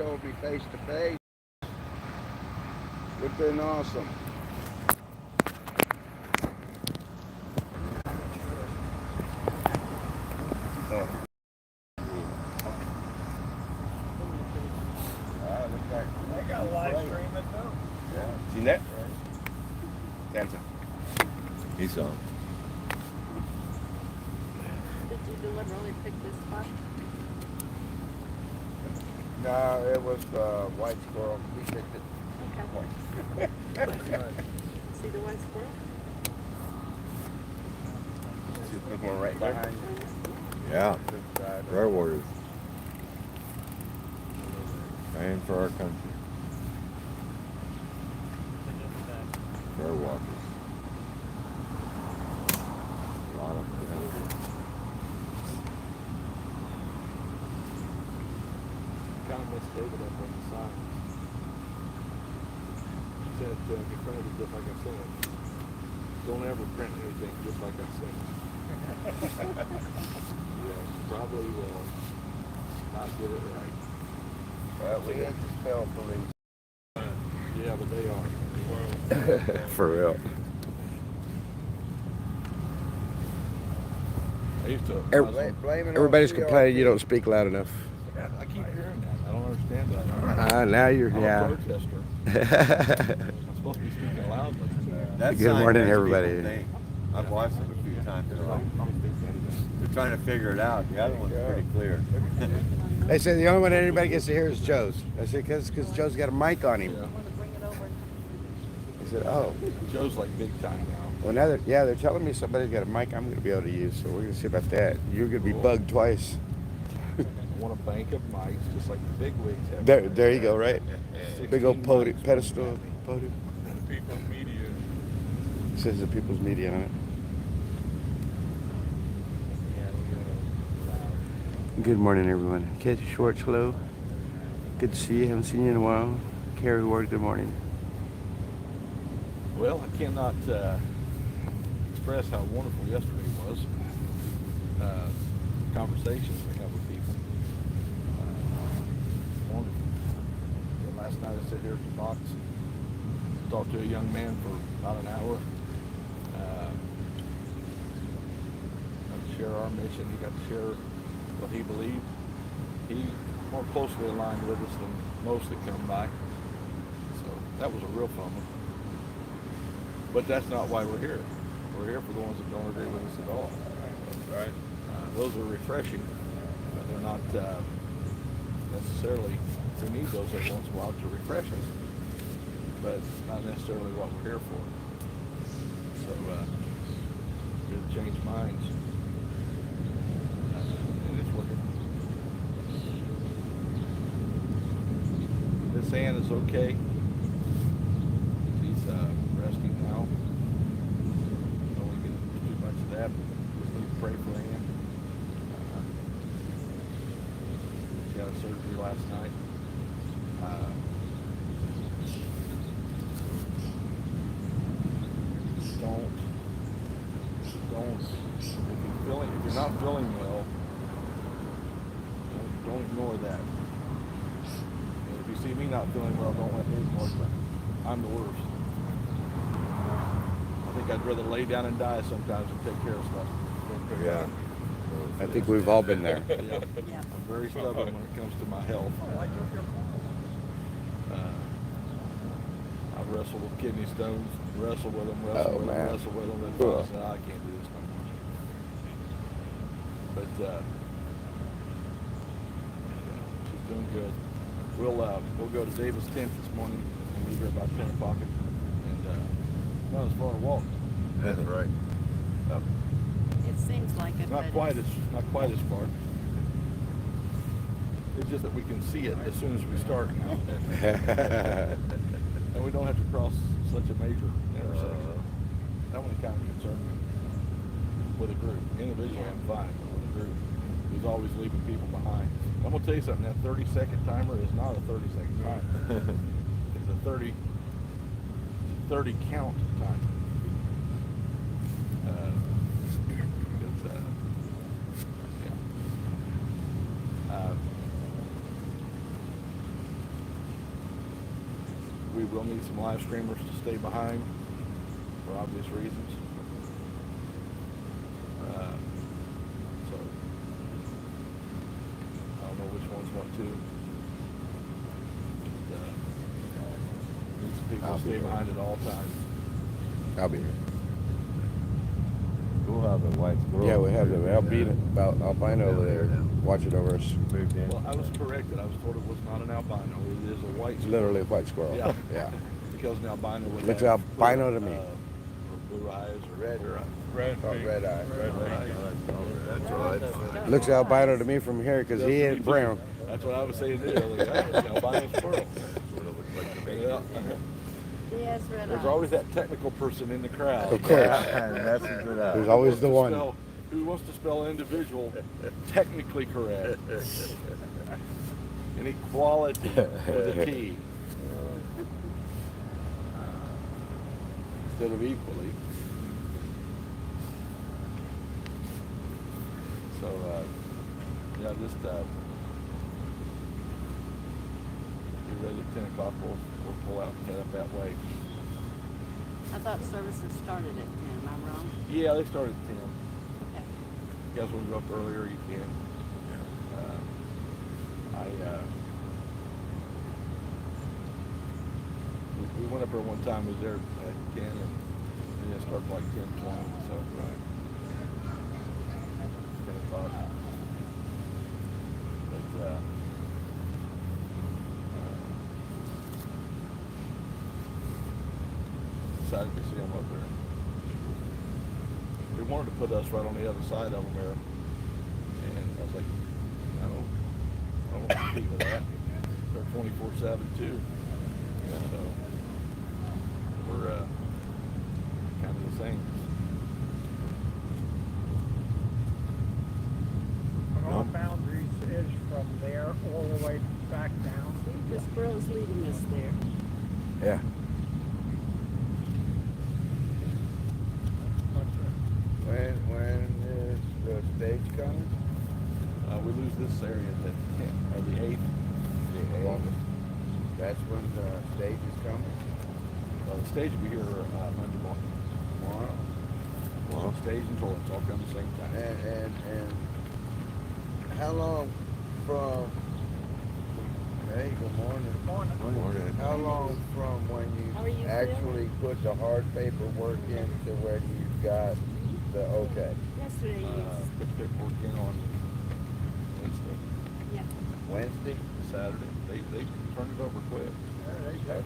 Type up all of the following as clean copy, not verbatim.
told me face to face. Would have been awesome. Oh. They got a live stream it though. Yeah. Seen that? Santa. He's on. Did you deliberately pick this spot? No, it was white squirrel. We picked it. Okay. See the white squirrel? See the one right behind you? Yeah. Prayer warriors. Praying for our country. Prayer walkers. A lot of them. Kind of missed David up on the sign. He said get printed just like I said. Don't ever print anything just like I said. Yeah, probably will not get it right. Well, we ain't the spell police. Yeah, but they are. For real. I used to. Blaming Everybody's on complaining you CRT. don't speak loud enough. I keep hearing that. I don't understand that. Now you're, I'm yeah. a protester. I'm supposed to be speaking loud, but Good morning, everybody. I've watched it a few times. They're trying to figure it out. The other one's pretty clear. They said the only one anybody gets to hear is Joe's. I said, because Joe's got a mic on him. yeah. I said, oh. Joe's like big time now. Well, now they're telling me somebody's got a mic I'm going to be able to use, so we're going to see about that. You're going to be bugged twice. I want a bank of mics, just like the big wigs have. There you go, right? Big old 16 mics. pedestal podium. People's media. It says the People's Media on it. Good morning, everyone. Kathy Schwartz, hello. Good to see you. Haven't seen you in a while. Carrie Ward, good morning. Well, I cannot express how wonderful yesterday was. Conversations we had with people. Wonderful. And last night I sat here at the box, talked to a young man for about an hour. Got to share our mission. He got to share what he believed. He more closely aligned with us than most that come by. So that was a real fun one. But that's not why we're here. We're here for the ones that don't agree with us at all. That's right. Those are refreshing, but they're not necessarily, we need those every once in a while to refresh us, but not necessarily what we're here for. So, here to change minds. And it's working. This Ann is okay. She's resting now. Don't want to get too much of that, but just need to pray for Ann. She got a surgery last night. If you're not feeling well, don't ignore that. And if you see me not feeling well, don't let me ignore it. I'm the worst. I think I'd rather lay down and die sometimes than take care of stuff. Yeah. I think we've all been there. Yeah. I'm very stubborn when it comes to my health. I've wrestled with kidney stones, wrestled with them, wrestled with them. Then finally said, I can't do this no more. But she's doing good. We'll go to Davis Tent this morning and leave here about 10 o'clock and not as far a walk. That's right. It seems like it. Not quite as far. It's just that we can see it as soon as we start now. And we don't have to cross such a major intersection. That one kind of concerned me. With a group. Individually, I'm fine. But with a group, who's always leaving people behind. I'm going to tell you something. That 30-second timer is not a 30-second timer. It's a 30 count timer. we will need some live streamers to stay behind for obvious reasons. So I don't know which one's what to. Need some people to stay behind at all times. I'll be here. We'll have the white squirrel. Yeah, we have the albino over there watching over us. Moved in. Well, I was corrected. I was told it was not an albino. It is a white It's squirrel. literally a white squirrel. Yeah. Yeah. Because an albino would Looks have albino to me. Or blue eyes or Red. red eyes. Red eye. Red eyes. That's right. Looks albino to me from here because he ain't brown. That's what I was saying there. Like, that's an albino squirrel. Yeah. He has red There's eyes. always that technical person in the crowd. Of course. That's a good eye. There's always the one. Who wants to spell individual technically correct. And equality with a T. Instead of equally. So, yeah, just be ready at 10 o'clock. We'll pull out and head up that way. I thought services started at 10. Am I wrong? Yeah, they started at 10. Okay. You guys want to go up earlier, you can. We went up there one time, we was there at 10 and it started like 10:20, so. 10 o'clock. But, decided to see them up there. They wanted to put us right on the other side of them there. And I was like, I don't want to compete with that. They're 24/7 too. So we're kind of the same. Our boundaries is from there all the way back down. The squirrel's leading us there. Yeah. When is the stage coming? We lose this area at the 10th or the 8th. The 8th. That's when the stage is coming? The stage will be here Monday morning. Wow. Well, stage and toilets all come at the same time. And how long from, hey, good morning. Morning. How long from when How are you you actually put the hard paperwork in to when you got the okay? Yesterday, Put the paperwork in on Wednesday, yeah. Wednesday? Saturday. They turned it over quick.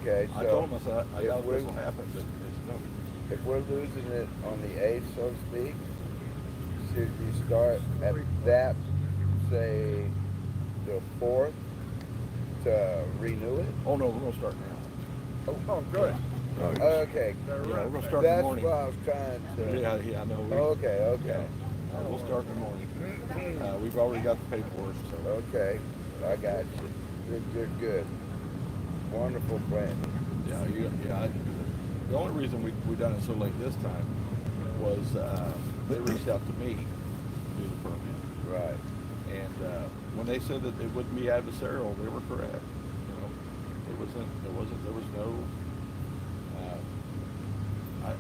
Okay, I told so them, I said, I if doubt we're- this will happen, but it's no. if we're losing it on the 8th, so to speak, should we start at that, say, the 4th to renew it? Oh no, we're gonna start now. Oh, good. Okay. Yeah, we're gonna start in the That's morning. what I was trying to. Yeah, I know. Okay, okay. We'll start in the morning. We've already got the paperwork, so. Okay, I got you. Good. Wonderful plan. The only reason we done it so late this time was they reached out to me to do the permit, Right. and when they said that it wouldn't be adversarial, they were correct. You know, there was no.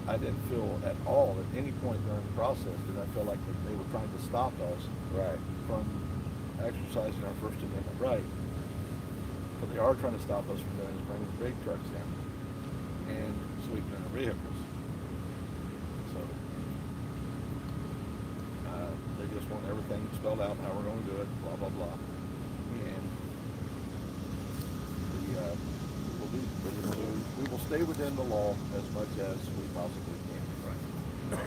I didn't feel at all at any point during the process that I felt like that they were trying to stop us Right. from exercising our First Amendment right. What they are trying to stop us from doing is bringing the big trucks in and sweeping our vehicles. So they just want everything spelled out how we're going to do it, blah blah blah. And we will stay within the law as much as we possibly can. Right.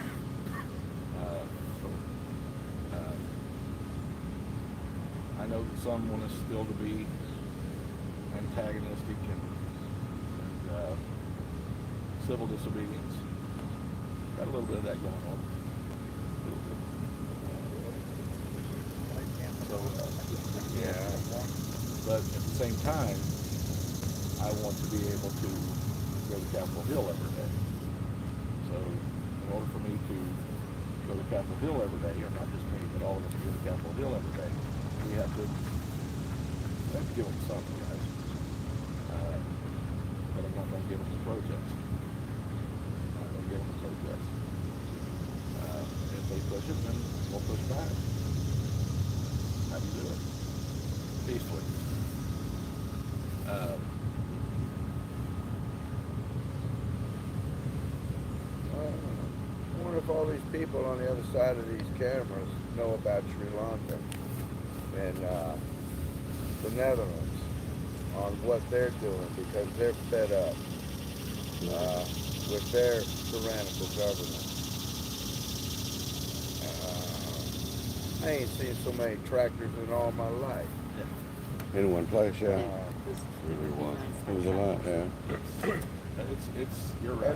I know that some want us still to be antagonistic and civil disobedience. Got a little bit of that going on. So, yeah. But at the same time, I want to be able to go to Capitol Hill every day. So, in order for me to go to Capitol Hill every day, or not just me, but all of us to go to Capitol Hill every day, we have to give them something, guys. But I'm not going to give them a protest. Not going to give them a protest. If they push it, then we'll push back. How do you do it? Peacefully. I wonder if all these people on the other side of these cameras know about Sri Lanka and the Netherlands on what they're doing, because they're fed up with their tyrannical government. I ain't seen so many tractors in all my life. In one place, yeah. It was It was a lot, yeah. You're right.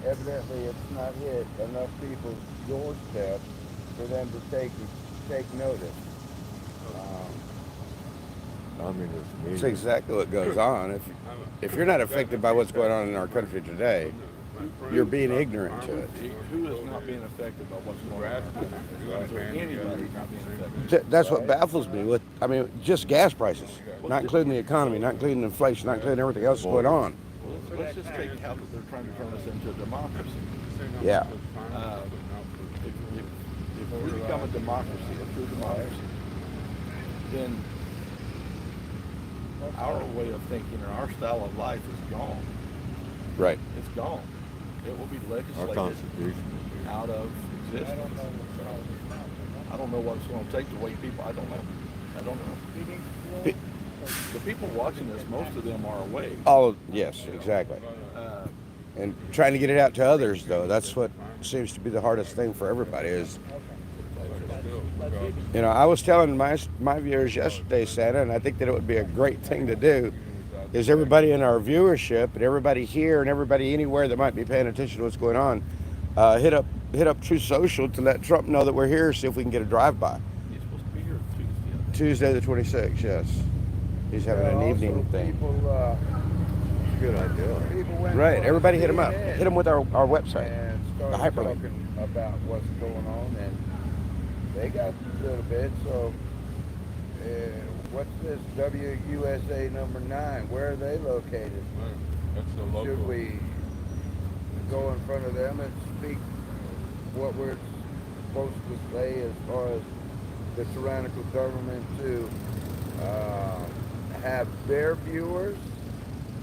Evidently, it's not hit enough people's doorstep for them to take notice. I mean, That's exactly what goes on. If you're not affected by what's going on in our country today, you're being ignorant to it. Who is not being affected by what's going on? Is there anybody not being affected? That's what baffles me. Just gas prices, not including the economy, not including inflation, not including everything else going on. Well, let's just take how they're trying to turn us into a democracy. Yeah. If we become a democracy, a true democracy, then our way of thinking and our style of life is gone. Right. It's gone. It will be our legislated Constitution. out of existence. I don't know what it's going to take to wake people. I don't know. The people watching this, most of them are awake. Yes, exactly. And trying to get it out to others, though, that's what seems to be the hardest thing for everybody is, I was telling my viewers yesterday, Santa, and I think that it would be a great thing to do, is everybody in our viewership and everybody here and everybody anywhere that might be paying attention to what's going on, hit up True Social to let Trump know that we're here, see if we can get a drive-by. He's supposed to be here Tuesday the 26th, yes. He's having an evening thing. People, Good idea. people went Right, on everybody hit him up. CNN Hit him with our website. and The started hyperlink. talking about what's going on, and they got a little bit. So, what's this WUSA number 9? Where are they located? That's the local. Should we go in front of them and speak what we're supposed to say as far as the tyrannical government to have their viewers?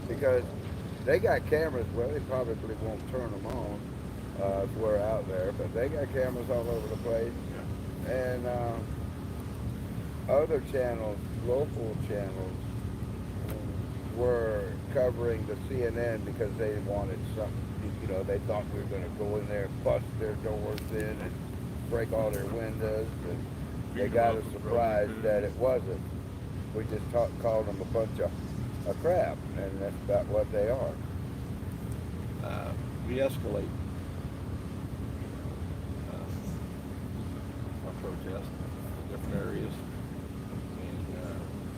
Because they got cameras, well, they probably won't turn them on if we're out there, but they got cameras all over the place. And other channels, local channels, were covering the CNN because they wanted something. They thought we were going to go in there and bust their doors in and break all their windows, and they got us surprised that it wasn't. We just called them a bunch of crap, and that's about what they are. We escalate our protest in different areas.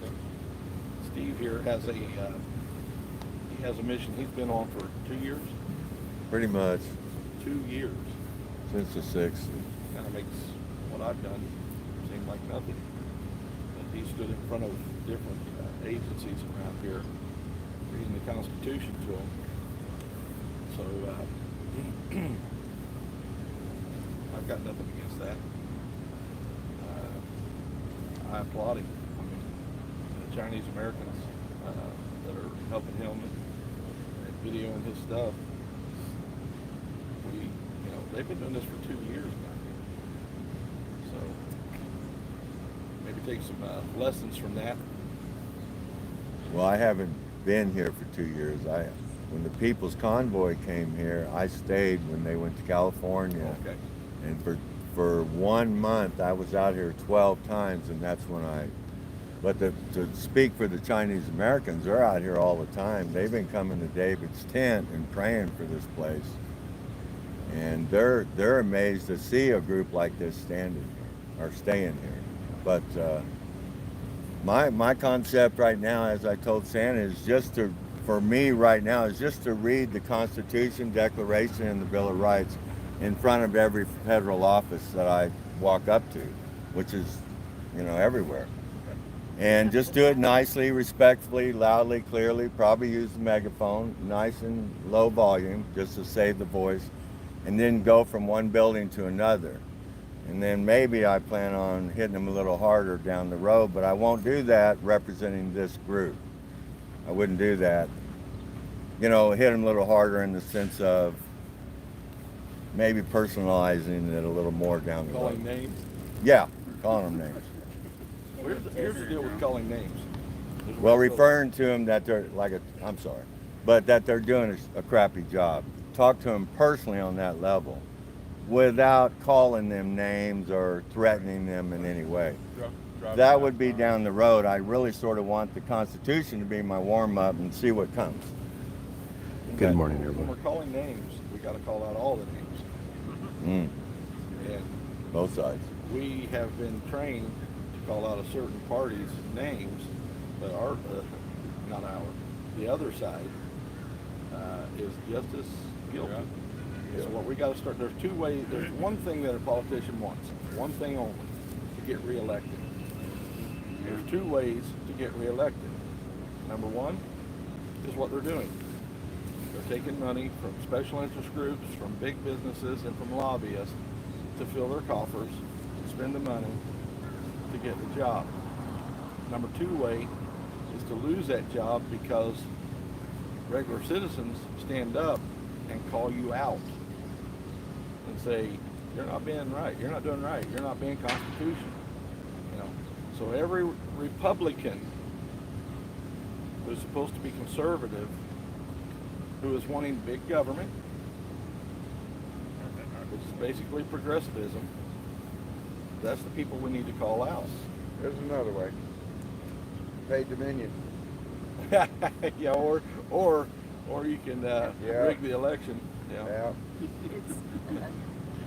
And Steve here has a mission. He's been on for 2 years. Pretty much 2 years. since the 60s. Kind of makes what I've done seem like nothing. And he stood in front of different agencies around here, reading the Constitution to them. So I've got nothing against that. I applaud him. I mean, the Chinese Americans that are helping him and videoing his stuff. They've been doing this for 2 years now. So maybe take some lessons from that. Well, I haven't been here for 2 years. When the People's Convoy came here, I stayed when they went to California. Okay. And for 1 month, I was out here 12 times, and that's when but to speak for the Chinese Americans, they're out here all the time. They've been coming to David's tent and praying for this place. And they're amazed to see a group like this standing here, or staying here. But my concept right now, as I told Santa, is for me right now, is just to read the Constitution, Declaration, and the Bill of Rights in front of every federal office that I walk up to, which is, everywhere. And just do it nicely, respectfully, loudly, clearly. Probably use the megaphone, nice and low volume, just to save the voice. And then go from one building to another. And then maybe I plan on hitting them a little harder down the road, but I won't do that representing this group. I wouldn't do that. You know, hit them a little harder in the sense of maybe personalizing it a little more down the road. Calling names. Yeah, calling them names. Here's the deal with calling names. Well, referring to them that they're I'm sorry, but that they're doing a crappy job. Talk to them personally on that level, without calling them names or threatening them in any way. That would be down the road. I really sort of want the Constitution to be my warm-up and see what comes. Good morning, When everyone. we're calling names, we got to call out all the names. And Both sides. we have been trained to call out a certain party's names, but the other side is just as guilty. So what we got to start, there's two ways, there's one thing that a politician wants, one thing only, to get reelected. There's two ways to get reelected. Number one is what they're doing. They're taking money from special interest groups, from big businesses, and from lobbyists to fill their coffers, to spend the money, to get the job. Number two way is to lose that job because regular citizens stand up and call you out and say, you're not being right, you're not doing right, you're not being constitutional. You know, so every Republican who's supposed to be conservative, who is wanting big government, which is basically progressivism, that's the people we need to call out. There's another way. Pay Dominion. Yeah, or you can rig the election. Yeah.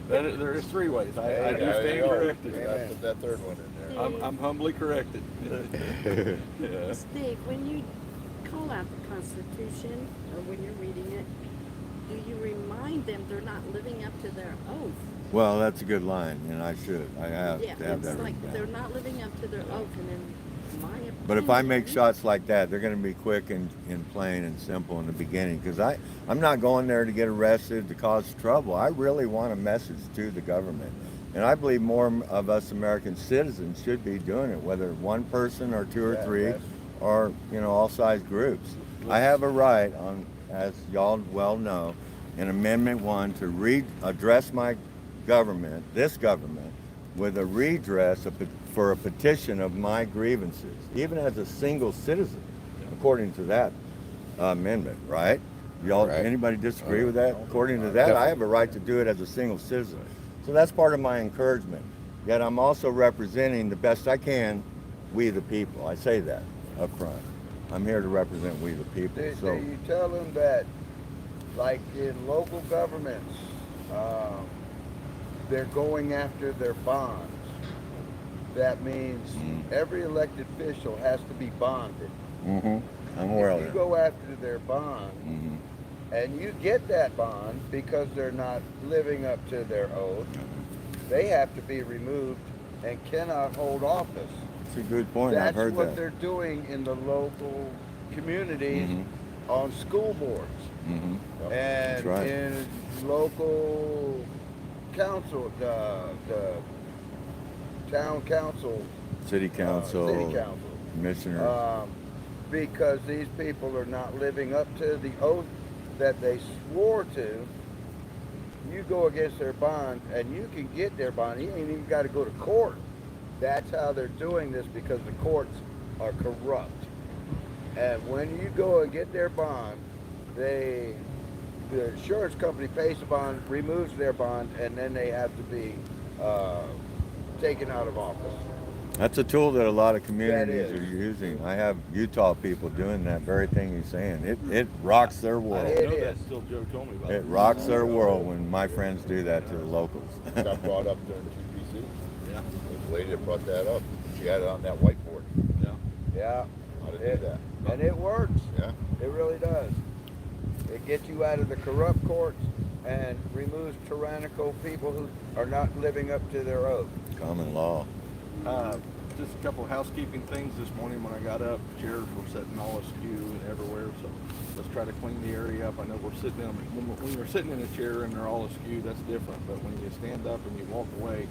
There is three ways. I do there stand you go. corrected. Amen. Put that third one in there. I'm humbly corrected. Yeah. Steve, when you call out the Constitution, or when you're reading it, do you remind them they're not living up to their oath? Well, that's a good line, and I should. I have Yeah, to have it's that like written they're down. not living up to their oath, and in my opinion. But if I make shots like that, they're going to be quick and plain and simple in the beginning, because I'm not going there to get arrested, to cause trouble. I really want a message to the government. And I believe more of us American citizens should be doing it, whether one person or two or three, yes. or, you know, all size groups. I have a right, on, as y'all well know, in Amendment 1 to address my government, this government, with a redress for a petition of my grievances, even as a single citizen, according to that amendment, right? Y'all, Right. anybody disagree with that? According to that, I have a right to do it as a single citizen. So that's part of my encouragement. Yet I'm also representing the best I can, we the people. I say that up front. I'm here to represent we the people. Do So you tell them that, like in local governments, they're going after their bonds? That means every elected official has to be bonded. I'm aware of If you that. go after their bond, and you get that bond because they're not living up to their oath, they have to be removed and cannot hold office. That's a good point. That's I've heard what that. they're doing in the local communities on school boards and That's right. in local council, the town council, City council, city council, commissioners. because these people are not living up to the oath that they swore to. You go against their bond, and you can get their bond. You ain't even got to go to court. That's how they're doing this, because the courts are corrupt. And when you go and get their bond, the insurance company pays the bond, removes their bond, and then they have to be taken out of office. That's a tool that a lot of communities is. are using. I have Utah people doing that very thing you're saying. It rocks their I world. didn't know It that is. still Joe told me about It rocks their world when my friends do that to the locals. Got brought up during TPC. Yeah. There's a lady that brought that up. She had it on that whiteboard. Yeah. Yeah, How to do that. and it works. Yeah. It really does. It gets you out of the corrupt courts and removes tyrannical people who are not living up to their oath. Common law. just a couple of housekeeping things this morning when I got up. Chairs were sitting all askew and everywhere, so let's try to clean the area up. I know we're sitting in when you're sitting in a chair and they're all askew, that's different. But when you stand up and you walk away,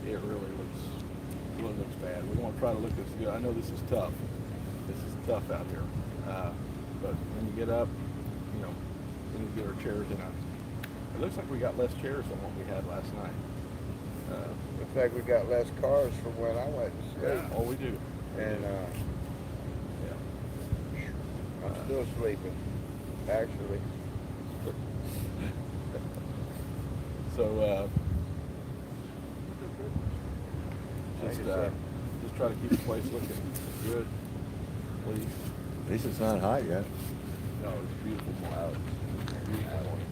it really looks bad. We want to try to look as good. I know this is tough. This is tough out here. But when you get up, you know, we need to get our chairs in. It looks like we got less chairs than what we had last night. Looks like we got less cars from when I went to sleep. Yeah, we do. And I'm still sleeping, actually. So Like I just said. just try to keep the place looking good, please. At least it's not hot yet. No, it's beautiful clouds. Beautiful morning.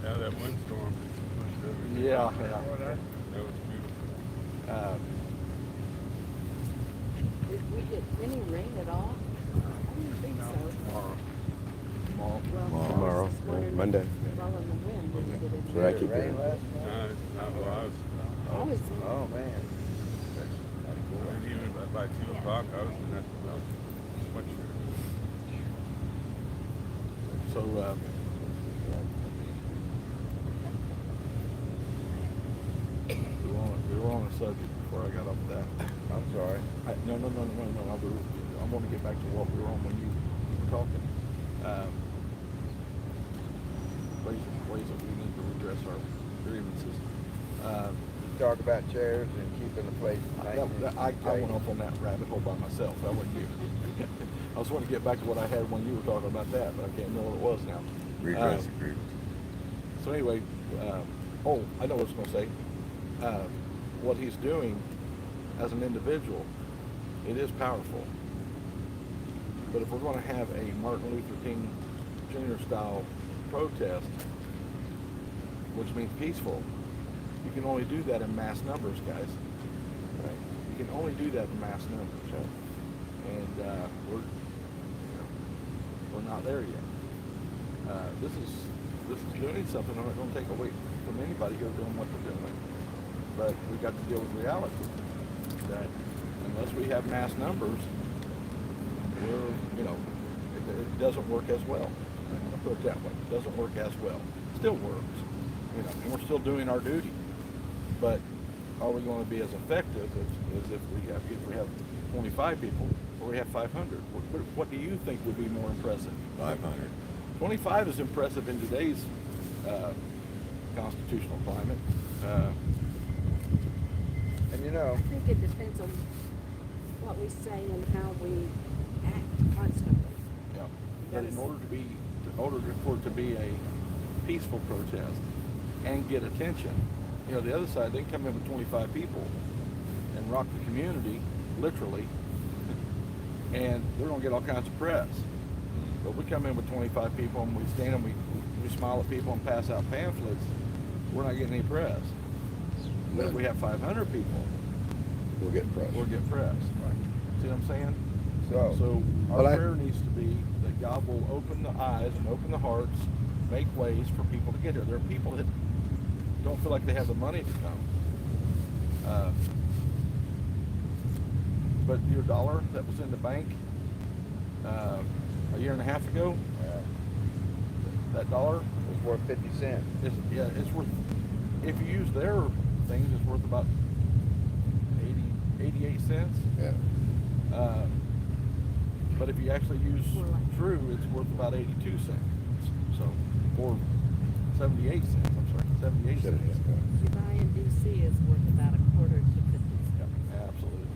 Yeah, that windstorm pushed everything. Yeah, Oh, yeah. That was beautiful. Did we get any rain at all? I didn't think so. Tomorrow. Well, Tomorrow, this morning, Monday. Following the wind, didn't get any. So I Did it keep rain hearing. last night? I was, I was Oh, man. and even by 2 o'clock, I was in that sweatshirt. So we were on a subject before I got off that. I'm sorry. No. I want to get back to what we were on when you were talking. Ways that we need to redress our grievances. Talk about chairs and keeping the place nice and I tight. went off on that rabbit hole by myself. That wasn't you. I was wanting to get back to what I had when you were talking about that, but I can't remember what it was now. Redress agreement. So anyway, I know what I was going to say. What he's doing as an individual, it is powerful. But if we're going to have a Martin Luther King Jr. style protest, which means peaceful, you can only do that in mass numbers, guys. Right? You can only do that in mass numbers. And we're not there yet. This is doing something. I'm not going to take away from anybody here doing what they're doing, but we got to deal with reality that unless we have mass numbers, it doesn't work as well. I'll put it that way. It doesn't work as well. Still works, and we're still doing our duty. But are we going to be as effective as if we have 25 people or we have 500? What do you think would be more impressive? 500. 25 is impressive in today's constitutional climate. And you know, I think it depends on what we say and how we act constantly. Yeah. But in order for it to be a peaceful protest and get attention, the other side, they can come in with 25 people and rock the community, literally, and they're going to get all kinds of press. But we come in with 25 people and we stand and we smile at people and pass out pamphlets, we're not getting any press. But if we have 500 people, We'll get press. we'll get press. See what I'm saying? so So our Well, prayer needs to be that God will open the eyes and open the hearts, make ways for people to get here. There are people that don't feel like they have the money to come. But your dollar that was in the bank a year and a half ago, that dollar it's worth 50 cents. it's worth, if you use their things, it's worth about 88 cents. Yeah. But if you actually use True, it's worth about 82 cents. So, or 78 cents. I'm sorry, 78 cents. If you buy in DC is worth about a quarter to 50 cents. Yeah, absolutely.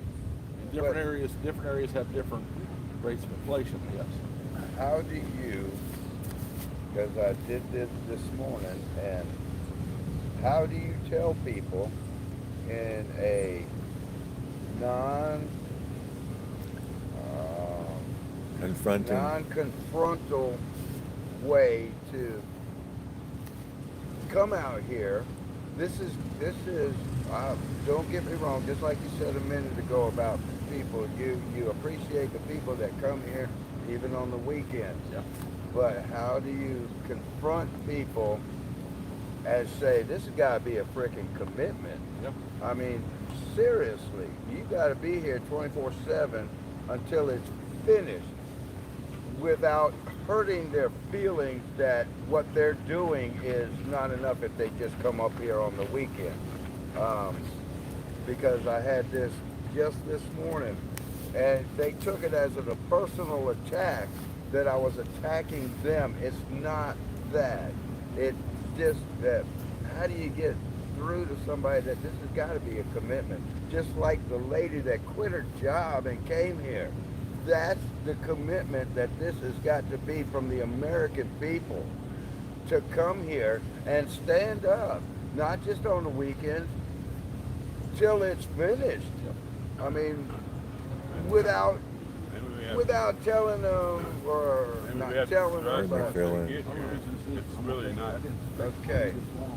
And different areas have different rates of inflation. Yes. How do you, because I did this morning, and how do you tell people in a non-confrontal way to come out here? This is don't get me wrong, just like you said a minute ago about people, you appreciate the people that come here even on the weekends. Yeah. But how do you confront people and say, this has got to be a freaking commitment. Yep. I mean, seriously, you got to be here 24/7 until it's finished, without hurting their feelings that what they're doing is not enough if they just come up here on the weekend. Because I had this just this morning, and they took it as a personal attack that I was attacking them. It's not that. It's just that, how do you get through to somebody that this has got to be a commitment? Just like the lady that quit her job and came here. That's the commitment that this has got to be from the American people, to come here and stand up, not just on the weekends, till it's finished. I mean, without telling them, or not telling them, Hurt their feelings. It's really not. okay,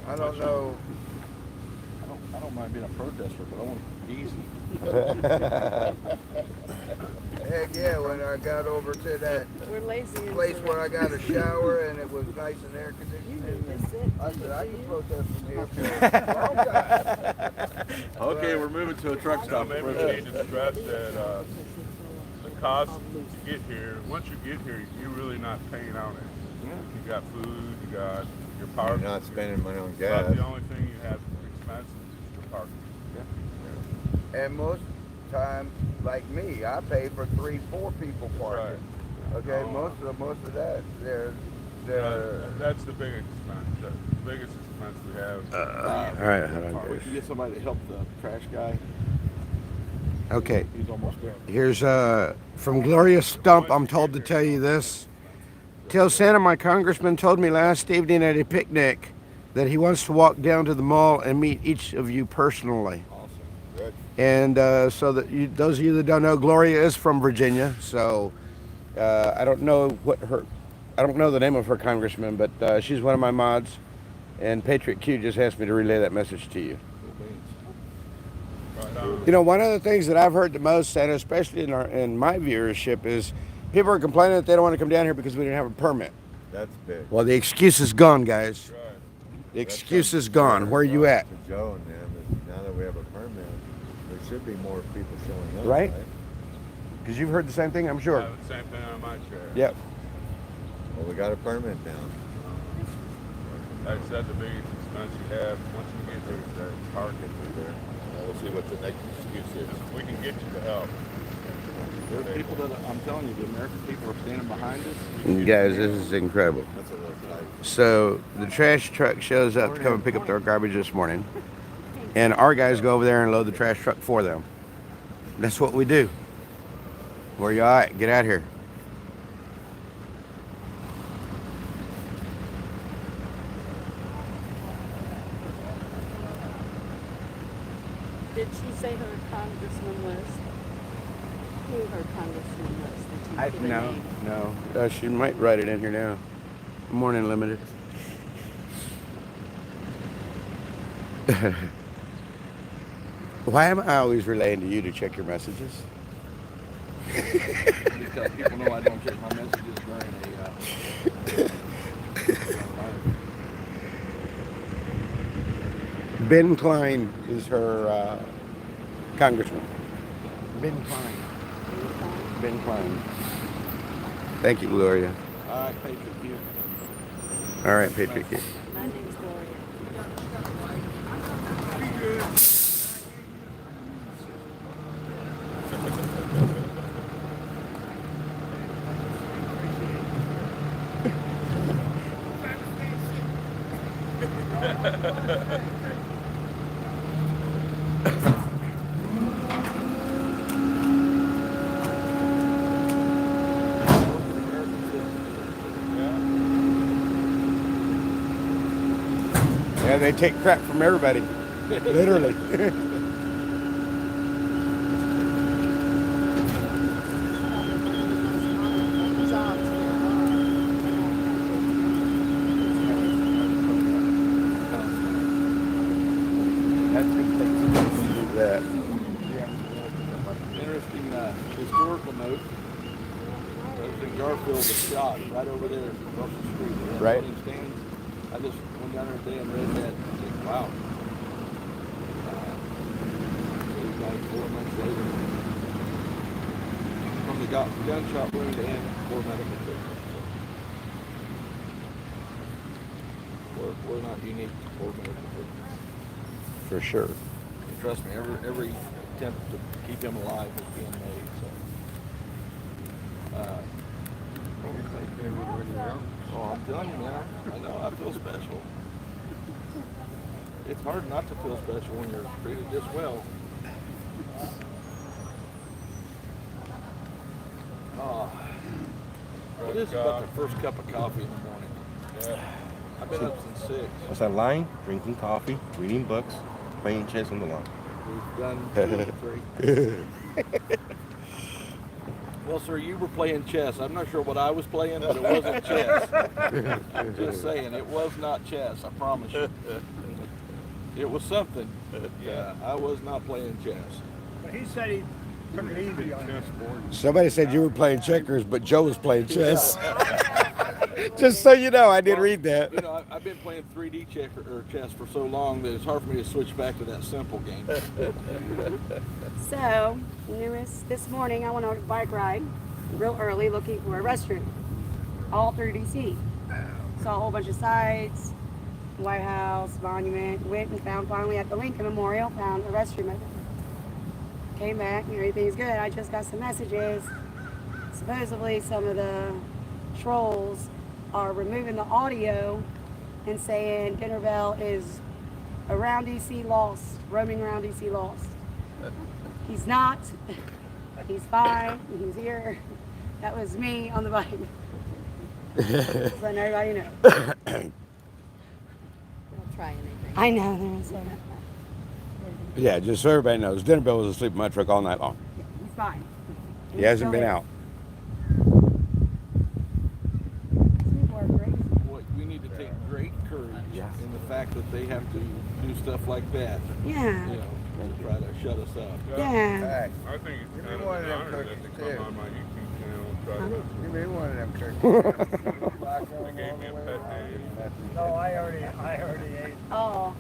I don't know. I don't mind being a protester, but I want it easy. Heck yeah, when I got over to that We're lazy. place where I got a shower and it was nice and air You conditioned, need and to sit. I said, I can protest from here for a long time. Okay, we're moving to a truck So stop. maybe we need to stress that the cost to get here, once you get here, you're really not paying on it. You got food, you got your power. You're not spending money on About gas. the only thing you have expenses is your parking. And most times, like me, I pay for 3-4 people parking. Okay, most of that, they're That's the biggest expense. The biggest expense we have. All right, hold on, We guys. can get somebody to help the trash guy. Okay, He's almost there. here's from Gloria Stump. I'm told to tell you this. Tell Santa my congressman told me last evening at a picnic that he wants to walk down to the mall and meet each of you personally. Awesome. Good. And so that you, those of you that don't know, Gloria is from Virginia. So I don't know I don't know the name of her congressman, but she's one of my mods. And Patriot Q just asked me to relay that message to you. Right on. You know, one of the things that I've heard the most, and especially in my viewership, is people are complaining that they don't want to come down here because we didn't have a permit. That's big. Well, the excuse is gone, guys. Right. The excuse is gone. Where are you at? To Joe and them, is now that we have a permit, there should be more people showing up. Right? Because you've heard the same thing, I'm I sure. have the same thing on my chair. Yep. Well, we got a permit now. Like I said, the biggest expense you have once you get there is that parking there. We'll see what the next excuse is. We can get you the help. There's people that I'm telling you, the American people are standing behind us. You guys, this is incredible. That's a little tight. So the trash truck shows up to come and pick up their garbage this morning. And our guys go over there and load the trash truck for them. That's what we do. Where you at? Get out here. Did she say her congressman was? Who her congressman was? Did you give a No, name? no. She might write it in here now. Morning Limited. Why am I always relaying to you to check your messages? Because people know I don't check my messages during a. Ben Klein is her congressman. Ben Klein. Ben Klein. Thank you, Gloria. All right, Patriot Q. All right, Patriot Kid. My name's Gloria. Yeah, they take crap from everybody. Literally. That. Interesting historical note. President Garfield was shot right over there across the street. Right. Stands. I just went down there today and read that. And I think, wow. 4 months later, from the gunshot wound and for medical treatment. So we're not unique for medical treatment. For sure. And trust me, every attempt to keep him alive is being made. So, oh, I'm telling you, man, I know I feel special. It's hard not to feel special when you're treated this well. Oh, well, this is about the first cup of coffee in the morning. Yeah. I've been up since 6. What's that line? Drinking coffee, reading books, playing chess on the lawn. We've done 2 or 3. Well, sir, you were playing chess. I'm not sure what I was playing, but it wasn't chess. Just saying, it was not chess. I promise you. It was something. But, I was not playing chess. But he said he took it easy on you. Somebody said you were playing checkers, but Joe was playing chess. Just so you know, I did read that. You know, I've been playing 3D chess for so long that it's hard for me to switch back to that simple game. So, this morning I went on a bike ride real early looking for a restroom all through DC. Saw a whole bunch of sites, White House, Monument, went and found finally at the Lincoln Memorial, found a restroom. Came back and everything's good. I just got some messages. Supposedly some of the trolls are removing the audio and saying Dinner Bell is around DC lost, roaming around DC lost. He's not. He's fine. He's here. That was me on the bike. Just letting everybody know. Don't try anything. I know. They're so Yeah, just so everybody knows, Dinner Bell was asleep in my truck all night long. he's fine. He hasn't been out. People are crazy. Boy, we need to take great courage in the fact that they have to do stuff like that. Yeah. You know, to try to shut us up. Yeah. Hey, I think it's Give kind me of one an of them honor that cookies, they come too. on my YouTube channel and try to. give me one of them cookies. They gave me a pet name. No, I already ate. Oh.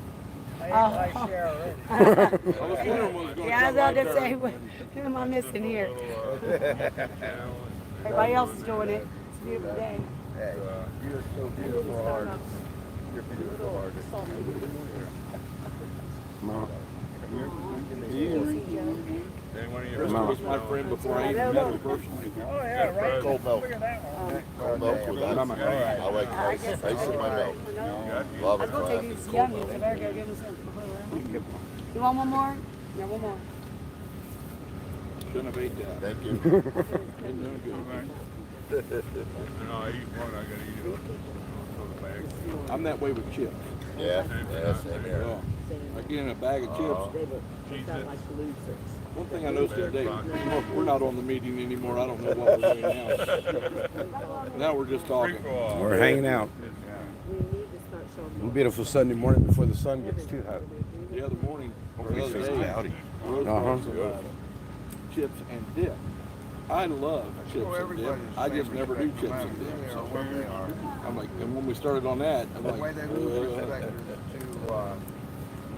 I ate my share already. I was wondering what was going Yeah, I was to about come to out say, there. who am I missing here? Channel Everybody else is doing it. It's a beautiful day. Hey, you're so beautiful hearted. You're beautiful hearted. and one of your Krista was my friend before I even met her personally. Oh, yeah, right. Cold milk. Look at that one. Cold milk with that. Mama. I like I ice. guess Ice in my milk. Love I it. was going to take these yummies. I better go give them some. You want one more? Yeah, one more. Shouldn't have ate that. Thank you. Been doing good. No, I eat one, I gotta eat it on the bag. I'm that way with chips. Yeah, same here. Oh, I get in a bag of chips. One thing I noticed today, we're not on the meeting anymore. I don't know what we're doing now. Now we're just talking. We're hanging out. We need to start showing A beautiful Sunday morning before the sun gets too hot. The other morning, or the other It's day, cloudy. Rose Uh-huh. brought some chips and dip. I love chips and dip. I just never do chips and dip. So I'm like, and when we started on that, I'm The way like, they lose respect to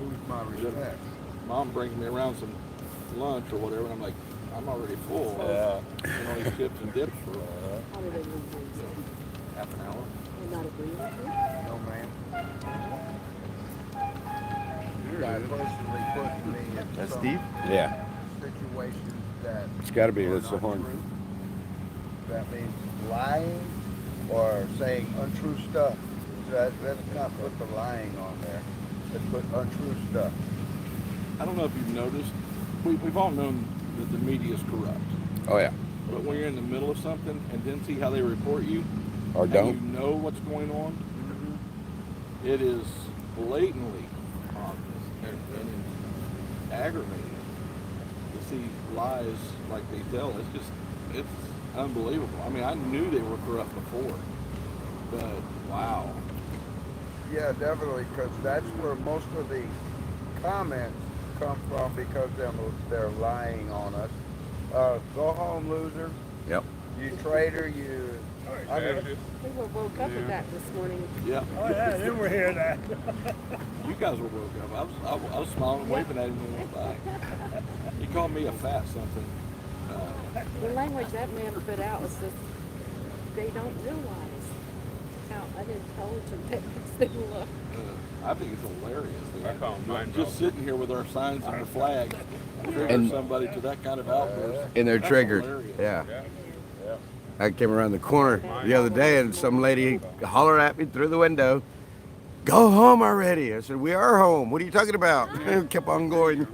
lose my respect. Mom brings me around some lunch or whatever, and I'm like, I'm already full. Yeah. You know, these chips and dips for How do they lose themselves? half an hour. They're not agreeing with you? No, ma'am. You guys personally put me in That's some Steve? Yeah, situations that it's got to be. are That's the not horn. true. That means lying or saying untrue stuff. Let's not put the lying on there. Let's put untrue stuff. I don't know if you've noticed, we've all known that the media is corrupt. Oh yeah, But when you're in the middle of something and then see how they report you, or and don't. you know what's going on, it is blatantly obvious and aggravating to see lies like they tell. It's unbelievable. I mean, I knew they were corrupt before, but wow. Yeah, definitely, because that's where most of the comments come from, because they're lying on us. Go home, loser. Yep. You traitor, you I mean, We were woke up with that this morning. Yeah. Oh, yeah, they were here that. You guys were woke up. I was smiling and waving at him when he went by. He called me a fat something. The language that man put out was just, they don't realize how unintelligent that makes them look. I think it's hilarious. I call them mind Just sitting here with our signs and our flags, trigger somebody to that kind of outburst. And they're That's triggered. hilarious. Yeah. Yeah. I came around the corner the other day and some lady hollered at me through the window, "Go home already." I said, "We are home. What are you talking about?" Kept on going.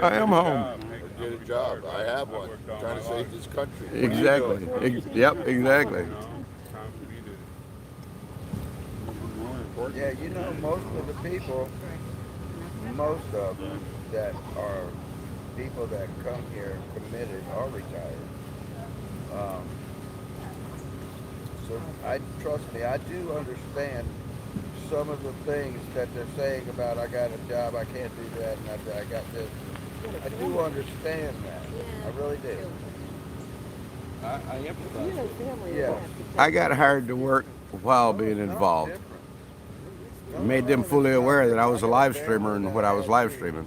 I am home. Get a job. I have one. Trying to save this country. Exactly. Yep, exactly. yeah, you know, most of the people, most of them that are people that come here committed are retired. So trust me, I do understand some of the things that they're saying about I got a job, I can't do that, and I got this. I do understand that. I really do. I empathize with him. Yeah. I got hired to work while being involved. Made them fully aware that I was a live streamer and what I was live streaming.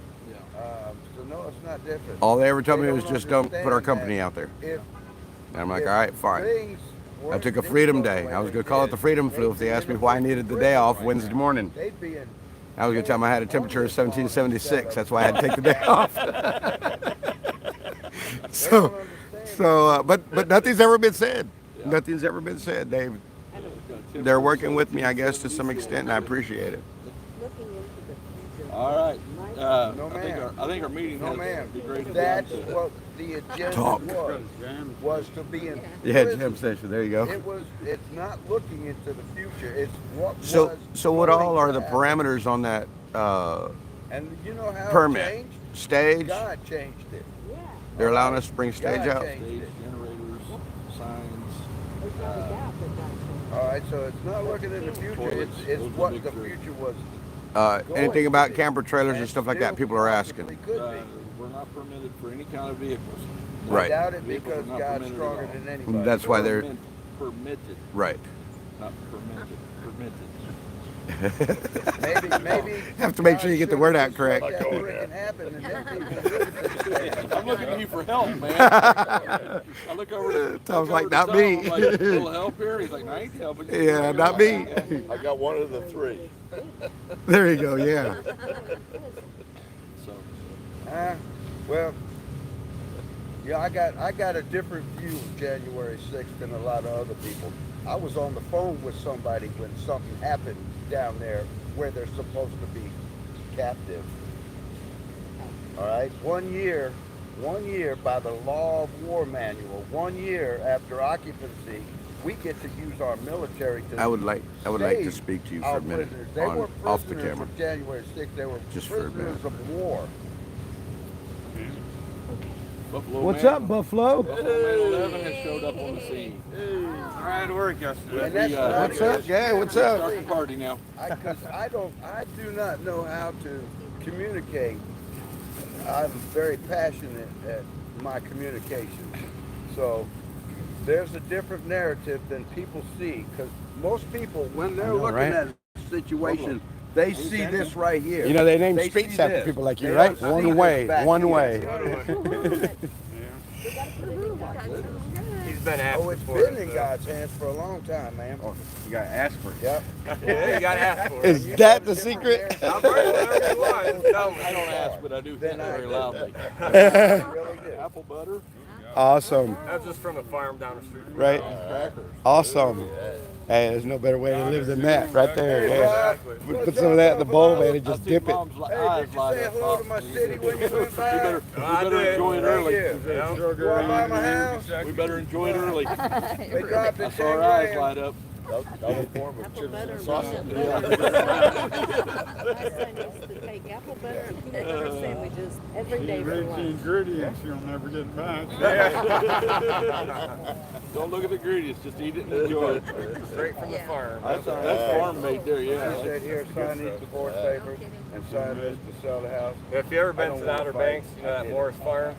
So no, it's not different. All they ever told me was just don't put our company out there. If And I'm like, all right, fine. things I took a freedom day. I was going to call it the freedom flu if they asked me why I needed the day off Wednesday morning. they'd be in. I was going to tell them I had a temperature of 1776. That's why I had to take the day off. But nothing's ever been said. Nothing's ever been said. They're working with me, I guess, to some extent, and I appreciate it. Looking into the future. All right. No, I think our meeting No, has ma'am. to be great. That's what the agenda Talk. was to be in. Yeah, prison. jam station. There you go. It's not looking into the future. It's what So, was so what going all are to the happen. parameters on that And you know how it permit? changed? Stage? God changed it. Yeah. They're allowing us to bring stage God out? changed Stage, it. generators, signs. There's no doubt that that's All right, so it's not looking in the future. Toilets, It's those are what big the three. future was. Anything about camper trailers and stuff like that? People are asking. Could be. We're not permitted for any kind of vehicles. I Right. doubt it Vehicles because are not God's permitted stronger at all. than anybody. That's why they're Permitted, right. not permitted. Maybe Have to make sure you get the word out correct. That freaking happened and then people I'm looking to you for help, man. I look over to Tom's look like, over to "Not Tom, me." I'm like, "A little help here?" He's like, "I ain't helping you." Yeah, not me. I got one of the three. There you go. Yeah. So, well, yeah, I got a different view of January 6th than a lot of other people. I was on the phone with somebody when something happened down there where they're supposed to be captive. All right, 1 year by the law of war manual, 1 year after occupancy, we get to use our military to I would like to save speak to you for our a minute prisoners. They were off the prisoners camera. of January 6th. They were Just for a prisoners minute. of war. Buffalo What's Man, up, Buffalo? Buffalo Man 11 has showed up on the scene. Trying to work yesterday. And that's not What's up, Jay? What's up? Start the party now. Because I do not know how to communicate. I'm very passionate at my communication. So there's a different narrative than people see. Because most people, when they're looking right? at a situation, they see this right here. You know they name They streets see after this. people like you, They right? don't see One this way, back one here. way. He's been Oh, asking it's for been it. in God's hands for a long time, man. You gotta ask for it. Yep. Yeah, you gotta ask for it. Is that the secret? I'll bring whatever you want. Tell me. I don't ask, but I do hit very loudly. Really do. Apple butter, Awesome, That's just from the farm down the street. right? crackers. Awesome. Hey, there's no better way to live than that, right there. Yeah. Exactly. Put some of that in the bowl, man, and I just see dip it. Mom's Hey, eyes did you light say up. hello to my city when you went by? We better enjoy it early. Yeah. You walk by my house? We better enjoy it early. They dropped I it saw her 10 eyes grand. light up. Double form of Apple chips butter. and sausage. My son used to take apple butter and peanut butter sandwiches every day for lunch. ingredients, you'll never get back. Don't look at the ingredients, just eat it and enjoy it. Straight from the Yeah. farm. That's farm made there, He yeah. said, here, sign these divorce papers and sign this to sell the house. If you ever I been don't to the want Outer fight. Banks, you know I that did it. Morris Farm?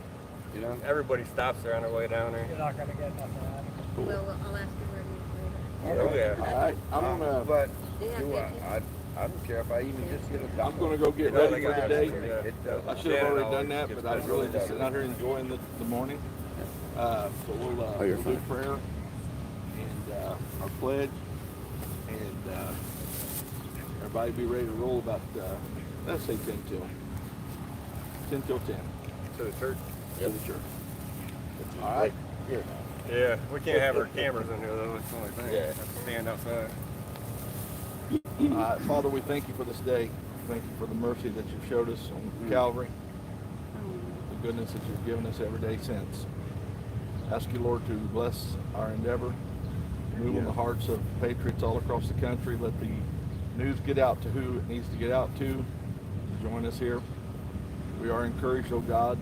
You know? Everybody stops there on their way down there. You're not gonna get nothing out of it. Cool. Well, I'll ask you where Oh, yeah. All right, I'm gonna. But Yeah, do yeah, I don't care if I even just get a I'm double. gonna go get No, ready they for got the that. day. It doesn't. I should have already done that, but I was really just sitting out here enjoying the morning. So we'll you're do fine. prayer and our pledge, and everybody be ready to roll about let's say 10 till 10. To the church. To the church. All right. Yeah, we can't have our cameras in here though. That's the only thing. Yeah. Have to stand outside. Father, we thank you for this day. Thank you for the mercy that you've showed us on Calvary, the goodness that you've given us every day since. Ask you, Lord, to bless our endeavor, move on the hearts of patriots all across the country. Let the news get out to who it needs to get out to join us here. We are encouraged, oh God,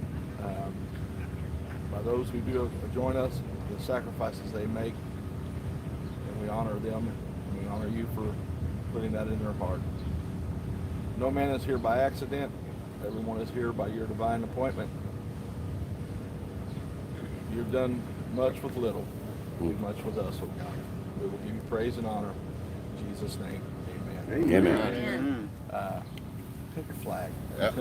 by those who do join us, the sacrifices they make, and we honor them, and we honor you for putting that in their heart. No man is here by accident. Everyone is here by your divine appointment. You've done much with little. Do much with us, oh God. We will give you praise and honor. In Jesus' name, amen. Amen. Take your flag. Yeah.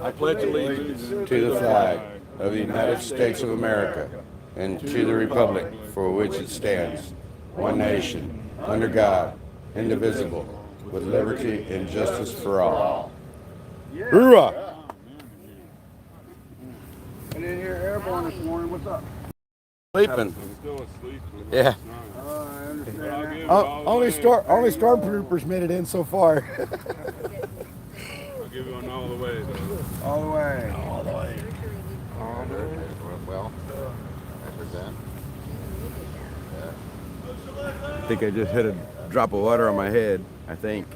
I pledge allegiance To the flag of the United States of America and to the republic for which it stands, one nation, under God, indivisible, with liberty and justice for all. Hoorah! And in here airborne this morning. What's up? Sleeping. Still asleep. Yeah. I understand I'll that. give it all the way. Only stormtroopers made it in so far. I'll give you one all the way though. All the way. Well, after that. I think I just hit a drop of water on my head. I think.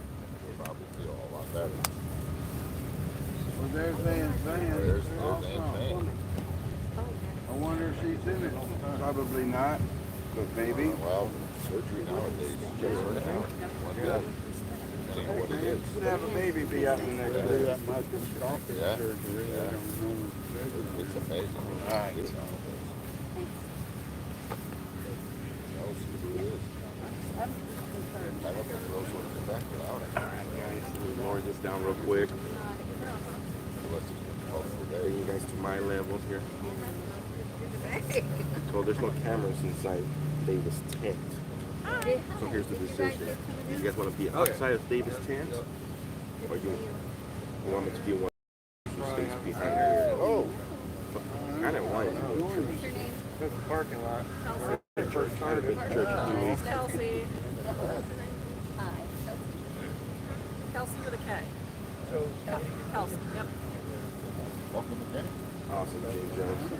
We'll probably feel a lot better. Well, there's Van There's Zandt. Van Zandt. I wonder if she's in it. Probably not, but maybe. Well, surgery nowadays, just now. One day. See what it is. Have a baby be out in the next day. That might be coffee Yeah. surgery. I Yeah. don't know. It's amazing. All right. It's nowadays. Knows who it is. I don't think those would come back without it. Lower this down real quick. Unless it's been 12 Bring days. you guys to my level here. So there's no cameras inside Davis tent. So here's the decision. You guys want to be outside of Davis tent? Or you want me to be one who stays behind here? Oh, I don't want it. That's the parking lot. Church. I've been to church. Kelsey. Hi. Kelsey with a K. Kelsey, yep. Awesome, James Jones.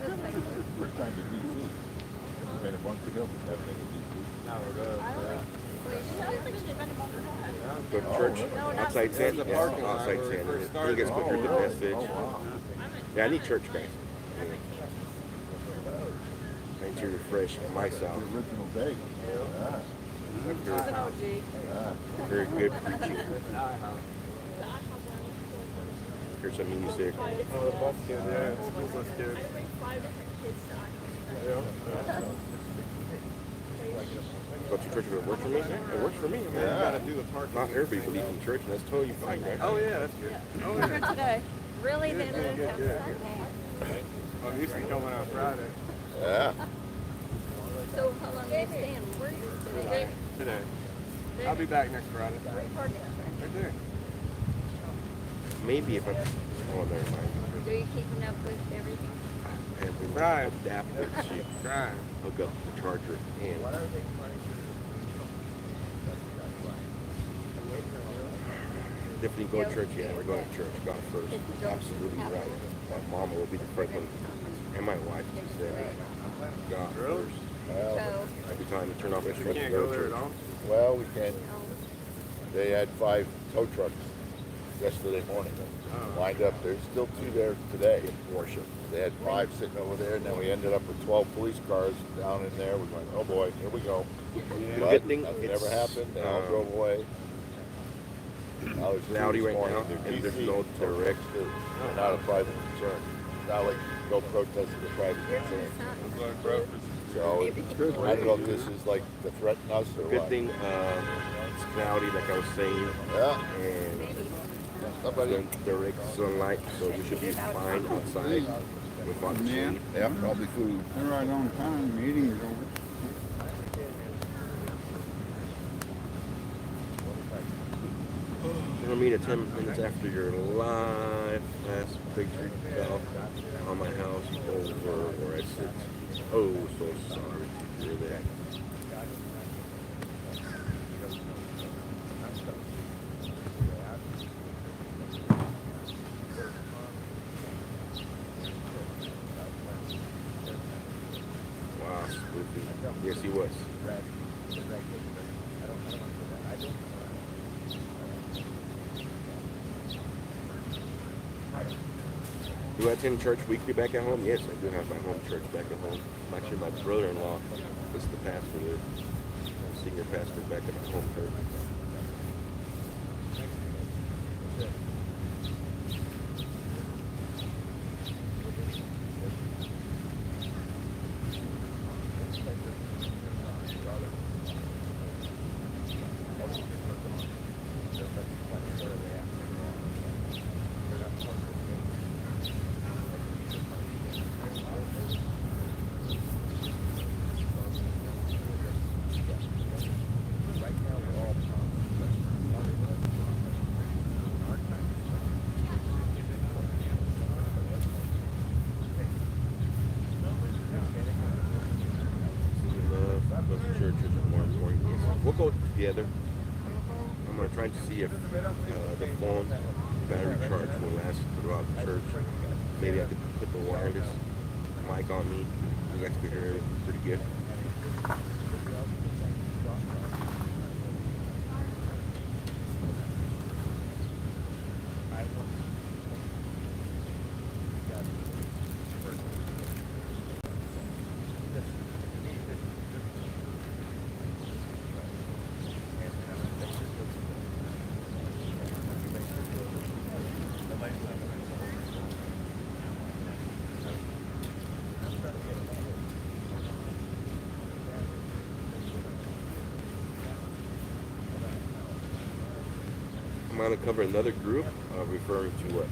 Go to church, outside tent, yeah, outside tent. You guys go hear the message. Yeah, I need church guys. I need to refresh myself. He's an OG. Very good preaching. Here's some music. Oh, the bus kid, yeah. School bus kid. Go to church if it works for me. It works for me. I mean, Yeah, I gotta do the parking. not everybody believes in church, and that's totally fine, right? Oh yeah, that's good. Oh Here yeah. today. Really? They didn't have Sunday. I'm used to coming out Friday. yeah. So how long are you staying? Where are you today? Today. I'll be back next Friday. Where are you parking at? Right there. Maybe if I. Oh, never mind. So you keeping up with everything? Everyone Right. adapted to Trying. hook up the charger in. Definitely go to church. Yeah, we're going to church. God first. Absolutely right. My mama will be the first one, and my wife said, God first. Well, So, Every time you turn off the You switch, can't go go to there at church. all. well, we can't. They had 5 tow trucks yesterday morning. Lined up. There's still 2 there today. Worship. They had 5 sitting over there, and then we ended up with 12 police cars down in there. We're going, oh boy, here we go. But Good thing nothing it's, ever happened. They all drove away. Now there's 2 cloudy this right morning. now, They're and there's DC no tow trucks, direct- too. They're not a private concern. not like go protest at a private concern. It's like breakfast. So I don't know if this is like to threaten us or Good what. thing it's cloudy, like I was saying, Yeah. and Somebody. it's direct sunlight, so we should be fine outside without the Yeah. shade. Yeah, probably food. They're right on time. Meeting's over. You know, meet at 10 minutes after your live last picture fell on my house over where I sit. Oh, so sorry to hear that. Wow, spooky. Yes, he was. Do I attend church weekly back at home? Yes, I do have my home church back at home. Actually, my brother-in-law is the pastor there, senior pastor back at my home church. Churches are more important. We'll go together. I'm going to try to see if the phone battery charge will last throughout the church. Maybe I could put the wireless mic on me. You guys can hear it pretty good. I'm going to cover another group referring to what?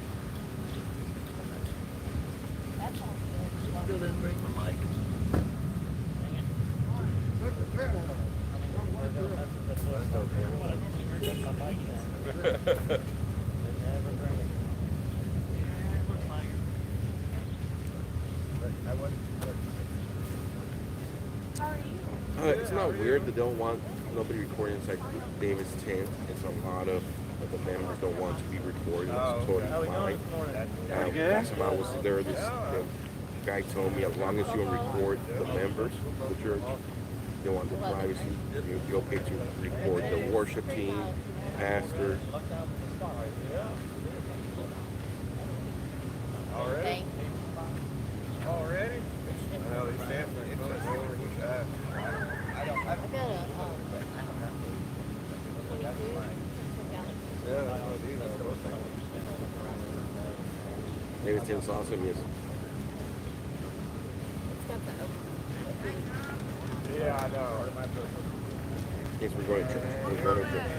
It's not weird that they don't want nobody recording inside Davis tent. It's a lot of the members don't want to be recorded. It's totally fine. Last time I was there, the guy told me as long as you don't record the members of the church, you want the privacy. You're okay to record the worship team, pastor. Already? Already? Well, they definitely Maybe it's awesome, yes. Yeah, I know. Yes, we're going to church. We're going to church.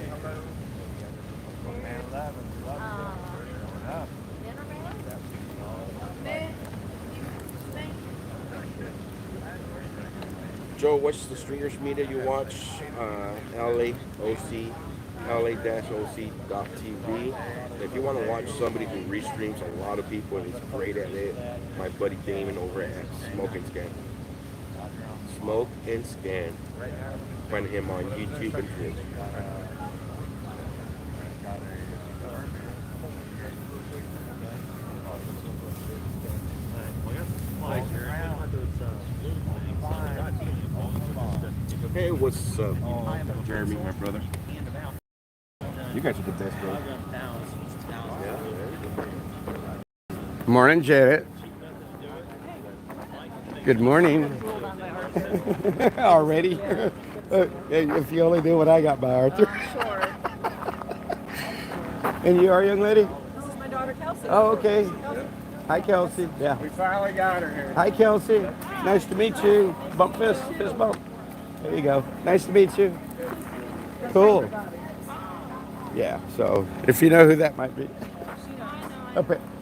Joe, what's the Stringers media you watch? LAOC, la-oc.tv. If you want to watch somebody who restreams a lot of people and he's great at it, my buddy Damon over at Smoke and Scan. Smoke and Scan. Find him on YouTube and Twitch. Hey, what's up? Jeremy, my brother. You guys are the best, bro. Morning, Janet. Good morning. Already? If you only knew what I got by Arthur. Sure. And you are, young lady? This is my daughter Kelsey. Oh, okay. Hi, Kelsey. Yeah. We finally got her here. Hi, Kelsey. Nice to meet you. Bump fist, fist bump. There you go. Nice to meet you. Cool. Yeah, so if you know who that might be.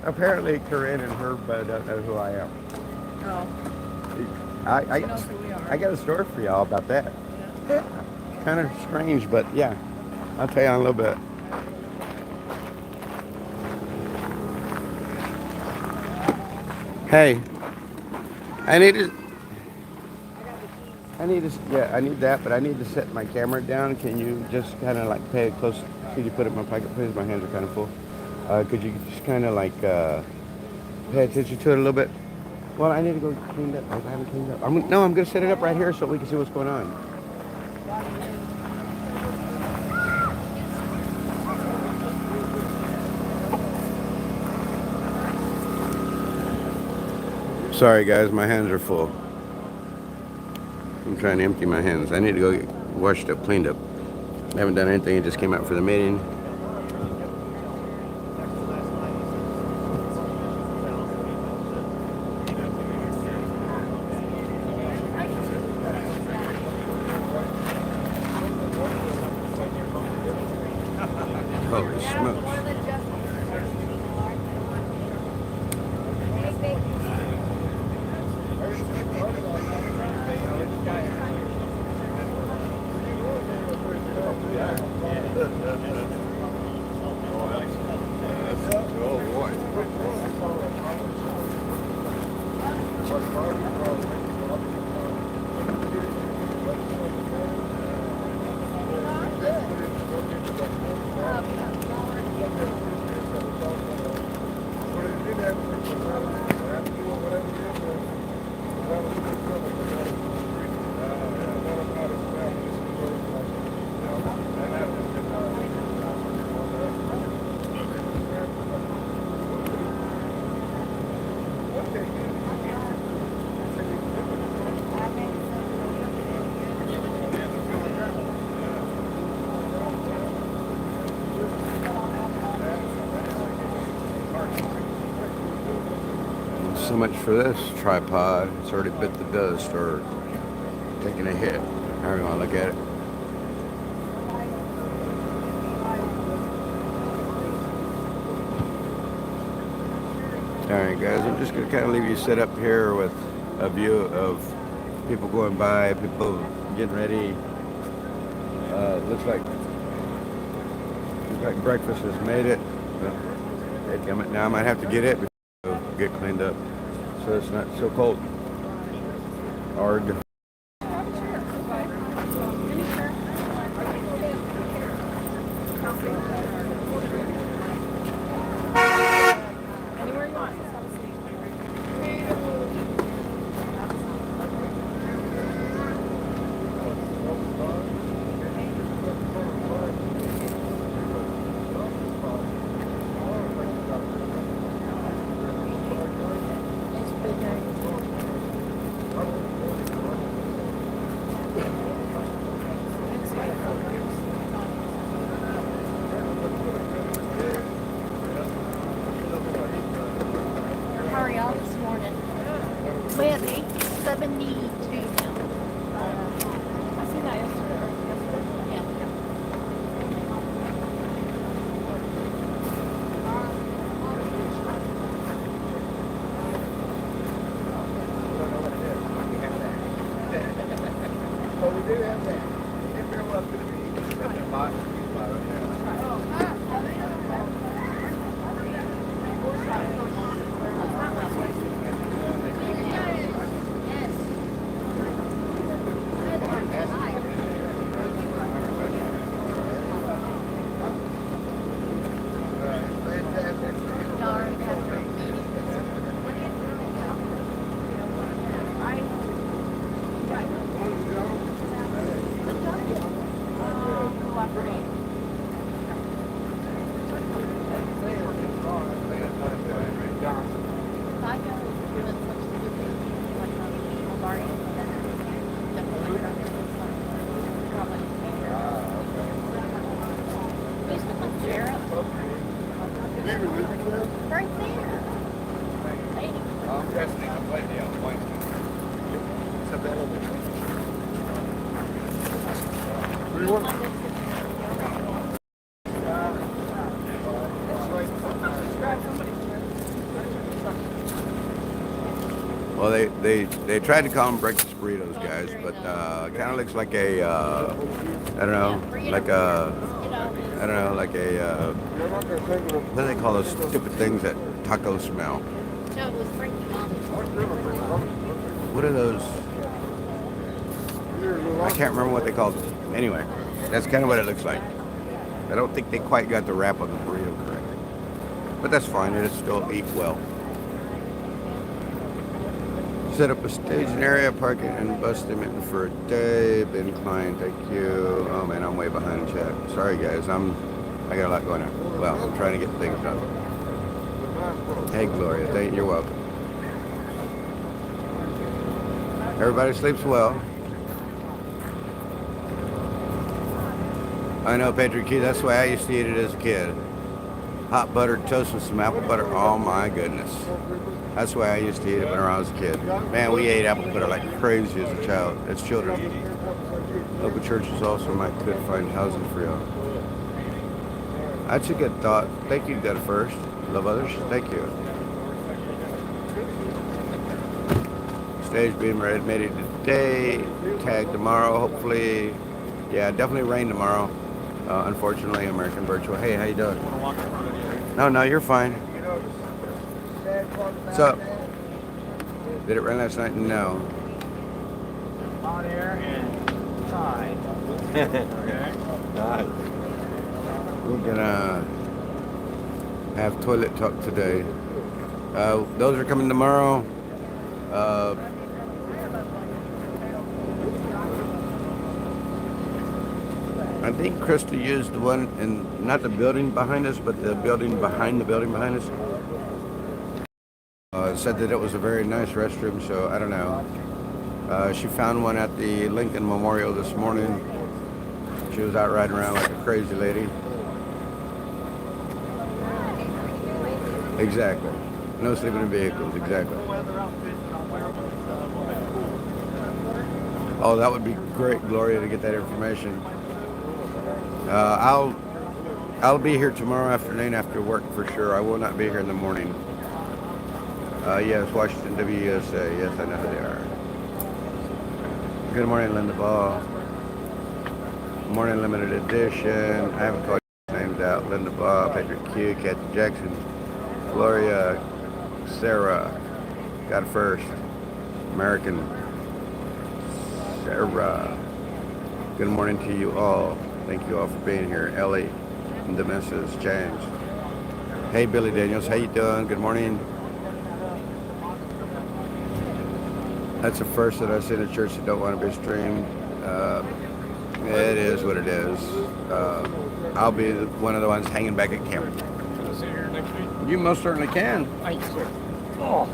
Apparently Corinne and Herb don't know who I am. Oh, I she knows who we are. I got a story for y'all about that. Kind of strange, but yeah. I'll tell you in a little bit. Hey, I need that, but I need to set my camera down. Can you just kind of like pay it close? Could you put it in my pocket, please? My hands are kind of full. Could you just kind of like pay attention to it a little bit? Well, I need to go clean it up. I haven't cleaned up. I'm going to set it up right here so we can see what's going on. Sorry, guys, my hands are full. I'm trying to empty my hands. I need to go get washed up, cleaned up. I haven't done anything. I just came out for the meeting. Holy smokes. So much for this tripod. It's already bit the dust or taking a hit. However you want to look at it. Alright guys, I'm just going to kind of leave you set up here with a view of people going by, people getting ready. Looks like breakfast has made it. Now I might have to get it before I get cleaned up so it's not so cold. Arg. How are y'all this morning? We have 872 now. I see that yesterday. Yeah. Well, we do have that. If you're welcome to be in the box, Well, they tried to call them breakfast burritos, guys, but it kind of looks like a I don't know, like a I don't know, like a what do they call those stupid things that tacos smell? What are those? I can't remember what they called them. Anyway, that's kind of what it looks like. I don't think they quite got the wrap on the burrito correctly, but that's fine. It'll still eat well. Set up a staging area, parking and bus limit for a day. Ben Klein, thank you. Oh man, I'm way behind in chat. Sorry guys, I got a lot going on. Well, I'm trying to get things done. Hey Gloria, you're welcome. Everybody sleeps well. I know, Patrick Key, that's the way I used to eat it as a kid. Hot buttered toast with some apple butter. Oh my goodness. That's the way I used to eat it when I was a kid. Man, we ate apple butter like crazy as a child, as children. Local churches also could find housing for y'all. That's a good thought. Thank you, got it first. Love others. Thank you. Stage being made today. Tag tomorrow, hopefully. Yeah, definitely rain tomorrow. Unfortunately, American Virtual. Hey, how you doing? No, you're fine. What's up? Did it rain last night? No. On air and side. Nice. We're gonna have toilet talk today. Those are coming tomorrow. I think Krista used the one in not the building behind us, but the building behind the building behind us. Said that it was a very nice restroom, so I don't know. She found one at the Lincoln Memorial this morning. She was out riding around like a crazy lady. Exactly. No sleeping in vehicles, exactly. Oh, that would be great, Gloria, to get that information. I'll be here tomorrow afternoon after work for sure. I will not be here in the morning. Yes, Washington WUSA. Yes, I know who they are. Good morning, Linda Ball. Morning limited edition. I haven't called your names out. Linda Ball, Patrick Q, Kathy Jackson, Gloria, Sarah. Got it first. American. Sarah. Good morning to you all. Thank you all for being here. Ellie and the Mrs. James. Hey, Billy Daniels. How you doing? Good morning. That's the first that I've seen a church that don't want to be streamed. It is what it is. I'll be one of the ones hanging back at camp. Can I see you here next week? You most certainly can. Thank you, sir. Oh.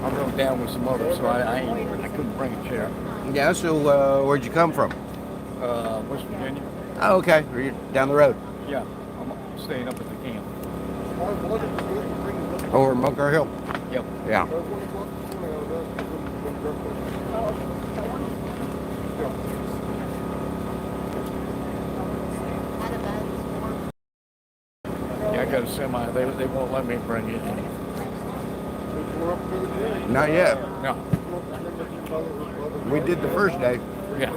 I rode down with some others, so I couldn't bring a chair. Yeah, so where'd you come from? West Virginia. Oh, okay. Are you down the road? Yeah, I'm staying up at the camp. Over Bunker Hill? Yep. Yeah. Yeah, I got a semi. They won't let me bring it in. Not yet. No. We did the first day. Yeah.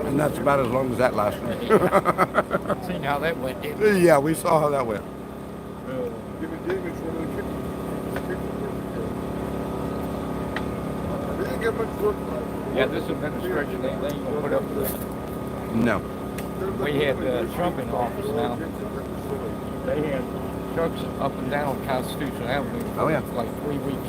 And that's about as long as that lasted. Seen how that went, didn't you? Yeah, we saw how that went. Yeah, this administration, they ain't gonna put up with that. No. We had Trump in office now. They had trucks up and down Constitution Avenue for Oh, yeah. like 3 weeks.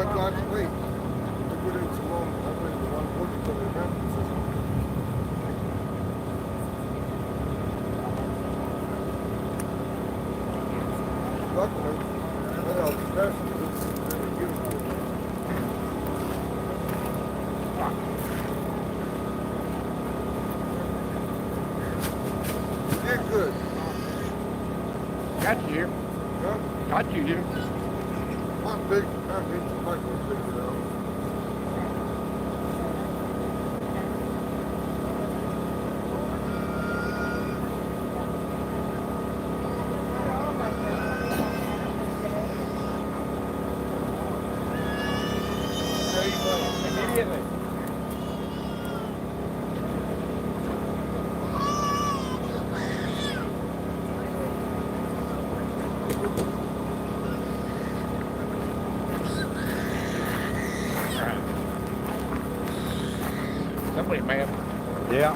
That's not complete. We put in some more. I put in the 140 for the emergency system. Luckily, I know the best is really beautiful. You're good. Got you. Huh? Got you here. I'm big. I'm big. I'm big, you know. Immediately. Somebody, ma'am. Yeah.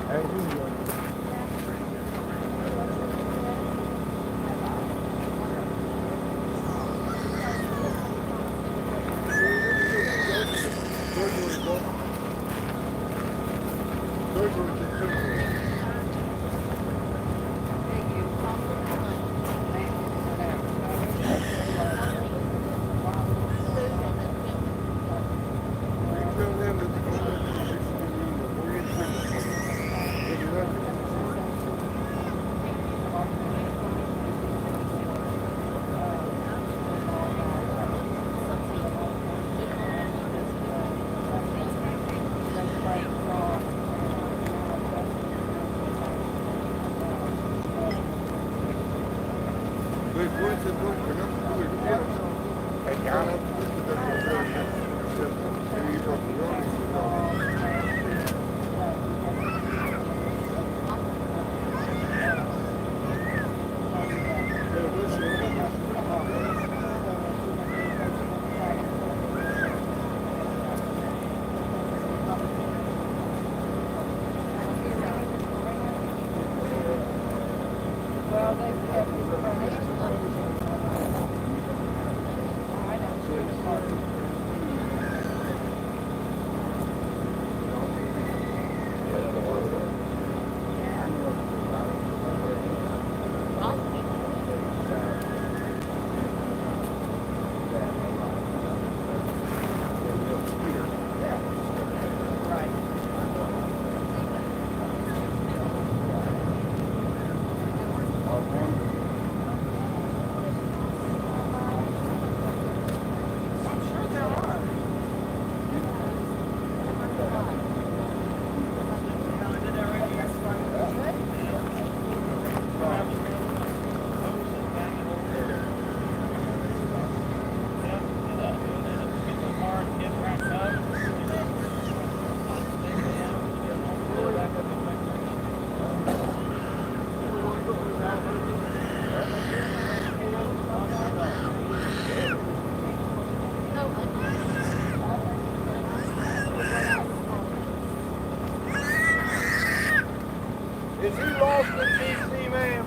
Is he lost in DC, ma'am?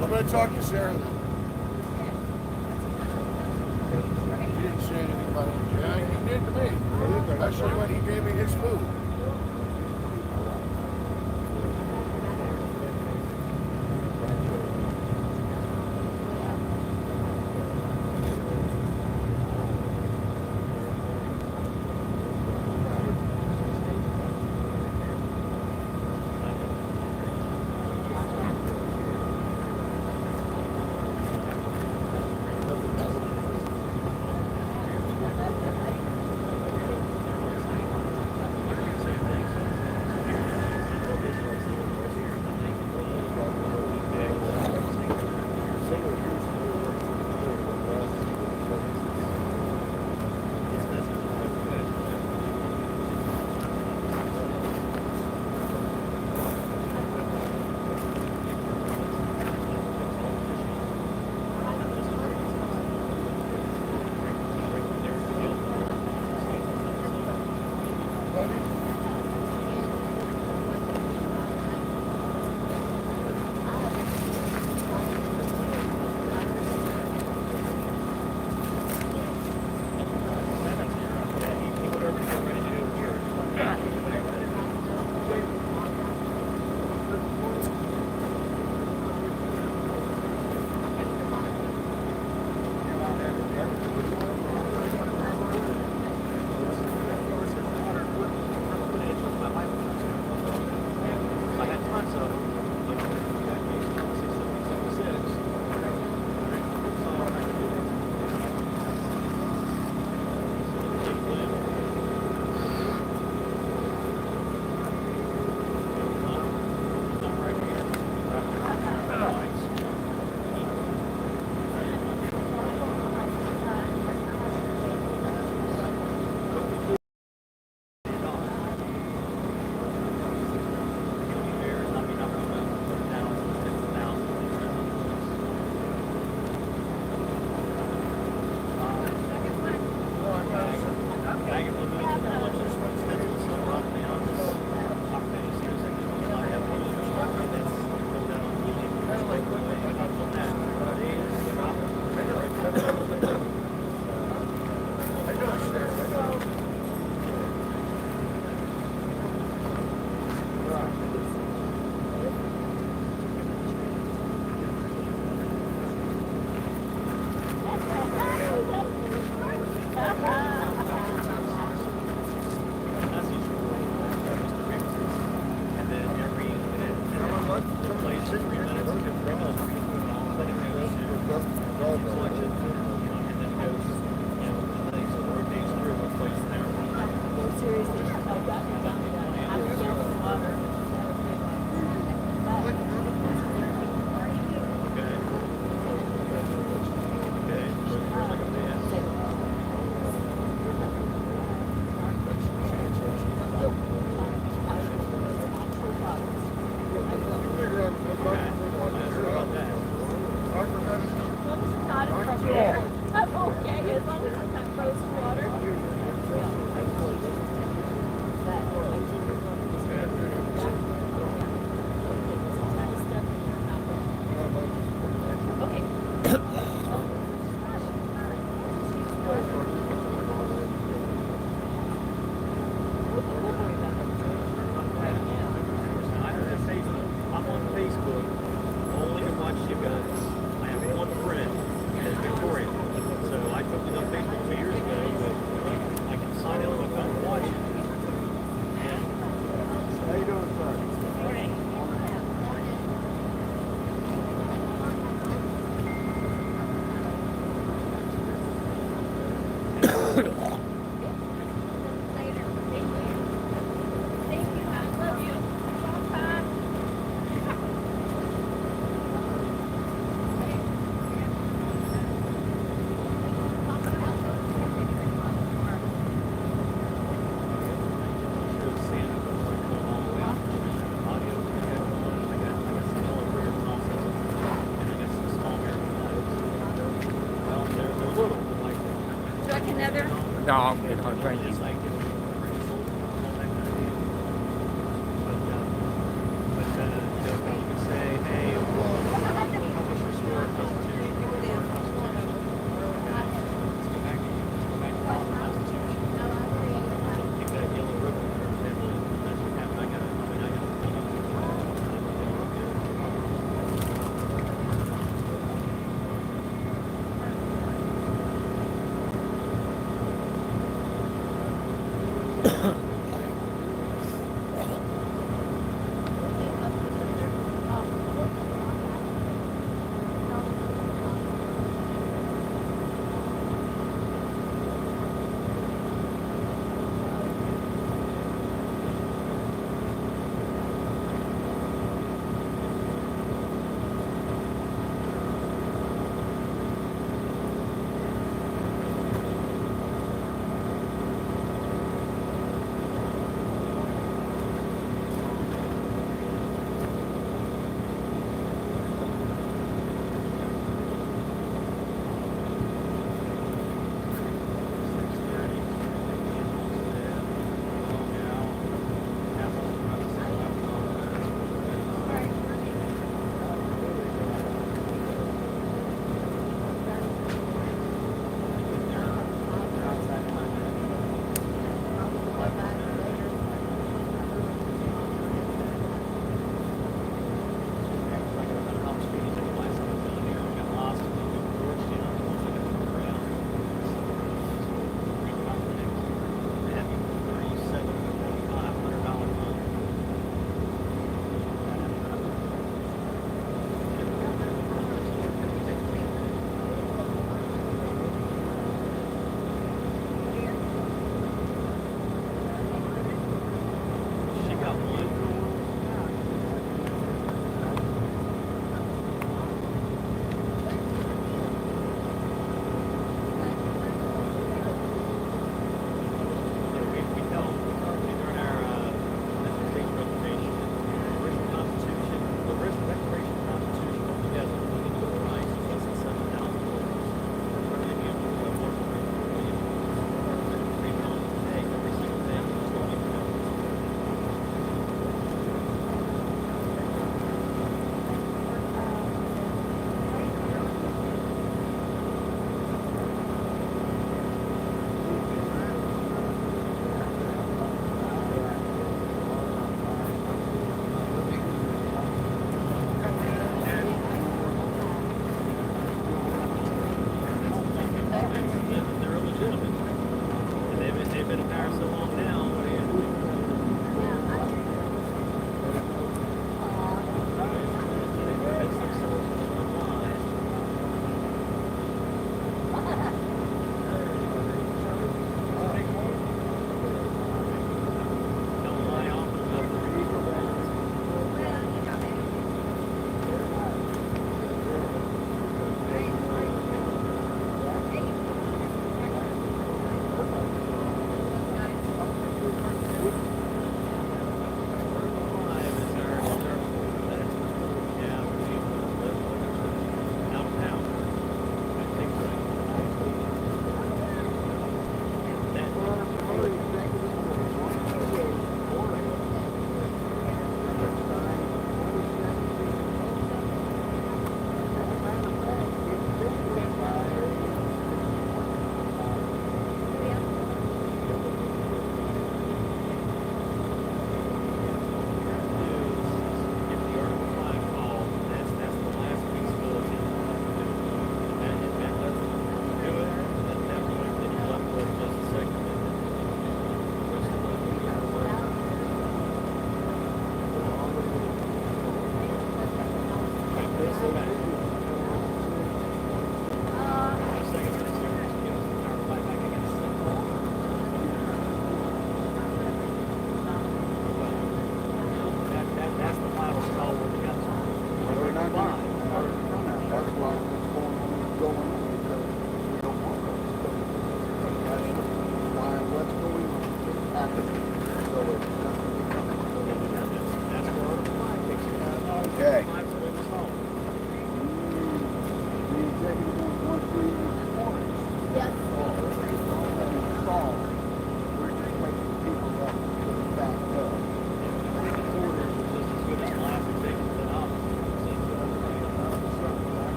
I'm going to talk to Sarah. He didn't say anything about it. Yeah, he did to me. Especially when he gave me his food. I'm good, honey. Thank you.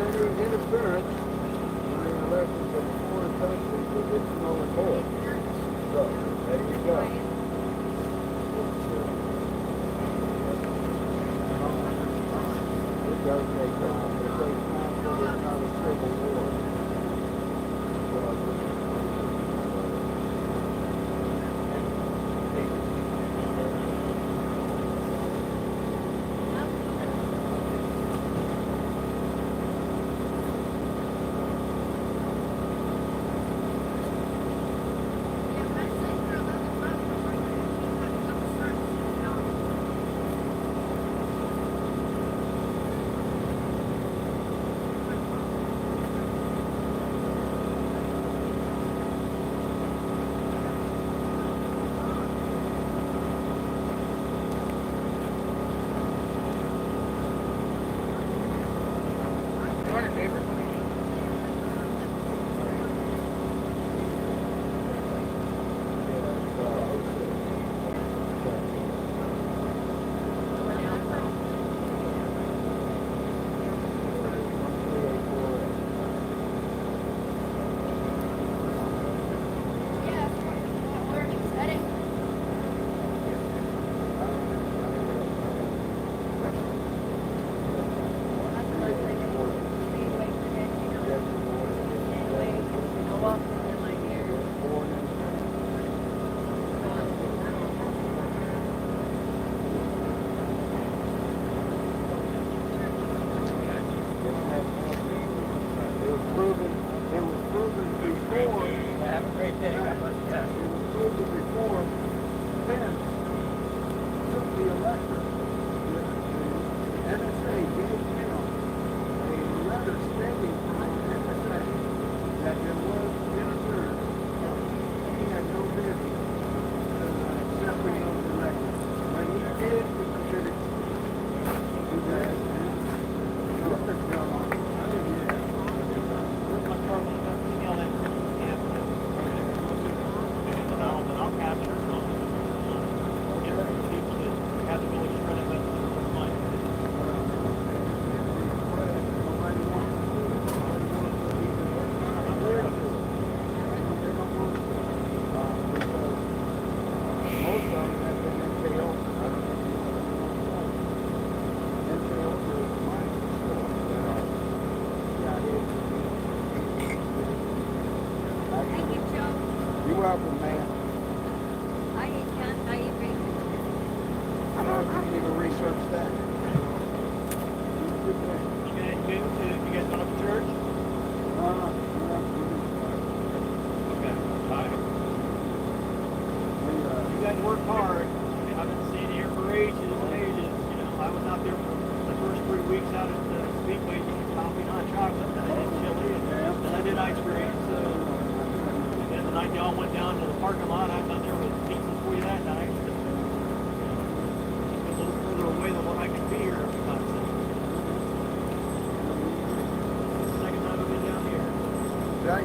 any interference in the elections of a foreign country with its null and void. So, there you go. It does take time. It takes time for this kind of civil war.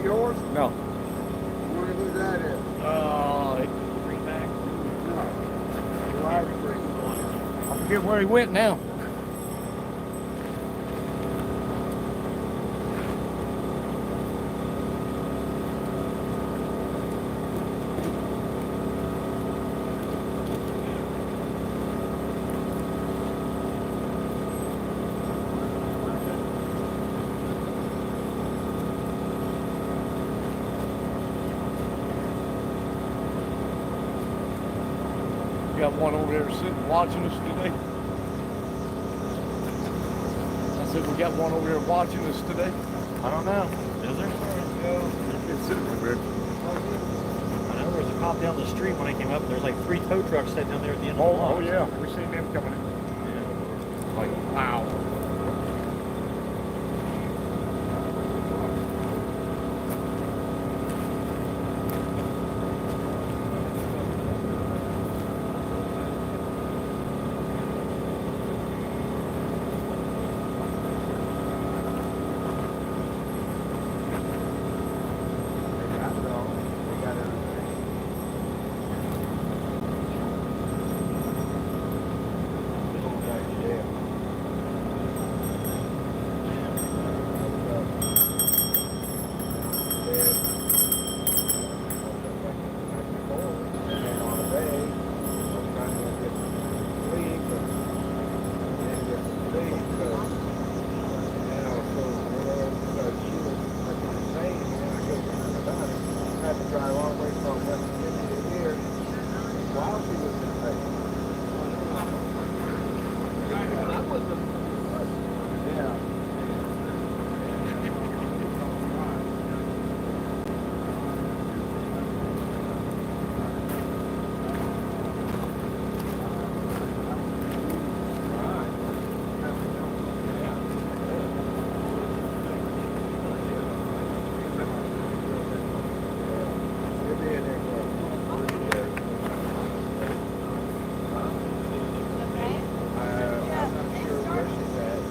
Yours? No. Wonder who that is? Bring back. No. I forget where he went now. Got one over there sitting watching us today. I said, we got one over there watching us today. I don't know. Is there? It's sitting over there. I know there was a cop down the street when I came up. There's like 3 tow trucks sitting down there at the end of the Oh lot. yeah, we seen them coming in. Yeah. Like, wow. from West Virginia to here while she was in prison. Yeah. She'll be in there for 40 years. I'm not sure where she's at.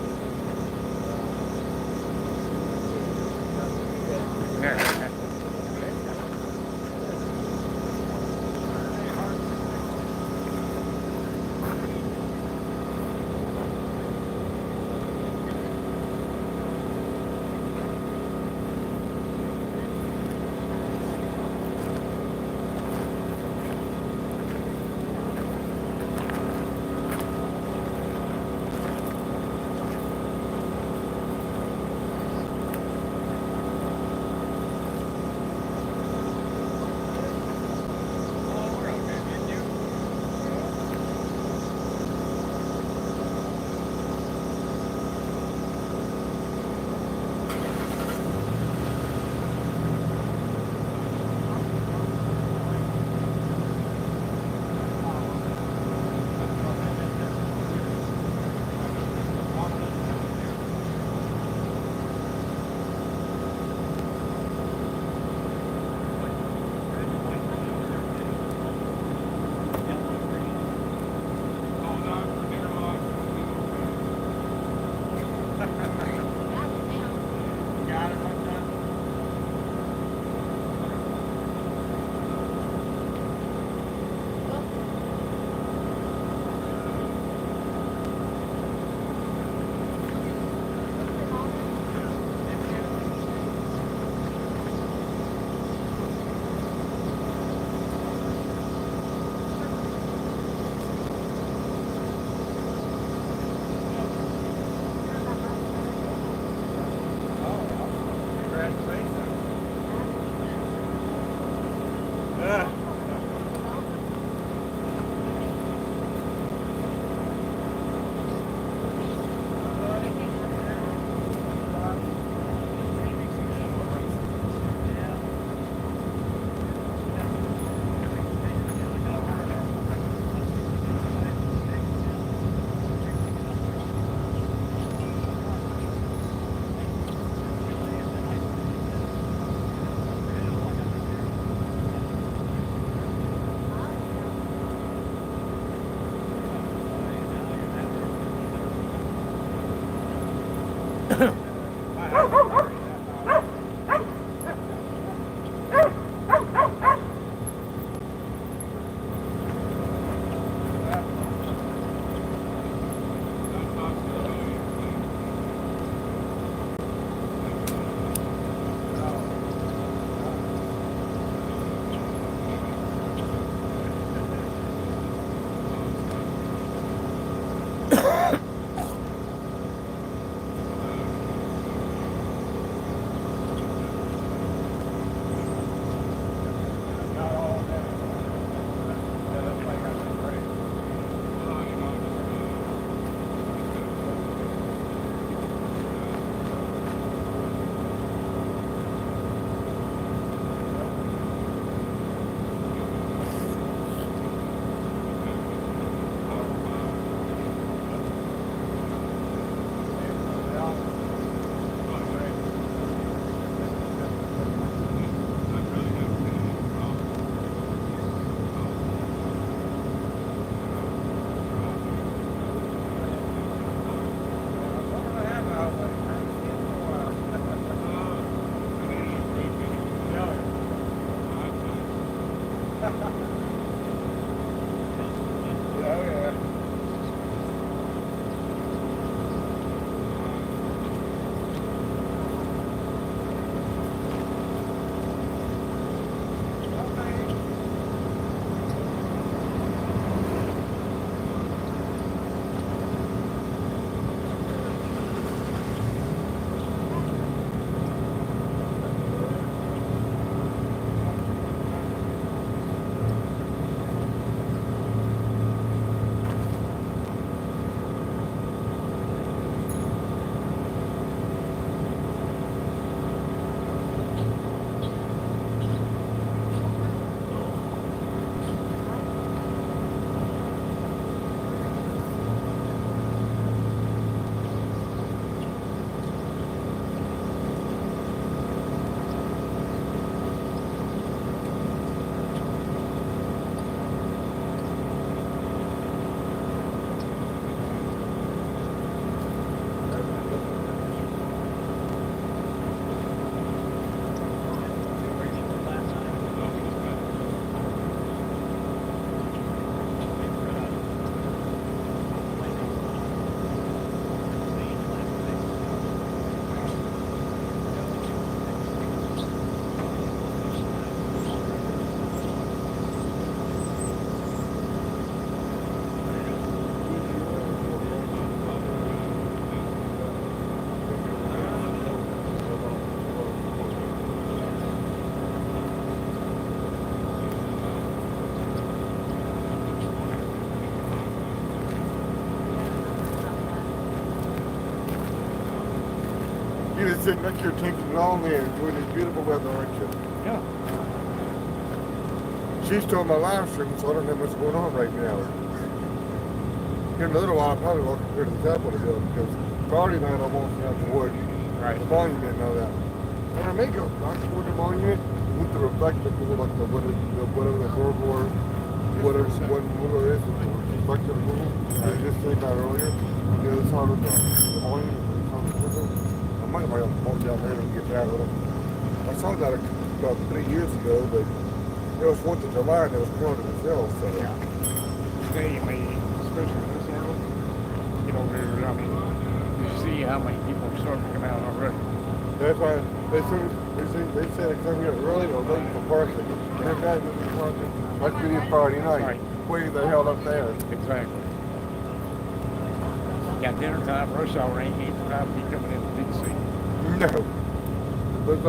You just sitting back here taking it all in, enjoying this beautiful weather, aren't you? Yeah. She's still on my live stream, so I don't know what's going on right now. Here in a little while, I'll probably walk up here to the Capitol Hill because Friday night I'm walking out to wood. Right. The monument and all that. And I may go back toward the monument with the reflective, like the whatever the World War, whatever it is, the reflective movie. I just said that earlier. The other side of the monument. I might walk down there and get that little. I saw that about 3 years ago, but it was 4th of July and it was crowded as hell. So Yeah. Today, I mean, especially in this area, you know, I mean, you see how many people are starting to come out already. that's why they said they come here early or late for parking. And that guy was parking. Must be Friday night. Right. Way the hell up there. Exactly. Got dinner time, rush hour ain't the time to be coming into DC. No. But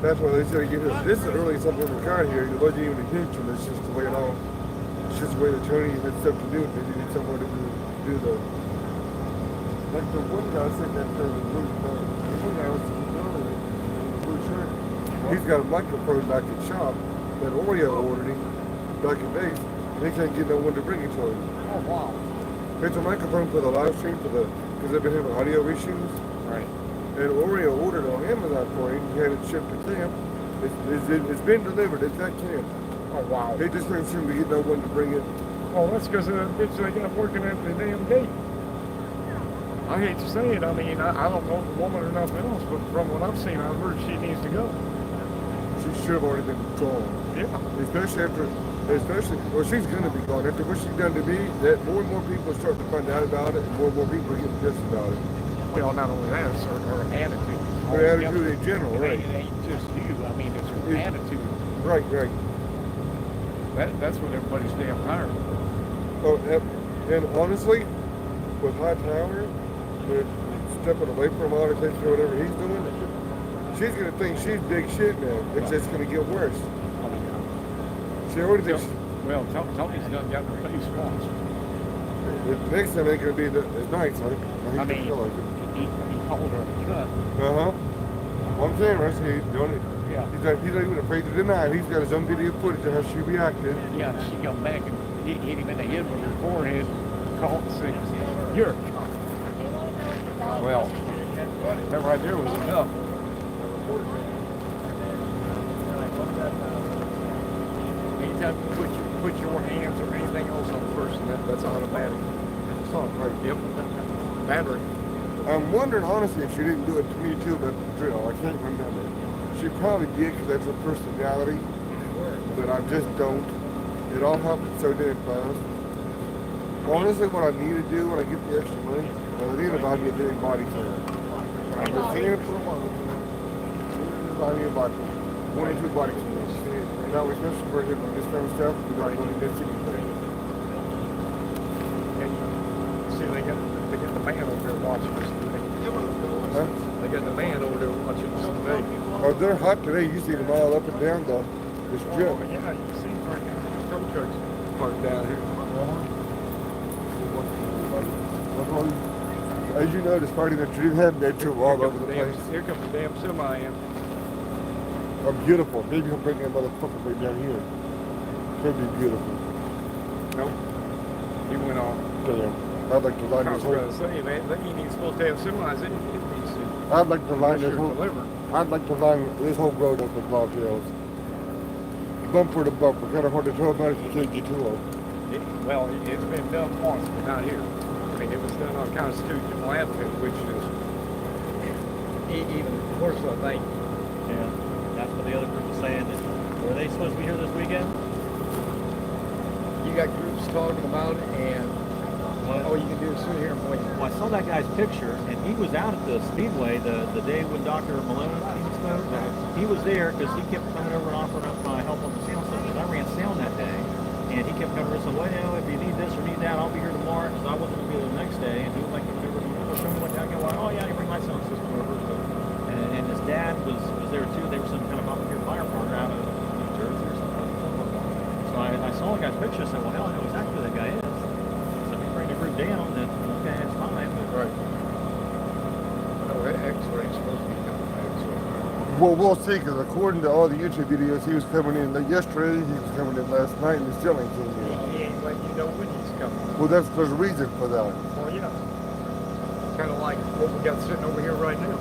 that's why they said this is early something we got here. It wasn't even intentional. It's just the way it all. It's just the way the Chinese had stuff to do. They needed somewhere to do the. Like the one guy sitting up there with the one guy was sitting down in the blue shirt. He's got a microphone back at shop that Oreo ordered him back in days. They can't get no one to bring it to him. Oh, wow. It's a microphone for the live stream because they've been having audio issues. Right. And Oreo ordered on Amazon for him. He had it shipped to camp. It's been delivered. It's at camp. Oh, wow. They just couldn't seem to get no one to bring it. Well, that's because of the bitch they got working at the damn gate. I hate to say it. I mean, I don't know the woman or nothing else, but from what I've seen, I've heard she needs to go. She should have already been gone. Yeah. Well, she's going to be gone. After what she's done to me, that more and more people are starting to find out about it, and more people are getting pissed about it. Well, not only that, it's her attitude. Her attitude in general, right. It ain't just you. I mean, it's her attitude. Right. That's what everybody's damn tired of. Oh, and honestly, with high power, with stepping away from all the things or whatever he's doing, she's going to think she's big shit now. It's just going to get worse. She already thinks. Well, Tony's done got her face once. The next time ain't going to be as nice, right? I mean, he called her a cunt. On camera, so he's doing it. Yeah. He's not even afraid to deny it. He's got his own video footage of how she reacted. Yeah, she come back and hit him in the head with her forehead, called and said, "You're a cunt." Well, that right there was enough. Anytime you put your hands or anything else on a person, that's automatic. Oh, right. Yep. Battery. I'm wondering, honestly, if she didn't do it to me too, but I can't remember. She probably did because that's her personality, but I just don't. It all happened so damn fast. Honestly, what I need to do when I get the extra money, I need to buy me a damn body cam. I'm paying for a month. Buy me a body cam. 1 or 2 body cams. And that was especially for him on this kind of stuff, because I don't need that anything. See, they got the man over there watching us today. Huh? They got the man over there watching us today. Oh, they're hot today. You see them all up and down the strip. Oh, yeah, you see right now, there's tow trucks parked down here. As you know, this party that you didn't have that trip all over the place. Here comes the damn semi in. Oh, beautiful. Maybe he'll bring that motherfucker way down here. It'd be beautiful. Nope. He went on. I'd like to line I this was whole. going to say, man, they ain't even supposed to have semis in DC. I'd like to line this Sure whole. delivered. I'd like to line this whole road up with bobtails. Bumper to bumper. Kind of hard to tell about if you can't get to them. Well, it's been done once, but not here. I mean, it was done on Constitutional Avenue, which is even worse, I think. Yeah, that's what the other group was saying. Were they supposed to be here this weekend? You got groups talking about it, and all you can do is sit here and wait. Well, I saw that guy's picture, and he was out at the Speedway the day when Dr. Malone spoke. He was there because he kept coming over and offering up help on the sound system. I ran sound that day, and he kept coming over and said, well, you know, if you need this or need that, I'll be here tomorrow, because I wasn't going to be there the next day. And he was like, show me what I go, oh, yeah, you bring my sound system over. So, and his dad was there, too. They were some kind of volunteer firefighter out of New Jersey or something. So I saw a guy's picture and said, well, hell, I know exactly who that guy is. Bring the group down, then okay, it's fine. But right. No, X-rays. Well, we'll see, because according to all the YouTube videos, he was coming in yesterday, he was coming in last night, and he still ain't came in. He ain't letting you know when he's coming. Well, there's a reason for that. Well, yeah. Kind of like what we got sitting over here right now.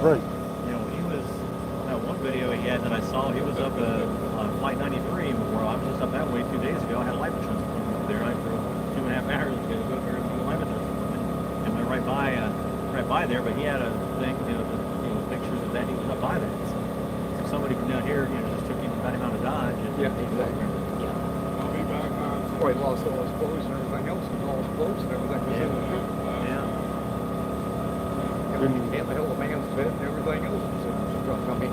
Right. You know, he was, that one video he had that I saw, he was up on Flight 93, where I was just up that way 2 days ago. I had life insurance appointment up there. I drove 2.5 hours to go up there and do a life insurance appointment. And went right by there, but he had a thing, pictures of that he was up by that. So somebody down here, just took him about him out of Dodge. And Yeah, exactly. I'll be back on. Boy, he lost all his clothes and everything else, and all his clothes and everything was in the truck. Yeah. He had the hell of a man's bed and everything else was in the truck. I mean,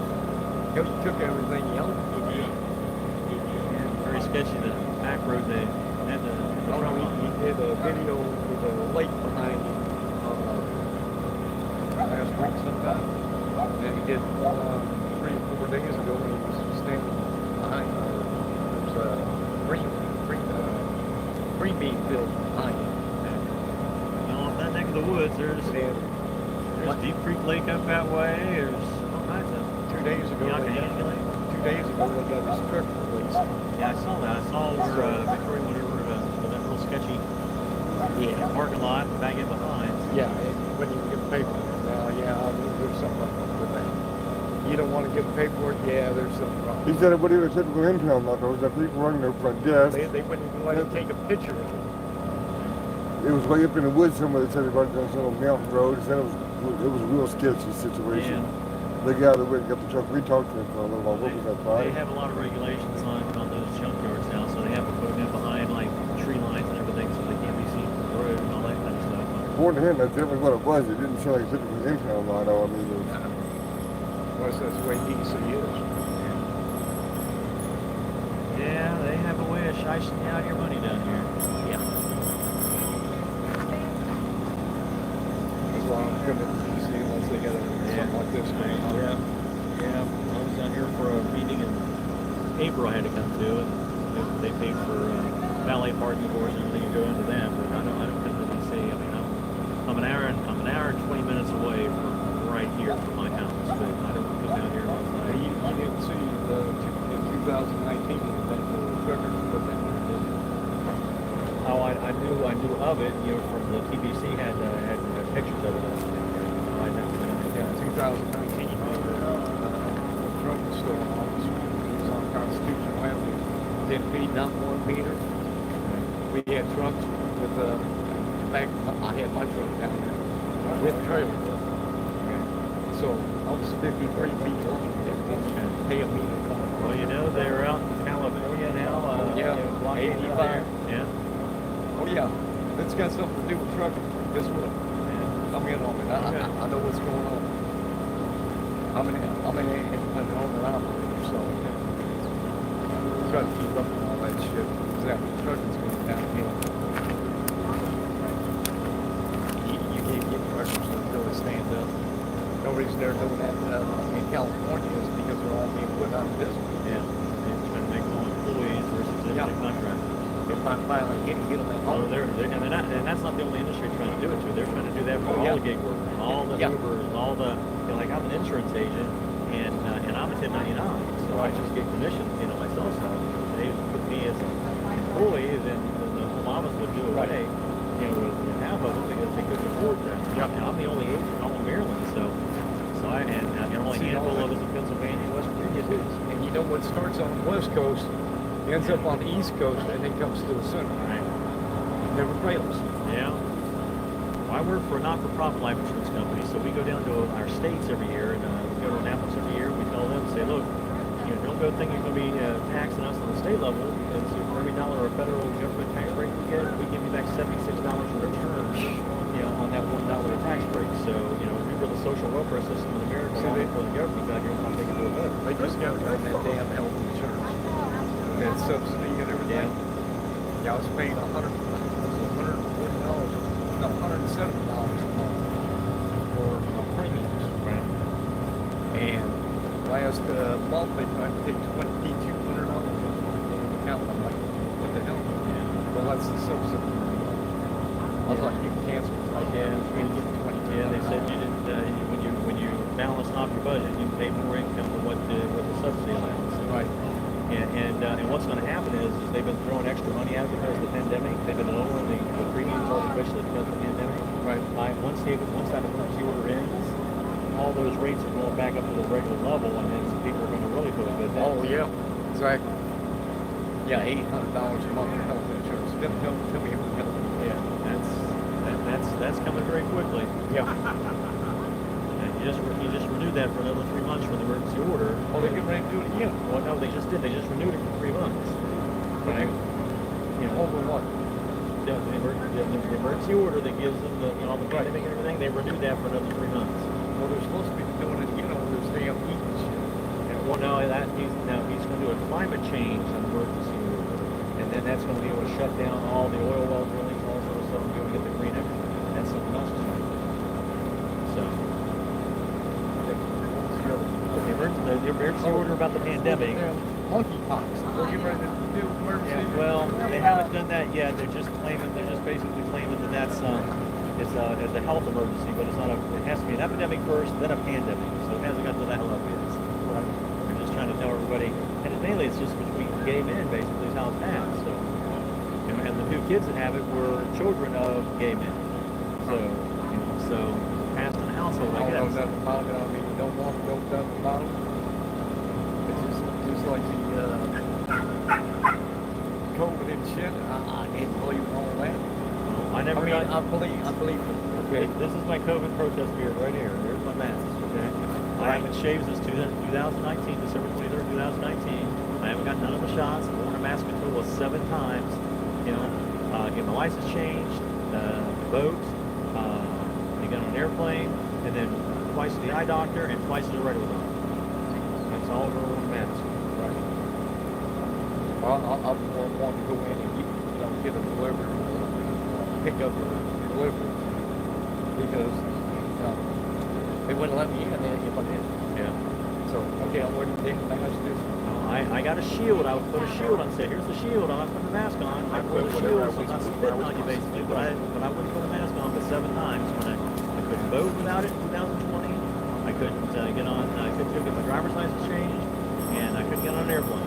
he took everything he owned. And very sketchy, the back road they had the Oh no, he did a video with a lake behind him last week sometime. And he did 3 or 4 days ago when he was standing behind there's a green bean field behind him. Off that neck of the woods, there's Deep Creek Lake up that way. There's all kinds of 2 days ago, they got his truck released. Yeah, I saw that. I saw where Victoria went over to that real sketchy parking lot and back in behind. Yeah, when you get paperwork. Well, yeah, there's something wrong with that. You don't want to give paperwork? Yeah, there's something wrong. He said it would be a typical impound lot. There was a people running their front desk. They wouldn't even let him take a picture of it. It was way up in the woods somewhere. They said they running down some little mountain road. He said it was a real sketchy situation. The guy that went and got the truck, we talked to him for a little while. What was that, They have a lot of regulations on those junkyards now, so they have to put them in behind like tree lines and everything so they can't be seen from the road and all that kind of stuff. According to him, that's definitely what it was. It didn't sound like a typical impound lot. I mean, it was, Well, that's the way DC is. Yeah, they have a way of shicing out your money down here. Yeah. That's why I'm coming to DC unless they got something like this going on. Yeah. I was down here for a meeting in April I had to come to, and they paid for valet parking doors and everything to go into them. But I don't come to DC. I mean, I'm an hour and 20 minutes away from right here from my house, but I don't come down here all the time. You didn't see in 2019 that the trucker put that there, did you? Oh, I knew of it, from the TBC had pictures of it. I know. Yeah, 2019. Trump was still in office. He was on Constitutional Avenue. Didn't feed not 1 meter. We had trucks with back. I had my truck down there with trailer. So I was 53 feet long. Didn't pay a meter. Well, they're out in California now. Yeah, 85. Yeah. Oh yeah, that's got something to do with trucking. Guess what? I'm in on it. I know what's going on. I'm an independent owner operator, so try to keep up with all that shit. Exactly, trucking's going downhill. You can't get truckers to really stand up. Nobody's there doing that in California is because they're all being put out of business. Yeah. They're trying to make them employees versus independent contractors. If I finally get them at home. And that's not the only industry trying to do it to. They're trying to do that for all the gig workers, all the Ubers, all the, like I'm an insurance agent and I'm a 1099, so I just get commissions, myself. So they put me as an employee, then the home office would do away, with half of them because they couldn't afford that. And I'm the only agent in all of Maryland, so only a handful of us in Pennsylvania, West Virginia too. And you know what starts on the West Coast, ends up on the East Coast, and then comes to the center. Right. Never fails. Yeah. Well, I work for a not-for-profit life insurance company, so we go down to our states every year, and we go to Annapolis every year. We tell them, say, look, don't go think you're going to be taxing us on the state level, because for every dollar of federal government tax break we get, we give you back $76 in return, on that $1 tax break. So, remember the social welfare system in America, for the government out here, I'm thinking a little better. They just got to run that damn health insurance. That subsidy and everything. Yeah, I was paying $140, no, $170 a month for premiums. Right. And last month they tried to take $2,200 off of my account. I'm like, what the hell? Well, that's the subsidy. I was like, you can cancel it. They said you didn't, when you balanced off your budget, subsidy allowance. Right. And what's going to happen is they've been throwing extra money out because of the pandemic. They've been lowering the premiums artificially because of the pandemic. Right. Once that emergency order ends, all those rates are going back up to the regular level, and then people are going to really feel good. Oh yeah, exactly. Yeah, $800 a month for health insurance. Tell me who health. Yeah, that's coming very quickly. Yeah. And you just renewed that for another 3 months for the emergency order. Oh, they're getting ready to do it again. Well, no, they just did. They just renewed it for 3 months. Right. Over what? The emergency order that gives them all the pandemic and everything, they renewed that for another 3 months. Well, they're supposed to be doing it again over this damn heat and shit. Well, no, he's going to do a climate change emergency order, and then that's going to be able to shut down all the oil well drillings, all sort of stuff, and be able to get the green energy. That's something else that's going to do. So, the emergency order about the pandemic. Monkeypox. They're getting ready to do emergency. Yeah, well, they haven't done that yet. They're just basically claiming that that's it's a health emergency, but it's not it has to be an epidemic first, then a pandemic. So it hasn't got to that level yet. We're just trying to tell everybody, and mainly it's just between gay men, basically, is how it's passed. So, and the 2 kids that have it were children of gay men. So passed in the household, I I don't guess. know nothing about it. I mean, you don't want to know nothing about it. It's just like the COVID and shit. I can't believe all that. I believe it. Okay, this is my COVID protest beard right here. There's my mask. Okay, I haven't shaved since 2019, December 23rd, 2019. I haven't got none of the shots. I've worn a mask a total of 7 times. Get my license changed, vote, get on an airplane, and then twice to the eye doctor and twice to the regular doctor. That's all over one mask. Right. I want to go in and get a delivery, pick up a delivery, because they wouldn't let me in if I did. Yeah. So, okay, I'm waiting to take the mask. I got a shield. I would put a shield on. Say, here's the shield. I'm not putting the mask on. I put a shield, so I'm not spitting on you basically. But I wouldn't put a mask on. But 7 times when I couldn't vote without it in 2020. I couldn't get on. I couldn't get my driver's license changed, and I couldn't get on an airplane.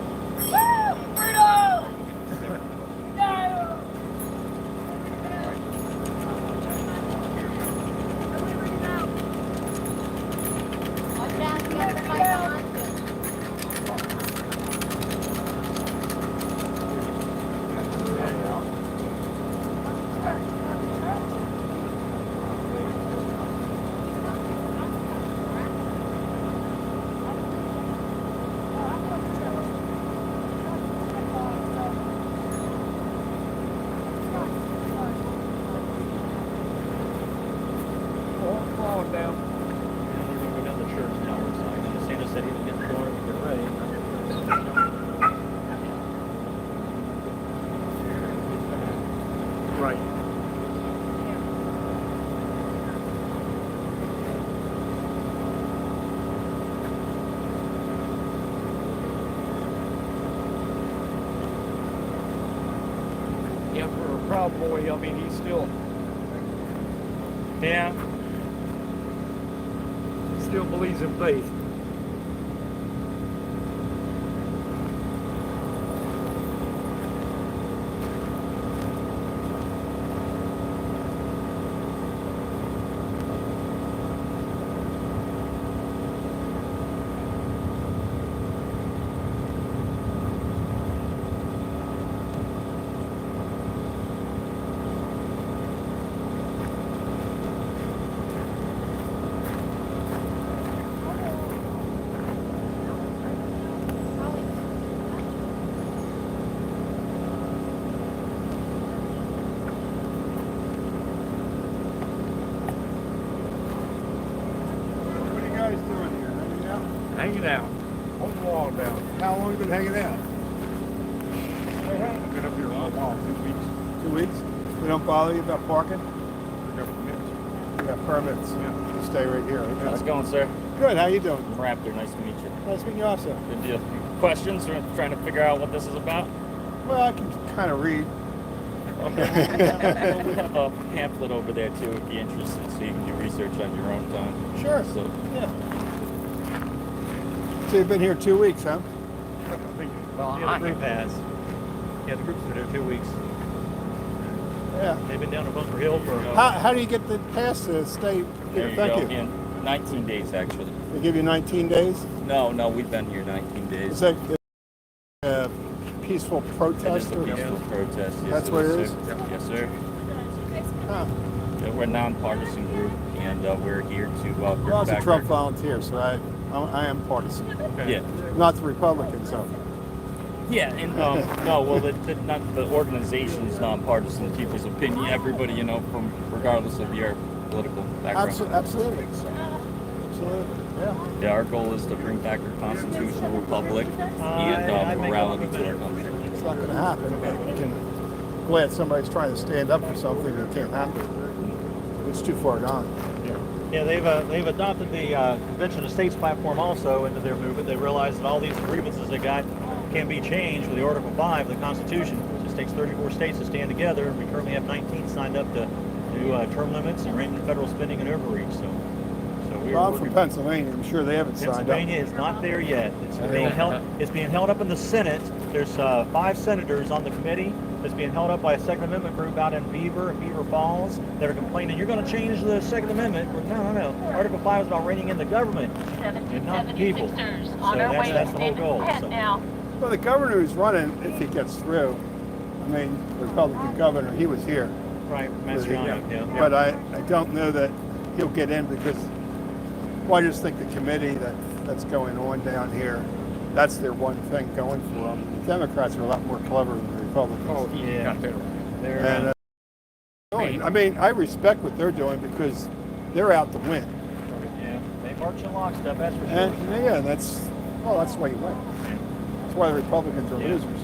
For a Proud Boy, I mean, he's still, he still believes in faith. Hanging out. On the wall down. How long have you been hanging out? I've been up here for a while, 2 weeks. 2 weeks? We don't bother you about parking? We got permits. We got permits. Yeah. To stay right here. Okay. How's it going, sir? Good. How you doing? I'm Raptor. Nice to meet you. Nice meeting you also. Good deal. Questions? We're trying to figure out what this is about? Well, I can kind of read. Okay. We have a pamphlet over there, too, if you're interested, so you can do research on your own time. Sure. So, Yeah. So you've been here 2 weeks, huh? Well, the group has. Yeah, the group's been there 2 weeks. Yeah. They've been down to Bunker Hill for. How do you get the pass to stay There here? you Thank go. you. In 19 days, actually. They give you 19 days? No, we've been here 19 days. Is that a peaceful It is protest? a peaceful protest. Yes, That's what it is? sir. Yes, sir. Huh. Yeah, we're a non-partisan group, and we're here to bring Well, I was a back Trump our- volunteer, so I am partisan. Yeah. Not the Republicans, though. Yeah, and no, well, not the organization's nonpartisan. People's opinion, everybody, from regardless of your political background. Absolutely. Yeah. Yeah, our goal is to bring back our constitutional republic and morality to our country. It's not going to happen, but you can glad somebody's trying to stand up for something that can't happen. It's too far gone. Yeah, they've adopted the Convention of States platform also into their movement. They realize that all these grievances they got can be changed with the Article 5 of the Constitution. It just takes 34 states to stand together, and we currently have 19 signed up to do term limits and rein in federal spending and overreach. So we're Well, I'm from Pennsylvania. I'm sure they haven't signed up. Pennsylvania is not there yet. It's being held up in the Senate. There's 5 senators on the committee. It's being held up by a Second Amendment group out in Beaver Falls that are complaining, you're going to change the Second Amendment. No. Article 5 is about reining in the government and not the people. So that's the whole goal. So. Well, the governor who's running, if he gets through, I mean, the Republican governor, he was here. Right, Mastriano, yeah. But I don't know that he'll get in because, well, I just think the committee that's going on down here, that's their one thing going for them. The Democrats are a lot more clever than the Republicans. Oh, Yeah. They're, And, I mean, I respect what they're doing because they're out to win. Yeah, they march in lockstep, that's for sure. And yeah, that's the way you win. That's why the Republicans are losers.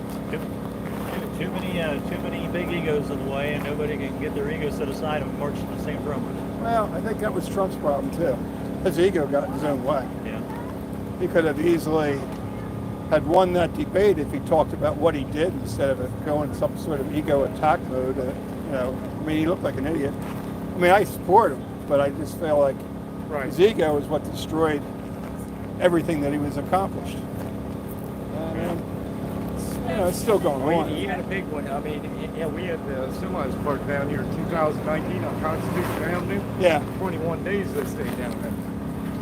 Too many big egos in the way, and nobody can get their ego set aside and march in the same drum. Well, I think that was Trump's problem too. His ego got in his own way. Yeah. He could have easily had won that debate if he talked about what he did instead of going some sort of ego attack mode. I mean, he looked like an idiot. I mean, I support him, but I just feel like his ego is what destroyed everything that he was accomplished. It's still going on. he had a big one. I mean, we had the semis parked down here in 2019 on Constitution Avenue. Yeah. 21 days they stayed down there.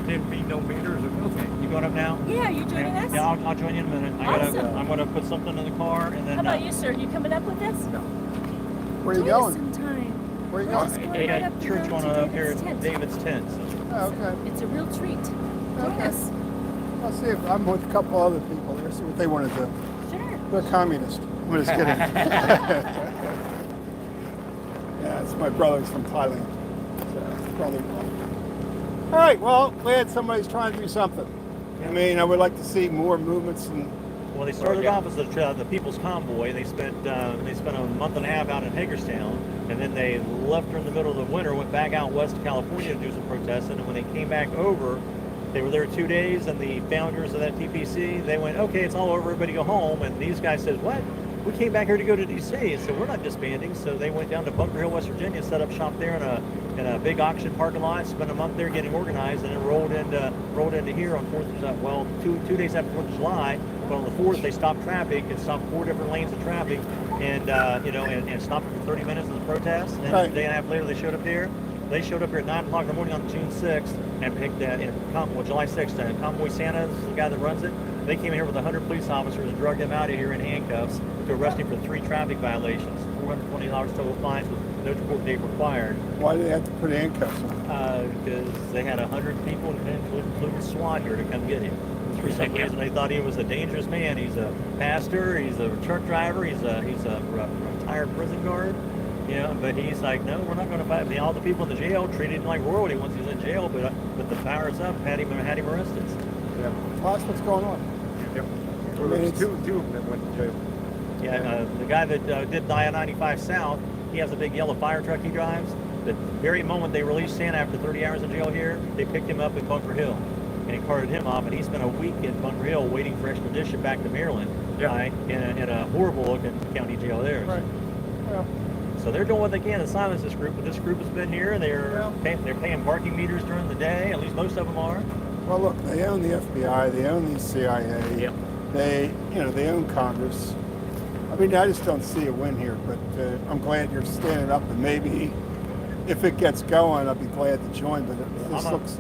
Didn't be no meters or nothing. You going up now? Yeah, you joining us? Yeah, I'll join you in a minute. Awesome. I'm gonna put something in the car and then. How about you, sir? You coming up with us? No. Where are you Join us going? sometime. Where are you Let's going? go They right got up the church road going to on up here David's at tent. David's tent. Oh, okay. It's a real treat. Join Okay. us. I'll see if I'm with a couple other people there, see what they want to do. Sure. They're communist. I'm just kidding. Yeah, it's my brother's from Thailand. So it's brother-in-law. All right, well, glad somebody's trying to do something. I mean, I would like to see more movements and. Well, they started off as the People's Convoy. They spent a month and a half out in Hagerstown, and then they left during the middle of the winter, went back out west to California to do some protesting. And when they came back over, they were there 2 days, and the founders of that TPC, they went, okay, it's all over, everybody go home. And these guys said, what? We came back here to go to D.C. and said, we're not disbanding. So they went down to Bunker Hill, West Virginia, set up shop there in a big auction parking lot, spent a month there getting organized, and then rolled into here on 4th of July. Well, two days after 4th of July. But on the 4th, they stopped traffic and stopped 4 different lanes of traffic, and and stopped for 30 minutes of the protest. And Right. a day and a half later, they showed up here. They showed up here at 9 o'clock in the morning on June 6th and picked July 6th. And Convoy Santa is the guy that runs it. They came in here with 100 police officers and drugged him out of here in handcuffs to arrest him for 3 traffic violations, $420 total fines with no court date required. Why do they have to put handcuffs on? Because they had 100 people, including SWAT, here to come get him. For some reason, they thought he was a dangerous man. He's a pastor. He's a truck driver. He's a retired prison guard. But he's like, no, we're not going to fight. I mean, all the people in the jail treated him like royalty once he was in jail, but the powers up had him arrested. Yeah. Well, that's what's going on. Yep. Well, there's two of them that went to jail. Yeah, the guy that did die at 95 South, he has a big yellow fire truck he drives. The very moment they released Santa after 30 hours in jail here, they picked him up in Bunker Hill. And he carted him off, and he spent a week in Bunker Hill waiting for extradition back to Maryland, right, in a horrible-looking county jail there. Right. Well, so they're doing what they can to silence this group, but this group has been here. They're paying parking meters during the day. At least most of them are. Well, look, they own the FBI, they own the CIA, Yep. they own Congress. I mean, I just don't see a win here, but I'm glad you're standing up, and maybe if it gets going, I'll be glad to join. But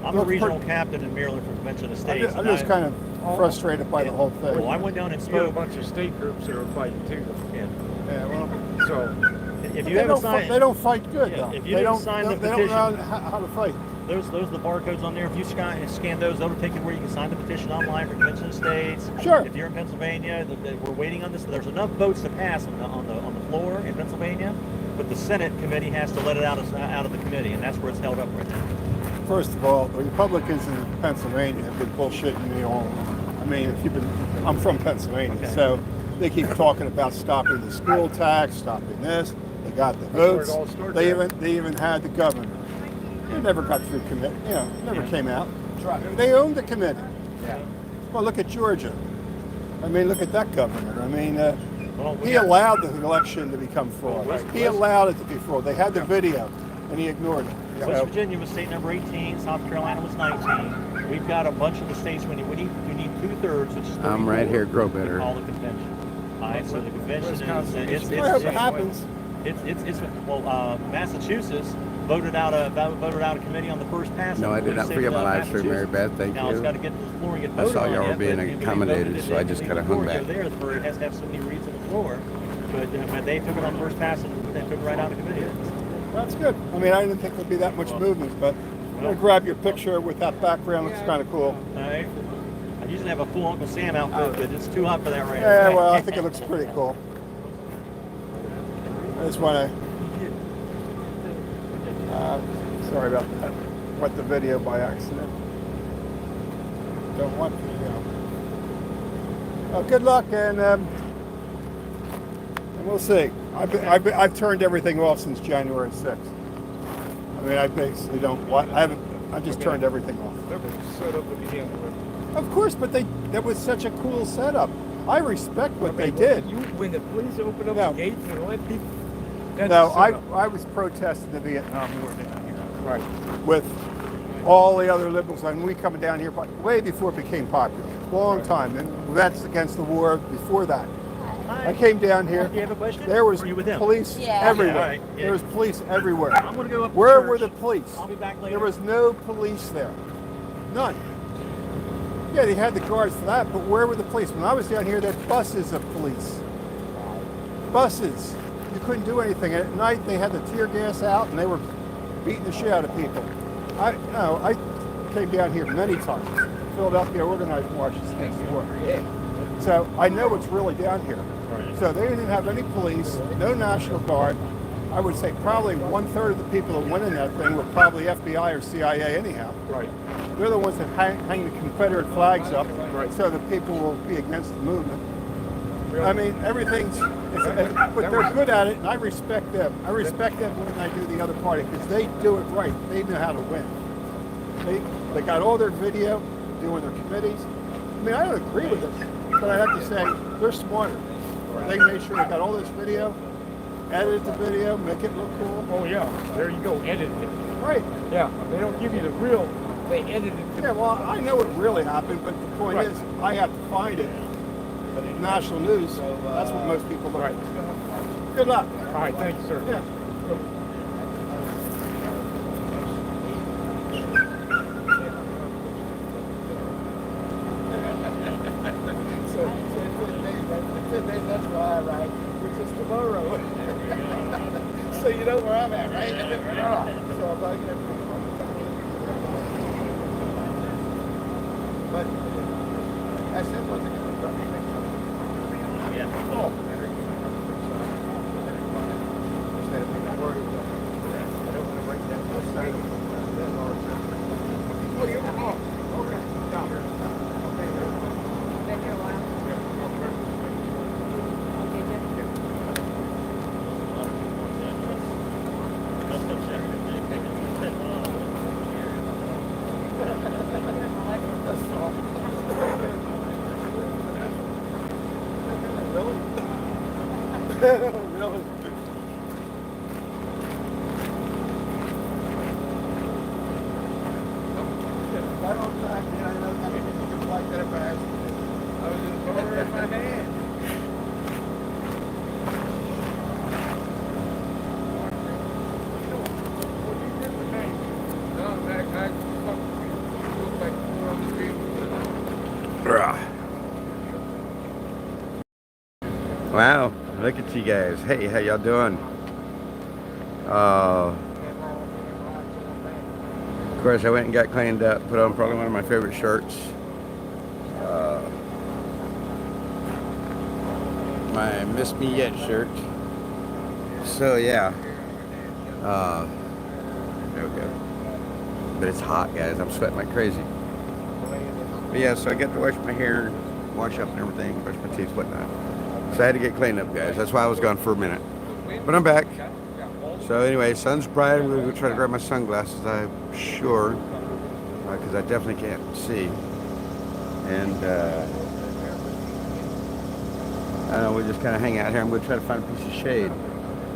I'm a regional captain in Maryland for Convention of States. I'm just kind of frustrated by the whole thing. Well, I went down and You got a spoke. bunch of state groups that are fighting too. Yeah. Yeah, well, So If you haven't signed, they don't fight good, Yeah, though. if you They didn't don't, sign the they don't petition- know how to fight. those are the barcodes on there. If you scan those, that'll take you where you can sign the petition online for Convention of States. Sure. If you're in Pennsylvania, we're waiting on this. There's enough votes to pass on the floor in Pennsylvania, but the Senate committee has to let it out of the committee, and that's where it's held up right now. First of all, the Republicans in Pennsylvania have been bullshitting me all along. I mean, I'm from Pennsylvania, Okay. so they keep talking about stopping the school tax, stopping this. They got the where it votes. all started. They even had the governor. It never got through committee. Never Yeah. came out. They owned the committee. yeah. Well, look at Georgia. I mean, look at that governor. I mean, Well, we he got- allowed the election to become fraud. He allowed it to be fraud. They had the video, and he ignored it. You West know? Virginia was state number 18. South Carolina was 19. We've got a bunch of the states. We need 2/3, which is I'm right here, grow to better. call the convention. All right, so the convention is I hope it happens. Massachusetts voted out a committee on the first pass. No, I did not forget my live stream, Mary Beth. Thank Now it's you. got to get to the floor and get I voted saw on y'all were yet, being but they accommodated, voted so I it just in kinda before hung you back. go there, for it has to have so many reads on the floor. But they took it on first pass and they took it right out of committee. That's good. I mean, I didn't think there'd be that much movement, but I'm gonna grab your picture with that background. Looks kind of cool. All right. I usually have a full Uncle Sam outfit, but it's too hot for that right now. Yeah, well, I think it looks pretty cool. I just want to. Sorry about that. Went the video by accident. Don't want video. Well, good luck, and we'll see. I've turned everything off since January 6th. I mean, I basically don't. I just turned everything off. That was set up to begin with. Of course, but that was such a cool setup. I respect what they did. When the police opened up No. the gates and let people. That's No, the setup. I was protesting the Vietnam War down here Right. with all the other liberals, and we coming down here way before it became popular. Long time, and that's against the war before that. I came down here. You have a question? There was Or you with them? police Yeah. everywhere. Yeah, right, yeah. There was police everywhere. I'm going to go up to Where church. were the police? I'll be back later. There was no police there. None. Yeah, they had the guards for that, but where were the police? When I was down here, there were buses of police. Buses. You couldn't do anything. At night, they had the tear gas out, and they were beating the shit out of people. I came down here many times. Philadelphia organized marches against the war. So I know what's really down here. So they didn't have any police, no National Guard. I would say probably 1/3 of the people that went in that thing were probably FBI or CIA anyhow. Right. They're the ones that hang the Confederate flags up so that people will be against the movement. I mean, everything's, but they're good at it, and I respect them. I respect them more than I do the other party, because they do it right. They know how to win. They got all their video, doing their committees. I mean, I don't agree with them, but I have to say, they're smarter. They made sure they got all this video, edited the video, make it look cool. Oh yeah. There you go. Edited it. Right. Yeah. They don't give you the real. They edited it. Yeah, well, I know what really happened, but the point is, I have to find it. National news, that's what most people look at. Good luck. All right. Thank you, sir. Yeah. That's why I write, which is tomorrow. So you know where I'm at, right? So I'm like, but I said wasn't going to really? Right on time. Wow, look at you guys. Hey, how y'all doing? Of course, I went and got cleaned up, put on probably one of my favorite shirts. My Miss Me Yet shirt. So yeah, there we go. But it's hot, guys. I'm sweating like crazy. But yeah, so I got to wash my hair, wash up and everything, brush my teeth, whatnot. So I had to get cleaned up, guys. That's why I was gone for a minute. But I'm back. So anyway, sun's bright. I'm going to go try to grab my sunglasses, I'm sure. Because I definitely can't see. And, I don't know, we'll just kind of hang out here. I'm going to try to find a piece of shade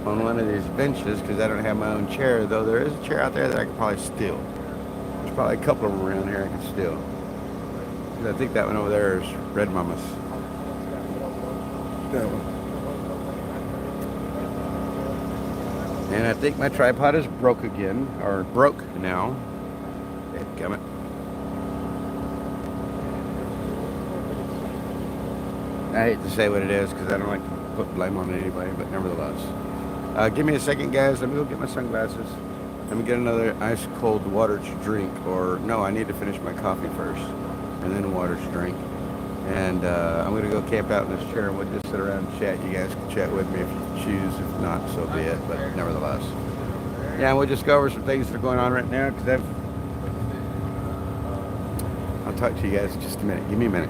on one of these benches because I don't have my own chair. Though there is a chair out there that I could probably steal. There's probably a couple of them around here I could steal. I think that one over there is Red Mama's. And I think my tripod is broke again, or broke now. Dadgummit. I hate to say what it is because I don't like to put blame on anybody, but nevertheless. Give me a second, guys. Let me go get my sunglasses. Let me get another ice cold water to drink, or no, I need to finish my coffee first, and then water to drink. And I'm going to go camp out in this chair and we'll just sit around and chat. You guys can chat with me if you choose. If not, so be it. But nevertheless. Yeah, and we'll just go over some things that are going on right now because I'll talk to you guys in just a minute. Give me a minute.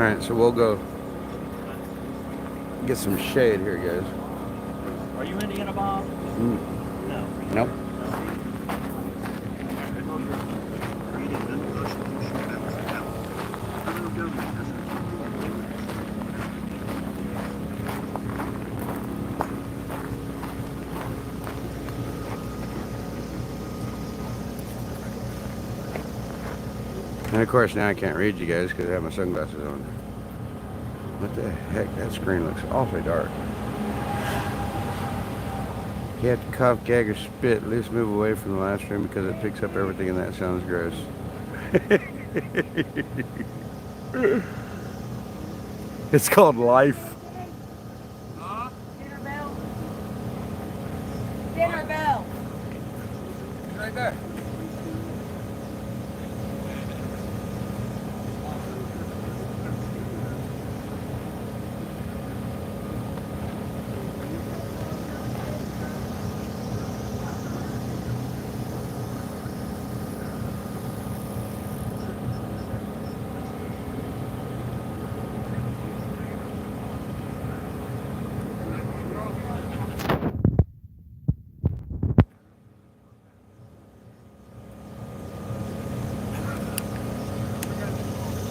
right, so we'll go get some shade here, guys. Are you Indiana, Bob? Mm. No. Nope. And of course now I can't read you guys because I have my sunglasses on. What the heck? That screen looks awfully dark. You have to cough, gag, or spit. At least move away from the last room because it picks up everything and that sounds gross. It's called life. Dinner bell. Dinner bell. Right there.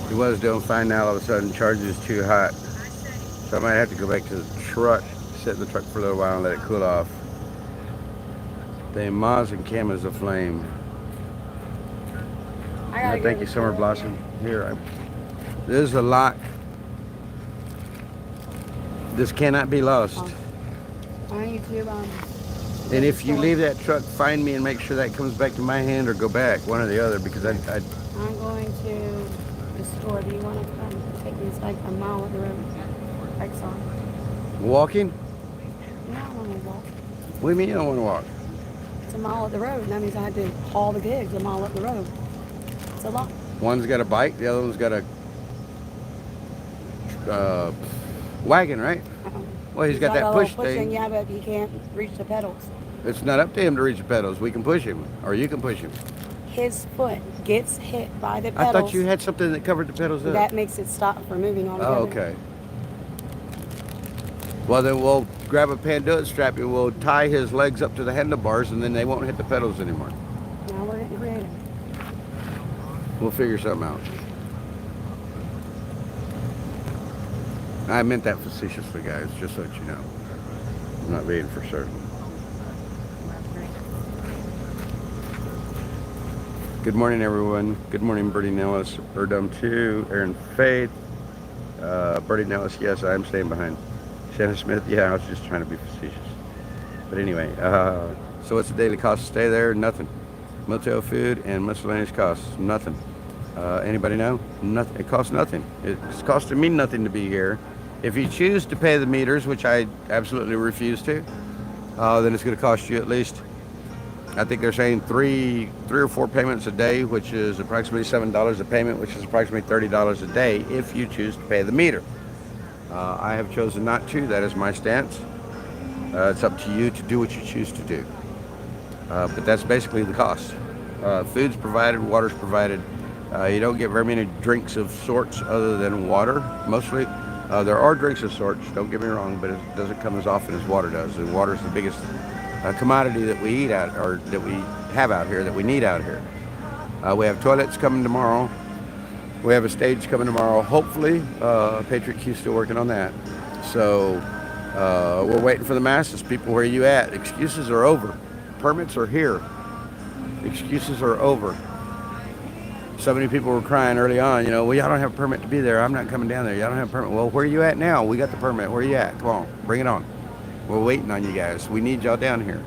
He was doing fine now, all of a sudden charge is too hot. So I might have to go back to the truck, sit in the truck for a little while and let it cool off. The Maz and Cam is aflame. Thank you, Summer Blossom. Here, there's a lot. This cannot be lost. On YouTube, and if you leave that truck, find me and make sure that comes back to my hand or go back, one or the other, because I'm going to the store. Do you want to come take me? It's like a mile up the road. Exxon. Walking? No, I don't want to walk. What do you mean you don't want to walk? It's a mile up the road, and that means I had to haul the gigs a mile up the road. It's a lot. One's got a bike, the other one's got a wagon, right? Well, he's got that push thing. Yeah, but he can't reach the pedals. It's not up to him to reach the pedals. We can push him, or you can push him. His foot gets hit by the pedals. I thought you had something that covered the pedals up. That makes it stop from moving altogether. Oh, okay. Well, then we'll grab a Panduit strap and we'll tie his legs up to the handlebars, and then they won't hit the pedals anymore. Now we're getting creative. We'll figure something out. I meant that facetiously, guys, just so that you know. I'm not being for certain. Good morning, everyone. Good morning, Birdie Nellis, Birdum 2, Aaron Faith, Birdie Nellis, yes, I'm staying behind. Shannon Smith, yeah, I was just trying to be facetious. But anyway, so what's the daily cost to stay there? Nothing. Motel food and miscellaneous costs, nothing. Anybody know? Nothing. It costs nothing. It's costing me nothing to be here. If you choose to pay the meters, which I absolutely refuse to, then it's going to cost you at least, I think they're saying three or four payments a day, which is approximately $7 a payment, which is approximately $30 a day if you choose to pay the meter. I have chosen not to. That is my stance. It's up to you to do what you choose to do. But that's basically the cost. Food's provided, water's provided. You don't get very many drinks of sorts other than water, mostly. There are drinks of sorts, don't get me wrong, but it doesn't come as often as water does. And water is the biggest commodity that we eat out, or that we have out here, that we need out here. We have toilets coming tomorrow. We have a stage coming tomorrow. Hopefully, Patriot Q's still working on that. So we're waiting for the masses. People, where are you at? Excuses are over. Permits are here. Excuses are over. So many people were crying early on, you know, well, y'all don't have a permit to be there. I'm not coming down there. Y'all don't have a permit. Well, where are you at now? We got the permit. Where are you at? Come on, bring it on. We're waiting on you guys. We need y'all down here.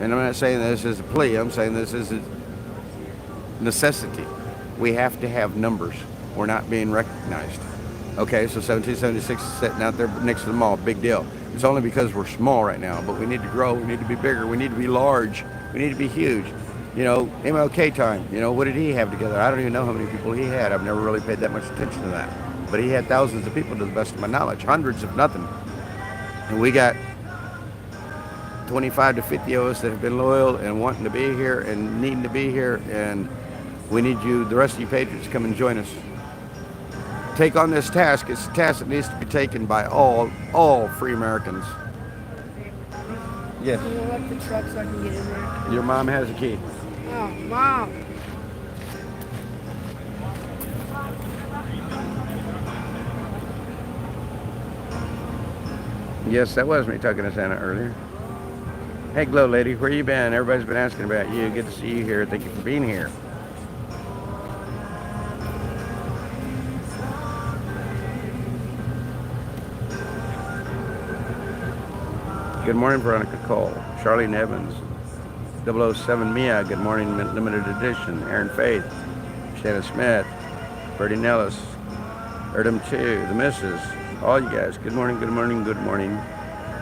And I'm not saying this as a plea. I'm saying this is a necessity. We have to have numbers. We're not being recognized. Okay, so 1776 is sitting out there next to the mall. Big deal. It's only because we're small right now, but we need to grow. We need to be bigger. We need to be large. We need to be huge. You know, MLK time, you know, what did he have together? I don't even know how many people he had. I've never really paid that much attention to that. But he had thousands of people to the best of my knowledge, hundreds if nothing. And we got 25 to 50 of us that have been loyal and wanting to be here and needing to be here. And we need you, the rest of you patriots, come and join us. take on this task. It's a task that needs to be taken by all free Americans. Yes. Can you lock the truck so I can get in there? Your mom has a key. Oh, Mom. Yes, that was me talking to Santa earlier. Hey, Glow Lady, where you been? Everybody's been asking about you. Good to see you here. Thank you for being here. Good morning, Veronica Cole. Charlene Evans. 007 Mia. Good morning, limited edition. Aaron Faith. Shannon Smith. Bertie Nellis. Erdem 2. The Misses. All you guys. Good morning, good morning, good morning.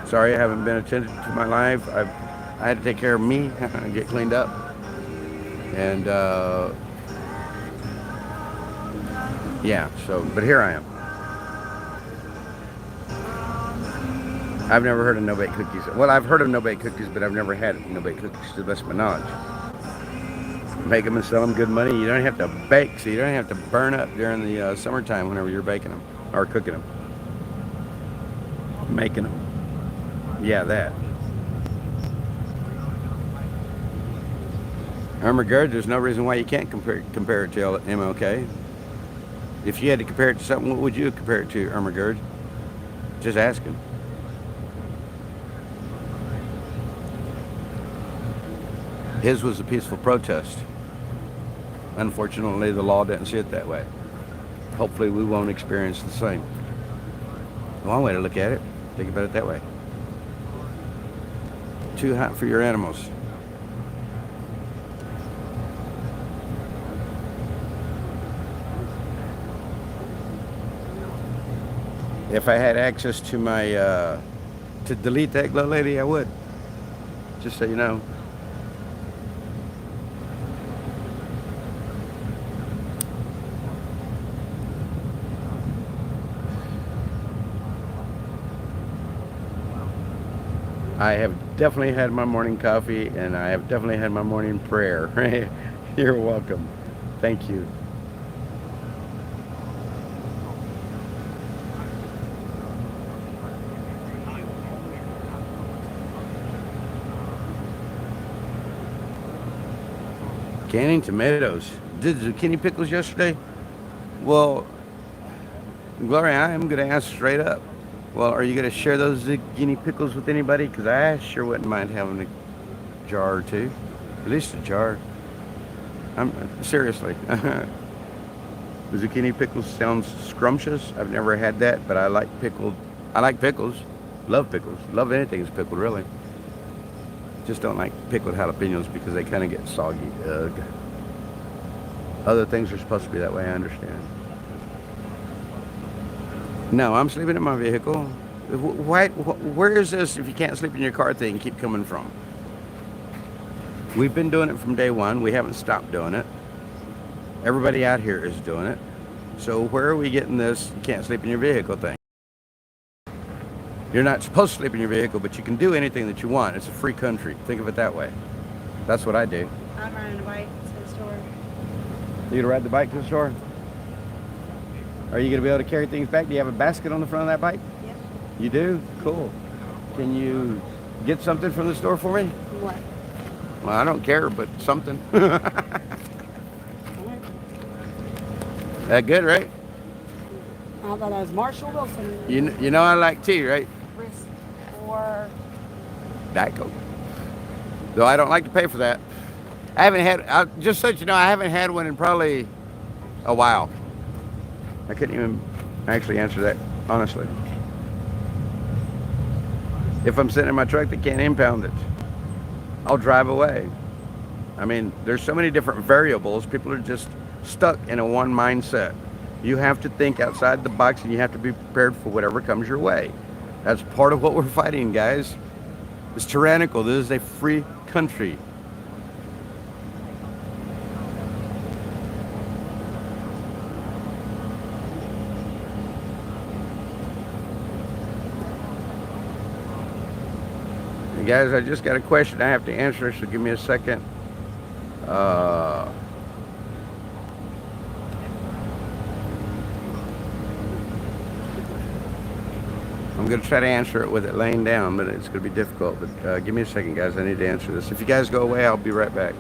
Sorry I haven't been attentive to my life. I had to take care of me and get cleaned up. And yeah, so, but here I am. I've never heard of no-bake cookies. Well, I've heard of no-bake cookies, but I've never had no-bake cookies to the best of my knowledge. Make them and sell them good money. You don't have to bake, so you don't have to burn up during the summertime whenever you're baking them or cooking them. Making them. Yeah, that. Irma Gerd, there's no reason why you can't compare it to MLK. If you had to compare it to something, what would you compare it to, Irma Gerd? Just asking. His was a peaceful protest. Unfortunately, the law didn't see it that way. Hopefully, we won't experience the same. One way to look at it, think about it that way. Too hot for your animals. If I had access to my, to delete that Glow Lady, I would. Just so you know. I have definitely had my morning coffee, and I have definitely had my morning prayer. You're welcome. Thank you. Canning tomatoes. Did zucchini pickles yesterday? Well, Gloria, I am going to ask straight up. Well, are you going to share those zucchini pickles with anybody? Because I sure wouldn't mind having a jar or two. At least a jar. Seriously. The zucchini pickles sounds scrumptious. I've never had that, but I like pickles. Love pickles. Love anything that's pickled, really. Just don't like pickled jalapenos because they kind of get soggy. Ugh. Other things are supposed to be that way, I understand. No, I'm sleeping in my vehicle. Where is this if you can't sleep in your car thing keep coming from? We've been doing it from day one. We haven't stopped doing it. Everybody out here is doing it. So where are we getting this you can't sleep in your vehicle thing? You're not supposed to sleep in your vehicle, but you can do anything that you want. It's a free country. Think of it that way. That's what I do. I'm riding a bike to the store. You gonna ride the bike to the store? Are you gonna be able to carry things back? Do you have a basket on the front of that bike? Yep. You do? Cool. Can you get something from the store for me? What? Well, I don't care, but something. That good, right? I thought that was Marshall Wilson. You know I like tea, right? Risk or Diet Coke. Though I don't like to pay for that. I haven't had, just so you know, I haven't had one in probably a while. I couldn't even actually answer that, honestly. If I'm sitting in my truck, they can't impound it. I'll drive away. I mean, there's so many different variables. People are just stuck in a one mindset. You have to think outside the box, and you have to be prepared for whatever comes your way. That's part of what we're fighting, guys. It's tyrannical. This is a free country. Hey guys, I just got a question I have to answer, so give me a second. I'm going to try to answer it with it laying down, but it's going to be difficult. But give me a second, guys. I need to answer this. If you guys go away, I'll be right back.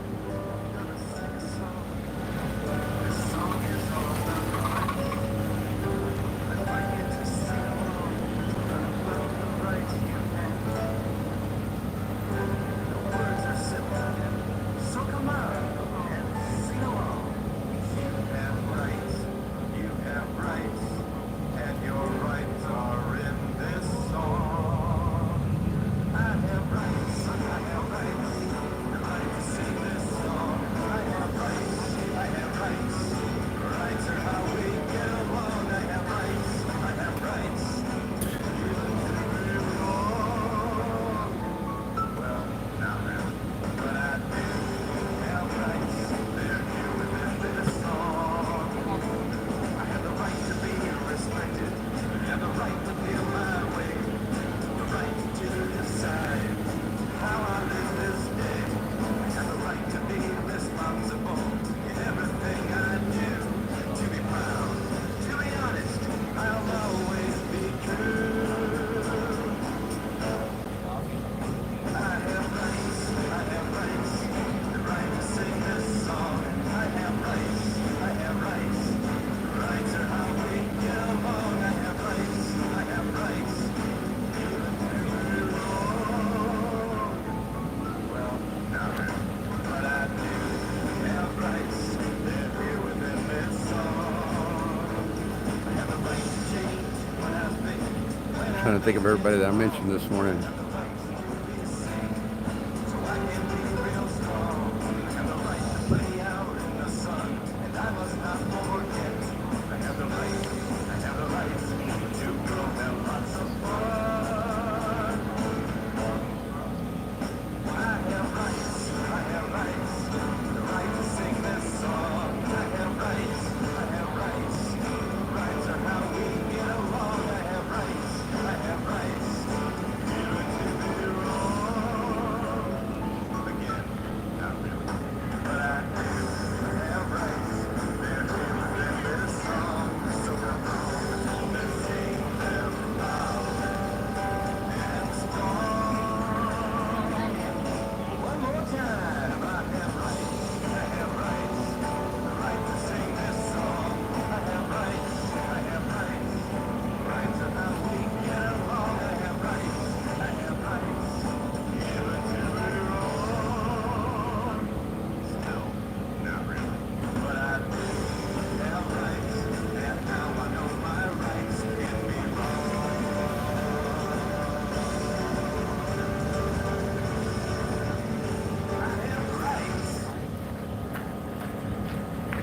Trying to think of everybody that I mentioned this morning.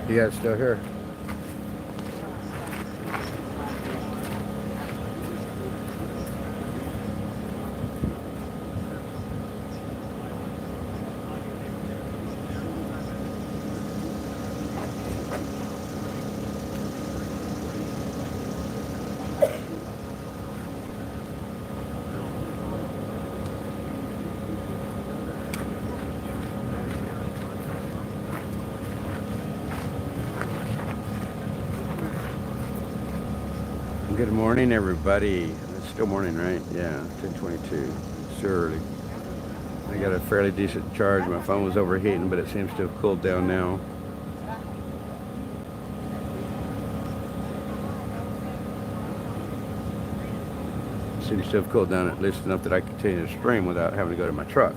You guys still here? Good morning, everybody. It's still morning, right? Yeah, 10:22. It's early. I got a fairly decent charge. My phone was overheating, but it seems to have cooled down now. Seems to have cooled down at least enough that I can continue to stream without having to go to my truck.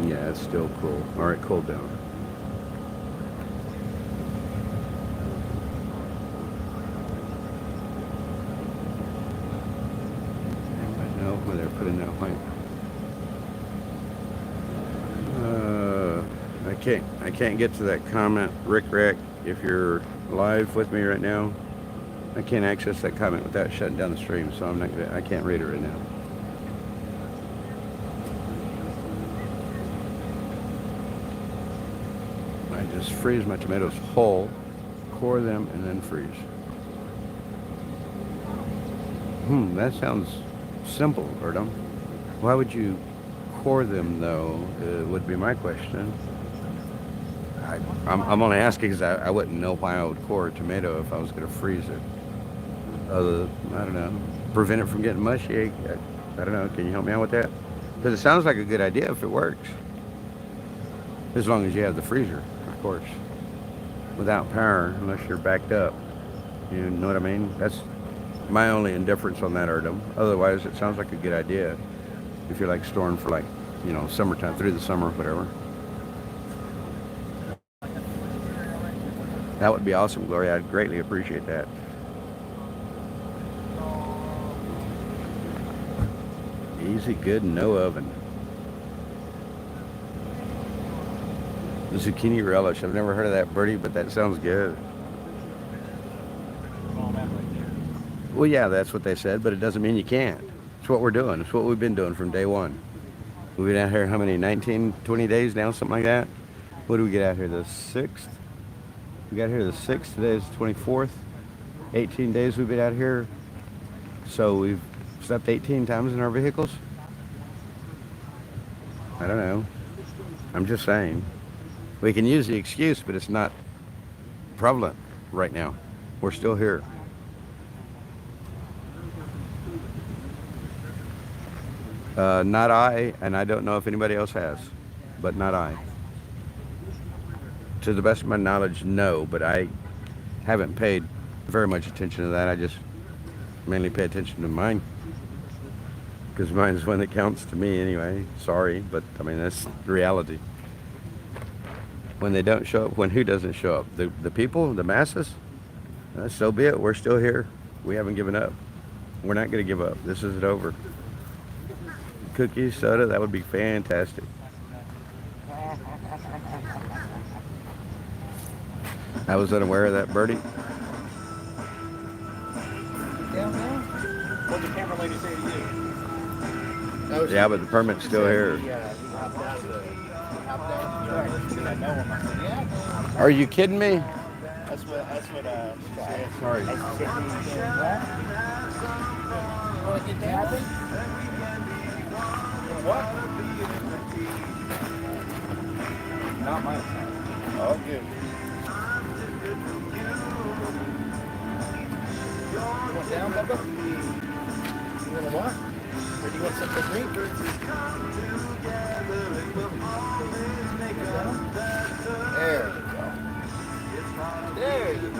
Yeah, it's still cool. All right, cooled down. They're putting that white. I can't get to that comment, Rick. If you're live with me right now, I can't access that comment without shutting down the stream. So I can't read it right now. I just freeze my tomatoes whole, core them, and then freeze. That sounds simple, Erdem. Why would you core them, though, would be my question. I'm only asking because I wouldn't know why I would core a tomato if I was going to freeze it. I don't know, prevent it from getting mushy. I don't know. Can you help me out with that? Because it sounds like a good idea if it works. As long as you have the freezer, of course. Without power, unless you're backed up. You know what I mean? That's my only indifference on that item. Otherwise, it sounds like a good idea if you're like storing for like, you know, summertime, through the summer, whatever. That would be awesome, Gloria. I'd greatly appreciate that. Easy, good, no oven. The zucchini relish. I've never heard of that, Birdie, but that sounds good. Well, yeah, that's what they said, but it doesn't mean you can't. It's what we're doing. It's what we've been doing from day one. We've been out here how many, 19, 20 days now, something like that? What do we get out here, the 6th? We got here the 6th, today is the 24th. 18 days we've been out here. So we've slept 18 times in our vehicles? I don't know. I'm just saying. We can use the excuse, but it's not prevalent right now. We're still here. Not I, and I don't know if anybody else has, but not I. To the best of my knowledge, no, but I haven't paid very much attention to that. I just mainly pay attention to mine, because mine is one that counts to me anyway. Sorry, but I mean, that's the reality. When they don't show up, when who doesn't show up? The people, the masses? So be it. We're still here. We haven't given up. We're not going to give up. This isn't over. Cookies, soda, that would be fantastic. I was unaware of that, Birdie. What did the camera lady say to you? Yeah, but the permit's still here. Are you kidding me? That's what Sorry. What? Not my I'll give You want down, Bubba? You want a what? Or do you want something to drink? There we go. There you go.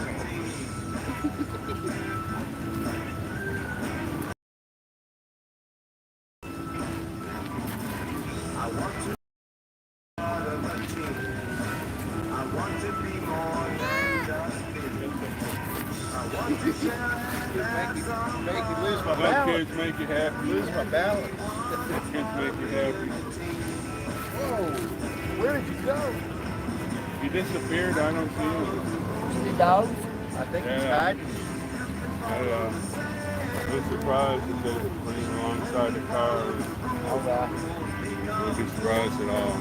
Make you lose my balance. Kids make you happy. Lose my balance. Kids make you happy. Whoa, where did you go? He disappeared. I don't see him. The dogs? I think he's hiding. I was surprised that they were playing alongside the car. Wouldn't be surprised at all.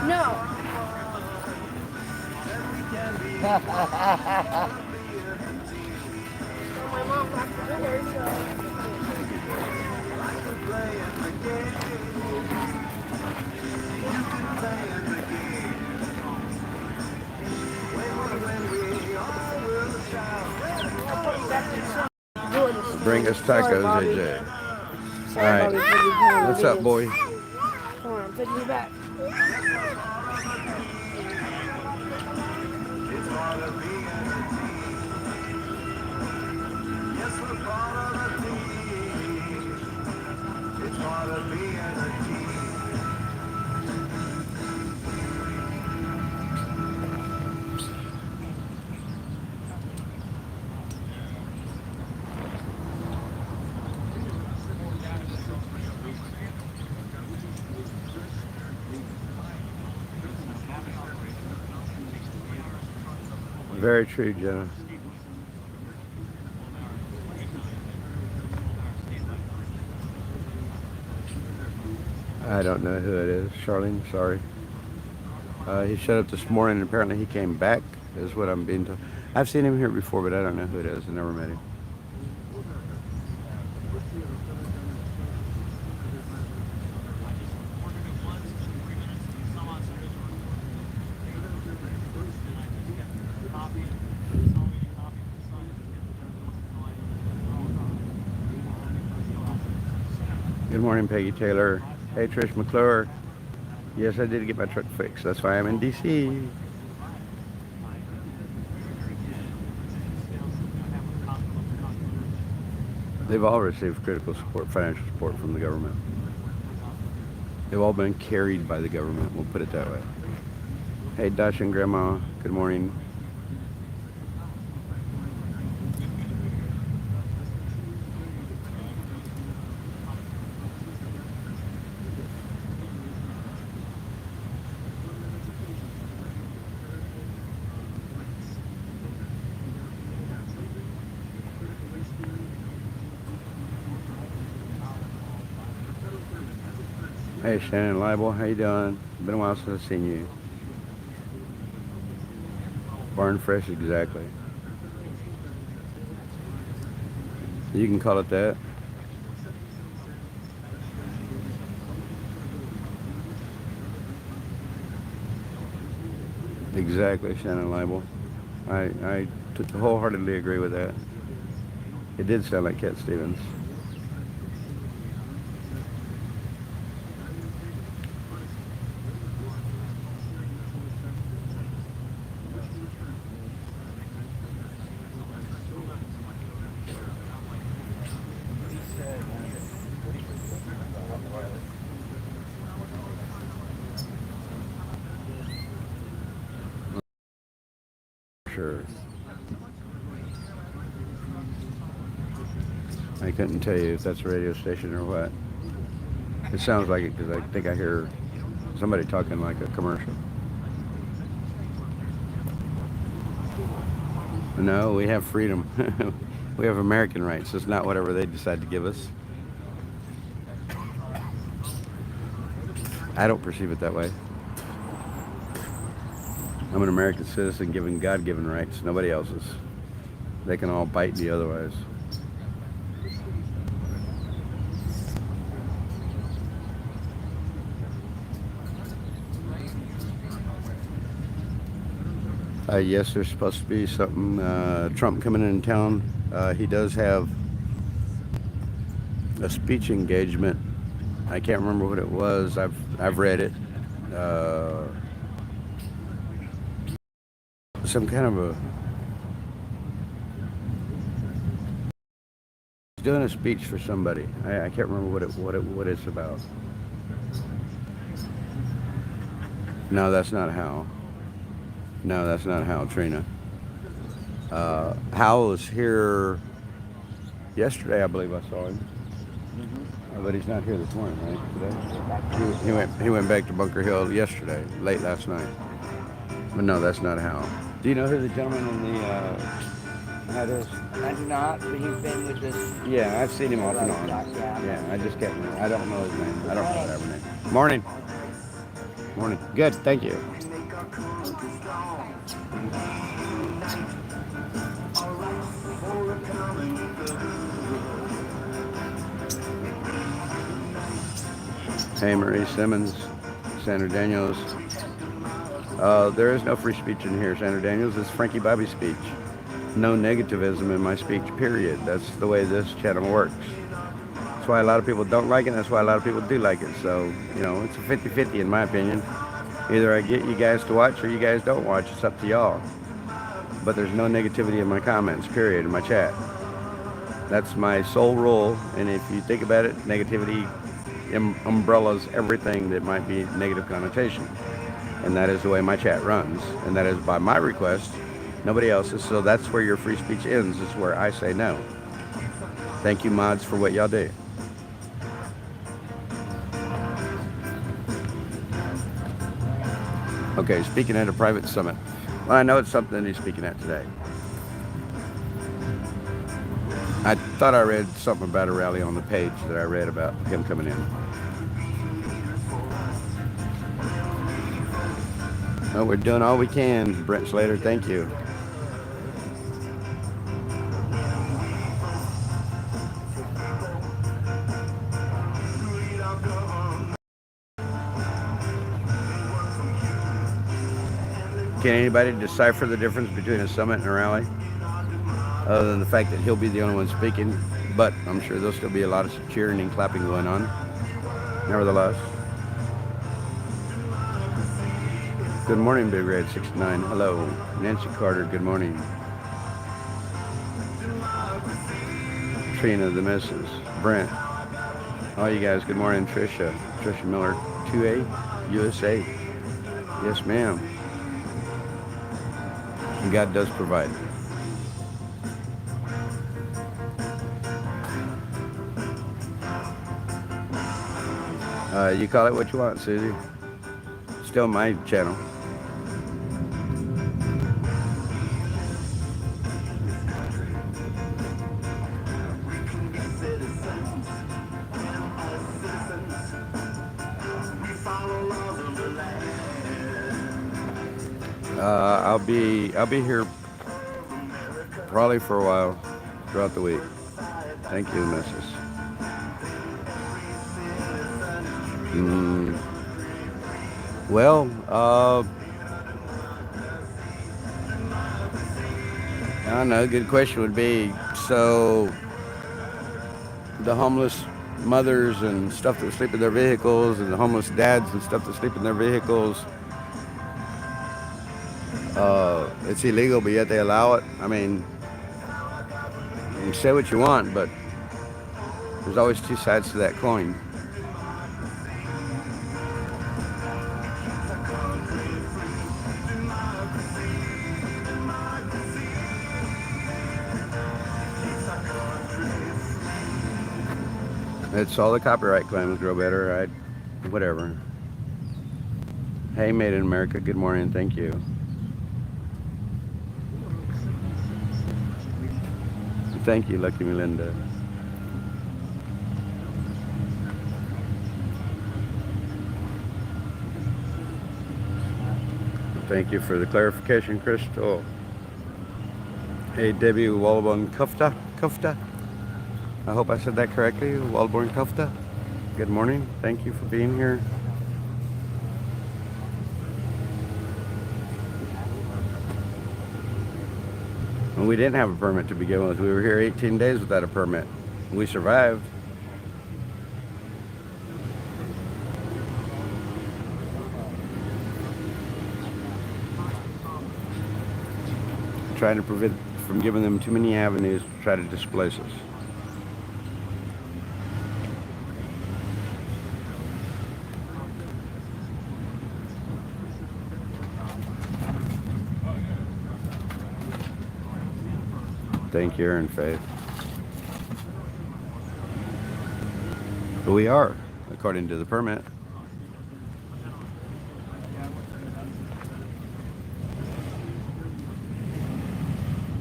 No. My mom locked the door, so. Bring us tacos, AJ. All right. What's up, boy? Come on, put me back. Very true, Jenna. I don't know who it is. Charlene, sorry. He showed up this morning and apparently he came back, is what I'm being told. I've seen him here before, but I don't know who it is. I never met him. Good morning, Peggy Taylor. Hey, Trish McClure. Yes, I did get my truck fixed. That's why I'm in D.C. They've all received critical support, financial support from the government. They've all been carried by the government, we'll put it that way. Hey, Dash and Grandma, good morning. Hey, Shannon Leibel, how you doing? Been a while since I've seen you. Barn fresh, exactly. You can call it that. Exactly, Shannon Leibel. I wholeheartedly agree with that. It did sound like Cat Stevens. Sure. I couldn't tell you if that's a radio station or what. It sounds like it because I think I hear somebody talking like a commercial. No, we have freedom. We have American rights. It's not whatever they decide to give us. I don't perceive it that way. I'm an American citizen given God-given rights, nobody else's. They can all bite me otherwise. Yes, there's supposed to be something, Trump coming in town. He does have a speech engagement. I can't remember what it was. I've read it. Some kind of a... He's doing a speech for somebody. I can't remember what it's about. No, that's not Hal. No, that's not Hal, Trina. Hal was here yesterday, I believe I saw him. But he's not here this morning, right? Today? He went back to Bunker Hill yesterday, late last night. But no, that's not Hal. Do you know who the gentleman in the hat is? I do not, but he's been with this. Yeah, I've seen him off and on. Yeah, I just can't remember. I don't know his name. I don't know whatever name. Morning. Morning. Good, thank you. Hey, Marie Simmons, Sandra Daniels. There is no free speech in here, Sandra Daniels. It's Frankie Bobby's speech. No negativism in my speech, period. That's the way this channel works. That's why a lot of people don't like it, and that's why a lot of people do like it. So, you know, it's a 50-50 in my opinion. Either I get you guys to watch or you guys don't watch. It's up to y'all. But there's no negativity in my comments, period, in my chat. That's my sole rule, and if you think about it, negativity umbrellas everything that might be negative connotation. And that is the way my chat runs. And that is by my request, nobody else's. So that's where your free speech ends, is where I say no. Thank you, mods, for what y'all do. Okay, speaking at a private summit. Well, I know it's something that he's speaking at today. I thought I read something about a rally on the page that I read about him coming in. Well, we're doing all we can. Brent Slater, thank you. Can anybody decipher the difference between a summit and a rally? Other than the fact that he'll be the only one speaking, but I'm sure there'll still be a lot of cheering and clapping going on. Nevertheless. Good morning, Big Red 69. Hello. Nancy Carter, good morning. Trina, the missus. Brent. All you guys, good morning. Trisha Miller, 2A, USA. Yes, ma'am. And God does provide. You call it what you want, Susie. Still my channel. I'll be here probably for a while throughout the week. Thank you, Mrs. Well, I don't know. A good question would be, so the homeless mothers and stuff that sleep in their vehicles, and the homeless dads and stuff that sleep in their vehicles, it's illegal, but yet they allow it. I mean, you can say what you want, but there's always two sides to that coin. It's all the copyright claims grow better, whatever. Hey, Made in America, good morning, thank you. Thank you, Lucky Melinda. Thank you for the clarification, Crystal. Hey, Debbie Walborn Kufta. I hope I said that correctly. Walborn Kufta. Good morning. Thank you for being here. And we didn't have a permit to begin with. We were here 18 days without a permit. We survived. Trying to prevent from giving them too many avenues to try to displace us. Thank you, Aaron Faith. But we are, according to the permit.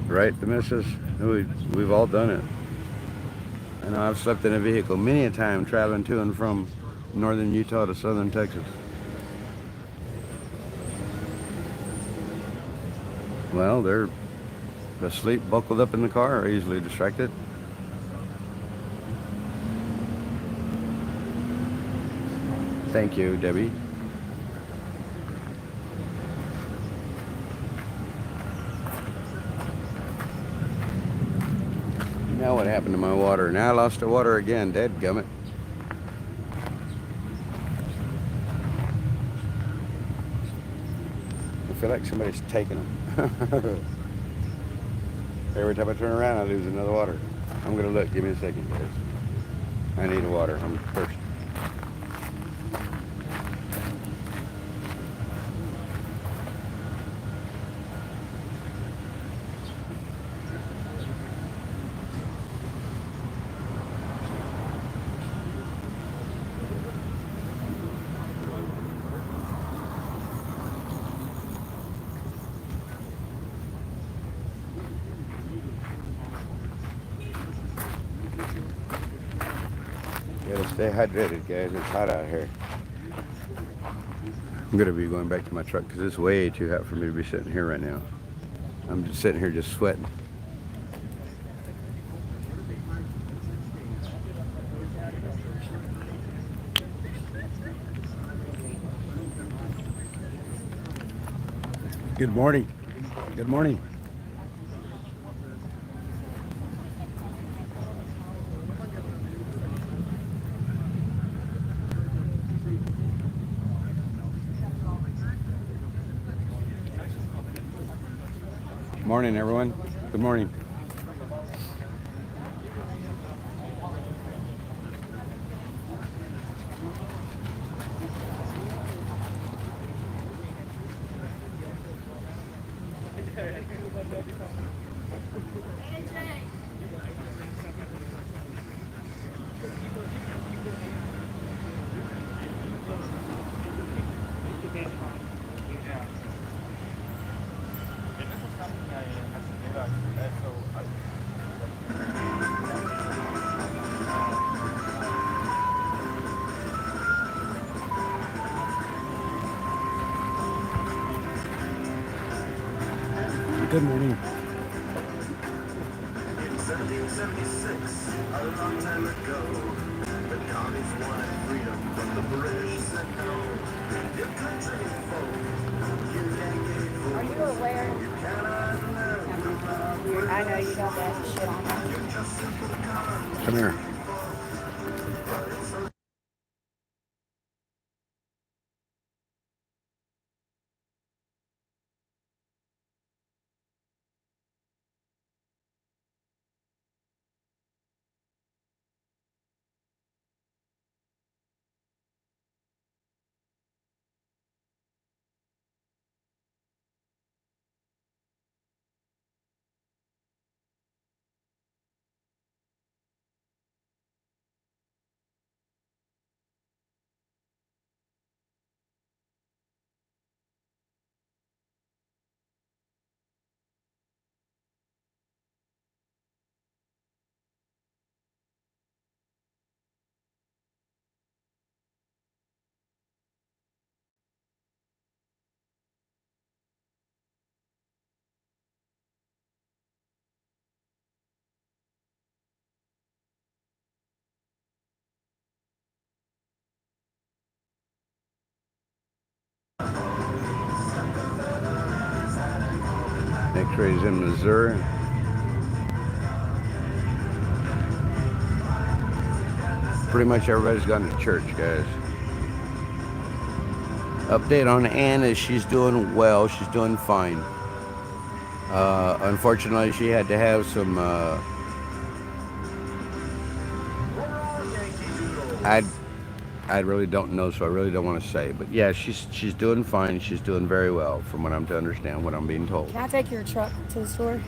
Right, the missus? We've all done it. I know I've slept in a vehicle many a time traveling to and from northern Utah to southern Texas. Well, they're asleep, buckled up in the car, or easily distracted. Thank you, Debbie. Now what happened to my water? Now I lost the water again, dadgummit. I feel like somebody's taking them. Every time I turn around, I lose another water. I'm gonna look. Give me a second, guys. I need water. I'm thirsty. Gotta stay hydrated, guys. It's hot out here. I'm gonna be going back to my truck because it's way too hot for me to be sitting here right now. I'm just sitting here just sweating. Good morning. Good morning. Morning, everyone. Good morning. Good morning. In 1776, a long time ago, the colonies wanted freedom, but the British said no. Your country folk, you can't get fooled. Are you aware? You cannot live. I know you got that shit on that. You're just simple cons. Come here. But it's so X-rays in Missouri. Pretty much everybody's gone to church, guys. Update on Ann is she's doing well. She's doing fine. Unfortunately, she had to have some. I really don't know, so I really don't want to say. But yeah, she's doing fine. She's doing very well, from what I'm to understand, what I'm being told. Can I take your truck to the store?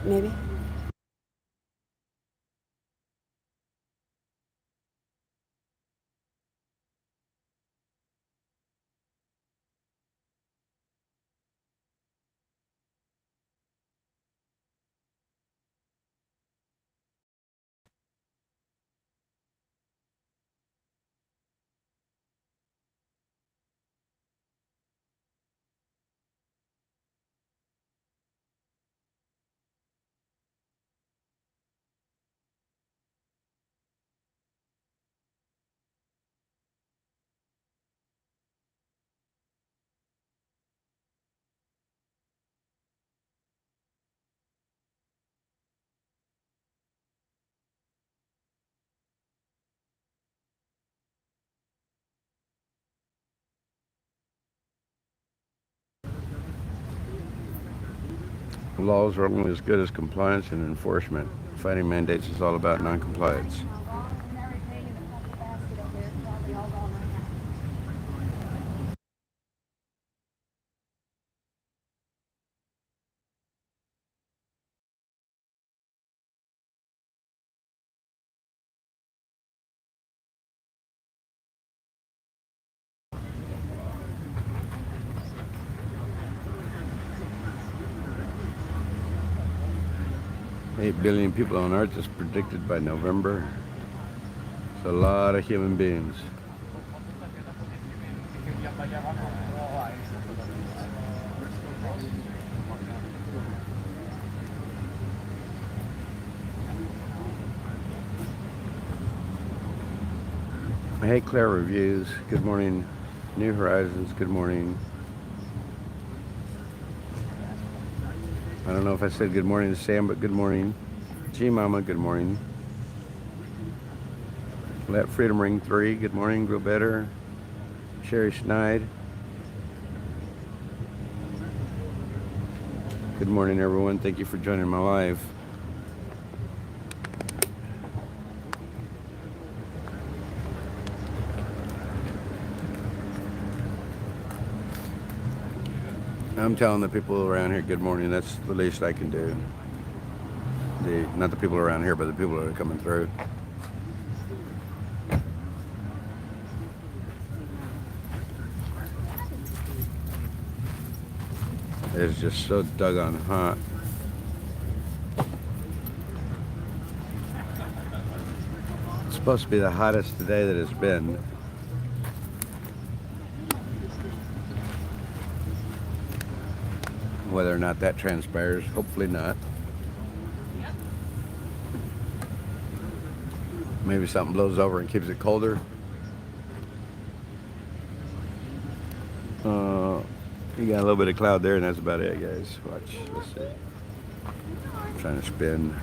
Maybe. Laws are only as good as compliance and enforcement. Fighting mandates is all about non-compliance. $8 billion people on Earth is predicted by November. It's a lot of human beings. Hey, Claire Reviews. Good morning. New Horizons. Good morning. I don't know if I said good morning to Sam, but good morning. G Mama, good morning. Let Freedom Ring 3, good morning. Grow Better. Sherry Schneid. Good morning, everyone. Thank you for joining my live. I'm telling the people around here good morning. That's the least I can do. Not the people around here, but the people that are coming through. It's just so doggone hot. It's supposed to be the hottest today that it's been. Whether or not that transpires, hopefully not. Maybe something blows over and keeps it colder. You got a little bit of cloud there, and that's about it, guys. Watch. Let's see. I'm trying to spin.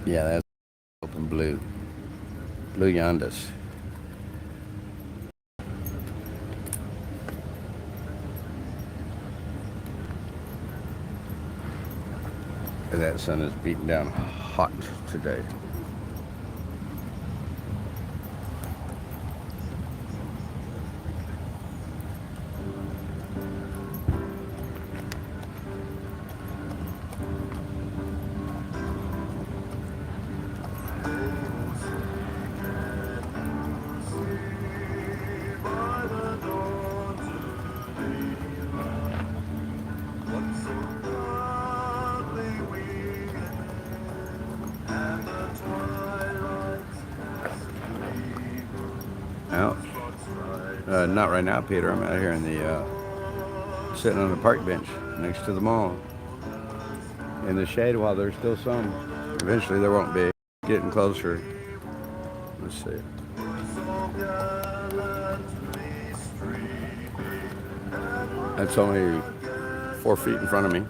Yeah, that's open blue. Blue Yondas. That sun is beating down hot today. Out. Not right now, Peter. I'm out here in the sitting on the park bench next to the mall in the shade while there's still some. Eventually there won't be. Getting closer. Let's see. That's only 4 feet in front of me.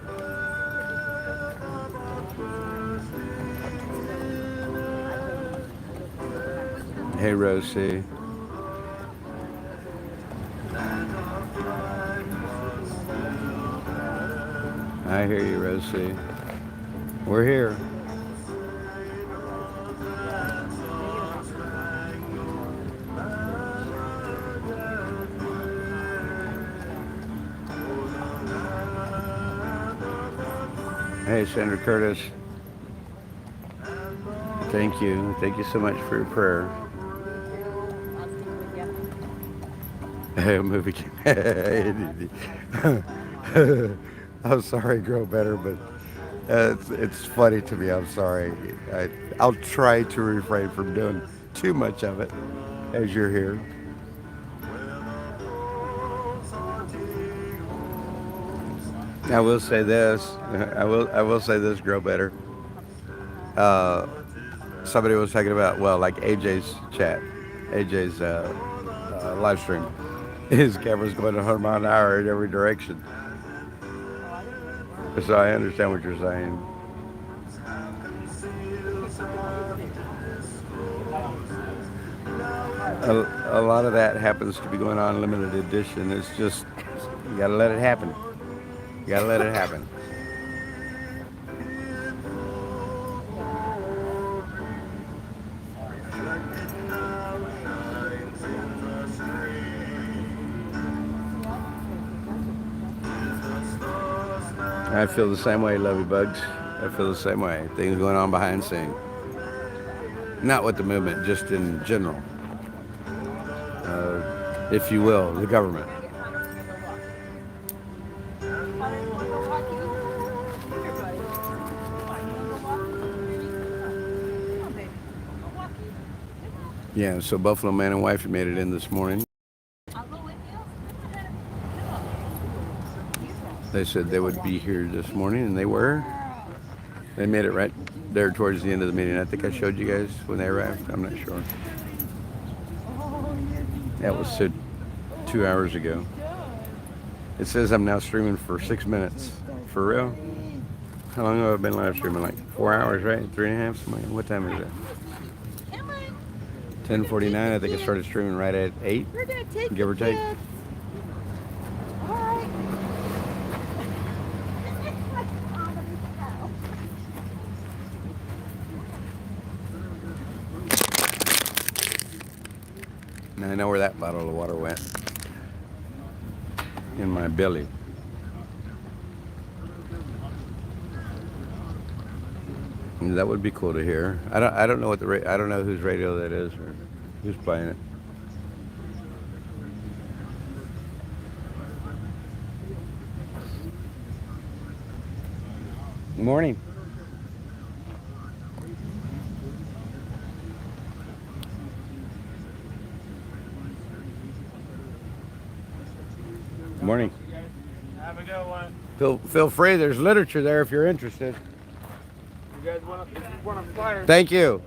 Hey, Rosie. I hear you, Rosie. We're here. Hey, Senator Curtis. Thank you. Thank you so much for your prayer. Hey, movie. I'm sorry, Grow Better, but it's funny to me. I'm sorry. I'll try to refrain from doing too much of it as you're here. I will say this. I will say this, Grow Better. Somebody was talking about, well, like AJ's chat, AJ's live stream. His camera's going 100 miles an hour in every direction. So I understand what you're saying. A lot of that happens to be going on limited edition. It's just, you gotta let it happen. You gotta let it happen. I feel the same way, Lovey Bugs. I feel the same way. Things going on behind the scene. Not with the movement, just in general. If you will, the government. Yeah, so Buffalo man and wife made it in this morning. They said they would be here this morning, and they were. They made it right there towards the end of the meeting. I think I showed you guys when they arrived. I'm not sure. That was 2 hours ago. It says I'm now streaming for 6 minutes. For real? How long have I been live streaming? Like 4 hours, right? 3.5? Something. What time is it? 10:49. I think I started streaming right at 8, give or take. Now I know where that bottle of water went. In my belly. And that would be cool to hear. I don't know what I don't know whose radio that is or who's playing it. Morning. Morning. Have a good one. Feel free. There's literature there if you're interested. You guys want a flyer? Thank you.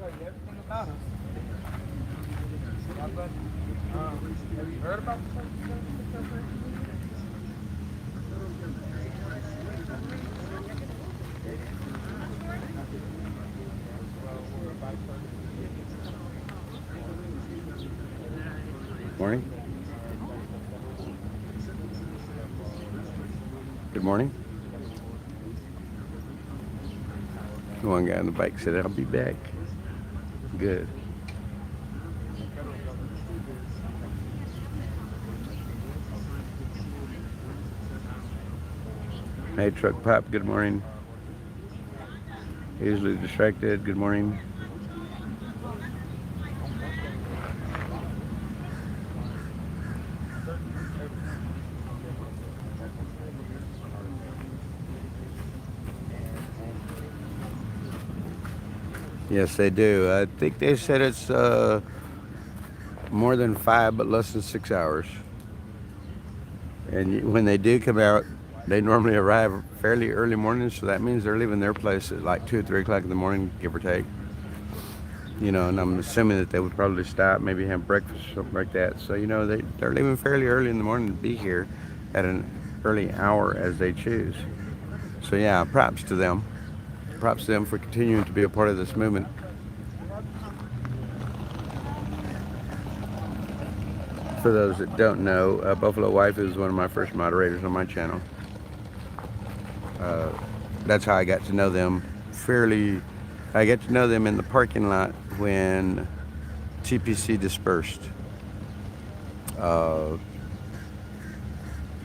Everything about us. Have you heard about this? Morning. Good morning. One guy on the bike said, "I'll be back." Good. Hey, Truck Pop, good morning. Easily distracted, good morning. Yes, they do. I think they said it's more than 5, but less than 6 hours. And when they do come out, they normally arrive fairly early morning, so that means they're leaving their place at like 2 or 3 o'clock in the morning, give or take. You know, and I'm assuming that they would probably stop, maybe have breakfast or something like that. So, you know, they're leaving fairly early in the morning to be here at an early hour as they choose. So, yeah, props to them. Props to them for continuing to be a part of this movement. For those that don't know, Buffalo Wife is one of my first moderators on my channel. That's how I got to know them I got to know them in the parking lot when TPC dispersed.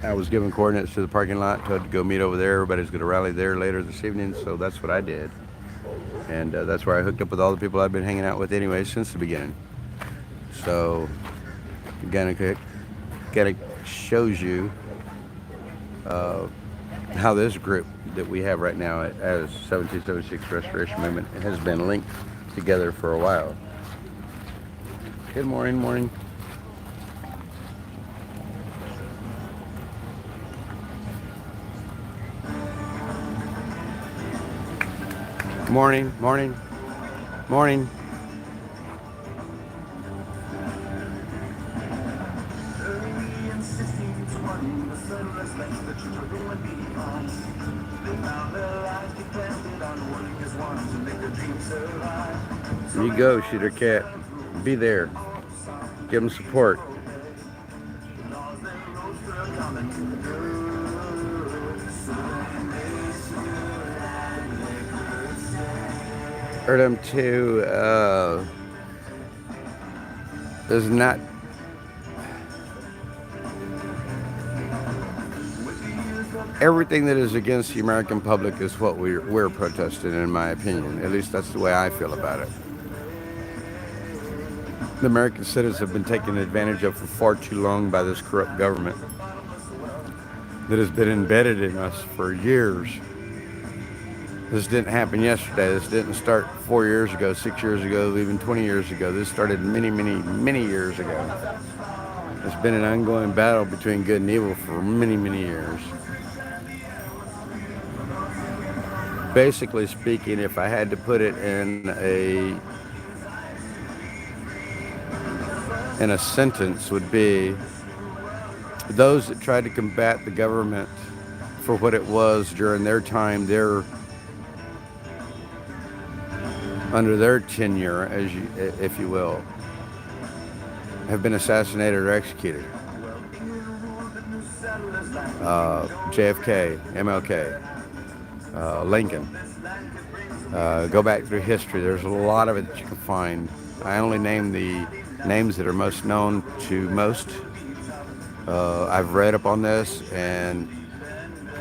I was given coordinates to the parking lot, told to go meet over there. Everybody's going to rally there later this evening, so that's what I did. And that's where I hooked up with all the people I've been hanging out with anyway since the beginning. So, again, it shows you how this group that we have right now as 1776 Restoration Movement has been linked together for a while. Good morning, morning. Morning, morning, morning. You go, Shooter Cat. Be there. Give them support. Heard them too. Does not. Everything that is against the American public is what we're protesting, in my opinion. At least that's the way I feel about it. The American citizens have been taken advantage of for far too long by this corrupt government that has been embedded in us for years. This didn't happen yesterday. This didn't start 4 years ago, 6 years ago, even 20 years ago. This started many, many, many years ago. It's been an ongoing battle between good and evil for many, many years. Basically speaking, if I had to put it in a sentence, would be those that tried to combat the government for what it was during their time, under their tenure, if you will, have been assassinated or executed. JFK, MLK, Lincoln. Go back through history. There's a lot of it that you can find. I only name the names that are most known to most. I've read up on this, and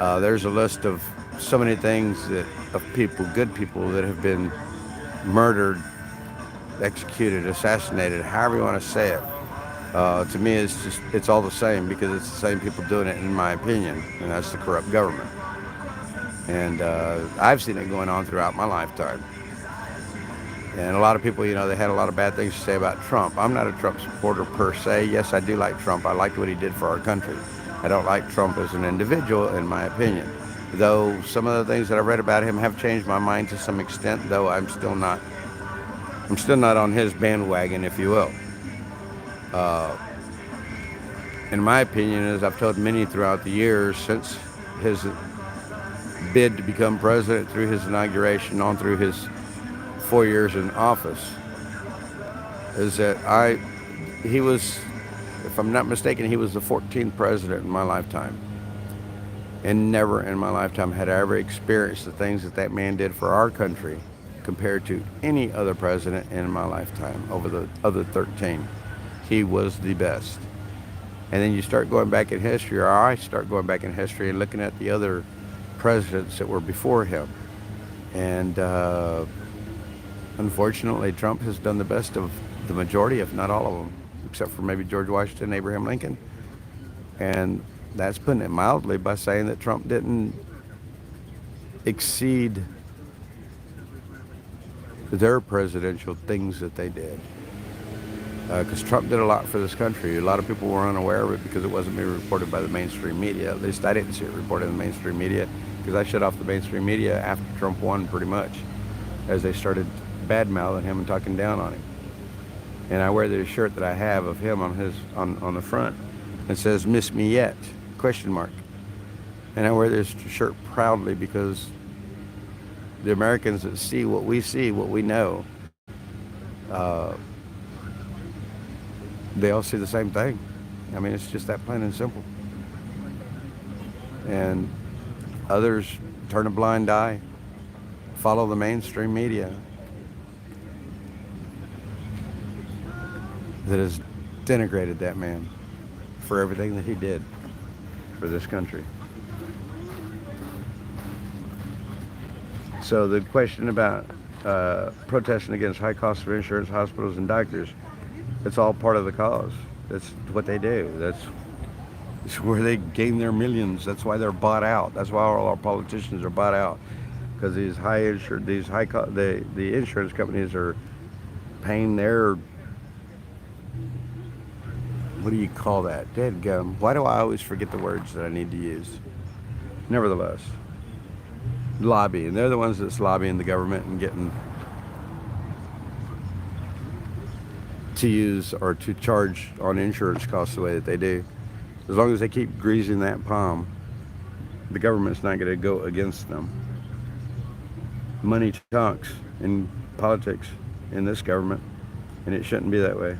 there's a list of so many things of people, good people, that have been murdered, executed, assassinated, however you want to say it. To me, it's all the same, because it's the same people doing it, in my opinion, and that's the corrupt government. And I've seen it going on throughout my lifetime. And a lot of people, they had a lot of bad things to say about Trump. I'm not a Trump supporter per se. Yes, I do like Trump. I liked what he did for our country. I don't like Trump as an individual, in my opinion. Though some of the things that I've read about him have changed my mind to some extent, though I'm still not on his bandwagon, if you will. In my opinion, as I've told many throughout the years, since his bid to become president, through his inauguration, on through his 4 years in office, is that he was, if I'm not mistaken, he was the 14th president in my lifetime. And never in my lifetime had I ever experienced the things that man did for our country compared to any other president in my lifetime over the other 13. He was the best. And then you start going back in history, or I start going back in history and looking at the other presidents that were before him. And unfortunately, Trump has done the best of the majority, if not all of them, except for maybe George Washington, Abraham Lincoln. And that's putting it mildly by saying that Trump didn't exceed their presidential things that they did. Because Trump did a lot for this country. A lot of people were unaware of it because it wasn't being reported by the mainstream media. At least I didn't see it reported in the mainstream media, because I shut off the mainstream media after Trump won, pretty much, as they started bad-mouthing him and talking down on him. And I wear the shirt that I have of him on the front. It says, "Miss me yet?" ? And I wear this shirt proudly, because the Americans that see, what we know, they all see the same thing. I mean, it's just that plain and simple. And others turn a blind eye, follow the mainstream media that has denigrated that man for everything that he did for this country. So the question about protesting against high costs of insurance, hospitals, and doctors, it's all part of the cause. That's what they do. It's where they gain their millions. That's why they're bought out. That's why all our politicians are bought out, because the insurance companies are paying their, what do you call that? Dadgum. Why do I always forget the words that I need to use? Nevertheless, lobbying. They're the ones that's lobbying the government and getting to use or to charge on insurance costs the way that they do. As long as they keep greasing that palm, the government's not going to go against them. Money talks in politics in this government, and it shouldn't be that way.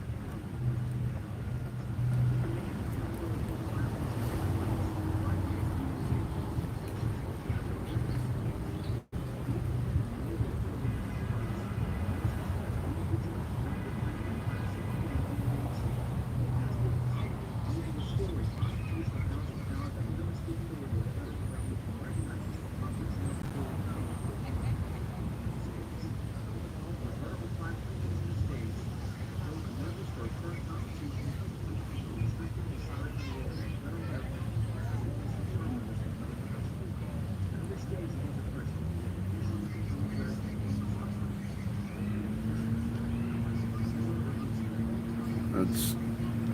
That's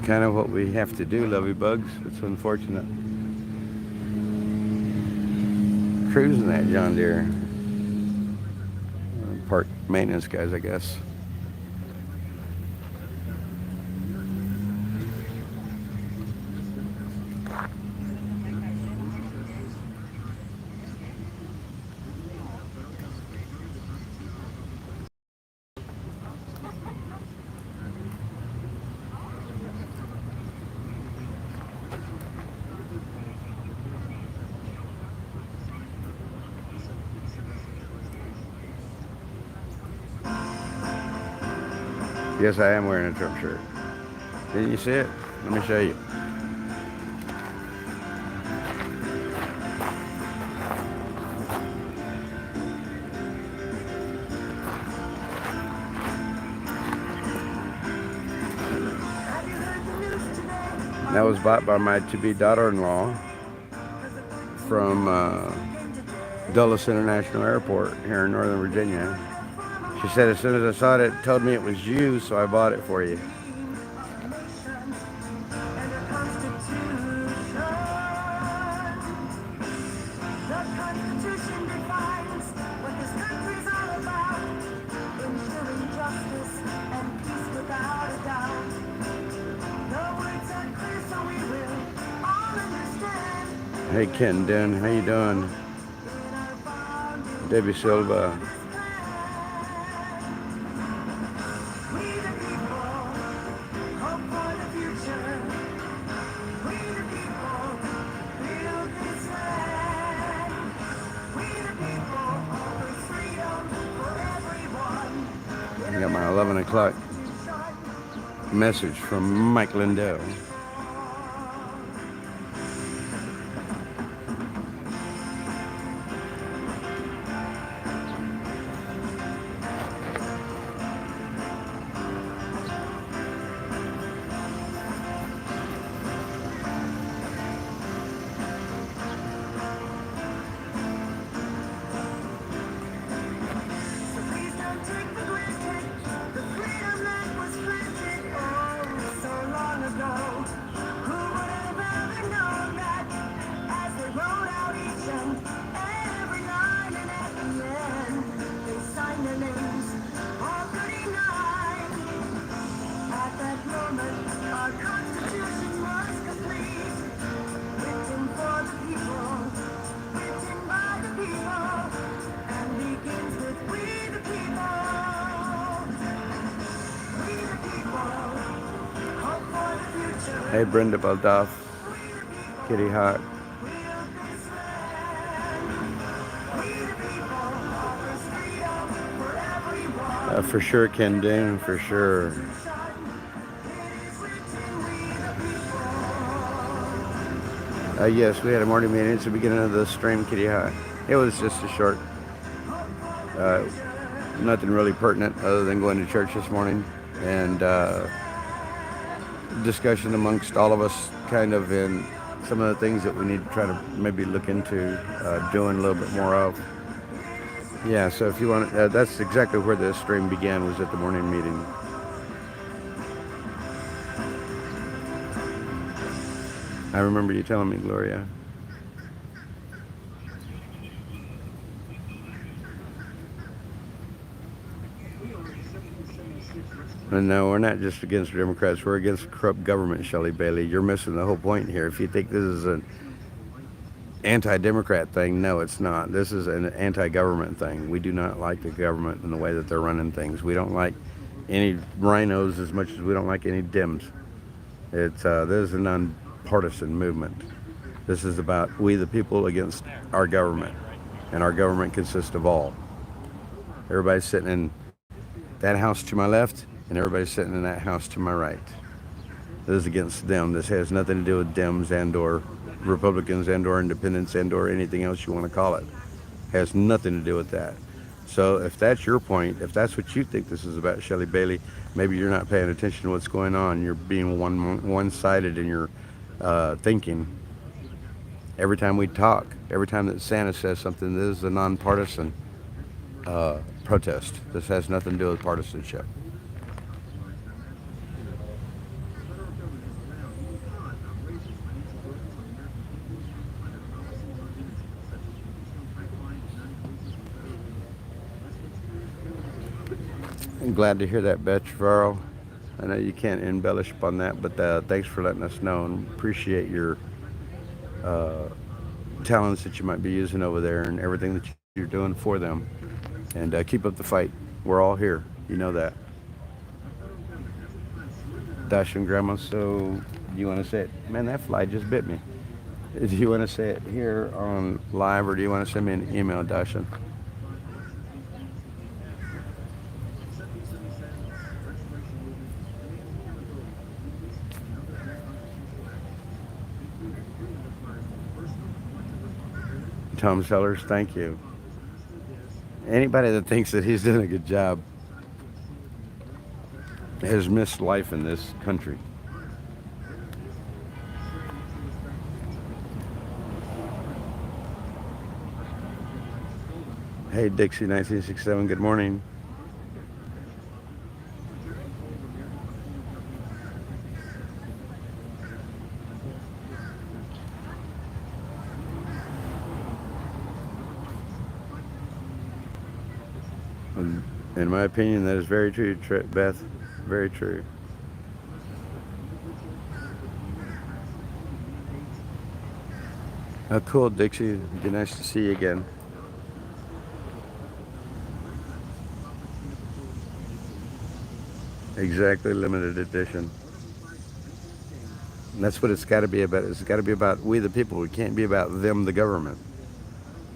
kind of what we have to do, lovey bugs. It's unfortunate. Cruising that John Deere. Park maintenance guys, I guess. Yes, I am wearing a Trump shirt. Didn't you see it? Let me show you. That was bought by my to-be daughter-in-law from Dulles International Airport here in Northern Virginia. She said as soon as I saw it, it told me it was you, so I bought it for you. Hey Ken Dunn, how you doing? Debbie Silva. I got my 11 o'clock message from Mike Lindell. Hey Brenda Baldoff, Kitty Hawk. For sure, Ken Ding, for sure. Yes, we had a morning meeting. It's the beginning of the stream, Kitty Hawk. It was just a short, nothing really pertinent other than going to church this morning and discussion amongst all of us kind of in some of the things that we need to try to maybe look into doing a little bit more of. Yeah, so if you want, that's exactly where the stream began, was at the morning meeting. I remember you telling me, Gloria. And no, we're not just against Democrats. We're against corrupt government, Shelley Bailey. You're missing the whole point here. If you think this is an anti-Democrat thing, no, it's not. This is an anti-government thing. We do not like the government and the way that they're running things. We don't like any rhinos as much as we don't like any Dems. This is a non-partisan movement. This is about we the people against our government. And our government consists of all. Everybody's sitting in that house to my left, and everybody's sitting in that house to my right. This is against them. This has nothing to do with Dems and or Republicans and or independents and or anything else you want to call it. Has nothing to do with that. So if that's your point, if that's what you think this is about, Shelley Bailey, maybe you're not paying attention to what's going on. You're being one-sided in your thinking. Every time we talk, every time that Santa says something, this is a nonpartisan protest. This has nothing to do with partisanship. glad to hear that, Beth Varro. I know you can't embellish upon that, but thanks for letting us know and appreciate your talents that you might be using over there and everything that you're doing for them. And keep up the fight. We're all here. You know that. Dash and Grandma, so you want to say it? Man, that fly just bit me. Do you want to say it here on live, or do you want to send me an email, Dashan? Tom Sellers, thank you. Anybody that thinks that he's doing a good job has missed life in this country. Hey, Dixie 1967, good morning. In my opinion, that is very true, Beth. Very true. Oh, cool, Dixie. It'd be nice to see you again. Exactly, limited edition. And that's what it's got to be about. It's got to be about we the people. It can't be about them, the government.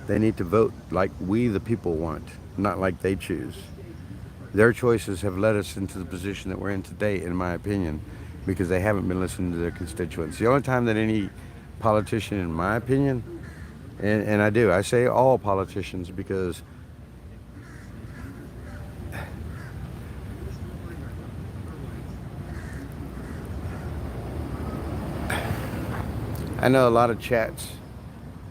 They need to vote like we the people want, not like they choose. Their choices have led us into the position that we're in today, in my opinion, because they haven't been listening to their constituents. The only time that any politician, in my opinion, and I say all politicians because I know a lot of chats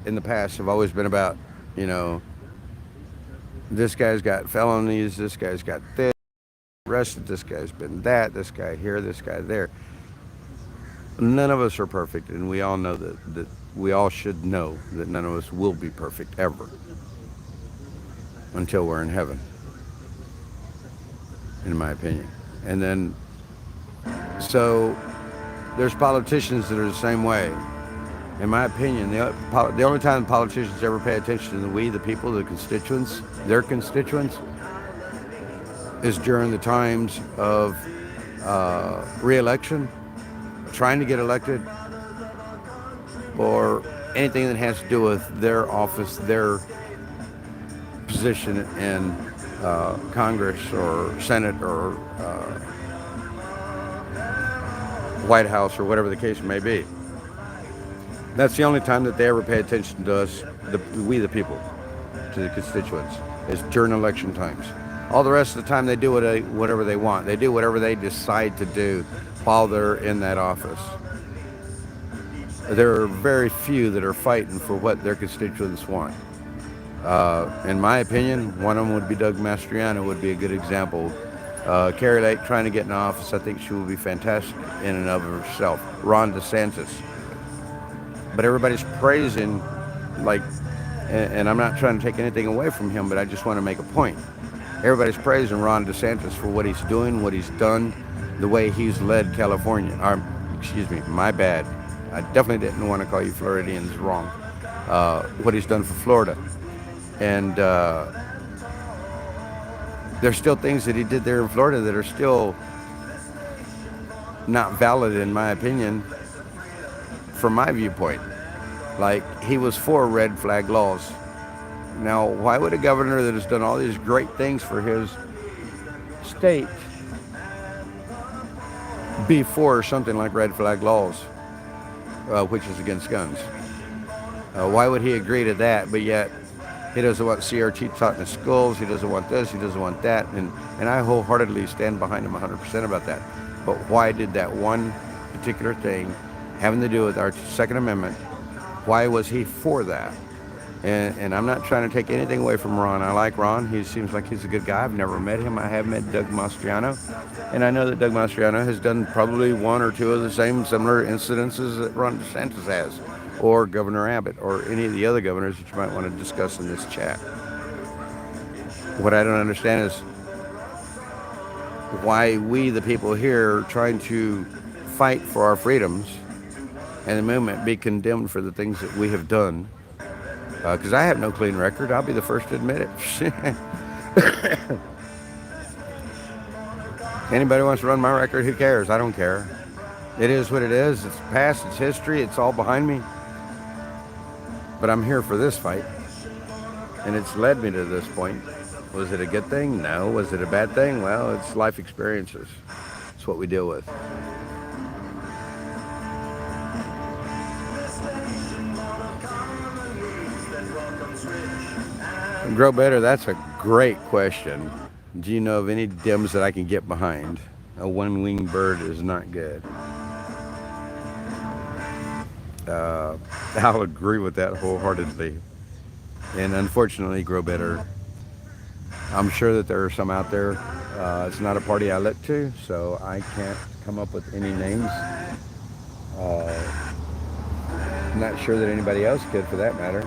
in the past have always been about, you know, this guy's got felonies, this guy's got this, arrested, this guy's been that, this guy here, this guy there. None of us are perfect, and we all know that we all should know that none of us will be perfect ever until we're in heaven, in my opinion. And then, so there's politicians that are the same way. In my opinion, the only time politicians ever pay attention to the we, the people, the constituents, their constituents, is during the times of re-election, trying to get elected, or anything that has to do with their office, their position in Congress or Senate or White House or whatever the case may be. That's the only time that they ever pay attention to us, we the people, to the constituents, is during election times. All the rest of the time they do whatever they want. They do whatever they decide to do while they're in that office. There are very few that are fighting for what their constituents want. In my opinion, one of them would be Doug Mastriano, would be a good example. Carrie Lake trying to get in office, I think she will be fantastic in and of herself. Ron DeSantis. But everybody's praising, like, and I'm not trying to take anything away from him, but I just want to make a point. Everybody's praising Ron DeSantis for what he's doing, what he's done, the way he's led California. Excuse me, my bad. I definitely didn't want to call you Floridians wrong. What he's done for Florida. And there's still things that he did there in Florida that are still not valid, in my opinion, from my viewpoint. Like, he was for red flag laws. Now, why would a governor that has done all these great things for his state be for something like red flag laws, which is against guns? Why would he agree to that, but yet he doesn't want CRT taught in the schools, he doesn't want this, he doesn't want that, and I wholeheartedly stand behind him 100% about that. But why did that one particular thing having to do with our Second Amendment, why was he for that? And I'm not trying to take anything away from Ron. I like Ron. He seems like he's a good guy. I've never met him. I have met Doug Mastriano. And I know that Doug Mastriano has done probably one or two of the same similar incidences that Ron DeSantis has, or Governor Abbott, or any of the other governors that you might want to discuss in this chat. What I don't understand is why we, the people here, trying to fight for our freedoms and the movement, be condemned for the things that we have done. Because I have no clean record. I'll be the first to admit it. Anybody wants to run my record, who cares? I don't care. It is what it is. It's past, it's history, it's all behind me. But I'm here for this fight. And it's led me to this point. Was it a good thing? No. Was it a bad thing? Well, it's life experiences. It's what we deal with. Grow better, that's a great question. Do you know of any Dems that I can get behind? A one-winged bird is not good. I'll agree with that wholeheartedly. And unfortunately, grow better. I'm sure that there are some out there. It's not a party I look to, so I can't come up with any names. I'm not sure that anybody else could, for that matter.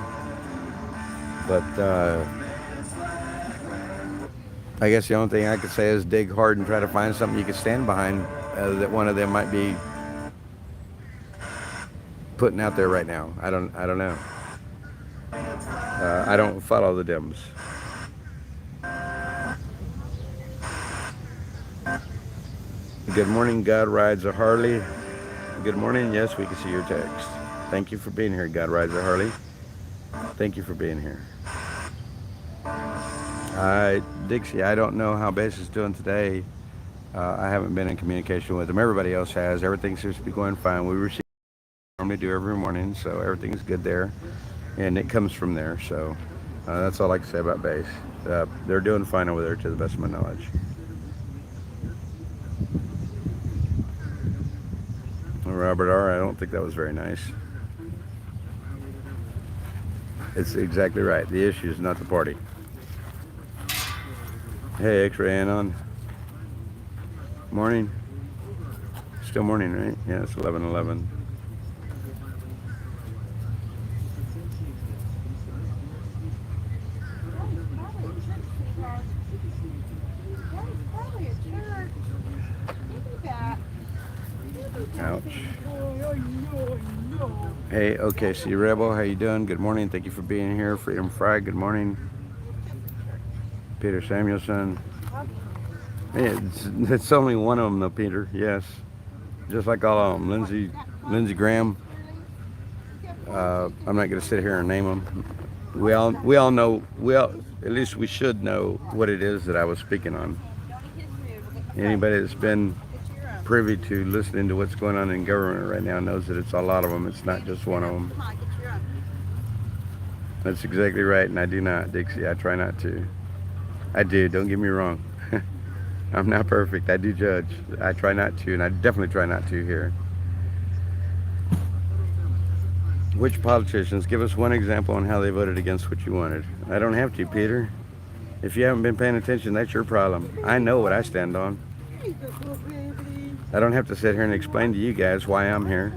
But I guess the only thing I could say is dig hard and try to find something you can stand behind that one of them might be putting out there right now. I don't know. I don't follow the Dems. Good morning, God Rides a Harley. Good morning. Yes, we can see your text. Thank you for being here, God Rides a Harley. Thank you for being here. Dixie, I don't know how Base is doing today. I haven't been in communication with them. Everybody else has. Everything seems to be going fine. We receive normally do every morning, so everything's good there. And it comes from there, so that's all I can say about Base. They're doing fine over there to the best of my knowledge. Robert R., I don't think that was very nice. It's exactly right. The issue is not the party. Hey, X-Ray Anon. Morning. Still morning, right? Yeah, it's 11:11. Ouch. Hey, OKC Rebel, how you doing? Good morning. Thank you for being here. Freedom Fried, good morning. Peter Samuelson. Hey, it's only one of them though, Peter. Yes. Just like all of them. Lindsey Graham. I'm not going to sit here and name them. We all know, at least we should know what it is that I was speaking on. Anybody that's been privy to listening to what's going on in government right now knows that it's a lot of them. It's not just one of them. That's exactly right, and I do not, Dixie. I try not to. I do, don't get me wrong. I'm not perfect. I do judge. I try not to, and I definitely try not to here. Which politicians? Give us one example on how they voted against what you wanted. I don't have to, Peter. If you haven't been paying attention, that's your problem. I know what I stand on. I don't have to sit here and explain to you guys why I'm here.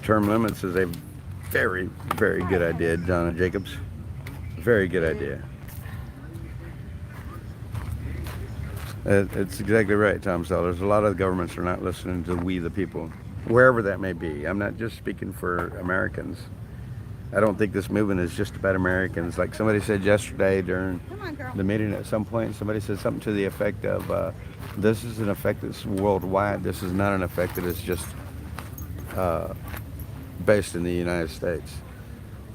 Term limits is a very, very good idea, Donna Jacobs. Very good idea. It's exactly right, Tom Sellers. A lot of the governments are not listening to we the people, wherever that may be. I'm not just speaking for Americans. I don't think this movement is just about Americans. Like somebody said yesterday during the meeting at some point, somebody said something to the effect of, this is an effect that's worldwide. This is not an effect that is just based in the United States.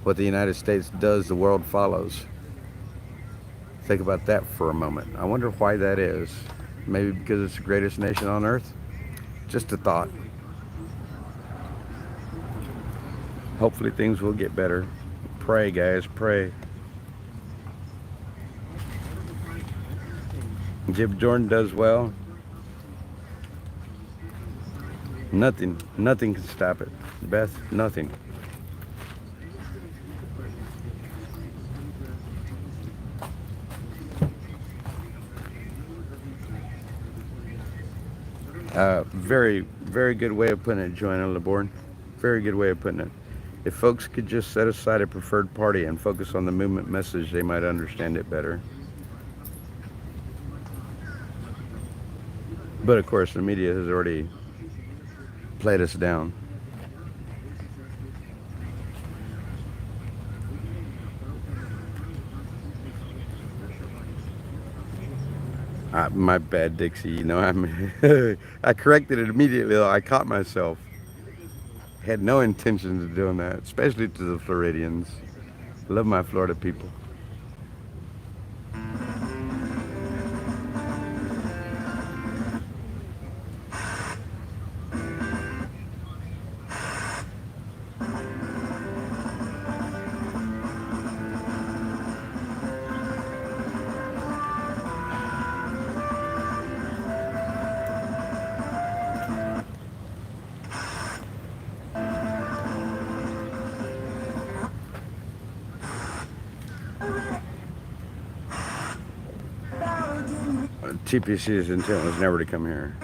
What the United States does, the world follows. Think about that for a moment. I wonder why that is. Maybe because it's the greatest nation on earth? Just a thought. Hopefully things will get better. Pray, guys, pray. Jim Jordan does well. Nothing can stop it. Beth, nothing. Very, very good way of putting it, Joanna Laborn. Very good way of putting it. If folks could just set aside a preferred party and focus on the movement message, they might understand it better. But of course, the media has already played us down. My bad, Dixie. You know, I corrected it immediately, though. I caught myself. Had no intentions of doing that, especially to the Floridians. Love my Florida people. TPC's intent was never to come here.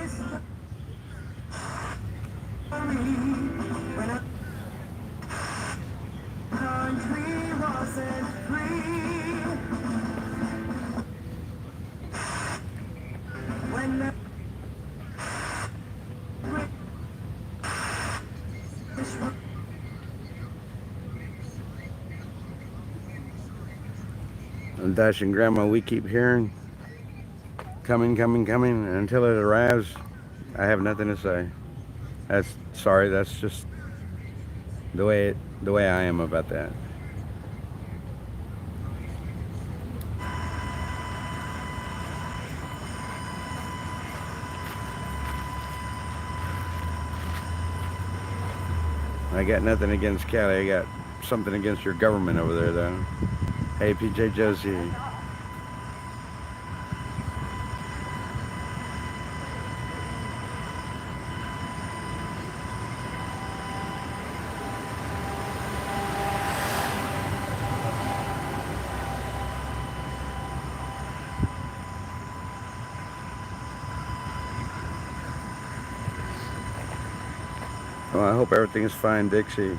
And Dash and Grandma, we keep hearing coming, and until it arrives, I have nothing to say. That's just the way I am about that. I got nothing against Cali. I got something against your government over there, though. Hey, PJ Josie. Well, I hope everything is fine, Dixie.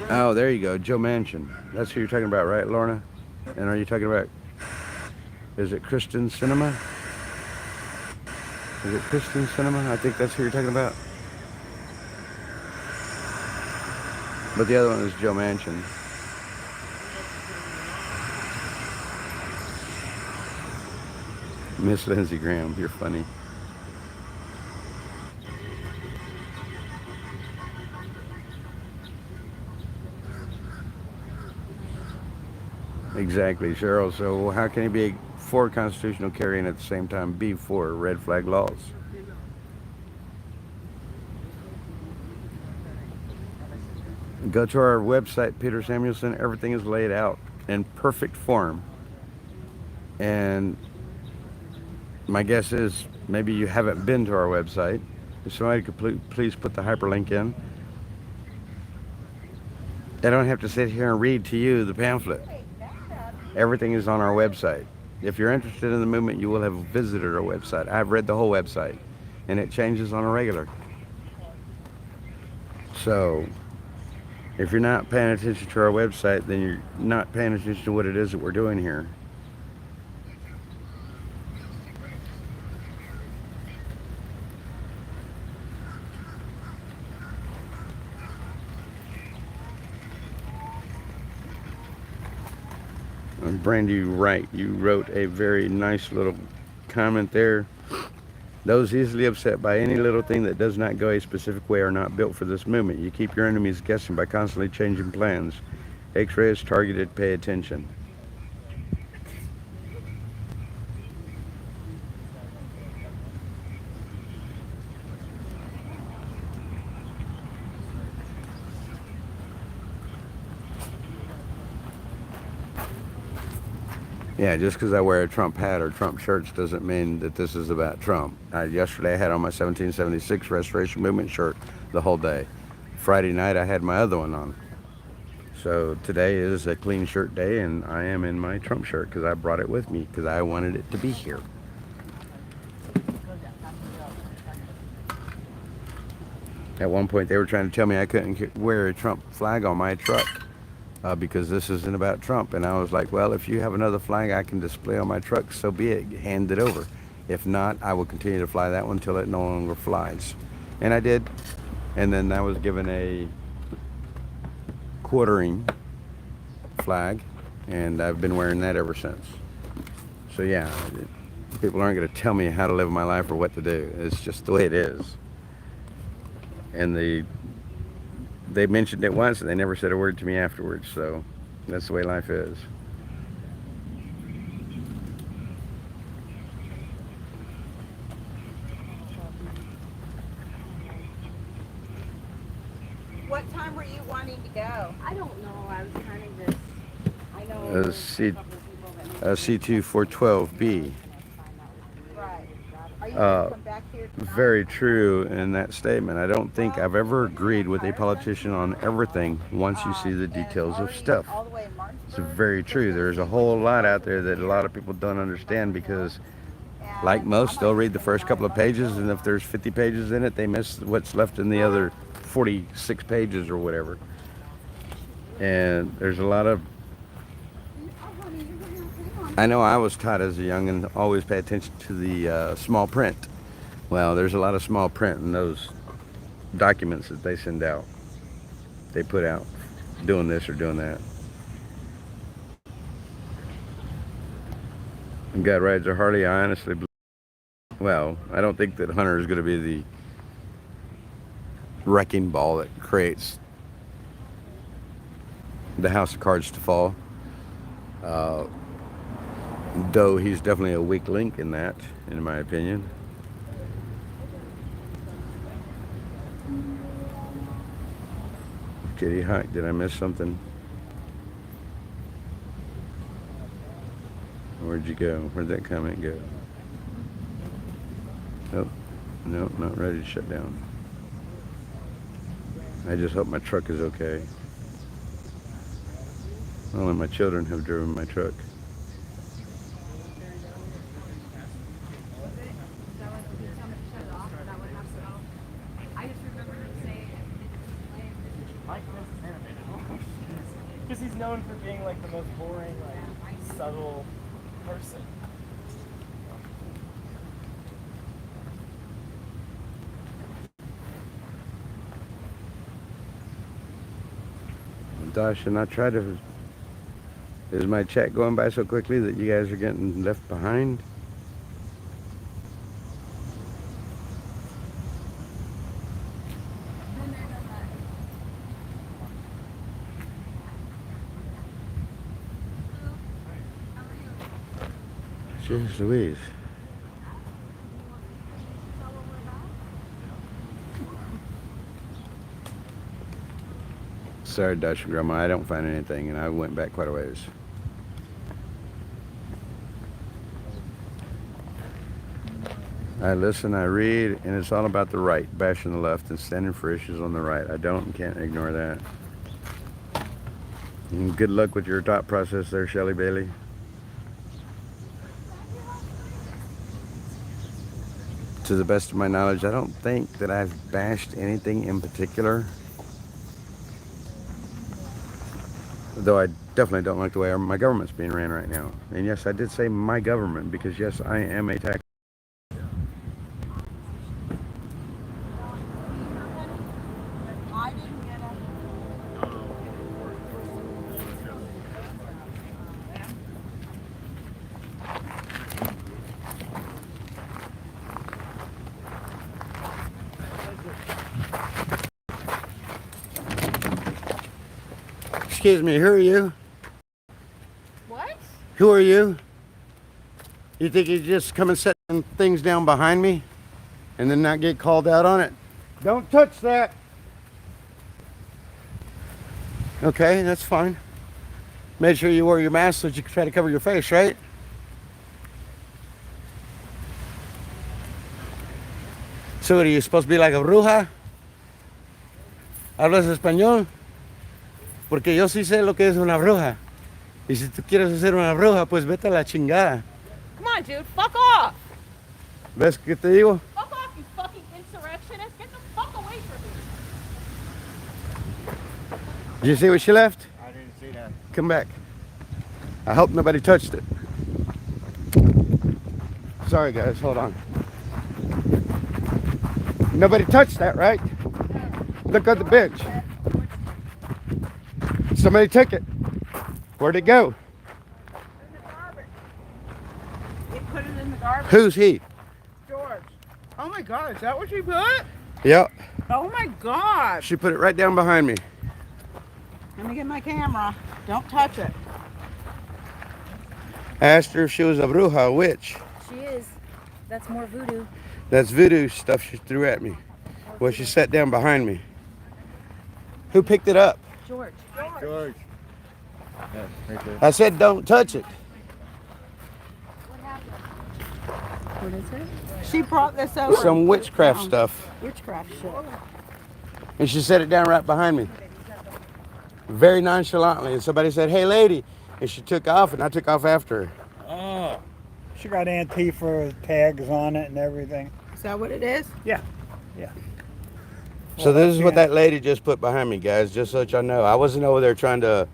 Oh, there you go, Joe Manchin. That's who you're talking about, right, Lorna? And are you talking about, is it Kristen Cinema? Is it Kristen Cinema? I think that's who you're talking about. But the other one is Joe Manchin. Miss Lindsey Graham, you're funny. Exactly, Cheryl. So how can he be for constitutional carry and at the same time be for red flag laws? Go to our website, Peter Samuelson. Everything is laid out in perfect form. And my guess is maybe you haven't been to our website. If somebody could please put the hyperlink in. I don't have to sit here and read to you the pamphlet. Everything is on our website. If you're interested in the movement, you will have visited our website. I've read the whole website, and it changes on a regular. So, if you're not paying attention to our website, then you're not paying attention to what it is that we're doing here. Brandy Wright, you wrote a very nice little comment there. Those easily upset by any little thing that does not go a specific way are not built for this movement. You keep your enemies guessing by constantly changing plans. X-ray is targeted, pay attention. Yeah, just because I wear a Trump hat or Trump shirts doesn't mean that this is about Trump. Yesterday I had on my 1776 Restoration Movement shirt the whole day. Friday night I had my other one on. So today is a clean shirt day, and I am in my Trump shirt because I brought it with me because I wanted it to be here. At one point they were trying to tell me I couldn't wear a Trump flag on my truck. Because this isn't about Trump. And I was like, well, if you have another flag I can display on my truck, so be it. Hand it over. If not, I will continue to fly that one until it no longer flies. And I did. And then I was given a quartering flag, and I've been wearing that ever since. So yeah, people aren't going to tell me how to live my life or what to do. It's just the way it is. And they mentioned it once and they never said a word to me afterwards, so that's the way life is. What time were you wanting to go? I don't know. I was kind of just. I know. C2 412B. Right. Are you going to come back here? Very true in that statement. I don't think I've ever agreed with a politician on everything once you see the details of stuff. It's very true. There's a whole lot out there that a lot of people don't understand because, like most, they'll read the first couple of pages, and if there's 50 pages in it, they miss what's left in the other 46 pages or whatever. And there's a lot of... I know I was taught as a young and always pay attention to the small print. Well, there's a lot of small print in those documents that they send out. They put out doing this or doing that. And God rides a Harley, I honestly believe. Well, I don't think that Hunter is going to be the wrecking ball that creates the house of cards to fall. Though he's definitely a weak link in that, in my opinion. Kitty Hawk, did I miss something? Where'd you go? Where'd that comment go? Nope. Nope, not ready to shut down. I just hope my truck is okay. Only my children have driven my truck. Because he's known for being like the most boring, like subtle person. Gosh, and I try to... Is my chat going by so quickly that you guys are getting left behind? Jeez Louise. Sorry, Dutch and Grandma, I don't find anything, and I went back quite a ways. I listen, I read, and it's all about the right, bashing the left and standing for issues on the right. I don't and can't ignore that. And good luck with your thought process there, Shelley Bailey. To the best of my knowledge, I don't think that I've bashed anything in particular. Though I definitely don't like the way my government's being ran right now. And yes, I did say my government because yes, I am a tax. Excuse me, who are you? What? Who are you? You think you just come and set things down behind me and then not get called out on it? Don't touch that. Okay, that's fine. Make sure you wear your mask so you can try to cover your face, right? So, are you supposed to be like a bruja? ¿Hablas español? Porque yo sí sé lo que es una bruja. Y si tú quieres ser una bruja, pues vete a la chingada. Come on, dude. Fuck off. ¿Ves qué te digo? Fuck off, you fucking insurrectionist. Get the fuck away from me. Did you see what she left? I didn't see that. Come back. I hope nobody touched it. Sorry, guys. Hold on. Nobody touched that, right? Look at the bench. Somebody took it. Where'd it go? He put it in the garbage. Who's he? George. Oh my God, is that what you put? Yep. Oh my God. She put it right down behind me. Let me get my camera. Don't touch it. I asked her if she was a bruja, a witch. She is. That's more voodoo. That's voodoo stuff she threw at me. Well, she sat down behind me. Who picked it up? George. George. Yeah, right there. I said don't touch it. What is it? She brought this over. Some witchcraft stuff. Witchcraft shit. And she set it down right behind me. Very nonchalantly. And somebody said, hey, lady. And she took off, and I took off after her. Oh. She got Antifa tags on it and everything. Is that what it is? Yeah. Yeah. So this is what that lady just put behind me, guys, just so that y'all know. I wasn't over there trying to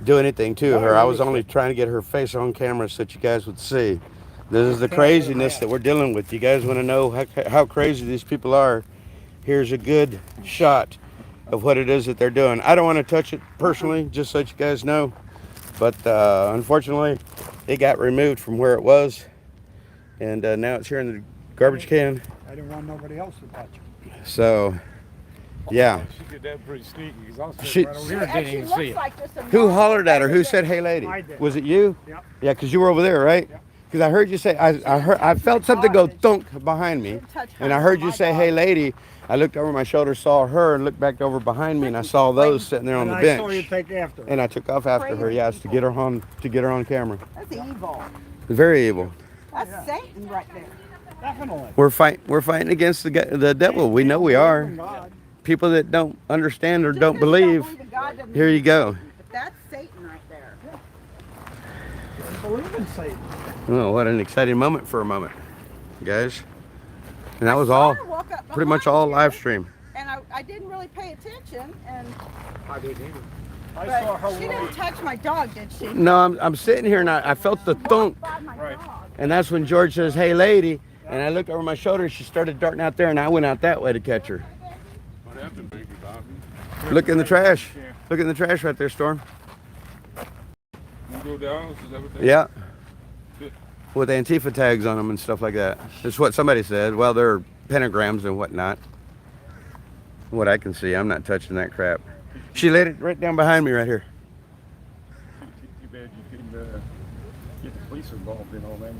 do anything to her. I was only trying to get her face on camera so that you guys would see. This is the craziness that we're dealing with. You guys want to know how crazy these people are? Here's a good shot of what it is that they're doing. I don't want to touch it personally, just so that you guys know. But unfortunately, it got removed from where it was. And now it's here in the garbage can. I didn't want nobody else to touch it. So, yeah. She did that pretty sneaky because I was She- sitting right over here and didn't even see it. Who hollered at her? Who said, hey, lady? I did. Was it you? Yep. Yeah, because you were over there, right? Because I heard you say, I felt something go thunk behind me. And I heard you say, hey, lady. I looked over my shoulder, saw her, and looked back over behind me, and I saw those sitting there on the And I saw you bench. take after her. And I took off after her, yes, to get her on camera. That's evil. Very evil. That's Satan right there. Definitely. We're fighting against the devil. We know we are. People that don't understand or don't believe. Here you go. But that's Satan right there. Believe in Satan. Oh, what an exciting moment for a moment, guys. And that was all, pretty much all live stream. And I didn't really pay attention, and I didn't either. I but saw her she didn't touch my dog, did she? No, I'm sitting here and I felt the thunk. Right. And that's when George says, hey, lady. And I looked over my shoulder and she started darting out there and I went out that way to catch her. What happened, baby Bobby? Look in the trash. Look in the trash right there, Storm. You go down? Is that what they Yeah. Good. With Antifa tags on them and stuff like that. That's what somebody said. Well, they're pentagrams and whatnot. What I can see, I'm not touching that crap. She laid it right down behind me right here. Too bad you couldn't get the police involved in all that.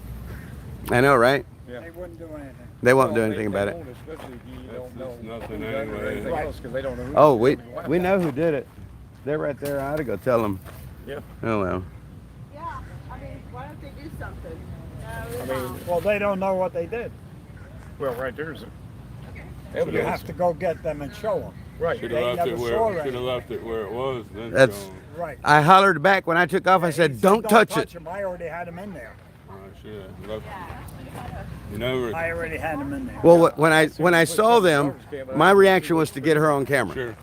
I know, right? Yeah. They wouldn't do anything. They won't do anything about it. won't, especially if you don't know nothing who done it or anyway. anything else, 'cause they don't know who Oh, did we it. we know who did it. They're right there. I ought to go tell them. Yeah. Oh well. Yeah. I mean, why don't they do something? I mean, Well, they don't know what they did. well, right there's a You evidence. have to go get them and show them. Right. Should They have left never it saw where any. should have left it where it was. Then That's- shown. Right. I hollered back when I took off. I said, He "Don't touch it." him. I already had him in there. Should have left. You never. I already had him in there. Well, when I saw them, my reaction was to get her on camera. Sure.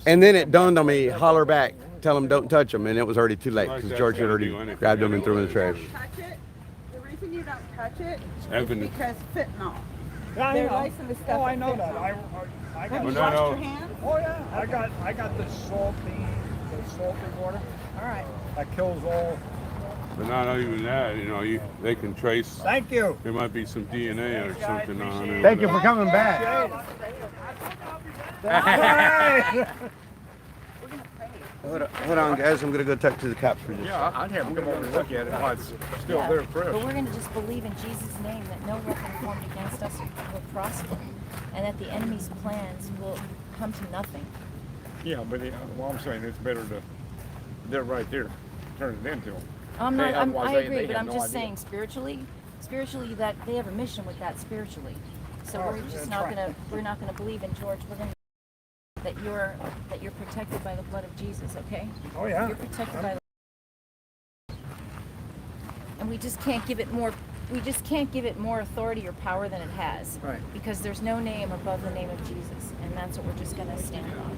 And then it dawned on me, holler back, tell them don't touch them, and it was already too late because George had already grabbed them and threw them in the trash. Touch it. The reason you don't touch it is evidence. because fentanyl. I They're know. lacing the stuff Oh, I with know that. fentanyl. I Have got. you no, washed no. your hands? Oh yeah. I got the salty water. All right. That kills all. But not even that. You know, they can trace. Thank you. There might be some DNA or something on it. Thank you for coming back. Hold on, guys. I'm gonna go talk to the cops for just. Yeah, I'd have them come over and look at it while it's still there fresh. But we're going to just believe in Jesus' name that no weapon formed against us will prosper, and that the enemy's plans will come to nothing. Yeah, but well, I'm saying it's better to, they're right there, turn it into them. I agree, but I'm just saying spiritually that they have a mission with that spiritually. So we're just we're not gonna believe in George. We're gonna that you're protected by the blood of Jesus, okay? Oh, yeah. You're protected by the and we just can't give it more authority or power than it has. Right. Because there's no name above the name of Jesus, and that's what we're just gonna stand on.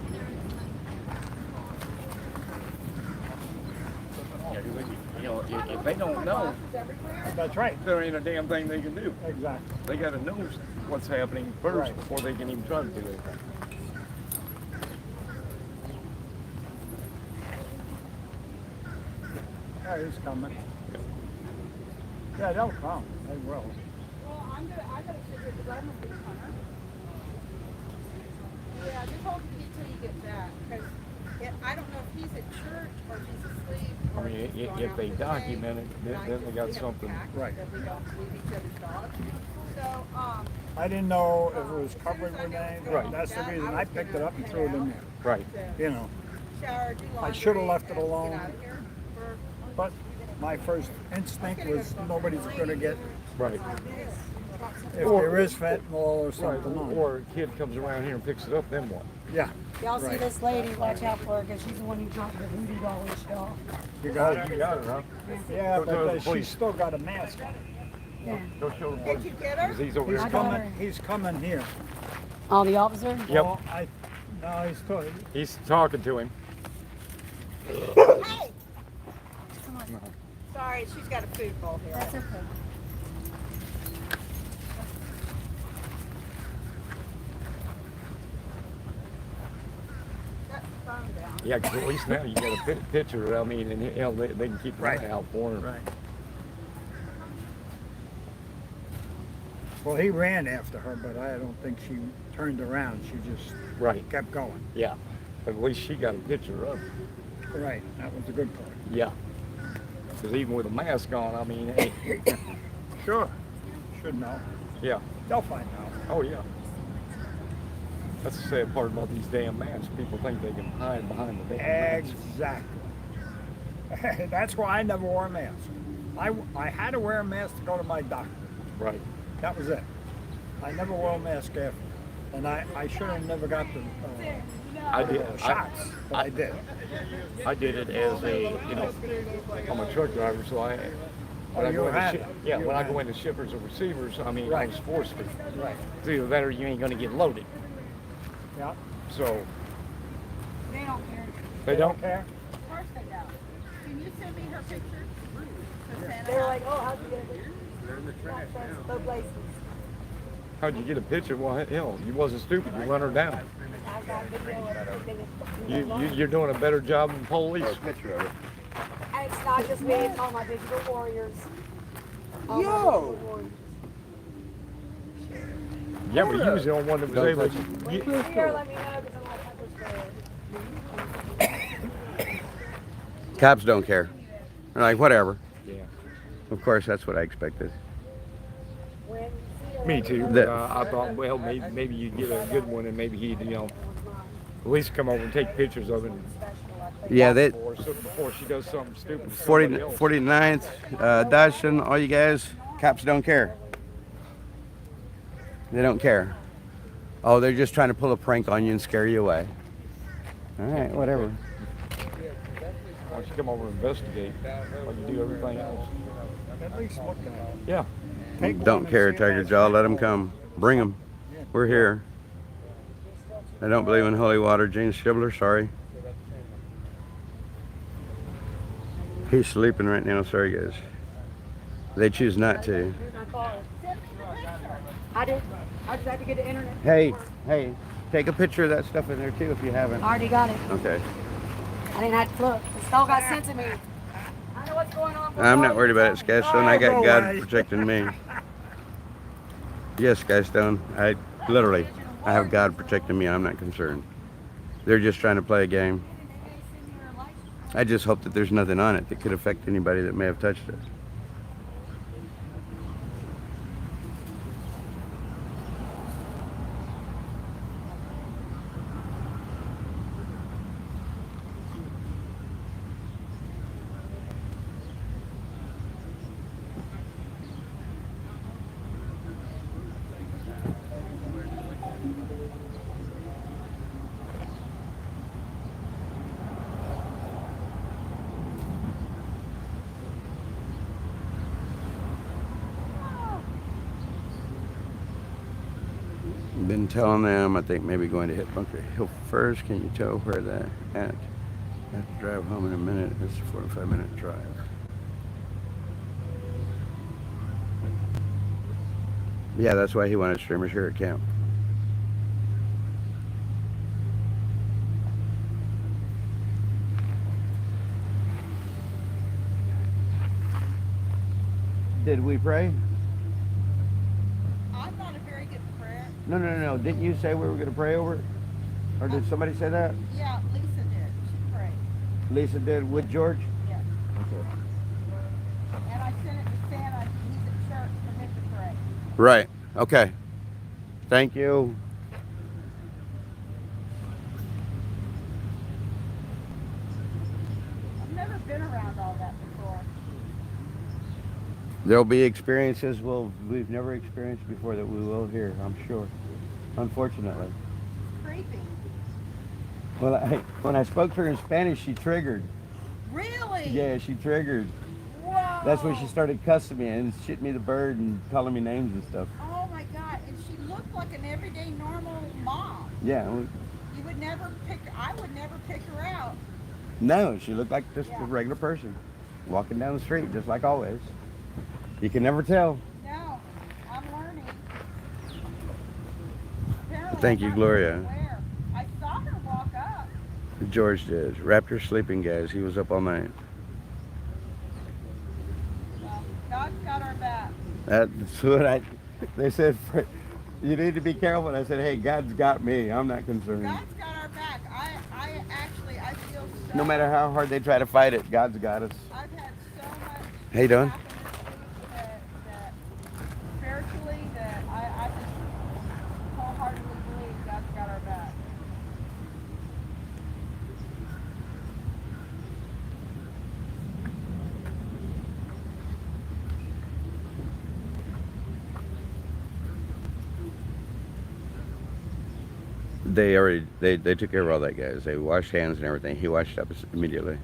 You know, if they don't know, That's right. there ain't a damn thing they can do. Exactly. They got to know what's happening first Right. before they can even try to do anything. Yeah, he's coming. Yeah, they'll come. They will. Well, I gotta sit here because I'm a big hunter. Yeah, just hold it till you get back, because I don't know if he's at church or if he's asleep. I mean, if they document it, then they got something. Right. That we don't leave each other's dogs. So, I didn't know if it was covered with anything. Right. That's the reason I picked it up and threw it in there. Right. You know, shower, do laundry. I should have left it and alone. Get out of here for But my first instinct was nobody's going to get, Right. if there is fentanyl or something on it. Or a kid comes around here and picks it up, then what? Yeah. Y'all see Right. this lady, watch out for her, because she's the one who dropped the voodoo doll and stuff. You got it? You got it, huh? Yeah, Go tell the but she's police. still got a mask on. Yeah. Go show the Did police. you get her? Because he's over He's here. coming. He's coming here. Oh, the officer? Yep. Well, no, he's still. He's talking to him. Hey! Come on. Sorry, she's got a food bowl here. That's okay. Got the phone down. Yeah, 'cause at least now you got a picture. I mean, and hell, they can keep an eye out for him. Right. Well, he ran after her, but I don't think she turned around. She just Right. kept going. Yeah. But at least she got a picture of him. Right. That was the good part. Yeah. Because even with a mask on, I mean, hey. Sure. Should know. Yeah. They'll find out. Oh, yeah. That's the sad part about these damn masks. People think they can hide behind the damn mask. Exactly. That's why I never wore a mask. I had to wear a mask to go to my doctor. Right. That was it. I never wore a mask after. And I should have never got the I did. shots, but I did. I did it as a, you know, I'm a truck driver, so I. When I go into shippers or receivers, I mean, I was forced to. Right. It's either that or you ain't going to get loaded. Yeah. So. They don't care. They don't care? Of course they don't. Can you send me her pictures? They're like, oh, how'd you get it? They're in the trash No places. How'd you get a picture? Well, hell, you wasn't stupid. You run her down. I got video of everything. You're doing a better job than police. And it's not just me, it's all my digital warriors. All my Yo! digital warriors. Yeah, but you was the only one that was able to. When you see her, let me know, because I'm like pepper spray. Cops don't care. They're like, whatever. Yeah. Of course, that's what I expected. When you see her, Me too. That- I thought, well, maybe you'd get a good one, and maybe he'd, you know, at least come over and take pictures of it. Yeah, they Before she does something stupid. to 40, somebody else. 49th, Dodson, all you guys, cops don't care. They don't care. Oh, they're just trying to pull a prank on you and scare you away. All right, whatever. Why don't you come over and investigate like you do everything else? At least look at it. Yeah. Don't care, Tiger Jaw. Let them come. Bring them. We're here. I don't believe in holy water. Gene Shibler, sorry. He's sleeping right now. Sorry, guys. They choose not to. I did. I just had to get the internet. Hey, take a picture of that stuff in there too if you haven't. I already got it. Okay. I didn't have to look. It's all got sent to me. I know what's going on. I'm not worried about it, Skystone. I got God protecting me. Yes, Skystone. I have God protecting me. I'm not concerned. They're just trying to play a game. I just hope that there's nothing on it that could affect anybody that may have touched it. been telling them, I think maybe going to hit Bunker Hill first. Can you tell where that at? I have to drive home in a minute. It's a 45-minute drive. Yeah, that's why he wanted streamers here at camp. Did we pray? I'm not a very good prayer. No. Didn't you say we were going to pray over it? Or did somebody say that? Yeah, Lisa did. She prayed. Lisa did with George? Yes. Okay. And I sent it to Santa. He's at church for him to pray. Right. Okay. Thank you. I've never been around all that before. There'll be experiences we've never experienced before that we will here, I'm sure. Unfortunately. Creepy. Well, when I spoke to her in Spanish, she triggered. Really? Yeah, she triggered. Whoa. That's when she started cussing me and shitting me the bird and calling me names and stuff. Oh my God. And she looked like an everyday normal mom. Yeah. You would never I would never pick her out. No, she looked like just a regular person walking down the street, just like always. You can never tell. No, I'm learning. Apparently Thank you, Gloria. Where? I saw her walk up. George did. Raptor sleeping, guys. He was up all night. Well, God's got our back. That's what they said, you need to be careful. And I said, hey, God's got me. I'm not concerned. God's got our back. I feel so. No matter how hard they try to fight it, God's got us. I've had so much. How you doing? That spiritually, that I just wholeheartedly believe God's got our back. They took care of all that, guys. They washed hands and everything. He washed up immediately.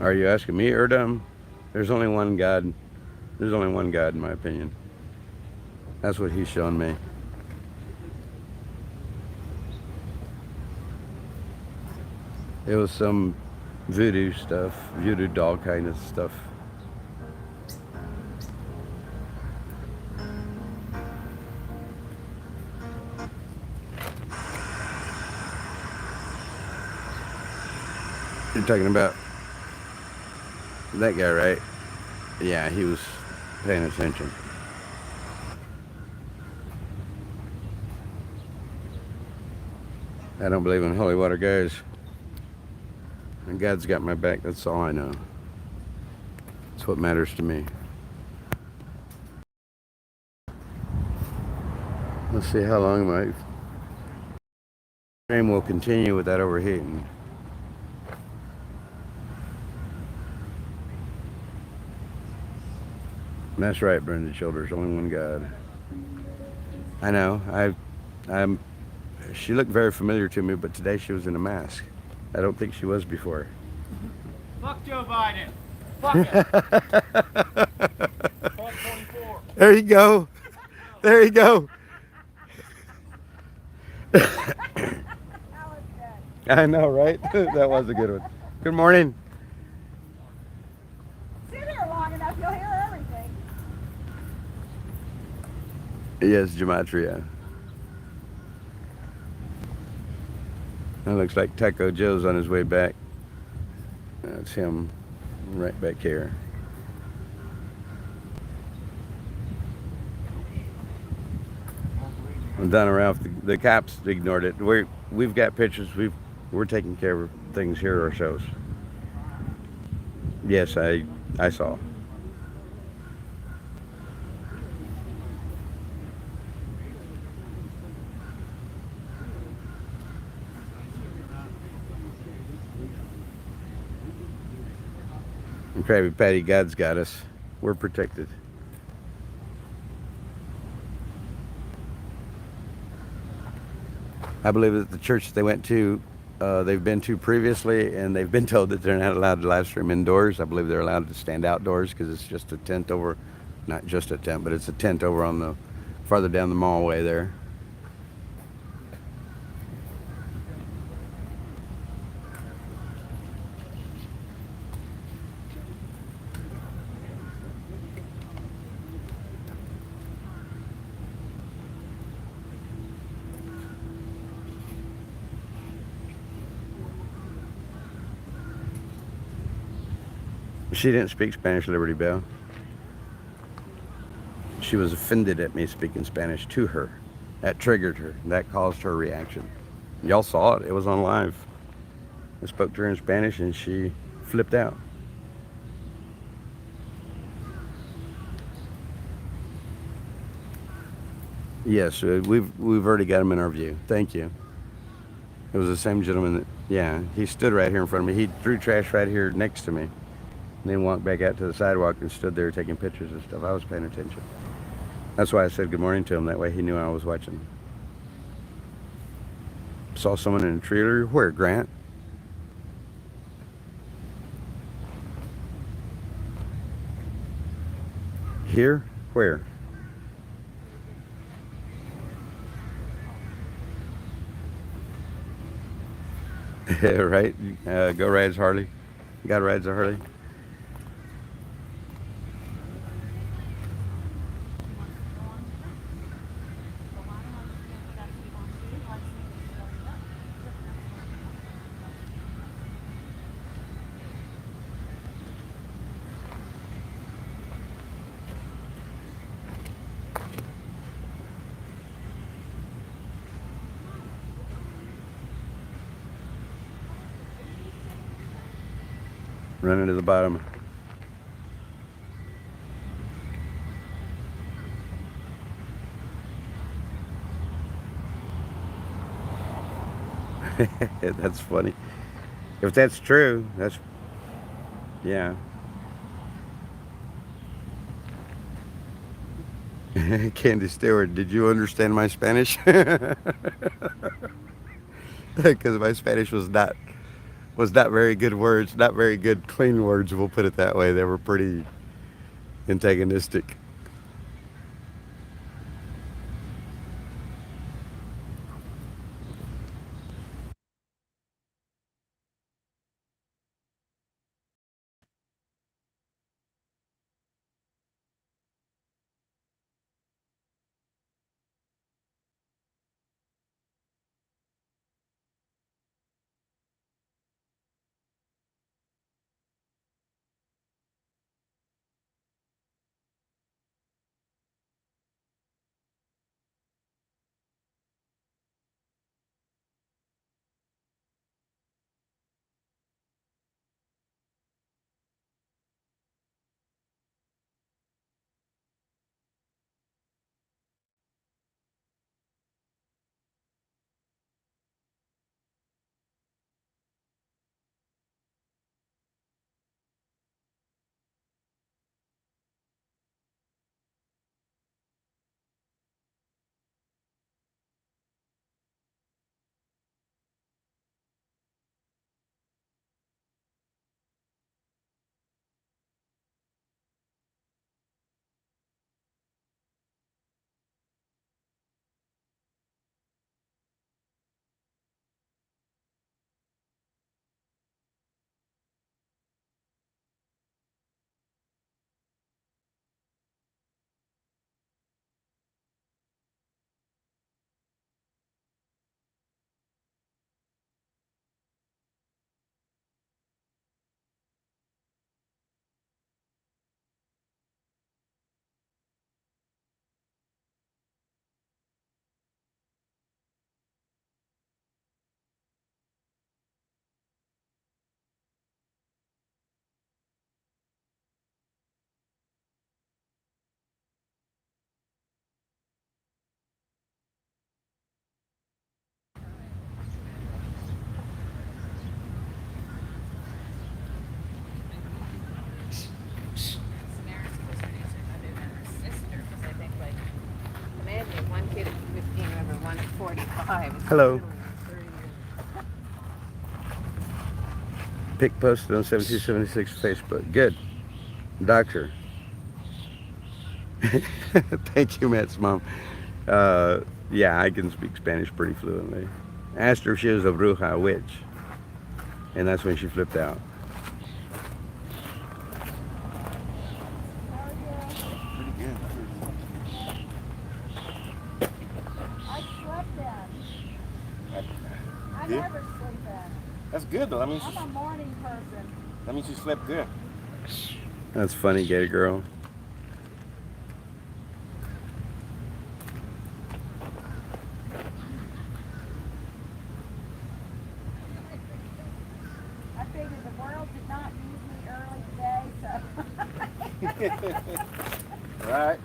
Are you asking me or them? There's only one God. There's only one God, in my opinion. That's what he's shown me. It was some voodoo stuff, voodoo doll kind of stuff. You're talking about that guy, right? Yeah, he was paying attention. I don't believe in holy water, guys. And God's got my back, that's all I know. That's what matters to me. Let's see how long my frame will continue without overheating. That's right, Brenda Childers, only one God. I know, she looked very familiar to me, but today she was in a mask. I don't think she was before. Fuck Joe Biden. Fuck him. There you go. There you go. I know, right? That was a good one. Good morning. Sit here long enough, you'll hear everything. Yes, Gematria. That looks like Taco Joe's on his way back. That's him right back here. Donna Ralph, the cops ignored it. We've got pictures. We're taking care of things here ourselves. Yes, I saw. And Krabby Patty, God's got us. We're protected. I believe that the church that they went to, they've been to previously, and they've been told that they're not allowed to live stream indoors. I believe they're allowed to stand outdoors because it's just a tent over, not just a tent, but it's a tent over on the farther down the mallway there. She didn't speak Spanish, Liberty Bell. She was offended at me speaking Spanish to her. That triggered her. That caused her reaction. Y'all saw it. It was on live. I spoke to her in Spanish and she flipped out. Yes, we've already got him in our view. Thank you. It was the same gentleman that, yeah, he stood right here in front of me. He threw trash right here next to me. And then walked back out to the sidewalk and stood there taking pictures and stuff. I was paying attention. That's why I said good morning to him. That way he knew I was watching. Saw someone in a trailer. Where, Grant? Here? Where? Right? Go rides Harley. Got rides a Harley. Running to the bottom. That's funny. If that's true, that's, yeah. Candy Stewart, did you understand my Spanish? Because my Spanish was not very good words, not very good clean words, we'll put it that way. They were pretty antagonistic. Hello. pic posted on 1776 Facebook. Good. Doctor. Thank you, Matt's mom. Yeah, I can speak Spanish pretty fluently. Asked her if she was a bruja, a witch. And that's when she flipped out. Pretty good. I slept in. I Good? never sleep in. That's good though. That means I'm a morning person. that means you slept good. That's funny, gay girl. I figured the world did not use me early today, so. Right.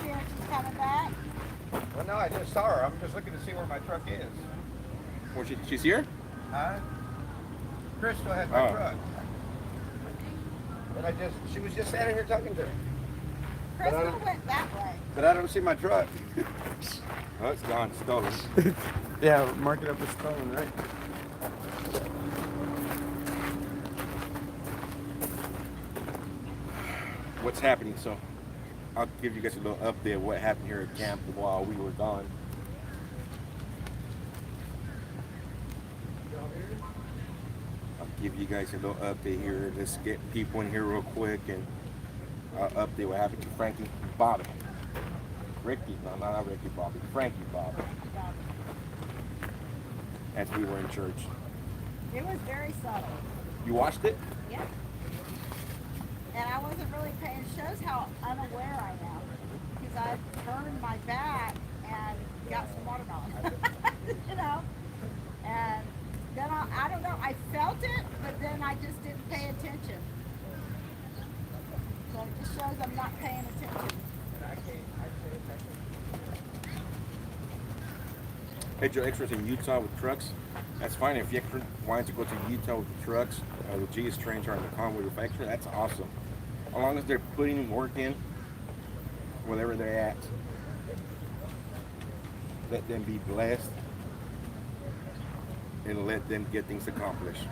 Here, she's coming back. Well, no, I just saw her. I'm just looking to see where my truck is. Well, she's here? Huh? Crystal had my Oh. truck. But she was just standing here talking to her. Crystal went that way. But I don't see my truck. Oh, it's gone. Stolen. Yeah, mark it up as stolen, right? What's happening? So, I'll give you guys a little update of what happened here at camp while we were gone. I'll give you guys a little update here. Let's get people in here real quick and I'll update what happened to Frankie Bobby. Ricky, no, not Ricky Bobby. Frankie Bobby. As we were in church. It was very subtle. You watched it? Yeah. And I wasn't really paying. It shows how unaware I am. Because I burned my back and got some watermelon. You know? And then I don't know, I felt it, but then I just didn't pay attention. So it just shows I'm not paying attention. Hey, your extras in Utah with trucks, that's fine. If you wanted to go to Utah with the trucks, the GS trains are in the Convoy factory, that's awesome. As long as they're putting work in, wherever they're at, let them be blessed and let them get things accomplished.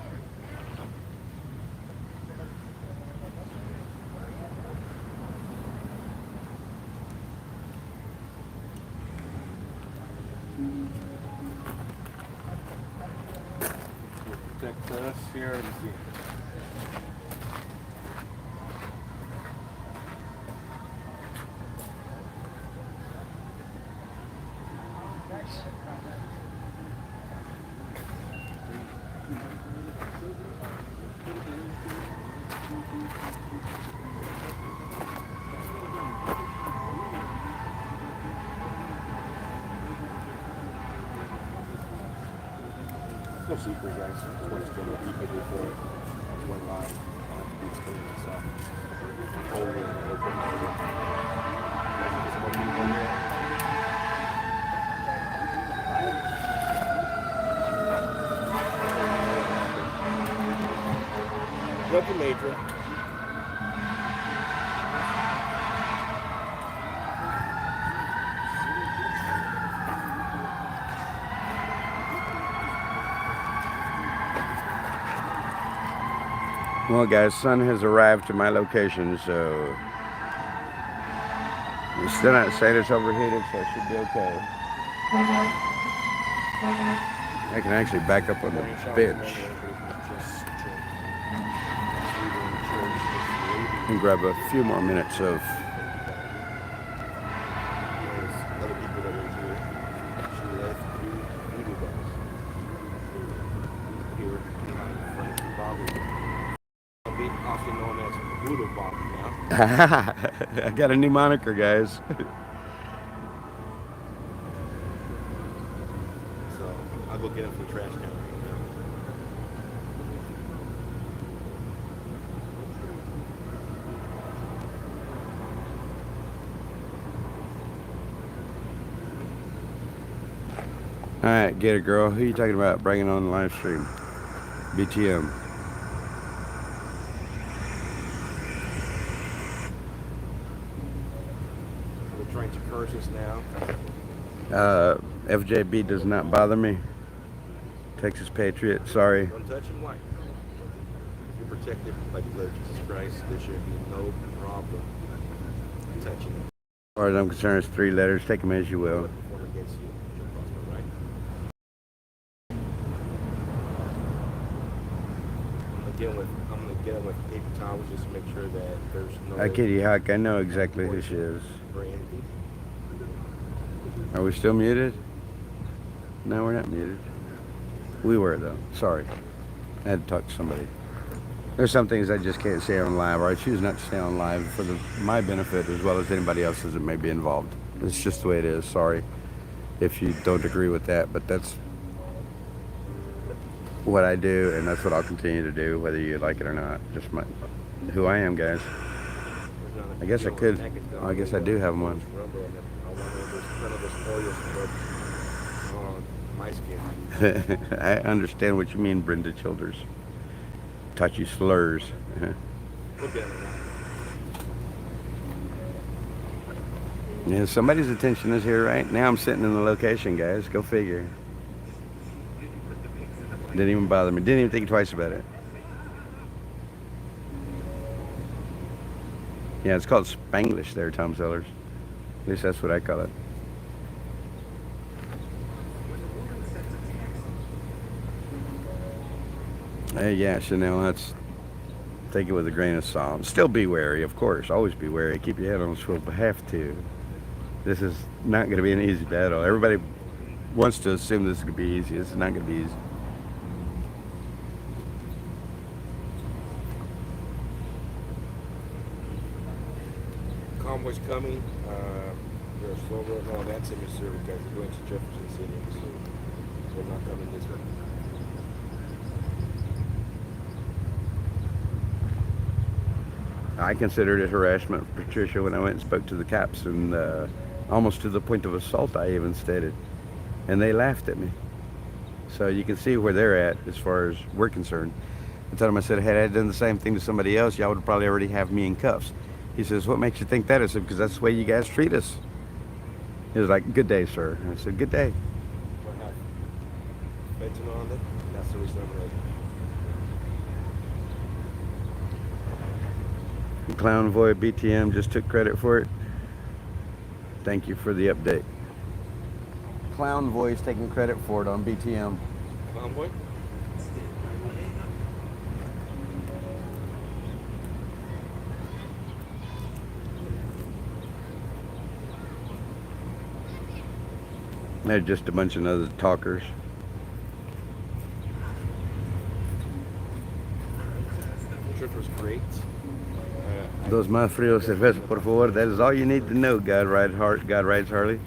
Protect us here. Let me see. No secret, guys. Just want to spend what people do for it. It's one line. I have to be explaining myself. Holy and open. Just more people here. Nothing major. Well, guys, sun has arrived to my location, so it's still not saying it's overheated, so it should be okay. I can actually back up on the bench and grab a few more minutes of Other people that were here. She left 3 voodoo dolls. Here behind Frankie Bobby. Often known as Voodoo Bobby now. I got a new moniker, guys. So I'll go get him from the trash can right now. All right, get it, girl. Who you talking about bringing on the live stream? BTM. We're trying to curse us now. FJB does not bother me. Texas Patriot, sorry. Don't touch him. Why? You're protected by the blood of Jesus Christ. There should be no problem touching him. As far as I'm concerned, it's 3 letters. Take them as you will. Form against you, shall prosper, right? I'm gonna get him with paper towels just to make sure that there's no. Kitty Hawk, I know exactly who she is. or anything. Are we still muted? No, we're not muted. We were though. Sorry. I had to talk to somebody. There's some things I just can't say on live, or I choose not to say on live for my benefit as well as anybody else's that may be involved. It's just the way it is. Sorry if you don't agree with that, but that's what I do, and that's what I'll continue to do, whether you like it or not. Just who I am, guys. I guess I could. I guess I do have one. I understand what you mean, Brenda Childers. Taught you slurs. Yeah, somebody's attention is here right now. I'm sitting in the location, guys. Go figure. Didn't even bother me. Didn't even think twice about it. Yeah, it's called Spanglish there, Tom Sellers. At least that's what I call it. Yeah, Chanel, that's take it with a grain of salt. Still be wary, of course. Always be wary. Keep your head on the swivel, but have to. This is not going to be an easy battle. Everybody wants to assume this is going to be easy. This is not going to be easy. Convoy's coming. They're a slow road. No, that's in Missouri, guys. They're going to Jefferson City, Missouri. They're not coming this way. I considered it harassment, Patricia, when I went and spoke to the cops, and almost to the point of assault, I even stated. And they laughed at me. So you can see where they're at as far as we're concerned. I told him, I said, had I done the same thing to somebody else, y'all would probably already have me in cuffs. He says, what makes you think that? I said, because that's the way you guys treat us. He was like, good day, sir. And I said, good day. Fentanyl on it. That's the reason I'm ready. Convoy BTM just took credit for it. Thank you for the update. Convoy is taking credit for it on BTM. Convoy? They're just a bunch of other talkers. The trip was great. Dos más fríos cerveza, por favor. That is all you need to know, God Rides Harley.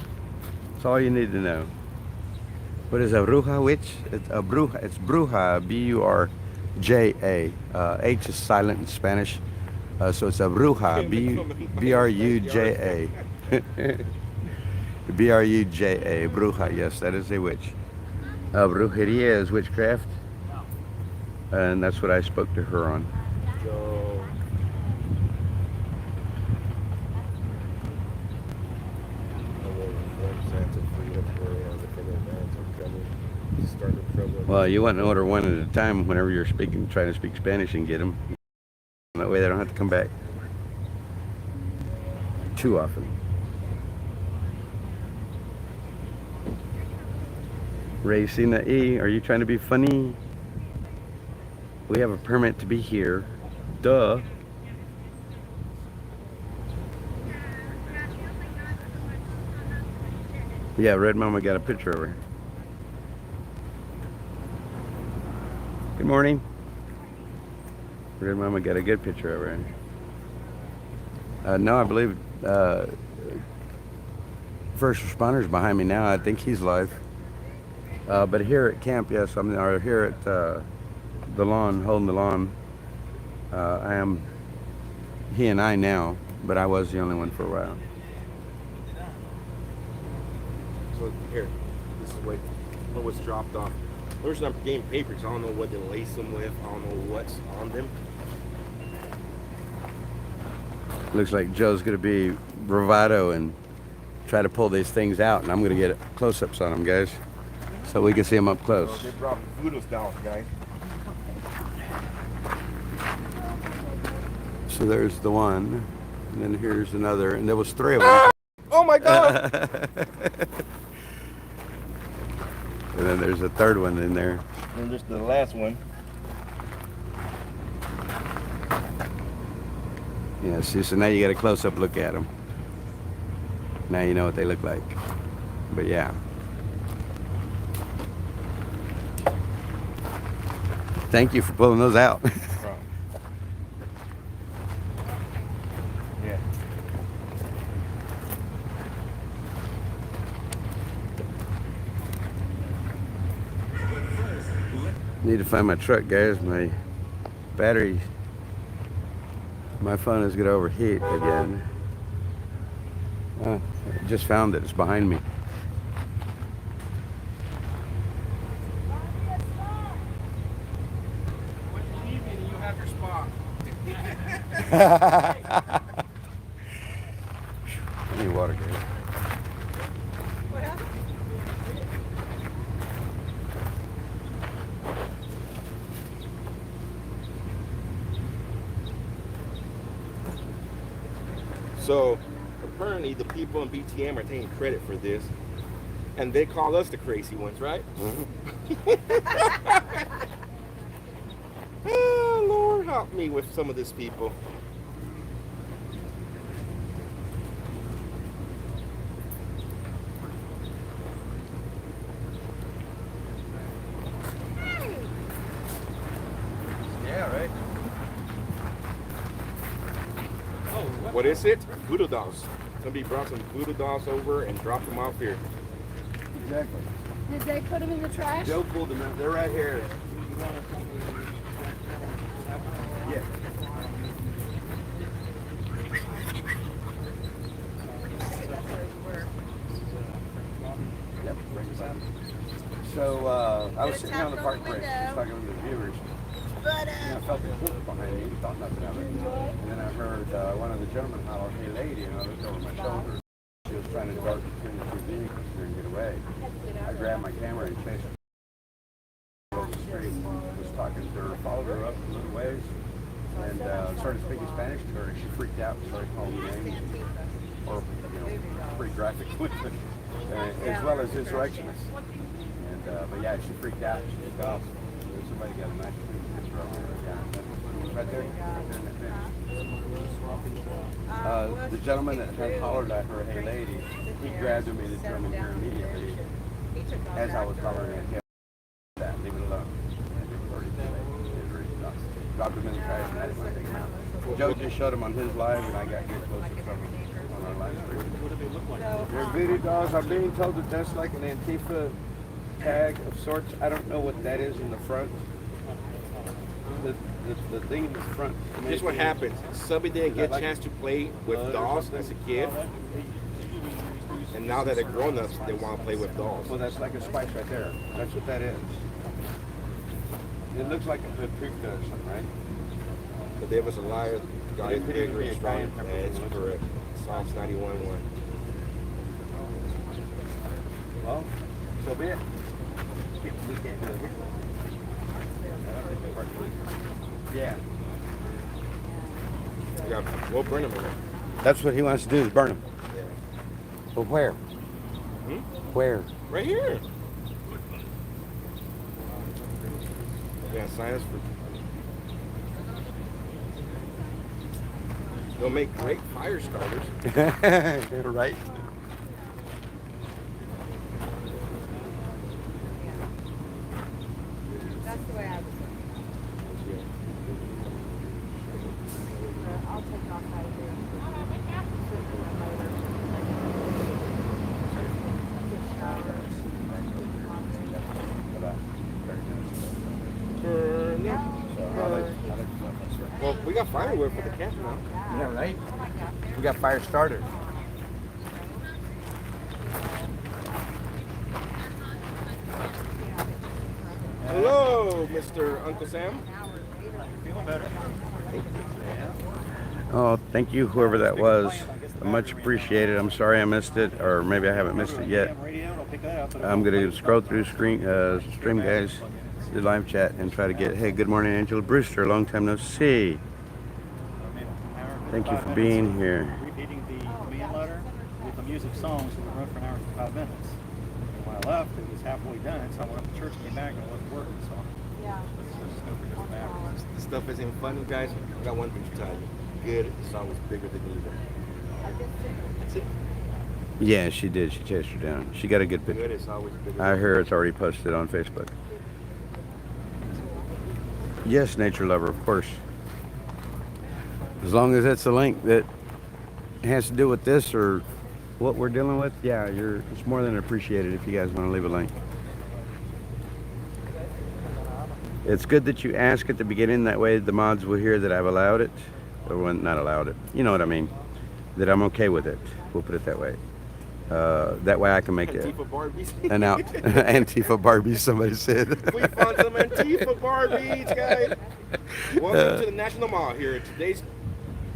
That's all you need to know. What is a bruja witch? It's a bruja. It's bruja, B-U-R-J-A. H is silent in Spanish. So it's a bruja, B-R-U-J-A. B-R-U-J-A, bruja, yes, that is a witch. Brujeria is witchcraft. And that's what I spoke to her on. Well, you want to order one at a time whenever you're trying to speak Spanish and get them. That way they don't have to come back too often. Racina E, are you trying to be funny? We have a permit to be here. Duh. Yeah, Red Mama got a picture of her. Good morning. Red Mama got a good picture of her. No, I believe first responders behind me now. I think he's live. But here at camp, yes, or here at the lawn, holding the lawn. I am he and I now, but I was the only one for a while. So here, this is what what was dropped off. First, I'm getting papers. I don't know what they lace them with. I don't know what's on them. Looks like Joe's gonna be bravado and try to pull these things out, and I'm gonna get close-ups on them, guys, so we can see them up close. They brought voodoo dolls, guys. So there's the one, and then here's another, and there was 3 of them. Oh my God! And then there's a 3rd one in there. And there's the last one. Yeah, see, so now you got a close-up look at them. Now you know what they look like. But yeah. Thank you for pulling those out. Yeah. Need to find my truck, guys. My battery, my phone is gonna overheat again. I just found it. It's behind me. You have your spot. I need water, guys. So apparently the people in BTM are taking credit for this, and they call us the crazy ones, right? Oh, Lord, help me with some of these people. Yeah, right. What is it? Voodoo dolls. Somebody brought some voodoo dolls over and dropped them off here. Exactly. Did they put them in the trash? Joe pulled them out. They're right here. Yeah. Yep. So I was sitting on the park bench just talking to the viewers. And I felt the hook behind me, thought nothing of it. And then I heard one of the gentlemen holler, "Hey lady," and I looked over my shoulder. She was trying to dart between the 2 vehicles here and get away. I grabbed my camera and chased her across the street. Was talking to her, followed her up a little ways, and started speaking Spanish to her, and she freaked out and started calling me names, or pretty graphic with it, as well as insurrectionists. And but yeah, she freaked out. She took off. Somebody got a nice picture of her. Yeah, right there. The gentleman that had hollered at her, "Hey lady," he grabbed me to turn him here immediately. As I was hollering at him, leave it alone. Dropped him in the trash, and I didn't want to take him out. Joe just showed him on his live, and I got good close to him on our live stream. Their voodoo dolls are being told that that's like an Antifa tag of sorts. I don't know what that is in the front. The thing in the front. Here's what happens. Somebody didn't get a chance to play with dolls as a kid. And now that they're grown-ups, they want to play with dolls. Well, that's like a spice right there. That's what that is. It looks like a paprika or something, right? The devil's a liar, God is bigger and strong. That's correct. Psalms 91:1. Well, so be it. We can't do it. Yeah. Yeah, we'll burn them. That's what he wants to do, is burn them. Yeah. But where? Where? Right here. Yeah, science for. They'll make great fire starters. Right. That's the way I was looking. I'll take off out of here. Well, we got firewood for the camp now. Yeah, right? We got fire started. Hello, Mr. Uncle Sam. Feeling better? Oh, thank you, whoever that was. Much appreciated. I'm sorry I missed it, or maybe I haven't missed it yet. I'm gonna scroll through stream guys, the live chat, and try to get. Hey, good morning, Angela Brewster. Long time no see. Thank you for being here. Repeating the command letter with the music songs that would run for an hour and 5 minutes. And when I left, it was halfway done, so I went up to church, came back, and it wasn't working. So This stuff isn't fun, guys. I got one thing to tell you. Good is always bigger than evil. That's it. Yeah, she did. She chased her down. She got a good picture. Good is always bigger. I hear it's already posted on Facebook. Yes, nature lover, of course. As long as it's a link that has to do with this or what we're dealing with, yeah, it's more than appreciated if you guys want to leave a link. It's good that you ask at the beginning, that way the mods will hear that I've allowed it, or not allowed it, you know what I mean, that I'm okay with it, we'll put it that way. That way I can make Antifa Barbies. an out. Antifa Barbies, somebody said. We found some Antifa Barbies, guys. Welcome to the National Mall here. Today's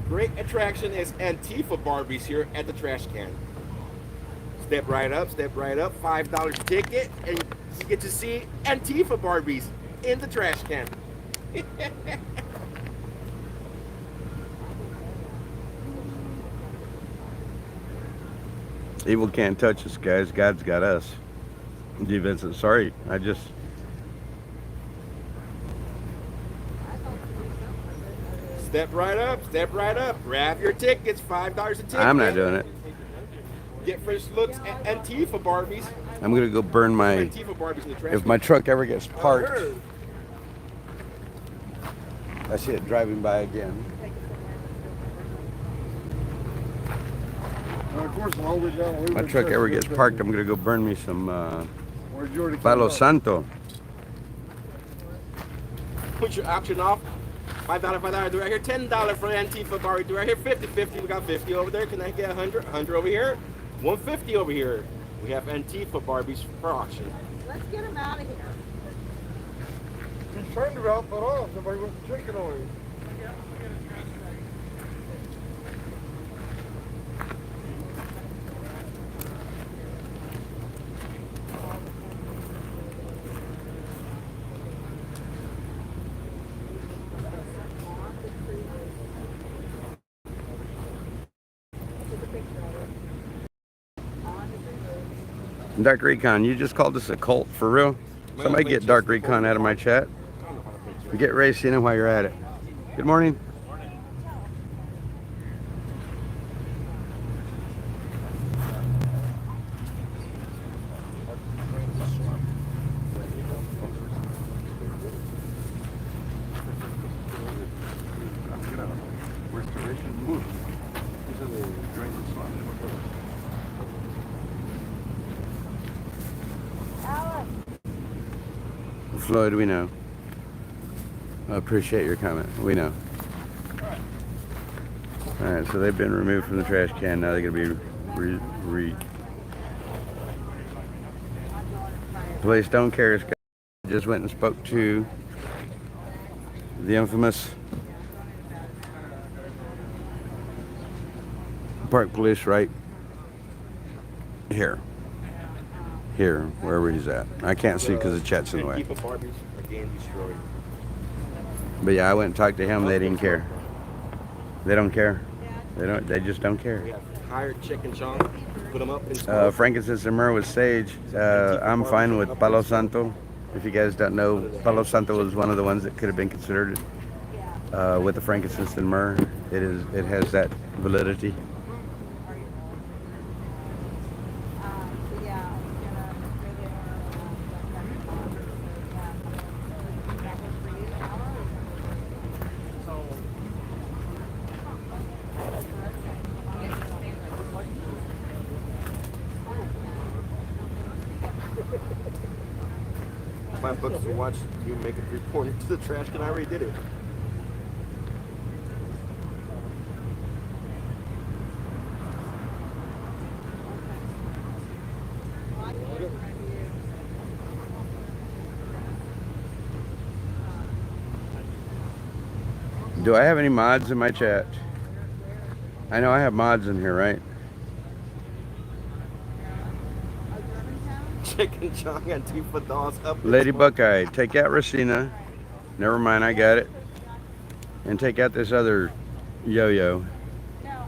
great attraction is Antifa Barbies here at the trash can. Step right up, $5 ticket, and you get to see Antifa Barbies in the trash can. Evil can't touch us, guys. God's got us. G. Vincent, sorry. Step right up. Grab your tickets, $5 a ticket. I'm not doing it. Get first looks at Antifa Barbies. I'm going to go burn my... Antifa Barbies in the trash If my truck ever gets parked, I see it driving by again. Of course, while we're down, My truck ever gets parked, I'm going to go burn me some Palo Santo. Put your option off. $5, do right here. $10 for Antifa Barbie. Do right here. 50. We got 50 over there. Can I get 100? 100 over here. 150 over here. We have Antifa Barbies for auction. Let's get him out of here. He's trying to route that off. Somebody was drinking on him. Dark Recon, you just called us a cult, for real? Somebody get Dark Recon out of my chat. Get Ray Cena while you're at it. Good morning. Floyd, we know. I appreciate your comment. We know. Alright, so they've been removed from the trash can. Now they're going to be Police don't care. Just went and spoke to the infamous Park Police right here. Here, wherever he's at. I can't see because the chat's in the way. Antifa Barbies are getting destroyed. But yeah, I went and talked to him. They didn't care. They don't care. They just don't care. We have hired Chick and Chong. Put them up in smoke. Frankincense and myrrh with sage. I'm fine with Palo Santo. If you guys don't know, Palo Santo was one of the ones that could have been considered with the frankincense and myrrh. It has that validity. $5 to watch you make a report into the trash can. I already did it. Do I have any mods in my chat? I know I have mods in here, right? Chicken Chong Antifa dolls up. Lady Buckeye, take out Racina. Never mind, I got it. And take out this other yo-yo. No, I am,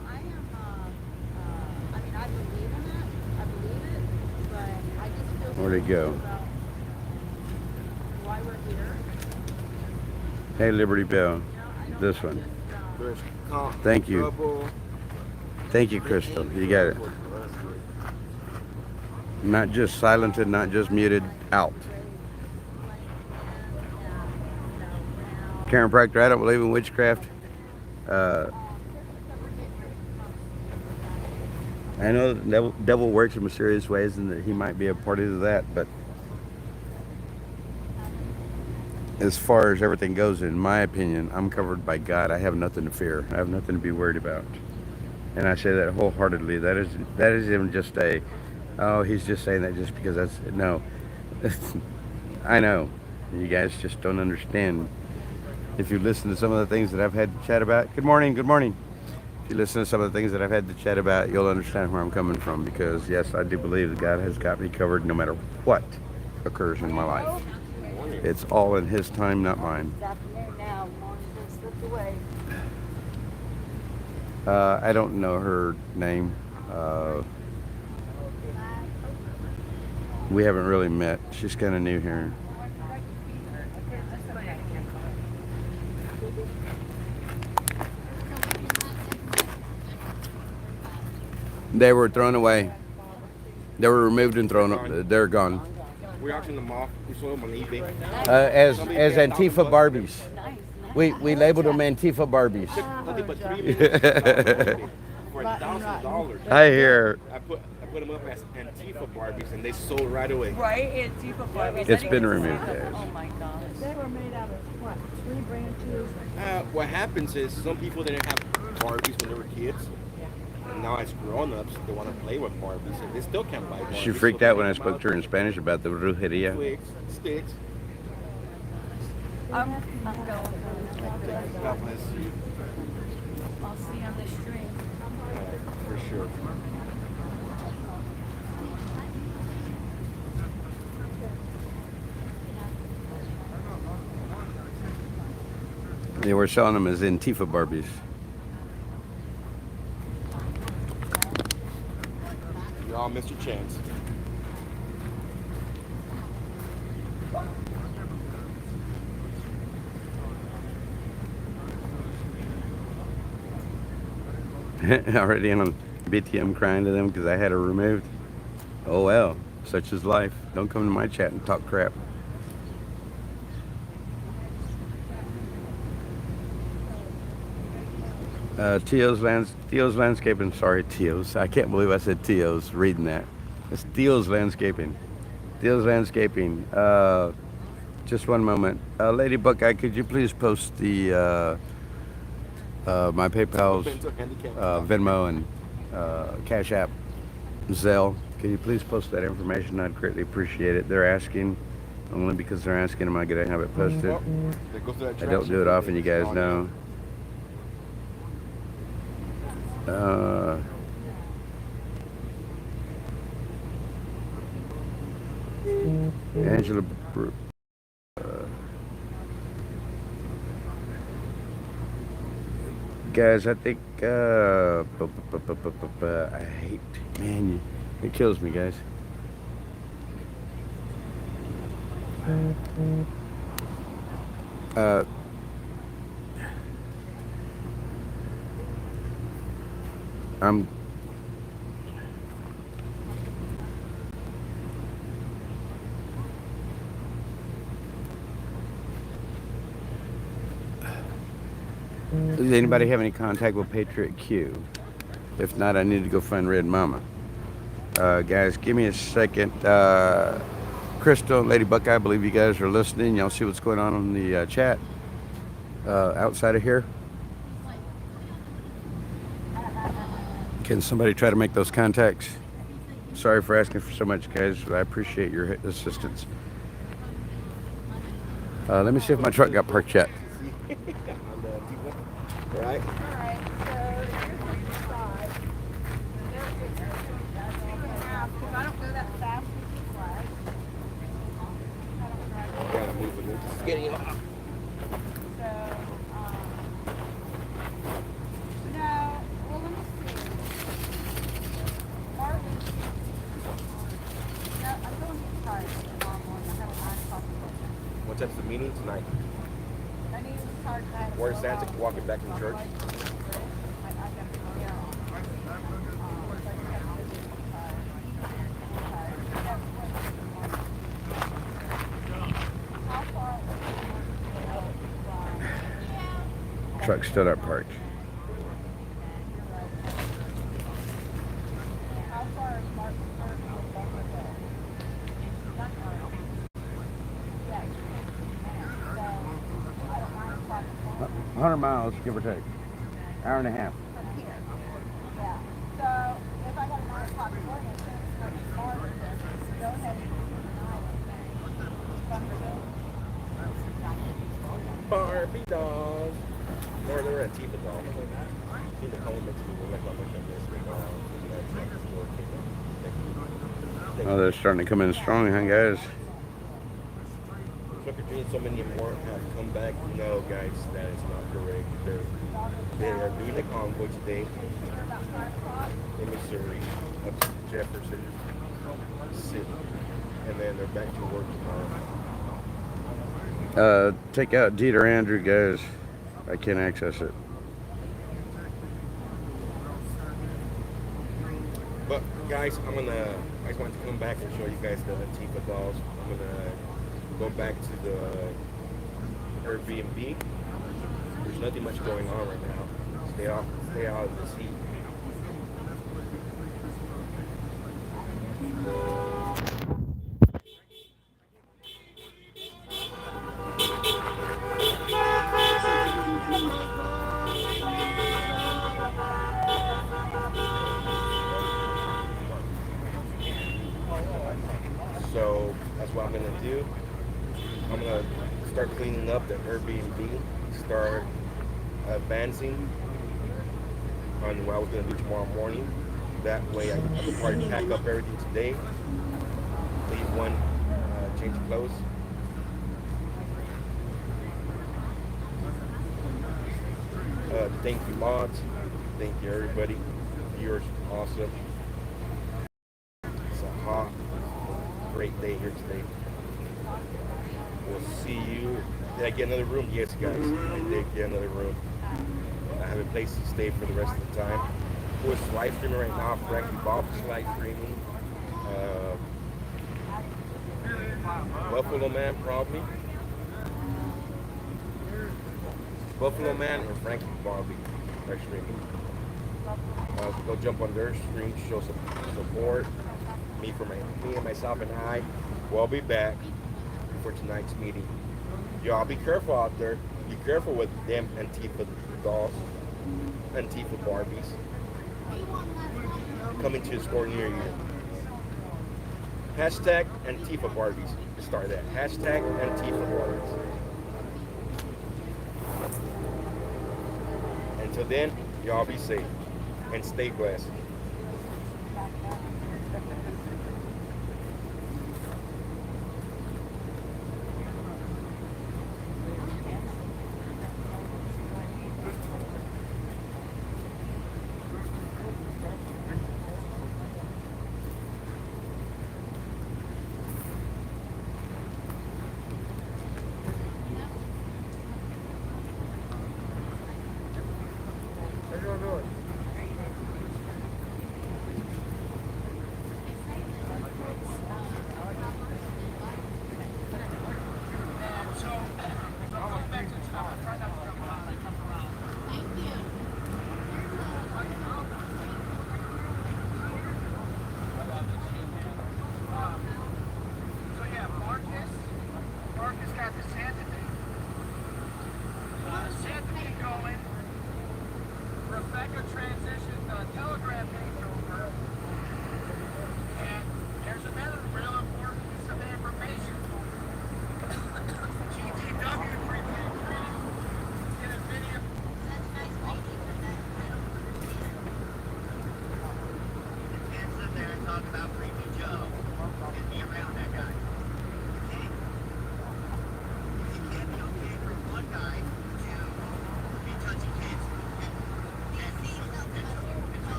I mean, I believe in it. I believe it, but I just feel Where'd it go? about why we're here. Hey, Liberty Bell. This one. There's Thank you. trouble. Thank you, Crystal. You got it. Not just silenced, not just muted, out. Karen Proctor, I don't believe in witchcraft. I know the devil works in mysterious ways and that he might be a party to that, but as far as everything goes, in my opinion, I'm covered by God. I have nothing to fear. I have nothing to be worried about. And I say that wholeheartedly. That is even just a, oh, he's just saying that just because that's, no. I know. You guys just don't understand. If you listen to some of the things that I've had to chat about, good morning, good morning. If you listen to some of the things that I've had to chat about, you'll understand where I'm coming from, because yes, I do believe that God has got me covered no matter what occurs in my life. It's all in His time, not mine. It's afternoon now. Morning's been slipped away. I don't know her name. We haven't really met. She's kind of new here. They were thrown away. They were removed and thrown. They're gone. We auctioned them off. We sold them on eBay. As Antifa Barbies. We labeled them Antifa Barbies. Nothing but 3 minutes for $1,000. I hear. I put them up as Antifa Barbies, and they sold right away. Right, Antifa Barbies. It's been removed, guys. Oh my gosh. They were made out of what? Tree branches? What happens is some people didn't have Barbies when they were kids. And now as grown-ups, they want to play with Barbies, and they still can't buy Barbies. She freaked out when I spoke to her in Spanish about the brujeria. Sticks. I'm going. God bless you. I'll see you on the stream. For sure. They were selling them as Antifa Barbies. You all missed your chance. Already on BTM crying to them because I had her removed. Oh well, such is life. Don't come to my chat and talk crap. Tio's Landscaping. Sorry, Tio's. I can't believe I said Tio's reading that. It's Tio's Landscaping. Tio's Landscaping. Just one moment. Lady Buckeye, could you please post the my PayPal's, Venmo, and Cash App, Zelle? Can you please post that information? I'd greatly appreciate it. They're asking. Only because they're asking, am I going to have it posted? I don't do it often, you guys know. Angela, guys, I think I hate, man, it kills me, guys. Does anybody have any contact with Patriot Q? If not, I need to go find Red Mama. Guys, give me a second. Crystal and Lady Buckeye, I believe you guys are listening. Y'all see what's going on the chat outside of here? Can somebody try to make those contacts? Sorry for asking for so much, guys, but I appreciate your assistance. Let me see if my truck got parked yet. Right? Alright, so here's what you decide. Because I don't go that fast with the flag. Gotta move it. It's getting hot. So, no, well, let me see. Martin, no, I'm going to get tired tomorrow morning. I have a 9 o'clock appointment. What time's the meeting tonight? I need to start at Where's Santa walking back from church? Truck stood up parked. How far is Martin from Bunker Hill? 100 miles, give or take. Hour and a half. From here. Yeah. So if I got a 9 o'clock appointment, it's Martin. Go ahead and Bunker Hill. Barbie dolls. Or they're Antifa dolls. See the elements people like how much I miss the dolls. Oh, they're starting to come in strong, huh, guys? Trick or treat, so many more have come back. No, guys, that is not correct. They are doing a convoy today in Missouri, up to Jefferson City, and then they're back to work tomorrow. Take out Dieter Andrew, guys. I can't access it. But guys, I just want to come back and show you guys the Antifa dolls. I'm gonna go back to the Airbnb. There's nothing much going on right now. Stay out of this heat. So that's what I'm gonna do. I'm gonna start cleaning up the Airbnb, start advancing on what I was gonna do tomorrow morning. That way I can probably pack up everything today, leave one change of clothes. Thank you mods, thank you everybody, viewers, awesome. It's a hot, great day here today. We'll see you. Did I get another room? Yes, guys, I did get another room. I have a place to stay for the rest of the time. Who's live streaming right now? Frankie Bob's live streaming. Buffalo Man, probably. Buffalo Man or Frankie Bobby live streaming. Go jump on their stream, show some support. Me and myself and I will be back for tonight's meeting. Y'all be careful out there. Be careful with them Antifa dolls, Antifa Barbies. Coming to a store near you. Hashtag Antifa Barbies. Start that. Hashtag Antifa Barbies. Until then, y'all be safe and stay blessed.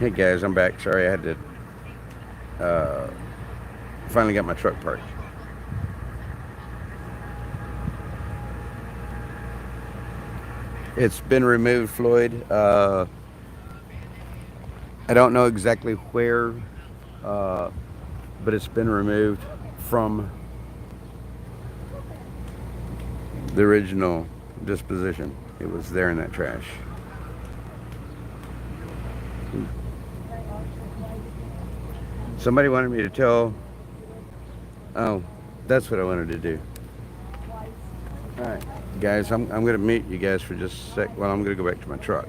Hey guys, I'm back. Sorry, I had to finally got my truck parked. It's been removed, Floyd. I don't know exactly where, but it's been removed from the original disposition. It was there in that trash. Somebody wanted me to tell. Oh, that's what I wanted to do. All right, guys, I'm going to mute you guys for just a sec. Well, I'm going to go back to my truck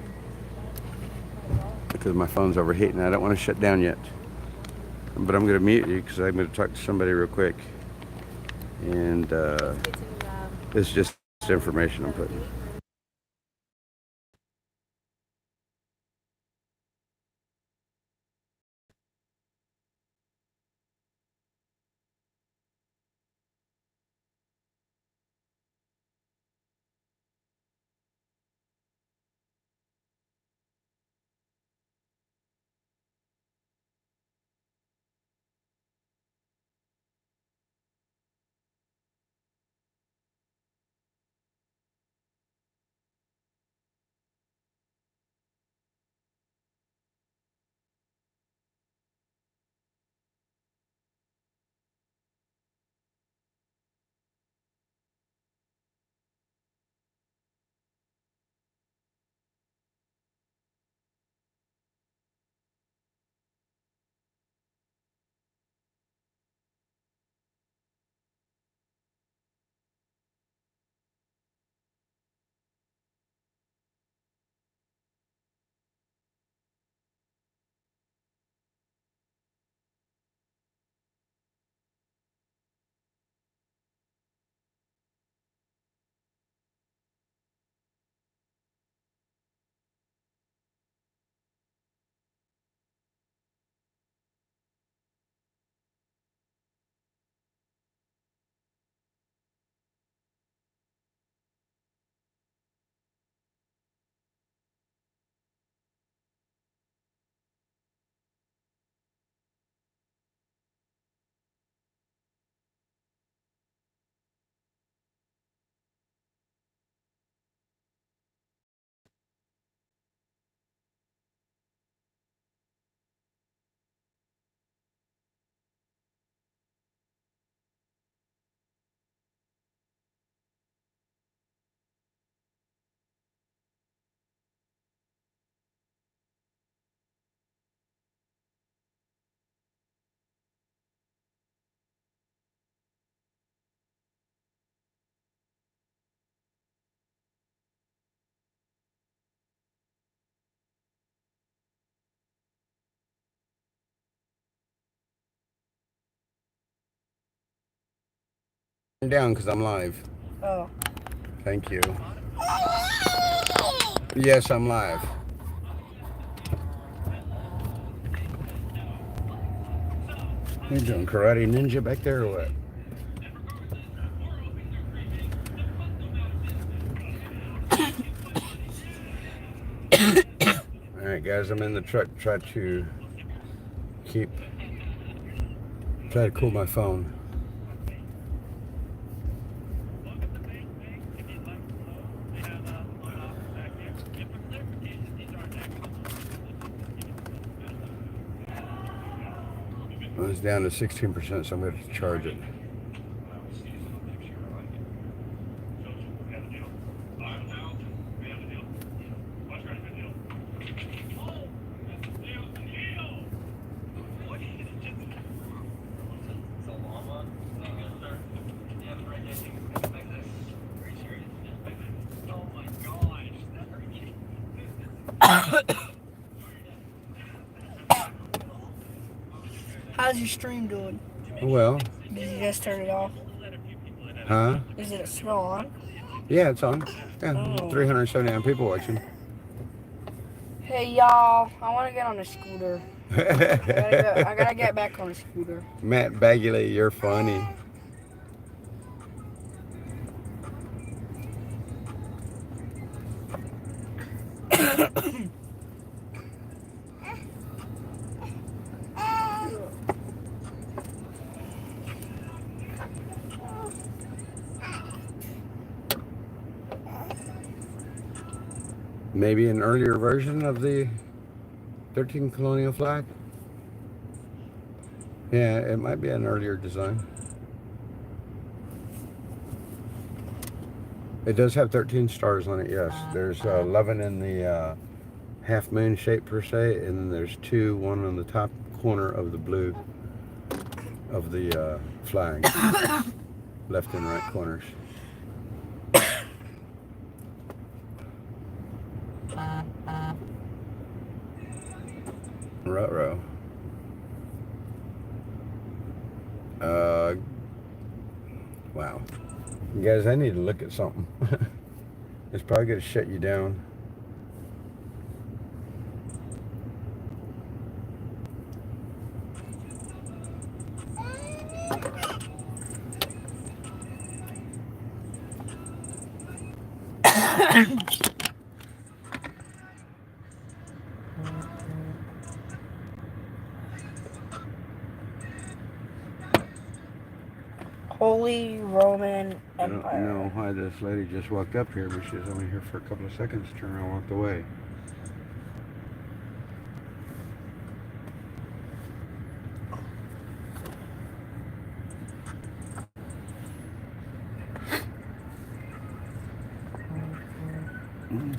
because my phone's overheating. I don't want to shut down yet, but I'm going to mute you because I'm going to talk to somebody real quick. And it's just information I'm putting. Down because I'm live. Oh. Thank you. Yes, I'm live. You doing karate ninja back there or what? All right, guys, I'm in the truck. Try to cool my phone. It's down to 16%, so I'm going to charge it. How's your stream doing? Well. Did you just turn it off? Huh? Is it still on? Yeah, it's on. Yeah, Oh. 379 people watching. Hey y'all, I want to get on a scooter. I gotta get back on a scooter. Matt Bagley, you're funny. Maybe an earlier version of the 13 colonial flag. Yeah, it might be an earlier design. It does have 13 stars on it, yes. There's 11 in the half moon shape per se, and then there's two, one on the top corner of the blue of the flag. Left and right corners. Ruh-roh. Wow. You guys, I need to look at something. It's probably going to shut you down. Holy Roman I don't Empire. know why this lady just walked up here, but she was only here for a couple of seconds. Turned around and walked away.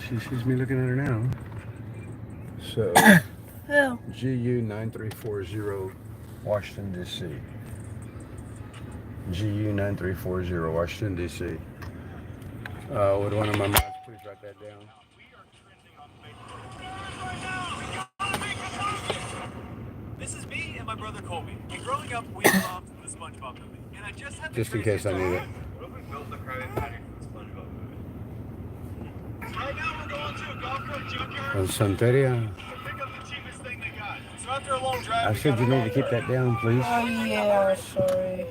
She sees me looking at her now. So, Who? GU 9340, Washington, D.C. GU 9340, Washington, D.C. Would one of my mods please write that down? This is me and my brother Colby. And growing up, we loved the SpongeBob movie. And I just had Just in case I need it. What if we built the Krabby Patty from the SpongeBob movie? Right now, we're going to a golf cart junkyard. On Santeria. To pick up the cheapest thing they got. So after a long drive, I said you need to keep that down, please. Oh yeah, sorry.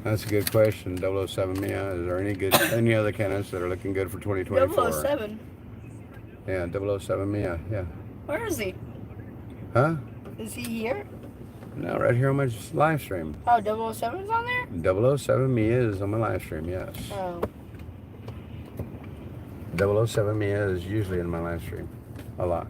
That's a good question. 007 Mia. Is there any other candidates that are looking good for 2024? 007. Yeah, 007 Mia. Yeah. Where is he? Huh? Is he here? No, right here on my live stream. Oh, 007 is on there? 007 Mia is on my live stream, yes. Oh. 007 Mia is usually in my live stream. A lot.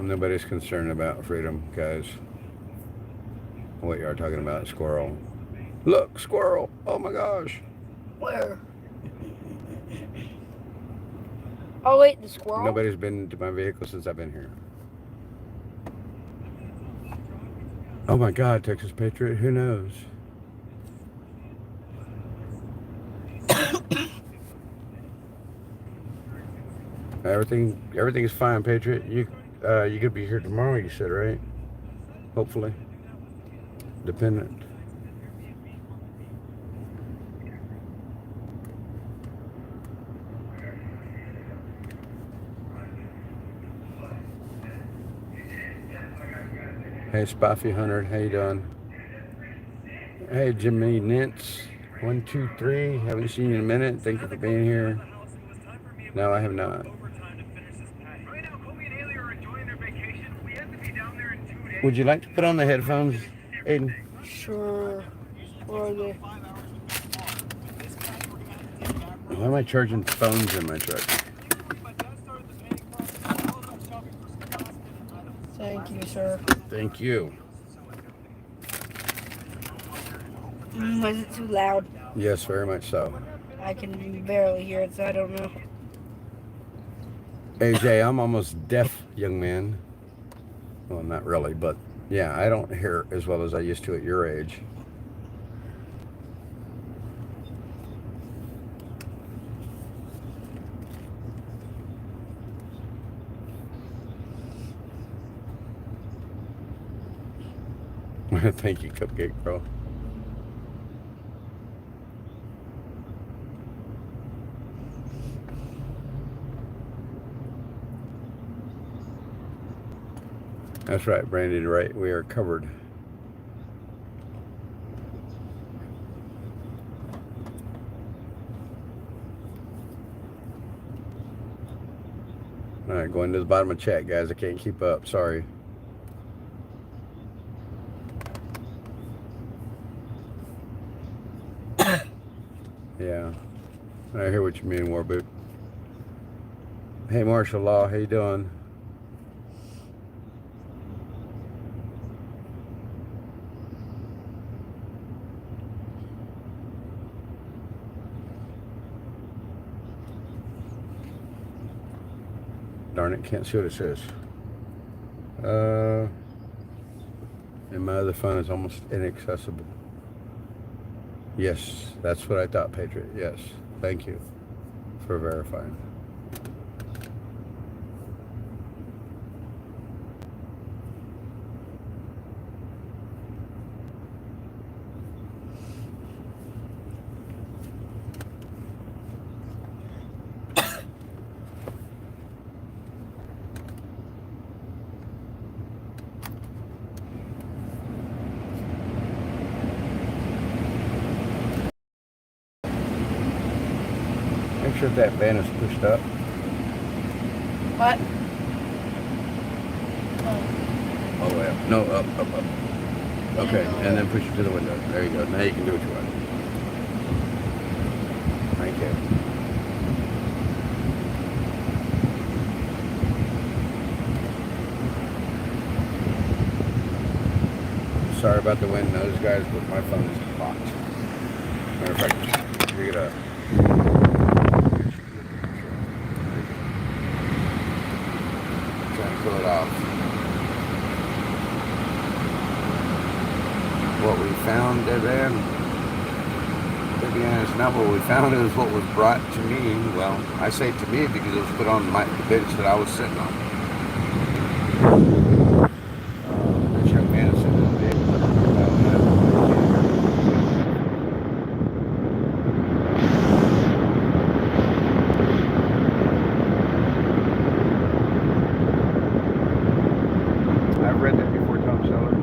Nobody's concerned about freedom, guys. What you are talking about, squirrel. Look, squirrel. Oh my gosh. Where? Oh wait, the squirrel? Nobody's been to my vehicle since I've been here. Oh my God, Texas Patriot, who knows? Everything's fine, Patriot. You could be here tomorrow, you said, right? Hopefully. Dependent. Hey, Spoffy Hunter, how you doing? Hey, Jimmy Nintz, 1, 2, 3. Haven't seen you in a minute. Thank you for being here. No, I have not. Would you like to put on the headphones, Aiden? Sure. Where are they? Why am I charging phones in my truck? Thank you, sir. Thank you. Was it too loud? Yes, very much so. I can barely hear it, so I don't know. AJ, I'm almost deaf, young man. Well, not really, but yeah, I don't hear as well as I used to at your age. Thank you, Cupcake Girl. That's right, Brandy, right. We are covered. All right, going to the bottom of chat, guys. I can't keep up. Sorry. Yeah, I hear what you mean, Warboot. Hey, Martial Law, how you doing? Darn it, can't see what it says. And my other phone is almost inaccessible. Yes, that's what I thought, Patriot. Yes, thank you for verifying. Make sure that van is pushed up. What? All the way up. No, up. Okay, and then push it to the window. There you go. Now you can do what you want. Thank you. Sorry about the wind nose, guys, but my phone is locked. Matter of fact, you're gonna. Trying to pull it off. What we found, Devan, to be honest, not what we found, it was what was brought to me. Well, I say to me because it was put on the bench that I was sitting on. This young man is sitting on the bench. I've read that before, Tom Seller.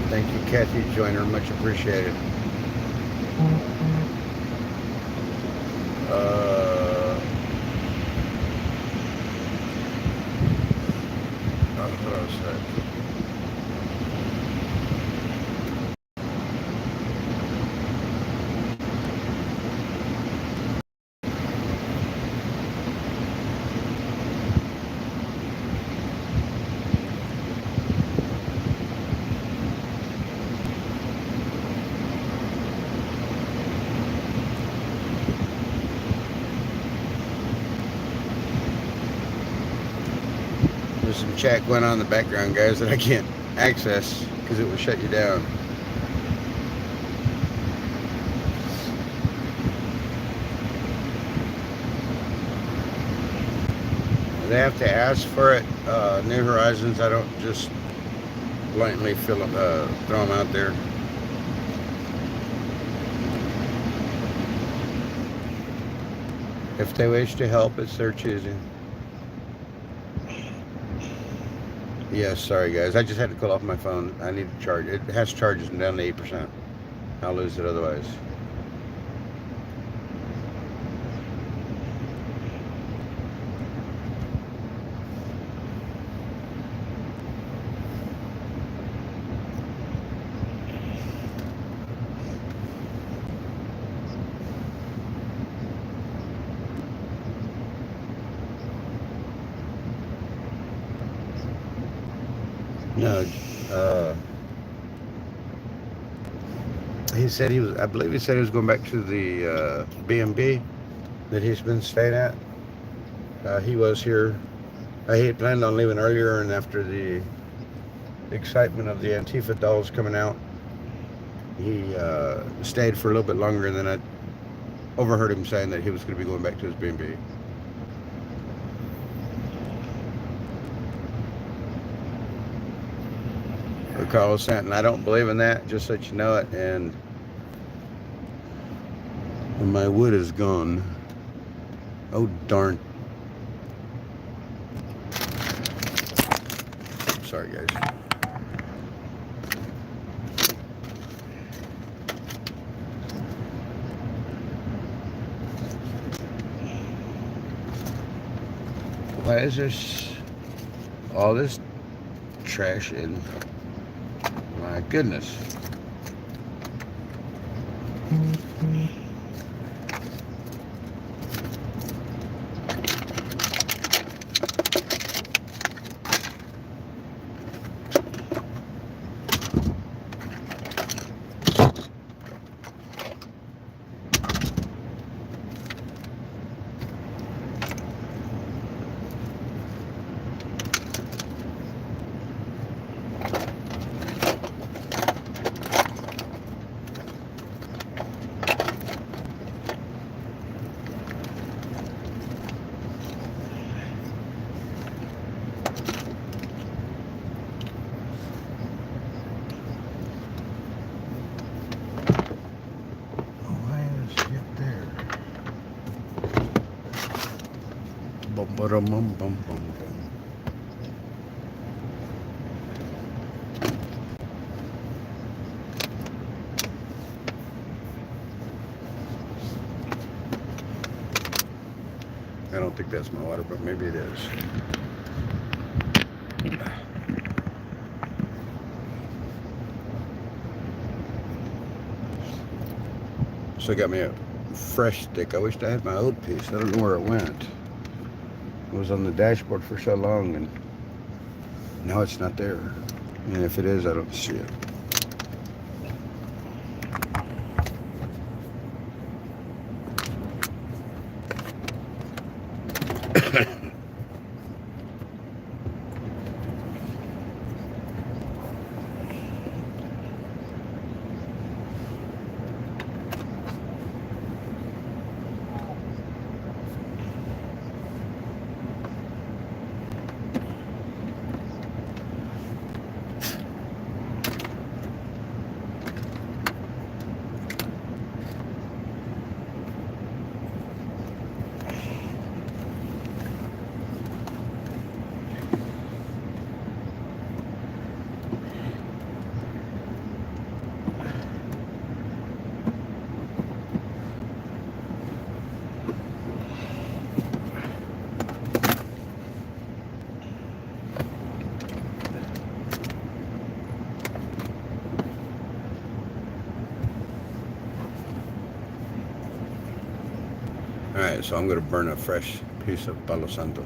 Thank you, Kathy Joyner. Much appreciated. What else? chat going on in the background, guys, that I can't access because it will shut you down. They have to ask for it. New Horizons, I don't just blatantly throw them out there. If they wish to help, it's their choosing. Yes, sorry guys. I just had to call off my phone. I need to charge. It has charges down to 8%. I'll lose it otherwise. No, he said he was, I believe he said he was going back to the B&B that he's been staying at. He was here. He had planned on leaving earlier, and after the excitement of the Antifa dolls coming out, he stayed for a little bit longer, and then I overheard him saying that he was going to be going back to his B&B. Carlos Stanton, I don't believe in that, just so that you know it. And my wood is gone. Oh darn. Sorry guys. Why is this all this trash in? My goodness. Bum, bum, bum, bum. I don't think that's my water, but maybe it is. So I got me a fresh stick. I wished I had my old piece. I don't know where it went. It was on the dashboard for so long, and now it's not there. And if it is, I don't see it. Alright, so I'm going to burn a fresh piece of Palo Santo.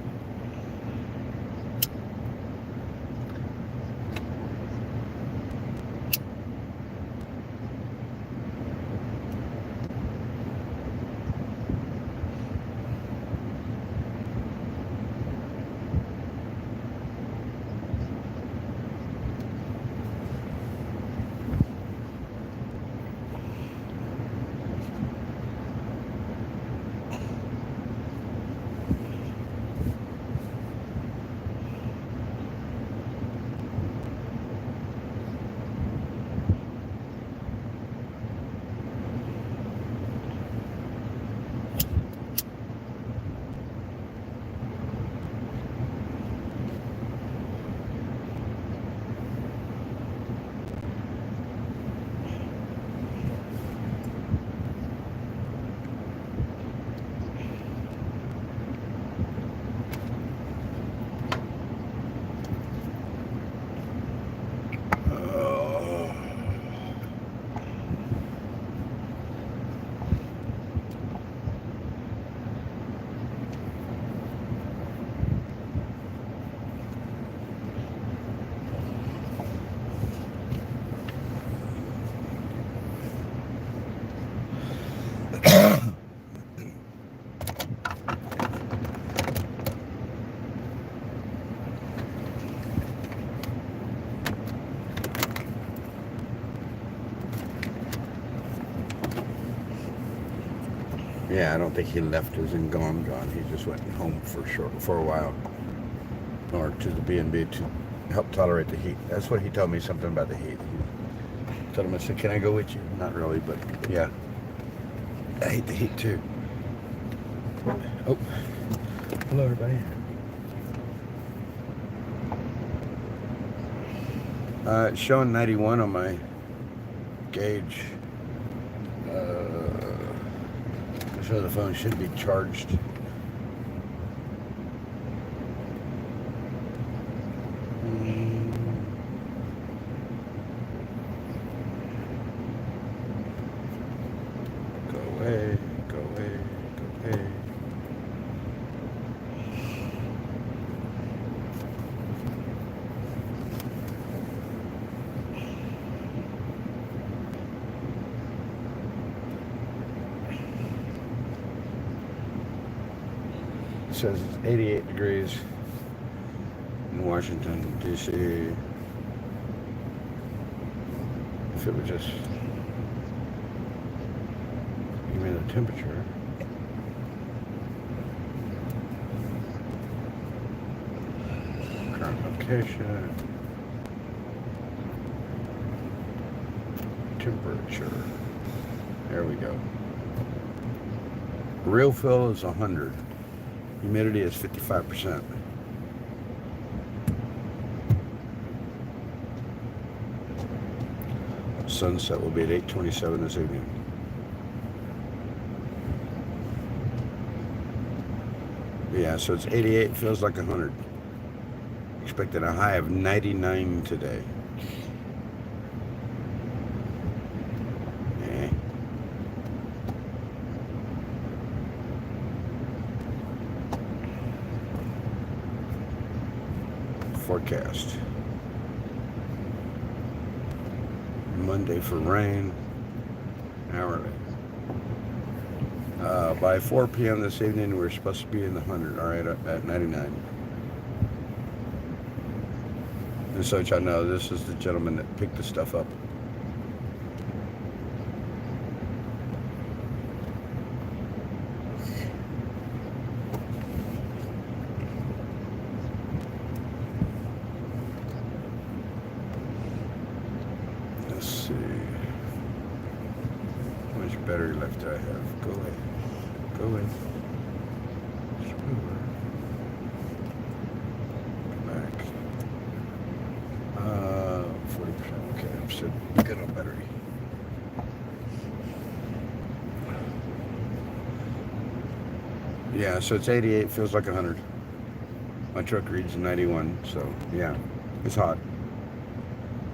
Yeah, I don't think he left as in gone. He just went home for a while, or to the B&B to help tolerate the heat. That's what he told me, something about the heat. He told him, I said, can I go with you? Not really, but yeah. I hate the heat too. Oh, hello everybody. It's showing 91 on my gauge. So the phone should be charged. Go away, go away, go away. It says it's 88 degrees in Washington, D.C. If it would just give me the temperature. Current location. Temperature. There we go. Real fill is 100. Humidity is 55%. Sunset will be at 8:27 this evening. Yeah, so it's 88, feels like 100. Expecting a high of 99 today. Forecast. Monday for rain, hourly. By 4 p.m. this evening, we're supposed to be in the 100, all right, at 99. And so y'all know, this is the gentleman that picked the stuff up. Let's see. How much battery left do I have? Go away. Go away. Screw. Come back. 40%. Okay, I'm still good on battery. Yeah, so it's 88, feels like 100. My truck reads 91, so yeah, it's hot.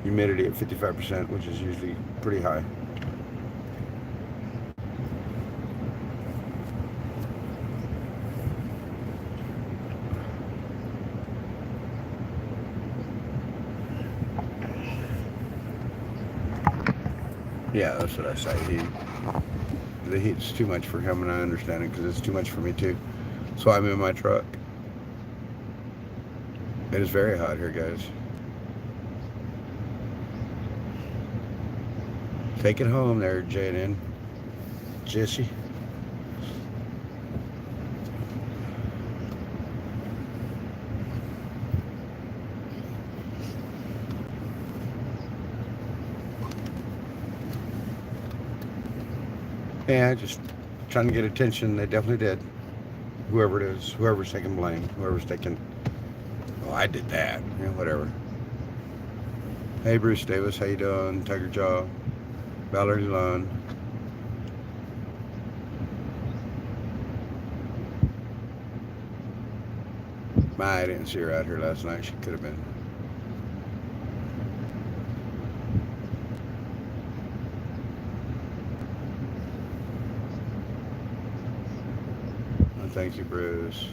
Humidity at 55%, which is usually pretty high. Yeah, that's what I say. The heat's too much for him, and I understand it because it's too much for me too. So I'm in my truck. It is very hot here, guys. Take it home there, Jaden. Jesse. Yeah, just trying to get attention. They definitely did. Whoever it is, whoever's taking blame, whoever's taking, oh, I did that. Yeah, whatever. Hey, Bruce Davis, how you doing? Tiger Jaw, Valerie Lund. I didn't see her out here last night. She could have been. Thank you, Bruce.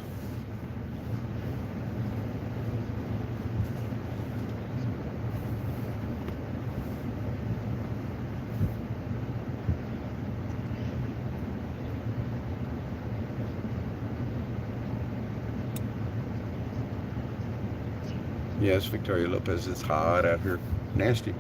Yes, Victoria Lopez, it's hot out here. Nasty.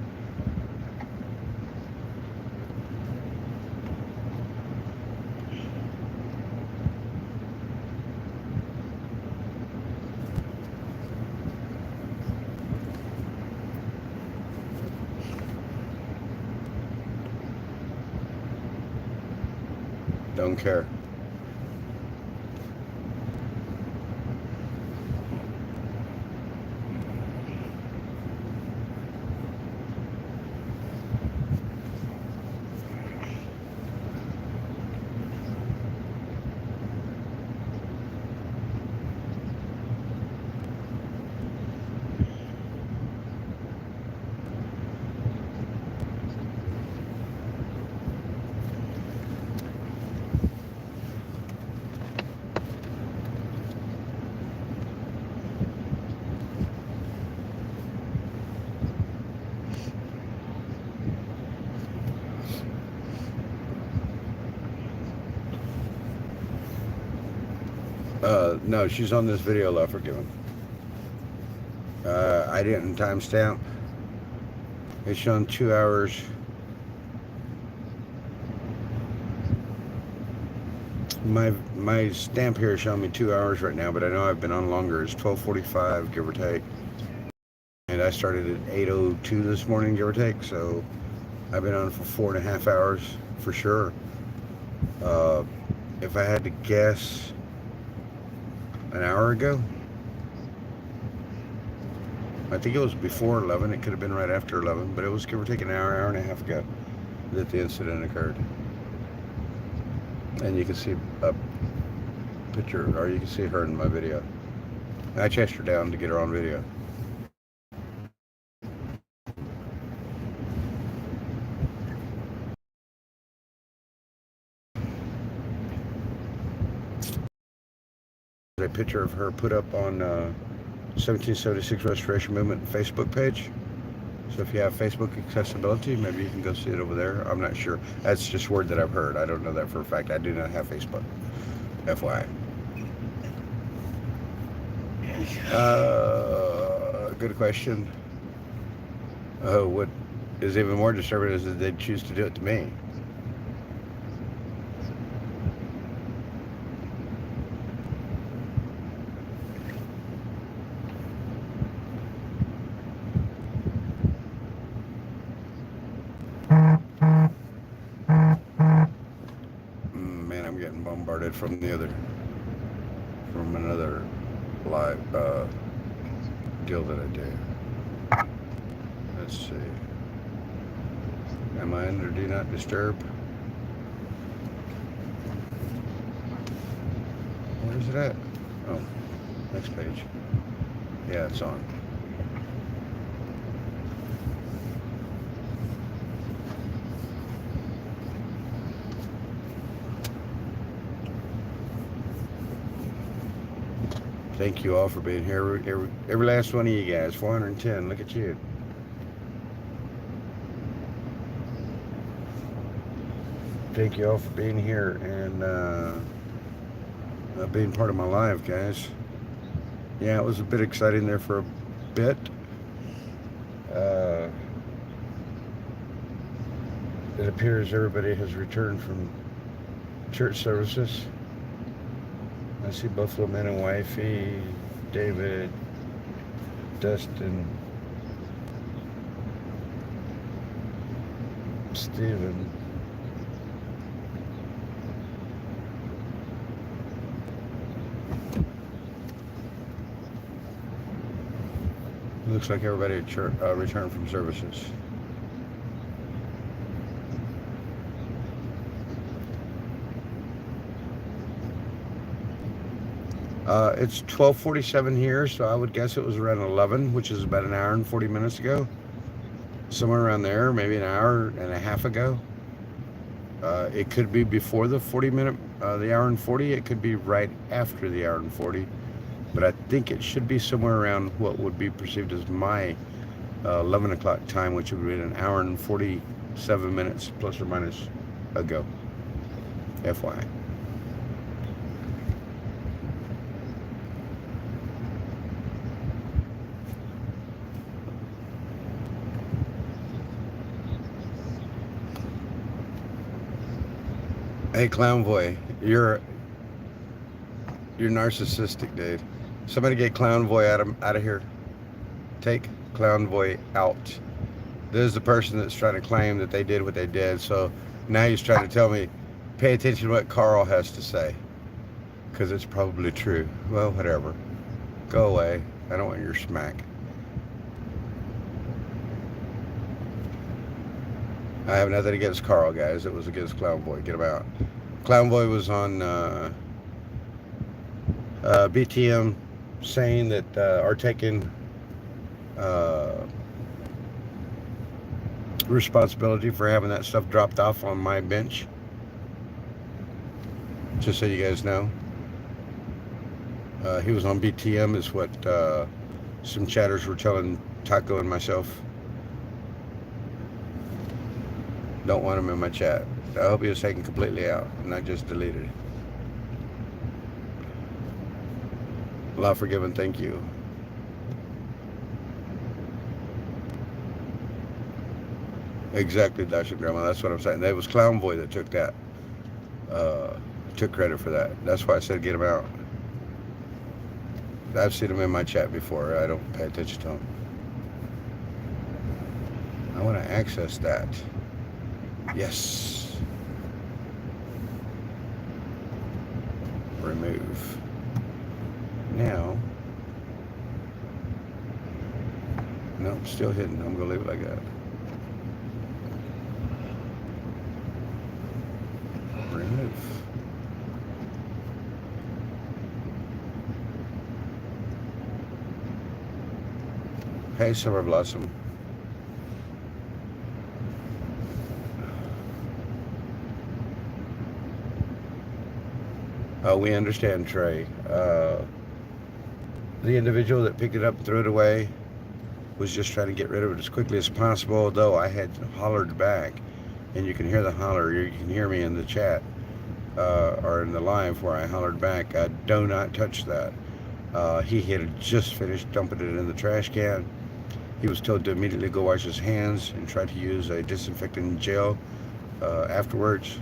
Don't care. No, she's on this video, love, forgiven. I didn't timestamp. It's showing 2 hours. My stamp here is showing me 2 hours right now, but I know I've been on longer. It's 12:45, give or take. And I started at 8:02 this morning, give or take. So I've been on for 4.5 hours for sure. If I had to guess, an hour ago. I think it was before 11. It could have been right after 11, but it was give or take an hour, hour and a half ago that the incident occurred. And you can see a picture, or you can see her in my video. I chased her down to get her on video. A picture of her put up on 1776 Restoration Movement Facebook page. So if you have Facebook accessibility, maybe you can go see it over there. I'm not sure. That's just word that I've heard. I don't know that for a fact. I do not have Facebook. FYI. Good question. What is even more disturbing is that they choose to do it to me. Man, I'm getting bombarded from another live deal that I do. Let's see. Am I under Do Not Disturb? Where is it at? Oh, next page. Yeah, it's on. Thank you all for being here. Every last one of you guys. 410. Look at you. Thank you all for being here and being part of my life, guys. Yeah, it was a bit exciting there for a bit. It appears everybody has returned from church services. I see Buffalo Man and Wifey, David, Dustin, Stephen. Looks like everybody at church returned from services. It's 12:47 here, so I would guess it was around 11, which is about an hour and 40 minutes ago. Somewhere around there, maybe an hour and a half ago. It could be before the 40-minute, the hour and 40. It could be right after the hour and 40. But I think it should be somewhere around what would be perceived as my 11 o'clock time, which would be an hour and 47 minutes plus or minus ago. FYI. Hey, Convoy, you're narcissistic, dude. Somebody get Convoy out of here. Take Convoy out. This is the person that's trying to claim that they did what they did. So now he's trying to tell me pay attention to what Carl has to say, because it's probably true. Well, whatever. Go away. I don't want your smack. I have nothing against Carl, guys. It was against Convoy. Get him out. Convoy was on BTM saying that, or taking responsibility for having that stuff dropped off on my bench. Just so you guys know. He was on BTM is what some chatters were telling Taco and myself. Don't want him in my chat. I hope he was taken completely out, not just deleted. Allah forgiven, thank you. Exactly, Dash and Grandma, that's what I'm saying. It was Convoy that took that, took credit for that. That's why I said get him out. I've seen him in my chat before. I don't pay attention to him. I want to access that. Yes. Remove. Now. Nope, still hidden. I'm going to leave it like that. Remove. Hey, Summer Blossom. We understand, Trey. The individual that picked it up and threw it away was just trying to get rid of it as quickly as possible, though I had hollered back, and you can hear the holler. You can hear me in the chat or in the live where I hollered back, do not touch that. He had just finished dumping it in the trash can. He was told to immediately go wash his hands and try to use a disinfectant gel afterwards.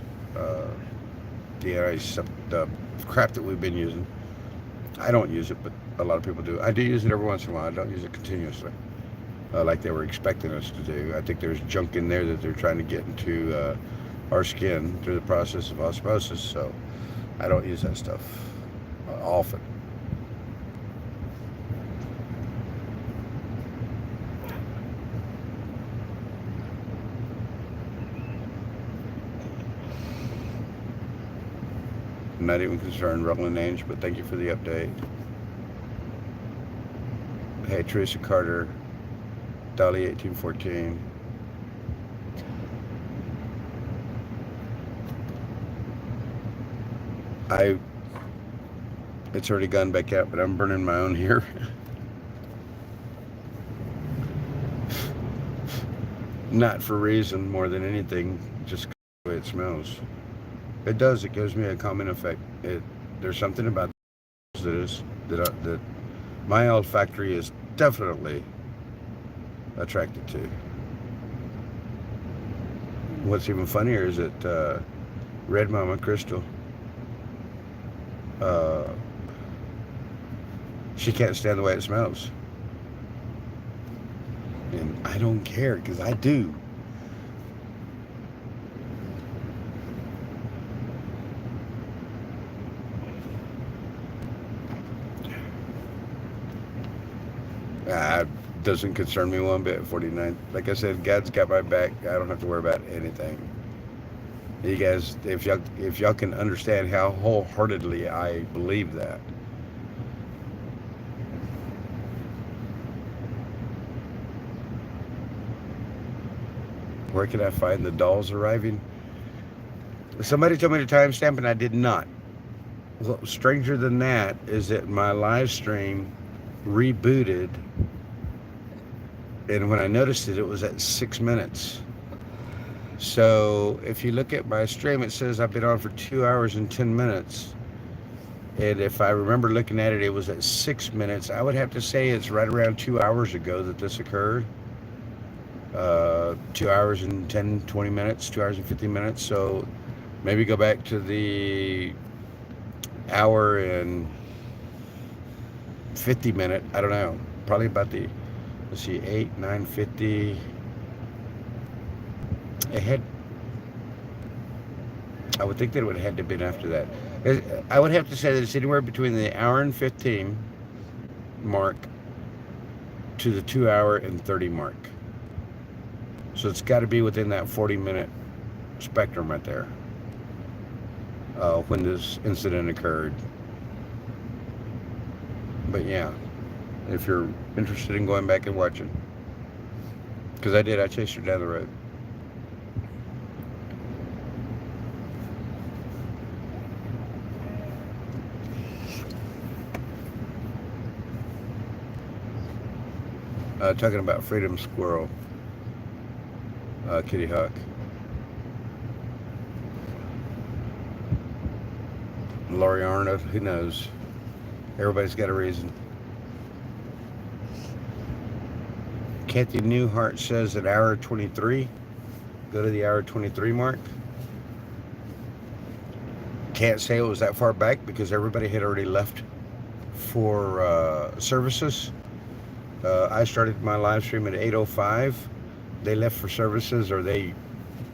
The crap that we've been using. I don't use it, but a lot of people do. I do use it every once in a while. I don't use it continuously, like they were expecting us to do. I think there's junk in there that they're trying to get into our skin through the process of osmosis, so I don't use that stuff often. I'm not even concerned, Rutland Ange, but thank you for the update. Hey, Teresa Carter, Dolly 1814. It's already gone back out, but I'm burning my own here. Not for reason more than anything, just the way it smells. It does. It gives me a calming effect. There's something about that my olfactory is definitely attracted to. What's even funnier is that Red Mama Crystal, she can't stand the way it smells, and I don't care because I do. Doesn't concern me one bit. 49. Like I said, God's got my back. I don't have to worry about anything. You guys, if y'all can understand how wholeheartedly I believe that. Where can I find the dolls arriving? Somebody told me to timestamp and I did not. Well, stranger than that is that my live stream rebooted, and when I noticed it, it was at 6 minutes. So if you look at my stream, it says I've been on for 2 hours and 10 minutes. And if I remember looking at it, it was at 6 minutes. I would have to say it's right around 2 hours ago that this occurred. 2 hours and 10, 20 minutes, 2 hours and 15 minutes. So maybe go back to the hour and 50 minute, I don't know, probably about the, let's see, 8, 9, 50. It I would think that it would have had to have been after that. I would have to say that it's anywhere between the hour and 15 mark to the 2 hour and 30 mark. So it's got to be within that 40-minute spectrum right there when this incident occurred. But yeah, if you're interested in going back and watching, because I did, I chased her down the road. Talking about Freedom Squirrel, Kitty Hawk. Laurie Arnold, who knows? Everybody's got a reason. Kathy Newhart says an hour 23. Go to the hour 23 mark. Can't say it was that far back because everybody had already left for services. I started my live stream at 8:05. They left for services, or they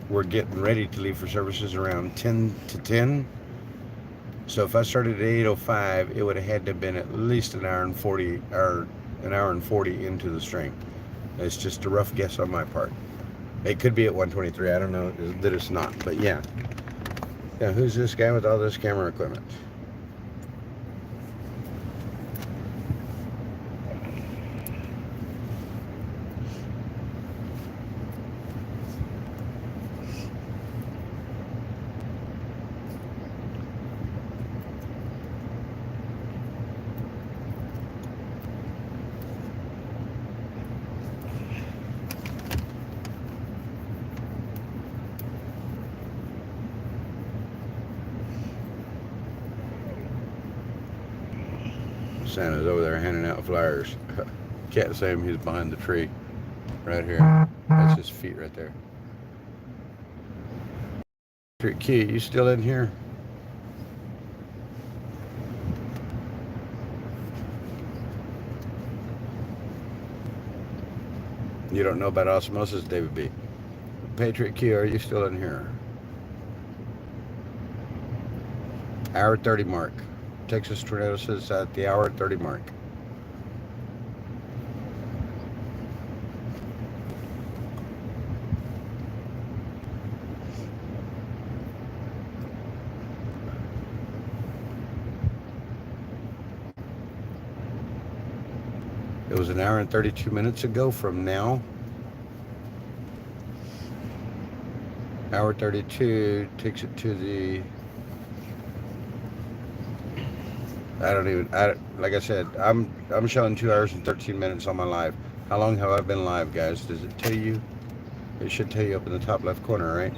were getting ready to leave for services around 10 to 10. So if I started at 8:05, it would have had to have been at least an hour and 40, or an hour and 40 into the stream. It's just a rough guess on my part. It could be at 1:23. I don't know that it's not, but yeah. Yeah, who's this guy with all this camera equipment? Santa's over there handing out flyers. Can't say him, he's behind the tree. Right here. That's his feet right there. Key, you still in here? You don't know about osmosis, David B. Patriot Key, are you still in here? Hour 30 mark. Texas Tornado says at the hour 30 mark. It was an hour and 32 minutes ago from now. Hour 32 takes it to the... like I said, I'm showing 2 hours and 13 minutes on my live. How long have I been live, guys? Does it tell you? It should tell you up in the top left corner, right?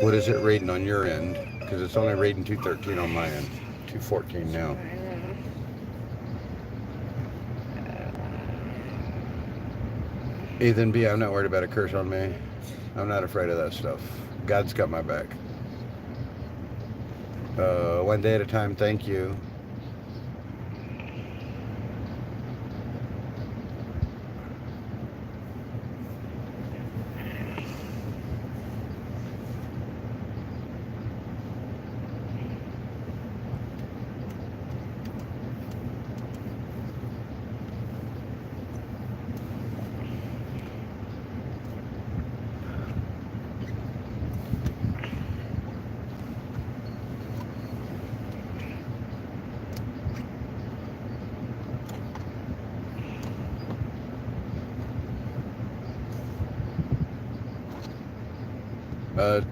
What is it reading on your end? Because it's only reading 213 on my end. 214 now. Ethan B, I'm not worried about a curse on me. I'm not afraid of that stuff. God's got my back. One day at a time, thank you.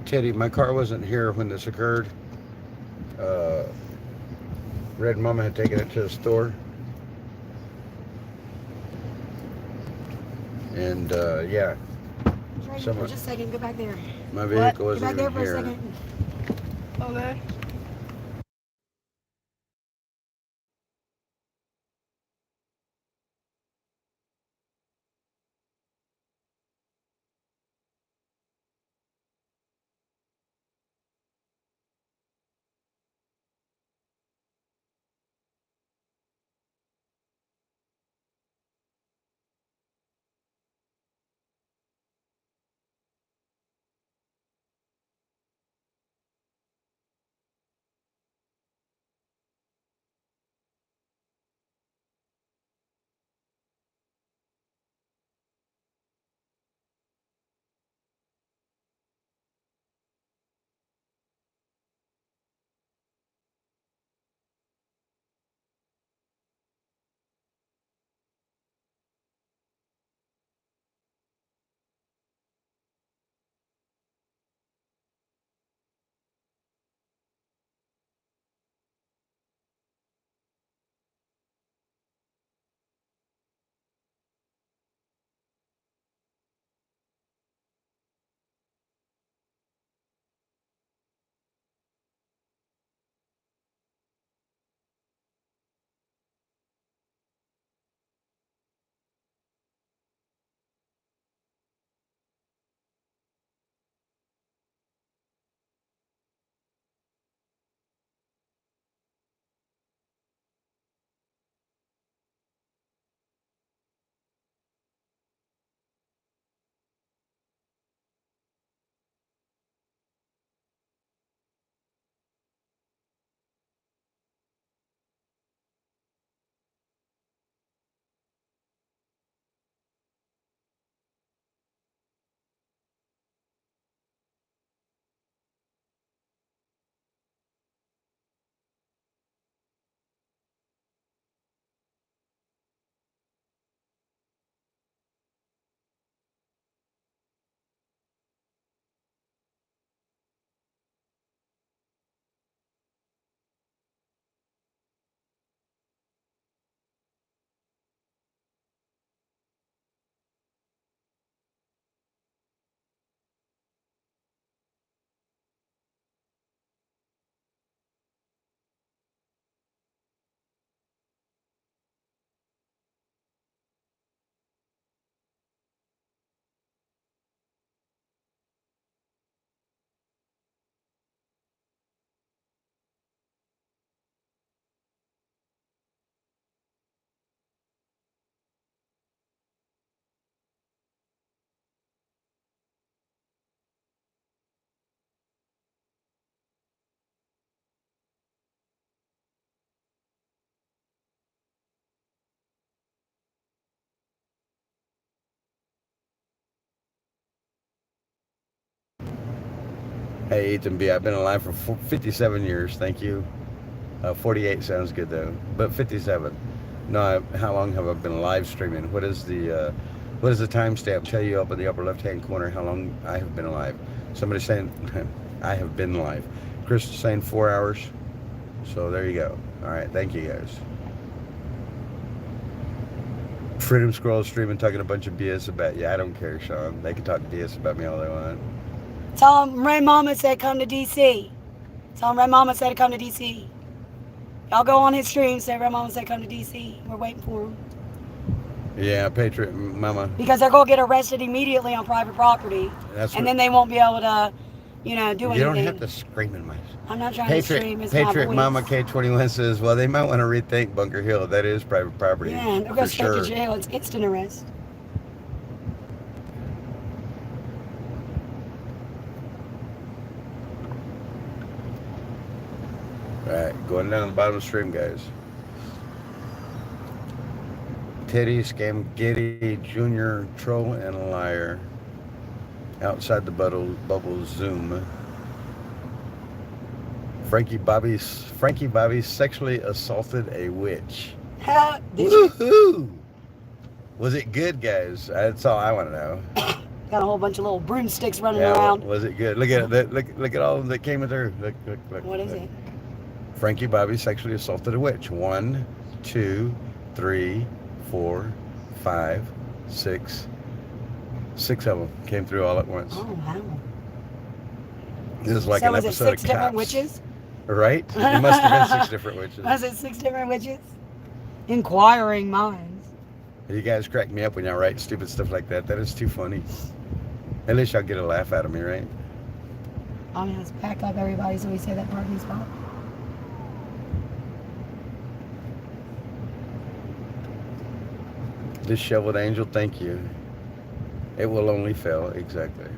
Teddy, my car wasn't here when this occurred. Red Mama had taken it to the store. And yeah. For just a second, go back there. My vehicle What? wasn't Go even back there for a here. second. Okay. Hey, Ethan B. I've been alive for 57 years. Thank you. 48 sounds good though, but 57. No, how long have I been live streaming? What is the timestamp tell you up in the upper left-hand corner how long I have been alive? Somebody saying I have been live. Chris is saying 4 hours. So there you go. All right, thank you guys. Freedom Scroll streaming talking a bunch of BS about you. I don't care, Sean. They can talk BS about me all they want. Tell them Ray Mama said come to DC. Tell them Ray Mama said come to DC. Y'all go on his stream, say Ray Mama said come to DC. We're waiting for him. Yeah, Patriot Mama. Because they're going to get arrested immediately on private property. And then they won't be able to, do anything. You don't have to scream in my... I'm not trying to scream. It's Patriot my Mama voice. K21 says, well, they might want to rethink Bunker Hill. That is private property. Yeah, and they'll go straight to jail. It's instant arrest. Alright, going down the bottom of the stream, guys. Teddy, Scamgetti, Jr., Troll, and Liar. Outside the bubble Zoom. Frankie Bobby sexually assaulted a witch. Woohoo! Was it good, guys? That's all I want to know. Got a whole bunch of little broomsticks running Yeah, around. was it good? Look at it. Look at all of them that came through. Look. What is it? Frankie Bobby sexually assaulted a witch. 1, 2, 3, 4, 5, 6. 6 of them came through all at once. Oh, wow. This is like So an was it episode 6 of different Cops. witches? Right? It must have been 6 different witches. Was it 6 different witches? Inquiring minds. You guys crack me up when y'all write stupid stuff like that. That is too funny. At least y'all get a laugh out of me, right? I mean, let's back up everybody so we say that parking spot. Disheveled angel, thank you. It will only fail, exactly.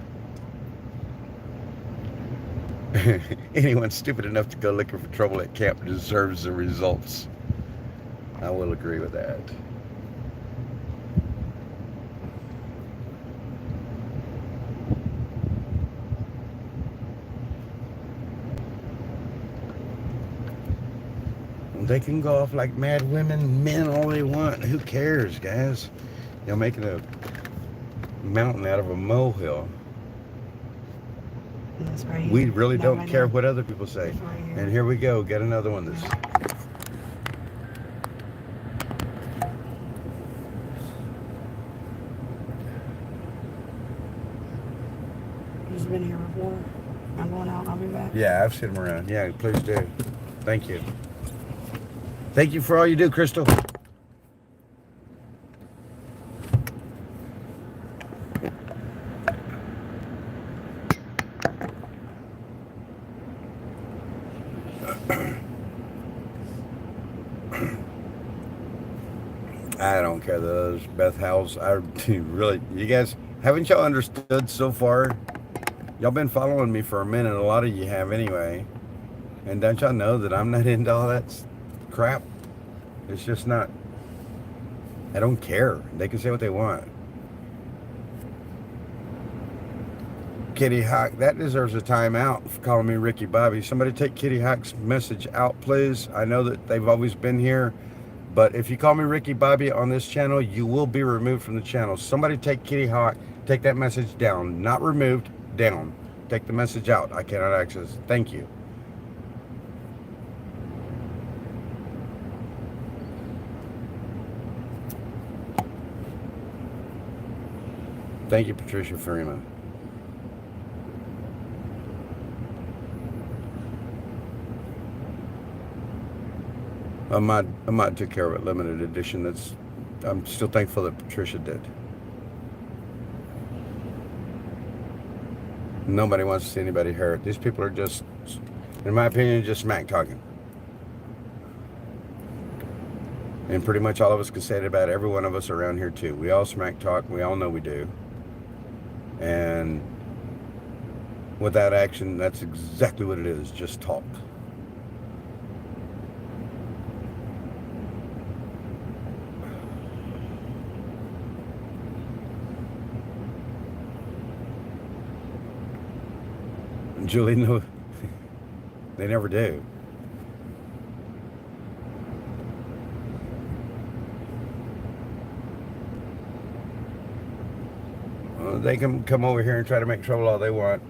Anyone stupid enough to go looking for trouble at camp deserves the results. I will agree with that. They can go off like mad women, men all they want. Who cares, guys? You're making a mountain out of a molehill. Right, we really don't care what other people say. Right, and here we go. Got another one that's... He's been here before. I'm going out. I'll be back. Yeah, I've seen him around. Yeah, please do. Thank you. Thank you for all you do, Crystal. I don't care those Beth Howells. I really, you guys, haven't y'all understood so far? Y'all been following me for a minute. A lot of you have anyway. And don't y'all know that I'm not into all that crap? It's just not. I don't care. They can say what they want. Kitty Hawk, that deserves a timeout for calling me Ricky Bobby. Somebody take Kitty Hawk's message out, please. I know that they've always been here, but if you call me Ricky Bobby on this channel, you will be removed from the channel. Somebody take Kitty Hawk, take that message down. Not removed, down. Take the message out. I cannot access. Thank you. Thank you, Patricia Farima. Ahmad took care of it, limited edition. I'm still thankful that Patricia did. Nobody wants to see anybody hurt. These people are just, in my opinion, just smack talking. And pretty much all of us can say it about every one of us around here too. We all smack talk. We all know we do. And without action, that's exactly what it is. Just talk. Julie, no, they never do. Well, they can come over here and try to make trouble all they want.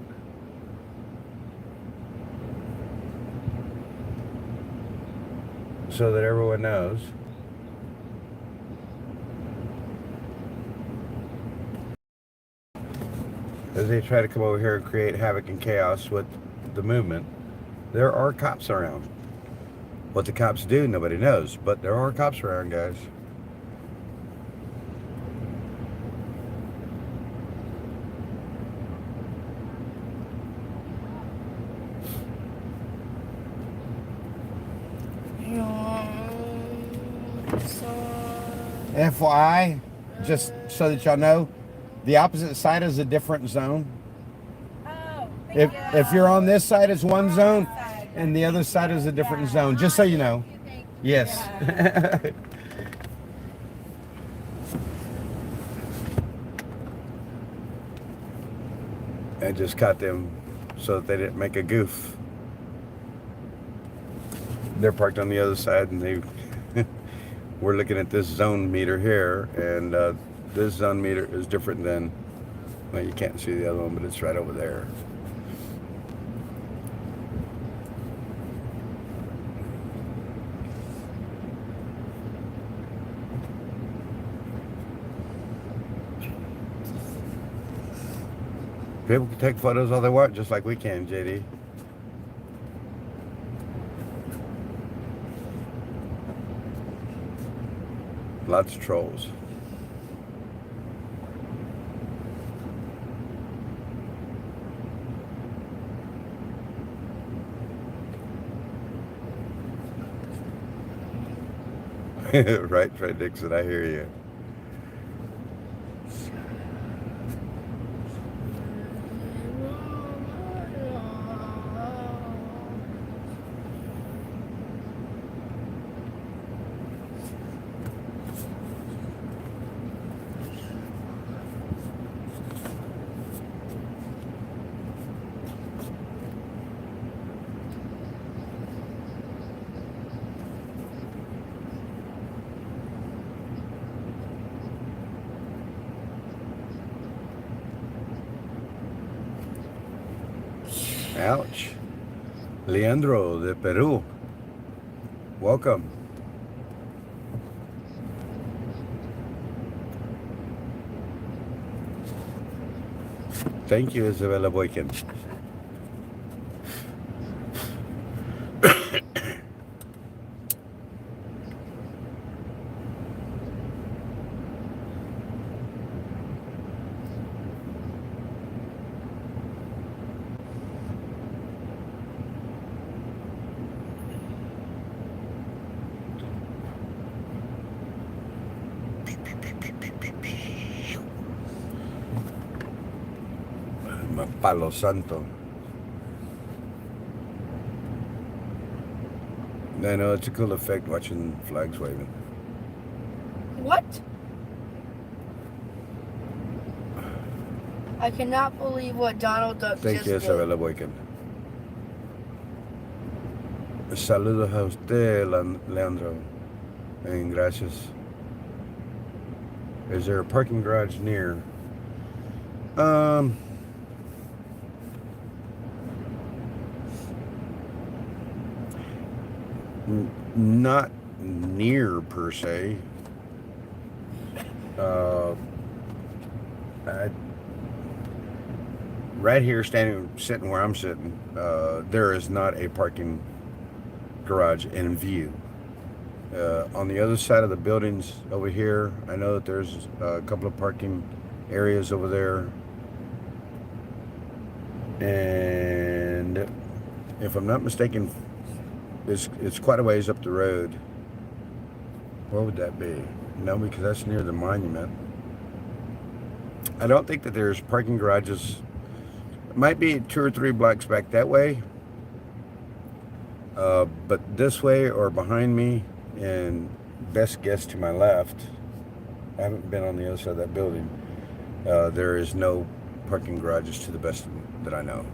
So that everyone knows. As they try to come over here and create havoc and chaos with the movement, there are cops around. What the cops do, nobody knows, but there are cops around, guys. FYI, just so that y'all know, the opposite side is a different zone. If you're on this side, it's one zone, and the other side is a different zone. Just so you know. Yes. I just caught them so that they didn't make a goof. They're parked on the other side, and they we're looking at this zone meter here, and this zone meter is different than, well, you can't see the other one, but it's right over there. People can take photos all they want, just like we can, JD. Lots of trolls. Right, Dixon, I hear you. Ouch. Leandro de Peru. Welcome. Thank you, Isabella Boykin. Palo Santo. I know, it's a cool effect watching flags waving. What? I cannot believe what Donald Duck Thank just you, did. Isabella Boykin. Saludos a usted, Leandro. And gracias. Is there a parking garage near? Not near per se. Right here, sitting where I'm sitting, there is not a parking garage in view. On the other side of the buildings over here, I know that there's a couple of parking areas over there. And if I'm not mistaken, it's quite a ways up the road. What would that be? No, because that's near the monument. I don't think that there's parking garages. It might be 2 or 3 blocks back that way. But this way or behind me, and best guess to my left, I haven't been on the other side of that building. There is no parking garages to the best that I know.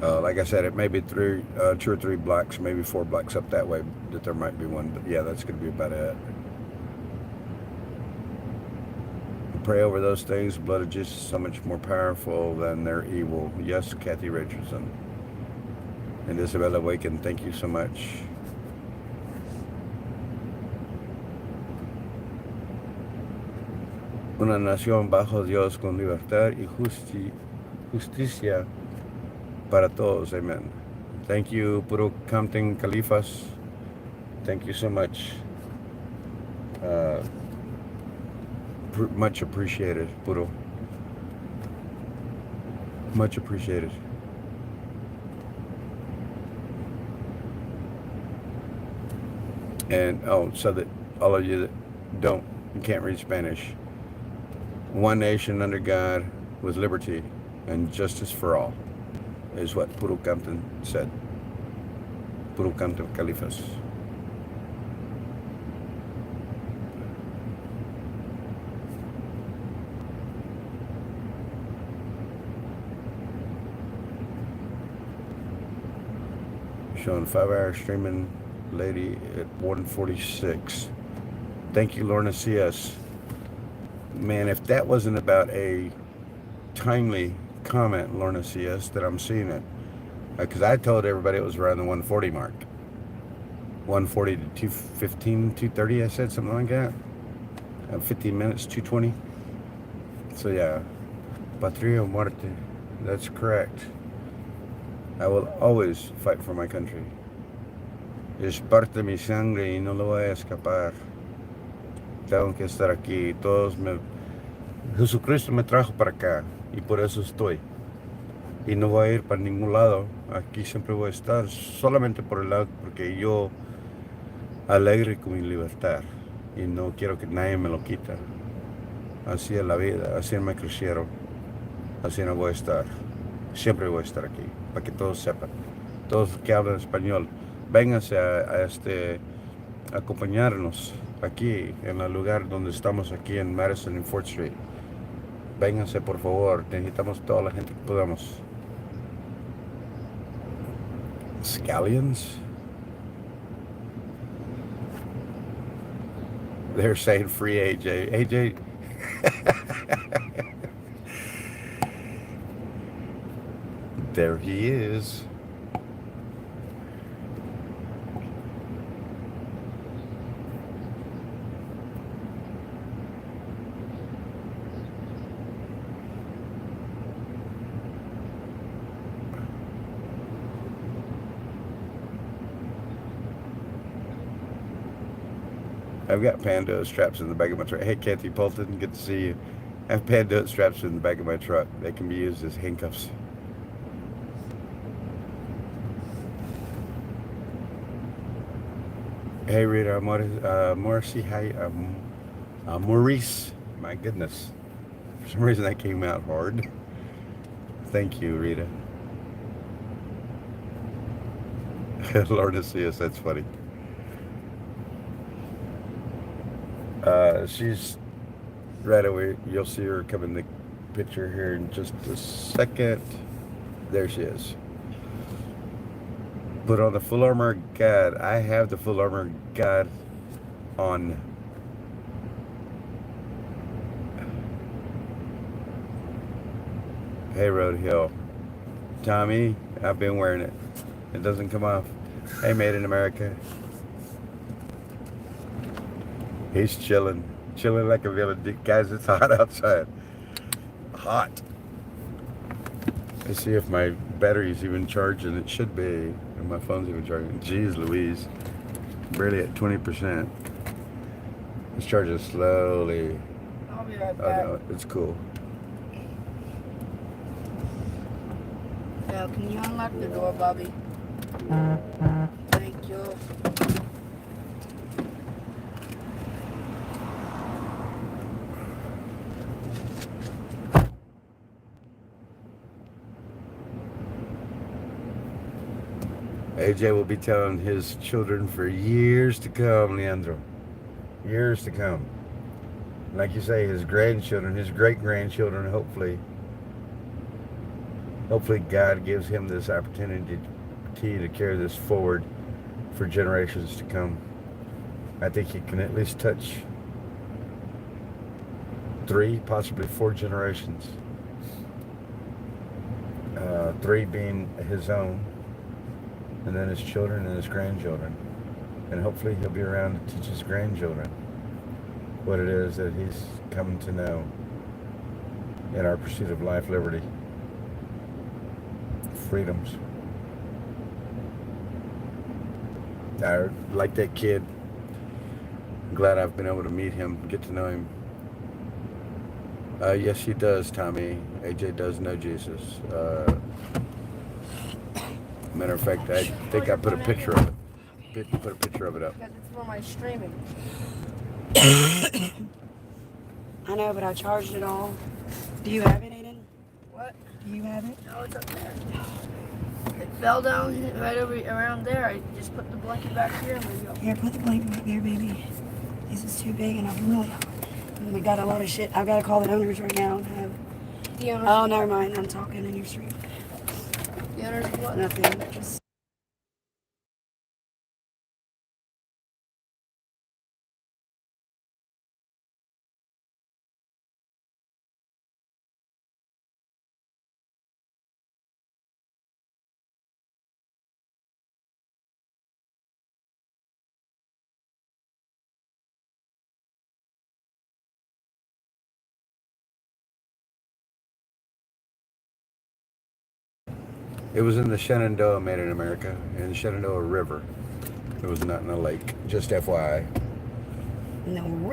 Like I said, it may be 2 or 3 blocks, maybe 4 blocks up that way that there might be one. But yeah, that's going to be about it. Pray over those things. The blood of Jesus is so much more powerful than their evil. Yes, Kathy Richardson. And Isabella Waken, thank you so much. Una nación bajo Dios con libertad y justicia para todos. Amen. Thank you, Puro Compton Califas. Thank you so much. Much appreciated, Puro. Much appreciated. And so that all of you that can't read Spanish, one nation under God with liberty and justice for all is what Puro Compton said. Puro Compton Califas. Showing 5-hour streaming lady at 146. Thank you, Lorna CS. Man, if that wasn't about a timely comment, Lorna CS, that I'm seeing it. Because I told everybody it was around the 140 mark. 140 to 215, 230, I said, something like that. 15 minutes, 220. So yeah, Patria Muerte. That's correct. I will always fight for my country. Es parte de mi sangre y no lo voy a escapar. Tengo que estar aquí. Jesucristo me trajo para acá y por eso estoy. Y no voy a ir para ningún lado. Aquí siempre voy a estar solamente por el lado porque yo alegre con mi libertad y no quiero que nadie me lo quita. Así es la vida, así me crecieron. Así no voy a estar. Siempre voy a estar aquí, para que todos sepan. Todos que hablan español, vénganse a acompañarnos aquí, en el lugar donde estamos aquí en Madison y Fort Street. Vénganse, por favor. Necesitamos toda la gente que podamos. Scallions? They're saying free AJ. AJ... There he is. I've got Pando straps in the back of my truck. Hey, Kathy Polton, good to see you. I have Pando straps in the back of my truck. They can be used as handcuffs. Hey, Rita, Morrissey, hi, Maurice. My goodness. For some reason that came out hard. Thank you, Rita. Lord to see us, that's funny. She's right away. You'll see her come in the picture here in just a second. There she is. Put on the full armor of God. I have the full armor of God on. Hey, Road Hill. Tommy, I've been wearing it. It doesn't come off. Hey, Made in America. He's chilling like a villain. Guys, it's hot outside. Hot. Let's see if my battery's even charging. It should be. And my phone's even charging. Jeez Louise. Barely at 20%. It's charging slowly. I'll be right back. Oh no, it's cool. Now, can you unlock the door, Bobby? Thank you. AJ will be telling his children for years to come, Leandro. Years to come. Like you say, his grandchildren, his great-grandchildren, hopefully. hopefully God gives him this opportunity to carry this forward for generations to come. I think he can at least touch 3, possibly 4 generations. 3 being his own, and then his children and his grandchildren. And hopefully he'll be around to teach his grandchildren what it is that he's come to know in our pursuit of life, liberty, freedoms. I like that kid. I'm glad I've been able to meet him, get to know him. Yes, he does, Tommy. AJ does know Jesus. Matter of fact, I think I put a picture of it. Put a picture of it up. Because it's for my streaming. I know, but I charged it all. Do you have it, Aiden? What? Do you have it? No, it's up there. It fell down right over around there. I just put the blanket back here and we go. Here, put the blanket back there, baby. This is too big and I'm really hot. And we got a lot of shit. I've got to call the owners right now. The owners? Oh, never mind. I'm talking in your stream. The owners of what? Nothing. Just. It was in the Shenandoah Made in America, in the Shenandoah River. It was not in a lake, just FYI. No.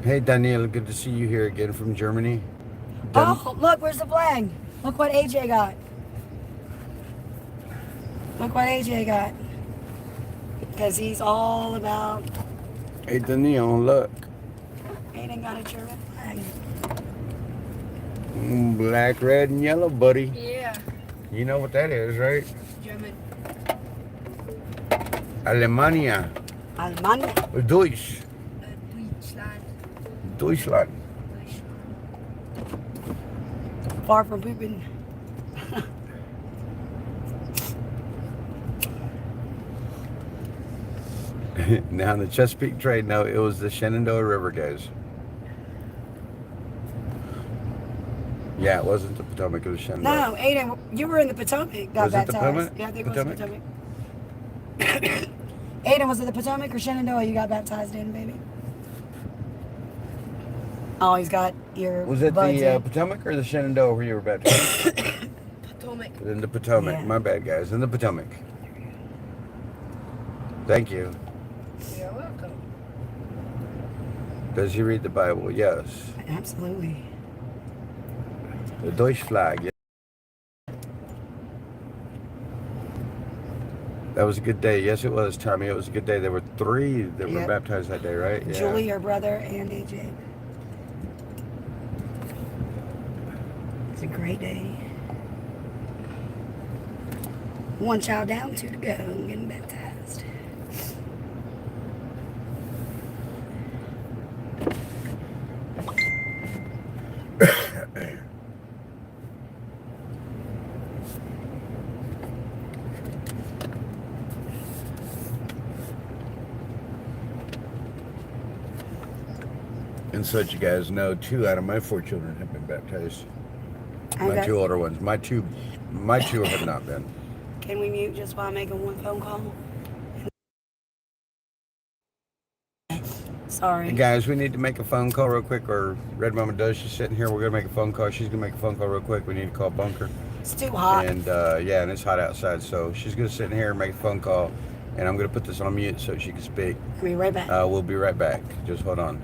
Hey Daniel, good to see you here again from Germany. Oh, look, where's the flag? Look what AJ got. Look what AJ got. Because he's all about. Hey Daniel, look. Aiden got a German flag. Black, red, and yellow, buddy. Yeah. You know what that is, right? German. Alemania. Alemania. Deutsch. Deutschland. Deutschland. Far from pooping. Now in the Chesapeake trade, no, it was the Shenandoah River, guys. Yeah, it wasn't the Potomac, it was Shenandoah. No, Aiden, you were in the Potomac. Got Was it the baptized. Potomac? Yeah, I think Potomac? it was the Potomac. Aiden, was it the Potomac or Shenandoah you got baptized in, baby? Oh, he's got your. Was it buds the in. Potomac or the Shenandoah where you were baptized? Potomac. In the Potomac. Yeah. My bad, guys. In the Potomac. Thank you. You're welcome. Does he read the Bible? Yes. Absolutely. The Deutsch flag. Yeah. That was a good day. Yes, it was, Tommy. It was a good day. There were 3 that were Yep. baptized that day, right? Yeah. Julie, your brother, and AJ. It's a great day. 1 child down, 2 to go, getting baptized. And so that you guys know, 2 out of my 4 children have been baptized. I My got- 2 older ones. My two have not been. Can we mute just while I'm making 1 phone call? Sorry. Hey guys, we need to make a phone call real quick, or Red Mama does. She's sitting here. We're gonna make a phone call. She's gonna make a phone call real quick. We need to call Bunker. It's too hot. And yeah, and it's hot outside. So she's gonna sit in here and make a phone call, and I'm gonna put this on mute so she can speak. I'll be right back. We'll be right back. Just hold on.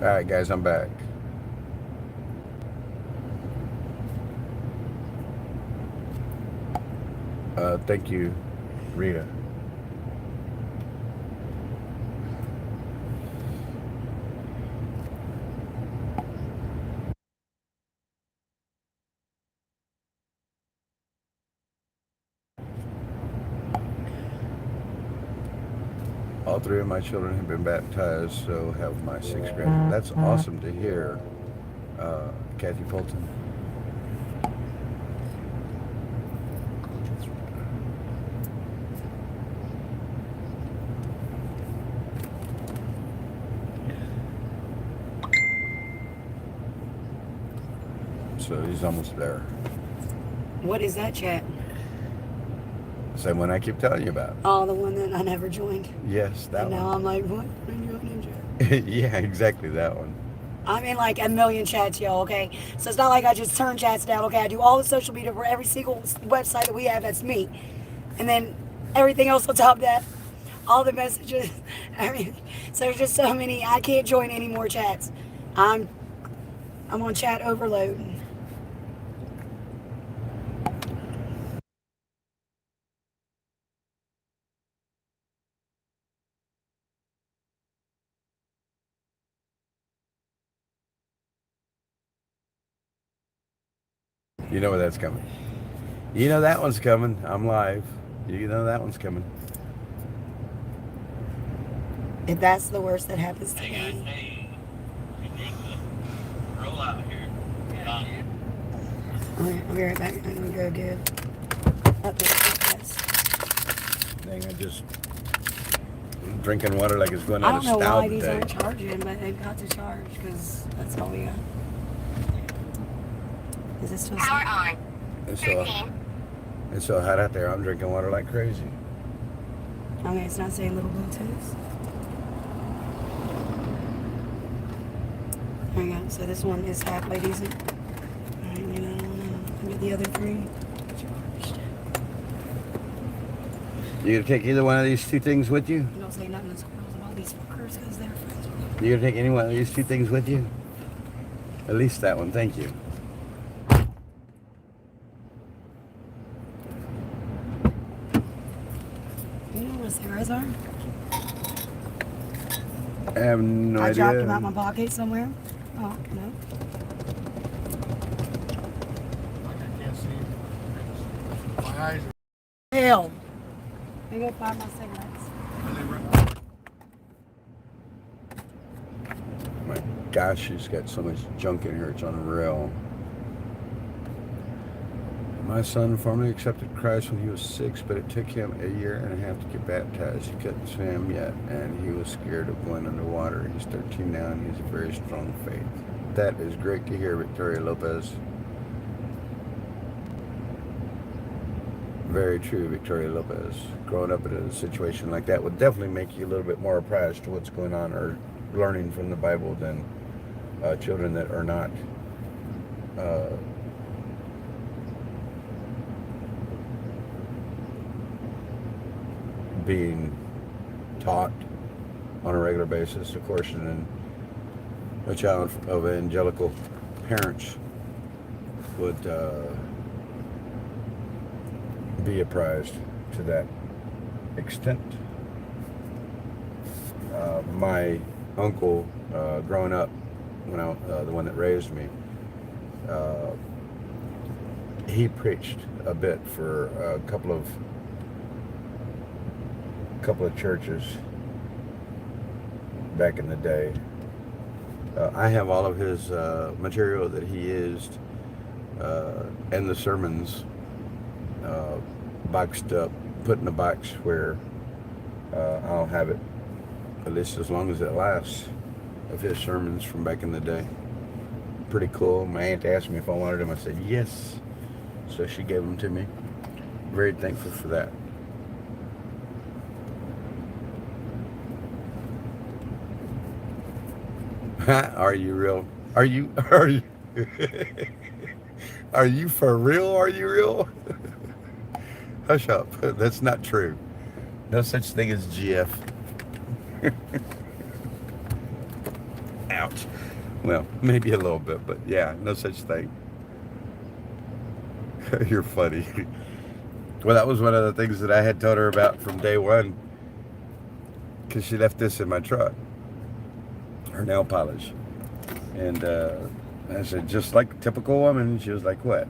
All right, guys, I'm back. Thank you, Rita. All three of my children have been baptized, so have my 6th grade. That's awesome to hear, Kathy Fulton. So he's almost there. What is that chat? Same one I keep telling you about. Oh, the one that I never joined. Yes, that And one. now I'm like, what? I'm joining chat. Yeah, exactly that one. I'm in like a million chats, yo, okay? So it's not like I just turn chats down, okay? I do all the social media for every single website that we have, that's me. And then everything else on top of that, all the messages, everything. So there's just so many, I can't join any more chats. I'm on chat overload. You know where that's coming. You know that one's coming. I'm live. You know that one's coming. If that's the worst that happens to me. Roll out here. I'll be right back. I'm gonna go give updates. Yes. Dang, I just drinking water like it's going I out don't of know style why these today. aren't charging, but they've got to charge because that's all we got. Is it still Power on. It's so hot out there. I'm drinking water like crazy. Okay, it's not saying little Bluetooths. There we go. So this one is halfway decent. I'll get the other 3. You gonna take either one of these 2 things with you? Don't say nothing to squirrels about these fuckers because they're friends with You gonna take any one of these 2 things with you? At least that one. Thank you. You know where cigarettes are? I have no I idea. dropped them out my pocket somewhere. Oh, no. I can't see. My eyes Hell. Let me go find my cigarettes. My gosh, she's got so much junk in here. It's unreal. My son formally accepted Christ when he was 6, but it took him a year and a half to get baptized. He couldn't swim yet, and he was scared of going underwater. He's 13 now, and he has a very strong faith. That is great to hear, Victoria Lopez. Very true, Victoria Lopez. Growing up in a situation like that would definitely make you a little bit more apprised to what's going on or learning from the Bible than children that are not being taught on a regular basis. Of course, and a child of evangelical parents would be apprised to that extent. My uncle, growing up, when the one that raised me, he preached a bit for a couple of churches back in the day. I have all of his material that he used and the sermons boxed up, put in a box where I'll have it at least as long as it lasts, of his sermons from back in the day. Pretty cool. My aunt asked me if I wanted them. I said yes, so she gave them to me. Very thankful for that. Are you real? Are you are you for real? Are you real? Hush up. That's not true. No such thing as GF. Ouch. Well, maybe a little bit, but yeah, no such thing. You're funny. Well, that was one of the things that I had told her about from day one, because she left this in my truck, her nail polish. And I said, just like a typical woman. She was like, what?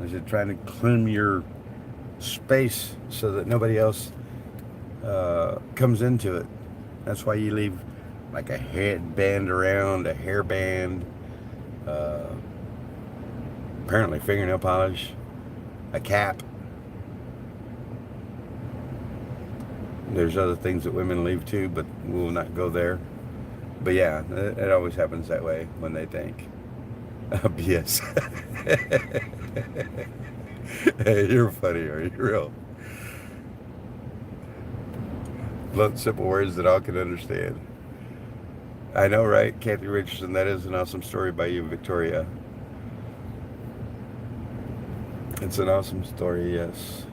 I said, trying to clean your space so that nobody else comes into it. That's why you leave like a headband around, a hairband, apparently fingernail polish, a cap. There's other things that women leave too, but we will not go there. But yeah, it always happens that way when they think. BS. Hey, you're funny, are you real? Blunt, simple words that all can understand. I know, right? Kathy Richardson, that is an awesome story by you, Victoria. It's an awesome story, yes.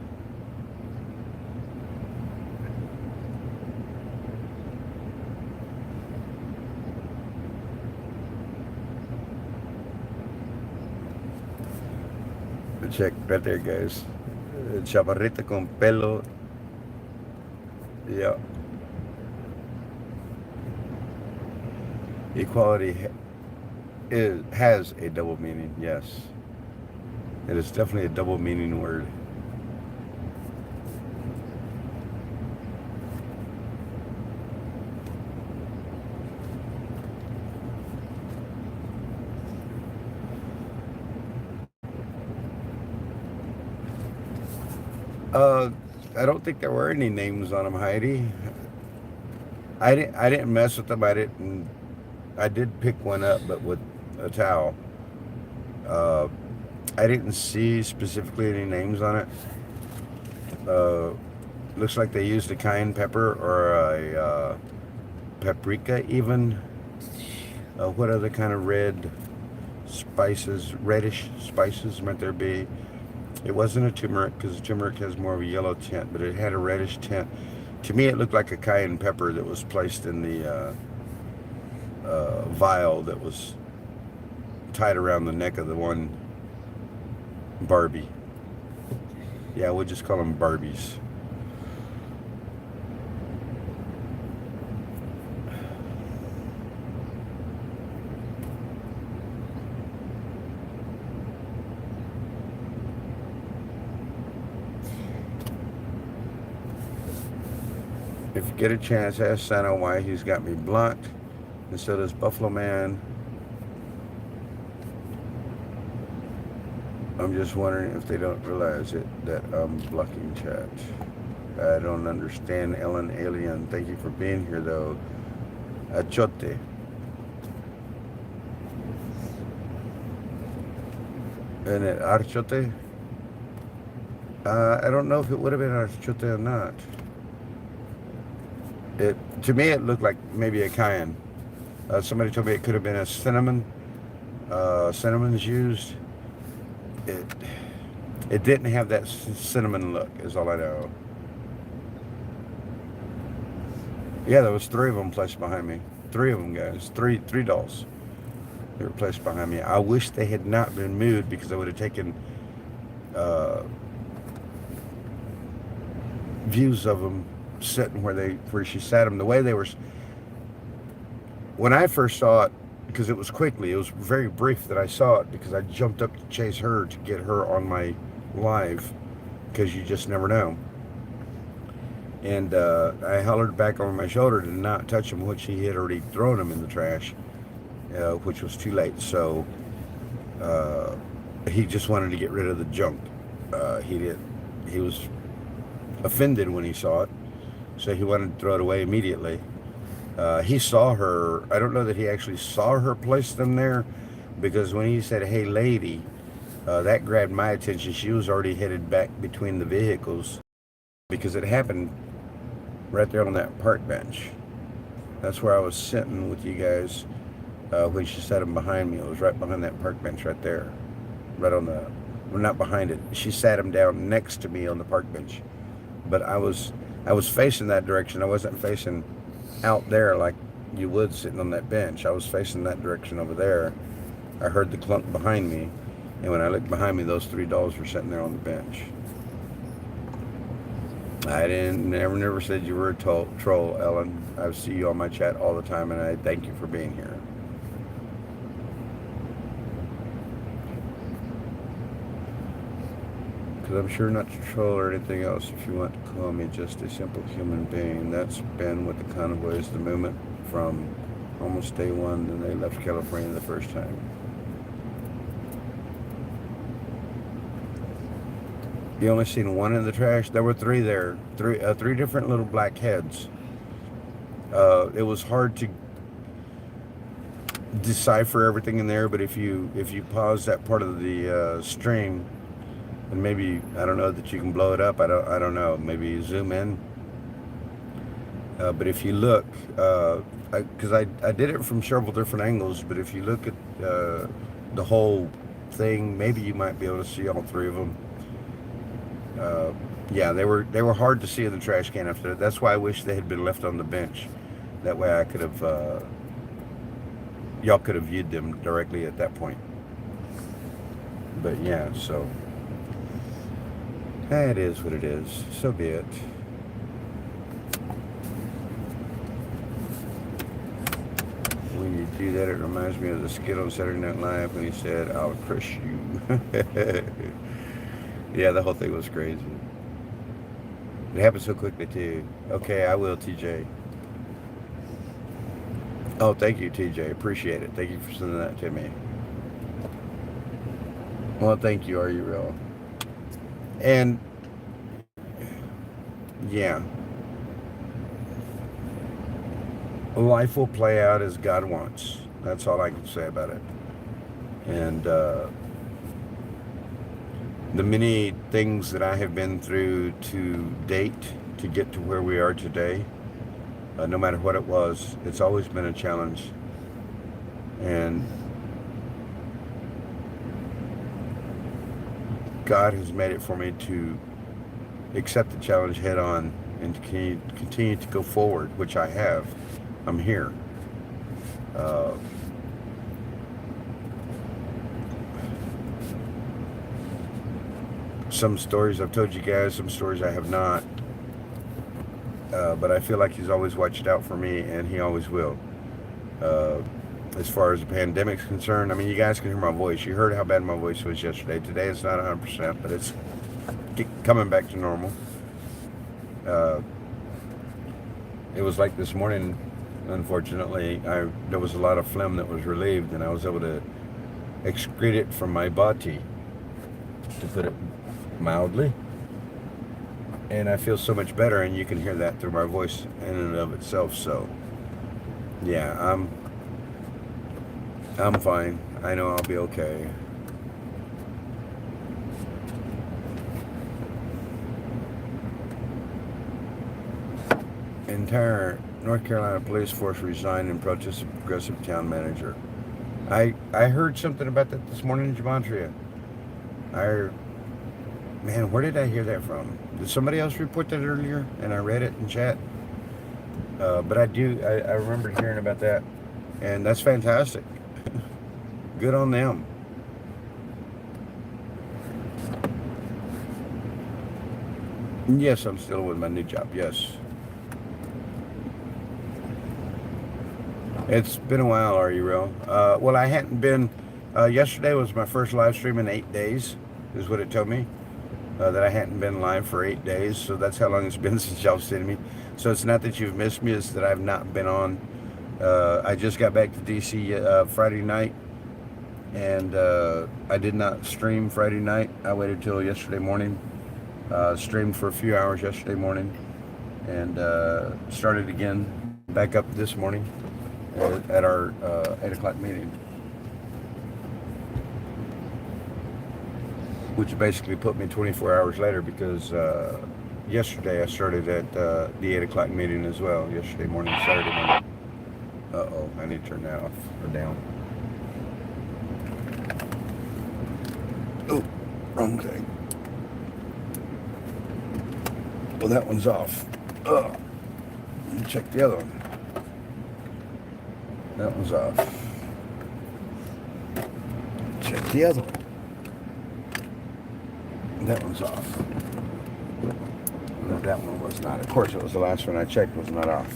Check right there, guys. Chaparrita con pelo. Yeah. Equality has a double meaning, yes. It is definitely a double meaning word. I don't think there were any names on them, Heidi. I didn't mess with them. I did pick one up, but with a towel. I didn't see specifically any names on it. Looks like they used a cayenne pepper or a paprika even. What other kind of red spices, reddish spices might there be? It wasn't a turmeric, because turmeric has more of a yellow tint, but it had a reddish tint. To me, it looked like a cayenne pepper that was placed in the vial that was tied around the neck of the one Barbie. Yeah, we'll just call them Barbies. If you get a chance, ask Santa why he's got me blunt, and so does Buffalo Man. I'm just wondering if they don't realize it, that I'm blocking chat. I don't understand, Ellen Alien. Thank you for being here, though. Achote. And it Archote? I don't know if it would have been Archote or not. To me, it looked like maybe a cayenne. Somebody told me it could have been a cinnamon. Cinnamon's used. It didn't have that cinnamon look, is all I know. Yeah, there was 3 of them placed behind me. 3 of them, guys. Three dolls. They were placed behind me. I wish they had not been moved, because I would have taken views of them sitting where she sat them. The way they were. When I first saw it, because it was quickly, it was very brief that I saw it, because I jumped up to chase her to get her on my live, because you just never know. And I hollered back over my shoulder to not touch him, which he had already thrown him in the trash, which was too late. So he just wanted to get rid of the junk. He was offended when he saw it, so he wanted to throw it away immediately. He saw her. I don't know that he actually saw her place them there, because when he said, "Hey, lady," that grabbed my attention. She was already headed back between the vehicles, because it happened right there on that park bench. That's where I was sitting with you guys when she sat him behind me. It was right behind that park bench right there, right on the, well, not behind it. She sat him down next to me on the park bench, but I was facing that direction. I wasn't facing out there like you would sitting on that bench. I was facing that direction over there. I heard the clunk behind me, and when I looked behind me, those 3 dogs were sitting there on the bench. I never said you were a troll, Ellen. I see you on my chat all the time, and I thank you for being here. Because I'm sure not to troll or anything else. If you want to call me just a simple human being, that's been what the Convoys, the movement from almost day one when they left California the first time. You only seen one in the trash? There were 3 there. 3 different little black heads. It was hard to decipher everything in there, but if you pause that part of the stream, and maybe, I don't know that you can blow it up. I don't know. Maybe zoom in. But if you look, because I did it from several different angles, but if you look at the whole thing, maybe you might be able to see all 3 of them. Yeah, they were hard to see in the trash can after that. That's why I wish they had been left on the bench. That way I could have, y'all could have viewed them directly at that point. But yeah, so it is what it is. So be it. When you do that, it reminds me of the skit on Saturday Night Live when he said, "I'll crush you." Yeah, the whole thing was crazy. It happened so quickly too. Okay, I will, TJ. Oh, thank you, TJ. Appreciate it. Thank you for sending that to me. Well, thank you. Are you real? And yeah, life will play out as God wants. That's all I can say about it. And the many things that I have been through to date to get to where we are today, no matter what it was, it's always been a challenge. And God has made it for me to accept the challenge head on and to continue to go forward, which I have. I'm here. Some stories I've told you guys, some stories I have not. But I feel like he's always watched out for me, and he always will. As far as the pandemic's concerned, I mean, you guys can hear my voice. You heard how bad my voice was yesterday. Today it's not 100%, but it's coming back to normal. It was like this morning, unfortunately, there was a lot of phlegm that was relieved, and I was able to excrete it from my body, to put it mildly. And I feel so much better, and you can hear that through my voice in and of itself. So yeah, I'm fine. I know I'll be okay. Entire North Carolina police force resigned in protest of progressive town manager. I heard something about that this morning in Gematria. Man, where did I hear that from? Did somebody else report that earlier? And I read it in chat. But I remember hearing about that. And that's fantastic. Good on them. Yes, I'm still with my new job. Yes. It's been a while, are you real? Well, I hadn't been. Yesterday was my first live stream in 8 days, is what it told me. That I hadn't been live for 8 days, so that's how long it's been since y'all seen me. So it's not that you've missed me, it's that I've not been on. I just got back to DC Friday night, and I did not stream Friday night. I waited till yesterday morning, streamed for a few hours yesterday morning, and started again back up this morning at our 8 o'clock meeting. Which basically put me 24 hours later, because yesterday I started at the 8 o'clock meeting as well, yesterday morning, Saturday morning. Uh-oh, I need to turn that off or down. Oh, wrong thing. Well, that one's off. Let me check the other one. That one's off. Check the other one. That one's off. No, that one was not. Of course, it was the last one I checked was not off.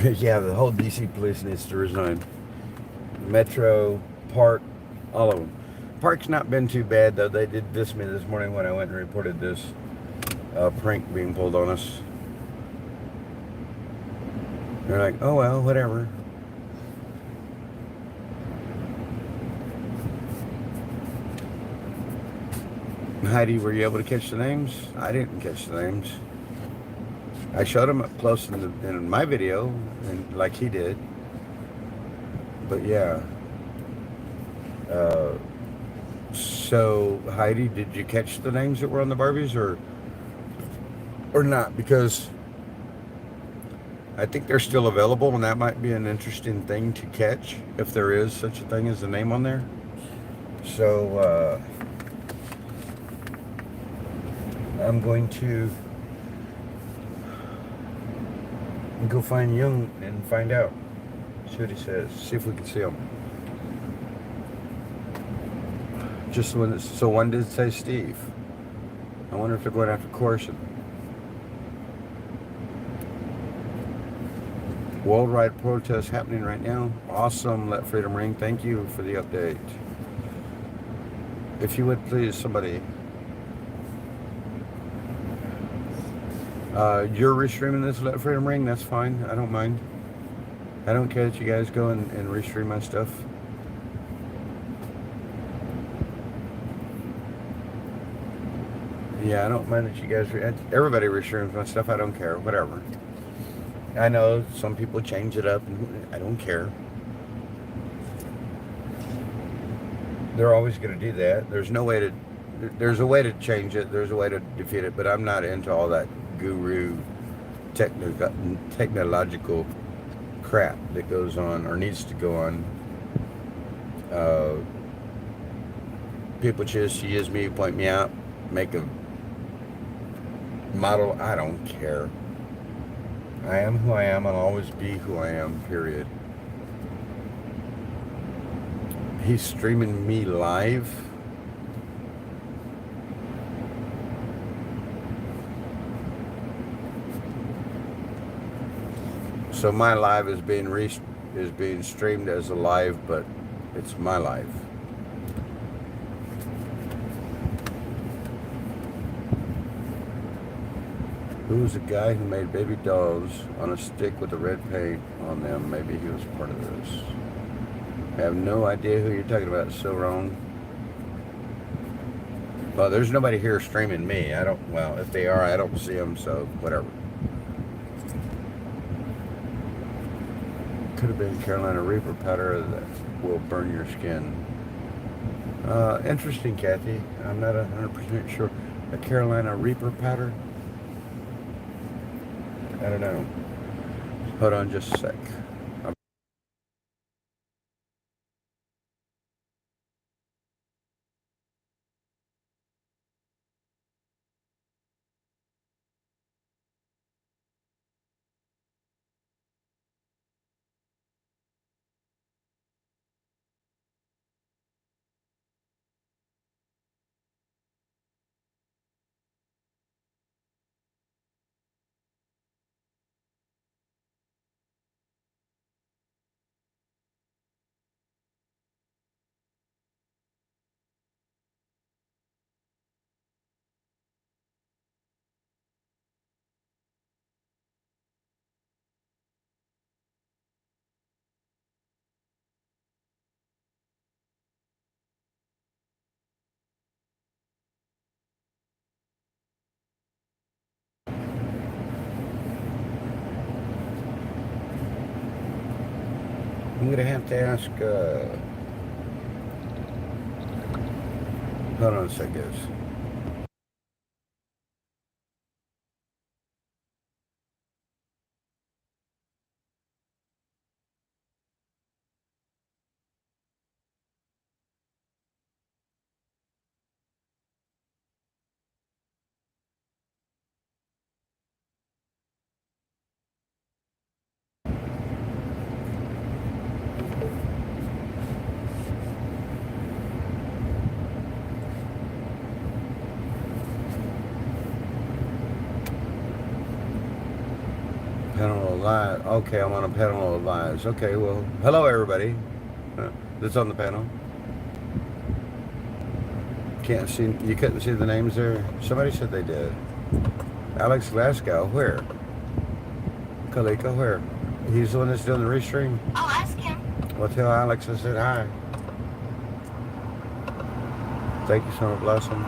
Yeah, the whole DC police needs to resign. Metro, Park, all of them. Park's not been too bad, though. They did diss me this morning when I went and reported this prank being pulled on us. They're like, oh well, whatever. Heidi, were you able to catch the names? I didn't catch the names. I showed them up close in my video, and like he did. But yeah. So Heidi, did you catch the names that were on the Barbies, or not? Because I think they're still available, and that might be an interesting thing to catch if there is such a thing as a name on there. So I'm going to go find Young and find out. See what he says. See if we can see him. Just when it's, so one did say Steve. I wonder if they're going after Corson. Worldwide protest happening right now. Awesome. Let freedom ring. Thank you for the update. If you would please, somebody. You're restreaming this Let Freedom Ring. That's fine. I don't mind. I don't care that you guys go and restream my stuff. Yeah, I don't mind that you guys. Everybody restreams my stuff. I don't care. Whatever. I know some people change it up, and I don't care. They're always going to do that. There's no way to. There's a way to change it. There's a way to defeat it. But I'm not into all that guru technological crap that goes on or needs to go on. People choose to use me, point me out, make a model. I don't care. I am who I am. I'll always be who I am, period. He's streaming me live. So my live is being streamed as a live, but it's my live. Who was the guy who made baby dolls on a stick with the red paint on them? Maybe he was part of this. I have no idea who you're talking about. It's so wrong. Well, there's nobody here streaming me. I don't. Well, if they are, I don't see them. So whatever. Could have been Carolina Reaper powder that will burn your skin. Interesting, Kathy. I'm not 100% sure. A Carolina Reaper powder? I don't know. Hold on just a sec. I'm gonna have to ask. Hold on a sec, guys. Panel of Lives. Okay, I'm on a panel of lives. Okay, well, hello everybody that's on the panel. Can't see, you couldn't see the names there? Somebody said they did. Alex Glasgow, where? Kalika, where? He's the one that's doing the restream? I'll ask him. Well, tell Alex I said hi. Thank you so much, bless him.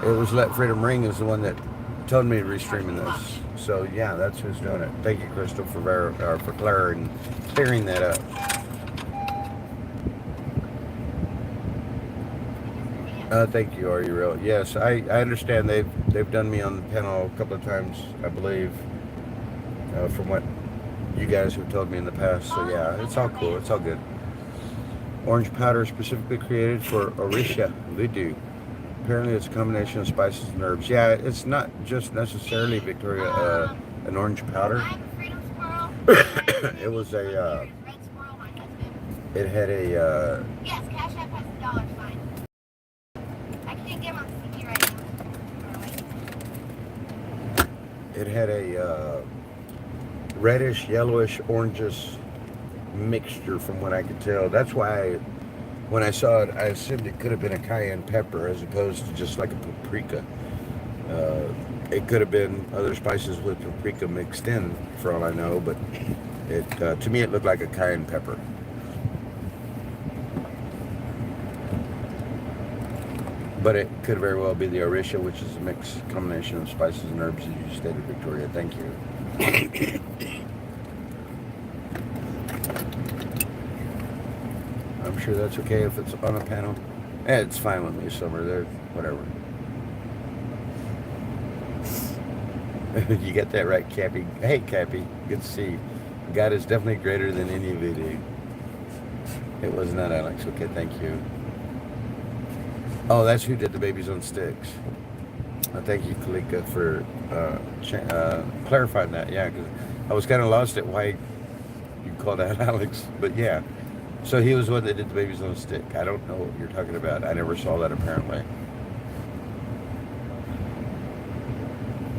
It was Let Freedom Ring is the one that told me to restreaming this. So yeah, that's who's doing it. Thank you, Crystal, for clearing that up. Thank you, Are You Real? Yes, I understand they've done me on the panel a couple of times, I believe, from what you guys have told me in the past. So yeah, it's all cool. It's all good. Orange powder specifically created for Orisha voodoo. Apparently it's a combination of spices and herbs. Yeah, it's not just necessarily, Victoria, an orange powder. It was a, it had a, Yes, Cash App has $1 fine. I can't get my CD right now. it had a reddish, yellowish, orangish mixture from what I could tell. That's why when I saw it, I assumed it could have been a cayenne pepper as opposed to just like a paprika. It could have been other spices with paprika mixed in, for all I know, but it to me it looked like a cayenne pepper. But it could very well be the Orisha, which is a mixed combination of spices and herbs, as you stated, Victoria. Thank you. I'm sure that's okay if it's on a panel. It's fine with me, Summer. They're whatever. You got that right, Cappy. Hey, Cappy. Good to see you. God is definitely greater than any voodoo. It was not Alex. Okay, thank you. Oh, that's who did the Babies on Sticks. Thank you, Kalika, for clarifying that. Yeah, because I was kind of lost at why you called out Alex. But yeah. So he was the one that did the Babies on a Stick. I don't know what you're talking about. I never saw that apparently.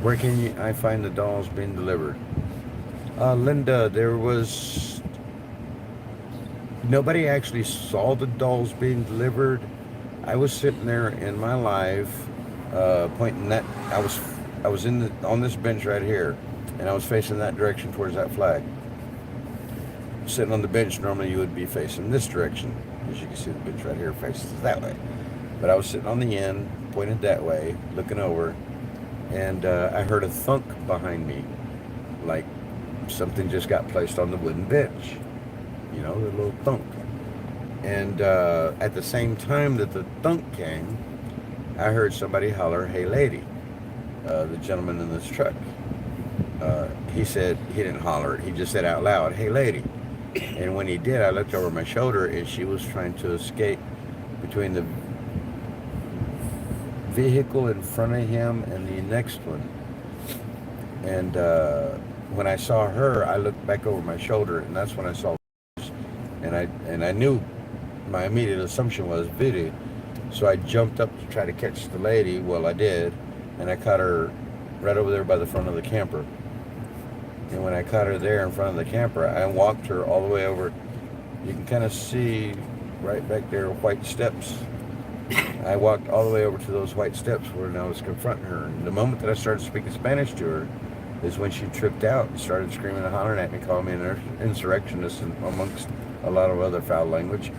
Where can I find the dolls being delivered? Linda, there was... Nobody actually saw the dolls being delivered. I was sitting there in my live, pointing that... I was on this bench right here, and I was facing that direction towards that flag. Sitting on the bench, normally you would be facing this direction. As you can see, the bench right here faces that way. But I was sitting on the end, pointed that way, looking over, and I heard a thunk behind me, like something just got placed on the wooden bench. You know, the little thunk. And at the same time that the thunk came, I heard somebody holler, "Hey lady," the gentleman in this truck. He said, he didn't holler it, he just said out loud, "Hey lady." And when he did, I looked over my shoulder and she was trying to escape between the vehicle in front of him and the next one. And when I saw her, I looked back over my shoulder, and that's when I saw, and I knew, my immediate assumption was voodoo. So I jumped up to try to catch the lady. Well, I did, and I caught her right over there by the front of the camper. And when I caught her there in front of the camper, I walked her all the way over. You can kind of see right back there white steps. I walked all the way over to those white steps where I was confronting her. And the moment that I started speaking Spanish to her is when she tripped out and started screaming and hollering at me, calling me an insurrectionist and amongst a lot of other foul language.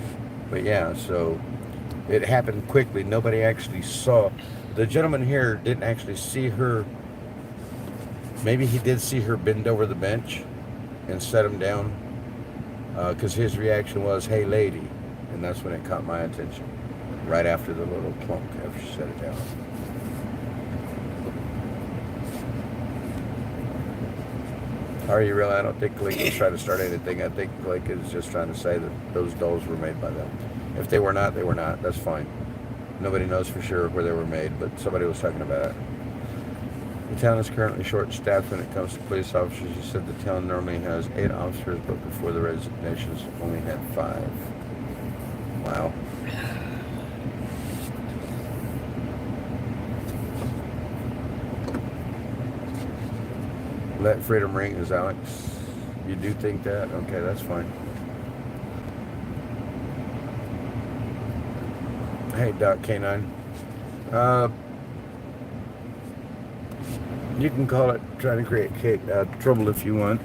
But yeah, so it happened quickly. Nobody actually saw. The gentleman here didn't actually see her. Maybe he did see her bend over the bench and set him down, because his reaction was, "Hey lady," and that's when it caught my attention, right after the little plunk after she set it down. Are you real? I don't think Kalika was trying to start anything. I think Kalika is just trying to say that those dolls were made by them. If they were not, they were not. That's fine. Nobody knows for sure where they were made, but somebody was talking about it. The town is currently short-staffed when it comes to police officers. You said the town normally has 8 officers, but before the resignations only had 5. Wow. Let freedom ring, is Alex. You do think that? Okay, that's fine. Hey, Doc K9. You can call it trying to create trouble if you want.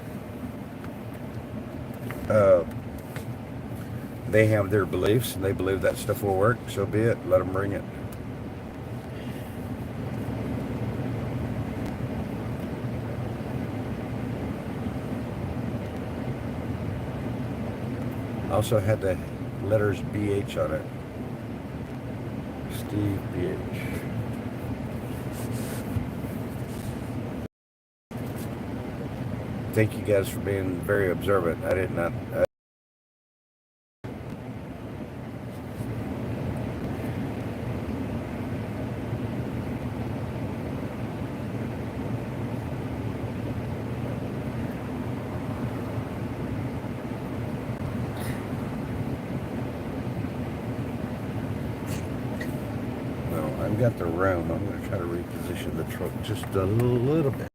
They have their beliefs, and they believe that stuff will work. So be it. Let them bring it. Also had the letters BH on it. Steve BH. Thank you guys for being very observant. I did not. I've got the room. I'm going to try to reposition the truck just a little bit.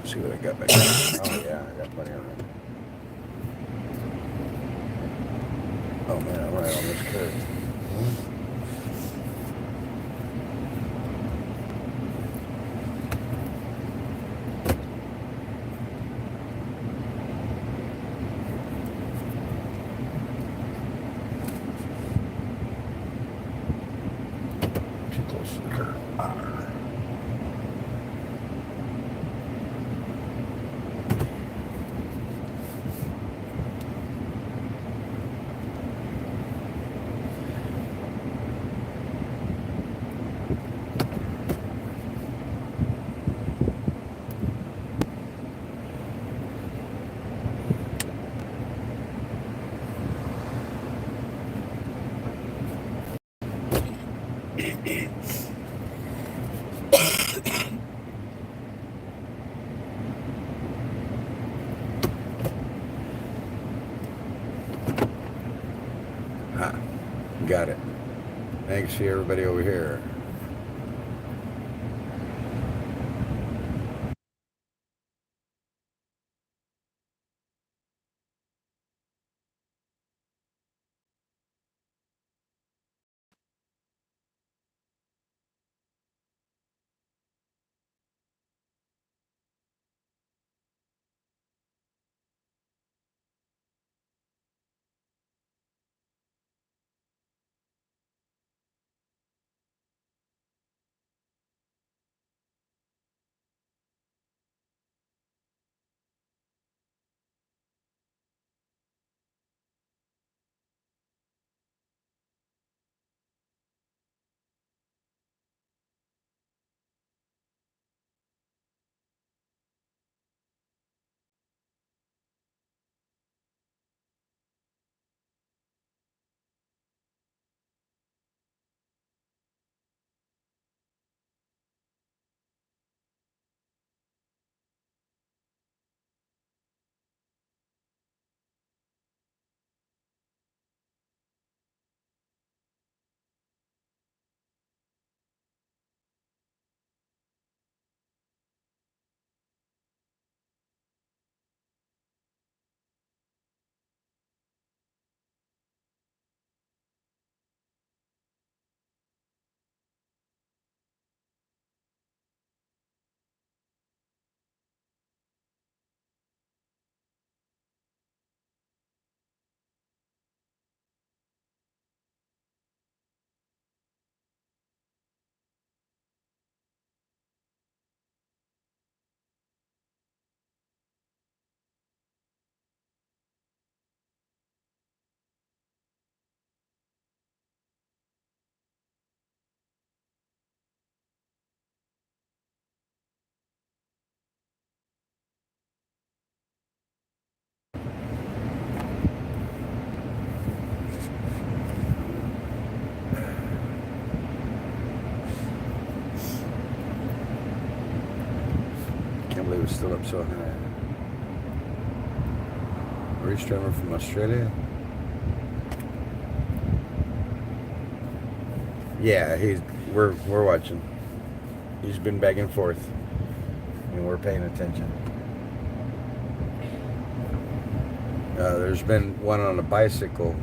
See what I got back there. Oh yeah, I got plenty of room. Oh man, I'm right on this curve. Too close to the curve. Got it. Thanks to everybody over here. Can't believe it's still up so high. Restreamer from Australia. Yeah, we're watching. He's been back and forth. and we're paying attention. There's been one on a bicycle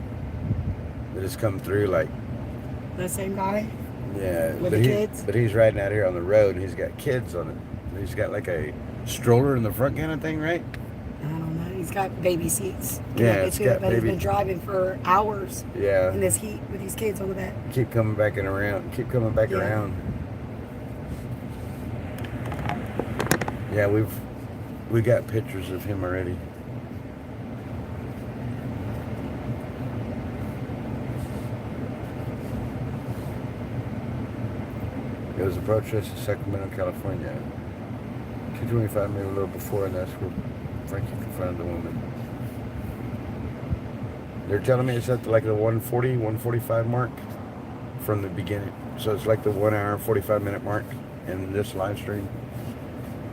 that has come through like. The same guy? Yeah, With but the kids? But he's riding out here on the road, and he's got kids on it. He's got like a stroller in the front kind of thing, right? I don't know. He's got baby seats. Yeah, it's got but he's baby. been driving for hours. Yeah. In this heat with these kids on the back. Keep coming back and around. Keep coming back around. Yeah, we got pictures of him already. It was a protest in Sacramento, California. 2:25, maybe a little before, and that's where Frankie confronted the woman. They're telling me it's at like the 140, 145 mark from the beginning. So it's like the 1 hour, 45 minute mark in this live stream.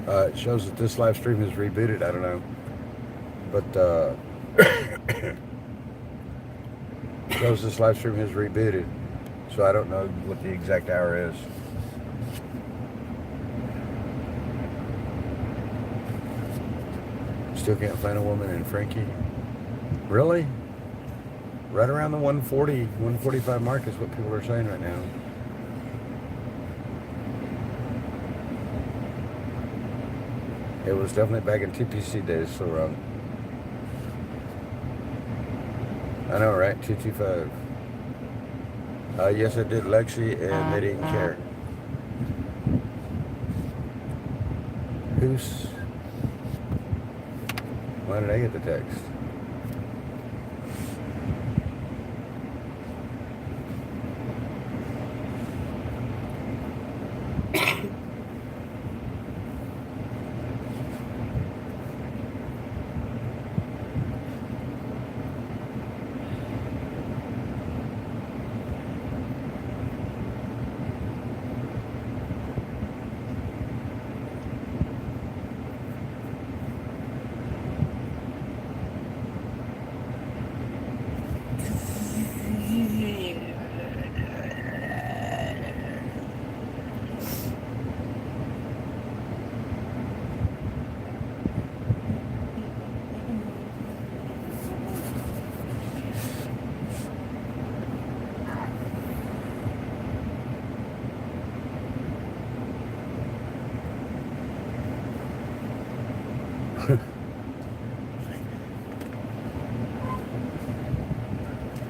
It shows that this live stream is rebooted. I don't know. But it shows this live stream is rebooted. So I don't know what the exact hour is. Still can't find a woman in Frankie. Really? Right around the 140, 145 mark is what people are saying right now. It was definitely back in TPC days, so wrong. I know, right? 225. Yes, I did Lexi, and they didn't care. Who's... Why did I get the text?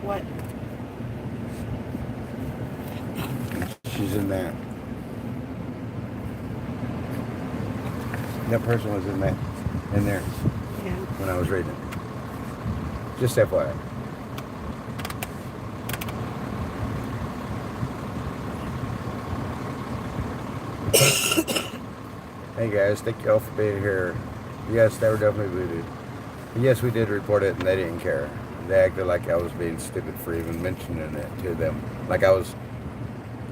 What? She's in that. That person was in there. Yeah. When I was reading it. Just FYI. Hey guys, thank you all for being here. Yes, they were definitely booted. Yes, we did report it and they didn't care. They acted like I was being stupid for even mentioning it to them. Like I was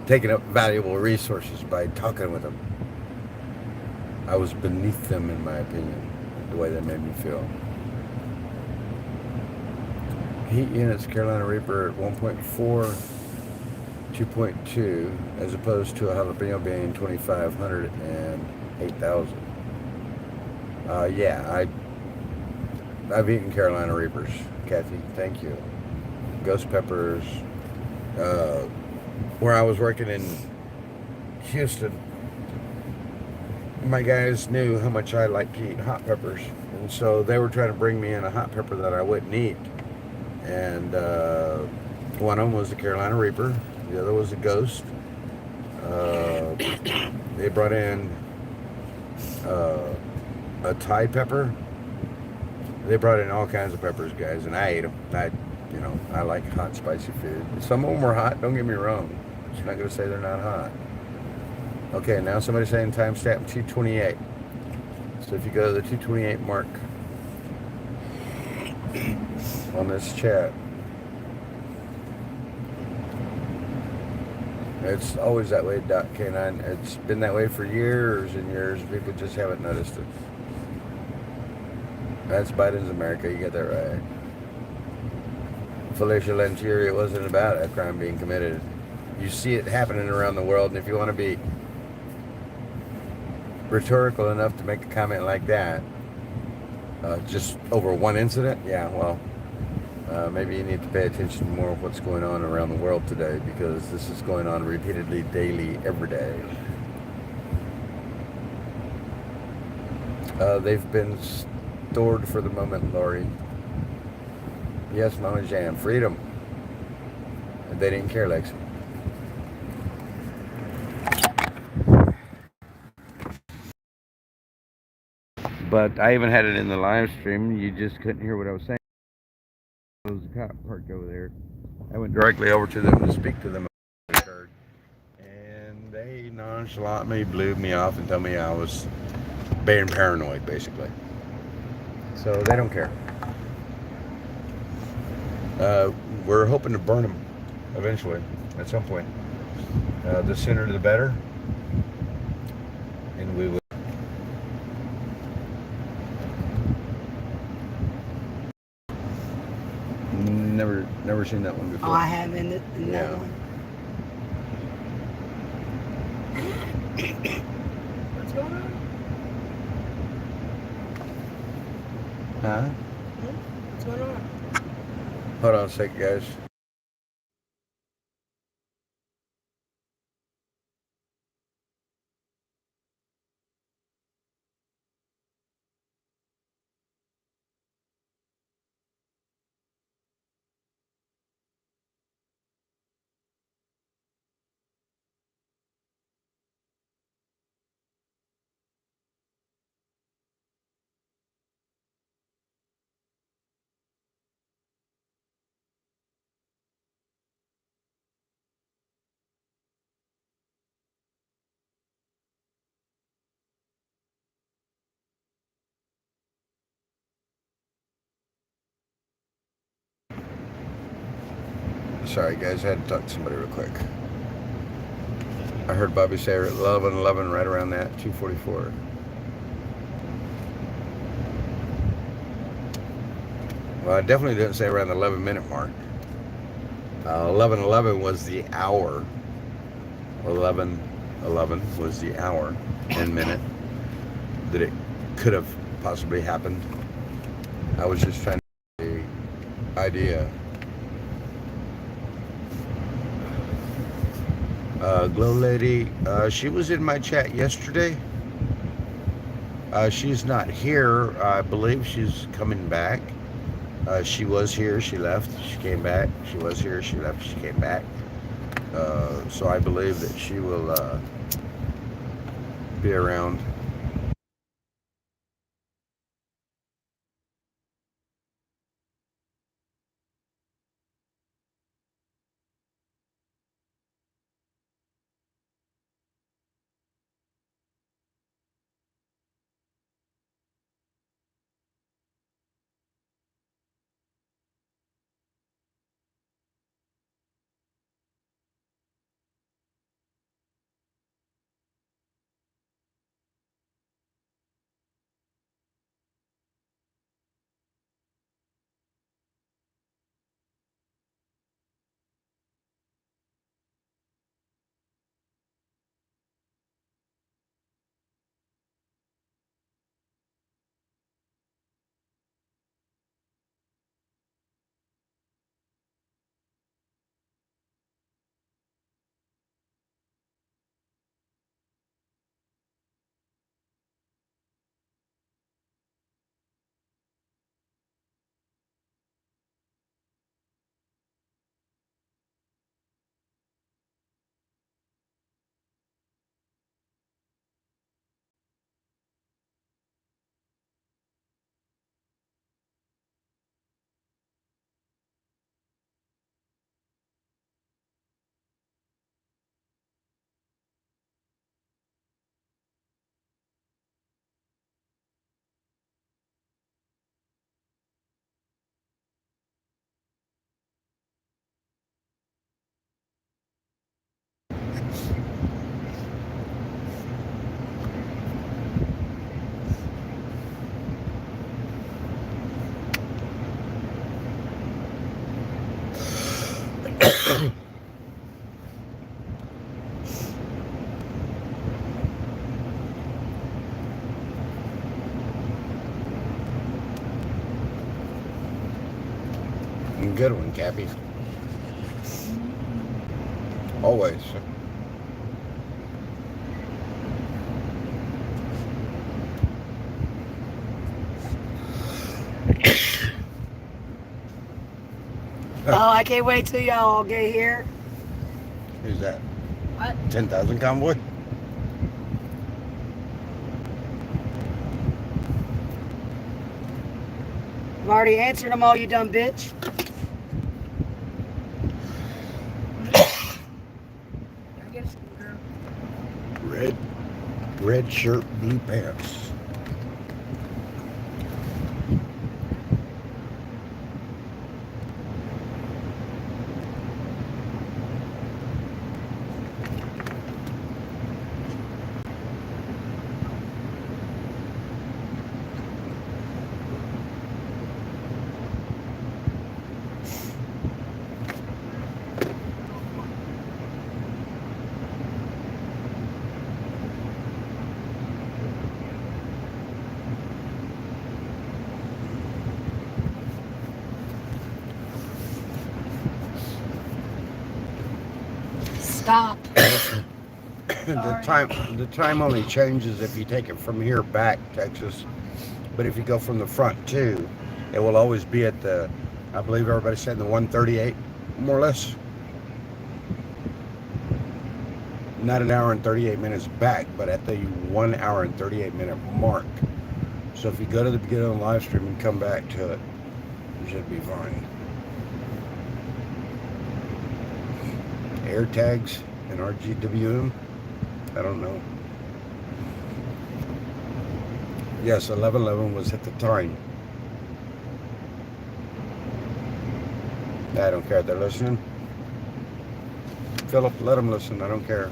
taking up valuable resources by talking with them. I was beneath them, in my opinion, the way they made me feel. Heat units, Carolina Reaper at 1.4, 2.2, as opposed to a jalapeno being 2,500 and 8,000. Yeah, I've eaten Carolina Reapers, Kathy. Thank you. Ghost peppers. Where I was working in Houston, my guys knew how much I like to eat hot peppers, and so they were trying to bring me in a hot pepper that I wouldn't eat. And one of them was the Carolina Reaper, the other was a Ghost. They brought in a Thai pepper. They brought in all kinds of peppers, guys, and I ate them. I like hot, spicy food. Some of them were hot, don't get me wrong. I'm not going to say they're not hot. Okay, now somebody's saying timestamp 228. So if you go to the 228 mark on this chat, it's always that way, K9. It's been that way for years and years. People just haven't noticed it. That's Biden's America. You get that right. Felicia Lentieri, it wasn't about a crime being committed. You see it happening around the world, and if you want to be rhetorical enough to make a comment like that, just over one incident, yeah, well, maybe you need to pay attention more of what's going on around the world today, because this is going on repeatedly, daily, every day. They've been stored for the moment, Lori. Yes, Mama Jam. Freedom. They didn't care, Lexi. But I even had it in the live stream. You just couldn't hear what I was saying. There was a cop parked over there. I went directly over to them to speak to them. And they nonchalantly blew me off and told me I was being paranoid, basically. So they don't care. We're hoping to burn them eventually, at some point. The sooner the better. And we will. Never seen that one before. Oh, I haven't. Yeah. That one. What's going on? Huh? What's going on? Hold on a second, guys. Sorry, guys, I had to talk to somebody real quick. I heard Bobby say 11:11 right around that, 2:44. Well, I definitely didn't say around the 11-minute mark. 11:11 was the hour. 11:11 was the hour and minute that it could have possibly happened. I was just trying to get the idea. Glow Lady, she was in my chat yesterday. She's not here. I believe she's coming back. She was here, she left, she came back. She was here, she left, she came back. So I believe that she will be around. Good one, Cappy. Always. Oh, I can't wait till y'all all get here. Who's that? What? 10,000 Convoy? I've already answered them all, you dumb bitch. Red shirt, blue pants. Stop. The time only changes if you take it from here back, Texas. But if you go from the front too, it will always be at the, I believe everybody said the 138, more or less. Not an hour and 38 minutes back, but at the 1 hour and 38 minute mark. So if you go to the beginning of the live stream and come back to it, you should be fine. Air tags and RGWM, I don't know. Yes, 1111 was at the time. I don't care if they're listening. Philip, let them listen, I don't care.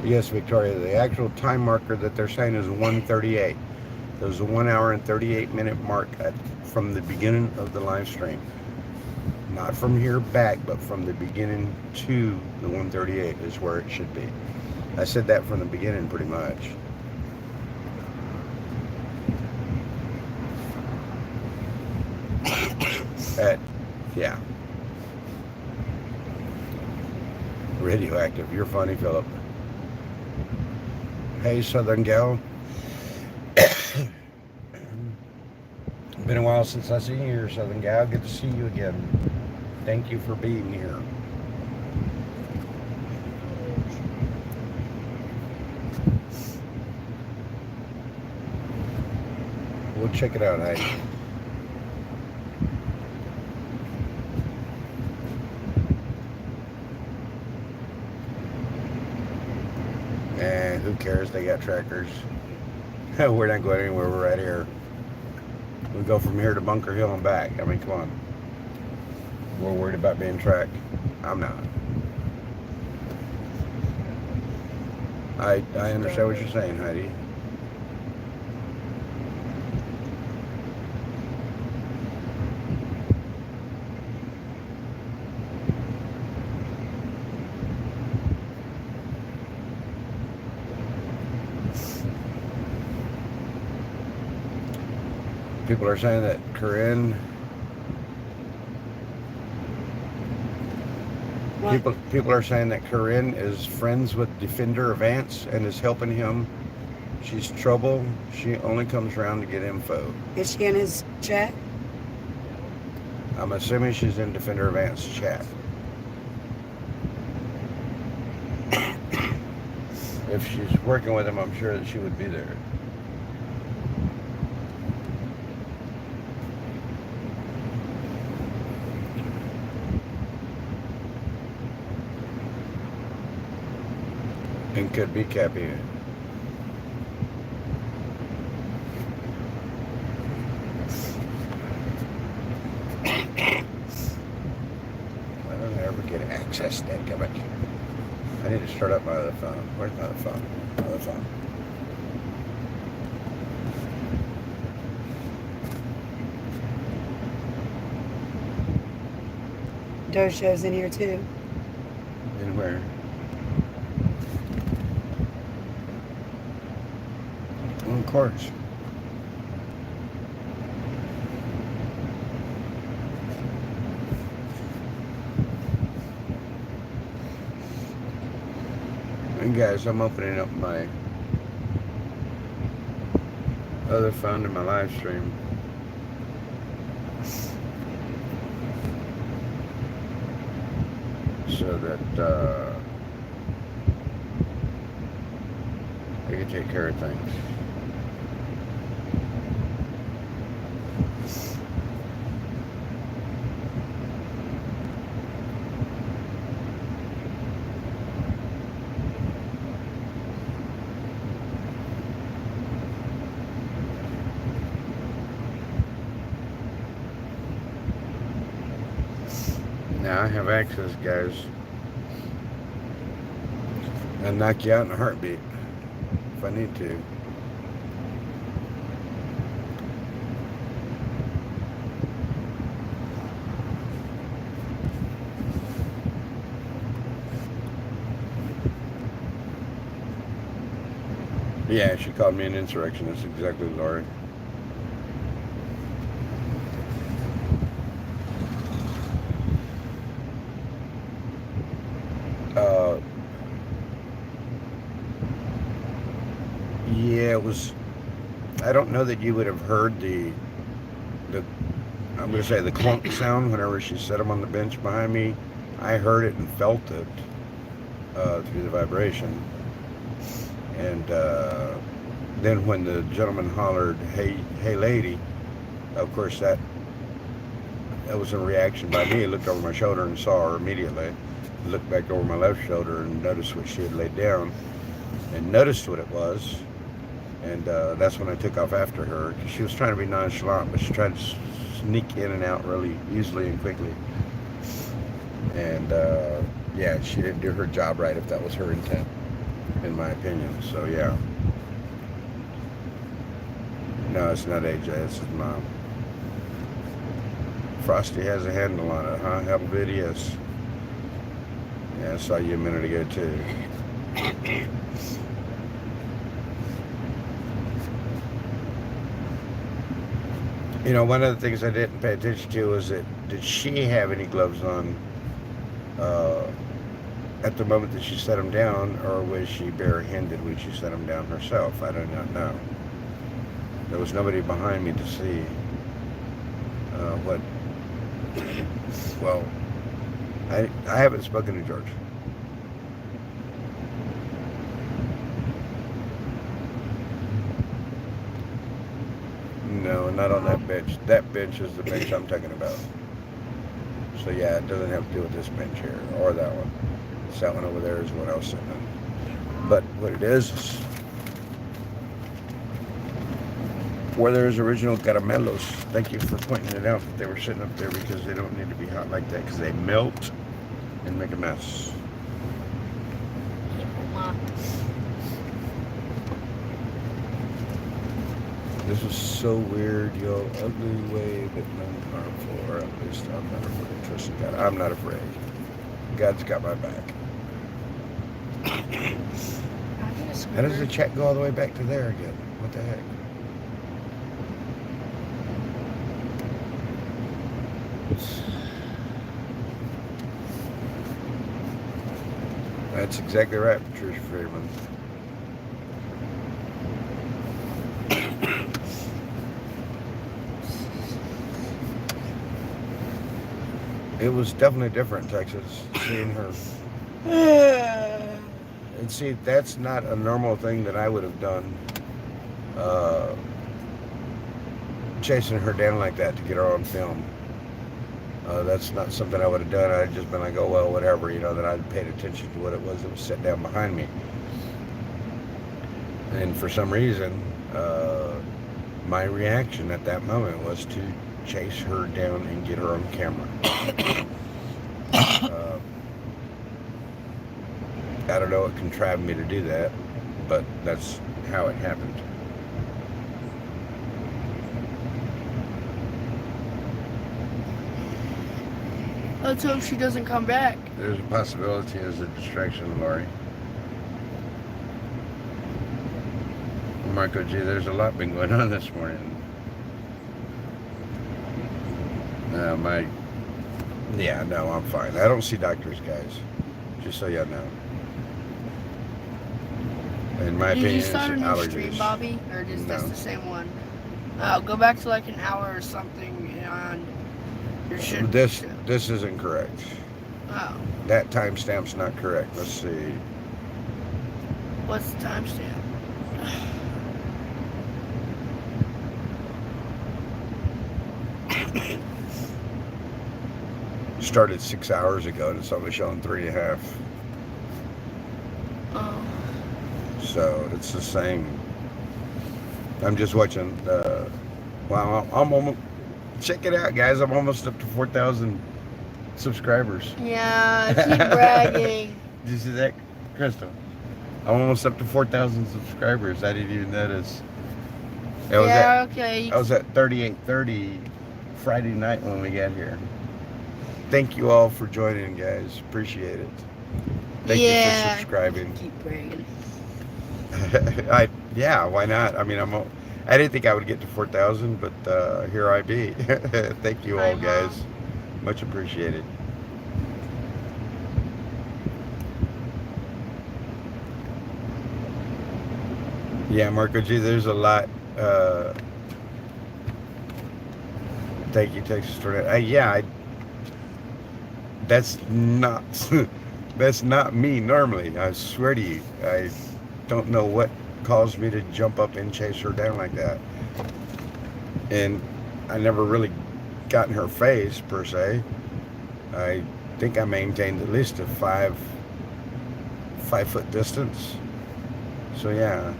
Yes, Victoria, the actual time marker that they're saying is 1:38. There's a 1 hour and 38 minute mark from the beginning of the live stream. Not from here back, but from the beginning to the 1:38 is where it should be. I said that from the beginning pretty much. Yeah. Radioactive. You're funny, Philip. Hey, Southern Gal. Been a while since I seen you here, Southern Gal. Good to see you again. Thank you for being here. We'll check it out, Heidi. And who cares? They got trackers. We're not going anywhere. We're right here. We go from here to Bunker Hill and back. I mean, come on. We're worried about being tracked. I'm not. I understand what you're saying, Heidi. People are saying that Corinne. People are saying that Corinne is friends with Defender of Ants and is helping him. She's trouble. She only comes around to get info. Is she in his chat? I'm assuming she's in Defender of Ants chat. If she's working with him, I'm sure that she would be there. And could be Cappy. I don't ever get access to that garbage. I need to start up my other phone. Where's my other phone? Other phone. Dojo's in here too. In where? Of course. And guys, I'm opening up my other phone in my live stream. So that I can take care of things. Now I have access, guys. I'll knock you out in a heartbeat if I need to. Yeah, she called me an insurrectionist, exactly, Lori. Yeah, it was. I don't know that you would have heard the I'm going to say the clunk sound whenever she set him on the bench behind me. I heard it and felt it through the vibration. And then when the gentleman hollered, hey lady, of course that was a reaction by me. I looked over my shoulder and saw her immediately. Looked back over my left shoulder and noticed what she had laid down and noticed what it was. And that's when I took off after her. She was trying to be nonchalant, but she tried to sneak in and out really easily and quickly. And yeah, she didn't do her job right if that was her intent, in my opinion. So yeah. No, it's not AJ, it's his mom. Frosty has a handle on it, huh? Hell of it is. Yeah, I saw you a minute ago too. You know, one of the things I didn't pay attention to was that, did she have any gloves on at the moment that she set him down, or was she barehanded when she set him down herself? I do not know. There was nobody behind me to see what. Well, I haven't spoken to George. No, not on that bench. That bench is the bench I'm talking about. So yeah, it doesn't have to do with this bench here, or that one. It's that one over there is what I was sitting on. But what it is where there's original caramelos. Thank you for pointing it out that they were sitting up there, because they don't need to be hot like that, because they melt and make a mess. This is so weird, yo. Ugly way, but non-harmful, or at least I'm not afraid. Trust in God. I'm not afraid. God's got my back. How does the chat go all the way back to there again? What the heck? That's exactly right, Patricia Freeman. It was definitely different, Texas, seeing her. And see, that's not a normal thing that I would have done, chasing her down like that to get her on film. That's not something I would have done. I'd just been like, oh, well, whatever, you know, that I'd paid attention to what it was that was set down behind me. And for some reason, my reaction at that moment was to chase her down and get her on camera. I don't know what contrived me to do that, but that's how it happened. Let's hope she doesn't come back. There's a possibility as a distraction, Laurie. Marco G, there's a lot been going on this morning. No, I'm fine. I don't see doctors, guys. Just so y'all know. In my Did opinion, you it's start a new allergies. stream, Bobby, or just No. that's the same one? Go back to like an hour or something, and you should. This isn't correct. Oh, That timestamp's not correct. Let's see. what's the timestamp? Started 6 hours ago, and it's only showing 3.5. Oh. So it's the same. I'm just watching. Wow, I'm almost. Check it out, guys. I'm almost up to 4,000 subscribers. Yeah, keep bragging. Did you see that, Crystal? I'm almost up to 4,000 subscribers. I didn't even notice. Okay. I was at 38:30 Friday night when we got here. Thank you all for joining, guys. Appreciate it. Thank you for subscribing. Keep bragging. Yeah, why not? I mean, I didn't think I would get to 4,000, but here I be. Thank you all, guys. Much appreciated. Yeah, Marco G, there's a lot. Thank you, Texas Tornado. That's not that's not me normally. I swear to you, I don't know what caused me to jump up and chase her down like that. And I never really got in her face per se. I think I maintained at least a 5-foot distance. So yeah.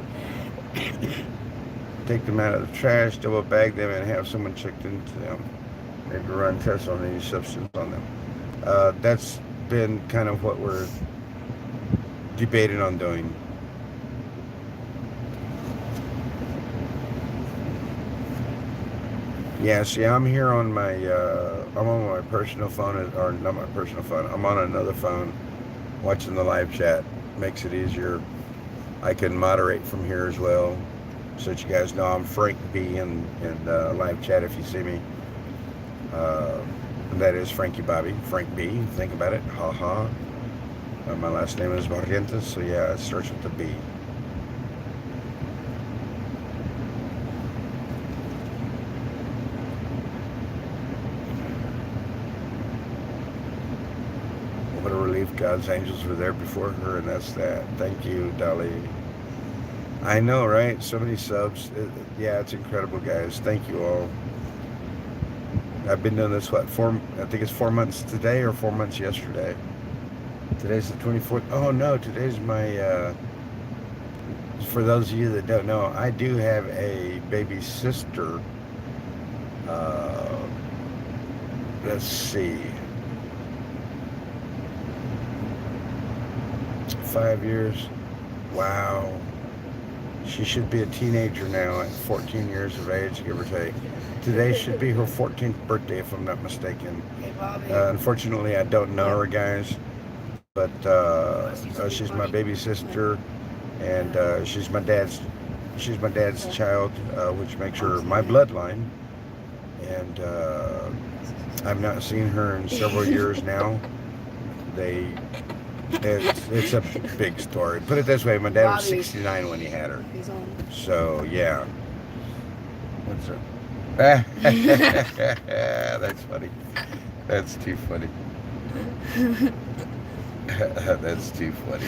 Take them out of the trash, double bag them, and have someone checked into them. Maybe run tests on any substance on them. That's been kind of what we're debating on doing. Yeah, see, I'm here on my, I'm on my personal phone, or not my personal phone, I'm on another phone watching the live chat. Makes it easier. I can moderate from here as well, so that you guys know I'm Frank B in live chat if you see me. That is Frankie Bobby, Frank B. Think about it, haha. My last name is Barrientos, so yeah, it starts with the B. What a relief, God's angels were there before her, and that's that. Thank you, Dolly. I know, right? So many subs. Yeah, it's incredible, guys. Thank you all. I've been doing this, I think it's 4 months today or 4 months yesterday. Today's the 24th. Oh, no, today's my, for those of you that don't know, I do have a baby sister. Let's see. 5 years. Wow. She should be a teenager now at 14 years of age, give or take. Today should be her 14th birthday, if I'm not mistaken. Unfortunately, I don't know her, guys. But she's my baby sister, and she's my dad's child, which makes her my bloodline. And I've not seen her in several years now. It's a big story. Put it this way, my dad was 69 when he had her. So yeah. What's up? That's funny. That's too funny. That's too funny.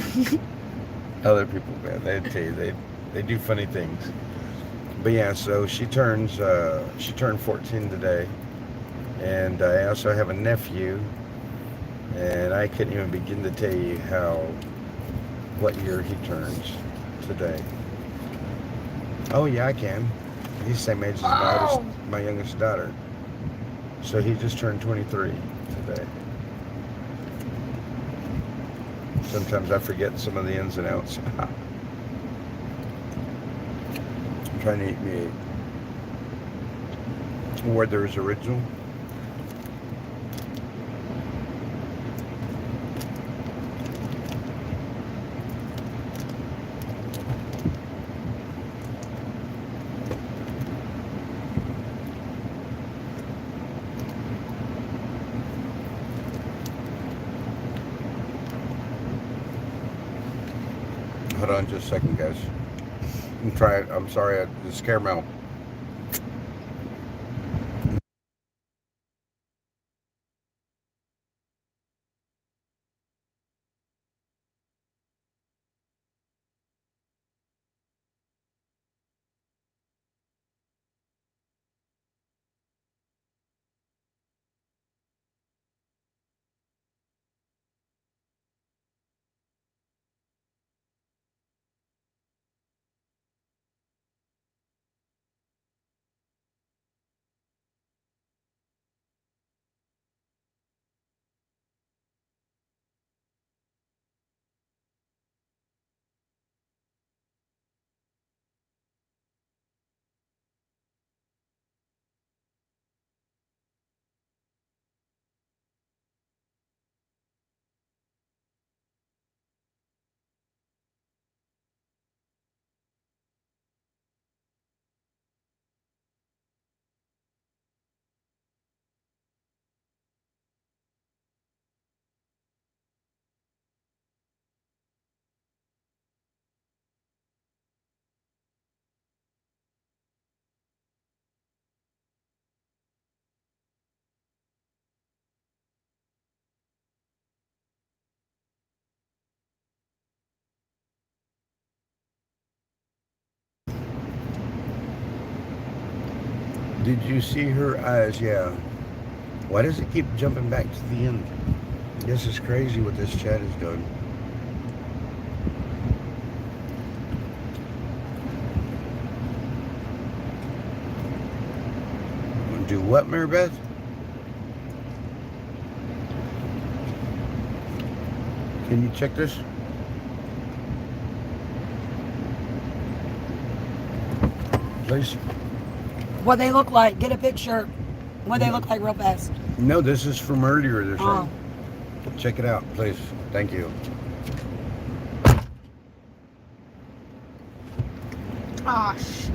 Other people, man, they tell you they do funny things. But yeah, so she turned 14 today, and I also have a nephew, and I couldn't even begin to tell you what year he turns today. Oh yeah, I can. He's the same age as my youngest daughter. So he just turned 23 today. Sometimes I forget some of the ins and outs. I'm trying to eat me a Werther's Original. Hold on just a second, guys. I'm sorry, it's caramel. Did you see her eyes? Yeah. Why does it keep jumping back to the end? This is crazy what this chat is doing. Do what, Mary Beth? Can you check this? Please? What they look like. Get a picture. What they look like real fast. No, this is from earlier. They're saying. Check it out, please. Thank you. Oh, shoot.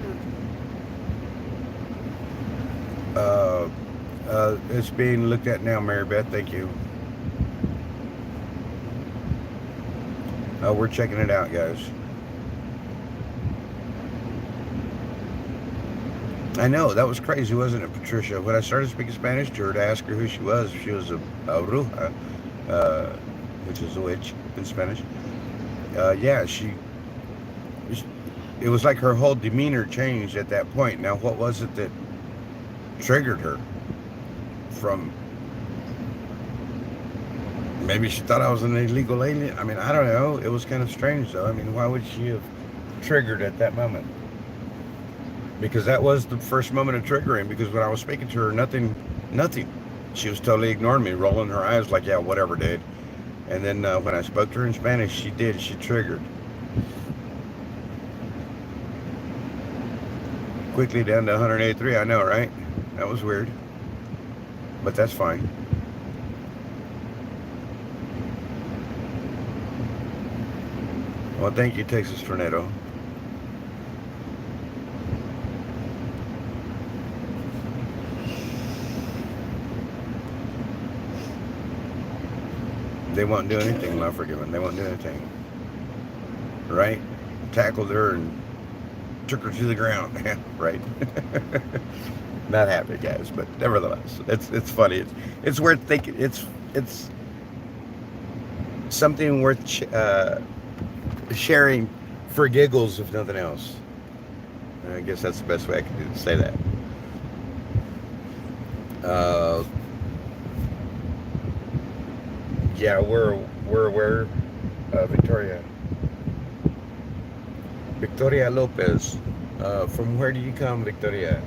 It's being looked at now, Mary Beth. Thank you. We're checking it out, guys. I know, that was crazy, wasn't it, Patricia? When I started speaking Spanish to her to ask her who she was a bruja, which is a witch in Spanish. Yeah, it was like her whole demeanor changed at that point. Now, what was it that triggered her? From maybe she thought I was an illegal alien. I mean, I don't know. It was kind of strange, though. I mean, why would she have triggered at that moment? Because that was the first moment of triggering. Because when I was speaking to her, nothing. She was totally ignoring me, rolling her eyes like, yeah, whatever, dude. And then when I spoke to her in Spanish, she did. She triggered. Quickly down to 183. I know, right? That was weird. But that's fine. Well, thank you, Texas Tornado. They won't do anything, love forgiven. They won't do anything. Right? Tackled her and took her to the ground. Right? Not happy, guys, but nevertheless, it's funny. It's worth thinking. It's something worth sharing for giggles, if nothing else. I guess that's the best way I can say that. Yeah, we're aware, Victoria. Victoria Lopez. From where do you come, Victoria?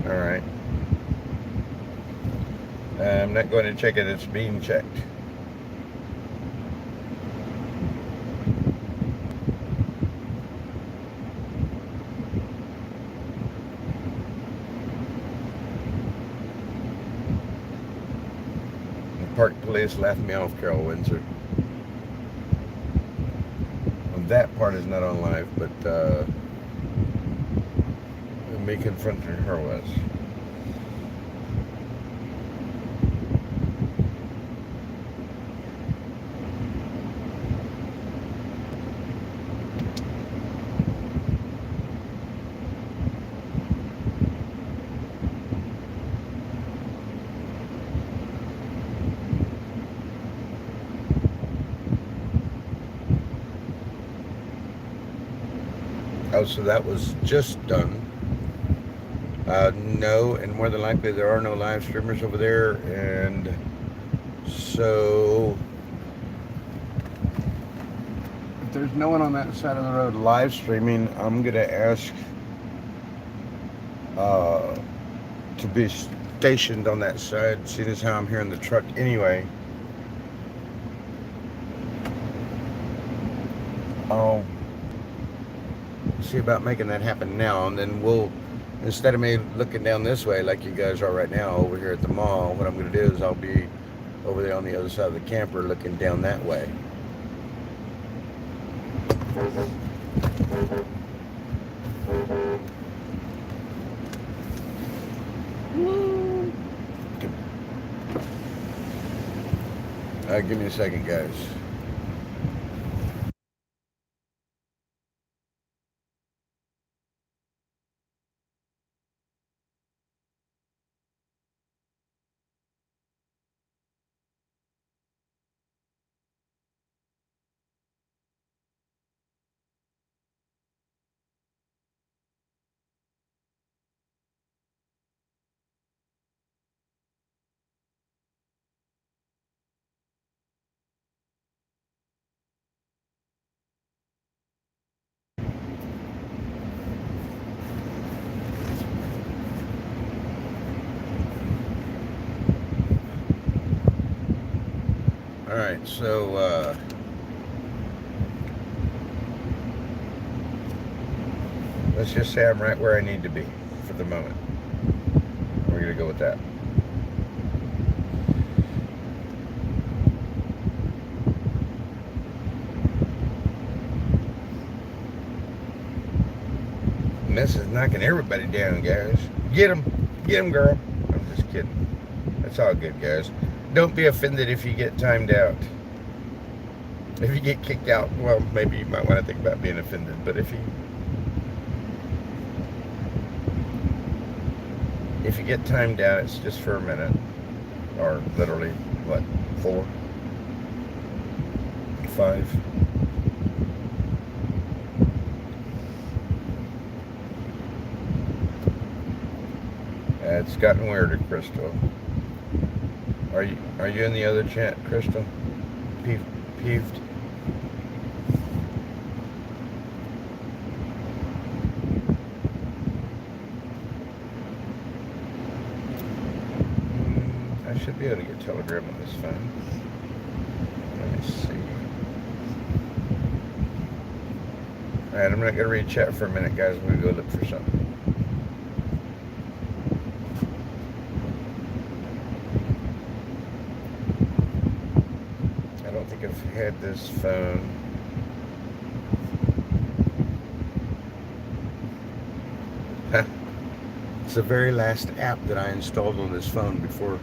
All right. I'm not going to check it. It's being checked. Park Police laughed me off, Carol Windsor. Well, that part is not on live, but me confronting her was. Oh, so that was just done. No, and more than likely there are no live streamers over there, and so if there's no one on that side of the road live streaming, I'm gonna ask to be stationed on that side, seeing as how I'm here in the truck anyway. I'll see about making that happen now, and then we'll, instead of me looking down this way like you guys are right now over here at the mall, what I'm going to do is I'll be over there on the other side of the camper looking down that way. Give me a second, guys. All right, so let's just say I'm right where I need to be for the moment. We're gonna go with that. And this is knocking everybody down, guys. Get them, girl. I'm just kidding. That's all good, guys. Don't be offended if you get timed out. If you get kicked out, well, maybe you might want to think about being offended. But if you get timed out, it's just for a minute, or literally what, 4, 5. It's gotten weirder, Crystal. Are you in the other chat, Crystal? Peeved? I should be able to get Telegram on this phone. Let me see. Alright, I'm not going to read chat for a minute, guys. I'm going to go look for something. I've had this phone it's the very last app that I installed on this phone before.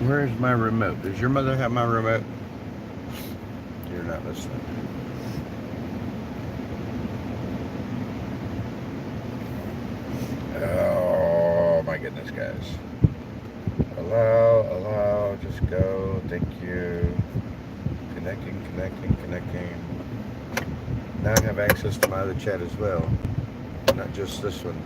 Where's my remote? Does your mother have my remote? You're not listening. Oh my goodness, guys. Allow, just go. Thank you. Connecting. Now I have access to my other chat as well. Not just this one.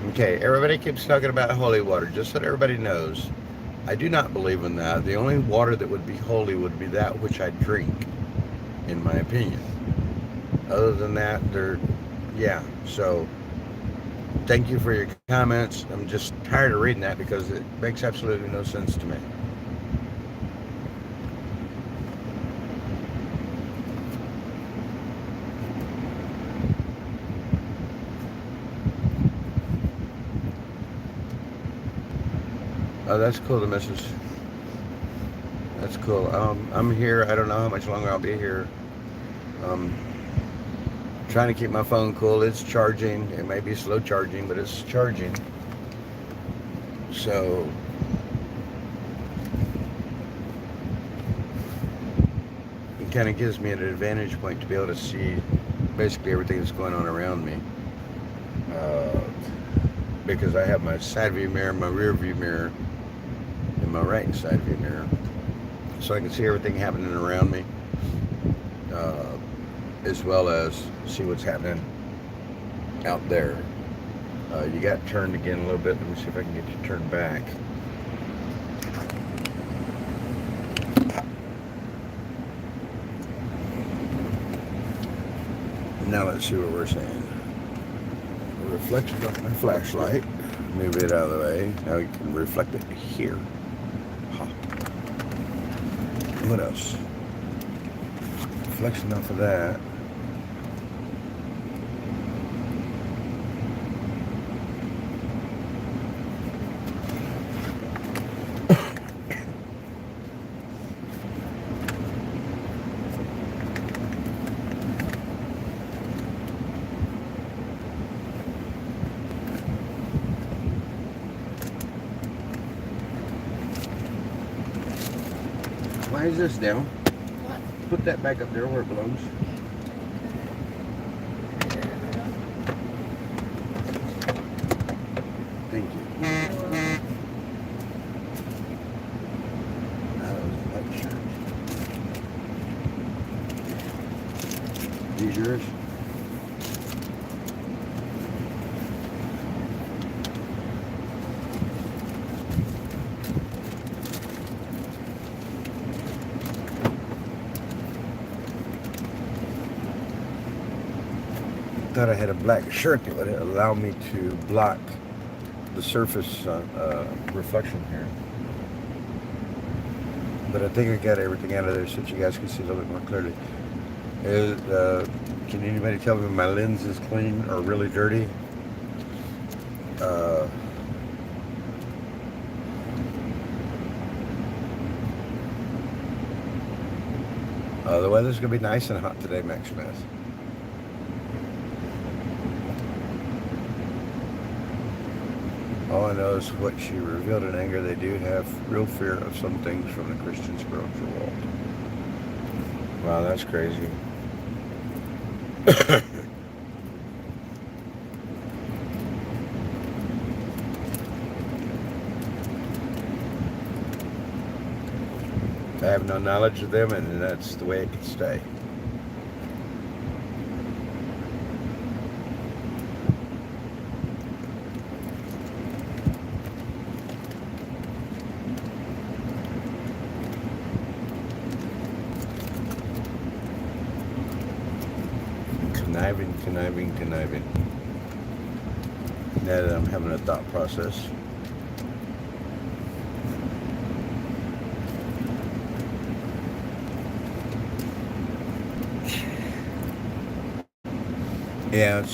Okay, everybody keeps talking about holy water. Just so that everybody knows, I do not believe in that. The only water that would be holy would be that which I drink, in my opinion. Other than that, yeah. So, thank you for your comments. I'm just tired of reading that because it makes absolutely no sense to me. Oh, that's cool, the missus. That's cool. I'm here. I don't know how much longer I'll be here. trying to keep my phone cool. It's charging. It may be slow charging, but it's charging. So it kind of gives me an advantage point to be able to see basically everything that's going on around me. Because I have my side view mirror, my rear view mirror, and my right side view mirror. So I can see everything happening around me, as well as see what's happening out there. You got turned again a little bit. Let me see if I can get you turned back. Now let's see what we're saying. Reflection of my flashlight. Move it out of the way. Now we can reflect it here. Huh. What else? Reflection off of that. Why is this down? What? Put that back up there where it belongs. Thank you. That was a white shirt. These yours? Thought I had a black shirt that would allow me to block the surface reflection here. But I think I got everything out of there so that you guys can see a little bit more clearly. Can anybody tell me if my lens is clean or really dirty? The weather's going to be nice and hot today, Max Smith. All I know is what she revealed in anger, they do have real fear of some things from the Christian spiritual world. Wow, that's crazy. I have no knowledge of them, and that's the way it can stay. Conniving. Now that I'm having a thought process. Yeah,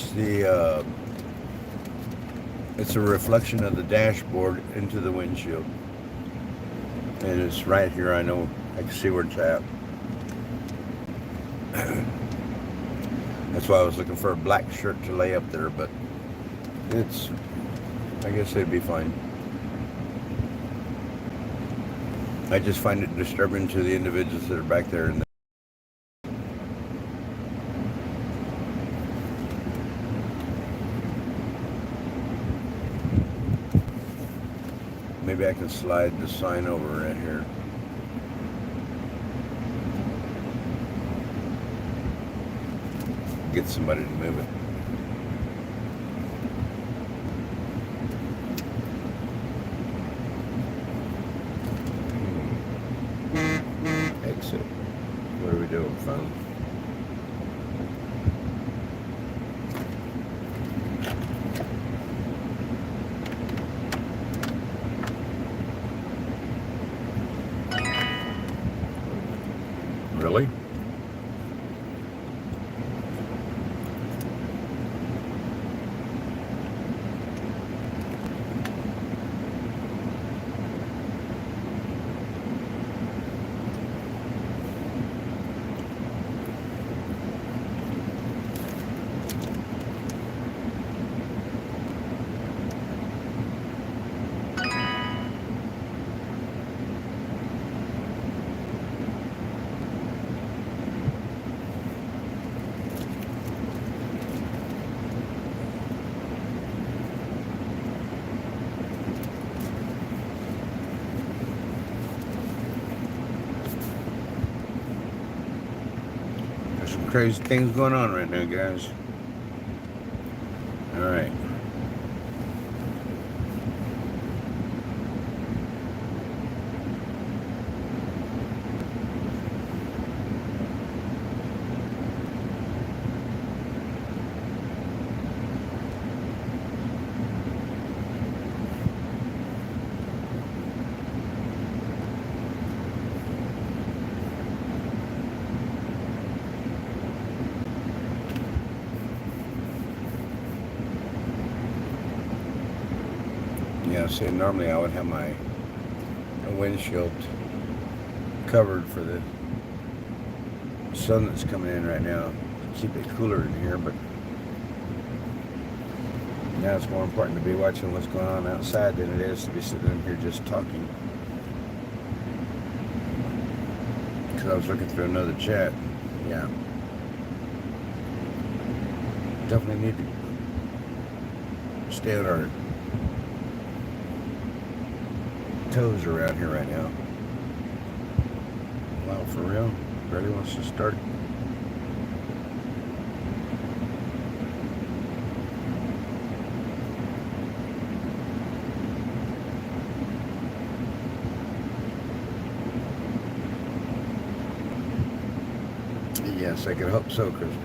it's a reflection of the dashboard into the windshield. And it's right here, I know, I can see where it's at. That's why I was looking for a black shirt to lay up there, but I guess it'd be fine. I just find it disturbing to the individuals that are back there. And maybe I can slide the sign over right here. Get somebody to move it. Exit. What are we doing, phone? Really? crazy things going on right now, guys. All right. Yeah, see, normally I would have my windshield covered for the sun that's coming in right now. Keep it cooler in here, but now it's more important to be watching what's going on outside than it is to be sitting in here just talking. Because I was looking through another chat. Yeah. Definitely need to stay on our toes around here right now. Wow, for real? Really wants to start? Yes, I could hope so, Crystal.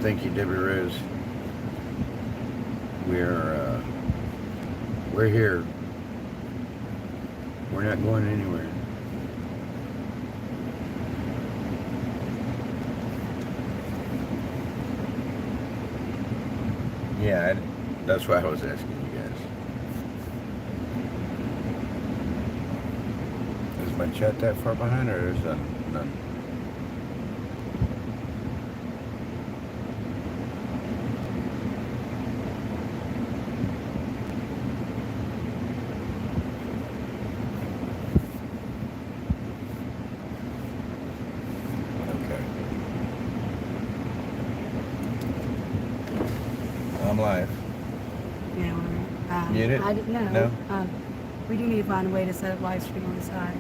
Thank you, Debbie Rose. We're here. We're not going anywhere. Yeah, that's why I was asking you guys. Is my chat that far behind, or is that none? I'm live. Yeah, whatever. Mute it? I didn't know. No? We do need to find a way to set up live stream on the side.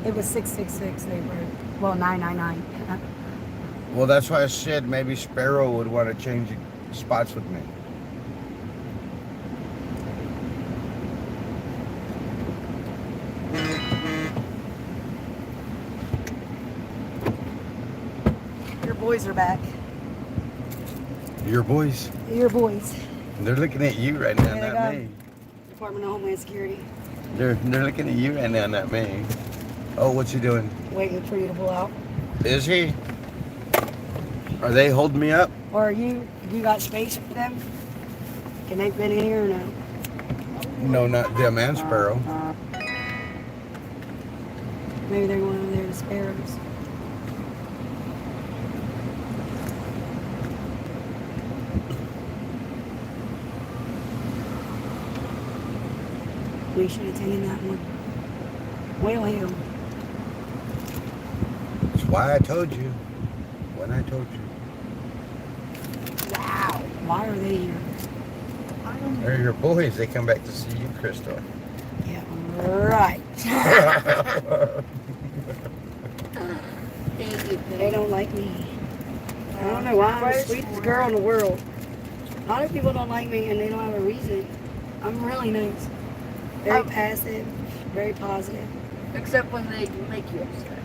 It was 666. They were, well, 999. Well, that's why I said maybe Sparrow would want to change spots with me. Your boys are back. Your boys? Your boys. They're looking at you right now, There they not go. me. Department of Homeland Security. They're looking at you right now, not me. Oh, what's he doing? Waiting for you to pull out. Is he? Are they holding me up? Or are you got space for them? Can they fit in here or no? No, not them and Sparrow. Maybe they're going over there to Sparrows. We should have taken that one. Whale Hill. That's why I told you. When I told you. Wow. Why are they here? They're your boys. They come back to see you, Crystal. Yeah, right. They don't like me. I don't know why. I'm the sweetest girl in the world. A lot of people don't like me and they don't have a reason. I'm really nice. Very passive, very positive. Except when they make you upset.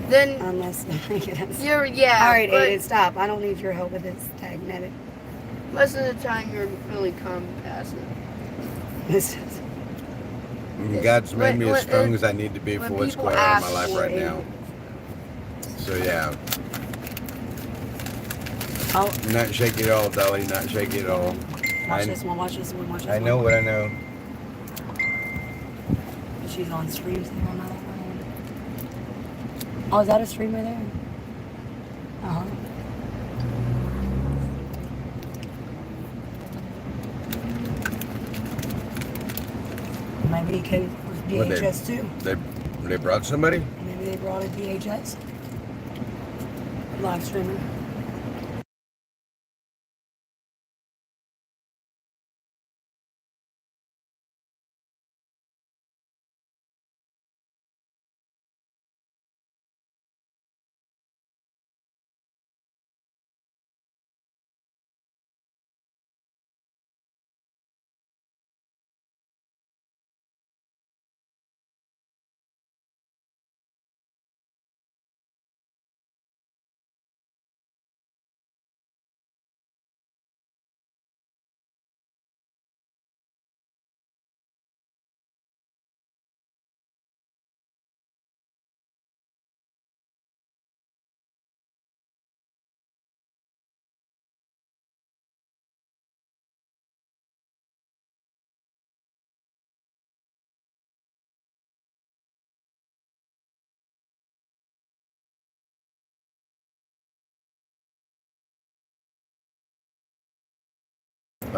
Then unless they get upset. You're All right, Aiden, stop. I don't need your help with this tag edit. Most of the time, you're really calm and passive. God's made me as strong as I need to be for what's going on in my life right now. So yeah. Not shaky at all, Dolly. Not shaky at all. Watch this one. Watch this one. Watch this one. I know what I know. She's on streams there on that one. Oh, is that a stream right there? Uh-huh. Maybe it could was VHS too. They brought somebody? Maybe they brought a VHS. Live streaming.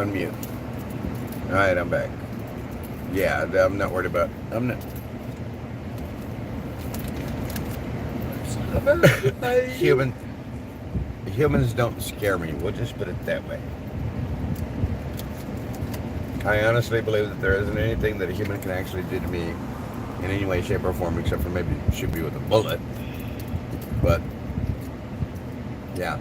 Unmute. All right, I'm back. Yeah, I'm not worried about. I'm not. Humans don't scare me. We'll just put it that way. I honestly believe that there isn't anything that a human can actually do to me in any way, shape, or form, except for maybe shoot me with a bullet. But yeah.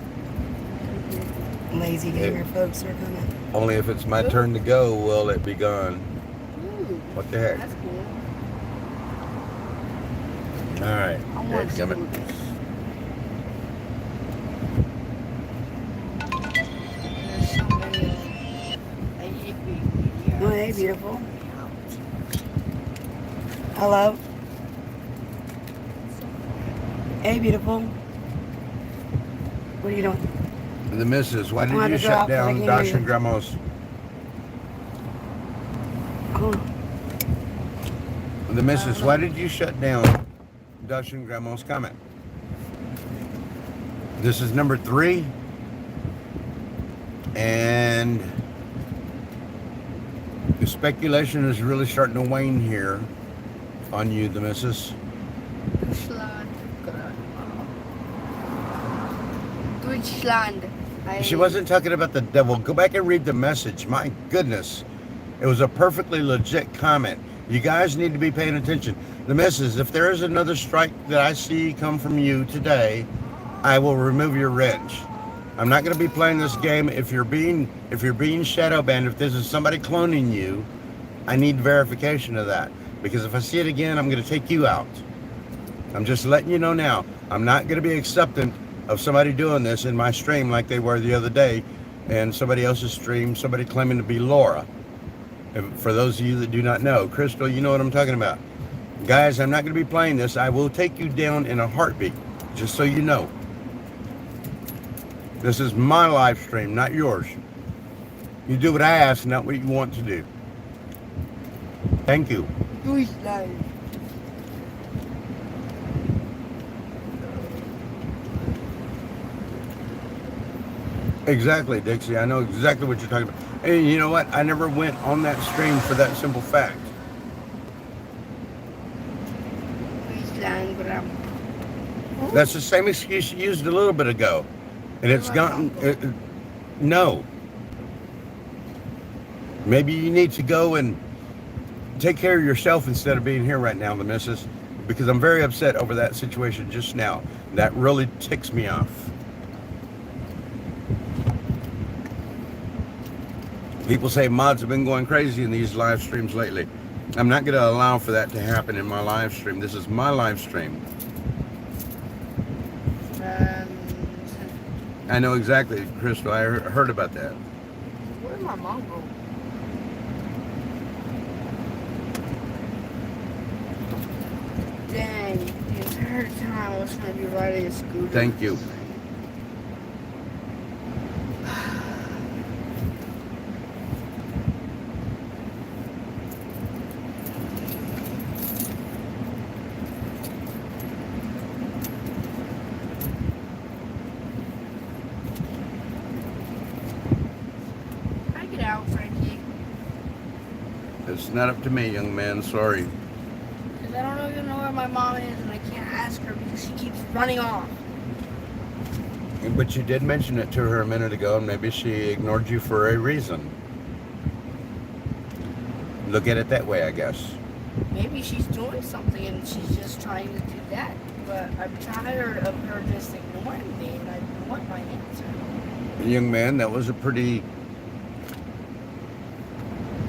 Lazy gamer folks are coming. Only if it's my turn to go will it be gone. What the heck? That's cool. All right. I want Dadgummit. There's so many of them. Oh, hey, beautiful. Hello. Hey, beautiful. What are you doing? The missus, why I did wanted you to go shut out, but I down can't Dash hear and you. Grandma's? Oh. The missus, why did you shut down Dash and Grandma's comment? This is number 3. And the speculation is really starting to wane here on you, the missus. Deutschland. She wasn't talking about the devil. Go back and read the message. My goodness. It was a perfectly legit comment. You guys need to be paying attention. The missus, if there is another strike that I see come from you today, I will remove your wrench. I'm not going to be playing this game. If you're being shadow banned, if this is somebody cloning you, I need verification of that. Because if I see it again, I'm going to take you out. I'm just letting you know now. I'm not going to be acceptant of somebody doing this in my stream like they were the other day, and somebody else's stream, somebody claiming to be Laura. And for those of you that do not know, Crystal, you know what I'm talking about. Guys, I'm not going to be playing this. I will take you down in a heartbeat, just so you know. This is my live stream, not yours. You do what I ask, not what you want to do. Thank you. Deutschland. Exactly, Dixie. I know exactly what you're talking about. And you know what? I never went on that stream for that simple fact. Deutschland, Bram. That's the same excuse you used a little bit ago. And it's gotten... no. Maybe you need to go and take care of yourself instead of being here right now, the missus. Because I'm very upset over that situation just now. That really ticks me off. People say mods have been going crazy in these live streams lately. I'm not going to allow for that to happen in my live stream. This is my live stream. I know exactly, Crystal. I heard about that. Where did my mom go? Dang, the entire time I was going to be riding a scooter. Thank you. Get out, Frankie. It's not up to me, young man. Sorry. Because I don't even know where my mom is, and I can't ask her because she keeps running off. But you did mention it to her a minute ago, and maybe she ignored you for a reason. Look at it that way, I guess. Maybe she's doing something and she's just trying to do that. But I'm tired of her just ignoring me, and I want my answer. Young man, that was a pretty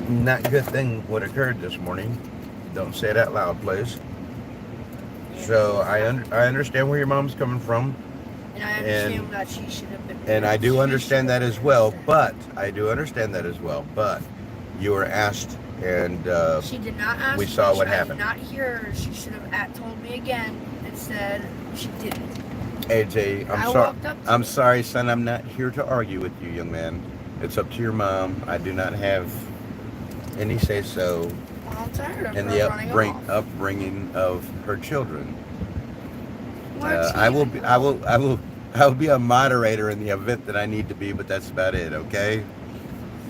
not good thing what occurred this morning. Don't say it out loud, please. So I understand where your mom's coming from. And I understand that she should have been. And I do understand that as well, but you were asked, and she did not ask. We saw what I happened. did not hear her. She should have told me again and said she didn't. AJ, I'm sorry, son. I'm not here to argue with you, young man. It's up to your mom. I do not have any say so in the upbringing of her children. I will be a moderator in the event that I need to be, but that's about it. Okay.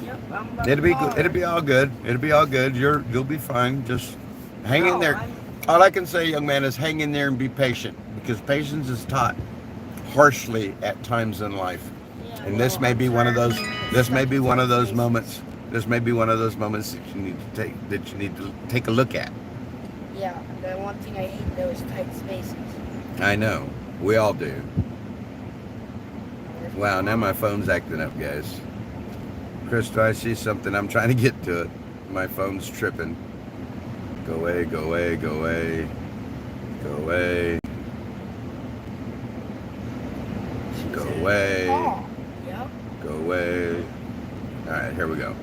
Yep. It'll be good. It'll be all good. It'll be all good. You'll be fine. Just hang in there. All I can say, young man, is hang in there and be patient, because patience is taught harshly at times in life. And this may be one of those. This may be one of those moments. This may be one of those moments that you need to take a look at. Yeah, the one thing I hate though is tight spaces. I know. We all do. Wow, now my phone's acting up, guys. Crystal, I see something. I'm trying to get to it. My phone's tripping. Go away, go away, go away. Go away. Go away. Go away. All right, here we go.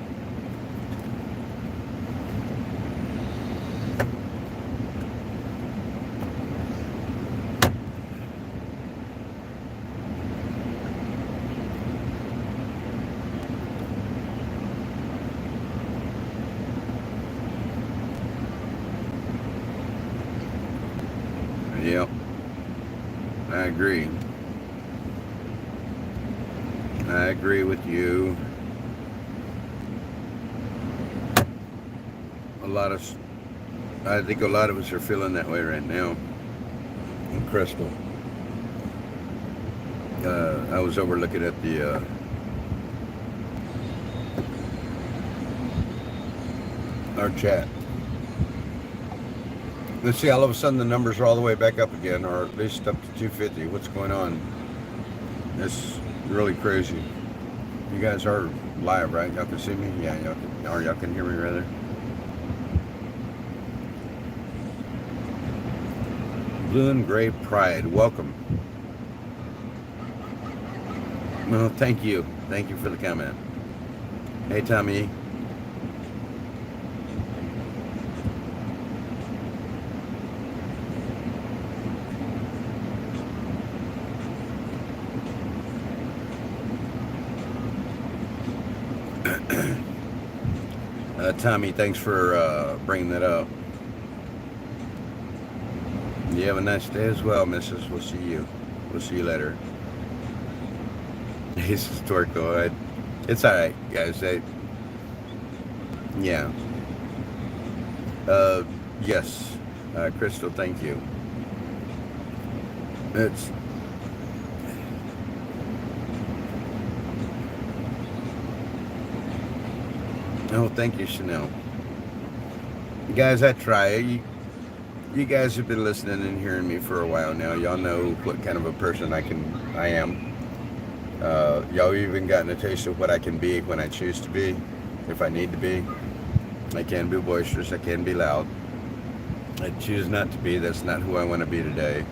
Yep, I agree. I agree with you. I think a lot of us are feeling that way right now. And Crystal, I was over looking at the our chat. Let's see, all of a sudden the numbers are all the way back up again, or at least up to 250. What's going on? It's really crazy. You guys are live, right? Y'all can see me? Yeah, y'all can hear me rather. Blue and Gray Pride, welcome. Well, thank you. Thank you for the comment. Hey, Tommy. Tommy, thanks for bringing that up. You have a nice day as well, Mrs. We'll see you. We'll see you later. This is Torco. It's all right, guys. Yeah. Yes. Crystal, thank you. Oh, thank you, Chanel. Guys, I try. You guys have been listening and hearing me for a while now. Y'all know what kind of a person I am. Y'all even gotten a taste of what I can be when I choose to be, if I need to be. I can be boisterous. I can be loud. I choose not to be. That's not who I want to be today.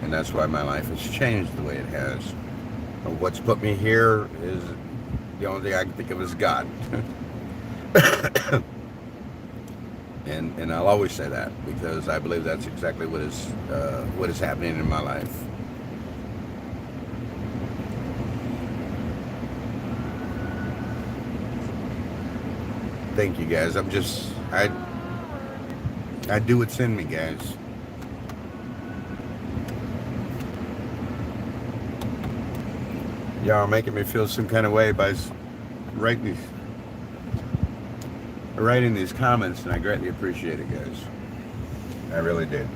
And that's why my life has changed the way it has. What's put me here is the only thing I can think of is God. and I'll always say that, because I believe that's exactly what is happening in my life. Thank you, guys. I do what's in me, guys. Y'all are making me feel some kind of way by writing these comments, and I greatly appreciate it, guys. I really do.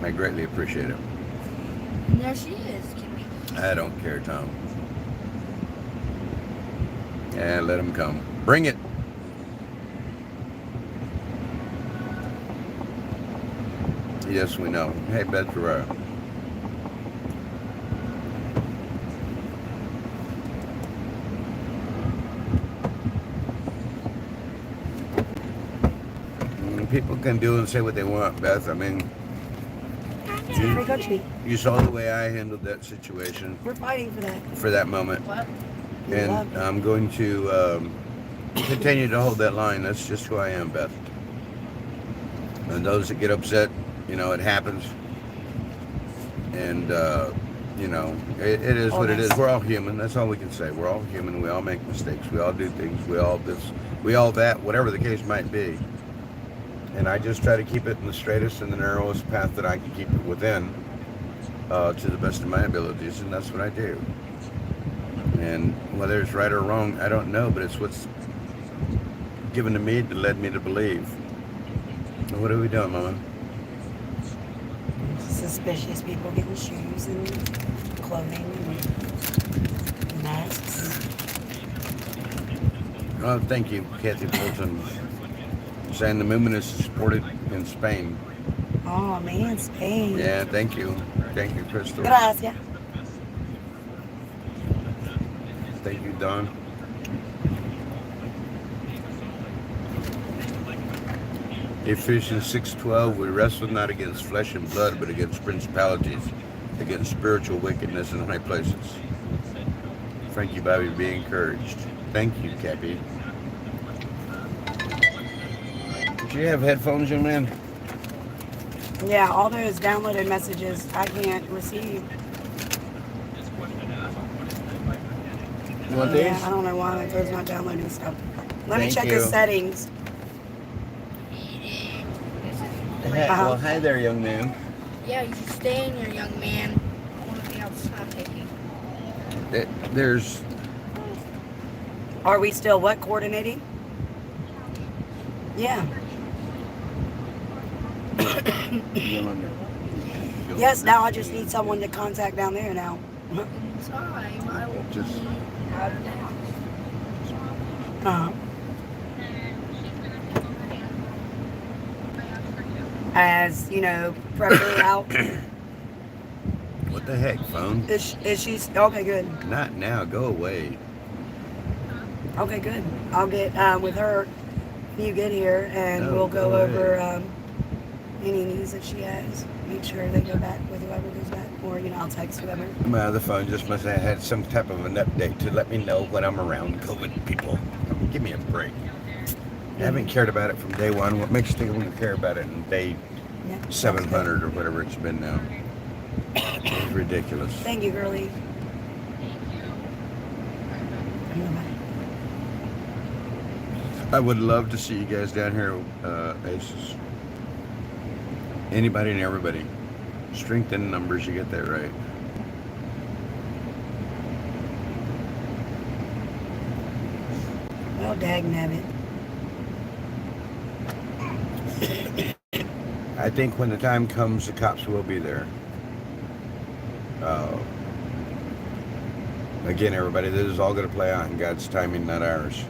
I greatly appreciate it. And there she is, Kimmy. I don't care, Tom. Yeah, let him come. Bring it. Yes, we know. Hey, Beth Ferrara. People can do and say what they want, Beth. I mean, you saw the way I handled that situation. We're fighting for that. For that moment. What? And I'm going to continue to hold that line. That's just who I am, Beth. And those that get upset, it happens. And, it is what it is. We're all human. That's all we can say. We're all human. We all make mistakes. We all do things. We all this. We all that. Whatever the case might be. And I just try to keep it in the straightest and the narrowest path that I can keep it within, to the best of my abilities, and that's what I do. And Whether it's right or wrong, I don't know, but it's what's given to me that led me to believe. What are we doing, Mama? Suspicious people getting shoes and clothing and masks. Oh, thank you, Kathy Bolton. Saying the movement is supported in Spain. Oh man, Spain. Yeah, thank you. Thank you, Crystal. Gracias. Thank you, Don. Ephesians 6:12, we wrestle not against flesh and blood, but against principalities, against spiritual wickedness in high places. Thank you, Bobby. Be encouraged. Thank you, Cappy. Do you have headphones, young man? Yeah, all those downloaded messages I can't receive. You want these? Yeah, I don't know why my phone's not downloading stuff. Let me Thank check you. the settings. Well, hi there, young man. Yeah, you should stay in here, young man. I want to be outside taking. There's... Are we still what, coordinating? Yeah. Yes, now I just need someone to contact down there now. In time, I will Just... be out of the house. As, you know, pressure out. What the heck, phone? Is she... Okay, good. Not now. Go away. Okay, good. I'll get with her when you get here, and No, we'll go go ahead. over any news that she has. Make sure they go back with whoever goes back, or you know, I'll text whoever. My other phone just must have had some type of an update to let me know when I'm around COVID people. Give me a break. I haven't cared about it from day one. What makes you think I'm going to care about it in day 700 or whatever it's been now? It's ridiculous. Thank you, girlie. I would love to see you guys down here, Aces. Anybody and everybody. Strength in numbers, you get that right. Well, dagnabbit. I think when the time comes, the cops will be there. Again, everybody, this is all going to play out in God's timing, not ours.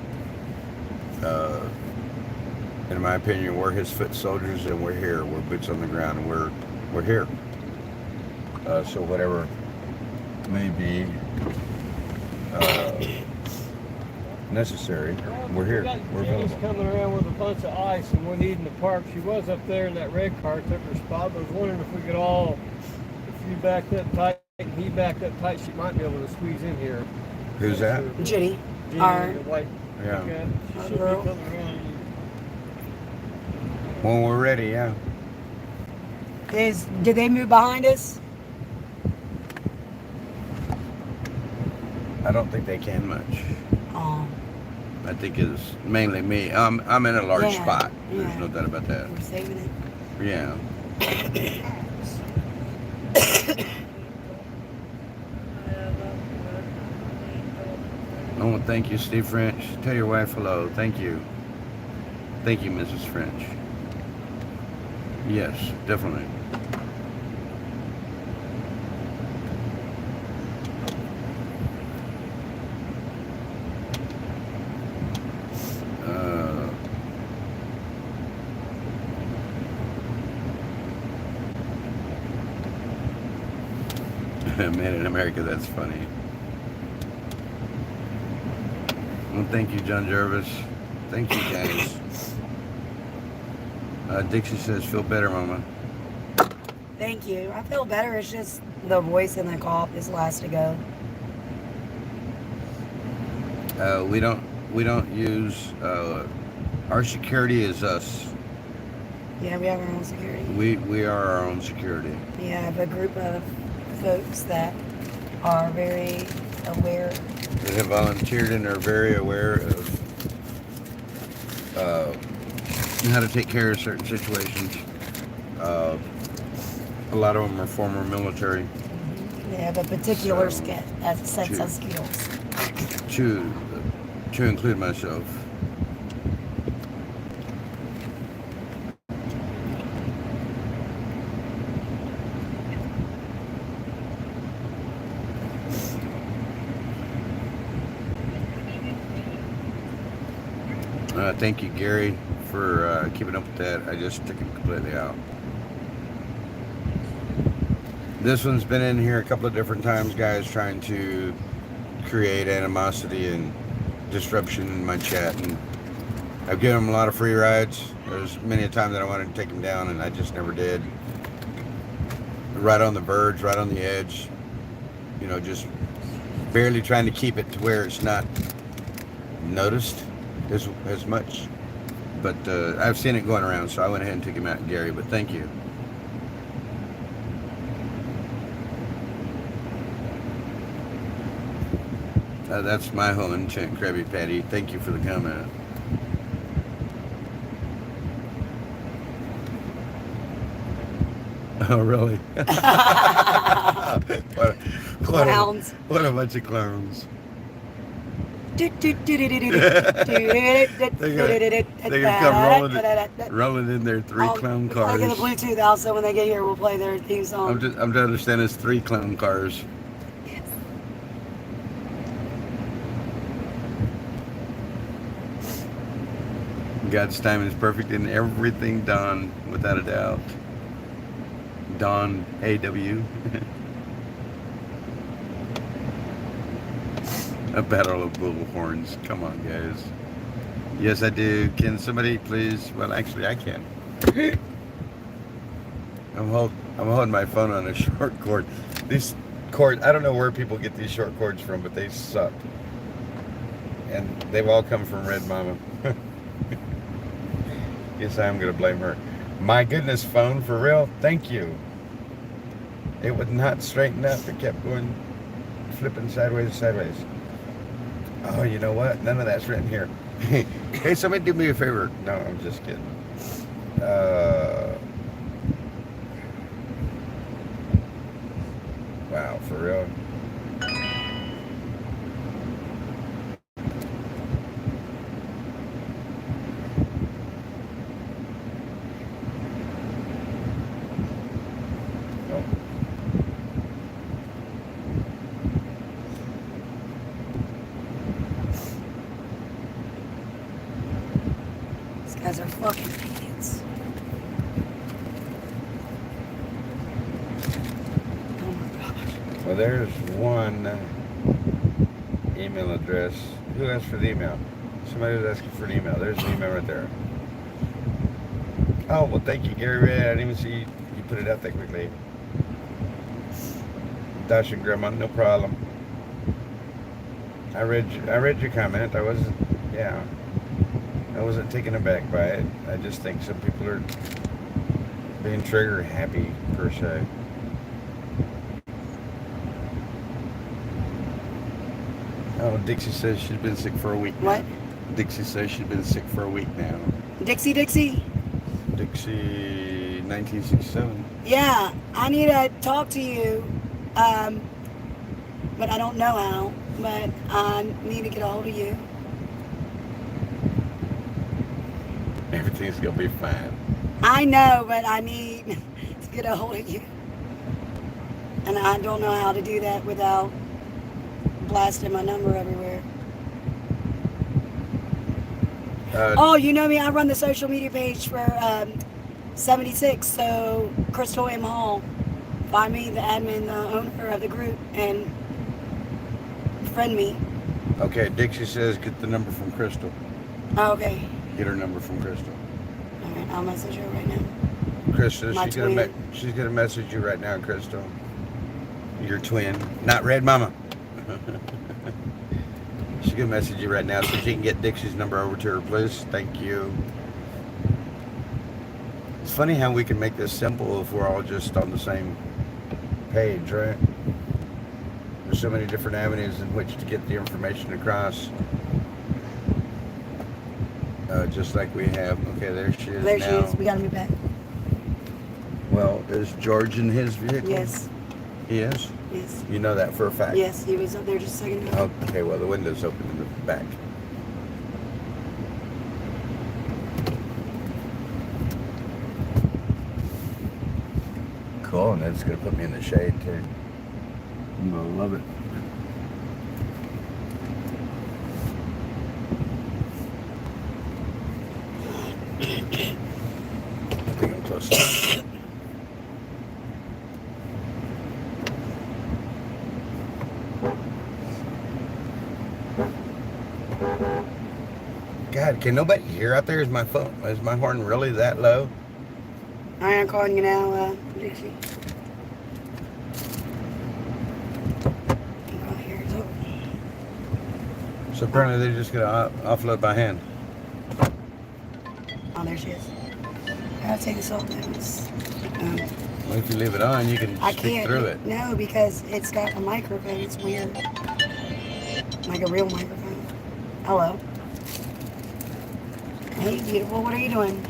In my opinion, we're his foot soldiers, and we're here. We're boots on the ground, and we're here. So whatever may be necessary, we're here. We're Jenny's available. coming around with a bunch of ice and we're needing to park. She was up there in that red car, took her spot. I was wondering if we could all, if you backed up tight and he backed up tight, she might be able to squeeze in here. Who's that? Jenny. Jenny, Our the white Yeah. cat. She should be girl. coming around. When we're ready, yeah. Did they move behind us? I don't think they can much. Oh, I think it's mainly me. I'm in a large Yeah, spot. There's yeah. no doubt about that. we're saving it. Yeah. I want to thank you, Steve French. Tell your wife hello. Thank you. Thank you, Mrs. French. Yes, definitely. Made in America, that's funny. Well, thank you, John Jervis. Thank you, guys. Dixie says, feel better, Mama. Thank you. I feel better. It's just the voice and the cough is last to go. We don't use, our security is us. Yeah, we have our own security. We are our own security. We have a group of folks that are very aware. They have volunteered and are very aware of how to take care of certain situations. A lot of them are former military. They have a particular set of skills. to include myself. Thank you, Gary, for keeping up with that. I just took it completely out. This one's been in here a couple of different times, guys, trying to create animosity and disruption in my chat. And I've given him a lot of free rides. There's many a time that I wanted to take him down, and I just never did. Right on the verge, right on the edge. You know, just barely trying to keep it to where it's not noticed as much, but I've seen it going around, so I went ahead and took him out, Gary. But thank you. That's my home in Chant Krabby Patty. Thank you for the comment. Oh, really? What a bunch of clowns. They're gonna come rolling in their 3 clown cars. I'll get the Bluetooth out so when they get here we'll play their theme song. I'm to understand it's 3 clown cars. God's timing is perfect in everything, Don, without a doubt. Don AW. A battle of bullhorns. Come on, guys. Yes, I do. Can somebody please? Well, actually, I can. I'm holding my phone on a short cord. These cords, I don't know where people get these short cords from, but they suck. And they've all come from Red Mama. Yes, I am going to blame her. My goodness, phone, for real? Thank you. It would not straighten up. It kept going, flipping sideways. Oh, you know what? None of that's written here. Hey, somebody do me a favor. No, I'm just kidding. Wow, for real? Guys are fucking idiots. Oh my gosh. Well, there's one email address. Who asked for the email? Somebody was asking for an email. There's the email right there. Oh, well, thank you, Gary Ray. I didn't even see you put it out that quickly. Dash and Grandma, no problem. I read your comment. I wasn't taken aback by it. I just think some people are being trigger happy, per se. Oh, Dixie says she's been sick for a week now. What? Dixie says she's been sick for a week now. Dixie? Dixie, 1967. Yeah, I need to talk to you, but I don't know how, but I need to get a hold of you. Everything's gonna be fine. I know, but I need to get a hold of you. And I don't know how to do that without blasting my number everywhere. Oh, you know me, I run the social media page for 76, so Crystal M. Hall. Find me, the admin, the owner of the group, and friend me. Okay, Dixie says get the number from Crystal. Oh, okay. Get her number from Crystal. All right, I'll message her right now. Crystal, My she's gonna message you right now, Crystal. Your twin, not Red Mama. She's gonna message you right now so she can get Dixie's number over to her, please. Thank you. It's funny how we can make this simple if we're all just on the same page, right? There's so many different avenues in which to get the information across. Just like we have. Okay, there she is. There now. she is. We gotta move back. Well, is George in his vehicle? Yes. He is? Yes. You know that for a fact? Yes, he was up there just a second ago. Okay, well, the window's open in the back. Cool, and that's going to put me in the shade, too. I'm going to love it. I think I'm close enough. God, can nobody hear out there? Is my phone, is my horn really that low? I am calling you now, Dixie. Oh, here it is. So apparently they're just gonna offload by hand. Oh, there she is. I gotta take this off now. Well, if you leave it on, you can I speak can't. through it. No, because it's got a microphone. It's weird. Like a real microphone. Hello. Hey, beautiful. What are you doing?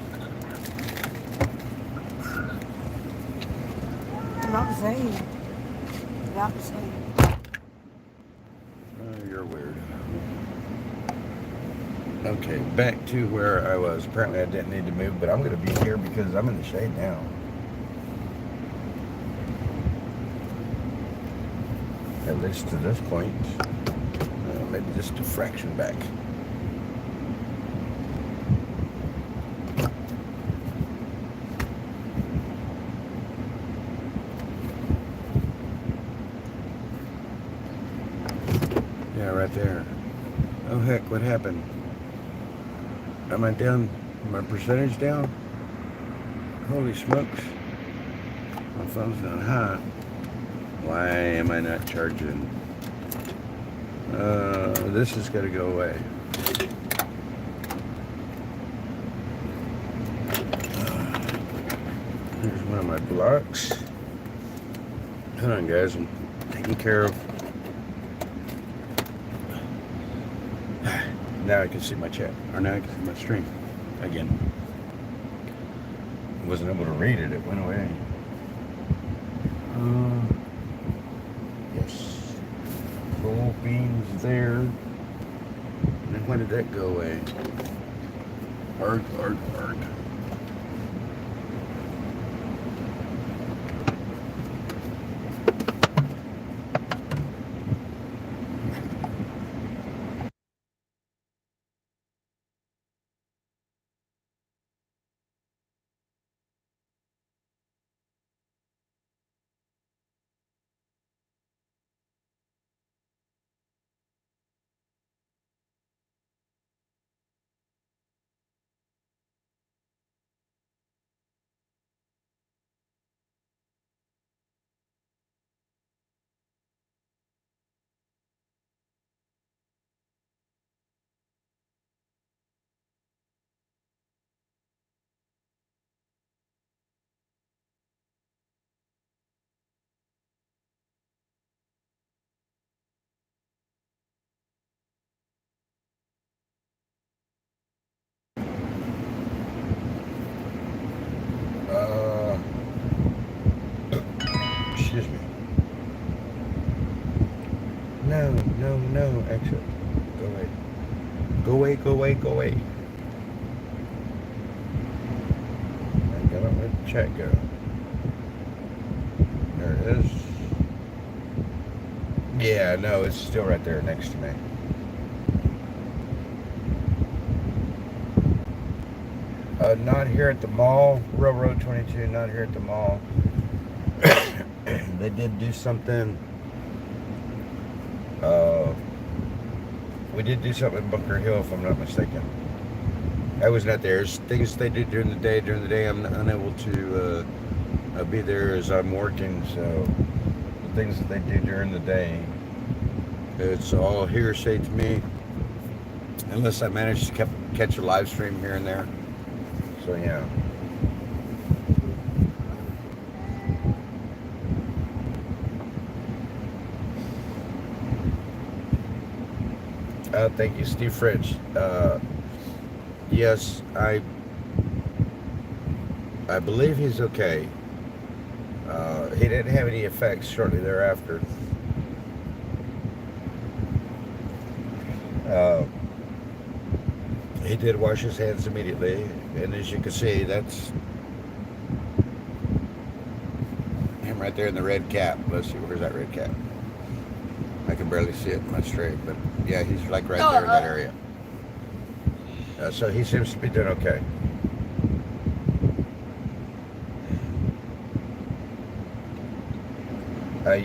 About the same. About the same. Oh, you're weird. Okay, back to where I was. Apparently I didn't need to move, but I'm going to be here because I'm in the shade now. At least to this point. Maybe just a fraction back. Yeah, right there. Oh heck, what happened? Am I down? My percentage down? Holy smokes. My phone's not high. Why am I not charging? This has got to go away. Here's one of my blocks. Hold on, guys. I'm taking care of. Now I can see my chat. Or now I can see my stream again. I wasn't able to read it. It went away. Yes. Cool beans there. And then when did that go away? Arg. Excuse me. No, exit. Go away. Go away. I gotta let the chat go. There it is. Yeah, no, it's still right there next to me. Not here at the mall. Railroad 22, not here at the mall. They did do something. We did do something in Bunker Hill, if I'm not mistaken. I was not there. There's things they do during the day. During the day, I'm unable to be there as I'm working. So the things that they do during the day, it's all hearsay to me, unless I manage to catch a live stream here and there. So yeah. Thank you, Steve Fritz. Yes, I believe he's okay. He didn't have any effects shortly thereafter. He did wash his hands immediately, and as you can see, that's him right there in the red cap. Let's see, where's that red cap? I can barely see it in my straight, but yeah, he's like right there in that area. So he seems to be doing okay.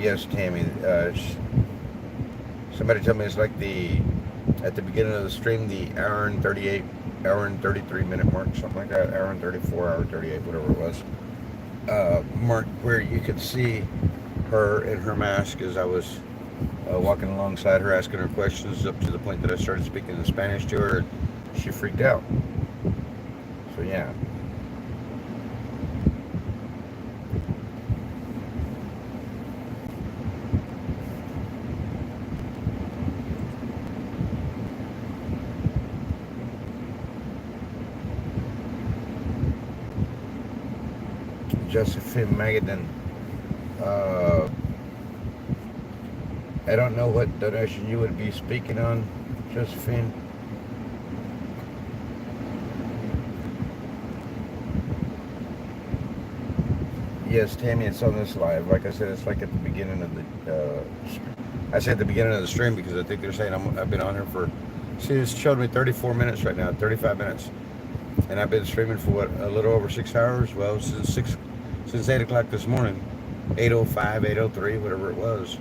Yes, Tammy. Somebody told me it's like at the beginning of the stream, the hour and 33 minute mark, something like that, hour and 34, hour 38, whatever it was. Mark, where you could see her in her mask as I was walking alongside her, asking her questions up to the point that I started speaking in Spanish to her, and she freaked out. So yeah. Josephine Magadan. I don't know what donation you would be speaking on, Josephine. Yes, Tammy, it's on this live. Like I said, it's like at the beginning of the. I said the beginning of the stream because I think they're saying I've been on here for. See, it's showed me 34 minutes right now, 35 minutes, and I've been streaming for what, a little over 6 hours. Well, since 8 o'clock this morning, 8:05, 8:03, whatever it was,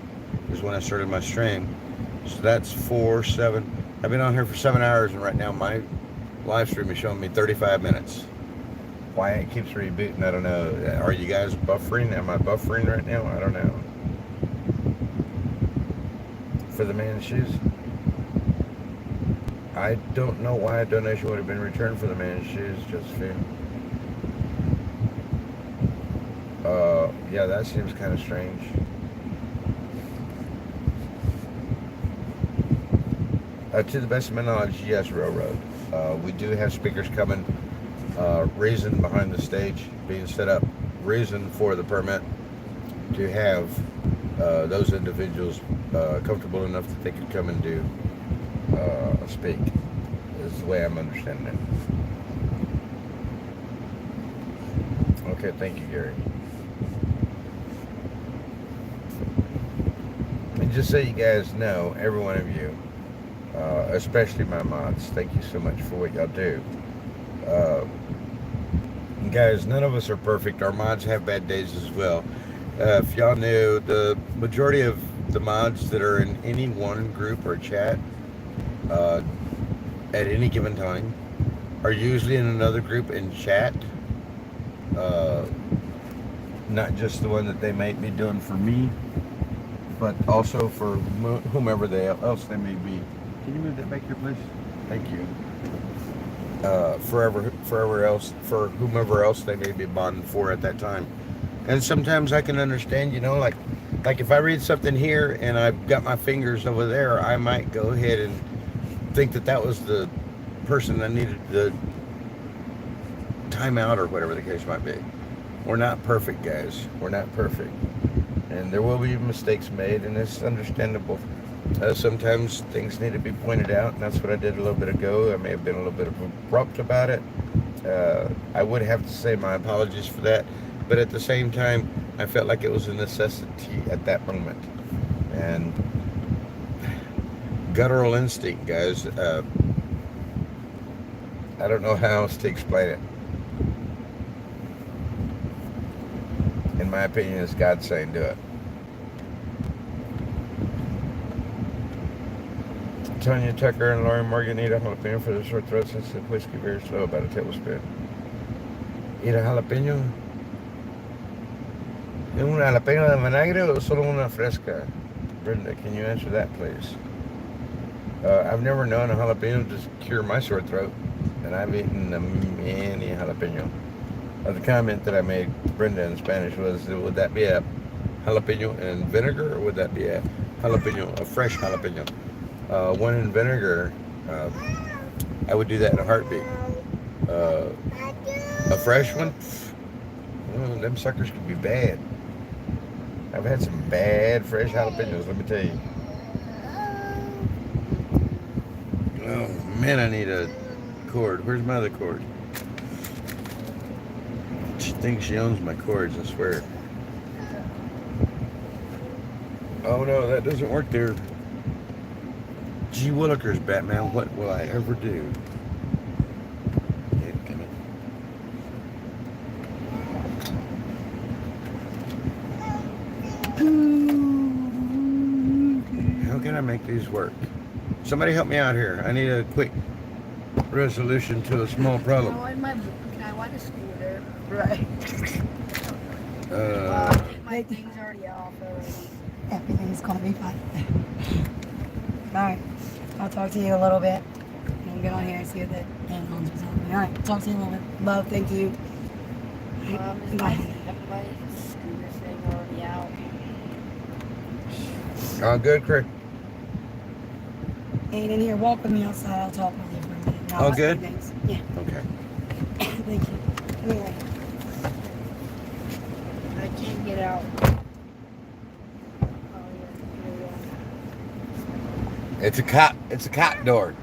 is when I started my stream. So that's 4, 7. I've been on here for 7 hours, and right now my live stream is showing me 35 minutes. Why it keeps rebooting, I don't know. Are you guys buffering? Am I buffering right now? I don't know. For the man's shoes? I don't know why a donation would have been returned for the man's shoes, Josephine. Yeah, that seems kind of strange. To the best of my knowledge, yes, Railroad. We do have speakers coming. Reason behind the stage being set up. Reason for the permit to have those individuals comfortable enough that they could come and do speak. Is the way I'm understanding it. Okay, thank you, Gary. And just so you guys know, every one of you, especially my mods, thank you so much for what y'all do. Guys, none of us are perfect. Our mods have bad days as well. If y'all knew, the majority of the mods that are in any one group or chat at any given time are usually in another group in chat. Not just the one that they might be doing for me, but also for whomever else they may be. Can you move that back here, please? Thank you. For whomever else they may be bonding for at that time. And sometimes I can understand, like if I read something here and I've got my fingers over there, I might go ahead and think that was the person that needed the timeout or whatever the case might be. We're not perfect, guys. We're not perfect. And there will be mistakes made, and it's understandable. Sometimes things need to be pointed out, and that's what I did a little bit ago. I may have been a little bit abrupt about it. I would have to say my apologies for that, but at the same time, I felt like it was a necessity at that moment. And guttural instinct, guys. I don't know how else to explain it. In my opinion, it's God saying do it. Tanya Tucker and Lauren Morgan eat a jalapeno for their sore throat since the whiskey very slow, about a tablespoon. Eat a jalapeno? ¿Es un jalapeno de vinagre o solo una fresca? Brenda, can you answer that, please? I've never known a jalapeno to cure my sore throat, and I've eaten many jalapeno. The comment that I made to Brenda in Spanish was, would that be a jalapeno in vinegar, or would that be a jalapeno, a fresh jalapeno? One in vinegar, I would do that in a heartbeat. A fresh one, them suckers could be bad. I've had some bad fresh jalapenos, let me tell you. Oh man, I need a cord. Where's my other cord? She thinks she owns my cords, I swear. Oh no, that doesn't work there. Gee willikers, Batman, what will I ever do? Okay, come in. How can I make these work? Somebody help me out here. I need a quick resolution to a small problem. Can I ride a scooter? Right. My thing's already off already. Everything's gonna be fine. Alright, I'll talk to you a little bit. We'll get on here and see if that handholds or something. Alright, talk to you in a little bit. Love, thank you. Is my scooter thing already out? Oh, good, Craig. Ain't in here, walk with me outside. I'll talk with you for a minute. All good? Things. Yeah. Okay. Thank you. Anyway. I can't get out. It's a cot door.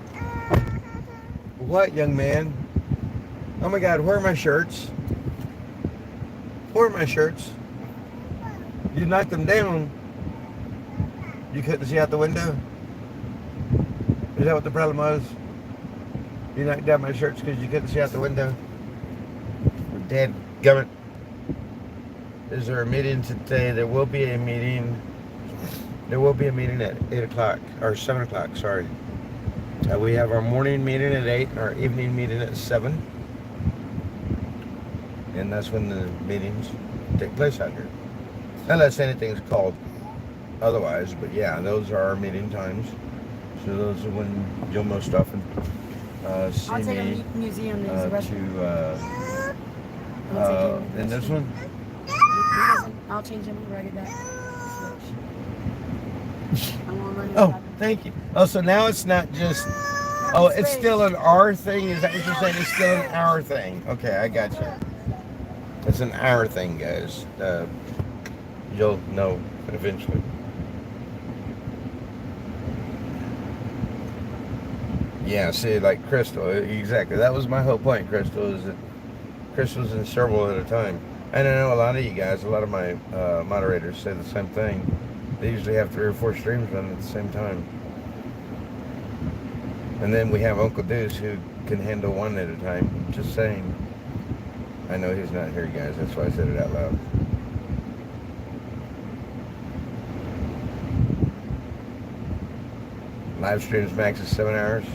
What, young man? Oh my God, where are my shirts? Where are my shirts? You knocked them down. You couldn't see out the window? Is that what the problem was? You knocked down my shirts because you couldn't see out the window? Dadgummit. Is there a meeting today? There will be a meeting. There will be a meeting at 8 o'clock, or 7 o'clock, sorry. We have our morning meeting at 8 and our evening meeting at 7. And that's when the meetings take place out here. Unless anything's called otherwise, but yeah, those are our meeting times. So those are when you'll most often see I'll take me a museum news the rest in this one. I'll change them and write it back. Oh, thank you. Oh, so now it's not just. Oh, it's still an R thing. Is that what you're saying? It's still an hour thing. Okay, I got you. It's an hour thing, guys. You'll know eventually. Yeah, see, like Crystal, exactly. That was my whole point, Crystal, is that Crystal's in several at a time. And I know a lot of you guys, a lot of my moderators say the same thing. They usually have 3 or 4 streams running at the same time. And then we have Uncle Deuce who can handle one at a time. Just saying. I know he's not here, guys. That's why I said it out loud. Live streams max is 7 hours.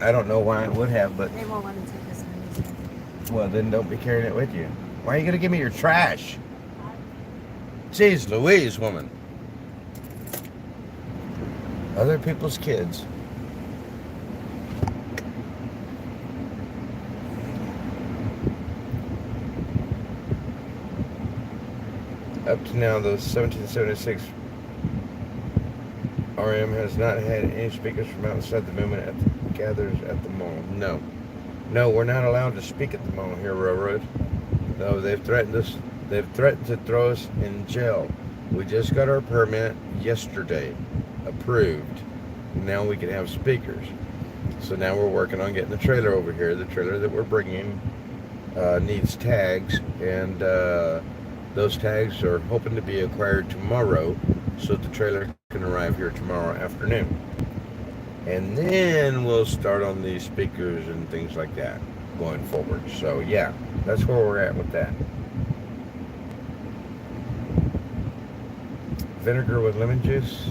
I don't know why it would have, but They won't let me take this in. well, then don't be carrying it with you. Why are you gonna give me your trash? Jeez Louise, woman. Other people's kids. Up to now, the 1776 RM has not had any speakers from outside the movement at the gathers at the mall. No. No, we're not allowed to speak at the mall here, Railroad. No, they've threatened us. They've threatened to throw us in jail. We just got our permit yesterday, approved. Now we can have speakers. So now we're working on getting the trailer over here. The trailer that we're bringing needs tags, and those tags are hoping to be acquired tomorrow, so the trailer can arrive here tomorrow afternoon. And then we'll start on these speakers and things like that going forward. So yeah, that's where we're at with that. Vinegar with lemon juice.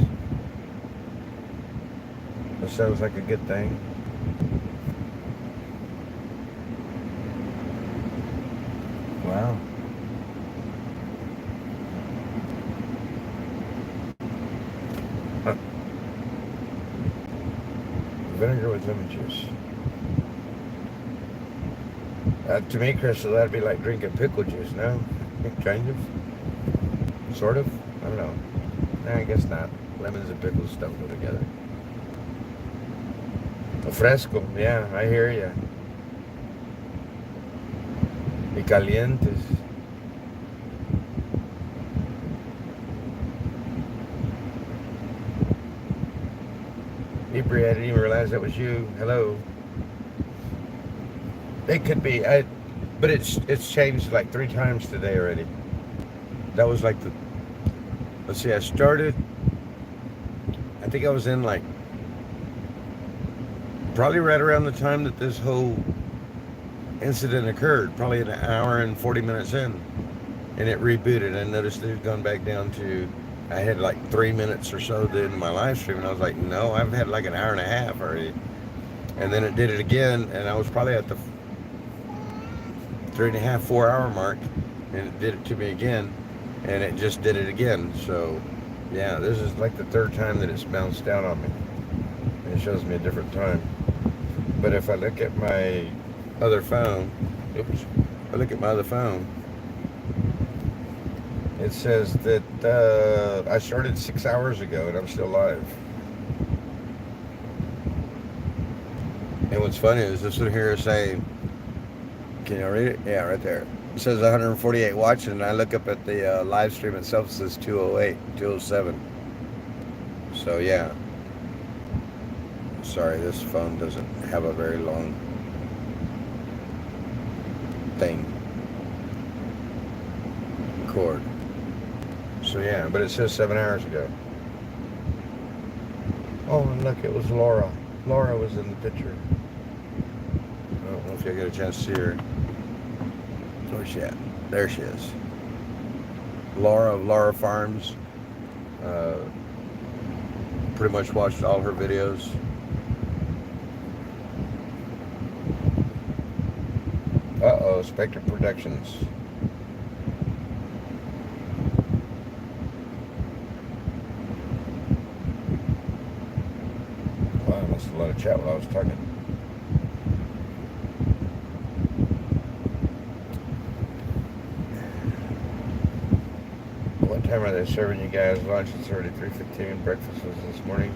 That sounds like a good thing. Wow. Huh. Vinegar with lemon juice. To me, Crystal, that'd be like drinking pickle juice, no? Kind of? Sort of? I don't know. Nah, I guess not. Lemons and pickles don't go together. A fresco, yeah, I hear you. Y calientes. Ibri, I didn't even realize that was you. Hello. It could be. But it's changed like 3 times today already. That was like the. Let's see. I started. I think I was in like. Probably right around the time that this whole incident occurred. Probably an hour and 40 minutes in, and it rebooted. I noticed it had gone back down to. I had like 3 minutes or so in my live stream, and I was like, no, I've had like an hour and a half already. And then it did it again, and I was probably at the 3.5, 4 hour mark, and it did it to me again, and it just did it again. So, yeah, this is like the 3rd time that it's bounced down on me. And it shows me a different time. But if I look at my other phone, oops, I look at my other phone, it says that I started 6 hours ago and I'm still live. And what's funny is this one here is saying, can you read it? Yeah, right there. It says 148 watching, and I look up at the live stream itself, it says 208, 207. So yeah. Sorry, this phone doesn't have a very long thing. Cord. So yeah, but it says 7 hours ago. Oh, and look, it was Laura. Laura was in the picture. I don't know if you get a chance to see her. Where's she at? There she is. Laura of Laura Farms. Pretty much watched all her videos. Uh-oh, Spectre Productions. Wow, I must have let her chat while I was talking. What time are they serving you guys lunch? It's already 3:15. Breakfast was this morning.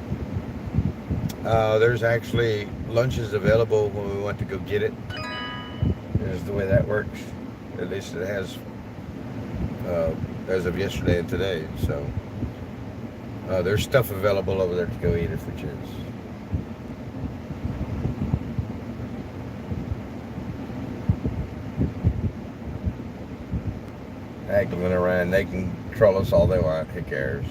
There's actually lunches available when we want to go get it. Is the way that works. At least it has as of yesterday and today. So there's stuff available over there to go eat if we choose. Haggling around, they can troll us all they want. Who cares?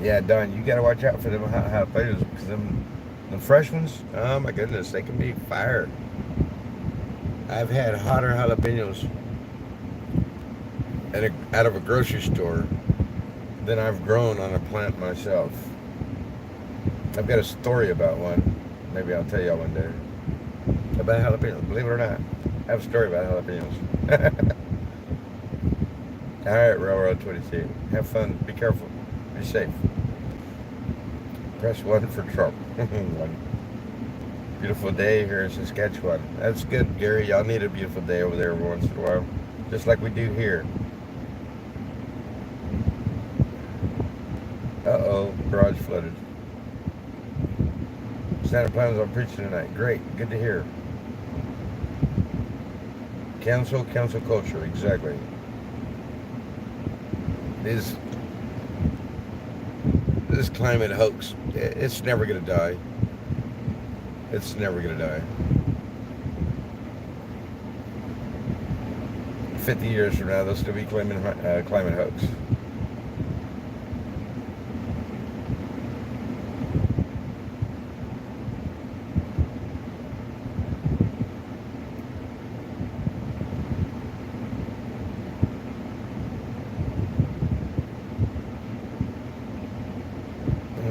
Yeah, Don, you gotta watch out for them jalapenos because the fresh ones, oh my goodness, they can be fire. I've had hotter jalapenos out of a grocery store than I've grown on a plant myself. I've got a story about one. Maybe I'll tell y'all one day. About jalapenos, believe it or not. I have a story about jalapenos. Alright, Railroad 22. Have fun. Be careful. Be safe. Press 1 for Trump. Beautiful day here in Saskatchewan. That's good, Gary. Y'all need a beautiful day over there every once in a while. Just like we do here. Uh-oh. Garage flooded. Santa plans on preaching tonight. Great. Good to hear. Cancel culture. Exactly. This climate hoax, it's never going to die. It's never going to die. 50 years from now, they'll still be claiming climate hoax.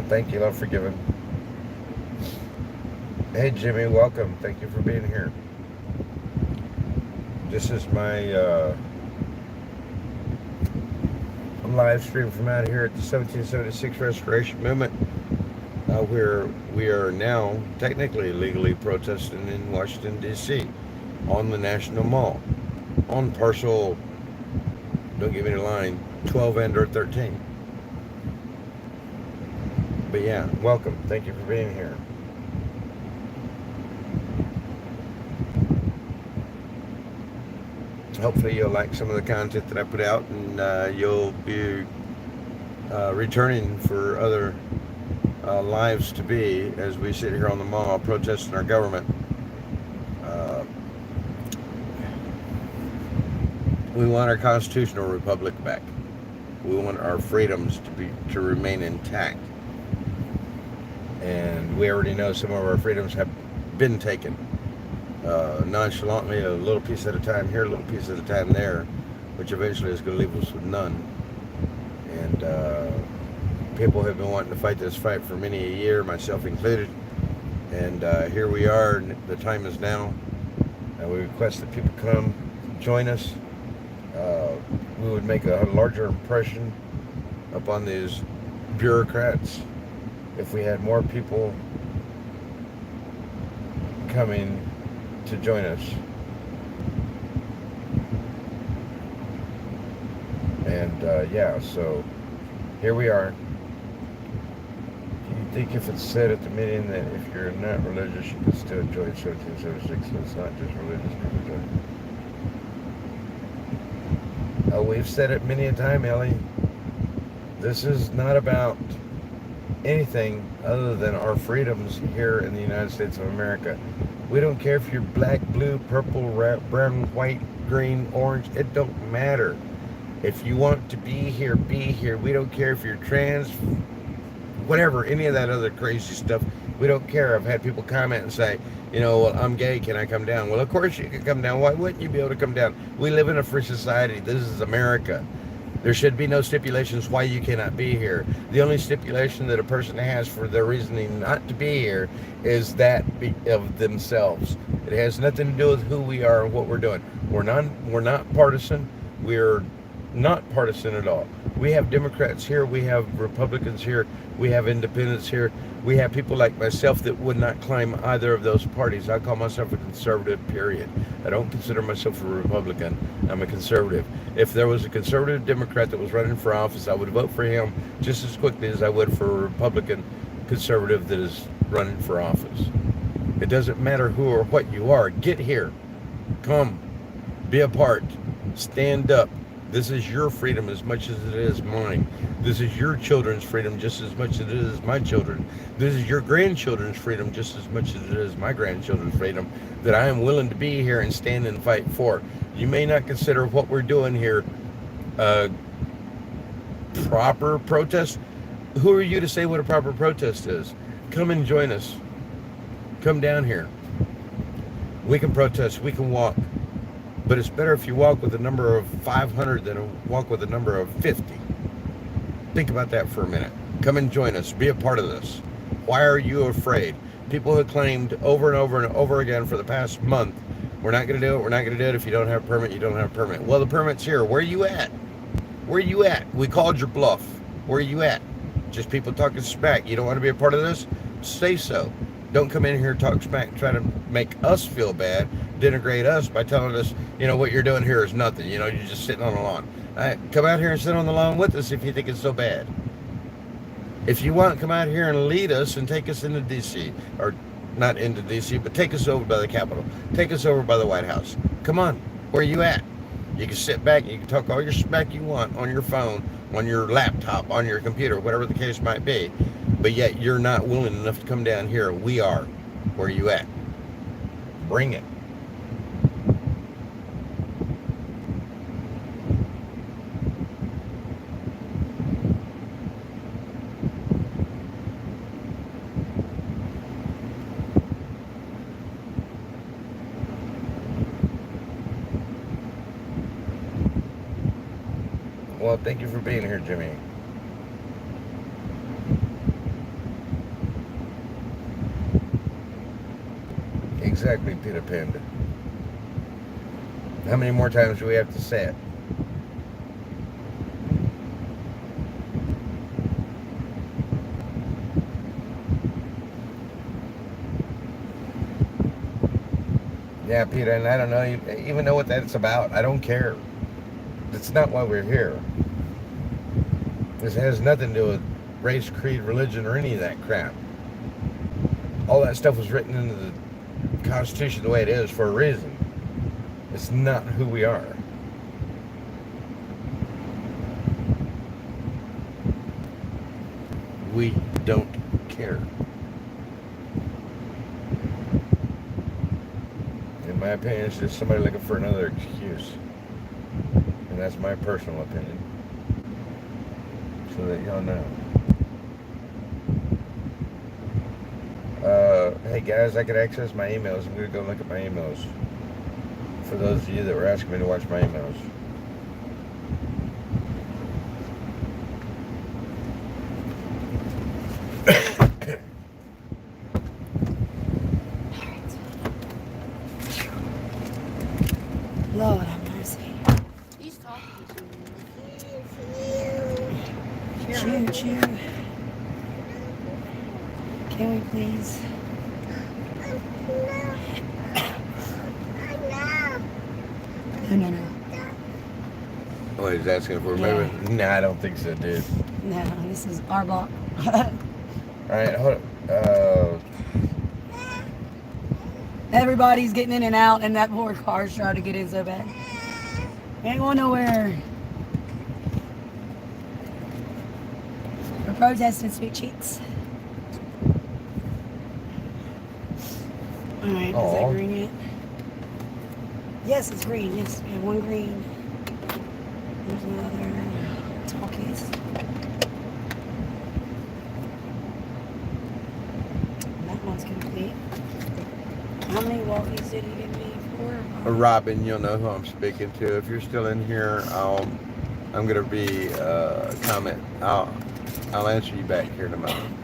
Thank you, love, for giving. Hey, Jimmy, welcome. Thank you for being here. This is my live stream from out here at the 1776 Restoration Movement, where we are now technically legally protesting in Washington, D.C. on the National Mall, on parcel, don't give me the line, 12 and or 13. But yeah, welcome. Thank you for being here. hopefully you'll like some of the content that I put out, and you'll be returning for other lives to be as we sit here on the mall protesting our government. We want our constitutional republic back. We want our freedoms to remain intact. And we already know some of our freedoms have been taken nonchalantly, a little piece at a time here, a little piece at a time there, which eventually is going to leave us with none. And people have been wanting to fight this fight for many a year, myself included. And here we are, and the time is now. And we request that people come join us. We would make a larger impression upon these bureaucrats if we had more people coming to join us. And yeah, so here we are. Do you think if it's said at the meeting that if you're not religious, you can still join 1776, so it's not just religious people joining? We've said it many a time, Ellie. This is not about anything other than our freedoms here in the United States of America. We don't care if you're black, blue, purple, brown, white, green, orange. It don't matter. If you want to be here, be here. We don't care if you're trans, whatever, any of that other crazy stuff. We don't care. I've had people comment and say, you know, well, I'm gay, can I come down? Well, of course you can come down. Why wouldn't you be able to come down? We live in a free society. This is America. There should be no stipulations why you cannot be here. The only stipulation that a person has for their reasoning not to be here is that of themselves. It has nothing to do with who we are and what we're doing. We're not partisan. We're not partisan at all. We have Democrats here. We have Republicans here. We have independents here. We have people like myself that would not claim either of those parties. I call myself a conservative, period. I don't consider myself a Republican. I'm a conservative. If there was a conservative Democrat that was running for office, I would vote for him just as quickly as I would for a Republican conservative that is running for office. It doesn't matter who or what you are. Get here. Come. Be a part. Stand up. This is your freedom as much as it is mine. This is your children's freedom just as much as it is my children. This is your grandchildren's freedom just as much as it is my grandchildren's freedom that I am willing to be here and stand and fight for. You may not consider what we're doing here proper protest. Who are you to say what a proper protest is? Come and join us. Come down here. We can protest. We can walk. But it's better if you walk with a number of 500 than walk with a number of 50. Think about that for a minute. Come and join us. Be a part of this. Why are you afraid? People have claimed over and over and over again for the past month, we're not going to do it, we're not going to do it. If you don't have a permit, you don't have a permit. Well, the permit's here. Where are you at? Where are you at? We called your bluff. Where are you at? Just people talking smack. You don't want to be a part of this? Say so. Don't come in here and talk smack and try to make us feel bad, denigrate us by telling us, you know, what you're doing here is nothing. You know, you're just sitting on the lawn. Come out here and sit on the lawn with us if you think it's so bad. If you want, come out here and lead us and take us into D.C. Or not into D.C., but take us over by the Capitol. Take us over by the White House. Come on. Where are you at? You can sit back. You can talk all your smack you want on your phone, on your laptop, on your computer, whatever the case might be. But yet you're not willing enough to come down here. We are. Where are you at? Bring it. Well, thank you for being here, Jimmy. Exactly, Peter Panda. How many more times do we have to say it? Yeah, Peter, and I don't even know what that's about. I don't care. That's not why we're here. This has nothing to do with race, creed, religion, or any of that crap. All that stuff was written into the Constitution the way it is for a reason. It's not who we are. we don't care. In my opinion, it's just somebody looking for another excuse. And that's my personal opinion. So that y'all know. Hey guys, I could access my emails. I'm going to go look at my emails. For those of you that were asking me to watch my emails. Lord have mercy. He's talking to Chew, chew. Can we please? No. Oh, he's asking for maybe? Nah, I don't think so, dude. No, this is our block. Alright, hold up. Everybody's getting in and out, and that poor car's trying to get in so bad. Ain't going nowhere. We're protesting, sweet cheeks. Alright, is that green yet? Yes, it's green. Yes, we have one green. There's another talkies. That one's complete. How many walkies did he give me for? Robin, you'll know who I'm speaking to. If you're still in here, I'm gonna be comment. I'll answer you back here in a moment.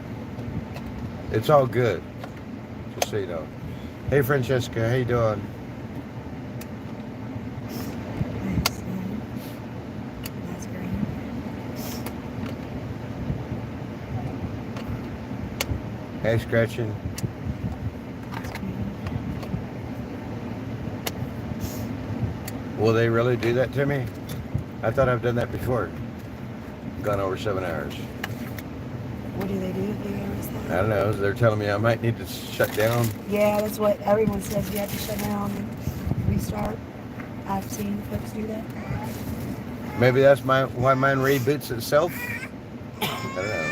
It's all good. Just so you know. Hey Francesca, how you doing? That's green. Hey Scratching. Will they really do that to me? I thought I've done that before. Gone over 7 hours. What do they do if you ever say? I don't know. They're telling me I might need to shut down. Yeah, that's what everyone says. You have to shut down and restart. I've seen folks do that. Maybe that's why mine reboots itself. I don't know.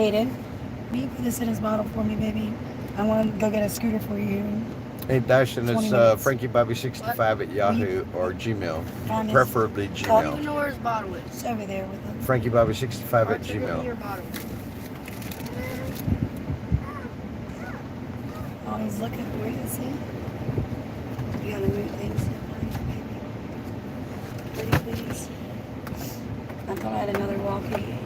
Aiden, will you put this in his bottle for me, baby? I want to go get a scooter for you. Hey, Dashin, 20 it's minutes. FrankieBobby65 at Yahoo or Gmail. Find this. Preferably I don't even Gmail. know where his bottle is. It's over there with him. FrankieBobby65 Or at give me your Gmail. bottle. Oh, he's looking for you, see? You gotta move things. Pretty please. I thought I had another walkie.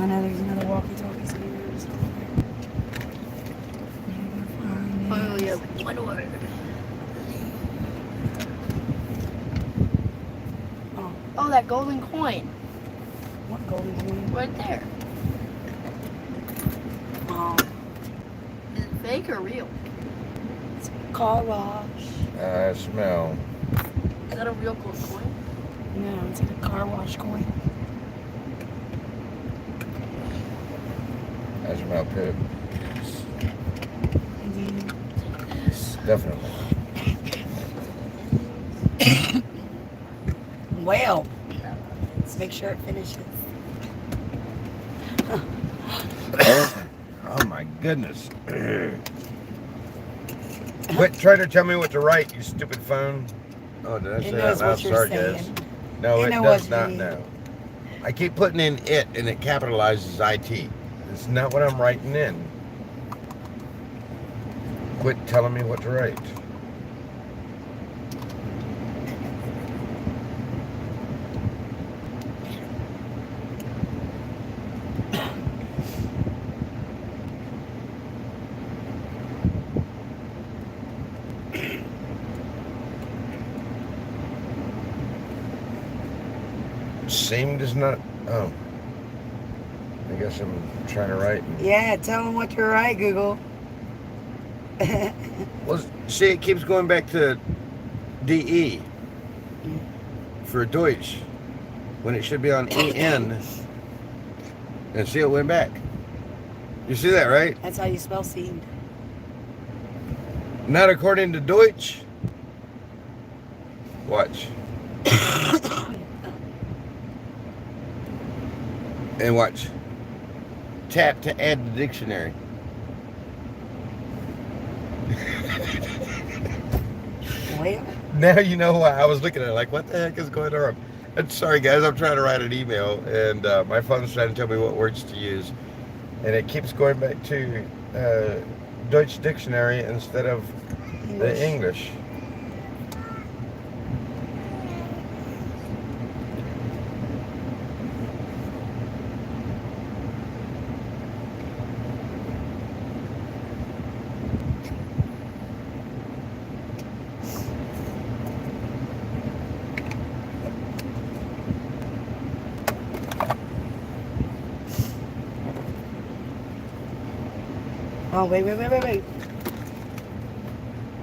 I know there's another walkie-talkie somewhere. Oh yeah, one word. Oh, that golden coin. What golden coin? Right there. Oh. Is it fake or real? It's a car wash. I smell. Is that a real gold coin? No, it's like a car wash coin. I smell poop. Definitely. Well, let's make sure it finishes. Oh my goodness. Quit trying to tell me what to write, you stupid phone. Oh, did I say that loud? Sorry, guys. No, it does not know. I keep putting in it and it capitalizes IT. It's not what I'm writing in. Quit telling me what to write. Seemed is not. Oh. I guess I'm trying to write. Yeah, tell them what to write, Google. Well, see, it keeps going back to DE for Deutsch when it should be on EN. And see, it went back. You see that, right? That's how you spell seed. Not according to Deutsch. Watch. And watch. Tap to add the dictionary. Well, Now you know why I was looking at it like, what the heck is going on? And sorry guys, I'm trying to write an email and my phone's trying to tell me what words to use. And it keeps going back to Deutsch dictionary instead of the English. Oh, wait.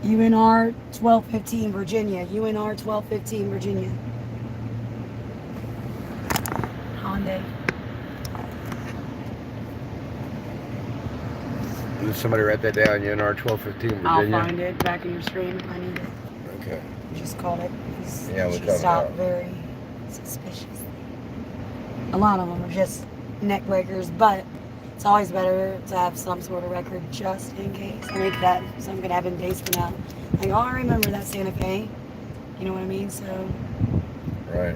UNR 1215 Virginia. UNR 1215 Virginia. Hyundai. Did somebody write that down? UNR 1215 Virginia? I'll find it back in your screen if I need it. Okay. Just called it. Yeah, we'll She call it stopped out. very suspiciously. A lot of them are just neck breakers, but it's always better to have some sort of record just in case. I mean, that some could have in basement out. Like, oh, I remember that Santa Fe. You know what I mean? So. Right.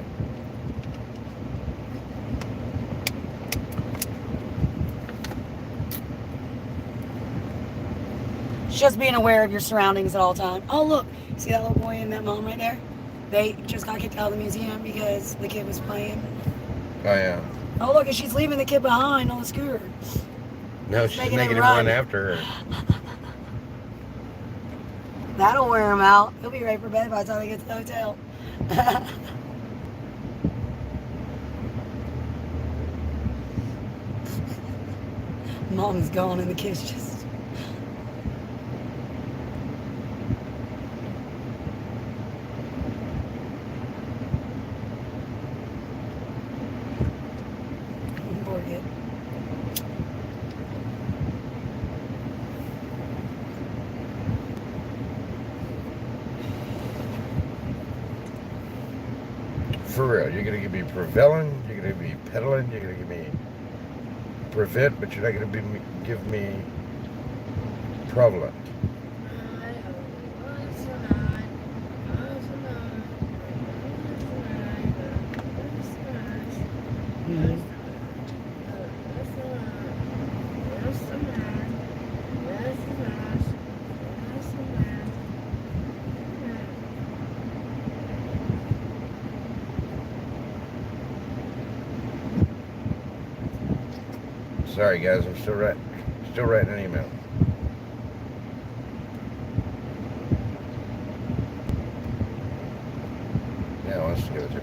Just being aware of your surroundings at all times. Oh, look. See that little boy and that mom right there? They just got kicked out of the museum because the kid was playing. Oh, yeah. Oh, look, and she's leaving the kid behind on the scooter. No, she's Making making him him run run. after her. That'll wear him out. He'll be ready for bed by the time he gets to the hotel. Mom's gone and the kid's just... Poor kid. For real, you're gonna give me Prevalent, you're gonna give me Pedaling, you're gonna give me Prevent, but you're not gonna give me Prevalent. Sorry guys, I'm still writing an email. Yeah, let's give it to me.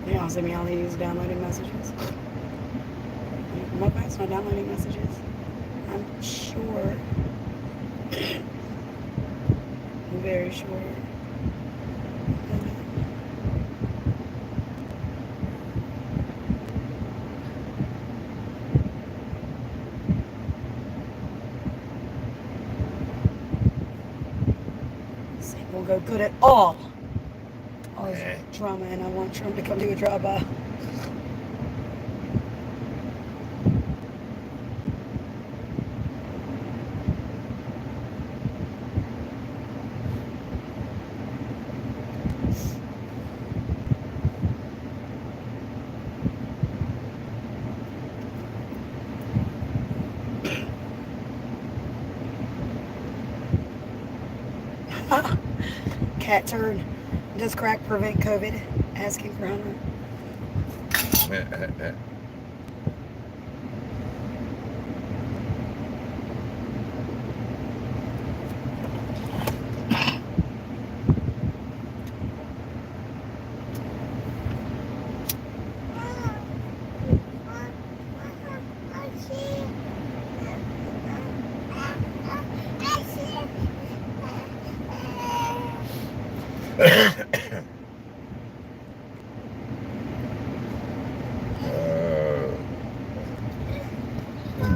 You know, send me all these downloading messages. My phone's not downloading messages. I'm sure. I'm very sure. This ain't gonna go good at all. All this drama, and I want Trump to come do a drive-by. Cat turn. Does crack prevent COVID? Asking for Hunter.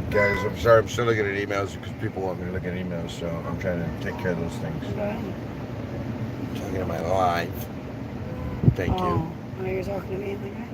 Guys, I'm sorry, I'm still looking at emails because people want me to look at emails, so I'm trying to take care of those things. I'm talking to my live. Thank you. Oh, you're talking to me like that?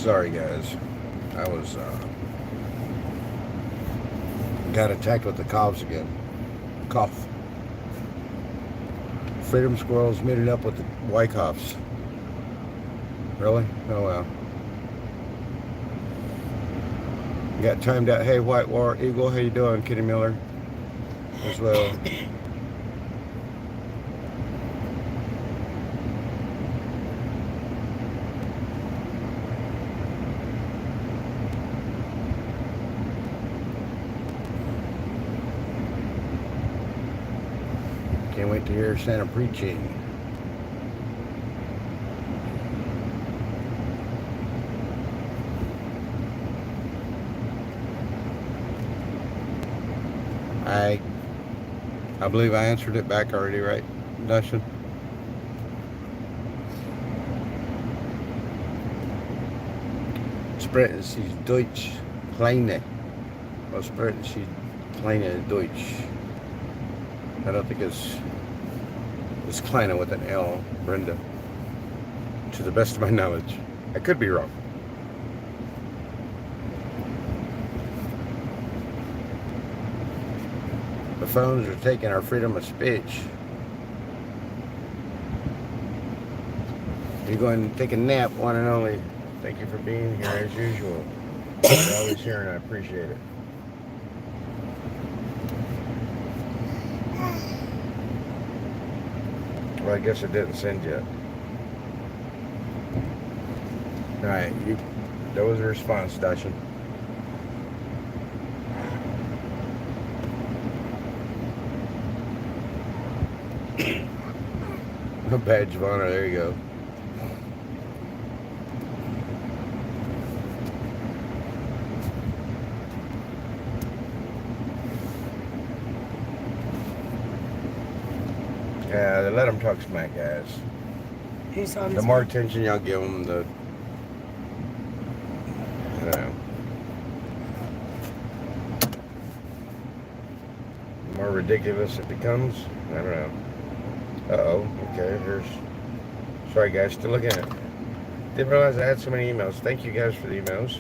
Sorry, guys. I was got attacked with the coughs again. Cough. Freedom squirrels meeting up with the Wyckoffs. Really? Oh well. Got timed out. Hey, White War Eagle, how you doing? Kitty Miller as well. Can't wait to hear Santa preaching. I believe I answered it back already, right, Dustin? Sprechen Sie Deutsch kleine? Well, sprechen Sie kleine Deutsch? I don't think it's kleine with an L, Brenda. To the best of my knowledge. I could be wrong. The phones are taking our freedom of speech. You're going to take a nap, one and only. Thank you for being here as usual. You're always here and I appreciate it. Well, I guess it didn't send yet. Alright, that was a response, Dashin. A badge of honor, there you go. Yeah, let them talk smack, guys. The more attention y'all give them, the, you know, the more ridiculous it becomes. I don't know. Uh-oh, okay, sorry guys, still looking at it. Didn't realize I had so many emails. Thank you guys for the emails.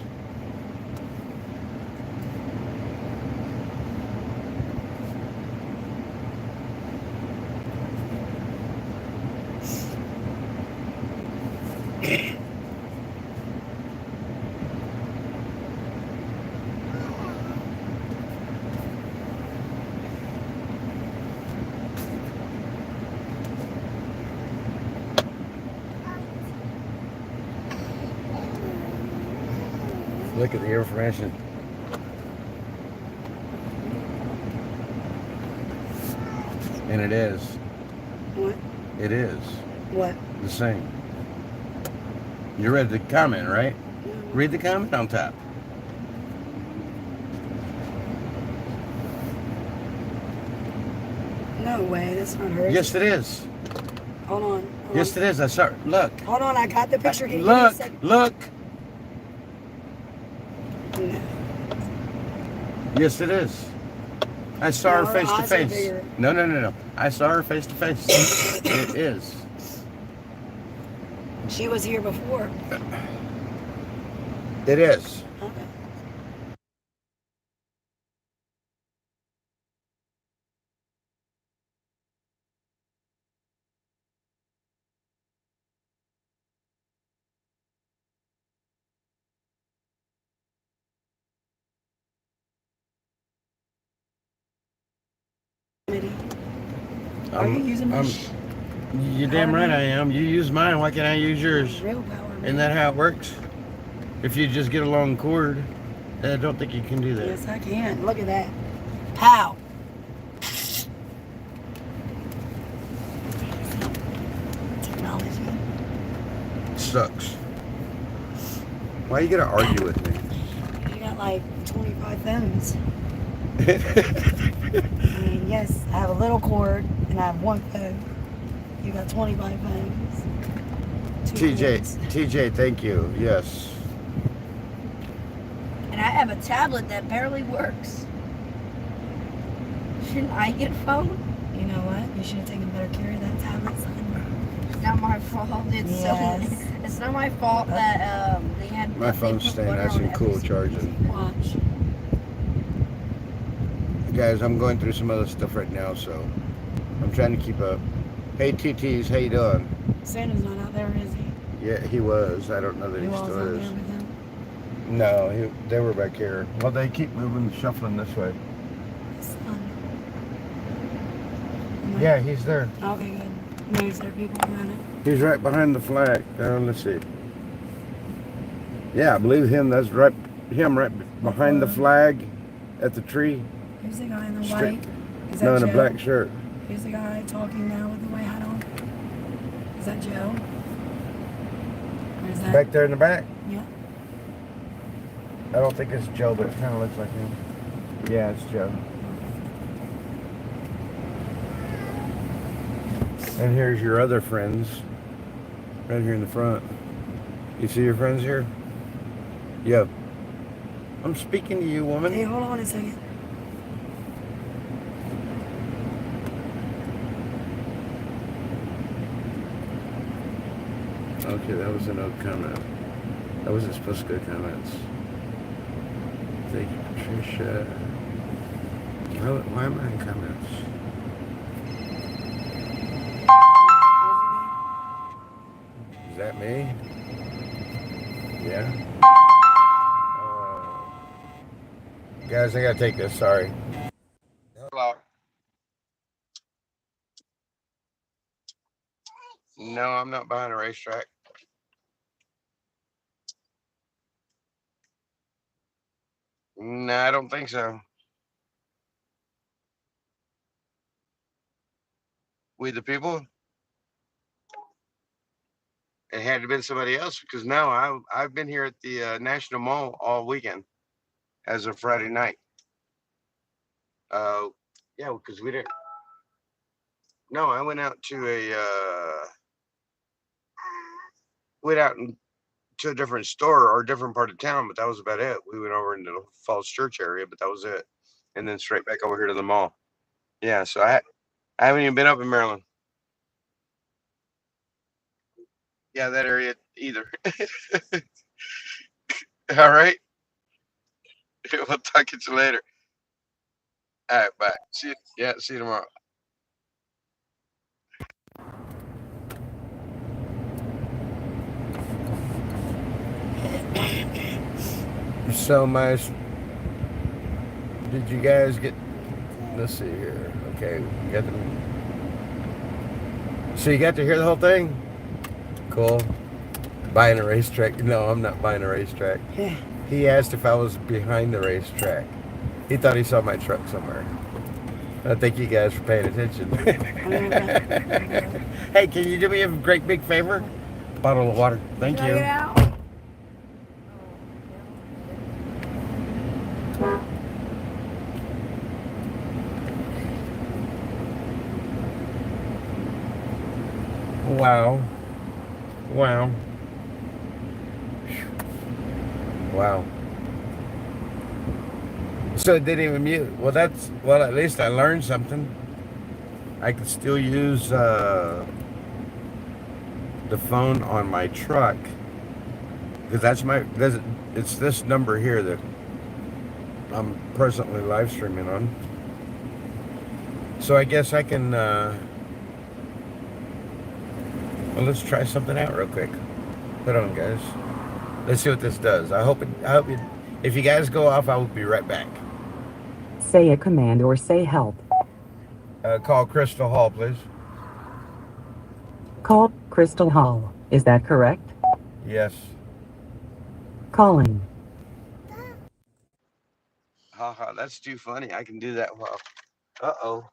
Look at the information. And it is. What? It is. What? The same. You read the comment, right? Read the comment on top. No way, that's not hers. Yes, it is. Hold on. Yes, it is. I saw it. Look. Hold on, I got the picture. Can you Look. give me a second? Look. No. Yes, it is. I saw No, her her face to eyes are face. bigger. No. I saw her face to face. It is. She was here before. It is. Okay. Are you using my You're damn right I am. You use mine, why can't I use yours? real power? Isn't that how it works? If you just get a long cord, I don't think you can do that. Yes, I can. Look at that. Pow. Technology. Sucks. Why you gotta argue with me? You got like 25 phones. I mean, yes, I have a little cord and I have one phone. You got 25 phones. TJ, thank you. Yes. And I have a tablet that barely works. Shouldn't I get a phone? You know what? You should have taken better care of that tablet, son. It's not my fault. It's Yes. so It's not my fault that they had. My phone's staying nice and cool charging. Watch. Guys, I'm going through some other stuff right now, so I'm trying to keep up. Hey, TTs, how you doing? Santa's not out there, is he? Yeah, he was. I don't know that he Who else still out is. there with him? No, they were back here. Well, they keep moving, shuffling this way. Yeah, he's there. Okay, good. No, is there people around it? He's right behind the flag. Let's see. Yeah, I believe him. That's right behind the flag at the tree. Who's the guy in the Straight- white? Is No, in Joe? a black shirt. Who's the guy talking now with the white hat on? Is that Joe? Or is that? Back there in the back? Yeah. I don't think it's Joe, but it kind of looks like him. Yeah, it's Joe. And here's your other friends. Right here in the front. You see your friends here? Yo. I'm speaking to you, woman. Hey, hold on a second. Okay, that was an old comment. That wasn't supposed to go comments. Thank you, Patricia. Why am I in comments? Is that me? Yeah? Guys, I gotta take this, sorry. Hello. No, I'm not behind a racetrack. No, I don't think so. We the people? It had to have been somebody else because no, I've been here at the National Mall all weekend as of Friday night. Yeah, because we didn't. No, I went out to to a different store or a different part of town, but that was about it. We went over into the Falls Church area, but that was it, and then straight back over here to the mall. Yeah, so I haven't even been up in Maryland. Yeah, that area either. All right. We'll talk to you later. All right, bye. See you. Yeah, see you tomorrow. So did you guys get? Let's see here. Okay, you got so you got to hear the whole thing. Cool. Buying a racetrack? No, I'm not buying a racetrack. He asked if I was behind the racetrack. He thought he saw my truck somewhere. I thank you guys for paying attention. Hey, can you do me a great big favor? Bottle of water. Thank you. Wow. Wow. Wow. So it didn't even mute. Well, at least I learned something. I can still use the phone on my truck because it's this number here that I'm presently live streaming on. So I guess I can. Well, let's try something out real quick. Hold on, guys. Let's see what this does. I hope if you guys go off, I will be right back. Say a command or say help. Call Crystal Hall, please. Call Crystal Hall. Is that correct? Yes. Calling. Haha, that's too funny. I can do that well. Uh-oh.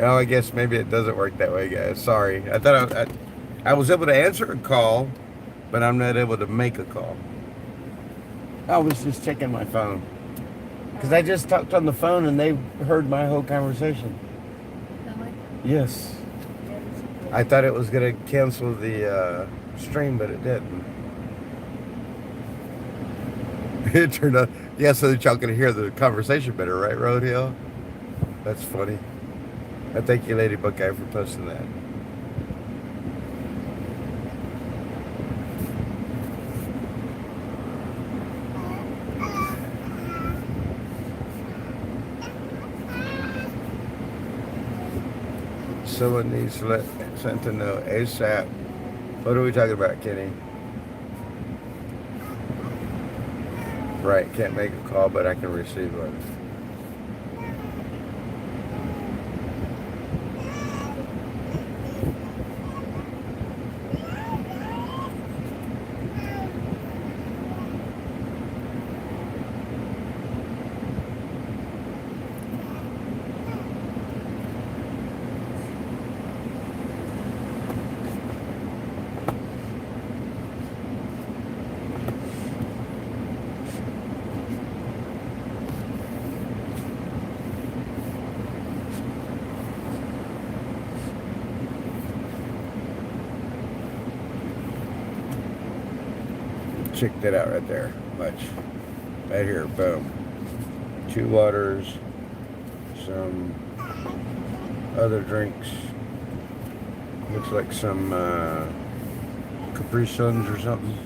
Oh, I guess maybe it doesn't work that way, guys. Sorry. I thought I was able to answer a call, but I'm not able to make a call. I was just checking my phone. Because I just talked on the phone and they heard my whole conversation. Yes. I thought it was going to cancel the stream, but it didn't. It turned out, yeah, so that y'all can hear the conversation better, right, Roadhill? That's funny. I thank you, Lady Buckeye, for posting that. someone needs to let Santa know ASAP. What are we talking about, Kenny? Right, can't make a call, but I can receive one. Check that out right there. Much. Right here, boom. 2 waters, some other drinks. Looks like some Capri Suns or something.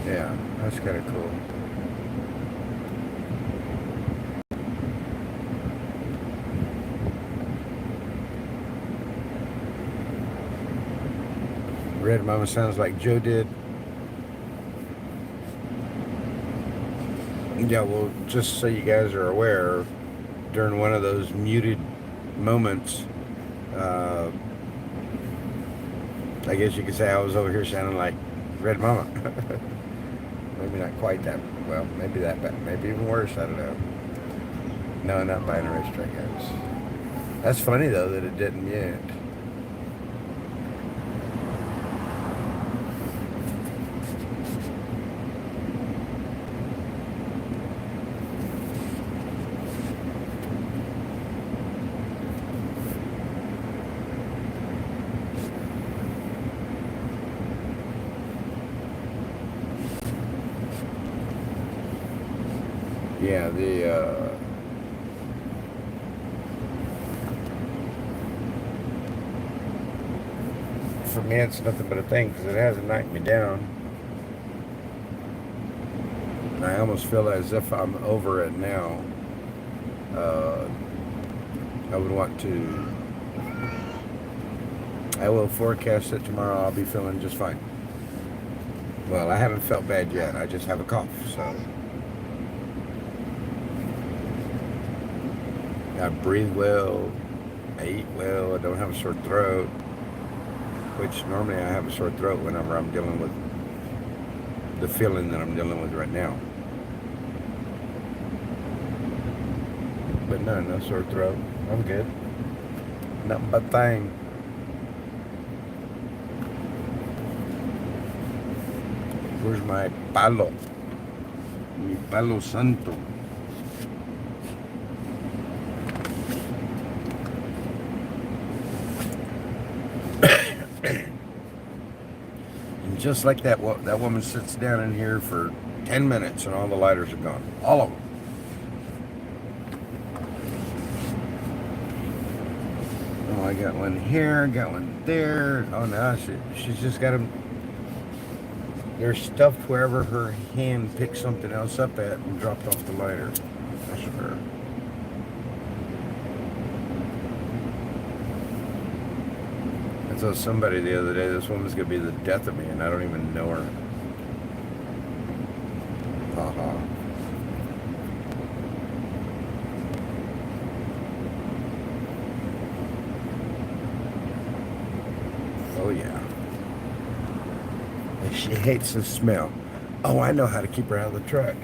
Yeah, that's kind of cool. Red Mama sounds like Joe did. Yeah, well, just so you guys are aware, during one of those muted moments, I guess you could say I was over here sounding like Red Mama. Maybe not quite that, well, maybe that bad, maybe even worse, I don't know. No, not buying a racetrack, guys. That's funny, though, that it didn't mute. Yeah, for me it's nothing but a thing because it hasn't knocked me down. And I almost feel as if I'm over it now. I will forecast that tomorrow I'll be feeling just fine. Well, I haven't felt bad yet. I just have a cough, so. I breathe well, I eat well, I don't have a sore throat, which normally I have a sore throat whenever I'm dealing with the feeling that I'm dealing with right now. But no sore throat. I'm good. Nothing but thing. Where's my palo? Mi palo santo. And just like that woman sits down in here for 10 minutes and all the lighters are gone. All of them. Oh, I got one here, got one there. Oh no, she's just got them. They're stuffed wherever her hand picked something else up at and dropped off the lighter. That's her. I told somebody the other day this woman's gonna be the death of me and I don't even know her. Ha. Oh yeah. And she hates the smell. Oh, I know how to keep her out of the truck.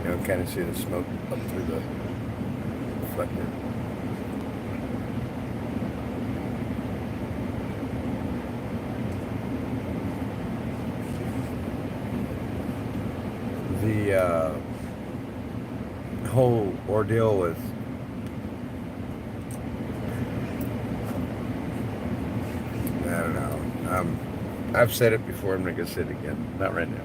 You know, kind of see the smoke up through the reflector. The whole ordeal with I don't know. I've said it before. I'm not gonna say it again. Not right now.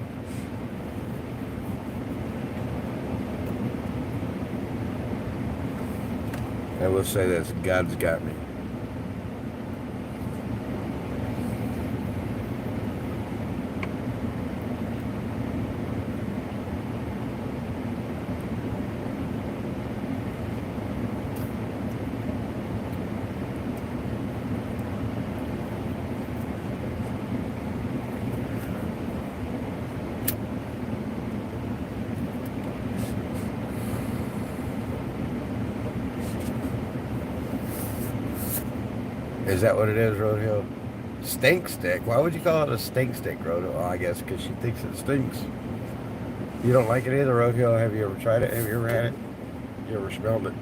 I will say this: God's got me. Is that what it is, Roadhill? Stink stick? Why would you call it a stink stick, Roadhill? Well, I guess because she thinks it stinks. You don't like it either, Roadhill? Have you ever tried it? Have you ever had it? You ever smelled it?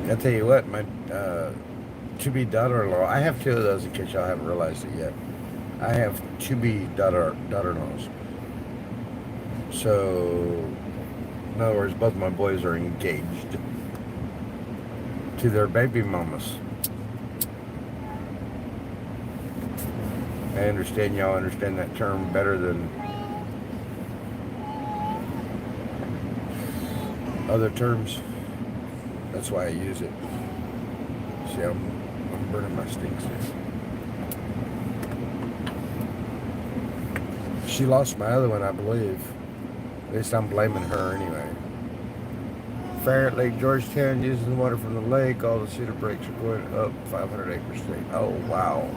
I'll tell you what, my to-be daughter-in-law, I have two of those in case y'all haven't realized it yet. I have to-be daughter-in-laws. So, in other words, both my boys are engaged to their baby mamas. I understand y'all understand that term better than other terms. That's why I use it. See, I'm burning my stink stick. She lost my other one, I believe. At least I'm blaming her anyway. Fire at Lake Georgetown, using the water from the lake. All the cedar breaks are going up 500 acre state. Oh, wow.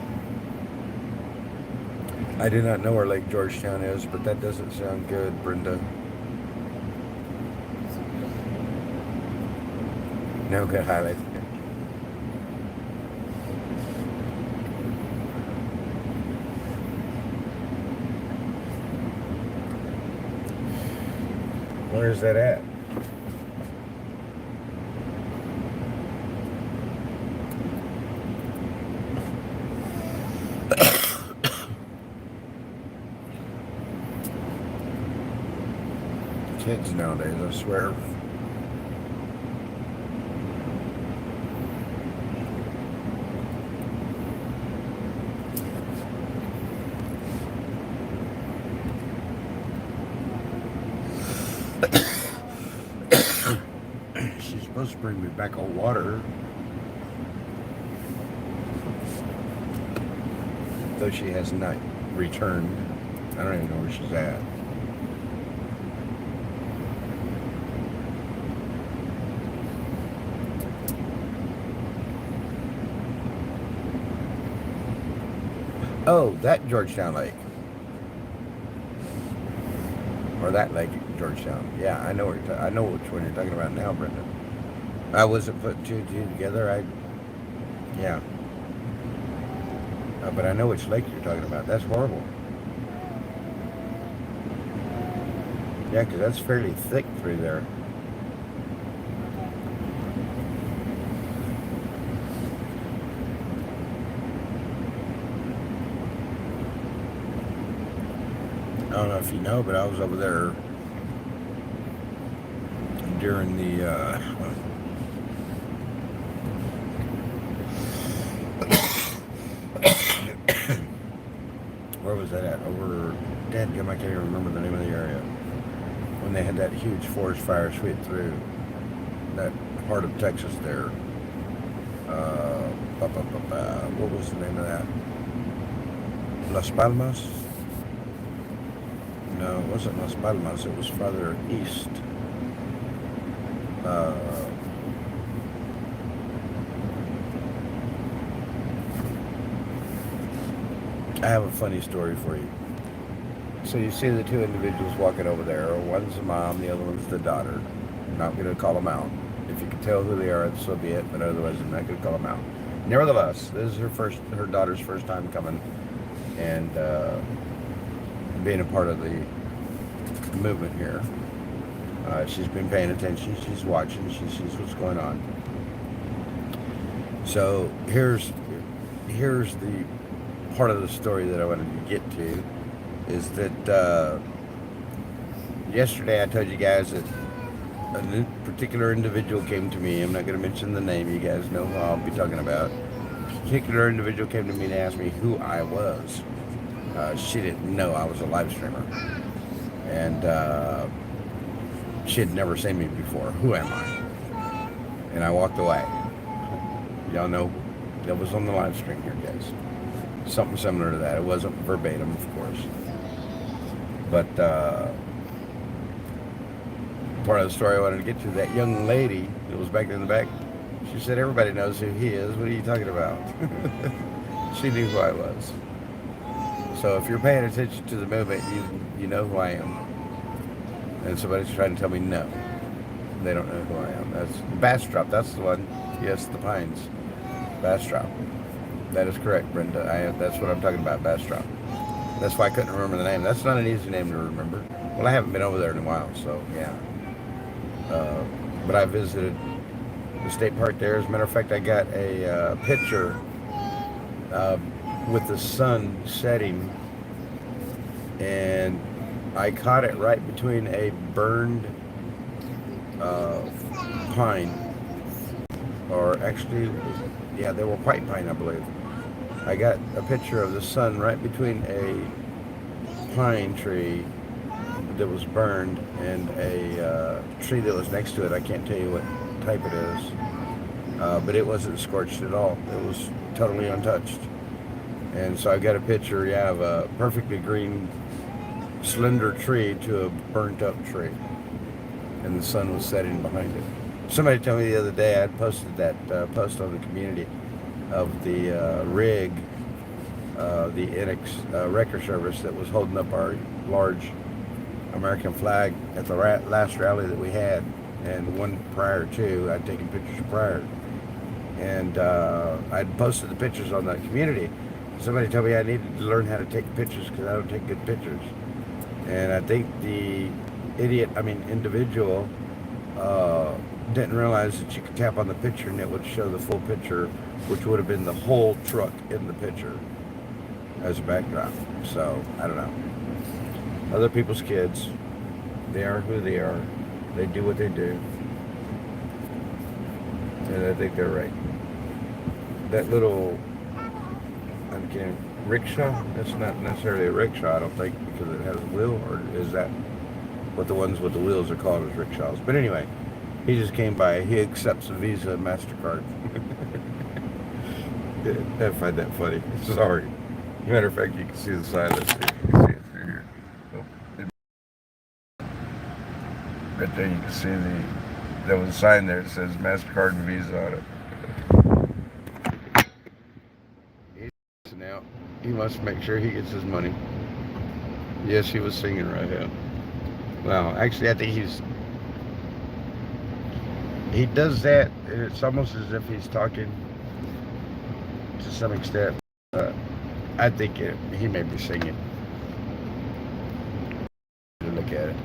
I do not know where Lake Georgetown is, but that doesn't sound good, Brenda. No good highlight. Where is that at? Kids nowadays, I swear. She's supposed to bring me back on water. Though she has not returned. I don't even know where she's at. Oh, that Georgetown Lake. Or that lake at Georgetown. Yeah, I know I know which one you're talking about now, Brenda. I wasn't putting two and two together. Yeah. But I know which lake you're talking about. That's horrible. Yeah, because that's fairly thick through there. I don't know if you know, but I was over there during the where was that at? Over Dadgum, I can't even remember the name of the area. When they had that huge forest fire sweep through that part of Texas there. What was the name of that? Las Palmas? No, it wasn't Las Palmas. It was farther east. I have a funny story for you. So you see the two individuals walking over there. One's the mom, the other one's the daughter. I'm not going to call them out. If you can tell who they are, so be it. But otherwise, I'm not going to call them out. Nevertheless, this is her daughter's first time coming and being a part of the movement here. She's been paying attention. She's watching. She sees what's going on. So here's the part of the story that I wanted to get to. Is that yesterday I told you guys that a particular individual came to me. I'm not going to mention the name. You guys know who I'll be talking about. A particular individual came to me and asked me who I was. She didn't know I was a live streamer. And she had never seen me before. Who am I? And I walked away. Y'all know that was on the live stream here, guys. Something similar to that. It wasn't verbatim, of course. But part of the story I wanted to get to, that young lady that was back in the back, she said, everybody knows who he is. What are you talking about? She knew who I was. So if you're paying attention to the movement, you know who I am. And somebody's trying to tell me no. They don't know who I am. That's Bastrop. That's the one. Yes, the Pines. Bastrop. That is correct, Brenda. That's what I'm talking about, Bastrop. That's why I couldn't remember the name. That's not an easy name to remember. Well, I haven't been over there in a while, so yeah. But I visited the state park there. As a matter of fact, I got a picture with the sun setting, and I caught it right between a burned pine, or actually, yeah, they were white pine, I believe. I got a picture of the sun right between a pine tree that was burned and a tree that was next to it. I can't tell you what type it is, but it wasn't scorched at all. It was totally untouched. And so I got a picture, yeah, of a perfectly green, slender tree to a burnt up tree, and the sun was setting behind it. Somebody told me the other day, I had posted that post on the community of the rig, the Enix wrecker service that was holding up our large American flag at the last rally that we had, and one prior to. I'd taken pictures prior, and I'd posted the pictures on that community. Somebody told me I needed to learn how to take pictures because I don't take good pictures, and I think the individual didn't realize that you could tap on the picture and it would show the full picture, which would have been the whole truck in the picture as a backdrop. So, I don't know. Other people's kids, they are who they are. They do what they do. And I think they're right. That little, rickshaw, that's not necessarily a rickshaw, I don't think, because it has a wheel, or is that what the ones with the wheels are called as rickshaws? But anyway, he just came by. He accepts a Visa and MasterCard. I find that funny. Sorry. Matter of fact, you can see the sign. Let's see. You can see it through here. Oh, right there, you can see there was a sign there that says MasterCard and Visa on it. He's now. He must make sure he gets his money. Yes, he was singing right here. Well, actually, I think he does that, and it's almost as if he's talking to some extent. I think he may be singing. Look at it.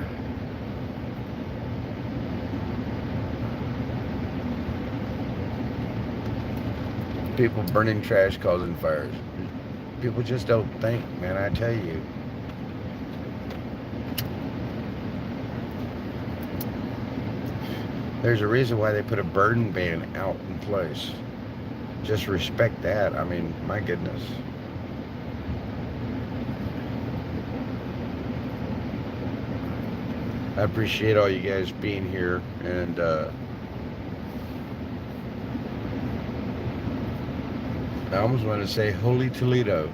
People burning trash causing fires. People just don't think, man, I tell you. There's a reason why they put a burn ban out in place. Just respect that. I mean, my goodness. I appreciate all you guys being here, and I almost want to say Holy Toledo.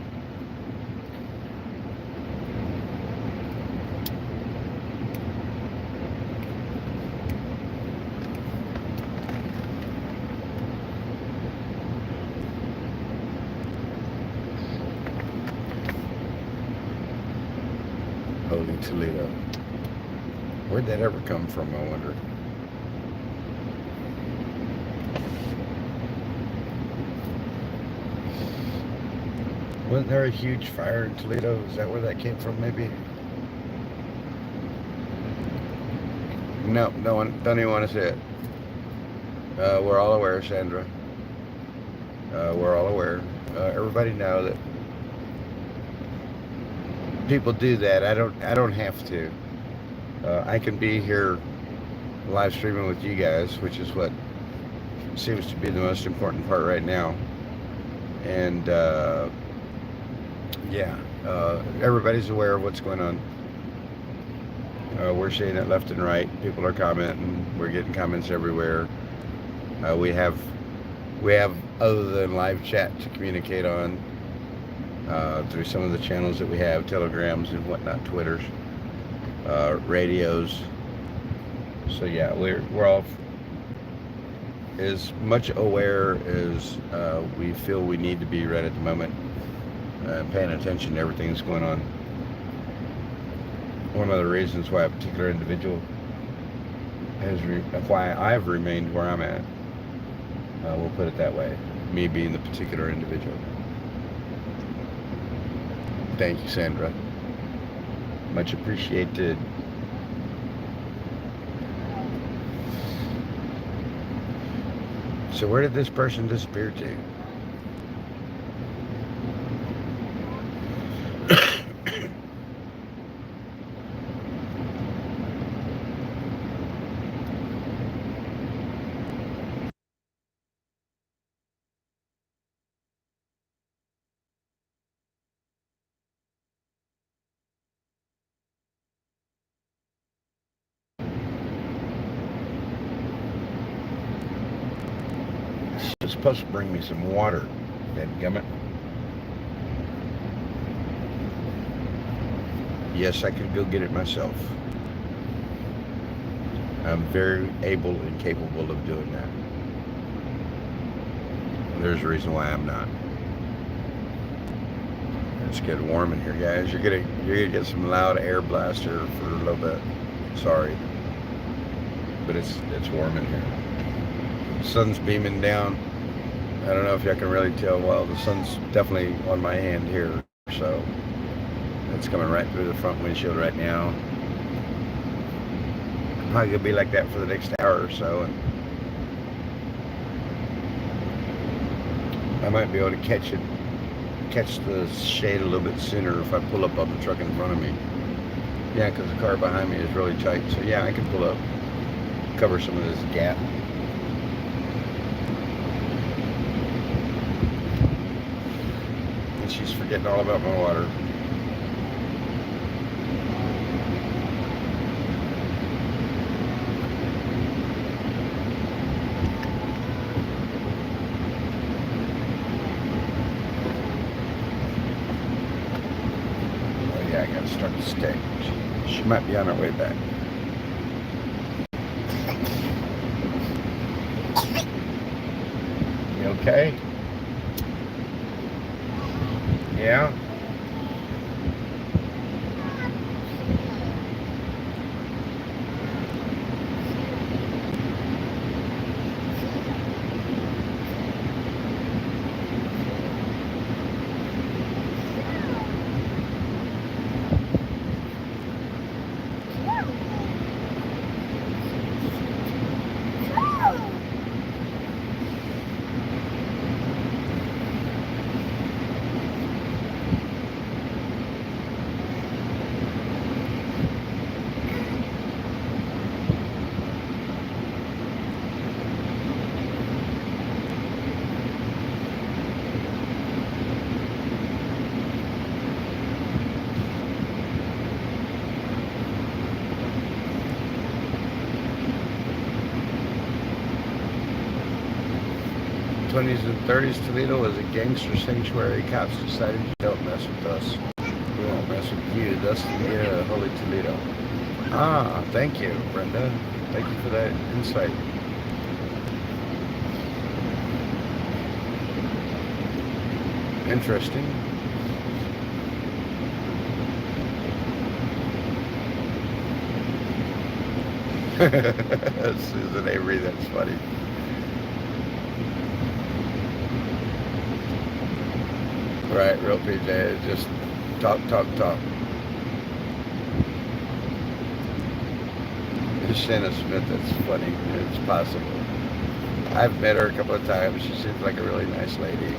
Holy Toledo. Where'd that ever come from, I wonder? Wasn't there a huge fire in Toledo? Is that where that came from, maybe? No, don't even want to say it. We're all aware, Sandra. We're all aware. Everybody know that people do that. I don't have to. I can be here live streaming with you guys, which is what seems to be the most important part right now. And everybody's aware of what's going on. We're seeing it left and right. People are commenting. We're getting comments everywhere. We have other than live chat to communicate on through some of the channels that we have, telegrams and whatnot, Twitters, radios. So yeah, we're all as much aware as we feel we need to be right at the moment, paying attention to everything that's going on. One of the reasons why a particular individual why I've remained where I'm at. We'll put it that way. Me being the particular individual. Thank you, Sandra. Much appreciated. So where did this person disappear to? It's supposed to bring me some water. Dadgummit. Yes, I could go get it myself. I'm very able and capable of doing that. There's a reason why I'm not. It's getting warm in here, guys. You're gonna get some loud air blaster for a little bit. Sorry, but it's warm in here. The sun's beaming down. I don't know if y'all can really tell. Well, the sun's definitely on my hand here, so it's coming right through the front windshield right now. Probably gonna be like that for the next hour or so, and I might be able to catch the shade a little bit sooner if I pull up on the truck in front of me. Yeah, because the car behind me is really tight, so yeah, I can pull up, cover some of this gap. And she's forgetting all about my water. I gotta start to stay. She might be on her way back. You okay? Yeah? '20s and '30s Toledo was a gangster sanctuary. Cops decided you don't mess with us. We won't mess with you. Thus the Holy Toledo. Ah, thank you, Brenda. Thank you for that insight. Interesting. Susan Avery, that's funny. Right, real PJ, just talk. Shanna Smith, that's funny. It's possible. I've met her a couple of times. She seems like a really nice lady.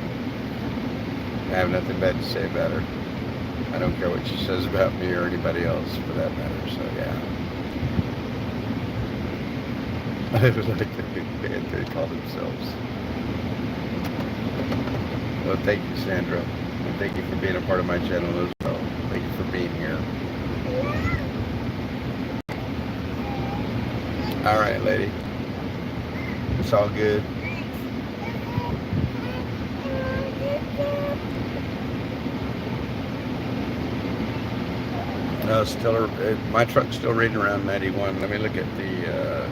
I have nothing bad to say about her. I don't care what she says about me or anybody else for that matter, so yeah. I was like the big band they call themselves. Well, thank you, Sandra. And thank you for being a part of my channel as well. Thank you for being here. All right, lady. It's all good. No, still, my truck's still reading around 91. Let me look at the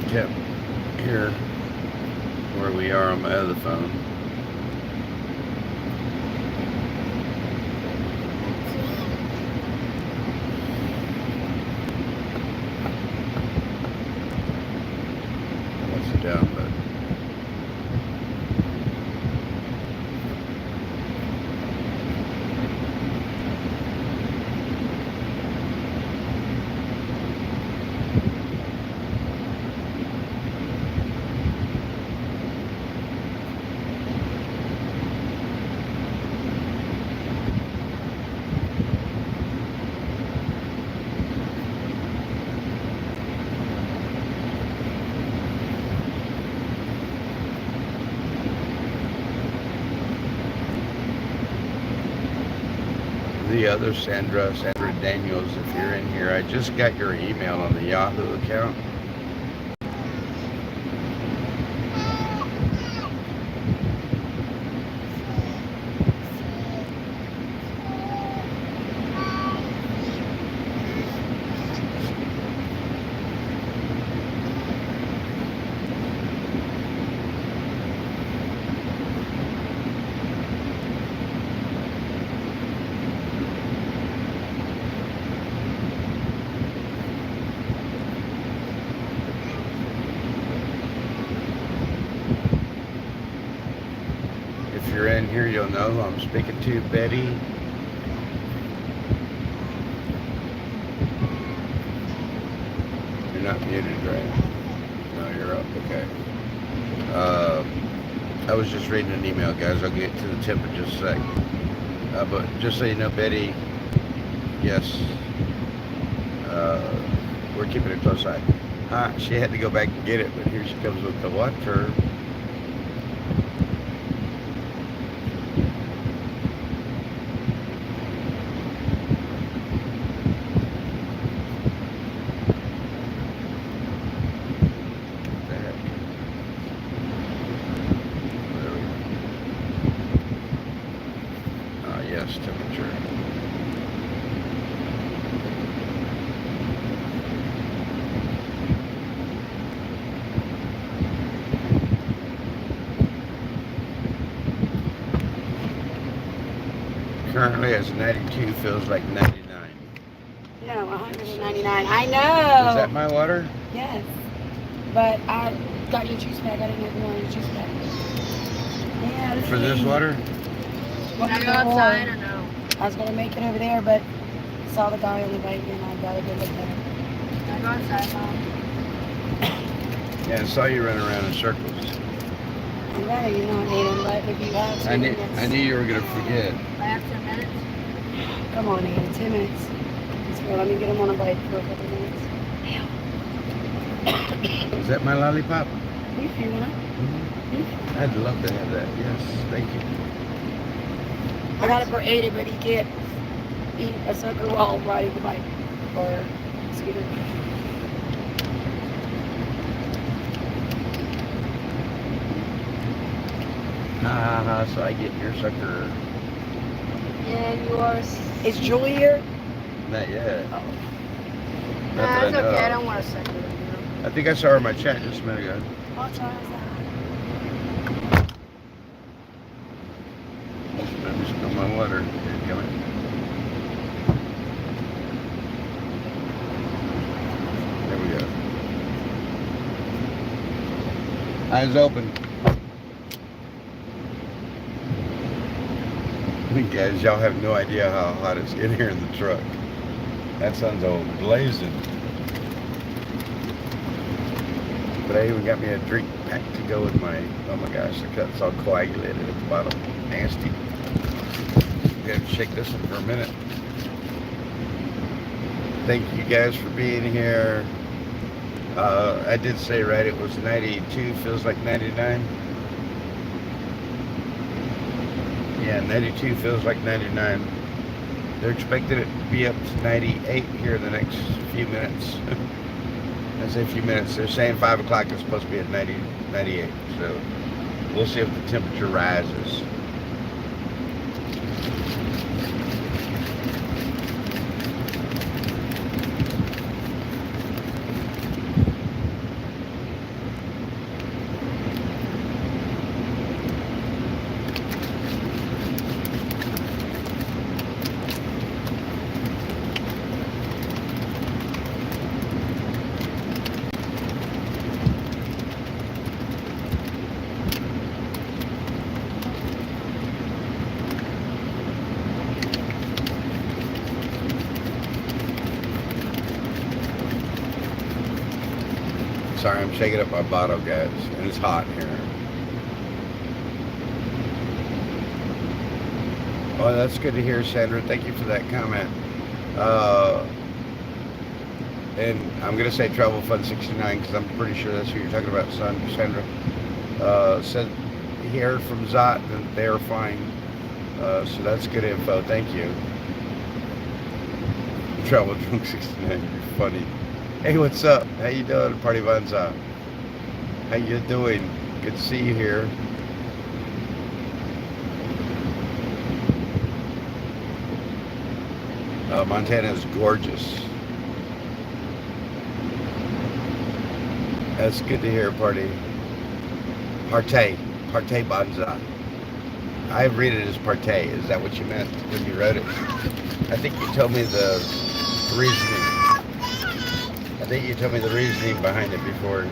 temp here, where we are on my other phone. the other Sandra Daniels, if you're in here, I just got your email on the Yahoo account. If you're in here, you'll know who I'm speaking to, Betty. You're not muted, right? No, you're up. Okay. I was just reading an email, guys. I'll get to the tip in just a sec. But just so you know, Betty, yes, we're keeping a close eye. She had to go back and get it, but here she comes with the water. Yes, temperature. Currently it's 92, feels like 99. No, 199. I know. Is that my water? Yes. But I got your juice bag. I didn't get one of your juice bag. Yeah. For this water? Can I go outside or no? I was going to make it over there, but saw the guy on the bike and I got to go look at it. Can I go outside, Mom? Yeah, I saw you running around in circles. I'd rather you not need him, but if you have 2 minutes. I knew you were going to forget. I have 10 minutes? Come on, Ian, 2 minutes. Let's go. Let me get him on a bike for a couple minutes. Is that my lollipop? If you want. I'd love to have that. Yes, thank you. I got it for 80, but he can't eat a sucker while riding the bike or scooter. So I get your sucker. And yours. Is Julie here? Not yet. Oh. Not that That's I know. okay. I don't want a sucker. I think I saw her in my chat just a minute ago. What time is that? Let me spill my water. Here it coming. There we go. Eyes open. Guys, y'all have no idea how hot it's in here in the truck. That sun's all blazing. But I even got me a drink pack to go with my, oh my gosh, the cut's all coagulated at the bottom. Nasty. We have to shake this one for a minute. Thank you guys for being here. I did say right, it was 92, feels like 99. Yeah, 92 feels like 99. They're expecting it to be up to 98 here in the next few minutes. I say a few minutes. They're saying 5 o'clock it's supposed to be at 90, 98. So we'll see if the temperature rises. Sorry, I'm shaking up my bottle, guys, and it's hot here. Oh, that's good to hear, Sandra. Thank you for that comment. And I'm going to say Travel Fund 69 because I'm pretty sure that's who you're talking about, Sandra. Said he heard from Zot that they're fine. So that's good info. Thank you. Travel Drunk 69, you're funny. Hey, what's up? How you doing, Party Banza? How you doing? Good to see you here. Montana is gorgeous. That's good to hear, Party. Partay Banza. I read it as partay. Is that what you meant when you wrote it? I think you told me the reasoning. I think you told me the reasoning behind it before.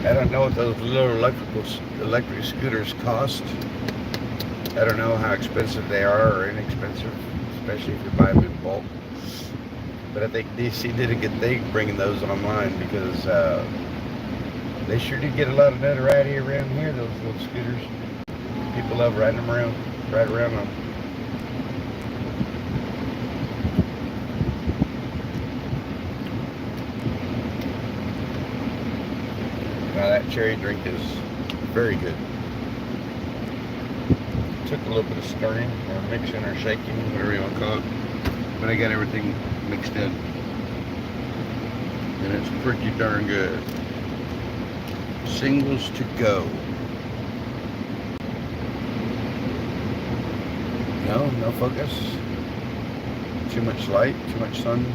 I don't know what those little electric scooters cost. I don't know how expensive they are or inexpensive, especially if you buy them in bulk. But I think DC did a good thing bringing those online because they sure do get a lot of notoriety around here, those little scooters. People love riding them around, ride around them. Now that cherry drink is very good. Took a little bit of stirring or mixing or shaking, whatever you want to call it. But I got everything mixed in. And it's pretty darn good. Singles to go. No focus. Too much light, too much sun.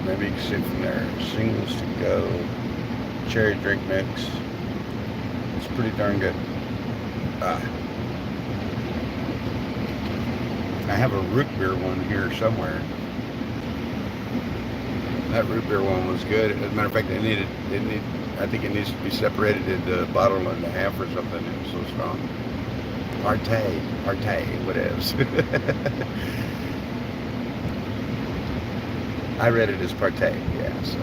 Maybe you can see from there. Singles to go. Cherry drink mix. It's pretty darn good. I have a root beer one here somewhere. That root beer one was good. As a matter of fact, I think it needs to be separated into a bottle and a half or something. It was so strong. Partay, whatevs. I read it as partay, yeah, so.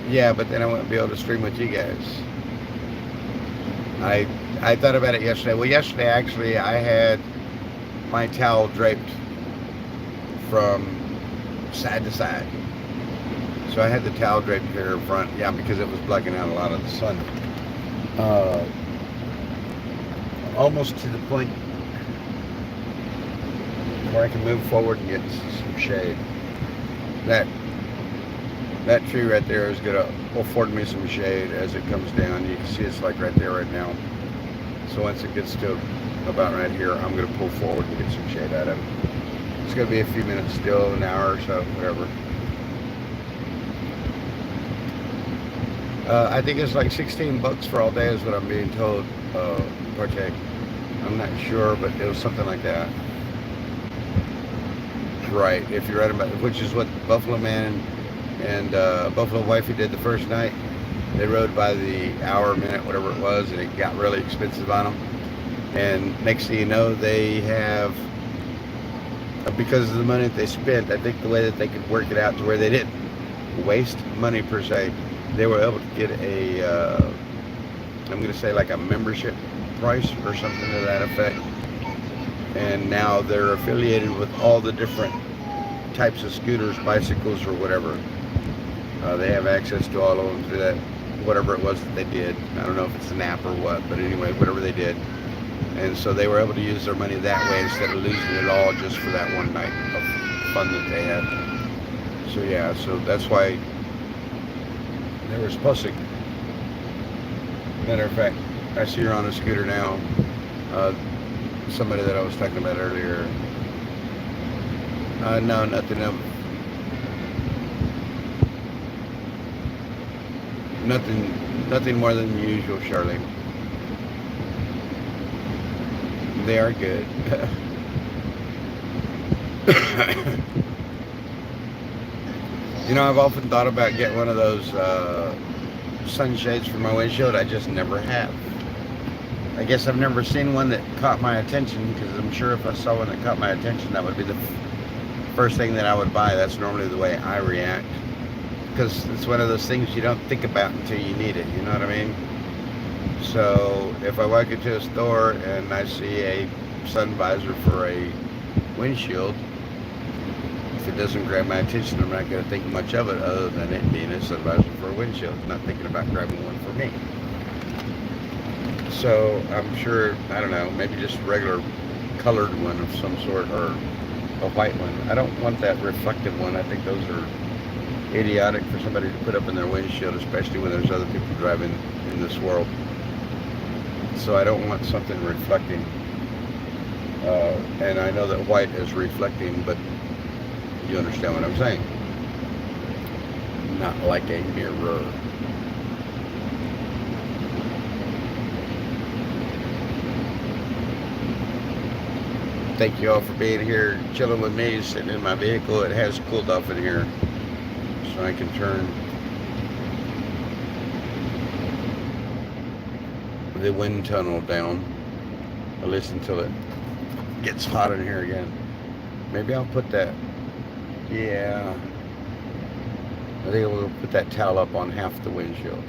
Yeah, but then I wouldn't be able to stream with you guys. I thought about it yesterday. Well, yesterday actually I had my towel draped from side to side. So I had the towel draped here in front, yeah, because it was blocking out a lot of the sun. Almost to the point where I can move forward and get some shade. That tree right there is going to afford me some shade as it comes down. You can see it's like right there right now. So once it gets to about right here, I'm going to pull forward and get some shade out of it. It's going to be a few minutes still, an hour or so, whatever. I think it's like $16 for all day is what I'm being told, partake. I'm not sure, but it was something like that. Right, if you're right about it, which is what Buffalo Man and Buffalo Wifey did the first night. They rode by the hour, minute, whatever it was, and it got really expensive on them. And next thing you know, they have, because of the money that they spent, I think the way that they could work it out to where they didn't waste money per se, they were able to get a, I'm going to say like a membership price or something to that effect. And now they're affiliated with all the different types of scooters, bicycles, or whatever. They have access to all of them through that, whatever it was that they did. I don't know if it's an app or what, but anyway, whatever they did. And so they were able to use their money that way instead of losing it all just for that one night of fun that they had. So yeah, so that's why they were supposed to. Matter of fact, I see her on a scooter now. Somebody that I was talking about earlier. No, nothing. Nothing more than the usual, Charlene. They are good. You know, I've often thought about getting one of those sunshades for my windshield. I just never have. I guess I've never seen one that caught my attention, because I'm sure if I saw one that caught my attention, that would be the first thing that I would buy. That's normally the way I react, because it's one of those things you don't think about until you need it, you know what I mean? So if I walk into a store and I see a sun visor for a windshield, if it doesn't grab my attention, I'm not going to think much of it other than it being a sun visor for a windshield. I'm not thinking about grabbing one for me. So I'm sure, I don't know, maybe just a regular colored one of some sort, or a white one. I don't want that reflective one. I think those are idiotic for somebody to put up in their windshield, especially when there's other people driving in this world. So I don't want something reflecting. And I know that white is reflecting, but you understand what I'm saying. Not like a mirror. Thank you all for being here, chilling with me, sitting in my vehicle. It has cooled off in here, so I can turn the wind tunnel down. At least until it gets hot in here again. Maybe I'll put that, yeah, I think we'll put that towel up on half the windshield,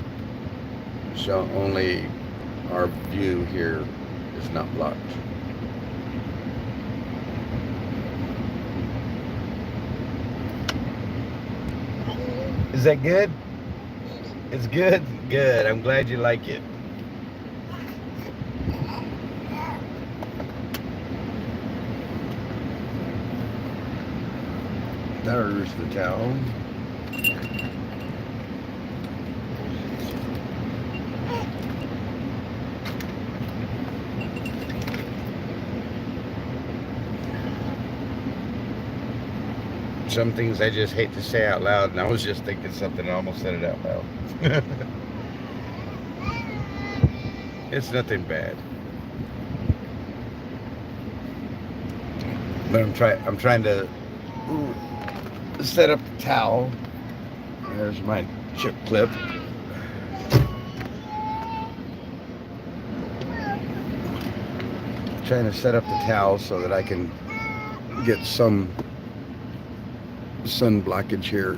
so only our view here is not blocked. Is that good? It's good? Good. I'm glad you like it. There's the towel. Some things I just hate to say out loud, and I was just thinking something, I almost said it out loud. It's nothing bad. But I'm trying to set up the towel. There's my chip clip. Trying to set up the towel so that I can get some sun blockage here.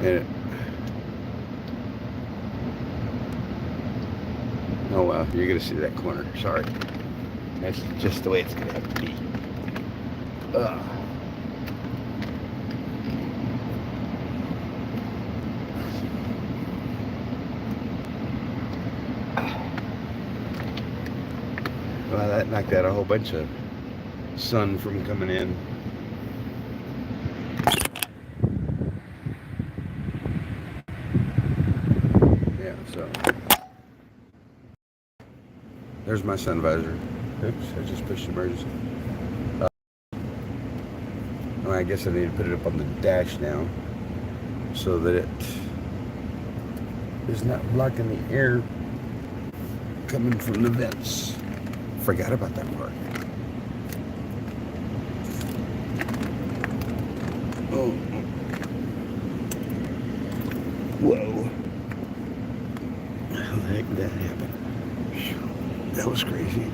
And oh wow, you're gonna see that corner. Sorry, that's just the way it's gonna have to be. Well, that knocked out a whole bunch of sun from coming in. Yeah, so there's my sun visor. Oops, I just pushed emergency. Well, I guess I need to put it up on the dash now so that it is not blocking the air coming from the vents. Forgot about that part. Oh. Whoa. How the heck did that happen? That was crazy.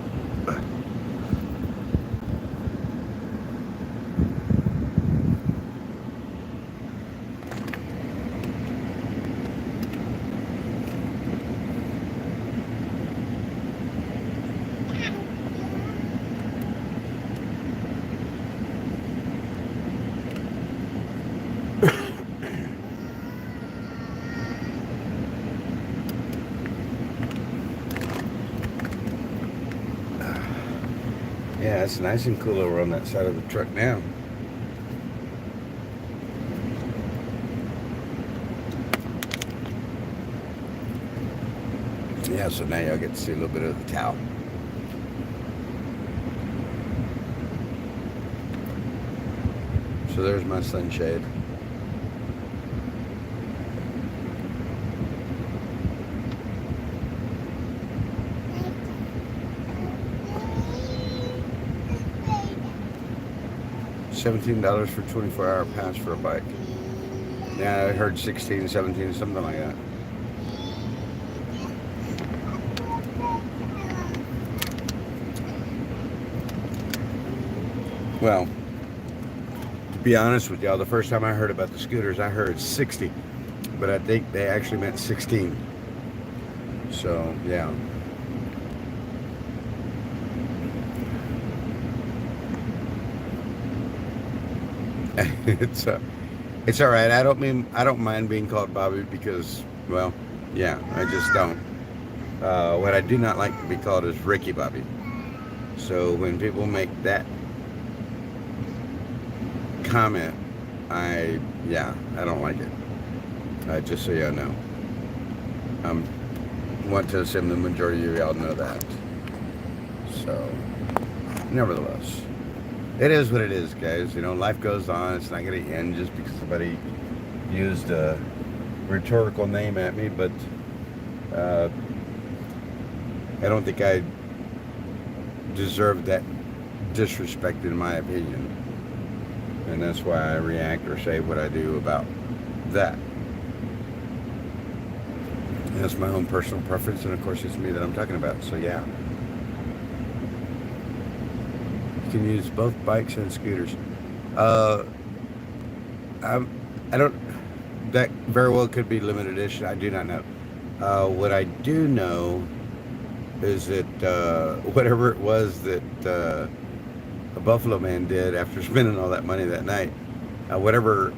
Yeah, it's nice and cool over on that side of the truck now. Yeah, so now y'all get to see a little bit of the towel. So there's my sunshade. $17 for 24-hour pass for a bike. Yeah, I heard 16, 17, something like that. Well, to be honest with y'all, the first time I heard about the scooters, I heard 60, but I think they actually meant 16. So, yeah. It's all right. I don't mind being called Bobby because, well, yeah, I just don't. What I do not like to be called is Ricky Bobby. So when people make that comment, I don't like it. Just so y'all know. Want to assume the majority of y'all know that. So, nevertheless, it is what it is, guys. You know, life goes on. It's not going to end just because somebody used a rhetorical name at me, but I don't think I deserve that disrespect in my opinion. And that's why I react or say what I do about that. And that's my own personal preference, and of course it's me that I'm talking about, so yeah. You can use both bikes and scooters. I don't, that very well could be limited edition, I do not know. What I do know is that whatever it was that a Buffalo Man did after spending all that money that night, whatever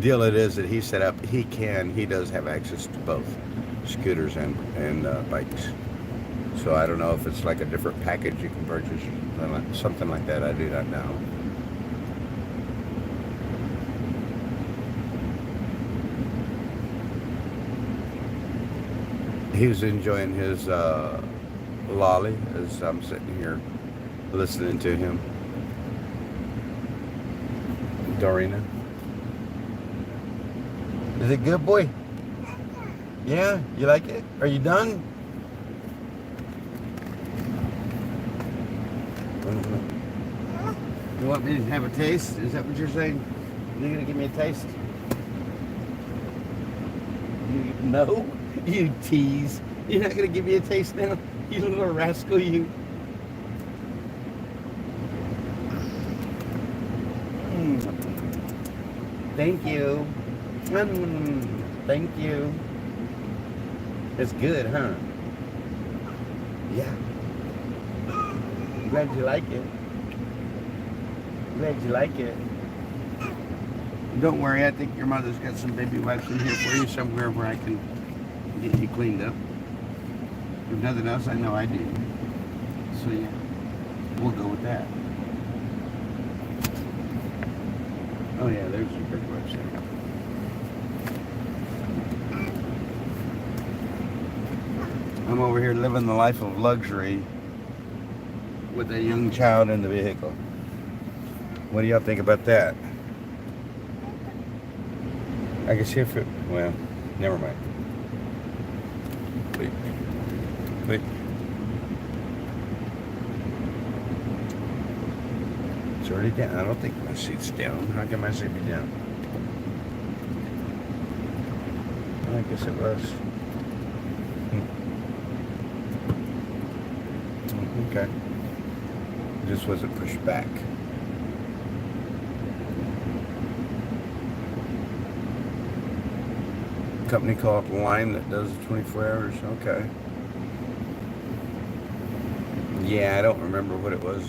deal it is that he set up, he does have access to both scooters and bikes. So I don't know if it's like a different package you can purchase, something like that. I do not know. He was enjoying his lolly as I'm sitting here listening to him. Dorina. Is it good, boy? Yeah? You like it? Are you done? You want me to have a taste? Is that what you're saying? You're going to give me a taste? No? You tease. You're not going to give me a taste now? You little rascal, you. Thank you. Thank you. It's good, huh? Yeah. Glad you like it. Glad you like it. Don't worry, I think your mother's got some baby wipes in here for you somewhere where I can get you cleaned up. If nothing else, I know I do. So yeah, we'll go with that. Oh yeah, there's some big wipes there. I'm over here living the life of luxury with a young child in the vehicle. What do y'all think about that? I can see if it, well, never mind. Wait. It's already down. I don't think my seat's down. How can my seat be down? I guess it was. Okay. It just wasn't pushed back. Company called Lime that does 24 hours. Okay. Yeah, I don't remember what it was.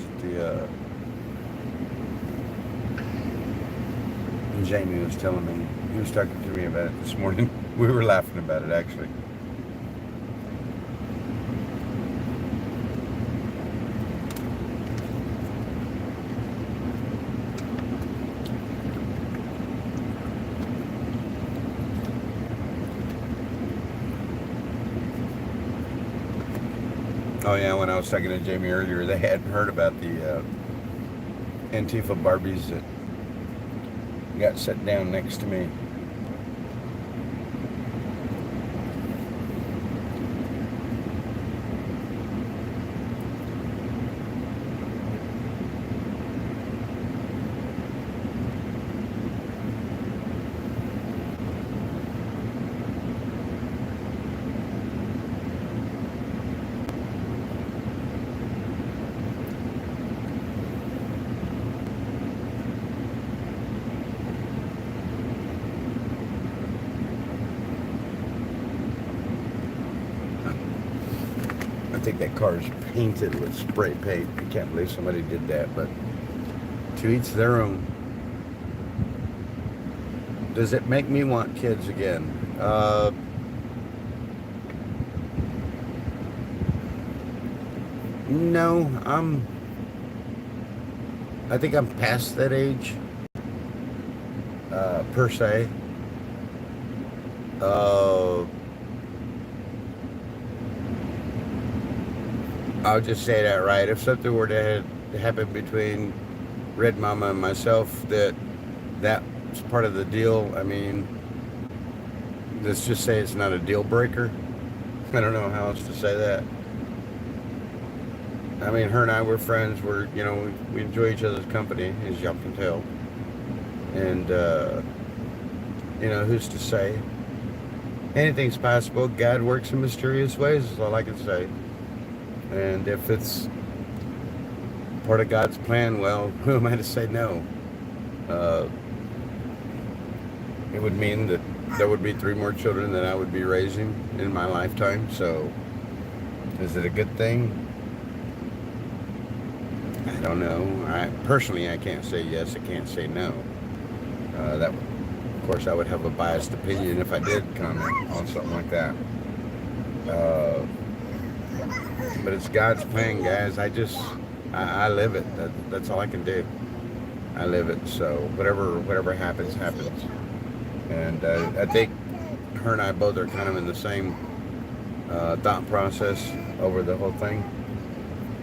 Jamie was telling me. He was talking to me about it this morning. We were laughing about it, actually. Oh yeah, when I was talking to Jamie earlier, they hadn't heard about the Antifa Barbies that got set down next to me. think that car's painted with spray paint. I can't believe somebody did that, but to each their own. Does it make me want kids again? No, I think I'm past that age, per se. I'll just say that right. If something were to happen between Red Mama and myself, that's part of the deal. I mean, let's just say it's not a deal breaker. I don't know how else to say that. I mean, her and I were friends. We enjoy each other's company, as y'all can tell. And, who's to say? Anything's possible. God works in mysterious ways, is all I can say. And if it's part of God's plan, well, who am I to say no? It would mean that there would be 3 more children that I would be raising in my lifetime. So, is it a good thing? I don't know. Personally, I can't say yes. I can't say no. Of course, I would have a biased opinion if I did comment on something like that. But it's God's plan, guys. I live it. That's all I can do. I live it. So whatever happens, happens. And I think her and I both are kind of in the same thought process over the whole thing.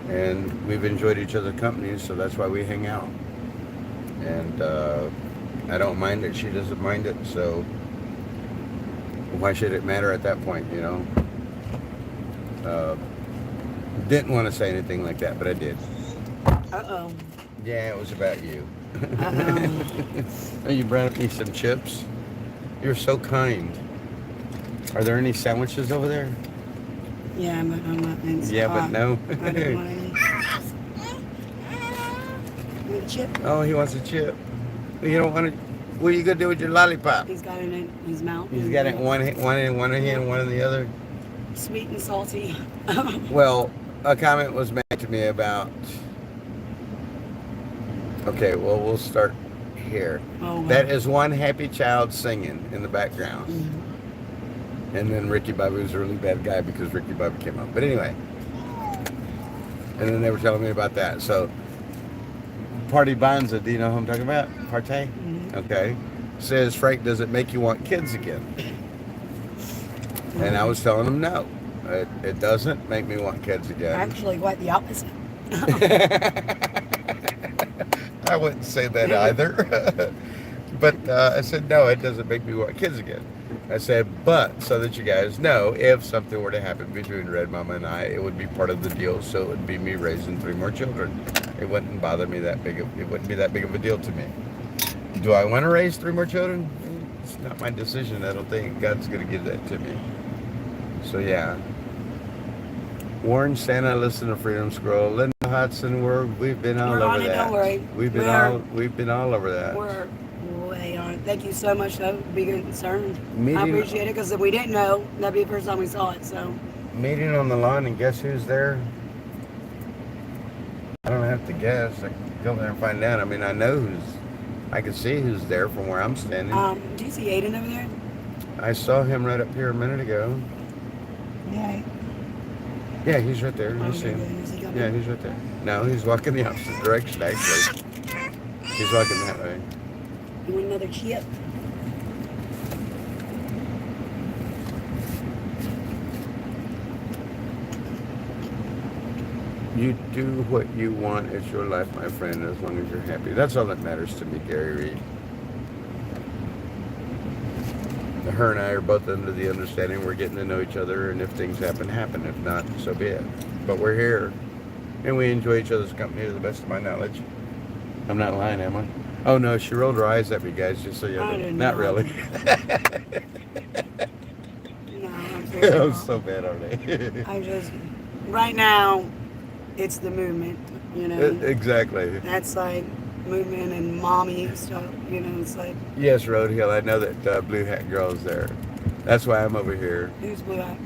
And we've enjoyed each other's company, so that's why we hang out. And I don't mind it. She doesn't mind it. So why should it matter at that point, Didn't want to say anything like that, but I did. Uh-oh. Yeah, it was about you. Uh-oh. Oh, you brought me some chips? You're so kind. Are there any sandwiches over there? Yeah, I'm not. Yeah, but no. I don't want any. Want a chip? Oh, he wants a chip. You don't want it? What are you gonna do with your lollipop? He's got it in his mouth. He's got it in one hand, one in the other. Sweet and salty. Well, a comment was made to me about. Okay, well, we'll start here. Oh, wow. That is one happy child singing in the background. Mm-hmm. And then Ricky Bobby's a really bad guy because Ricky Bobby came up. But anyway. And then they were telling me about that. So, Party Bonza, do you know who I'm talking about? Partey? Mm-hmm. Okay. Says, Frank, does it make you want kids again? And I was telling him no. It doesn't make me want kids again. Actually, quite the opposite. I wouldn't say that either. But I said, no, it doesn't make me want kids again. I said, but so that you guys know, if something were to happen between Red Mama and I, it would be part of the deal. So it would be me raising 3 more children. It wouldn't bother me it wouldn't be that big of a deal to me. Do I want to raise 3 more children? It's not my decision. I don't think God's going to give that to me. So yeah. Warren Santa, listen to Freedom Scroll. Linda Hudson, we've been all We're over on it, that. don't worry. We've been all over that. We're way on it. Thank you so much, though, for being concerned. Meeting- I appreciate it, because if we didn't know, that'd be the first time we saw it, so. Meeting on the lawn, and guess who's there? I don't have to guess. I can go there and find out. I mean, I can see who's there from where I'm standing. Do you see Aiden over there? I saw him right up here a minute ago. Yeah. Yeah, he's right there. You see him? Is he coming? Yeah, he's right there. No, he's walking the opposite direction, actually. He's walking that way. You want another chip? You do what you want. It's your life, my friend, as long as you're happy. That's all that matters to me, Gary Reed. Her and I are both under the understanding we're getting to know each other, and if things happen, happen. If not, so be it. But we're here, and we enjoy each other's company to the best of my knowledge. I'm not lying, am I? Oh, no, she rolled her eyes at me, guys, just so you know. Not really. No, I'm I'm so bad, aren't I? I just, right now, it's the movement, you know. Exactly. That's like movement and mommy stuff, you know, it's like, Yes, Roadhill, I know that Blue Hat Girl is there. That's why I'm over here. who's blue hat?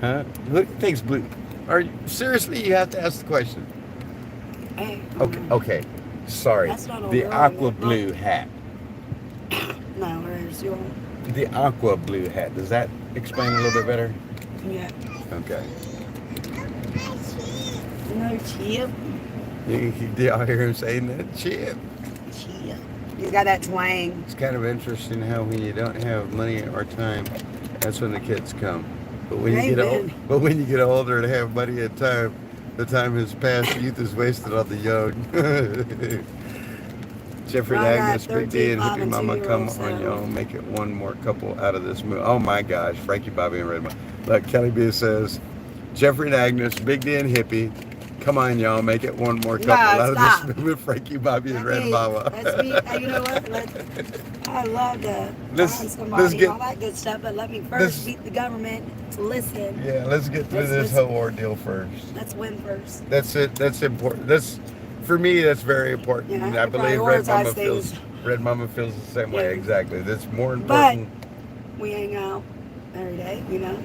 Huh? Who thinks Blue? Are you, seriously, you have to ask the question. Hey, Okay. Sorry. That's not The over aqua on blue hat. no, where's your The aqua blue hat. Does that explain a little bit better? yeah. Okay. No chip. Do y'all hear him saying that? Chip. Chip. He's got that twang. It's kind of interesting how when you don't have money or time, that's when the kids come. But when you get older and have money and time, the time has passed. Youth is wasted on the young. Jeffrey and Agnes, Big D, and Hippie Mama, come on, y'all. Make it one more couple out of this movie. Oh my gosh, Frankie, Bobby, and Red Mama. Look, Kelly B says, Jeffrey and Agnes, Big D, and Hippie. Come on, y'all, make it one more couple out of this movie. Frankie, Bobby, and Red Mama. You know what? I love to find somebody, all that good stuff, but let me first beat the government to listen. Yeah, let's get through this whole ordeal first. Let's win first. That's it. That's important. That's, for me, that's very important. Yeah, I believe Red Mama feels the same way. Exactly. That's more important. But we hang out every day, you know.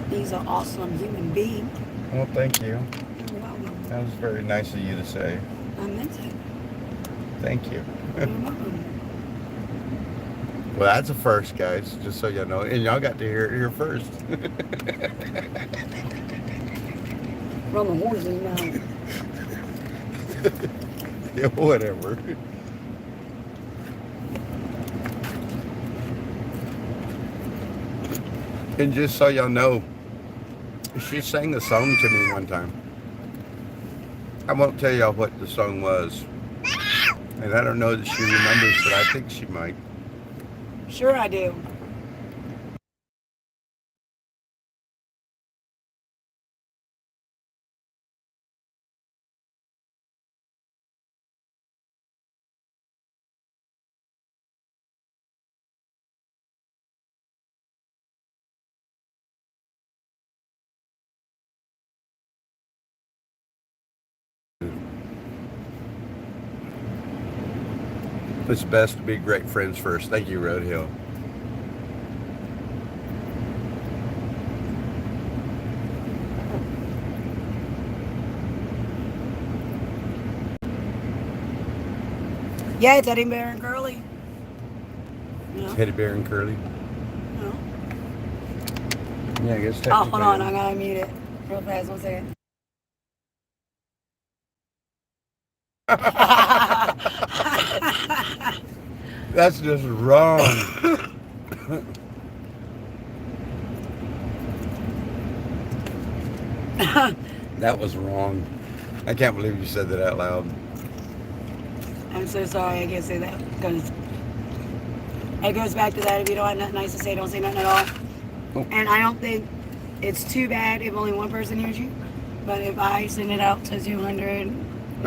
He's an awesome human being. Well, thank you. You're welcome. That was very nice of you to say. I meant it. Thank you. You're welcome. Well, that's a first, guys, just so y'all know. And y'all got to hear it here first. Run the horses now. Yeah, whatever. And just so y'all know, she sang a song to me one time. I won't tell y'all what the song was. And I don't know that she remembers, but I think she might. Sure I do. It's best to be great friends first. Thank you, Road Hill. Yeah, Teddy Bear and Curly. No. Teddy Bear and Curly. No. Yeah, I guess. Oh, hold on. I gotta mute it real fast. 1 second. That's just wrong. That was wrong. I can't believe you said that out loud. I'm so sorry. I can't say that because it goes back to that. If you don't have nothing nice to say, don't say nothing at all. Oh. And I don't think it's too bad if only one person hears you. But if I send it out to 200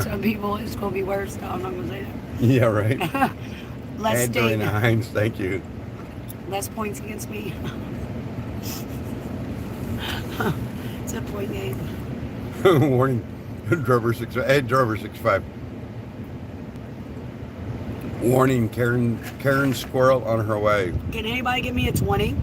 some people, it's going to be worse. So I'm not going to say that. Yeah, right. Less Angelina Hines, thank you. Less points against me. It's a point game. Warning, Drover 65. Hey, Drover 65. Warning, Karen Squirrel on her way. Can anybody give me a 20?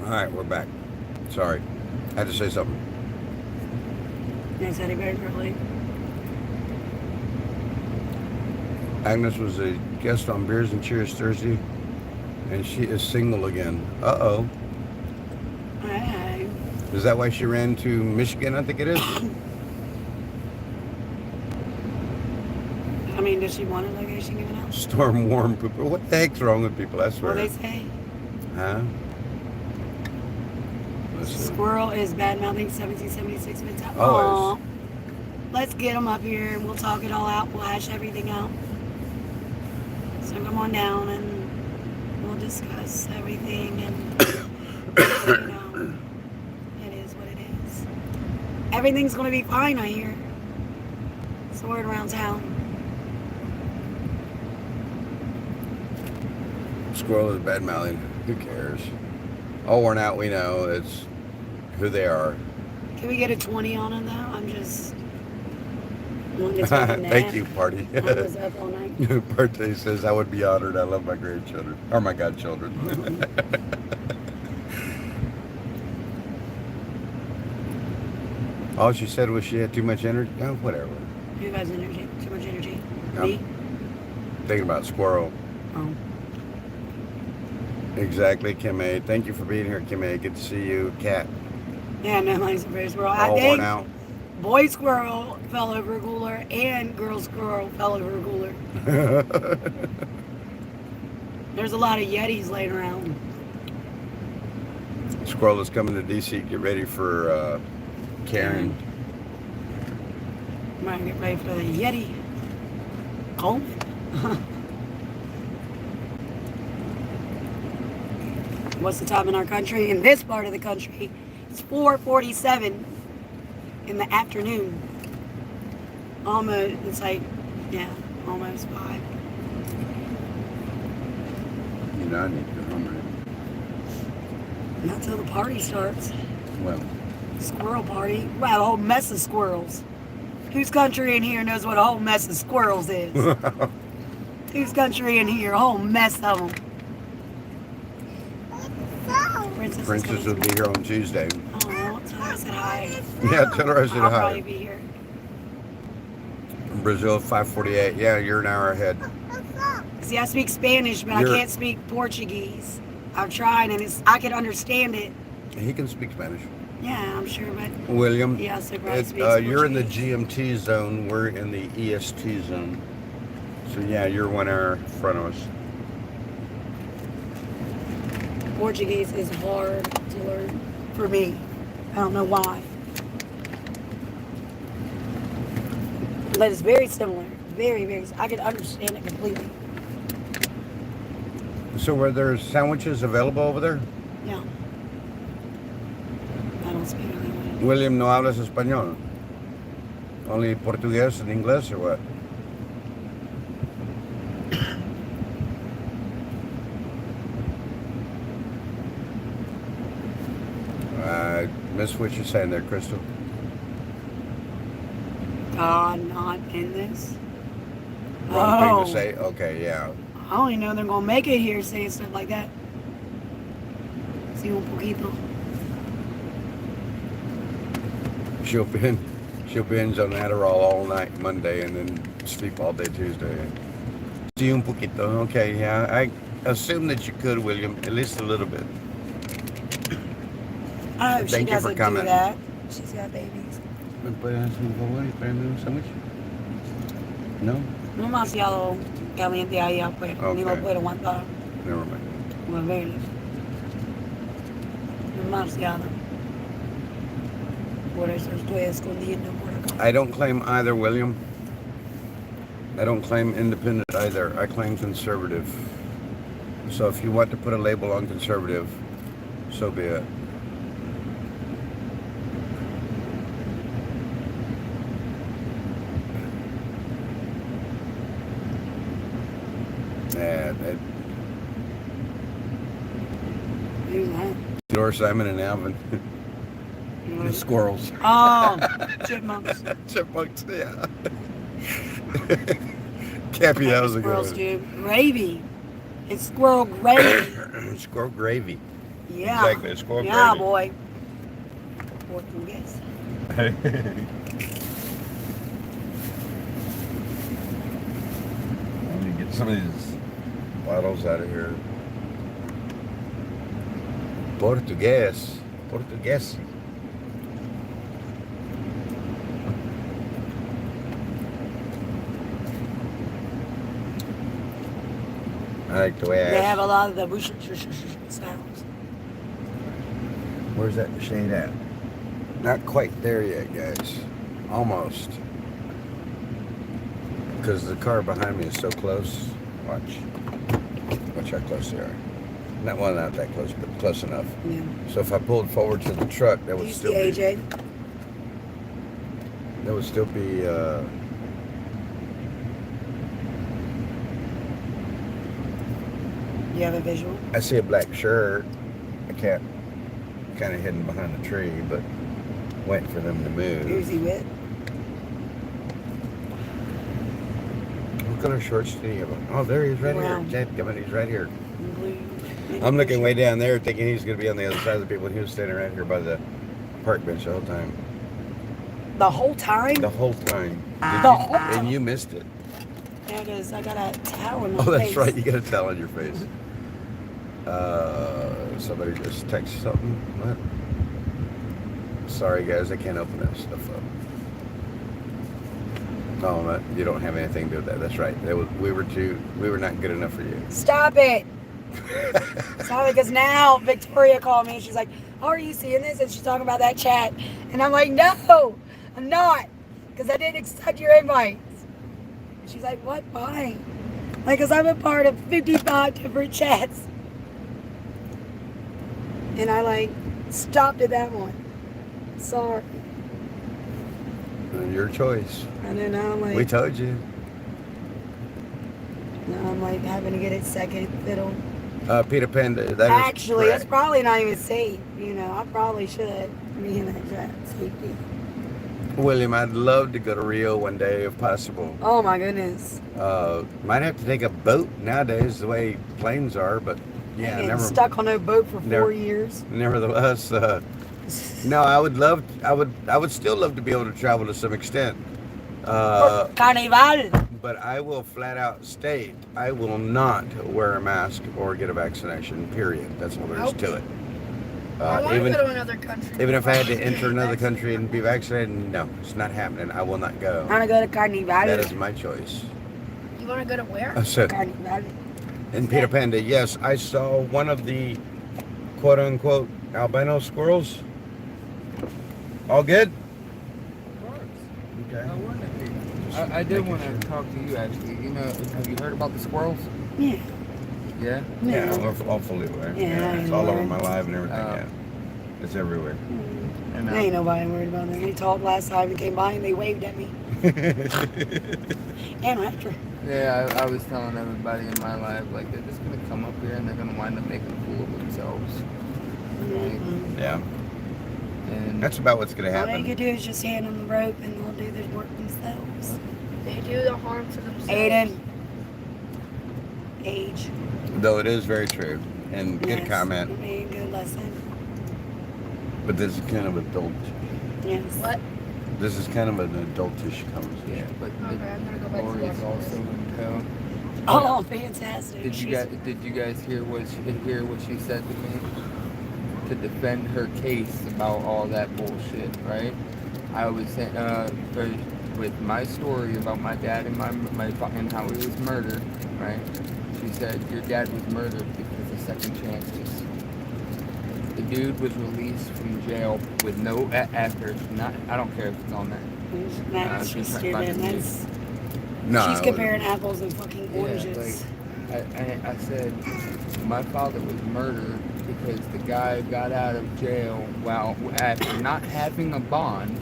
All right, we're back. Sorry, I had to say something. Yes, Eddie very early. Agnes was a guest on Beers and Cheers Thursday, and she is single again. Uh-oh. Hey. Is that why she ran to Michigan, I think it is? I mean, does she want a location given out? Storm warm poop. What the heck's wrong with people? I swear. What they say? Huh? Squirrel is bad mouthing 1776 minutes out. Always. Let's get them up here and we'll talk it all out. We'll hash everything out. So come on down and we'll just discuss everything, and you know, it is what it is. Everything's gonna be fine, I hear. It's the word around town. Squirrel is bad mouthing. Who cares? All worn out, we know. It's who they are. Can we get a 20 on it though? I'm just wanting to take a nap. Thank you, party. I was up all night. Birthday says, I would be honored. I love my grandchildren. Or my godchildren. All she said was she had too much energy. Oh, whatever. Who has energy? Too much energy? I'm Me? thinking about squirrel. Oh. Exactly, Kim A. Thank you for being here, Kim A. Good to see you. Cat. Yeah, no, mine's a very squirrel. All I worn think out. boy squirrel fell over a cooler and girl squirrel fell over a cooler. There's a lot of Yetis laying around. Squirrel is coming to DC. Get ready for Karen. I'm gonna get ready for the Yeti. Coleman. What's the time in our country? In this part of the country, it's 4:47 in the afternoon. Almost, it's like, yeah, almost 5. You know, I need to go home. Not till the party starts. Well, Squirrel party. Wow, a whole mess of squirrels. Whose country in here knows what a whole mess of squirrels is? Whose country in here? A whole mess of them. Princess will be here on Tuesday. Oh, tell her I said hi. Yeah, tell her I said I'll hi. probably be here. Brazil, 5:48. Yeah, you're an hour ahead. See, I speak Spanish, but I can't speak Portuguese. I've tried, and I can understand it. He can speak Spanish. Yeah, I'm sure, but William, he also probably speaks you're in the Portuguese. GMT zone. We're in the EST zone. So yeah, you're 1 hour in front of us. Portuguese is hard to learn for me. I don't know why. But it's very similar. Very, very. I can understand it completely. So were there sandwiches available over there? Yeah. I don't speak English. William, no hablas español? Only Portuguese and English or what? I miss what you're saying there, Crystal. God, not in this. Wrong thing to say? Okay, yeah. I only know they're gonna make it here saying stuff like that. Sí, un poquito. She'll binge on Adderall all night Monday and then sleep all day Tuesday. Sí, un poquito. Okay, yeah. I assume that you could, William, at least a little bit. I hope she Thank you for doesn't do coming. that. She's got babies. ¿Me puedes hacer un favor y traerme un sándwich? No? No demasiado caliente allá, pues. Ni lo Okay. puedo aguantar. Never mind. Pues verles. Demasiado. Por eso estoy escondiendo por acá. I don't claim either, William. I don't claim independent either. I claim conservative. So if you want to put a label on conservative, so be it. Or Simon and Alvin. The squirrels. Oh, chipmunks. Chipmunks, yeah. Cappy, that was a good Squirrels, one. dude. Gravy. It's squirrel gravy. Squirrel gravy. Yeah. Exactly, it's squirrel yeah, gravy. boy. Portuguese. Let me get some of these bottles out of here. Portuguese. Portuguese. I like the way They I have a lot of the bush sounds. Where's that shade at? Not quite there yet, guys. Almost. Because the car behind me is so close. Watch. Watch how close they are. Not that close, but close enough. Yeah. So if I pulled forward to the truck, that Do would you still see be. AJ? That would still be. You have a visual? I see a black shirt. I can't. Kind of hidden behind the tree, but waiting for them to move. Who's he with? What color shorts did he have on? Oh, there he is right Wow. here. Dadgummit, he's right here. Blue. I'm looking way down there thinking he's going to be on the other side of the people. He was standing right here by the park bench the whole time. The whole time? The whole time. And you missed it. Yeah, because I got a towel in my Oh, that's face. right. You got a towel on your face. Somebody just texted something. What? Sorry, guys. I can't open that stuff up. No, you don't have anything to do with that. That's right. We were not good enough for you. Stop it. Stop it, because now Victoria called me and she's like, "How are you seeing this?" And she's talking about that chat. And I'm like, "No, I'm not. Because I didn't accept your invites." She's like, "What? Why?" Like, because I'm a part of 55 different chats. And I like stopped at that one. Sorry. Your choice. And then now I'm like, We told you. now I'm like having to get it second fiddle. Peter Panda. That Actually, is it's probably not even safe. You know, I probably should be in that chat. Safety. William, I'd love to go to Rio one day if possible. Oh my goodness. Might have to take a boat nowadays, the way planes are, but yeah, Getting never. stuck on a boat for 4 never- years. Nevertheless, no, I would still love to be able to travel to some extent. Carnival. But I will flat out state I will not wear a mask or get a vaccination. Period. That's all there is to it. I want to go to another country. Even if I had to enter another country and be vaccinated, no, it's not happening. I will not go. I want to go to Carnival. That is my choice. You want to go to where? So, Carnival. in Peter Panda, yes, I saw one of the quote-unquote albino squirrels. All good? Okay. I did want to talk to you actually. You know, have you heard about the squirrels? Yeah. Yeah? Yeah, I'm all fully aware. Yeah, It's all over my life and everything. Yeah. It's everywhere. And, Ain't nobody worried about that. They talked last time and came by and they waved at me. And after. Yeah, I was telling everybody in my life, like, they're just going to come up here and they're going to wind up making a fool of themselves. Right? Yeah. And that's about what's going to All they happen. could do is just hand them the rope and they'll do their work themselves. They do the harm to themselves. Aiden. Age. Though it is very true. And good Yes. comment. It'll be a good lesson. But this is kind of adult. Yes. What? This is kind of an adultish conversation. Yeah, but Okay, I'm gonna go back to Lori is watching also in town. Oh, fantastic. Did you guys hear what she said to me? To defend her case about all that bullshit, right? I was saying, with my story about my dad and and how he was murdered, right? She said your dad was murdered because of second chances. The dude was released from jail with no after. I don't care if it's on that. That's just stupid. That's, No, she's comparing apples and fucking oranges. Yeah, like, I said, my father was murdered because the guy got out of jail while after not having a bond,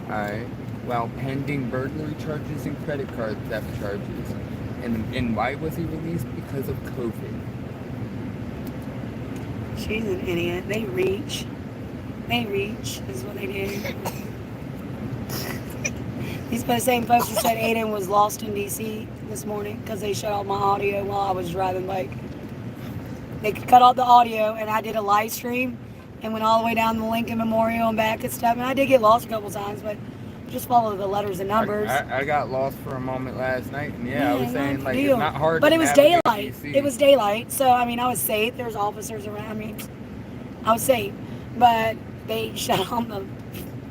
alright, while pending burglary charges and credit card theft charges. And why was he released? Because of COVID. She's an idiot. They reach. They reach is what they do. These are the same folks that said Aiden was lost in D.C. this morning because they shut off my audio while I was driving bike. They cut off the audio and I did a live stream and went all the way down the Lincoln Memorial and back and stuff. And I did get lost a couple times, but just follow the letters and numbers. I got lost for a moment last night, and I was saying, no like, deal. it's not hard But to it was navigate daylight. DC. It was daylight. So, I mean, I was safe. There was officers around me. I was safe. But they shut on the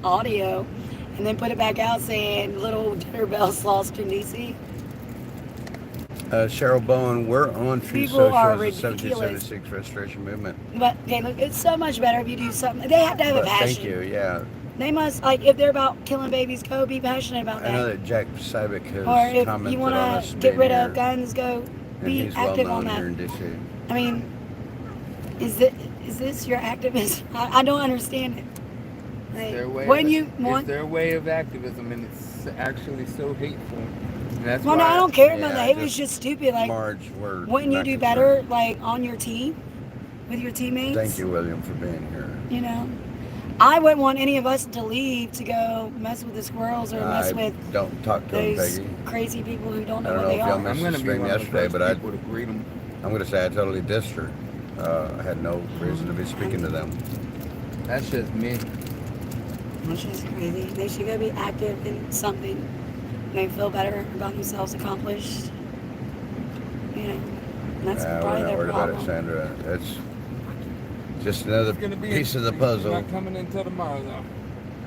audio and then put it back out saying little dinner bells lost in D.C. Cheryl Bowen, we're on True People are Social as a ridiculous. 1776 Restoration Movement. But, okay, look, it's so much better if you do something. They have to have a But passion. thank you, yeah. They must, like, if they're about killing babies, go be passionate about I know that. that Jack Sybick has Or if commented you want on us to get being rid here, of guns, go and be he's well active known on that. here in D.C. I mean, Is this your activism? I don't understand it. Like, Their way when of, you want, it's their way of activism, and it's actually so hateful. And that's well, no, why I don't care about Yeah, the hate. It's just stupid. Like, Marge, we're wouldn't you not do concerned. better, like, on your team with your teammates? Thank you, William, for being here. You know, I wouldn't want any of us to leave to go mess with the squirrels or mess with Don't talk to him, those Peggy. crazy people who don't I know don't what know they if y'all are. missed the stream yesterday, but I'm going to say I totally dissed her. I had no reason to be speaking to them. That's just me. Which is crazy. They should go be active in something. They feel better about themselves accomplished. You know, and that's We're probably not their worried problem. about it, Sandra. It's just another piece of the puzzle. Not coming until tomorrow, though.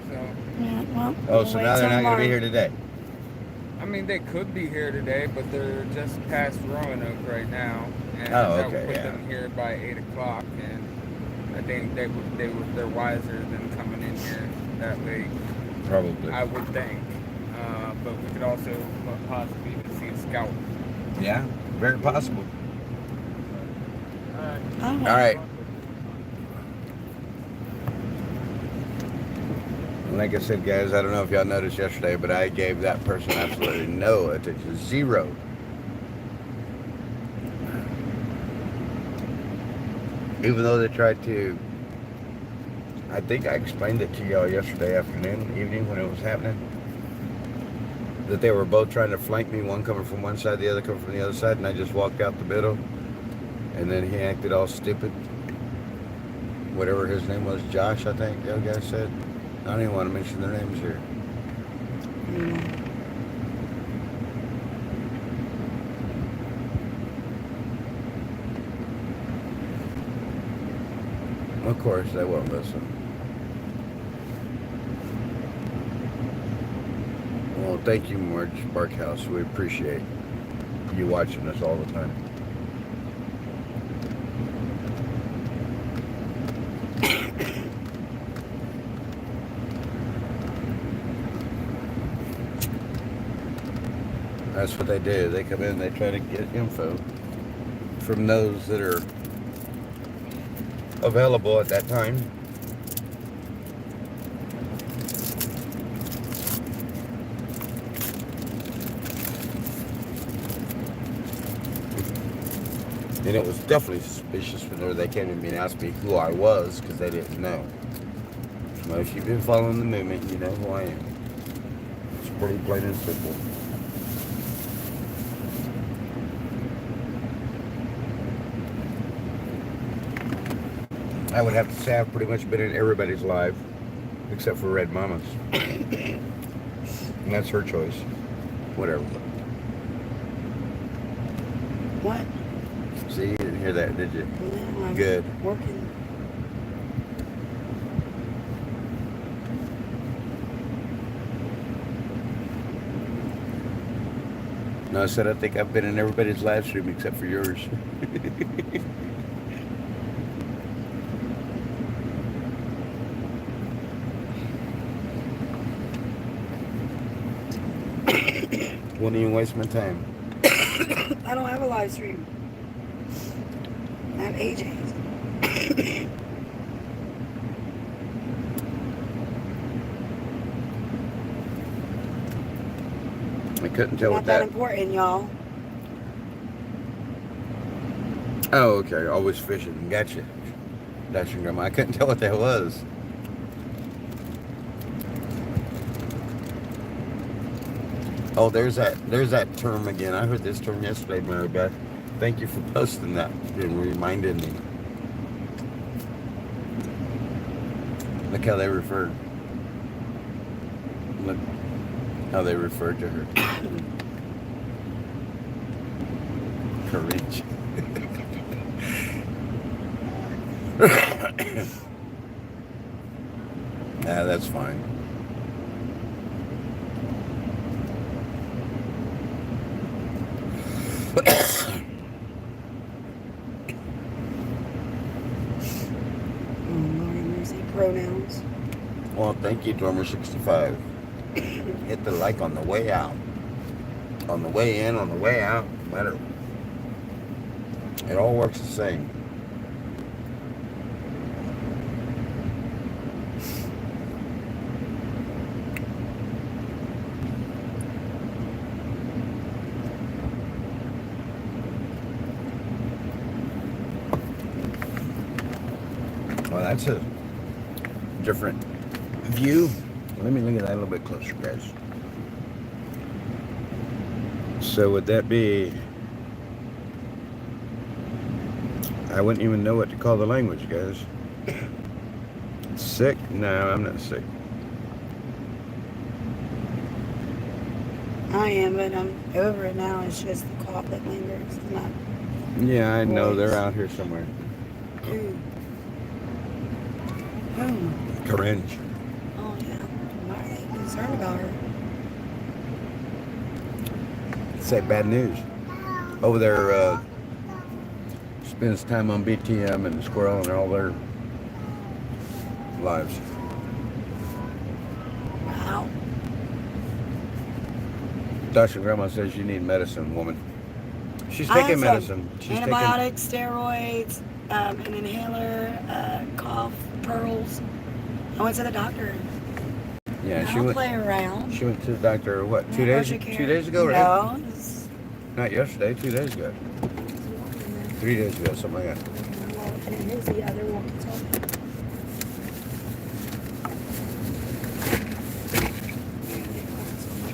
So. Yeah, well, Oh, so now they're not going to be here today? I mean, they could be here today, but they're just past Roanoke right now, and Oh, that okay, would put yeah. them here by 8 o'clock. And I think they're wiser than coming in here that late. Probably. I would think, but we could also possibly even see a scout. Yeah, very possible. All right. Like I said, guys, I don't know if y'all noticed yesterday, but I gave that person absolutely no attention. Zero. Even though they tried to, I think I explained it to y'all yesterday evening when it was happening, that they were both trying to flank me, one coming from one side, the other coming from the other side, and I just walked out the middle, and then he acted all stupid. Whatever his name was, Josh, I think the other guy said. I don't even want to mention their names here. Of course, they won't listen. Well, thank you, Marge Barkhouse. We appreciate you watching us all the time. That's what they do. They come in, they try to get info from those that are available at that time. And it was definitely suspicious whenever they came to me and asked me who I was, because they didn't know. Well, if you've been following the movement, you know who I am. It's pretty plain and simple. I would have to say I've pretty much been in everybody's life, except for Red Mama's. And that's her choice. Whatever. What? See, you didn't hear that, did you? No, I'm Good. working. No, I said I think I've been in everybody's live stream except for yours. Wouldn't even waste my time. I don't have a live stream. I have AJ's. I couldn't tell Not what that that. important, y'all. Oh, okay. Always fishing. Gotcha. Dashing grandma. I couldn't tell what that was. Oh, there's that term again. I heard this term yesterday, Mary Beth. Thank you for posting that and reminding me. Look how they referred. Look how they referred to her. Courage. Yeah, that's fine. Pronouns. Well, thank you, Dormer65. Hit the like on the way out. On the way in, on the way out, no matter. It all works the same. that's a different view. Let me look at that a little bit closer, guys. So would that be, I wouldn't even know what to call the language, guys. Sick? No, I'm not sick. I am, but I'm over it now. It's just the cough that lingers. It's not. Yeah, I know. Voice. They're out here somewhere. Ooh. Oh. Coringe. Oh, yeah. Why are they concerned about her? Say bad news. Over there, spends time on BTM and Squirrel and all their lives. Wow. Dr. Grandma says you need medicine, woman. She's taking medicine. She's antibiotics, steroids, an inhaler, cough, pearls. I went to the doctor. Yeah, I don't play around. She went to the doctor, what, 2 days? 2 days ago, right? No. Not yesterday, 2 days ago. 3 days ago, something like that. And here's the other walkie-talkie.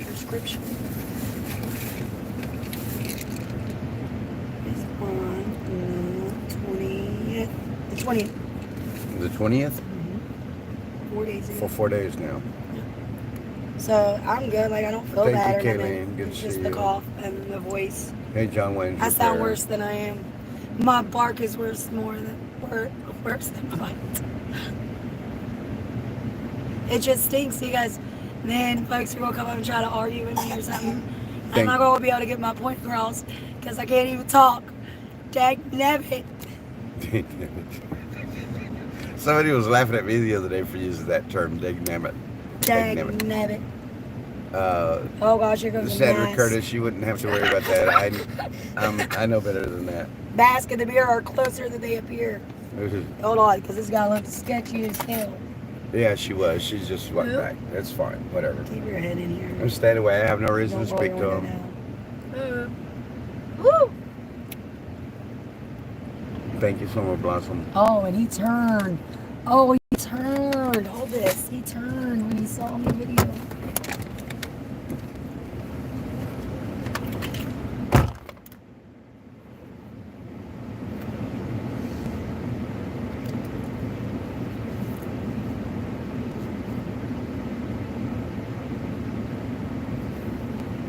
Prescription. It's on the 20th. The 20th. The 20th? 4 days ago. For 4 days now. So I'm good. Like I don't feel Thank bad you, or nothing. Kayleen. Good It's to just see the you. cough and the voice. Hey, John Wayne. I sound worse than I am. My bark is worse than my bite. It just stinks, you guys. Then folks are gonna come up and try to argue with me or something. I'm not gonna be able to get my point across because I can't even talk. Dagnabbit. Somebody was laughing at me the other day for using that term, dagnabbit. Dagnabbit. Oh gosh, here goes the Sandra mask. Curtis, you wouldn't have to worry about that. I know better than that. Bask and the beer are closer than they appear. Hold on, because this guy looks sketchy as hell. Yeah, she was. She's just went Yep. back. That's fine. Whatever. Keep your head in here. I'm staying away. I have no reason to speak to him. Woo! Thank you so much, Blossom. Oh, and he turned. Oh, he turned. Hold this. He turned when he saw me video.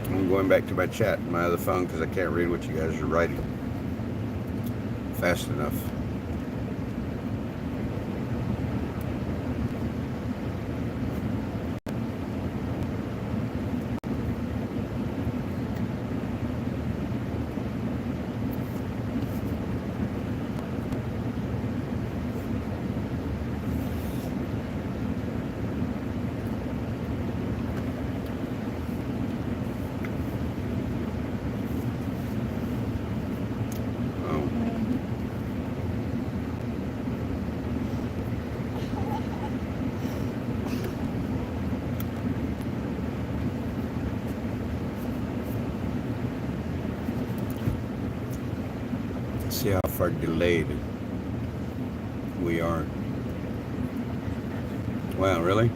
I'm going back to my chat, my other phone, because I can't read what you guys are writing fast enough. See how far delayed we are. Wow, really?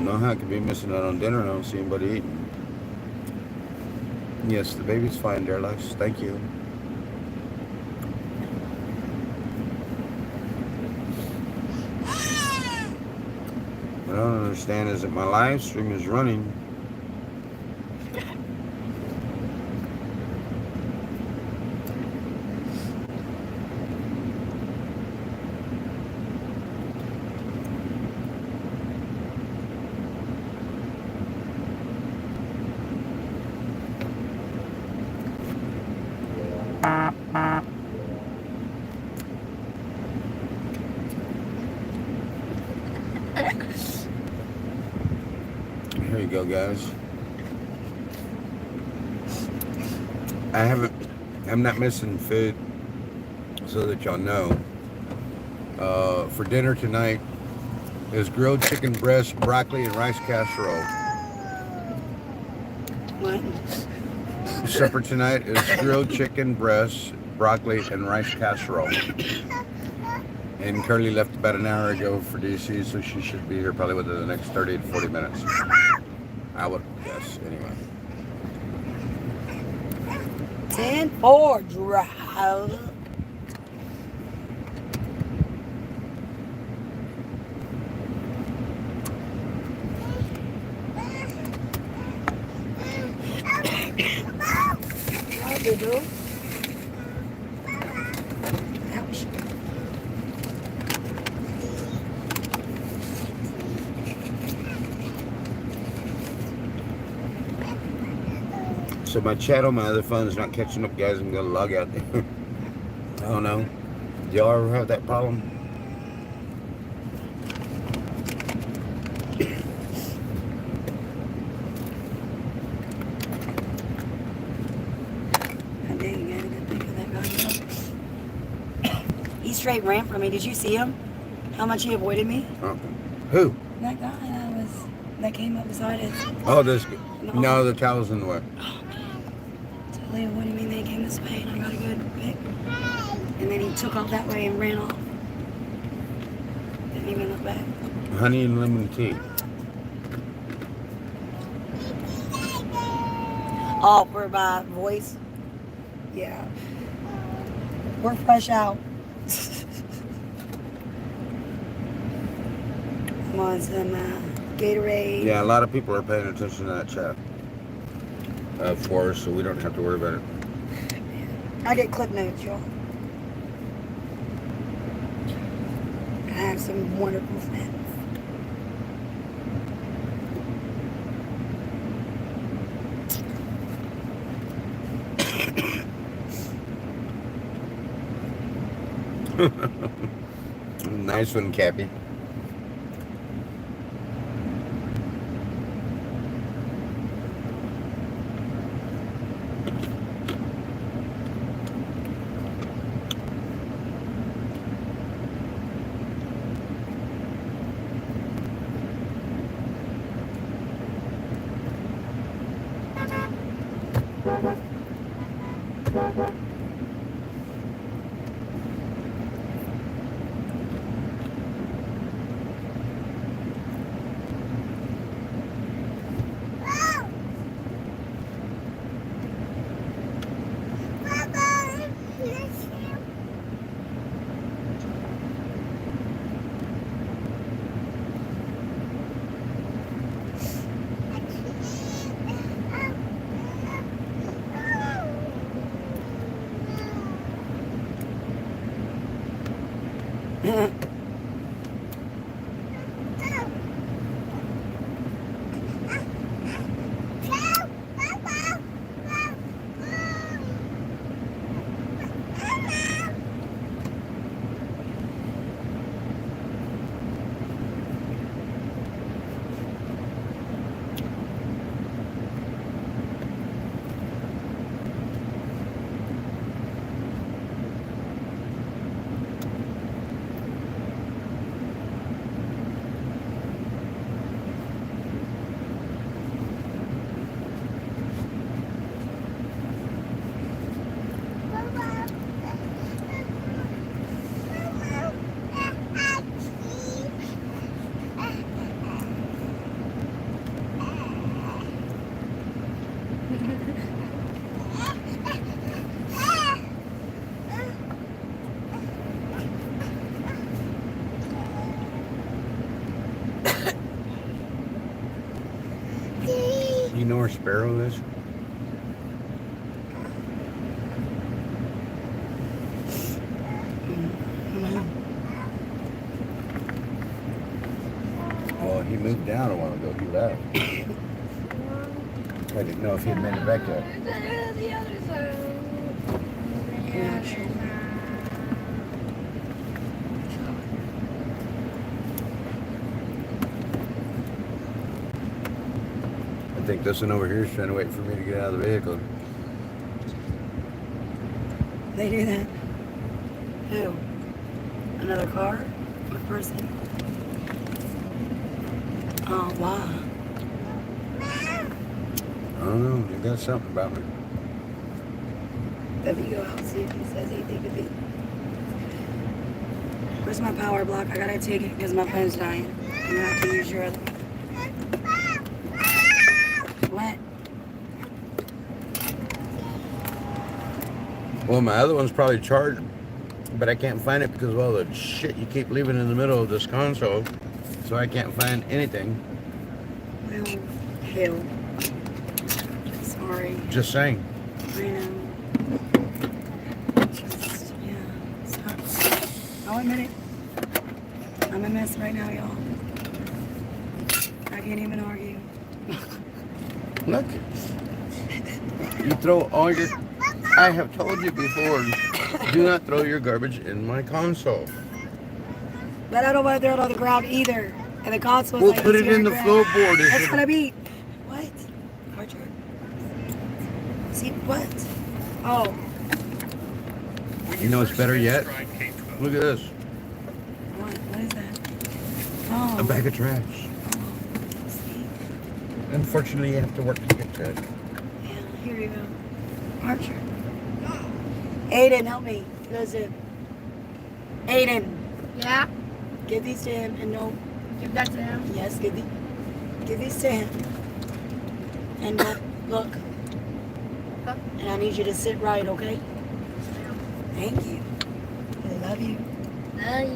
know how I could be missing out on dinner and I don't see anybody eating. Yes, the baby's fine, dear lives. Thank you. What I don't understand is that my live stream is running. Here you go, guys. I'm not missing food, so that y'all know. For dinner tonight is grilled chicken breast, broccoli, and rice casserole. What? Supper tonight is grilled chicken breast, broccoli, and rice casserole. And Curly left about an hour ago for DC, so she should be here probably within the next 30 to 40 minutes. I would guess, anyway. 10-4 drive. How's it do? Ouch. So my chat on my other phone is not catching up, guys. I'm gonna log out there. I don't know. Do y'all ever have that problem? I didn't get a good think of that guy. He straight ran from me. Did you see him? How much he avoided me? Who? That guy that came up beside us. Oh, this. No, the towel's in the way. Totally avoided me. They came this way, and I got a good pick. And then he took off that way and ran off. Didn't even look back. Honey and lemon tea. Oh, for my voice? Yeah. We're fresh out. I'm on some Gatorade. Yeah, a lot of people are paying attention to that chat. For us, so we don't have to worry about it. I get clip notes, y'all. I have some wonderful friends. Nice one, Cappy. where Sparrow is? Well, he moved down a while ago. He left. I didn't know if he had made it back yet. The other side. Yeah, sure. I think this one over here is trying to wait for me to get out of the vehicle. They do that. Who? Another car? A person? Oh, wow. I don't know. They got something about me. Let me go out and see if he says anything to me. Where's my power block? I gotta take it because my phone's dying. I'm gonna have to use your other one. What? Well, my other one's probably charged, but I can't find it because of all the shit you keep leaving in the middle of this console. So I can't find anything. Well, hell. Sorry. Just saying. I know. Just, yeah. Sucks. I'll admit it. I'm a mess right now, y'all. I can't even argue. Look. You throw all your... I have told you before, do not throw your garbage in my console. But I don't want to throw it on the ground either. And the console's We'll like put it in the floorboard. That's gonna be... What? Archer. See, what? Oh. You know what's better yet? Look at this. What? What is that? Oh. A bag of trash. Unfortunately, you have to work to get to it. Yeah, here you go. Archer. Aiden, help me. Listen. Aiden. Yeah? Give these to him and no. Give that to him? Yes, give these to him. And no, look. And I need you to sit right, okay? Thank you. I love you. Love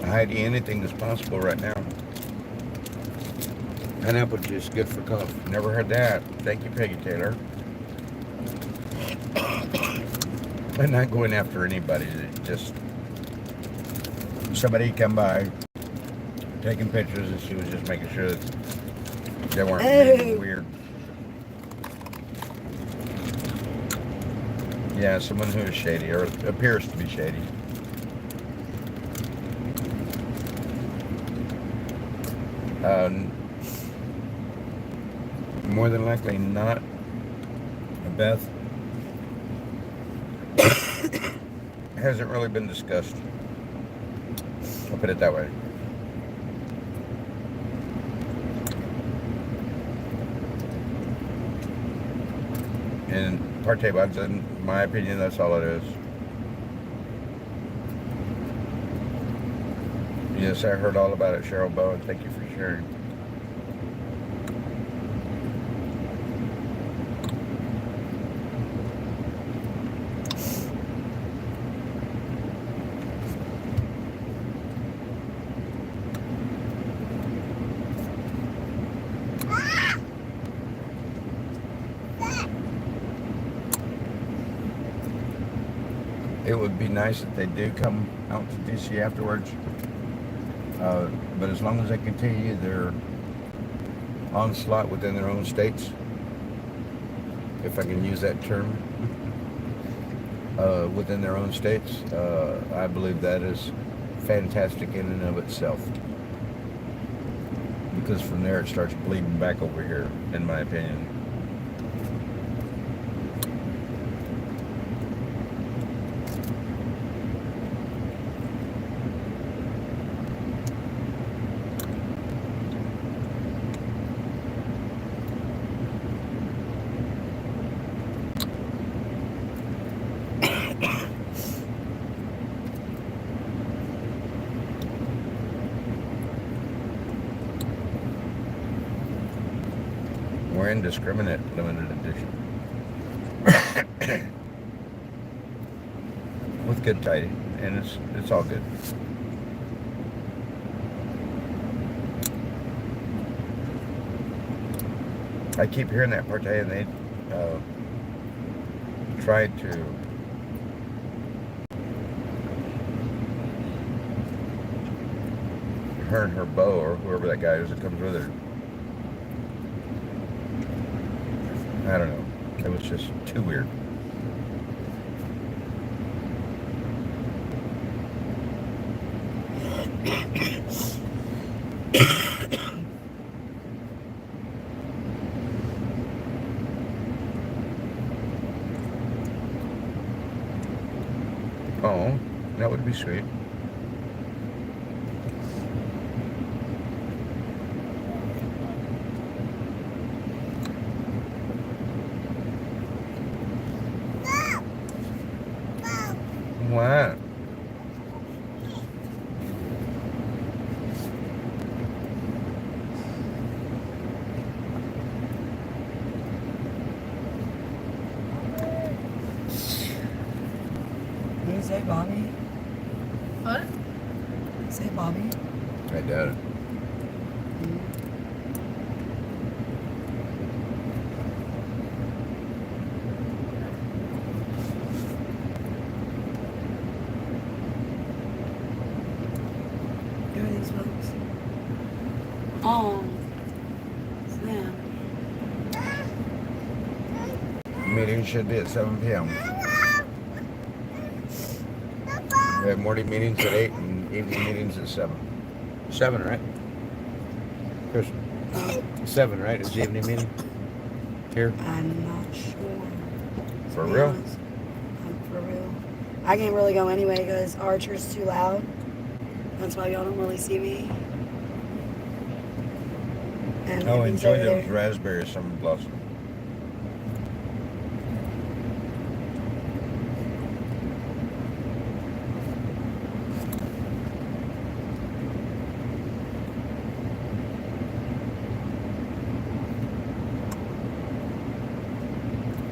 you. Heidi, anything that's possible right now. Pineapple juice, good for cough. Never heard that. Thank you, Peggy Taylor. I'm not going after anybody. Just somebody come by, taking pictures, and she was just making sure that they weren't being weird. Yeah, someone who is shady, or appears to be shady. More than likely not. Beth. Hasn't really been discussed. I'll put it that way. And partay bugs, in my opinion, that's all it is. Yes, I heard all about it, Cheryl Bowen. Thank you for sharing. It would be nice if they do come out to DC afterwards. But as long as they continue their onslaught within their own states, if I can use that term, within their own states, I believe that is fantastic in and of itself. Because from there it starts bleeding back over here, in my opinion. We're indiscriminate limited edition. With good tidy, and it's all good. I keep hearing that part today, and they tried to her and her beau, or whoever that guy is that comes with her. I don't know. It was just too weird. Oh, that would be sweet. What? Did you say Bobby? What? Say Bobby? I doubt it. Who are these folks? Oh, it's them. Meeting should be at 7 p.m. We have morning meetings at 8 and evening meetings at 7. 7, right? Chris? 7, right? Is the evening meeting here? I'm not sure. For To be real? honest. For real. I can't really go anyway because Archer's too loud. That's why y'all don't really see me. And Oh, Libby's enjoy over those there. raspberry summer blossom.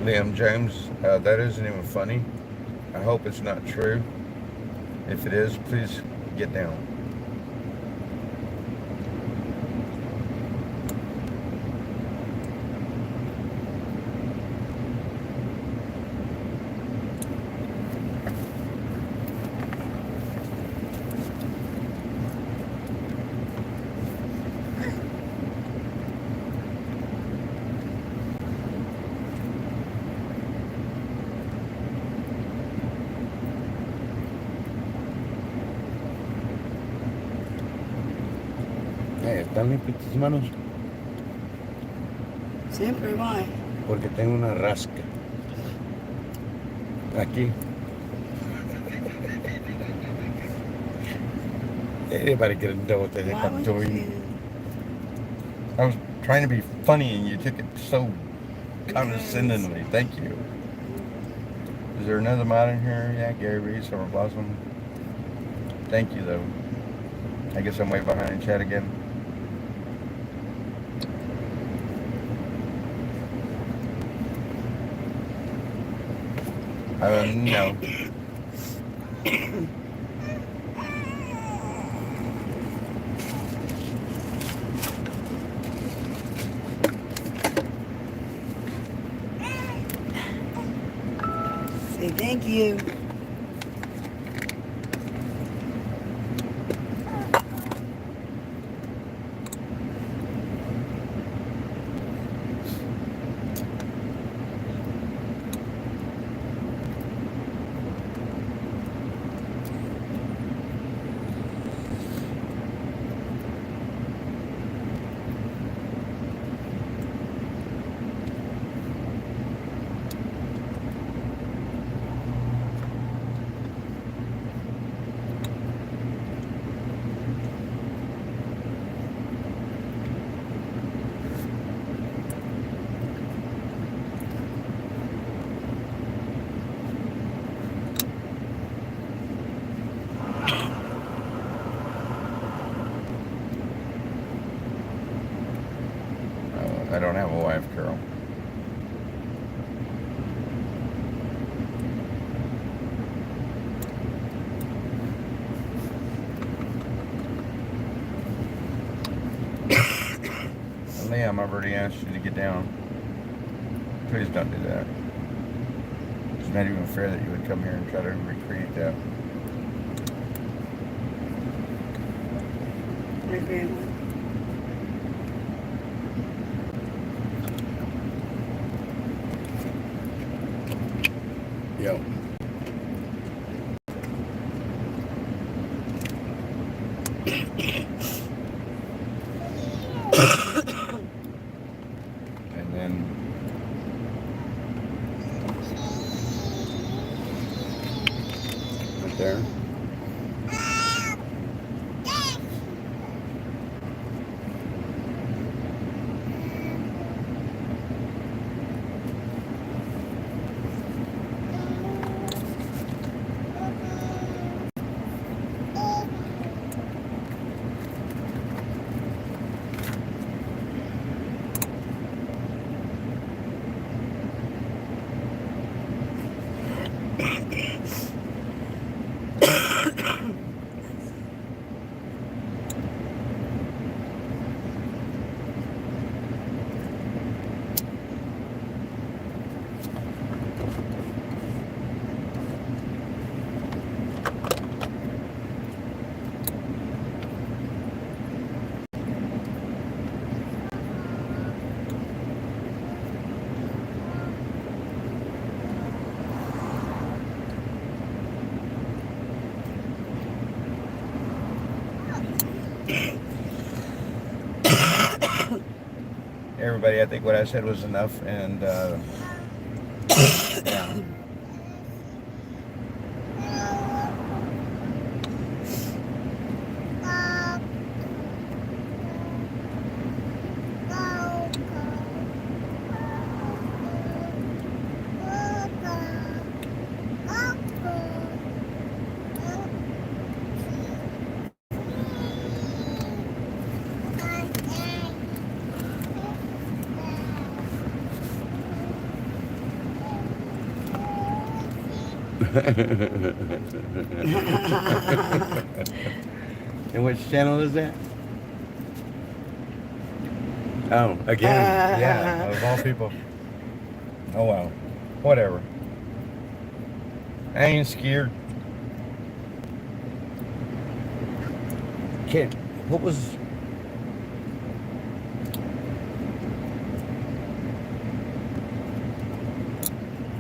Liam James, that isn't even funny. I hope it's not true. If it is, please get down. ¿Están limpias tus manos? Siempre, why? Porque tengo una rasca. Aquí. Anybody could know what the heck Why I'm would doing. you? I was trying to be funny and you took it so condescendingly. Thank you. Is there another mod in here? Yeah, Gary Reed, Summer Blossom. Thank you, though. I guess I'm way behind in chat again. No. Say thank you. I don't have a wife, Carol. Liam, I've already asked you to get down. Please don't do that. It's not even fair that you would come here and try to recreate that. My family. Yep. And then right there. Everybody, I think what I said was enough, and yeah. And which channel is that? Oh, again, yeah, of all people. Oh well, whatever. I ain't scared. Kid, what was?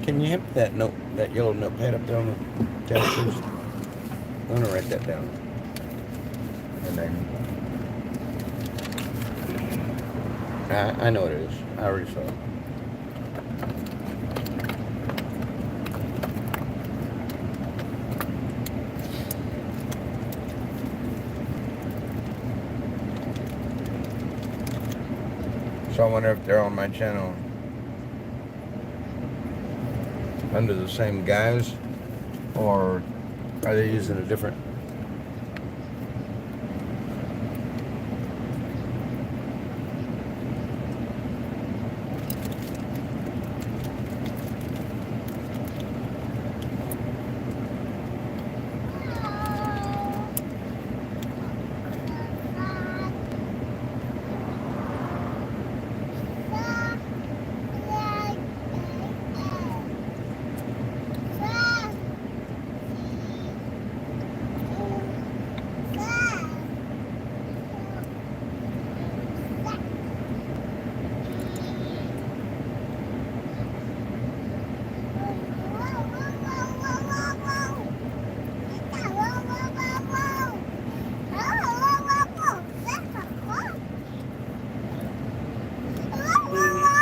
Can you hit that note, that yellow notepad up there on the desk, please? I'm gonna write that down. And then I know what it is. I already saw it. So I wonder if they're on my channel under the same guise, or are they using a different?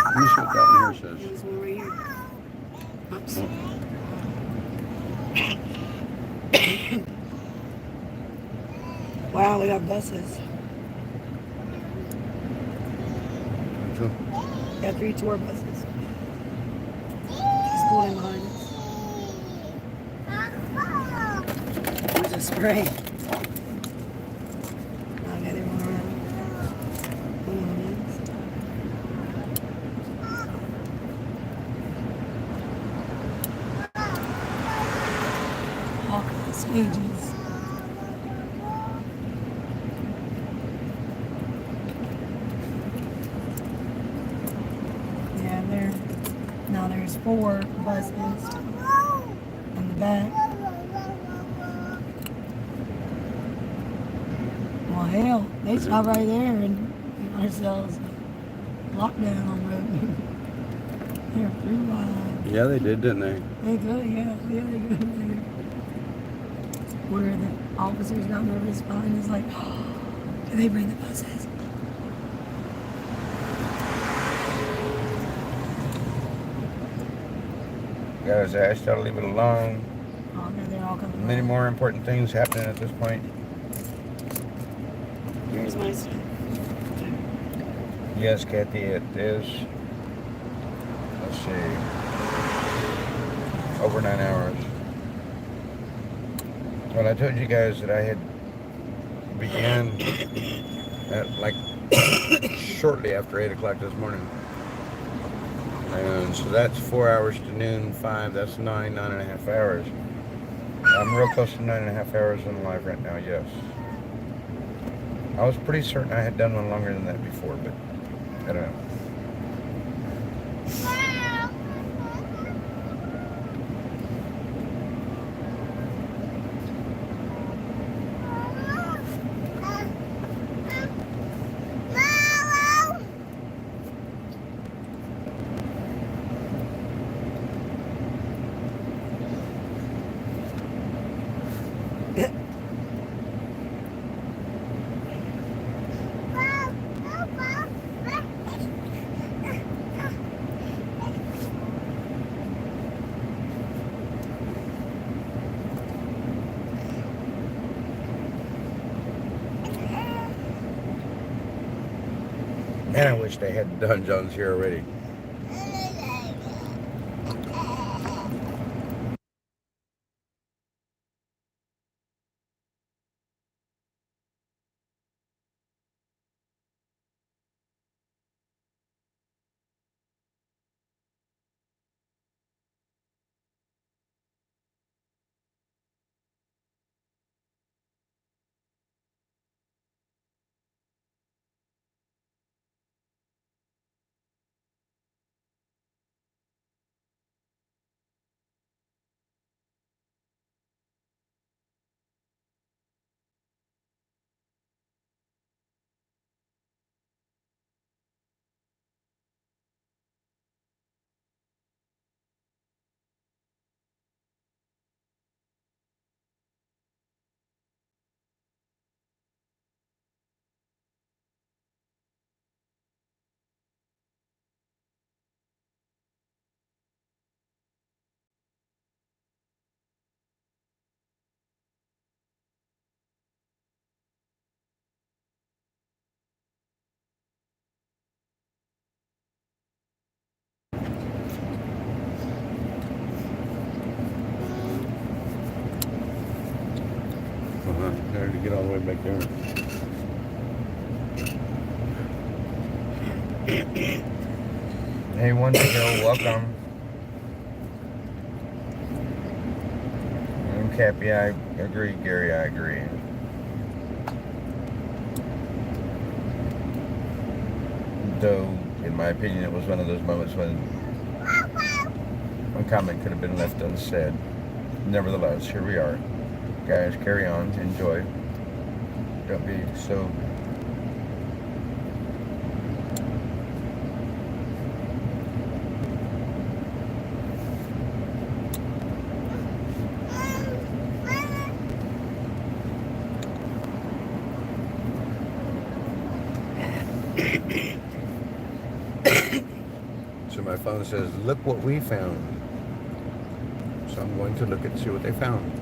Let me see what that one here says. There's one right here. Oops. Wow, we got buses. Sure. Got 3 tour buses. She's pulling behind us. There's a spray. Okay, they're going around. Stages. there's 4 buses in the back. Well, hell, they stop right there and give ourselves a lockdown on road. They're through wide. Yeah, they did, didn't they? They good, yeah, they good. Where the officers got nervous behind us, like, oh, do they bring the buses? Guys, I asked y'all to leave it alone. Oh, no, they're all coming. Many more important things happening at this point. Here's my stuff. Yes, Kathy, it is. Let's see. Over 9 hours. Well, I told you guys that I had began at like shortly after 8 o'clock this morning. And so that's 4 hours to noon, 5, that's 9.5 hours. I'm real close to 9.5 hours on live right now, yes. I was pretty certain I had done one longer than that before, but I don't know. Man, I wish they had Don Jones here already. There to get all the way back there. Hey, Wonder Hill, welcome. And Cappy, I agree. Gary, I agree. Though, in my opinion, it was one of those moments when one comment could have been left unsaid. Nevertheless, here we are. Guys, carry on, enjoy. Don't be so... So my phone says, look what we found. So I'm going to look and see what they found.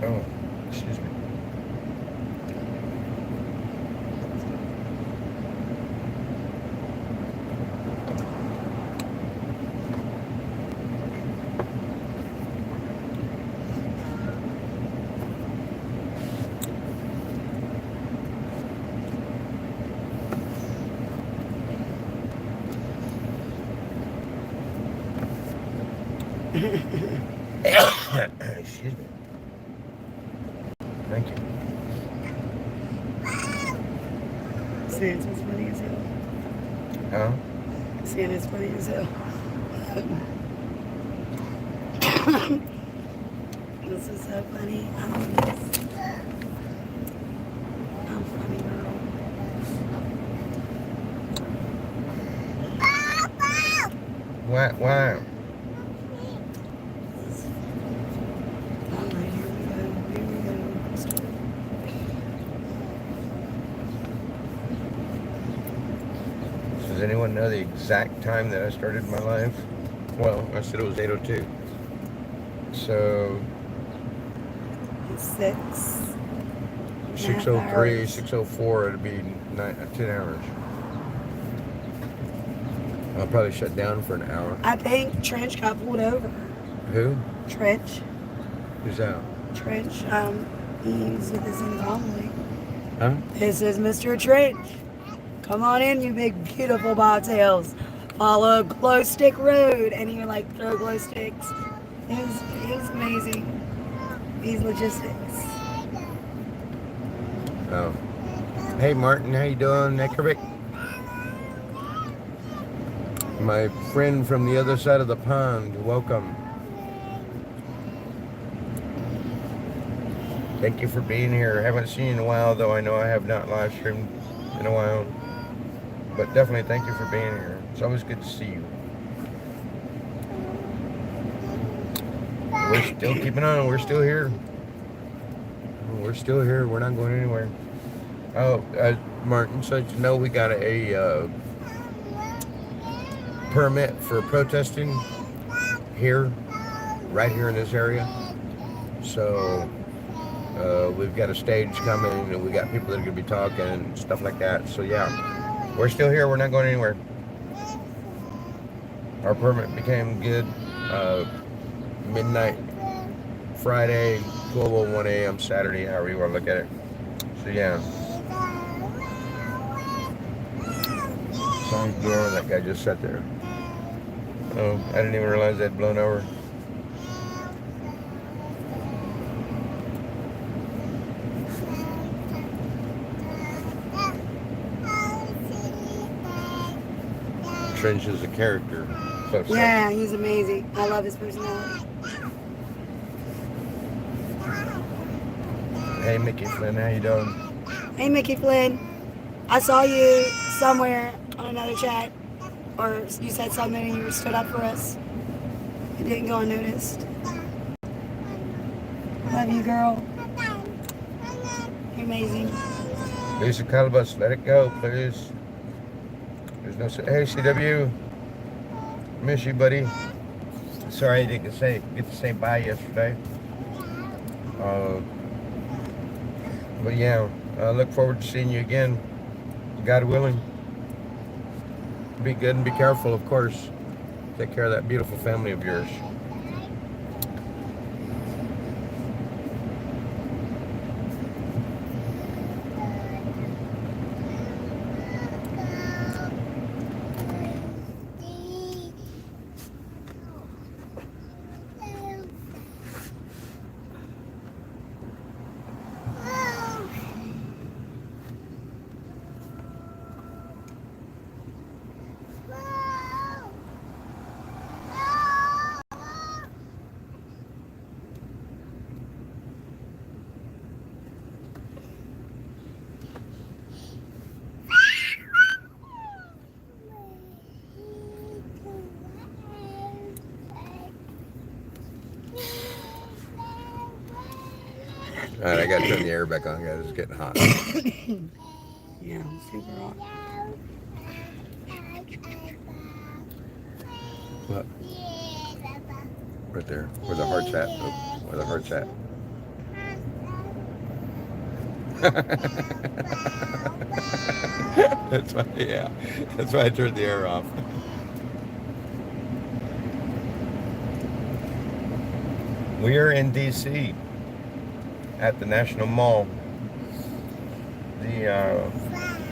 Oh, excuse me. Excuse me. Thank you. See, it's what's funny as hell. Huh? Santa's funny as hell. This is so funny. I love this. I'm funny girl. What? Alright, here we go. Here we go. Does anyone know the exact time that I started my life? Well, I said it was 8:02. So 6:03, 6:04, it'd be 10 hours. I'll probably shut down for an hour. I think Trench got pulled over. Who? Trench. Who's that? Trench, he's with us in Convoy. Huh? This is Mr. Trench. Come on in, you big beautiful bobtails. Follow glow stick road, and he would like throw glow sticks. It was amazing. These logistics. Oh. Hey Martin, how you doing? Neckervic? My friend from the other side of the pond, welcome. Thank you for being here. Haven't seen you in a while, though I know I have not live streamed in a while. But definitely thank you for being here. It's always good to see you. We're still keeping on. We're still here. We're still here. We're not going anywhere. Oh, Martin said, you know, we got a permit for protesting here, right here in this area. So we've got a stage coming, and we got people that are going to be talking and stuff like that. So yeah, we're still here. We're not going anywhere. Our permit became good midnight Friday, 12:01 a.m. Saturday, however you want to look at it. So yeah. Sorry, door, that guy just sat there. Oh, I didn't even realize they'd blown over. Trench is a character. So Yeah, he's amazing. I love his personality. Hey, Mickey Flynn, how you doing? Hey, Mickey Flynn. I saw you somewhere on another chat, or you said something and you stood up for us. It didn't go unnoticed. Love you, girl. You're amazing. Lisa Calabas, let it go, please. There's no... Hey, CW. Miss you, buddy. Sorry I didn't get to say bye yesterday. But yeah, I look forward to seeing you again, God willing. Be good and be careful, of course. Take care of that beautiful family of yours. All right, I got to turn the air back on, guys. It's getting hot. Yeah, super hot. What? Right there, where the heart's at. Oh, where the heart's at. That's why, yeah. That's why I turned the air off. We are in D.C. at the National Mall. The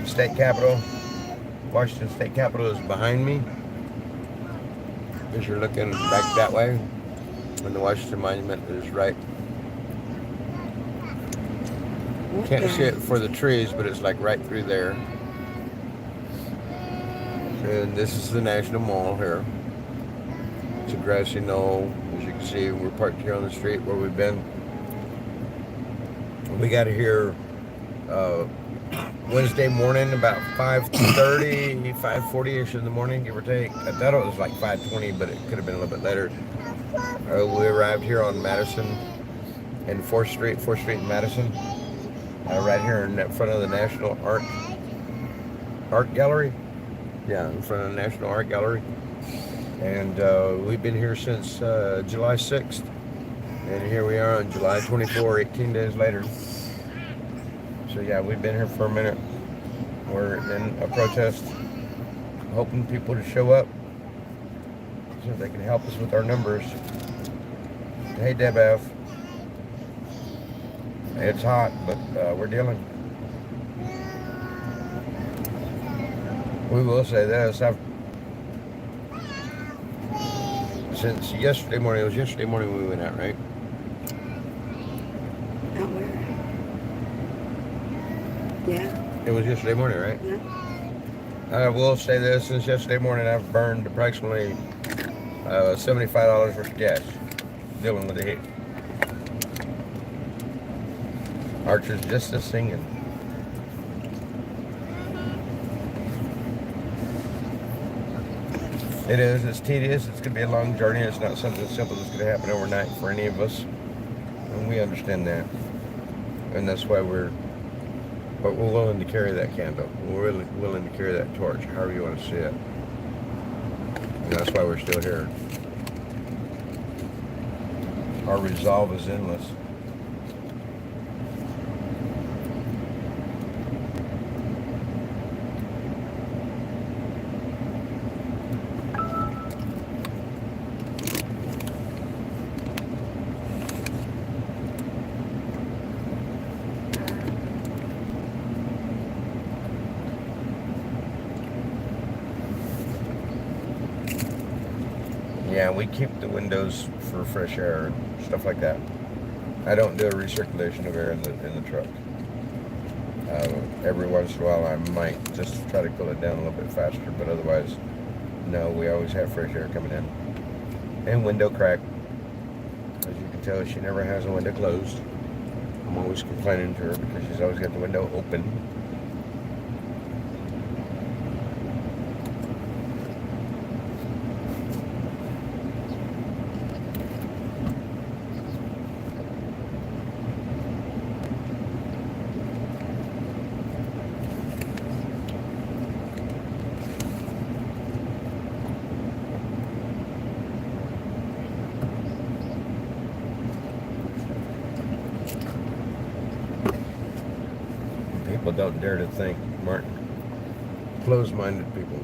state capitol, Washington State Capitol, is behind me. As you're looking back that way, and the Washington Monument is right. Can't see it for the trees, but it's like right through there. And this is the National Mall here. It's a grassy knoll. As you can see, we're parked here on the street where we've been. We got here Wednesday morning about 5:30, 5:40ish in the morning, give or take. I thought it was like 5:20, but it could have been a little bit later. We arrived here on Madison and 4th Street in Madison, right here in front of the National Art Gallery. Yeah, in front of the National Art Gallery. And we've been here since July 6th. And here we are on July 24, 18 days later. So yeah, we've been here for a minute. We're in a protest, hoping people to show up so they can help us with our numbers. Hey, Debev. It's hot, but we're dealing. We will say this, since yesterday morning, it was yesterday morning we went out, right? Out where? Yeah. It was yesterday morning, right? Yeah. I will say this, since yesterday morning I've burned approximately $75 worth of gas dealing with the heat. Archer's just a singing. It is, it's tedious, it's going to be a long journey, it's not something simple that's going to happen overnight for any of us. And we understand that. And that's why we're willing to carry that candle. We're really willing to carry that torch, however you want to see it. And that's why we're still here. Our resolve is endless. Yeah, we keep the windows for fresh air and stuff like that. I don't do a recirculation of air in the truck. Every once in a while I might just try to cool it down a little bit faster, but otherwise, no, we always have fresh air coming in. And window crack. As you can tell, she never has a window closed. I'm always complaining to her because she's always got the window open. People don't dare to think, Martin. Closed-minded people.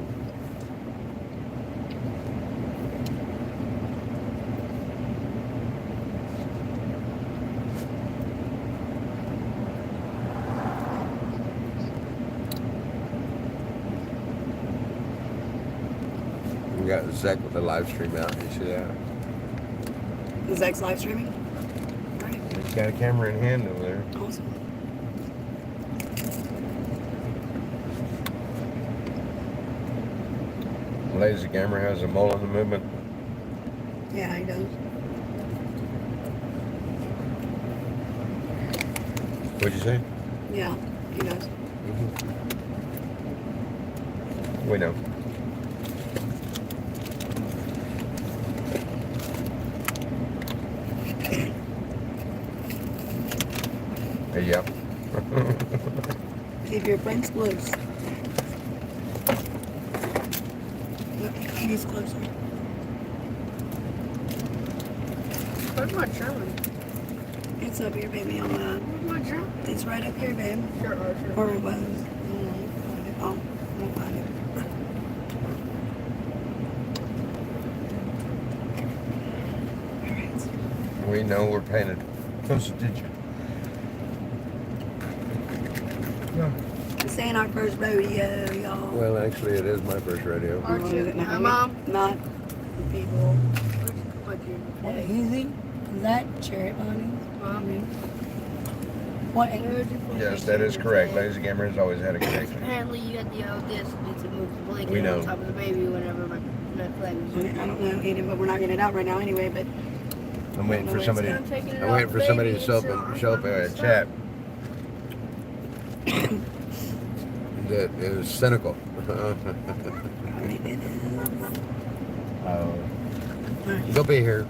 We got Zach with the live stream out. You see that? Is Zach's live streaming? Right. He's got a camera in hand over there. Awesome. Lazy Gamer has a mole in the movement. Yeah, he does. What'd you say? Yeah, he does. We know. Yep. Keep your friends close. Look, he's closer. Where's my German? It's up here, baby, on the... Where's my German? It's right up here, babe. Sure, Archer. Or it was. Oh, we'll find it. We know we're paying close attention. This ain't our first rodeo, y'all. Well, actually, it is my first rodeo. Archer, Mom? Not the people. What you? What is he? Is that cherry bunnies? Mommy. What? Yes, that is correct. Lazy Gamer has always had a connection. Apparently, you had the audacity to move the blanket We know. on top of the baby whenever my flag was I don't know, Aiden, but we're not getting it out right now anyway. But I'm waiting for It's somebody. not taking it I'm off waiting for the somebody to baby, show so up I'm in gonna a stop. chat that is cynical. They'll be here,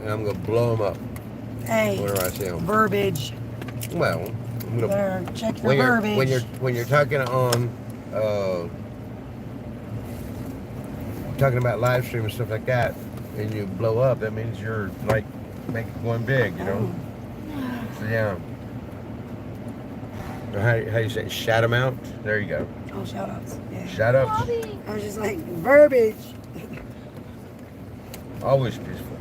and I'm gonna blow them up. hey, Whenever I see them. verbiage. Well, I'm You gonna, better check your verbiage. when you're talking on talking about live stream and stuff like that, and you blow up, that means you're like going big, you know. So yeah. How you say? Shout them out. There you go. Oh, shout outs. Yeah. Shout outs. I was just like verbiage. Always peaceful.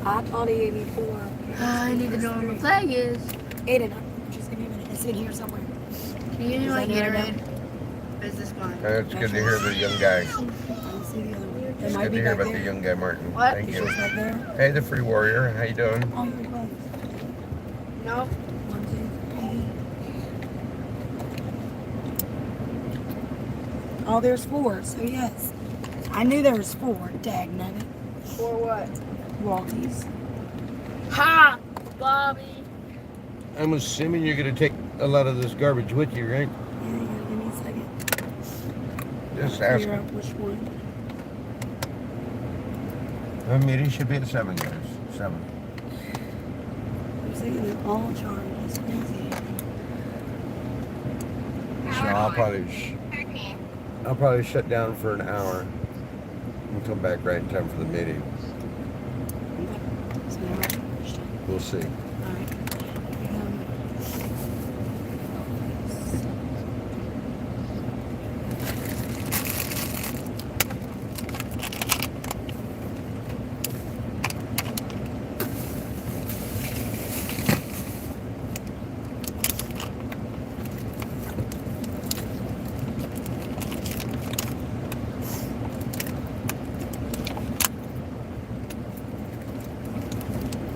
I thought he gave me 4. I need to know where my flag is. Aiden, just give me a minute. It's in here somewhere. Can you give me Is my that it right Gatorade? Is this mine? It's good to hear the young guy. Let me see the other one. It It's might good be to hear back about there. the young guy, Martin. What? Thank It's you. just back there. Hey, the free warrior. How you doing? Oh, you're close. No. 1, 2, 3. Oh, there's 4. So yes, I knew there was 4. Dagnabbit. For what? Walkies. Ha! Bobby. I'm assuming you're gonna take a lot of this garbage with you, right? Yeah, you gotta give me a second. Just Figure ask. out which one. Our meeting should be at 7, guys. 7. I'm saying they're all charged. That's crazy. So I'll probably shut down for an hour and come back right in time for the meeting. So now I'm charged. We'll see. Alright.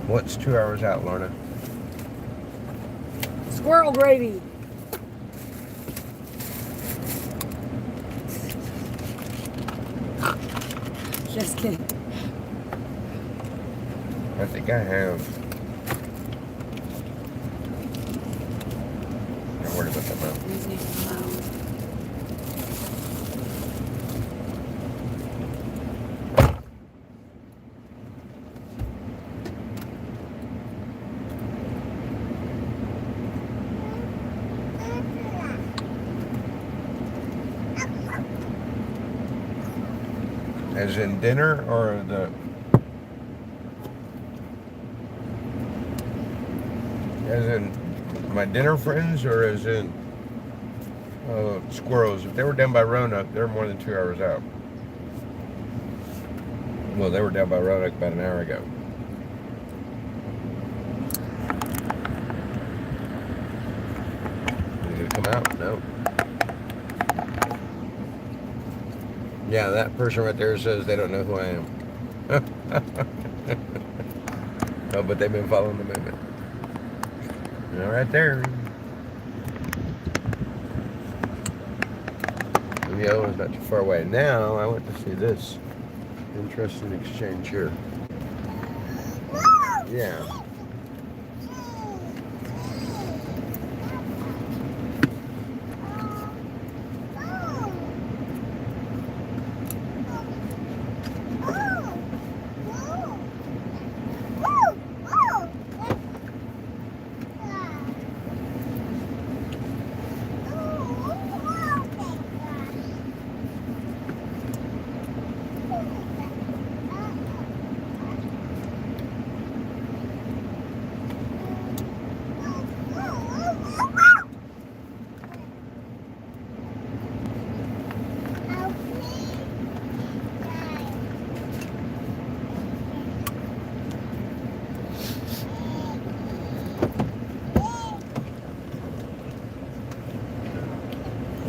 What's 2 hours out, Lorna? Squirrel gravy. Just kidding. I think I have. I'm worried about that now. As in dinner or the... As in my dinner friends or as in squirrels? If they were down by Roanoke, they're more than 2 hours out. Well, they were down by Roanoke about an hour ago. Is it come out? No. Yeah, that person right there says they don't know who I am. Oh, but they've been following the movement. All right there. The other one's not too far away. Now, I went to see this interesting exchange here. Yeah.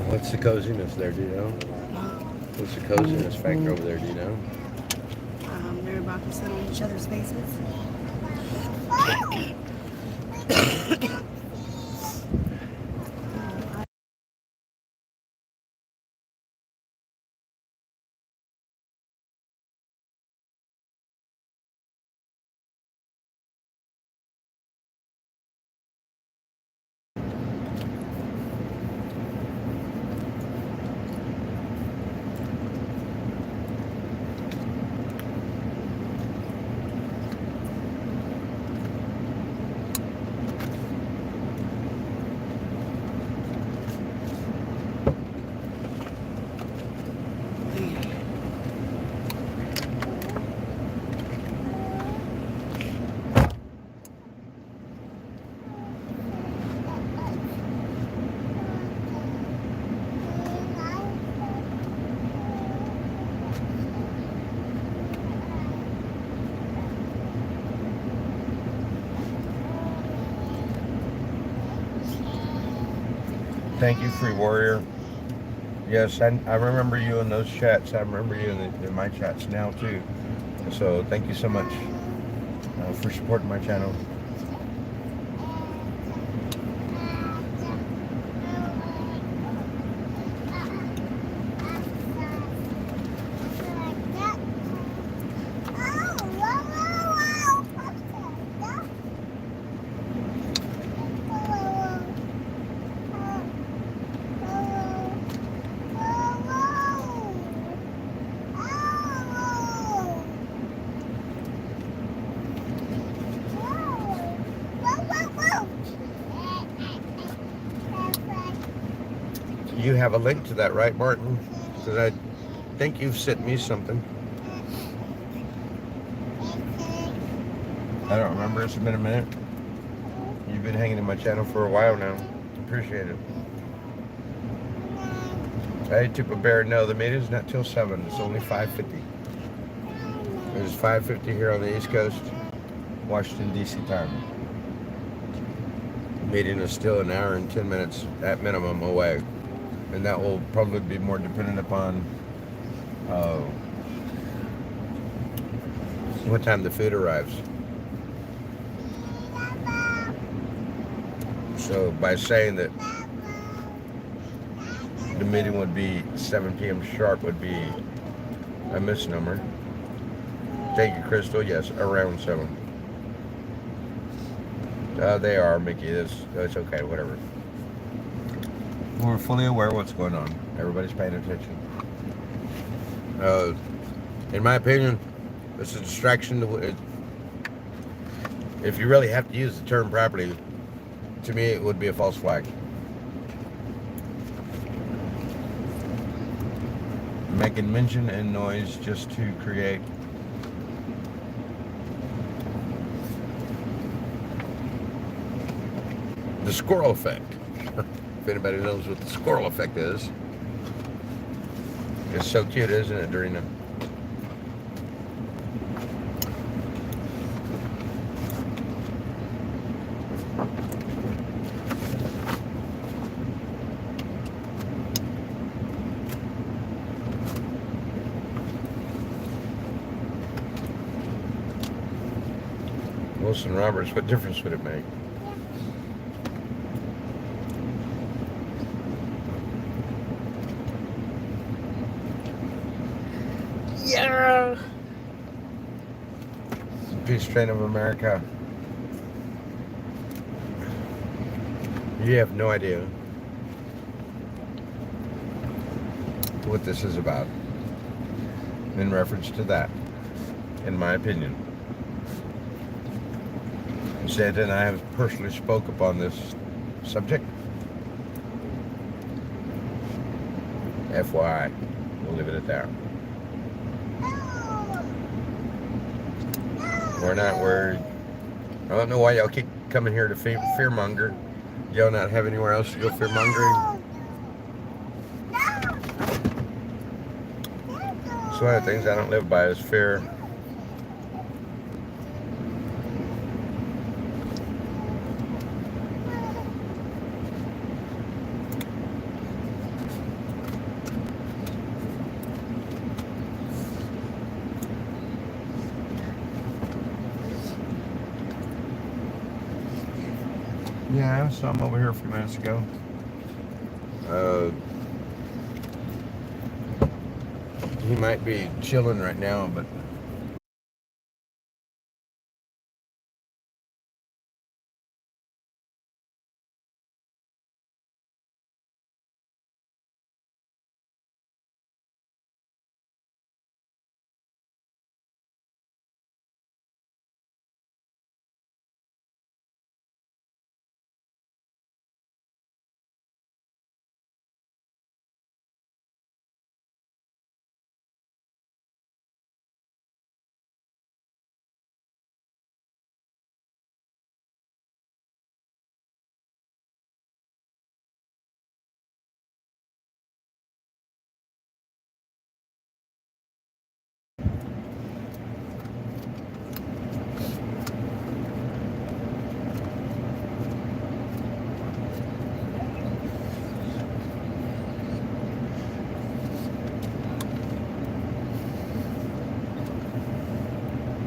What's the coziness there, do you know? What's the coziness factor over there, do you know? They're about to sit on each other's faces. Thank you, Free Warrior. Yes, I remember you in those chats. I remember you in my chats now too. So thank you so much for supporting my channel. You have a link to that, right, Martin? Because I think you've sent me something. I don't remember. It's been a minute. You've been hanging in my channel for a while now. Appreciate it. Hey, Tupa Bear, no, the meeting's not till 7. It's only 5:50. It's 5:50 here on the East Coast, Washington, D.C. time. The meeting is still an hour and 10 minutes at minimum away. And that will probably be more dependent upon what time the food arrives. So by saying that the meeting would be 7 p.m. sharp would be a misnomer. Thank you, Crystal. Yes, around 7. They are, Mickey. It's okay, whatever. We're fully aware of what's going on. Everybody's paying attention. In my opinion, it's a distraction. If you really have to use the term properly, to me it would be a false flag. Making mention and noise just to create the squirrel effect. If anybody knows what the squirrel effect is. It's so cute, isn't it, Dorina? Wilson Roberts, what difference would it make? Yeah. Peace Train of America. You have no idea what this is about in reference to that, in my opinion. Said, and I have personally spoke upon this subject. FYI, we'll leave it at that. We're not worried. I don't know why y'all keep coming here to fearmonger. Y'all not have anywhere else to go fearmongering. It's one of the things I don't live by is fear. Yeah, I saw him over here a few minutes ago. He might be chilling right now, but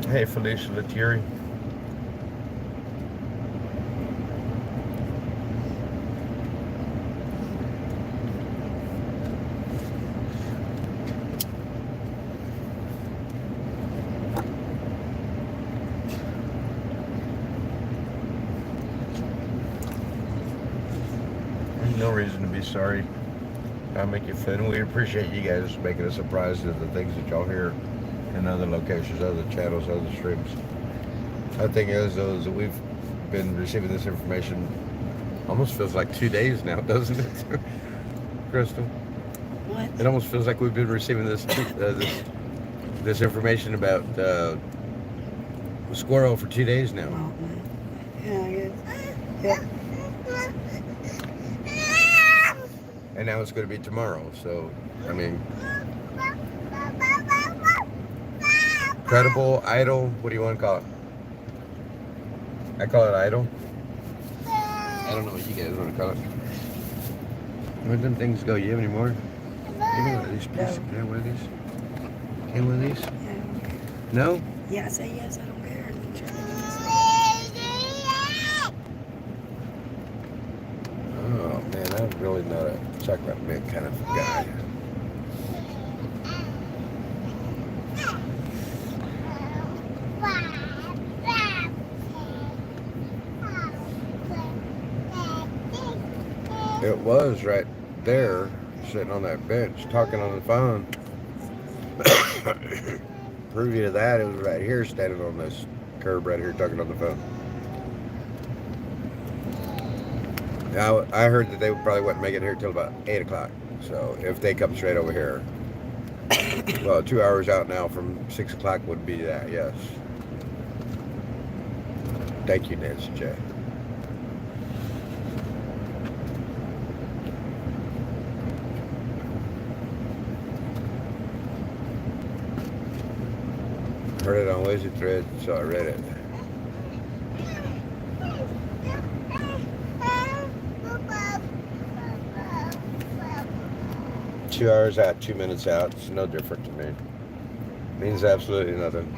hey, Felicia Letieri. There's no reason to be sorry. I'll make you fun. We appreciate you guys making us surprised at the things that y'all hear in other locations, other channels, other streams. The thing is, though, is that we've been receiving this information almost feels like 2 days now, doesn't it, Crystal? What? It almost feels like we've been receiving this this information about the squirrel for 2 days now. Yeah, I guess. Yeah. And now it's going to be tomorrow. So, I mean, credible, idle, what do you want to call it? I call it idle. I don't know what you guys want to call it. Where'd them things go? You have any more? Give me one of these, please. Can I have one of these? Can I have one of these? No? Yeah, I say yes, I don't care. Oh, man, I'm really not a chocolate mint kind of guy. It was right there, sitting on that bench, talking on the phone. Prove you to that, it was right here, standing on this curb right here, talking on the phone. Now, I heard that they probably wouldn't make it here till about 8 o'clock. So if they come straight over here, well, 2 hours out now from 6 o'clock would be that, yes. Thank you, Nancy J. Heard it on Lazy Thread, so I read it. Two hours out, 2 minutes out. It's no different to me. Means absolutely nothing.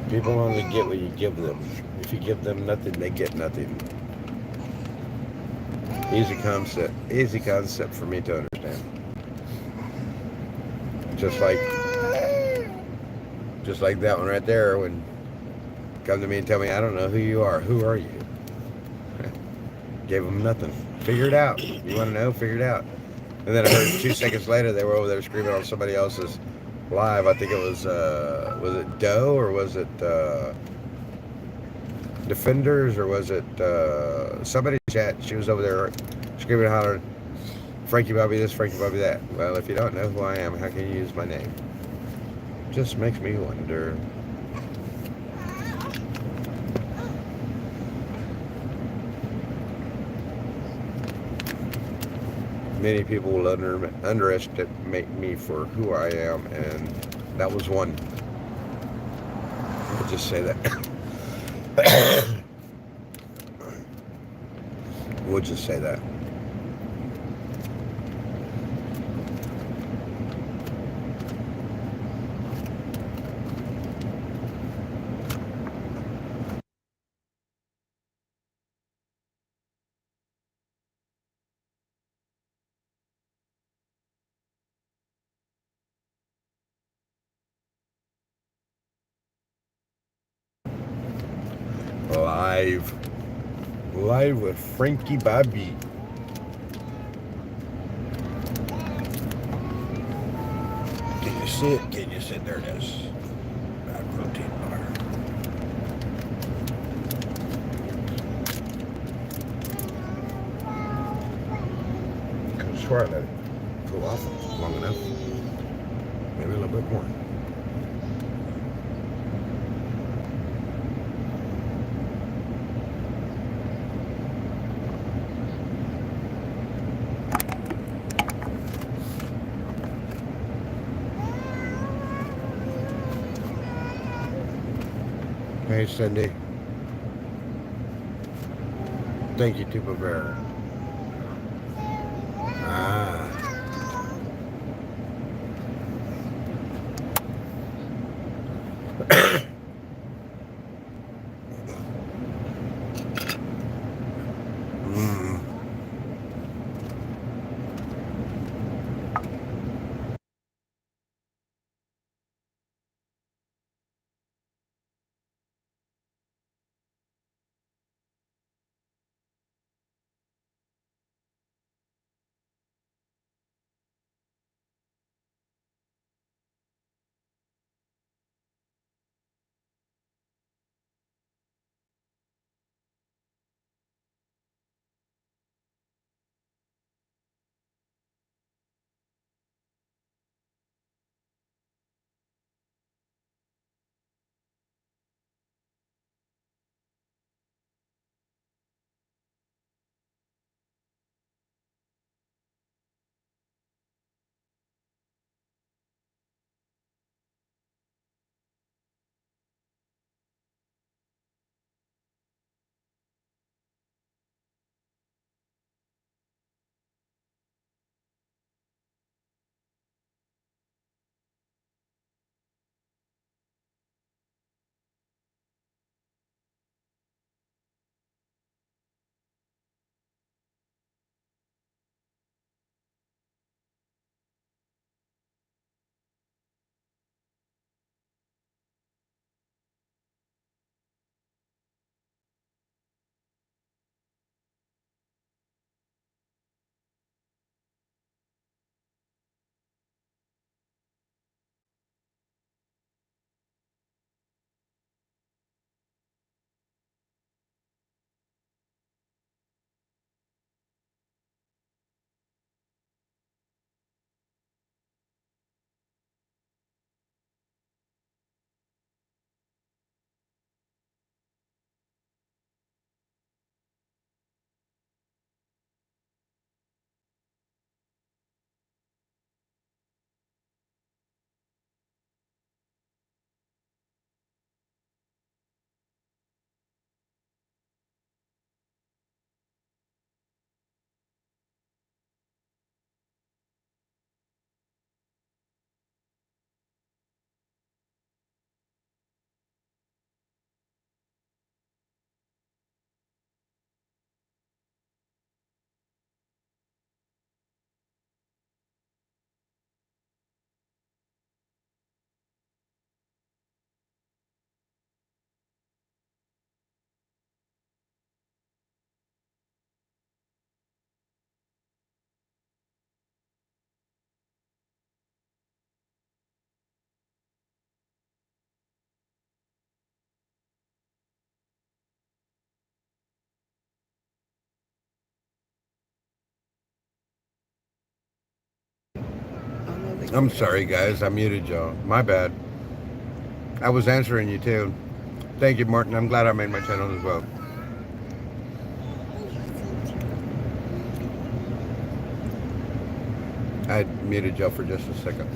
People only get what you give them. If you give them nothing, they get nothing. Easy concept for me to understand. Just like that one right there, when come to me and tell me, I don't know who you are. Who are you? Gave them nothing. Figure it out. You want to know? Figure it out. And then I heard 2 seconds later they were over there screaming on somebody else's live. I think it was it Doe or was it Defenders or was it somebody's chat? She was over there screaming and hollering, Frankie Bobby this, Frankie Bobby that. Well, if you don't know who I am, how can you use my name? Just makes me wonder. Many people will underestimate me for who I am, and that was one. I'll just say that. We'll just say that. live with Frankie Bobby. Can you see it? Can you see it? There it is. Bad protein bar. I could swear I let it cool off long enough. Maybe a little bit more. Hey, Cindy. Thank you, Tuba Bear. Ah. Mm. I'm sorry, guys. I muted y'all. My bad. I was answering you, too. Thank you, Martin. I'm glad I made my channel as well. I muted y'all for just a second.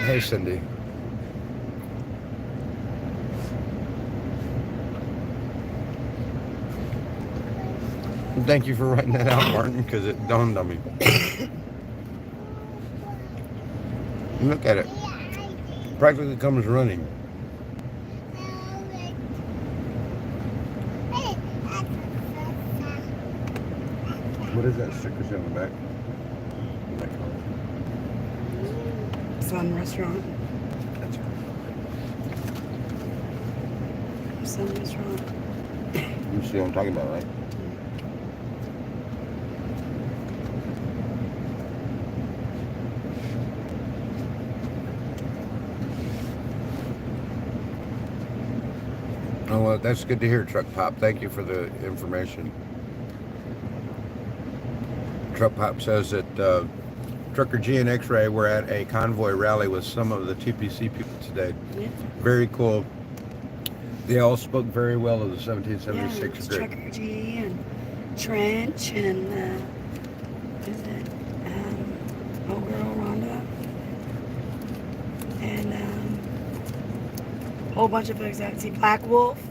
Hey, Cindy. Thank you for writing that out, Martin, because it dawned on me. Look at it. Practically comes running. What is that sticker say on the back? Sun restaurant. That's right. Something's wrong. You see what I'm talking about, right? Oh, well, that's good to hear, Truck Pop. Thank you for the information. Truck Pop says that Trucker G and X-Ray were at a Convoy rally with some of the TPC people today. Yeah. Very cool. They all spoke very well of the Yeah, 1776 it's agreement. Trucker G and Trench and what is it? Old girl Rhonda and a whole bunch of folks out. See Black Wolf.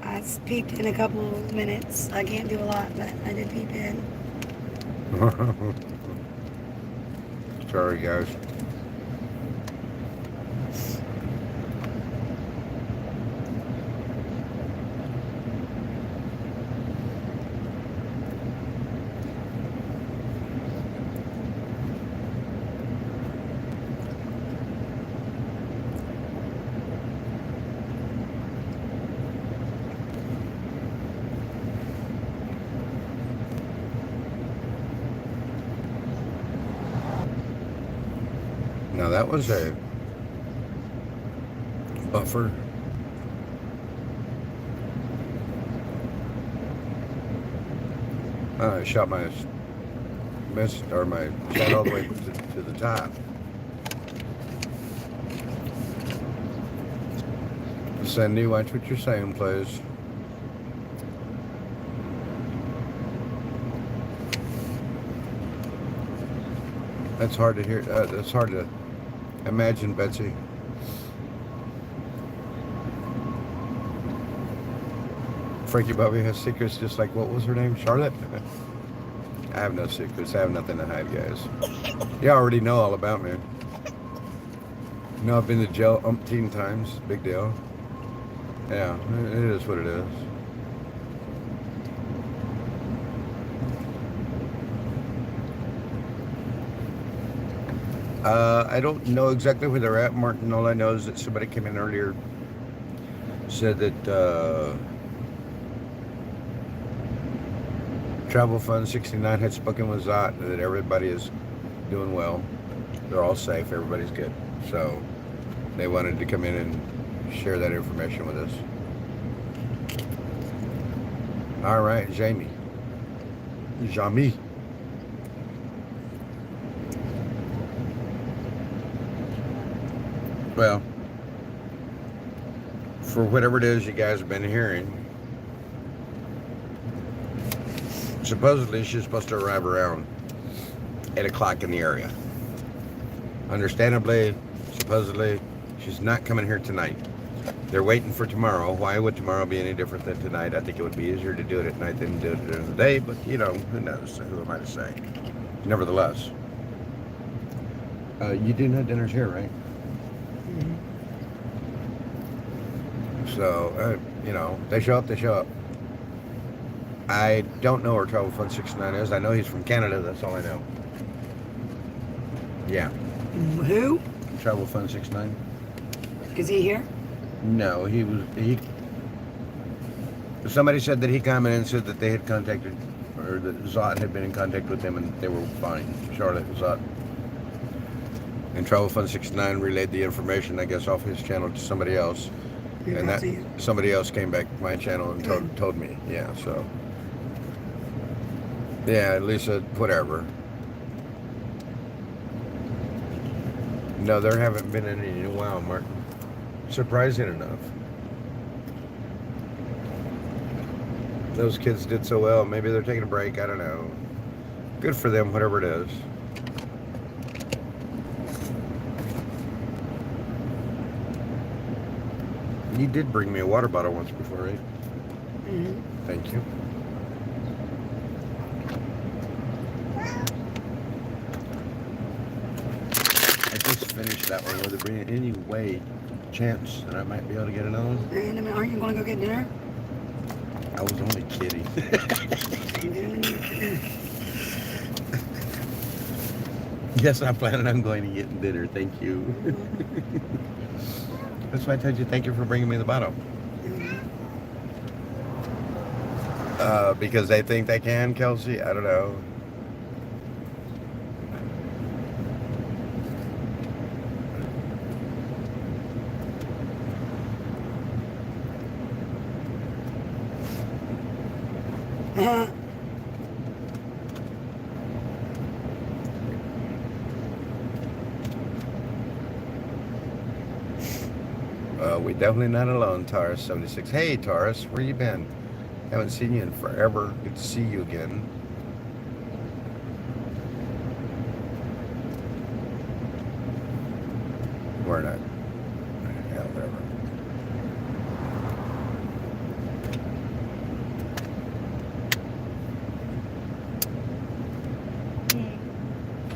I peeped in a couple of minutes. I can't do a lot, but I did peep in. Sorry, guys. Now that was a buffer. I shot my shot all the way to the top. Cindy, watch what you're saying, please. That's hard to hear. That's hard to imagine, Betsy. Frankie Bobby has secrets just like, what was her name? Charlotte? I have no secrets. I have nothing to hide, guys. You already know all about me. You know I've been to jail umpteen times. Big deal. Yeah, it is what it is. I don't know exactly where they're at, Martin. All I know is that somebody came in earlier, said that Travel Fund 69 had spoken with Zot, that everybody is doing well. They're all safe. Everybody's good. So they wanted to come in and share that information with us. All right, Jamie. Well, for whatever it is you guys have been hearing, supposedly she's supposed to arrive around 8 o'clock in the area. Understandably, supposedly, she's not coming here tonight. They're waiting for tomorrow. Why would tomorrow be any different than tonight? I think it would be easier to do it at night than do it during the day, but you know, who knows? Who am I to say? Nevertheless, you do know dinner's here, right? So, you know, they show up, they show up. I don't know where Travel Fund 69 is. I know he's from Canada, that's all I know. Yeah. Who? Travel Fund 69. Is he here? No, he somebody said that he commented and said that they had contacted, or that Zot had been in contact with them and they were fine. Charlotte and Zot. And Travel Fund 69 relayed the information, I guess, off his channel to somebody else. And that somebody else came back to my channel and told me. Yeah, so. Yeah, Lisa, whatever. No, there haven't been any in a while, Martin. Surprising enough. Those kids did so well. Maybe they're taking a break. I don't know. Good for them, whatever it is. You did bring me a water bottle once before, right? Mm-hmm. Thank you. I just finished that one. Would there be any way, chance that I might be able to get another one? And aren't you going to go get dinner? I was only kidding. Yes, I'm planning on going to get dinner. Thank you. That's why I told you thank you for bringing me the bottle. Because they think they can, Kelsey? I don't know. We definitely not alone, Taurus76. Hey, Taurus, where you been? Haven't seen you in forever. Good to see you again. We're not. Yeah, whatever.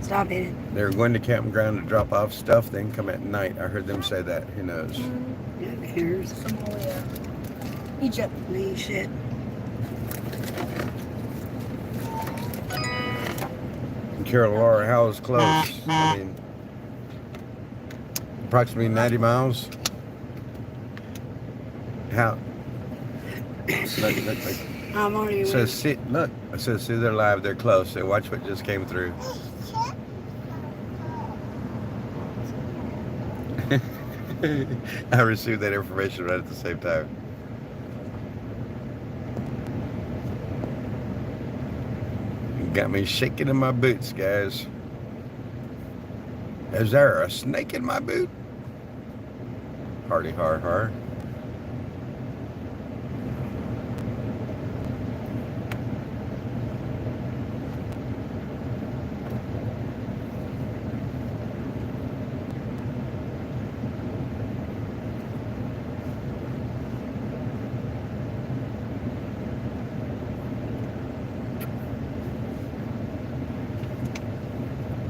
Stop it. They were going to campground to drop off stuff, then come at night. I heard them say that. Who knows? Yeah, who cares? Somalia. Egypt. Me shit. And Carol Laura, how is close? I mean, approximately 90 miles. How? Look. I'm already It says, see, look. It says, see, they're live. They're close. Say, watch what just came through. I received that information right at the same time. Got me shaking in my boots, guys. Is there a snake in my boot? Hardy har har.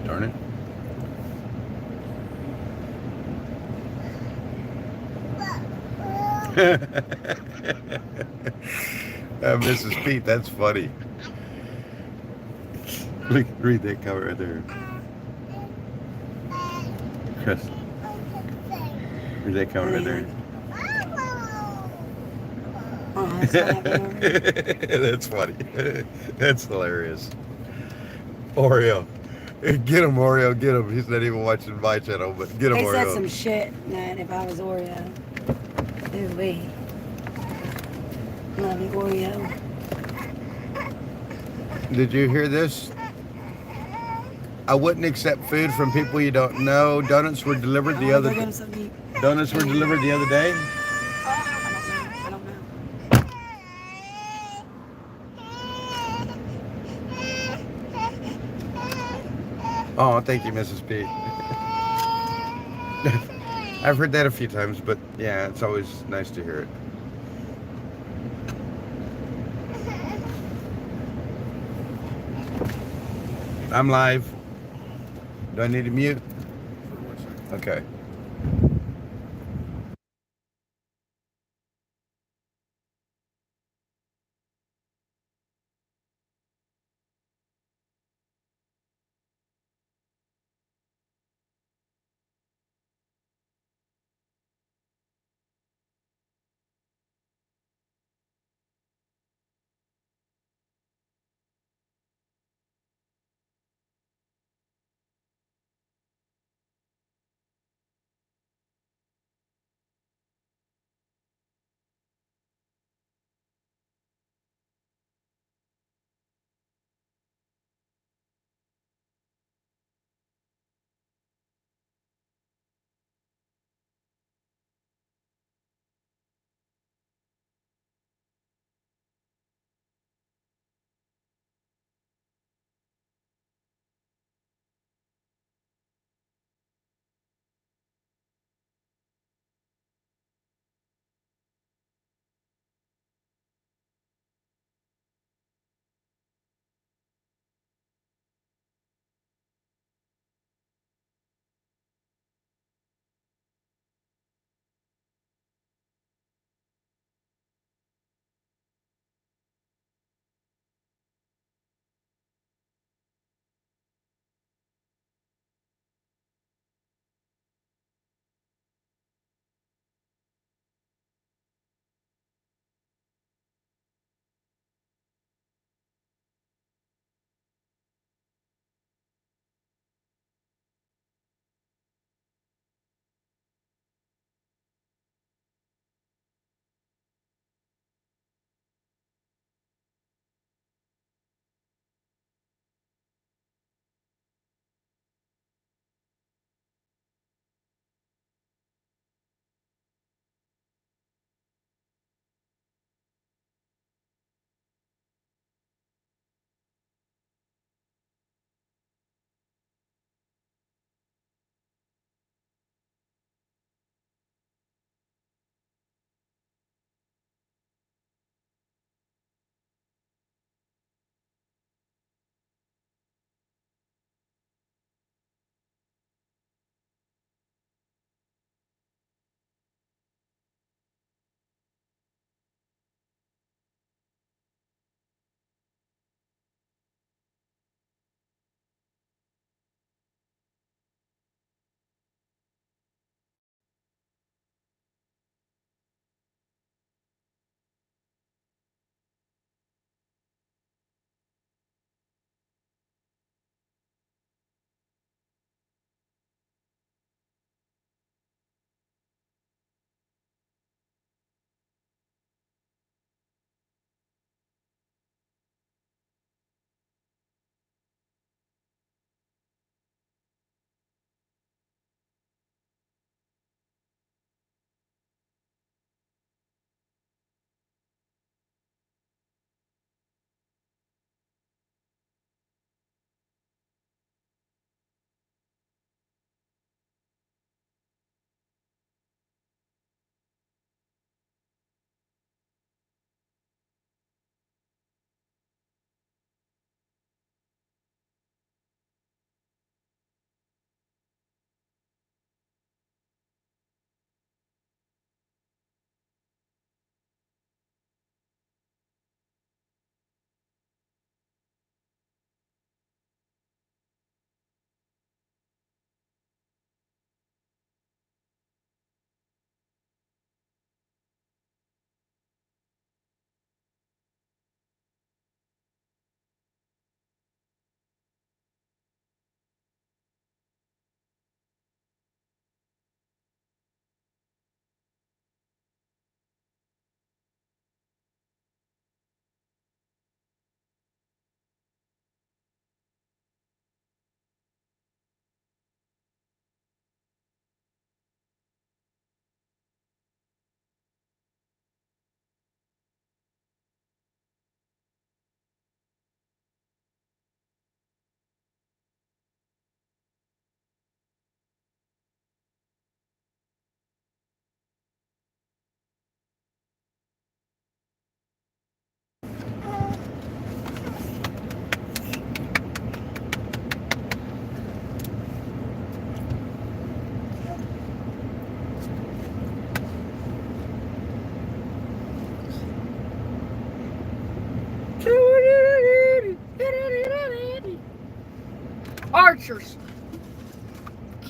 Darn it. Mrs. Pete, that's funny. Look, read that cover right there. Chris. Read that cover right there. That's funny. That's hilarious. Oreo. Get him, Oreo. Get him. He's not even watching my channel, but get him, They Oreo. said some shit that if I was Oreo. Ooh wee. Love you, Oreo. Did you hear this? I wouldn't accept food from people you don't know. Donuts were delivered the other day. Donuts were delivered the other day. I don't know. Oh, thank you, Mrs. P. I've heard that a few times, but yeah, it's always nice to hear it. I'm live. Do I need to mute? Okay.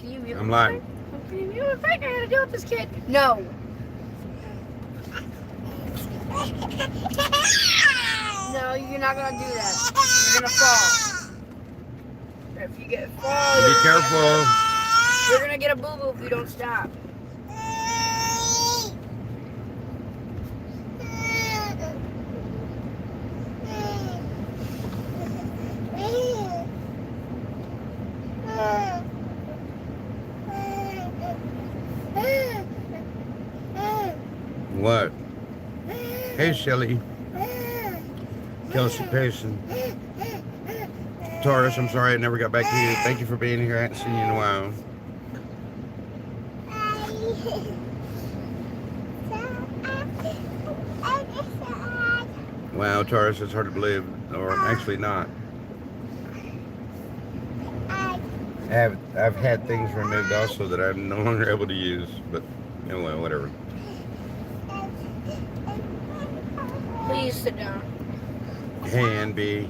Can you mute I'm me? live. Can you mute me? I gotta deal with this kid. No. No, you're not gonna do that. You're gonna fall. If you get fall, Be careful. you're gonna get a boo-boo if you don't stop. What? Hey, Shelly. Kelsey Payson. Taurus, I'm sorry I never got back to you. Thank you for being here. I haven't seen you in a while. Wow, Taurus, it's hard to believe. Or actually not. I've had things removed also that I'm no longer able to use. But anyway, whatever. Please sit down. Hey, NB.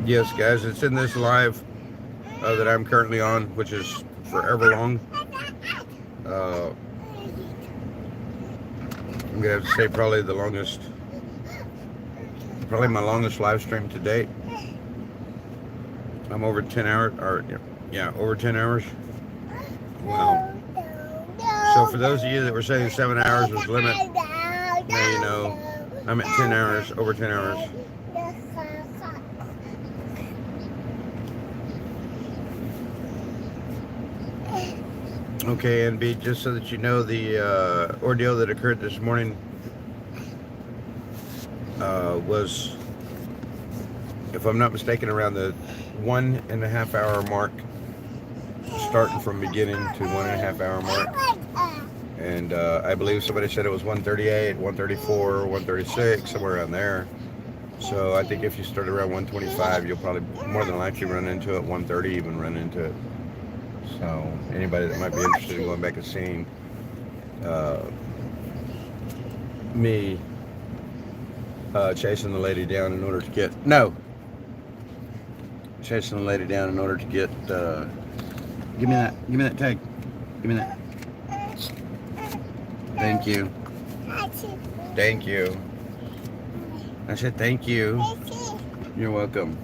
Yes, guys, it's in this live that I'm currently on, which is forever long. I'm gonna have to say probably my longest live stream to date. I'm over 10 hours, or yeah, over 10 hours. Wow. So for those of you that were saying 7 hours was limit, now you know I'm at 10 hours, over 10 hours. Okay, NB, just so that you know, the ordeal that occurred this morning was, if I'm not mistaken, around the 1.5 hour mark, starting from beginning to 1.5 hour mark. And I believe somebody said it was 138, 134, 136, somewhere around there. So I think if you start around 125, you'll probably more than likely run into it. 130 even run into it. So anybody that might be interested in going back and seeing me chasing the lady down in order to get chasing the lady down in order to get give me that tag, give me that. Thank you. Thank you. I said thank you. You're welcome.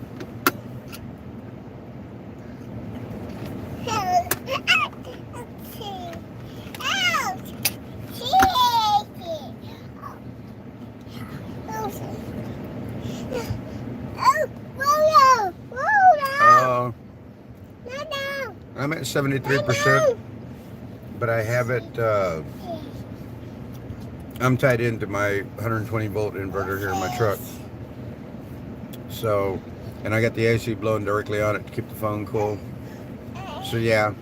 I'm at 73%, but I have it, I'm tied into my 120 volt inverter here in my truck. So, and I got the AC blowing directly on it to keep the phone cool. So yeah,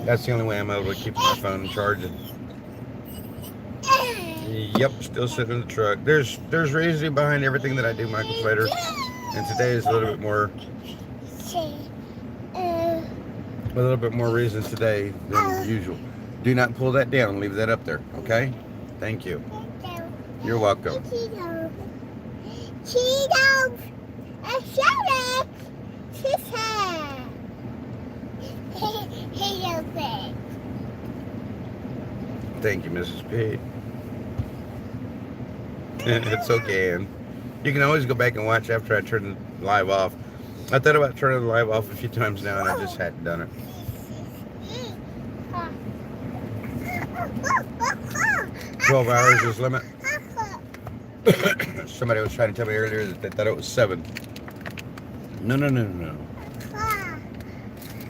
that's the only way I'm able to keep my phone charging. Yep, still sitting in the truck. There's reasoning behind everything that I do, Michael Slater, and today is a little bit more reasons today than usual. Do not pull that down. Leave that up there, okay? Thank you. You're welcome. Thank you, Mrs. P. It's okay, Ann. You can always go back and watch after I turn the live off. I thought about turning the live off a few times now, and I just hadn't done it. 12 hours is limit. Somebody was trying to tell me earlier that they thought it was 7. No.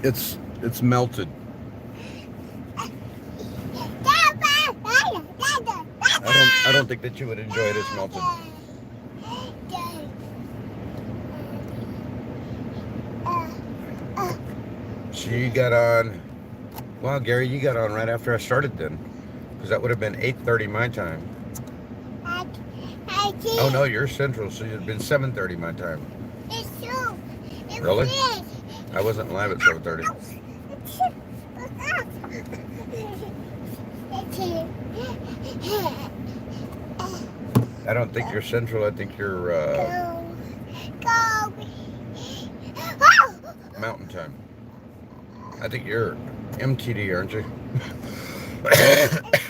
It's melted. I don't think that you would enjoy it as melted. She got on. Wow, Gary, you got on right after I started then, because that would have been 8:30 my time. Oh no, you're Central, so it'd been 7:30 my time. Really? I wasn't live at 7:30. I don't think you're Central. I think you're Mountain Time. I think you're MTD, aren't you?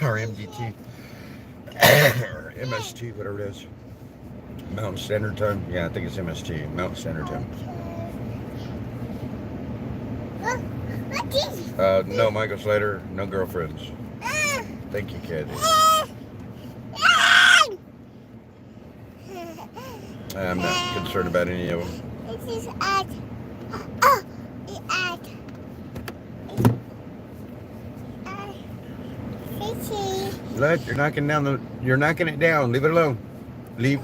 Or MDT. Or MST, whatever it is. Mountain Standard Time? Yeah, I think it's MST, Mountain Standard Time. No, Michael Slater, no girlfriends. Thank you, kid. I'm not concerned about any of them. Look, you're knocking it down. Leave it alone. Leave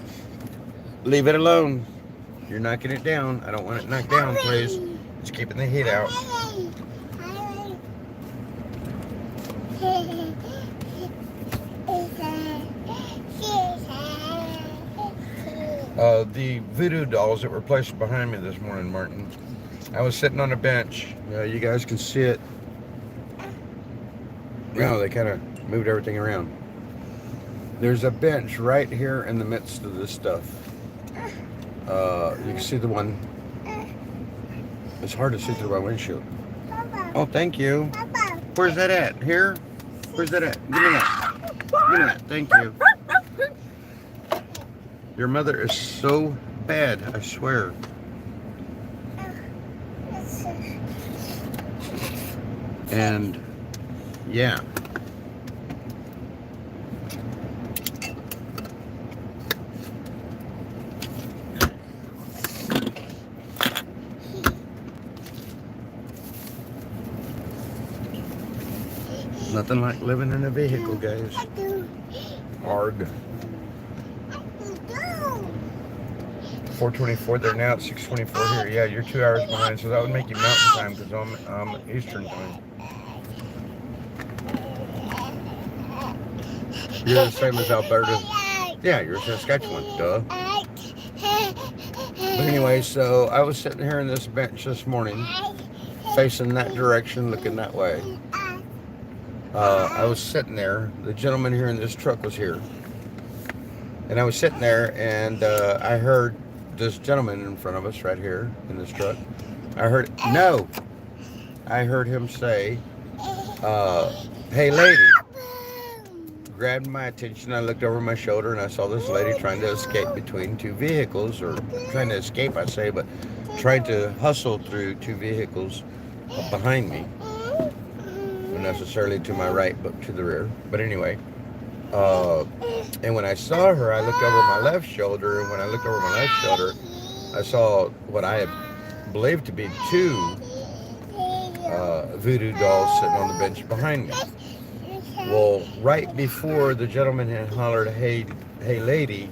it alone. You're knocking it down. I don't want it knocked down, please. It's keeping the heat out. The voodoo dolls that were placed behind me this morning, Martin. I was sitting on a bench. You guys can see it. No, they kind of moved everything around. There's a bench right here in the midst of this stuff. You can see the one. It's hard to see through my windshield. Oh, thank you. Where's that at? Here? Where's that at? Give me that. Give me that. Thank you. Your mother is so bad, I swear. And yeah. Nothing like living in a vehicle, guys. Hard. 4:24 there now. It's 6:24 here. Yeah, you're 2 hours behind, so that would make you Mountain Time because I'm Eastern Time. You're the same as Alberta. Yeah, you're Saskatchewan. Duh. But anyway, so I was sitting here on this bench this morning, facing that direction, looking that way. I was sitting there. The gentleman here in this truck was here. And I was sitting there, and I heard this gentleman in front of us right here in this truck. I heard him say, hey lady. Grabbed my attention. I looked over my shoulder and I saw this lady trying to escape between two vehicles, or trying to escape, I say, but trying to hustle through two vehicles behind me. Not necessarily to my right, but to the rear. But anyway, and when I saw her, I looked over my left shoulder, and when I looked over my left shoulder, I saw what I believed to be two voodoo dolls sitting on the bench behind me. Well, right before the gentleman had hollered, hey lady,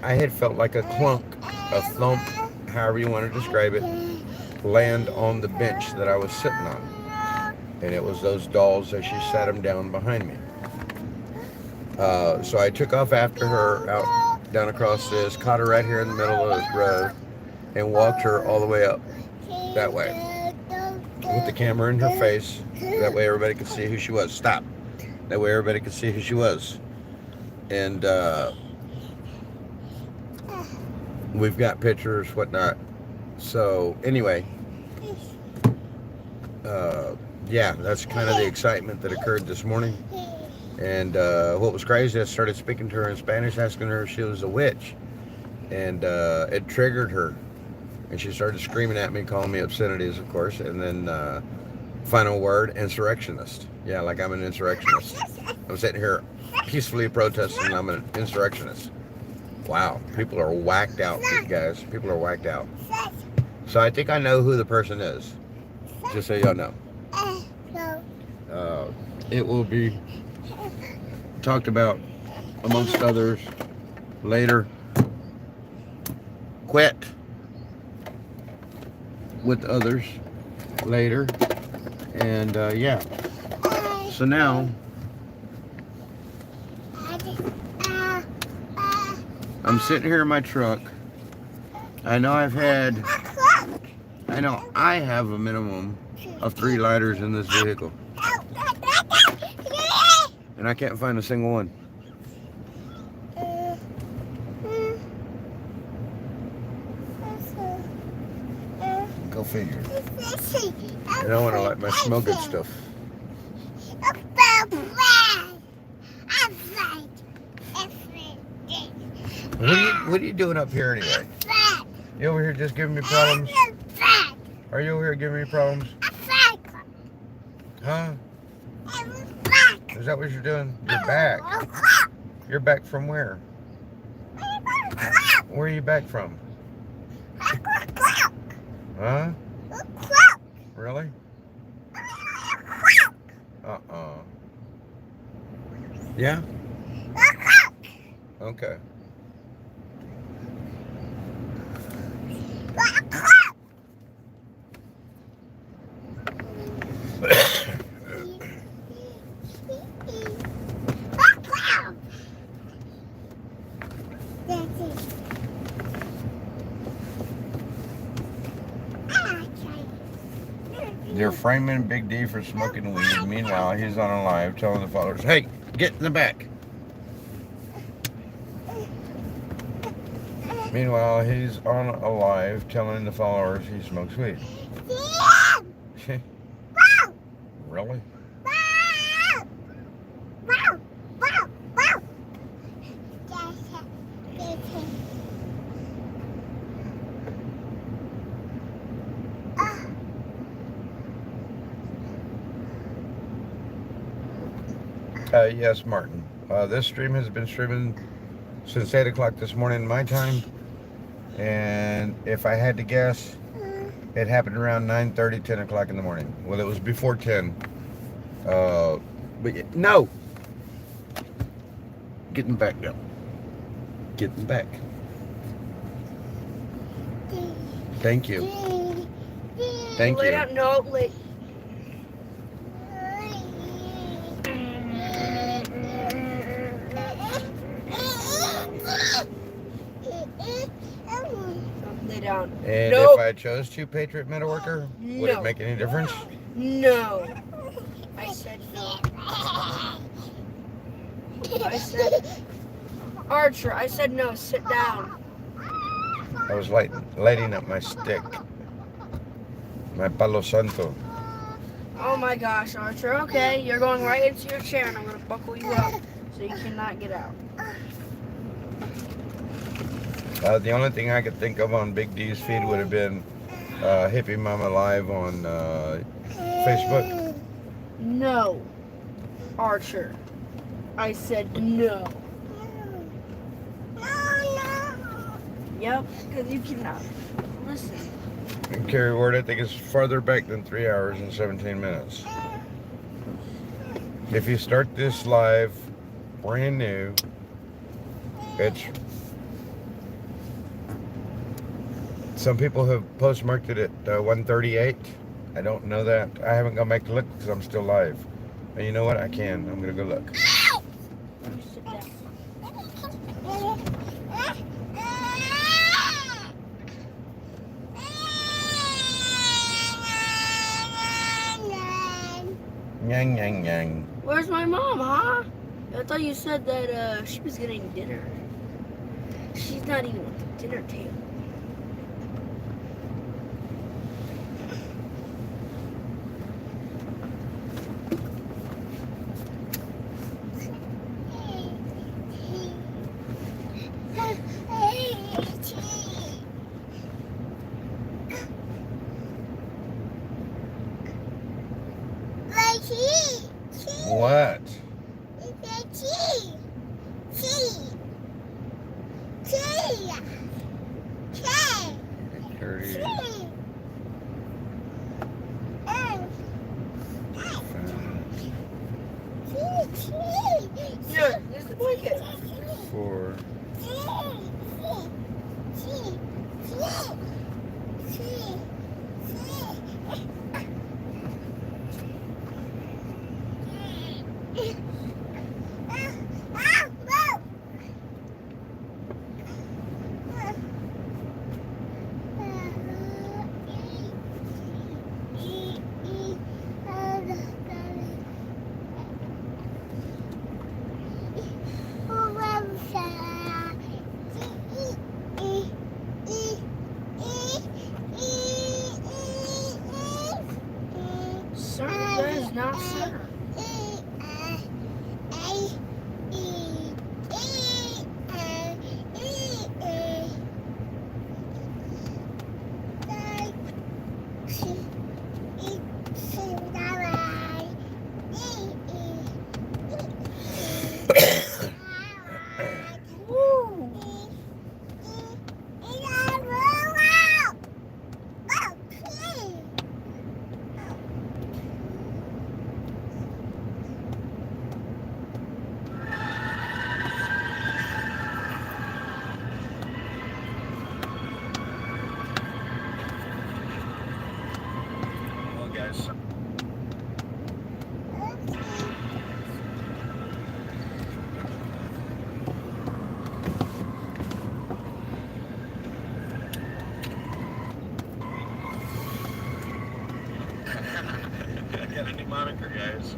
I had felt like a clunk, a thump, however you want to describe it, land on the bench that I was sitting on. And it was those dolls as she sat them down behind me. So I took off after her, out down across this, caught her right here in the middle of the road, and walked her all the way up that way. With the camera in her face, that way everybody could see who she was. Stop. That way everybody could see who she was. And we've got pictures, whatnot. So anyway, yeah, that's kind of the excitement that occurred this morning. And what was crazy, I started speaking to her in Spanish, asking her if she was a witch. And it triggered her. And she started screaming at me, calling me obscenities, of course. And then final word, insurrectionist. Yeah, like I'm an insurrectionist. I'm sitting here peacefully protesting, I'm an insurrectionist. Wow, people are whacked out, guys. People are whacked out. So I think I know who the person is. Just so y'all know. It will be talked about, amongst others, later. Quit with others later. And yeah. So now I'm sitting here in my truck. I know I have a minimum of 3 lighters in this vehicle. And I can't find a single one. Go Go figure. I don't want to like my smell good stuff. What are you doing up here anyway? You over here just giving me problems? Are you over here giving me problems? Huh? Is that what you're doing? You're back. You're back from where? Where are you back from? Huh? Really? Uh-uh. Yeah? Okay. They're framing Big D for smoking weed. Meanwhile, he's on a live telling the followers, hey, get in the back. Meanwhile, he's on a live telling the followers he smokes weed. Really? Yes, Martin. This stream has been streaming since 8 o'clock this morning my time. And if I had to guess, it happened around 9:30, 10 o'clock in the morning. Well, it was before 10. But no! Getting back now. Getting back. Thank you. Thank you. No, wait. Lay down. And Nope. if I chose to, Patriot Metalworker, would it make any difference? No. I said no. I said, Archer, I said no, sit down. I was lighting up my stick. My Palo Santo. Oh my gosh, Archer, okay, you're going right into your chair and I'm going to buckle you up so you cannot get out. The only thing I could think of on Big D's feed would have been Hippie Mama Live on Facebook. No, Archer. I said no. Yep, because you cannot. Listen. And Carrie Ward, I think it's farther back than 3 hours and 17 minutes. If you start this live brand new, it's... Some people have postmarked it at 1:38. I don't know that. I haven't gone back to look because I'm still live. And you know what? I can. I'm going to go look. Yang, yang, yang. Where's my mom, huh? I thought you said that she was getting dinner. She's not even at the dinner table. What? Here, here's the blanket. 4. Pasta. Well, guys. I got a new moniker, guys.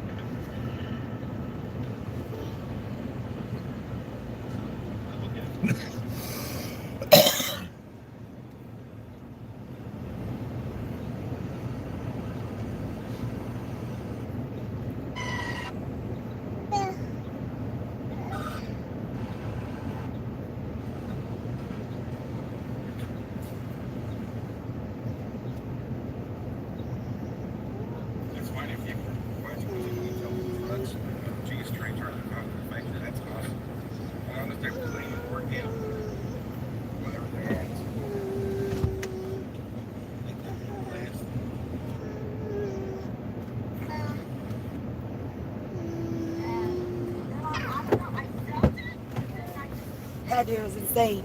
It's fine if you want to go to Utah with trucks. G's train charge the Convoy factory. That's awesome. As long as they're putting the work in, whatever they're at. That dude was insane.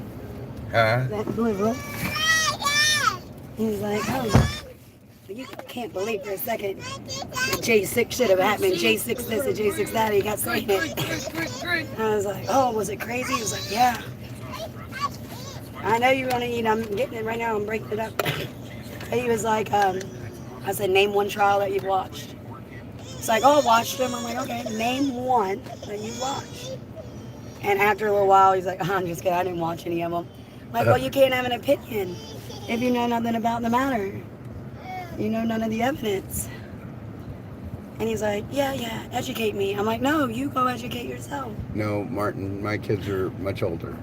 Huh? That blue one. He was like, oh, you can't believe for a second that J6 should have happened. J6 this and J6 that. He got saying it. I was like, oh, was it crazy? He was like, yeah. I know you want to eat. I'm getting it right now. I'm breaking it up. And he was like, I said, name one trial that you've watched. It's like, oh, I watched them. I'm like, okay, name one that you've watched. And after a little while, he's like, oh, I'm just kidding. I didn't watch any of them. I'm like, well, you can't have an opinion if you know nothing about the matter. You know none of the evidence. And he's like, yeah, educate me. I'm like, no, you go educate yourself. No, Martin, my kids are much older.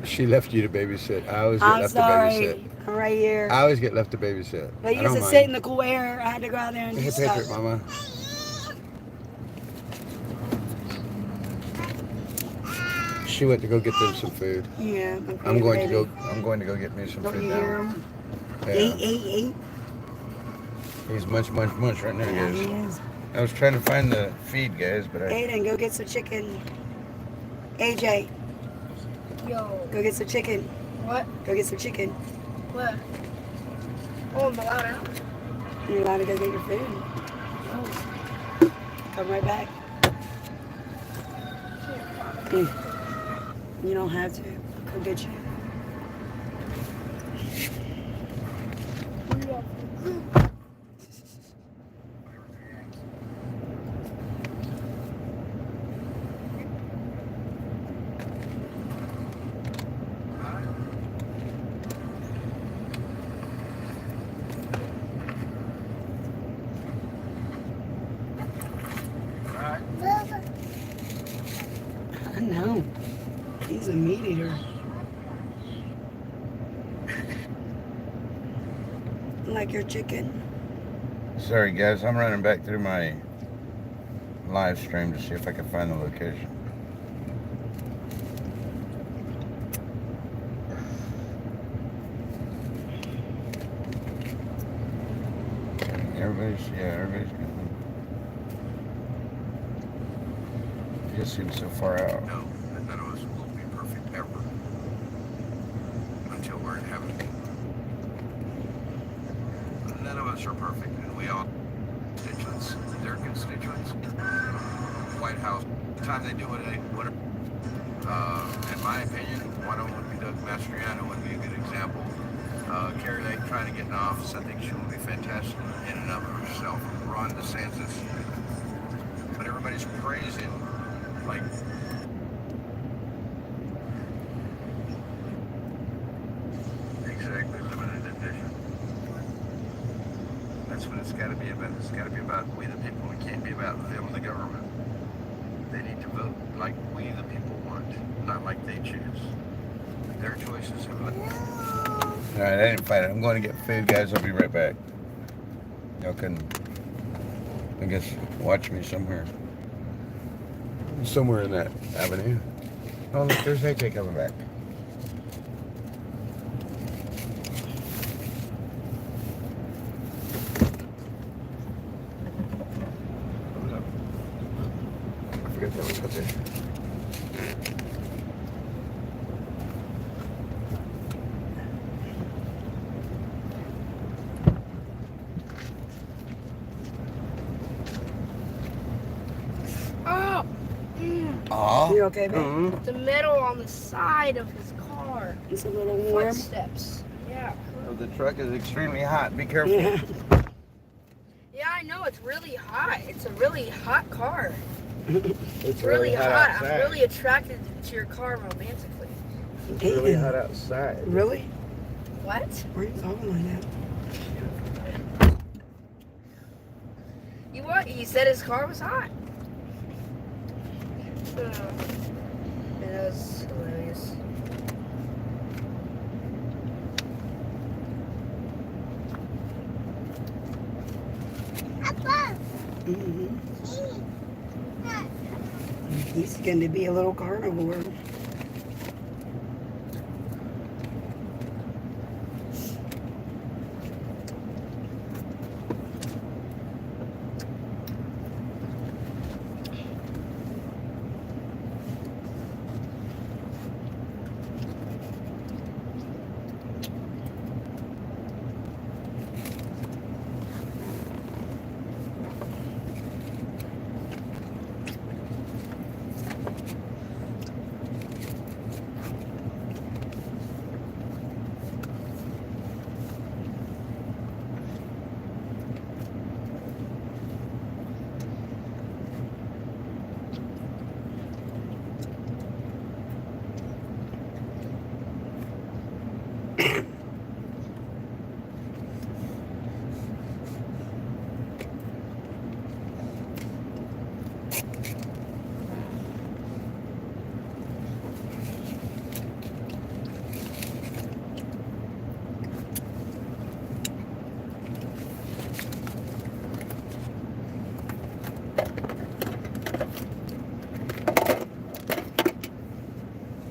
She left you to babysit. I always get I'm left sorry. to babysit. I'm right here. I always get left to babysit. But I you don't used to mind. sit in the cool air. I had to go out there and do Hey, stuff. Patriot, Mama. She went to go get them some food. Yeah, I'm going to go get me some Don't food you now. hear him? Yeah. Eat. He's munch right now, Yeah, guys. he is. I was trying to find the feed, guys, but I Aiden, go get some chicken. AJ, Yo. go get some chicken. What? Go get some chicken. What? Oh, I'm allowed out. You're allowed to go get your food. Oh. Come right back. You don't have to. Go get you. I know. He's a meat eater. Like your chicken. Sorry, guys. I'm running back through my live stream to see if I can find the location. Everybody's going. It just seems so far out. No, none of us will be perfect ever until we're in heaven. None of us are perfect, and we all constituents. They're constituents. White House. The time they do whatever. In my opinion, one of them would be Doug Mastriano would be a good example. Carrie Lake trying to get in office, I think she will be fantastic in and of herself. Ron DeSantis. But everybody's praising, like, exactly, limited edition. That's that's what it's got to be about. It's got to be about we the people. It can't be about them and the government. They need to vote like we the people want, not like they choose. Their choices are. All right, I didn't fight it. I'm going to get food, guys. I'll be right back. Y'all can, I guess, watch me somewhere in that avenue. Oh, look, there's AJ coming back. I forgot that was up there. Oh! Aw. You okay, babe? The metal on the side of his car. It's a little warm. Footsteps. Yeah. Oh, the truck is extremely hot. Be careful. Yeah. Yeah, I know. It's really hot. It's a really hot car. It's really hot. outside. I'm really attracted to your car romantically. It's really hot outside. Really? What? Where are you talking like that? You what? You said his car was hot. Yeah, that was hilarious. Mm-hmm. He's going to be a little carnivore.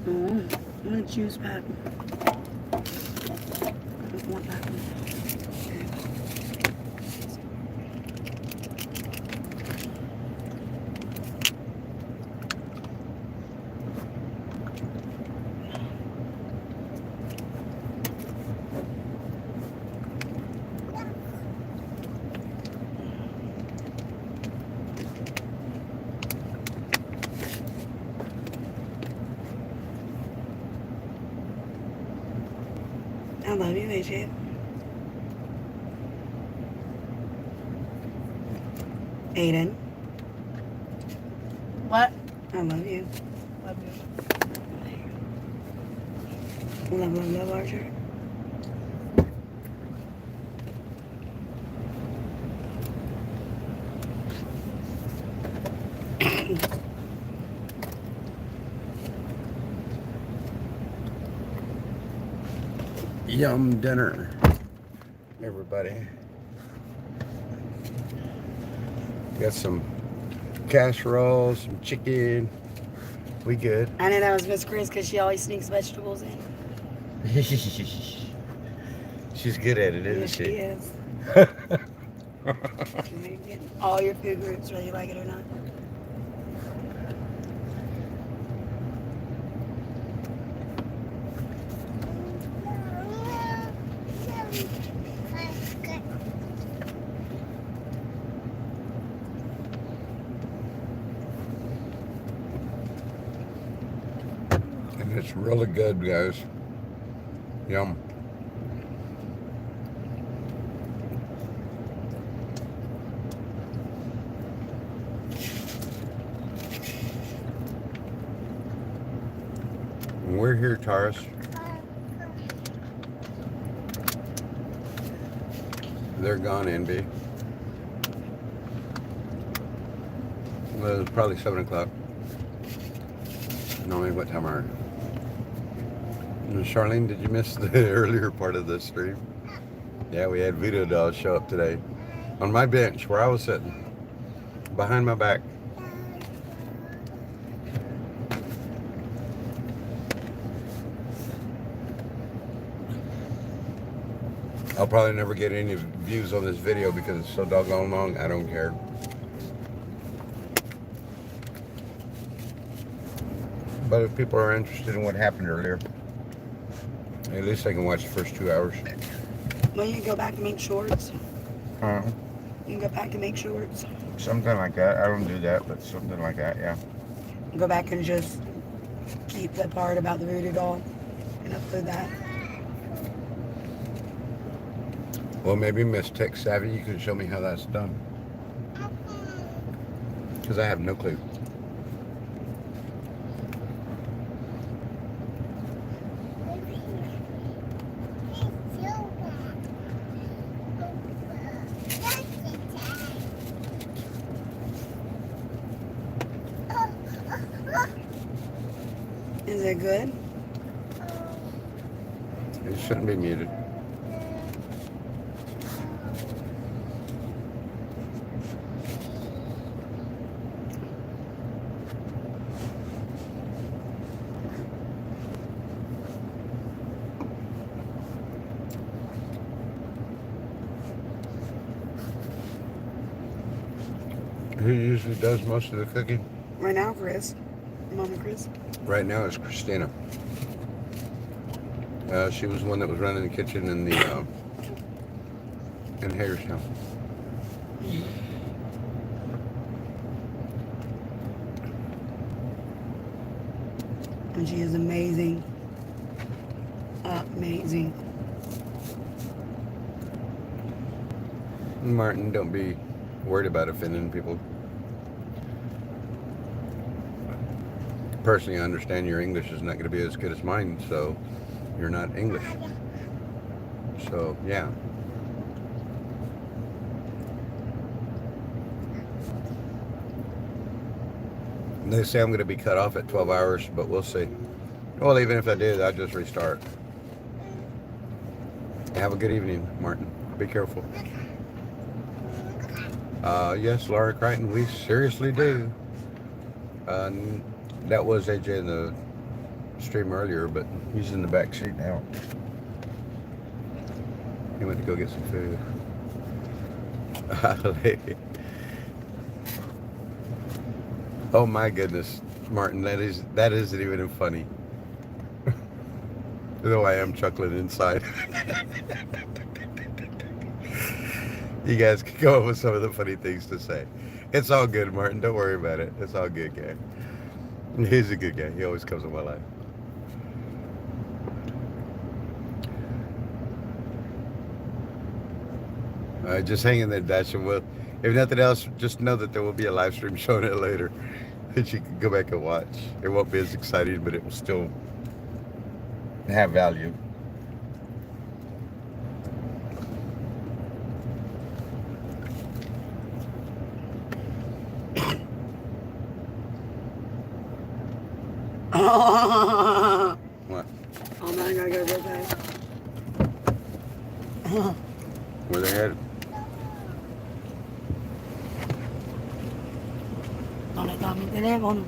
I'm gonna choose back. One back. I love you, AJ. Aiden. What? I love you. Love you. Love, love, love, Archer. Yum dinner, everybody. Got some casserole, some chicken. We good. I know that was Miss Chris because she always sneaks vegetables in. She's good at it, isn't Yes, she? she is. You get all your food groups, whether you like it or not. And it's really good, guys. Yum. We're here, Taurus. They're gone, Envy. Well, it was probably 7 o'clock. No, maybe what time are we? Charlene, did you miss the earlier part of the stream? Yeah, we had voodoo dolls show up today. On my bench where I was sitting. Behind my back. I'll probably never get any views on this video because it's so doggone long. I don't care. But if people are interested in what happened earlier, at least I can watch the first 2 hours. Well, you can go back and make shorts. Uh, You can go back and make shorts. something like that. I don't do that, but something like that, yeah. Go back and just keep the part about the voodoo doll and upload that. Well, maybe Miss Tech Savvy, you can show me how that's done. Because I have no clue. Is it good? It shouldn't be muted. Who usually does most of the cooking? Right now, Chris. Mama Chris. Right now it's Christina. She was the one that was running the kitchen in the in Hagerstown. And she is amazing. Amazing. Martin, don't be worried about offending people. Personally, I understand your English is not going to be as good as mine, so you're not English. So, yeah. They say I'm going to be cut off at 12 hours, but we'll see. Well, even if I did, I'd just restart. Have a good evening, Martin. Be careful. Yes, Laura Crichton, we seriously do. That was AJ in the stream earlier, but he's in the back seat now. He went to go get some food. Oh my goodness, Martin, that isn't even funny. Though I am chuckling inside. You guys can go up with some of the funny things to say. It's all good, Martin. Don't worry about it. It's all good, guy. He's a good guy. He always comes in my life. Just hang in there, Dash, and we'll, if nothing else, just know that there will be a live stream showing it later that you can go back and watch. It won't be as exciting, but it will still have value. What? Oh man, I gotta go real fast. Where they headed? Conecta mi teléfono.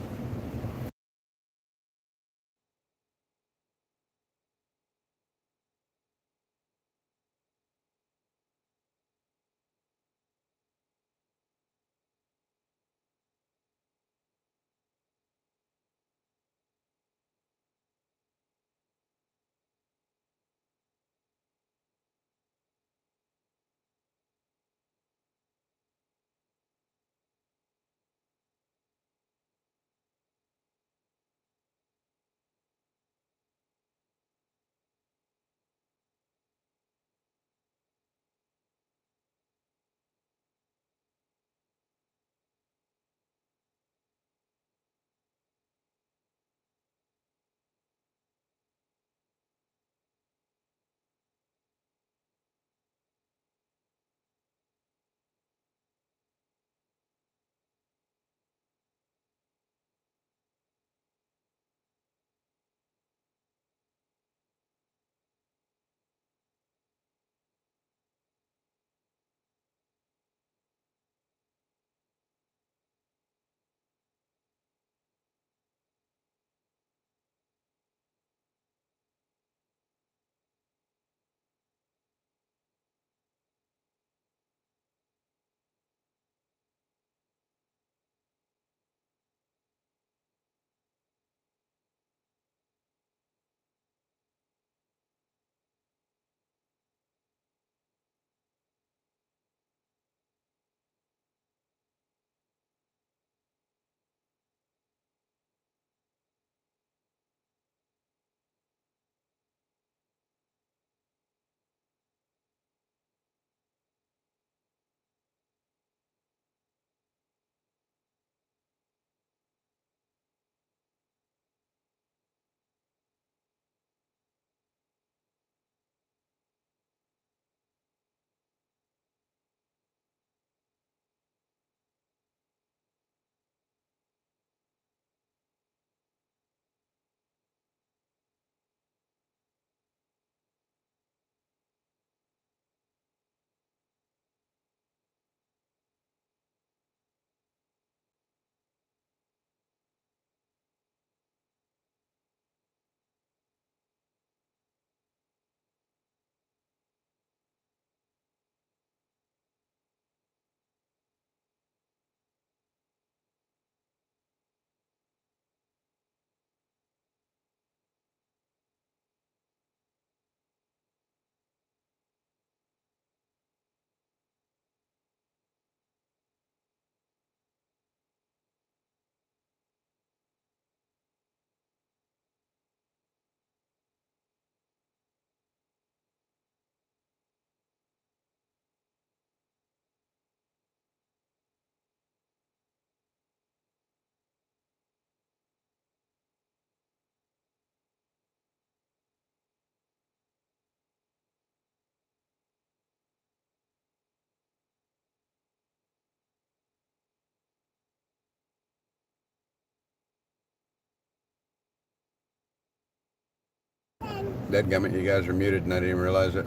Dadgummit, you guys are muted and I didn't even realize it.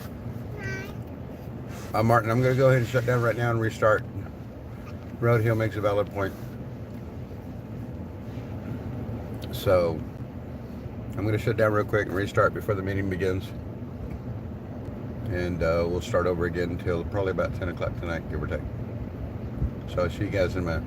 Martin, I'm going to go ahead and shut down right now and restart. Roadhill makes a valid point. So, I'm going to shut down real quick and restart before the meeting begins. And we'll start over again until probably about 10 o'clock tonight, give or take. So I'll see you guys in a minute.